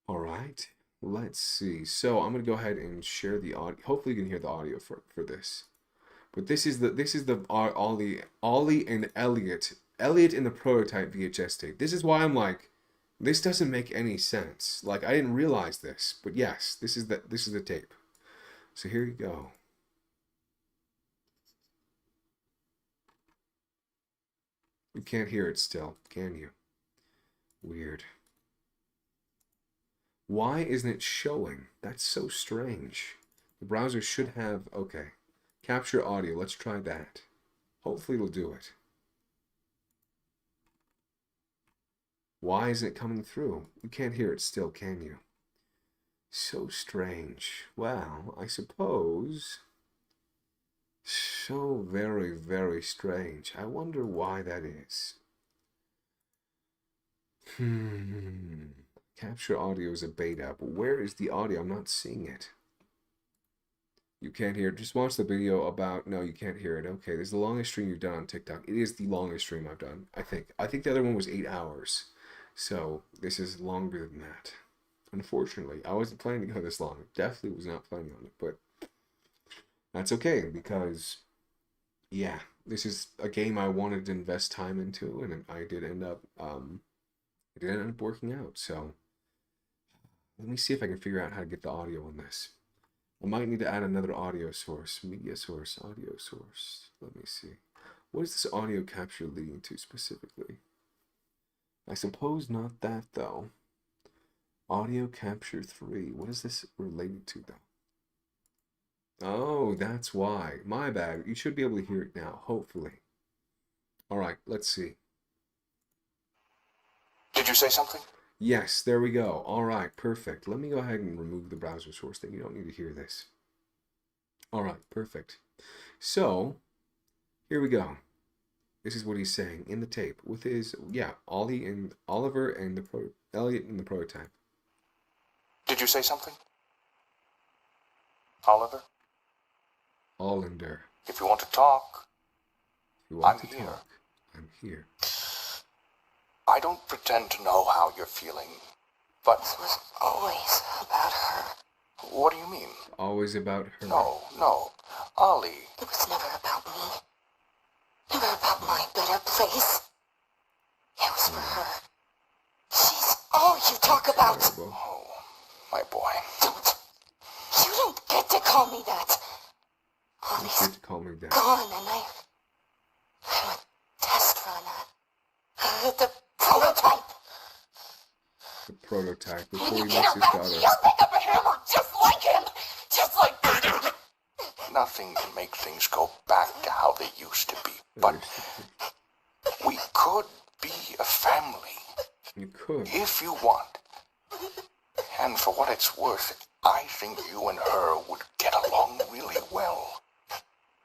All right, let's see. So I'm gonna go ahead and share the audio. Hopefully you can hear the audio for this. But this is the Ollie and Elliot in the prototype VHS tape. This is why I'm like, this doesn't make any sense. Like, I didn't realize this, but yes, this is the tape. So here you go. You can't hear it still, can you? Weird. Why isn't it showing? That's so strange. The browser should have... Okay. Capture audio. Let's try that. Hopefully it'll do it. Why isn't it coming through? You can't hear it still, can you? So strange. Well, I suppose... So very, very strange. I wonder why that is. Capture audio is a beta, but where is the audio? I'm not seeing it. You can't hear it. Just watch the video about... No, you can't hear it. Okay, this is the longest stream you've done on TikTok. It is the longest stream I've done, I think. I think the other one was 8 hours. So, this is longer than that. Unfortunately, I wasn't planning to go this long. Definitely was not planning on it, but... That's okay, because... Yeah, this is a game I wanted to invest time into, and I did end up... It did end up working out, so... Let me see if I can figure out how to get the audio on this. I might need to add another audio source. Media source, audio source. Let me see. What is this audio capture leading to specifically? I suppose not that, though. Audio capture 3. What is this related to, though? Oh, that's why. My bad. You should be able to hear it now, hopefully. Alright, let's see. Did you say something? Yes, there we go. Alright, perfect. Let me go ahead and remove the browser source thing. You don't need to hear this. Alright, perfect. So, here we go. This is what he's saying in the tape with his, yeah, Ollie and Oliver and Elliot in the prototype. Did you say something? Oliver? Ollander. If you want to talk, I'm here. I don't pretend to know how you're feeling, but it was always about her. What do you mean? Always about her. No. Ollie. It was never about me. Never about my better place. It was for her. She's all you talk about. Oh, my boy. You don't get to call me that. Ollie's gone, and I'm a test run. The prototype. The prototype before he You meets get his around, daughter. you'll pick up a hammer just like him. Just like... Nothing can make things go back to how they used to be, but we could be a family. You could. If you want. And for what it's worth, I think you and her would get along really well.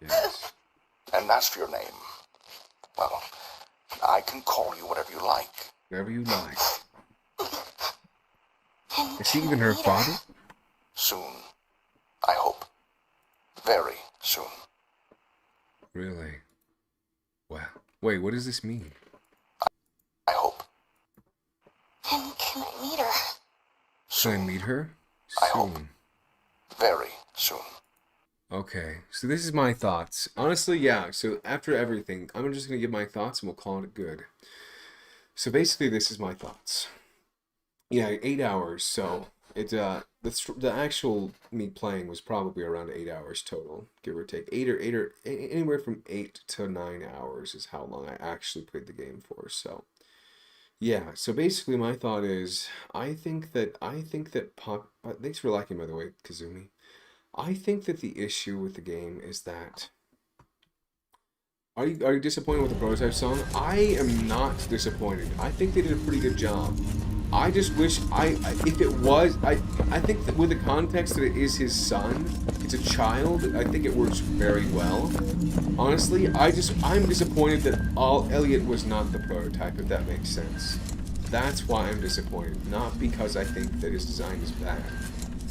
Yes. And that's your name. Well, I can call you whatever you like. Whatever you like. Is he even her father? Soon. I hope. Very soon. Really? Wow. Wait, what does this mean? I hope. And can I meet her? Should I meet her? I hope. Very soon. Okay, so this is my thoughts. Honestly, yeah, so after everything, I'm just going to give my thoughts and we'll call it good. So basically, this is my thoughts. Yeah, 8 hours, so the actual me playing was probably around 8 hours total, give or take. Anywhere from 8 to 9 hours is how long I actually played the game for, so... Yeah, so basically my thought is, I think that thanks for liking, by the way, Kazumi. I think that the issue with the game is that Are you disappointed with the Prototype song? I am not disappointed. I think they did a pretty good job. I just wish if it was, I think that with the context that it is his son, it's a child, I think it works very well. Honestly, I'm disappointed that Elliot was not the prototype, if that makes sense. That's why I'm disappointed, not because I think that his design is bad.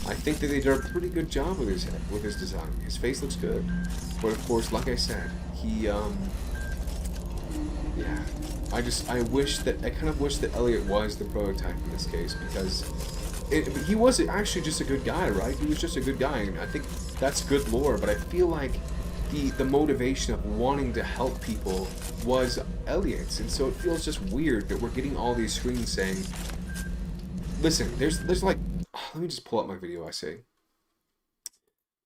I think that they did a pretty good job with his design. His face looks good, but of course, like I said, he yeah. I kind of wish that Elliot was the prototype in this case, because he was actually just a good guy, right? He was just a good guy, and I think that's good lore, but I feel like the motivation of wanting to help people was Elliot's, and so it feels just weird that we're getting all these screens saying, listen, there's like, let me just pull up my video essay.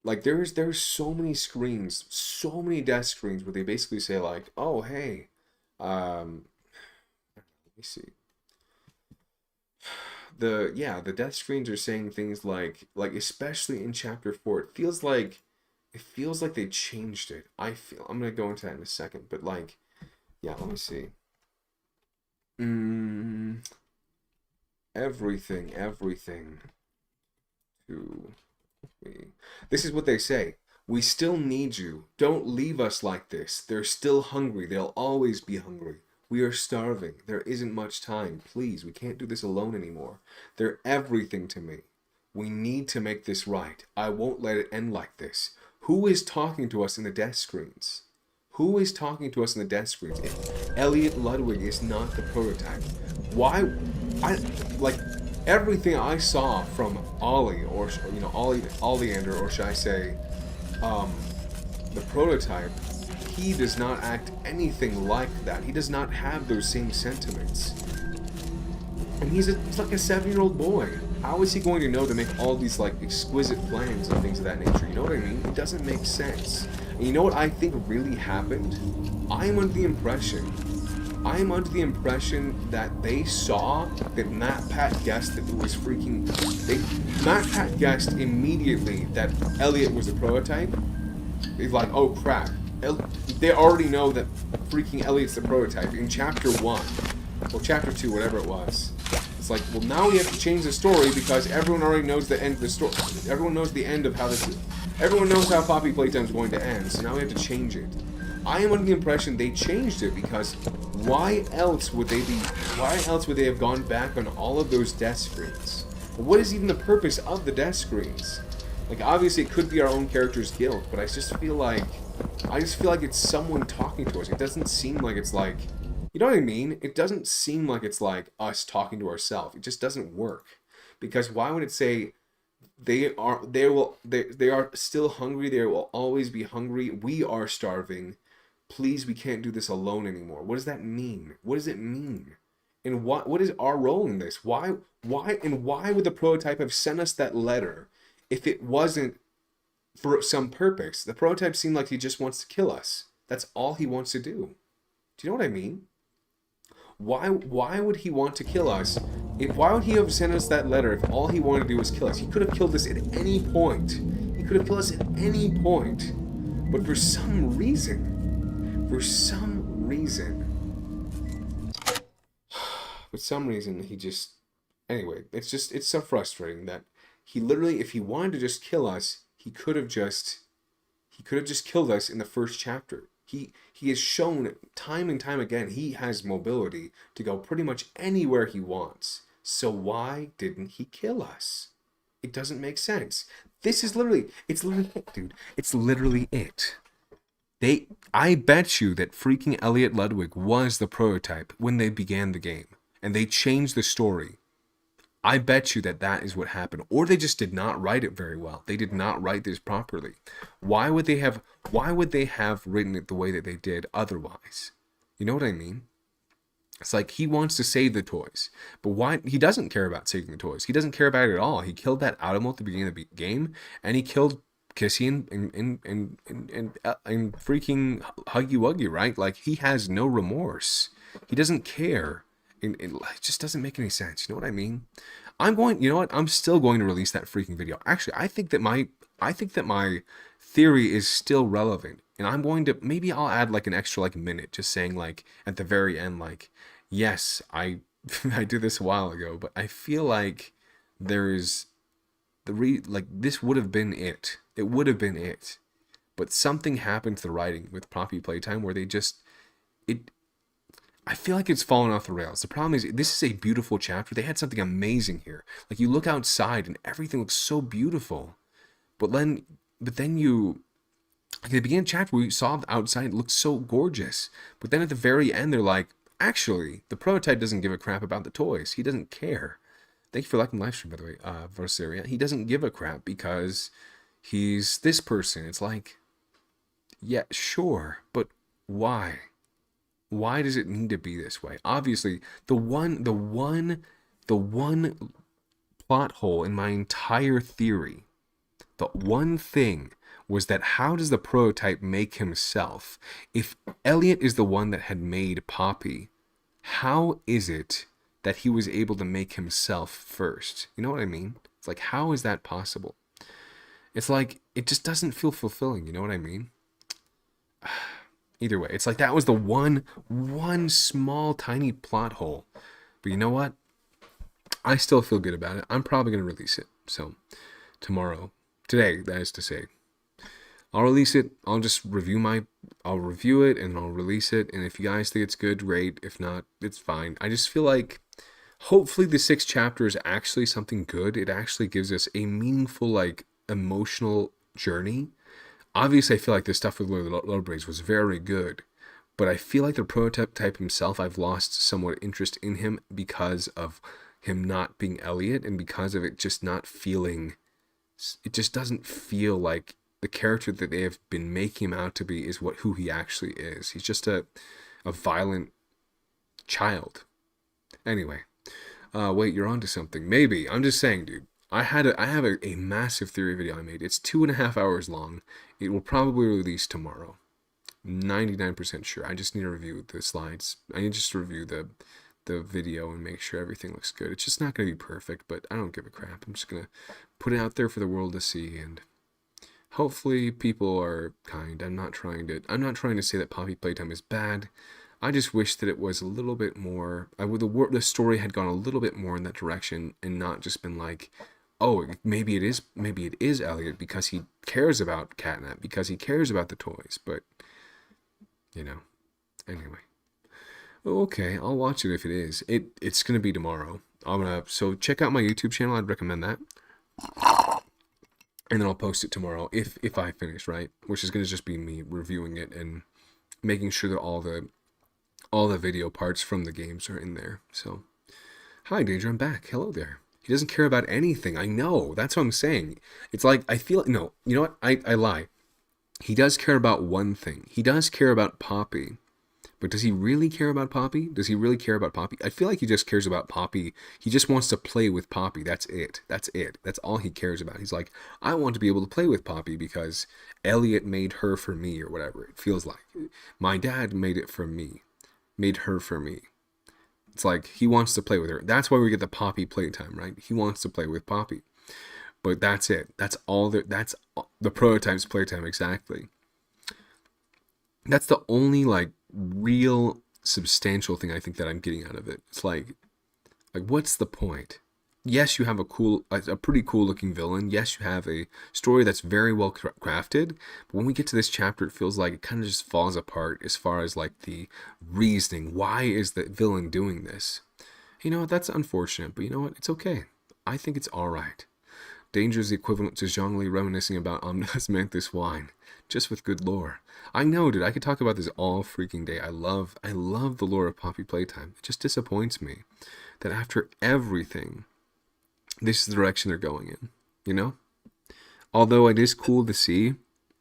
Like, there's so many screens, so many desk screens where they basically say like, oh, hey, let me see. The death screens are saying things like especially in chapter 4, it feels like they changed it. I'm gonna go into that in a second, but like, yeah, let me see. Everything to me. This is what they say. We still need you. Don't leave us like this. They're still hungry. They'll always be hungry. We are starving. There isn't much time. Please, we can't do this alone anymore. They're everything to me. We need to make this right. I won't let it end like this. Who is talking to us in the death screens? Who is talking to us in the death screens? If Elliot Ludwig is not the prototype, why? Everything I saw from Ollie, or Oleander, or should I say, the prototype, he does not act anything like that. He does not have those same sentiments. And he's like a 7-year-old boy. How is he going to know to make all these like exquisite plans and things of that nature? You know what I mean? It doesn't make sense. And you know what I think really happened? I'm under the impression that they saw that Matt Pat guessed that it was freaking. Matt Pat guessed immediately that Elliot was a prototype. He's like, oh crap. They already know that freaking Elliot's the prototype in chapter 1 or chapter 2, whatever it was. It's like, well, now we have to change the story because everyone already knows the end of the story. Everyone knows the end of how this is. Everyone knows how Poppy Playtime is going to end, so now we have to change it. I am under the impression they changed it because why else would they have gone back on all of those desk screens? What is even the purpose of the desk screens? Like, obviously it could be our own character's guilt, but I just feel like it's someone talking to us. It doesn't seem like it's like, you know what I mean? It doesn't seem like it's like us talking to ourselves. It just doesn't work. Because why would it say they are still hungry, they will always be hungry, we are starving, please, we can't do this alone anymore? What does that mean? What does it mean? And what is our role in this? Why would the prototype have sent us that letter if it wasn't for some purpose? The prototype seemed like he just wants to kill us. That's all he wants to do. Do you know what I mean? Why would he want to kill us? Why would he have sent us that letter if all he wanted to do was kill us? He could have killed us at any point. He could have killed us at any point. But for some reason, he just... Anyway, it's so frustrating that he literally, if he wanted to just kill us, he could have just killed us in the first chapter. He has shown time and time again he has mobility to go pretty much anywhere he wants. So why didn't he kill us? It doesn't make sense. It's literally it, dude. It's literally it. I bet you that freaking Elliot Ludwig was the prototype when they began the game, and they changed the story. I bet you that is what happened. Or they just did not write it very well. They did not write this properly. Why would they have written it the way that they did otherwise? You know what I mean? It's like he wants to save the toys. But why? He doesn't care about saving the toys. He doesn't care about it at all. He killed that Automo at the beginning of the game, and he killed Kissy and freaking Huggy Wuggy, right? Like, he has no remorse. He doesn't care. It just doesn't make any sense. You know what I mean? You know what? I'm still going to release that freaking video. Actually, I think that my theory is still relevant. And I'm going to, maybe I'll add like an extra like minute just saying like at the very end, like, yes, I I did this a while ago, but I feel like there's like this would have been it. It would have been it. But something happened to the writing with Poppy Playtime where they just I feel like it's fallen off the rails. The problem is this is a beautiful chapter. They had something amazing here. Like you look outside and everything looks so beautiful. But then you like at the beginning of the chapter we saw the outside, it looked so gorgeous. But then at the very end they're like, actually, the prototype doesn't give a crap about the toys. He doesn't care. Thank you for liking the live stream, by the way, Varsaria. He doesn't give a crap because he's this person. It's like, yeah, sure, but why? Why does it need to be this way? Obviously, the one plot hole in my entire theory, the one thing was that how does the prototype make himself? If Elliot is the one that had made Poppy, how is it that he was able to make himself first? You know what I mean? It's like, how is that possible? It's like, it just doesn't feel fulfilling. You know what I mean? Either way, it's like that was the one small tiny plot hole. But you know what? I still feel good about it. I'm probably going to release it. So today, that is to say, I'll release it. I'll review it and I'll release it. And if you guys think it's good, great. If not, it's fine. I just feel like hopefully the 6th chapter is actually something good. It actually gives us a meaningful, like, emotional journey. Obviously, I feel like the stuff with Lord Braids was very good. But I feel like the prototype himself, I've lost somewhat interest in him because of him not being Elliot and because of it just not feeling... It just doesn't feel like the character that they have been making him out to be is who he actually is. He's just a violent child. Anyway, wait, you're onto something. Maybe. I'm just saying, dude. I have a massive theory video I made. It's 2.5 hours long. It will probably release tomorrow. 99% sure. I just need to review the slides. I need just to review the video and make sure everything looks good. It's just not going to be perfect, but I don't give a crap. I'm just going to put it out there for the world to see, and hopefully people are kind. I'm not trying to say that Poppy Playtime is bad. I just wish that it was a little bit more... the story had gone a little bit more in that direction and not just been like, oh, maybe it is Elliot because he cares about Catnap, because he cares about the toys, but, you know, anyway. Okay, I'll watch it if it is. It's going to be tomorrow. So check out my YouTube channel, I'd recommend that. And then I'll post it tomorrow if I finish, right? Which is going to just be me reviewing it and making sure that all the video parts from the games are in there. So, hi Danger, I'm back. Hello there. He doesn't care about anything. I know. That's what I'm saying. It's like, I feel... No, you know what? I lie. He does care about one thing. He does care about Poppy. But does he really care about Poppy? Does he really care about Poppy? I feel like he just cares about Poppy. He just wants to play with Poppy. That's it. That's it. That's all he cares about. He's like, I want to be able to play with Poppy because Elliot made her for me, or whatever it feels like. My dad made it for me. Made her for me. It's like he wants to play with her. That's why we get the Poppy Playtime, right? He wants to play with Poppy. But that's it. That's the prototype's playtime, exactly. That's the only, like, real substantial thing I think that I'm getting out of it. It's like what's the point? Yes, you have a pretty cool looking villain. Yes, you have a story that's very well crafted. But when we get to this chapter, it feels like it kind of just falls apart as far as like the reasoning. Why is the villain doing this? You know what? That's unfortunate, but you know what? It's okay. I think it's all right. Danger is the equivalent to Zhongli reminiscing about Omni's Manthus wine, just with good lore. I know, dude. I could talk about this all freaking day. I love the lore of Poppy Playtime. It just disappoints me that after everything, this is the direction they're going in, you know? Although it is cool to see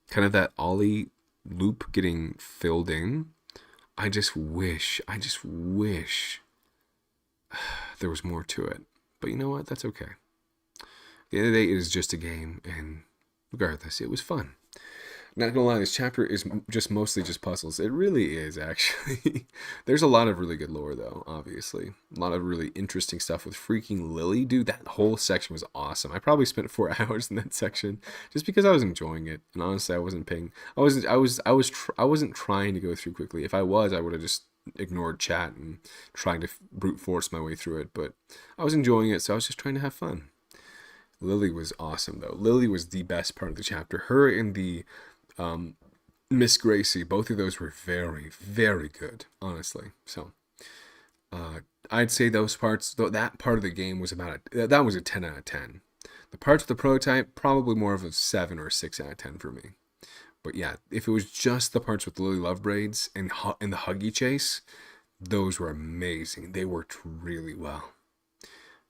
kind of that Ollie loop getting filled in, I just wish there was more to it. But you know what? That's okay. At the end of the day, it is just a game, and regardless, it was fun. Not gonna lie, this chapter is just mostly just puzzles. It really is, actually. There's a lot of really good lore, though, obviously. A lot of really interesting stuff with freaking Lily. Dude, that whole section was awesome. I probably spent 4 hours in that section just because I was enjoying it. And honestly, I wasn't paying... I wasn't trying to go through quickly. If I was, I would have just ignored chat and tried to brute force my way through it. But I was enjoying it, so I was just trying to have fun. Lily was awesome, though. Lily was the best part of the chapter. Her and the... Miss Gracie, both of those were very, very good, honestly. So, I'd say those parts, that part of the game was that was a 10 out of 10. The parts of the prototype, probably more of a 7 or 6 out of 10 for me. But yeah, if it was just the parts with Lily Love Braids and the Huggy Chase, those were amazing. They worked really well.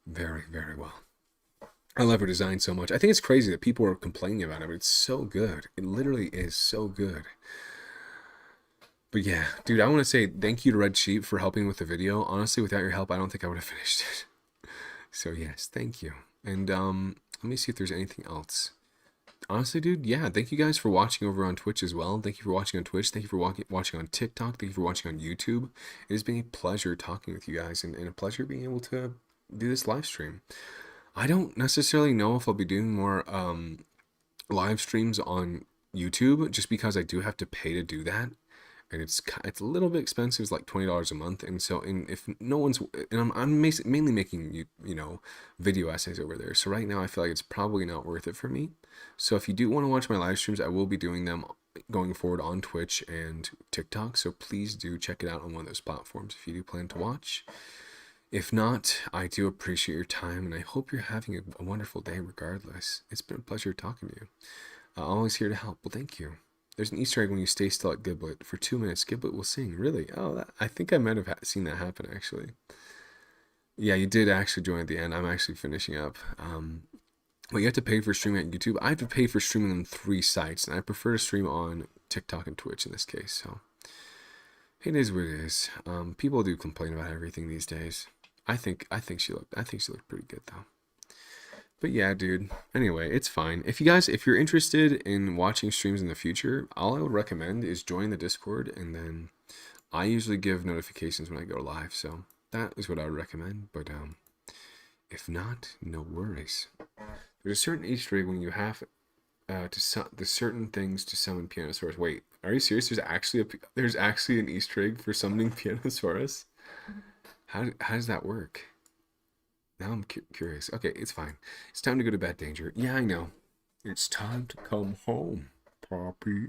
Very, very well. I love her design so much. I think it's crazy that people are complaining about it, but it's so good. It literally is so good. But yeah, dude, I want to say thank you to Red Sheep for helping with the video. Honestly, without your help, I don't think I would have finished it. So yes, thank you. And let me see if there's anything else. Honestly, dude, yeah, thank you guys for watching over on Twitch as well. Thank you for watching on Twitch. Thank you for watching on TikTok. Thank you for watching on YouTube. It has been a pleasure talking with you guys and a pleasure being able to do this live stream. I don't necessarily know if I'll be doing more live streams on YouTube, just because I do have to pay to do that, and it's a little bit expensive. It's like $20 a month, and so if no one's, and I'm mainly making video essays over there. So right now I feel like it's probably not worth it for me. So if you do want to watch my live streams, I will be doing them going forward on Twitch and TikTok. So please do check it out on one of those platforms if you do plan to watch. If not, I do appreciate your time, and I hope you're having a wonderful day regardless. It's been a pleasure talking to you. Always here to help. Well, thank you. There's an Easter egg when you stay still at Giblet. For 2 minutes, Giblet will sing. Really? Oh, I think I might have seen that happen, actually. Yeah, you did actually join at the end. I'm actually finishing up. But you have to pay for streaming at YouTube. I have to pay for streaming on 3 sites, and I prefer to stream on TikTok and Twitch in this case. So it is what it is. People do complain about everything these days. I think she looked pretty good though. But yeah, dude. Anyway, it's fine. If you're interested in watching streams in the future, all I would recommend is join the Discord, and then I usually give notifications when I go live. So that is what I would recommend. But if not, no worries. There's a certain Easter egg when you have the certain things to summon Pianosaurus. Wait, are you serious? There's actually an Easter egg for summoning Pianosaurus? How does that work? Now I'm curious. Okay, it's fine. It's time to go to bed, Danger. Yeah, I know. It's time to come home, Poppy.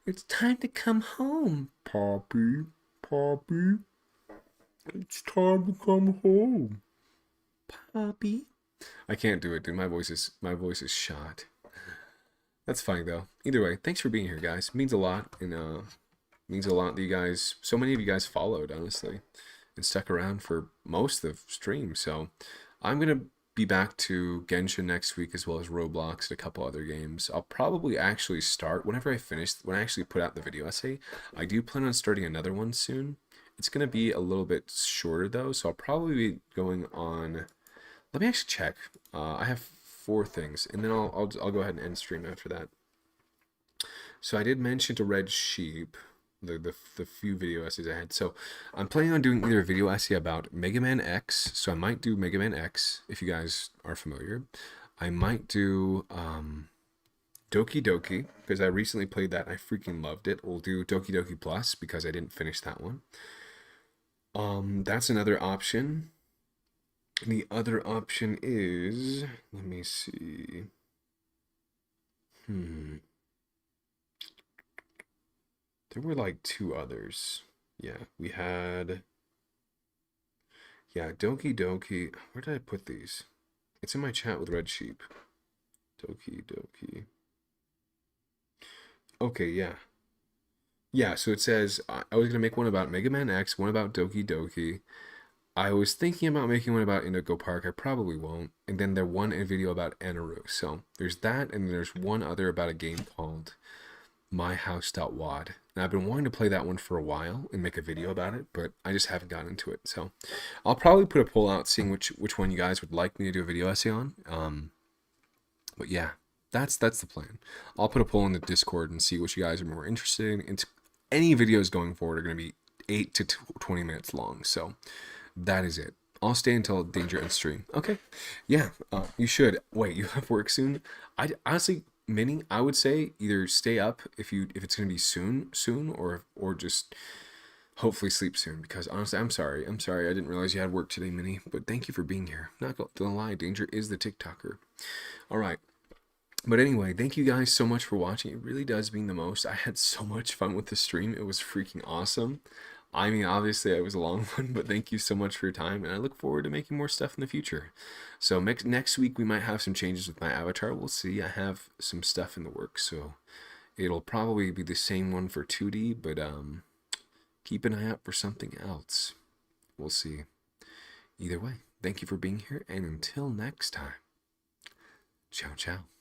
It's time to come home, Poppy. Poppy. It's time to come home, Poppy. I can't do it, dude. My voice is shot. That's fine though. Either way, thanks for being here, guys. It means a lot, and means a lot that you guys, so many of you guys followed, honestly, and stuck around for most of the stream. So I'm gonna be back to Genshin next week, as well as Roblox and a couple other games. I'll probably actually start when I actually put out the video essay. I do plan on starting another one soon. It's gonna be a little bit shorter though, so I'll probably be going on. Let me actually check. I have 4 things, and then I'll go ahead and end stream after that. So I did mention to Red Sheep the few video essays I had. So I'm planning on doing either a video essay about Mega Man X. So I might do Mega Man X, if you guys are familiar. I might do Doki Doki, because I recently played that and I freaking loved it. We'll do Doki Doki Plus, because I didn't finish that one. That's another option. The other option is, let me see. There were like 2 others. Yeah, we had, Doki Doki. Where did I put these? It's in my chat with Red Sheep. Doki Doki. Okay, yeah. Yeah, so it says, I was going to make one about Mega Man X, one about Doki Doki. I was thinking about making one about Indigo Park. I probably won't. And then there's one video about Anaru. So there's that, and there's one other about a game called MyHouse.wad. And I've been wanting to play that one for a while and make a video about it, but I just haven't gotten into it. So I'll probably put a poll out seeing which one you guys would like me to do a video essay on. But yeah, that's the plan. I'll put a poll in the Discord and see what you guys are more interested in. Any videos going forward are going to be 8 to 20 minutes long, so that is it. I'll stay until Danger ends stream. Okay, yeah, you should. Wait, you have work soon? I honestly, Minnie, I would say either stay up if it's going to be soon, or just hopefully sleep soon, because honestly, I'm sorry, I didn't realize you had work today, Minnie, but thank you for being here. Not gonna lie, Danger is the TikToker. All right. But anyway, thank you guys so much for watching. It really does mean the most. I had so much fun with the stream. It was freaking awesome. I mean, obviously, it was a long one, but thank you so much for your time, and I look forward to making more stuff in the future. So next week, we might have some changes with my avatar. We'll see. I have some stuff in the works, so it'll probably be the same one for 2D, but keep an eye out for something else. We'll see. Either way, thank you for being here, and until next time, ciao, ciao.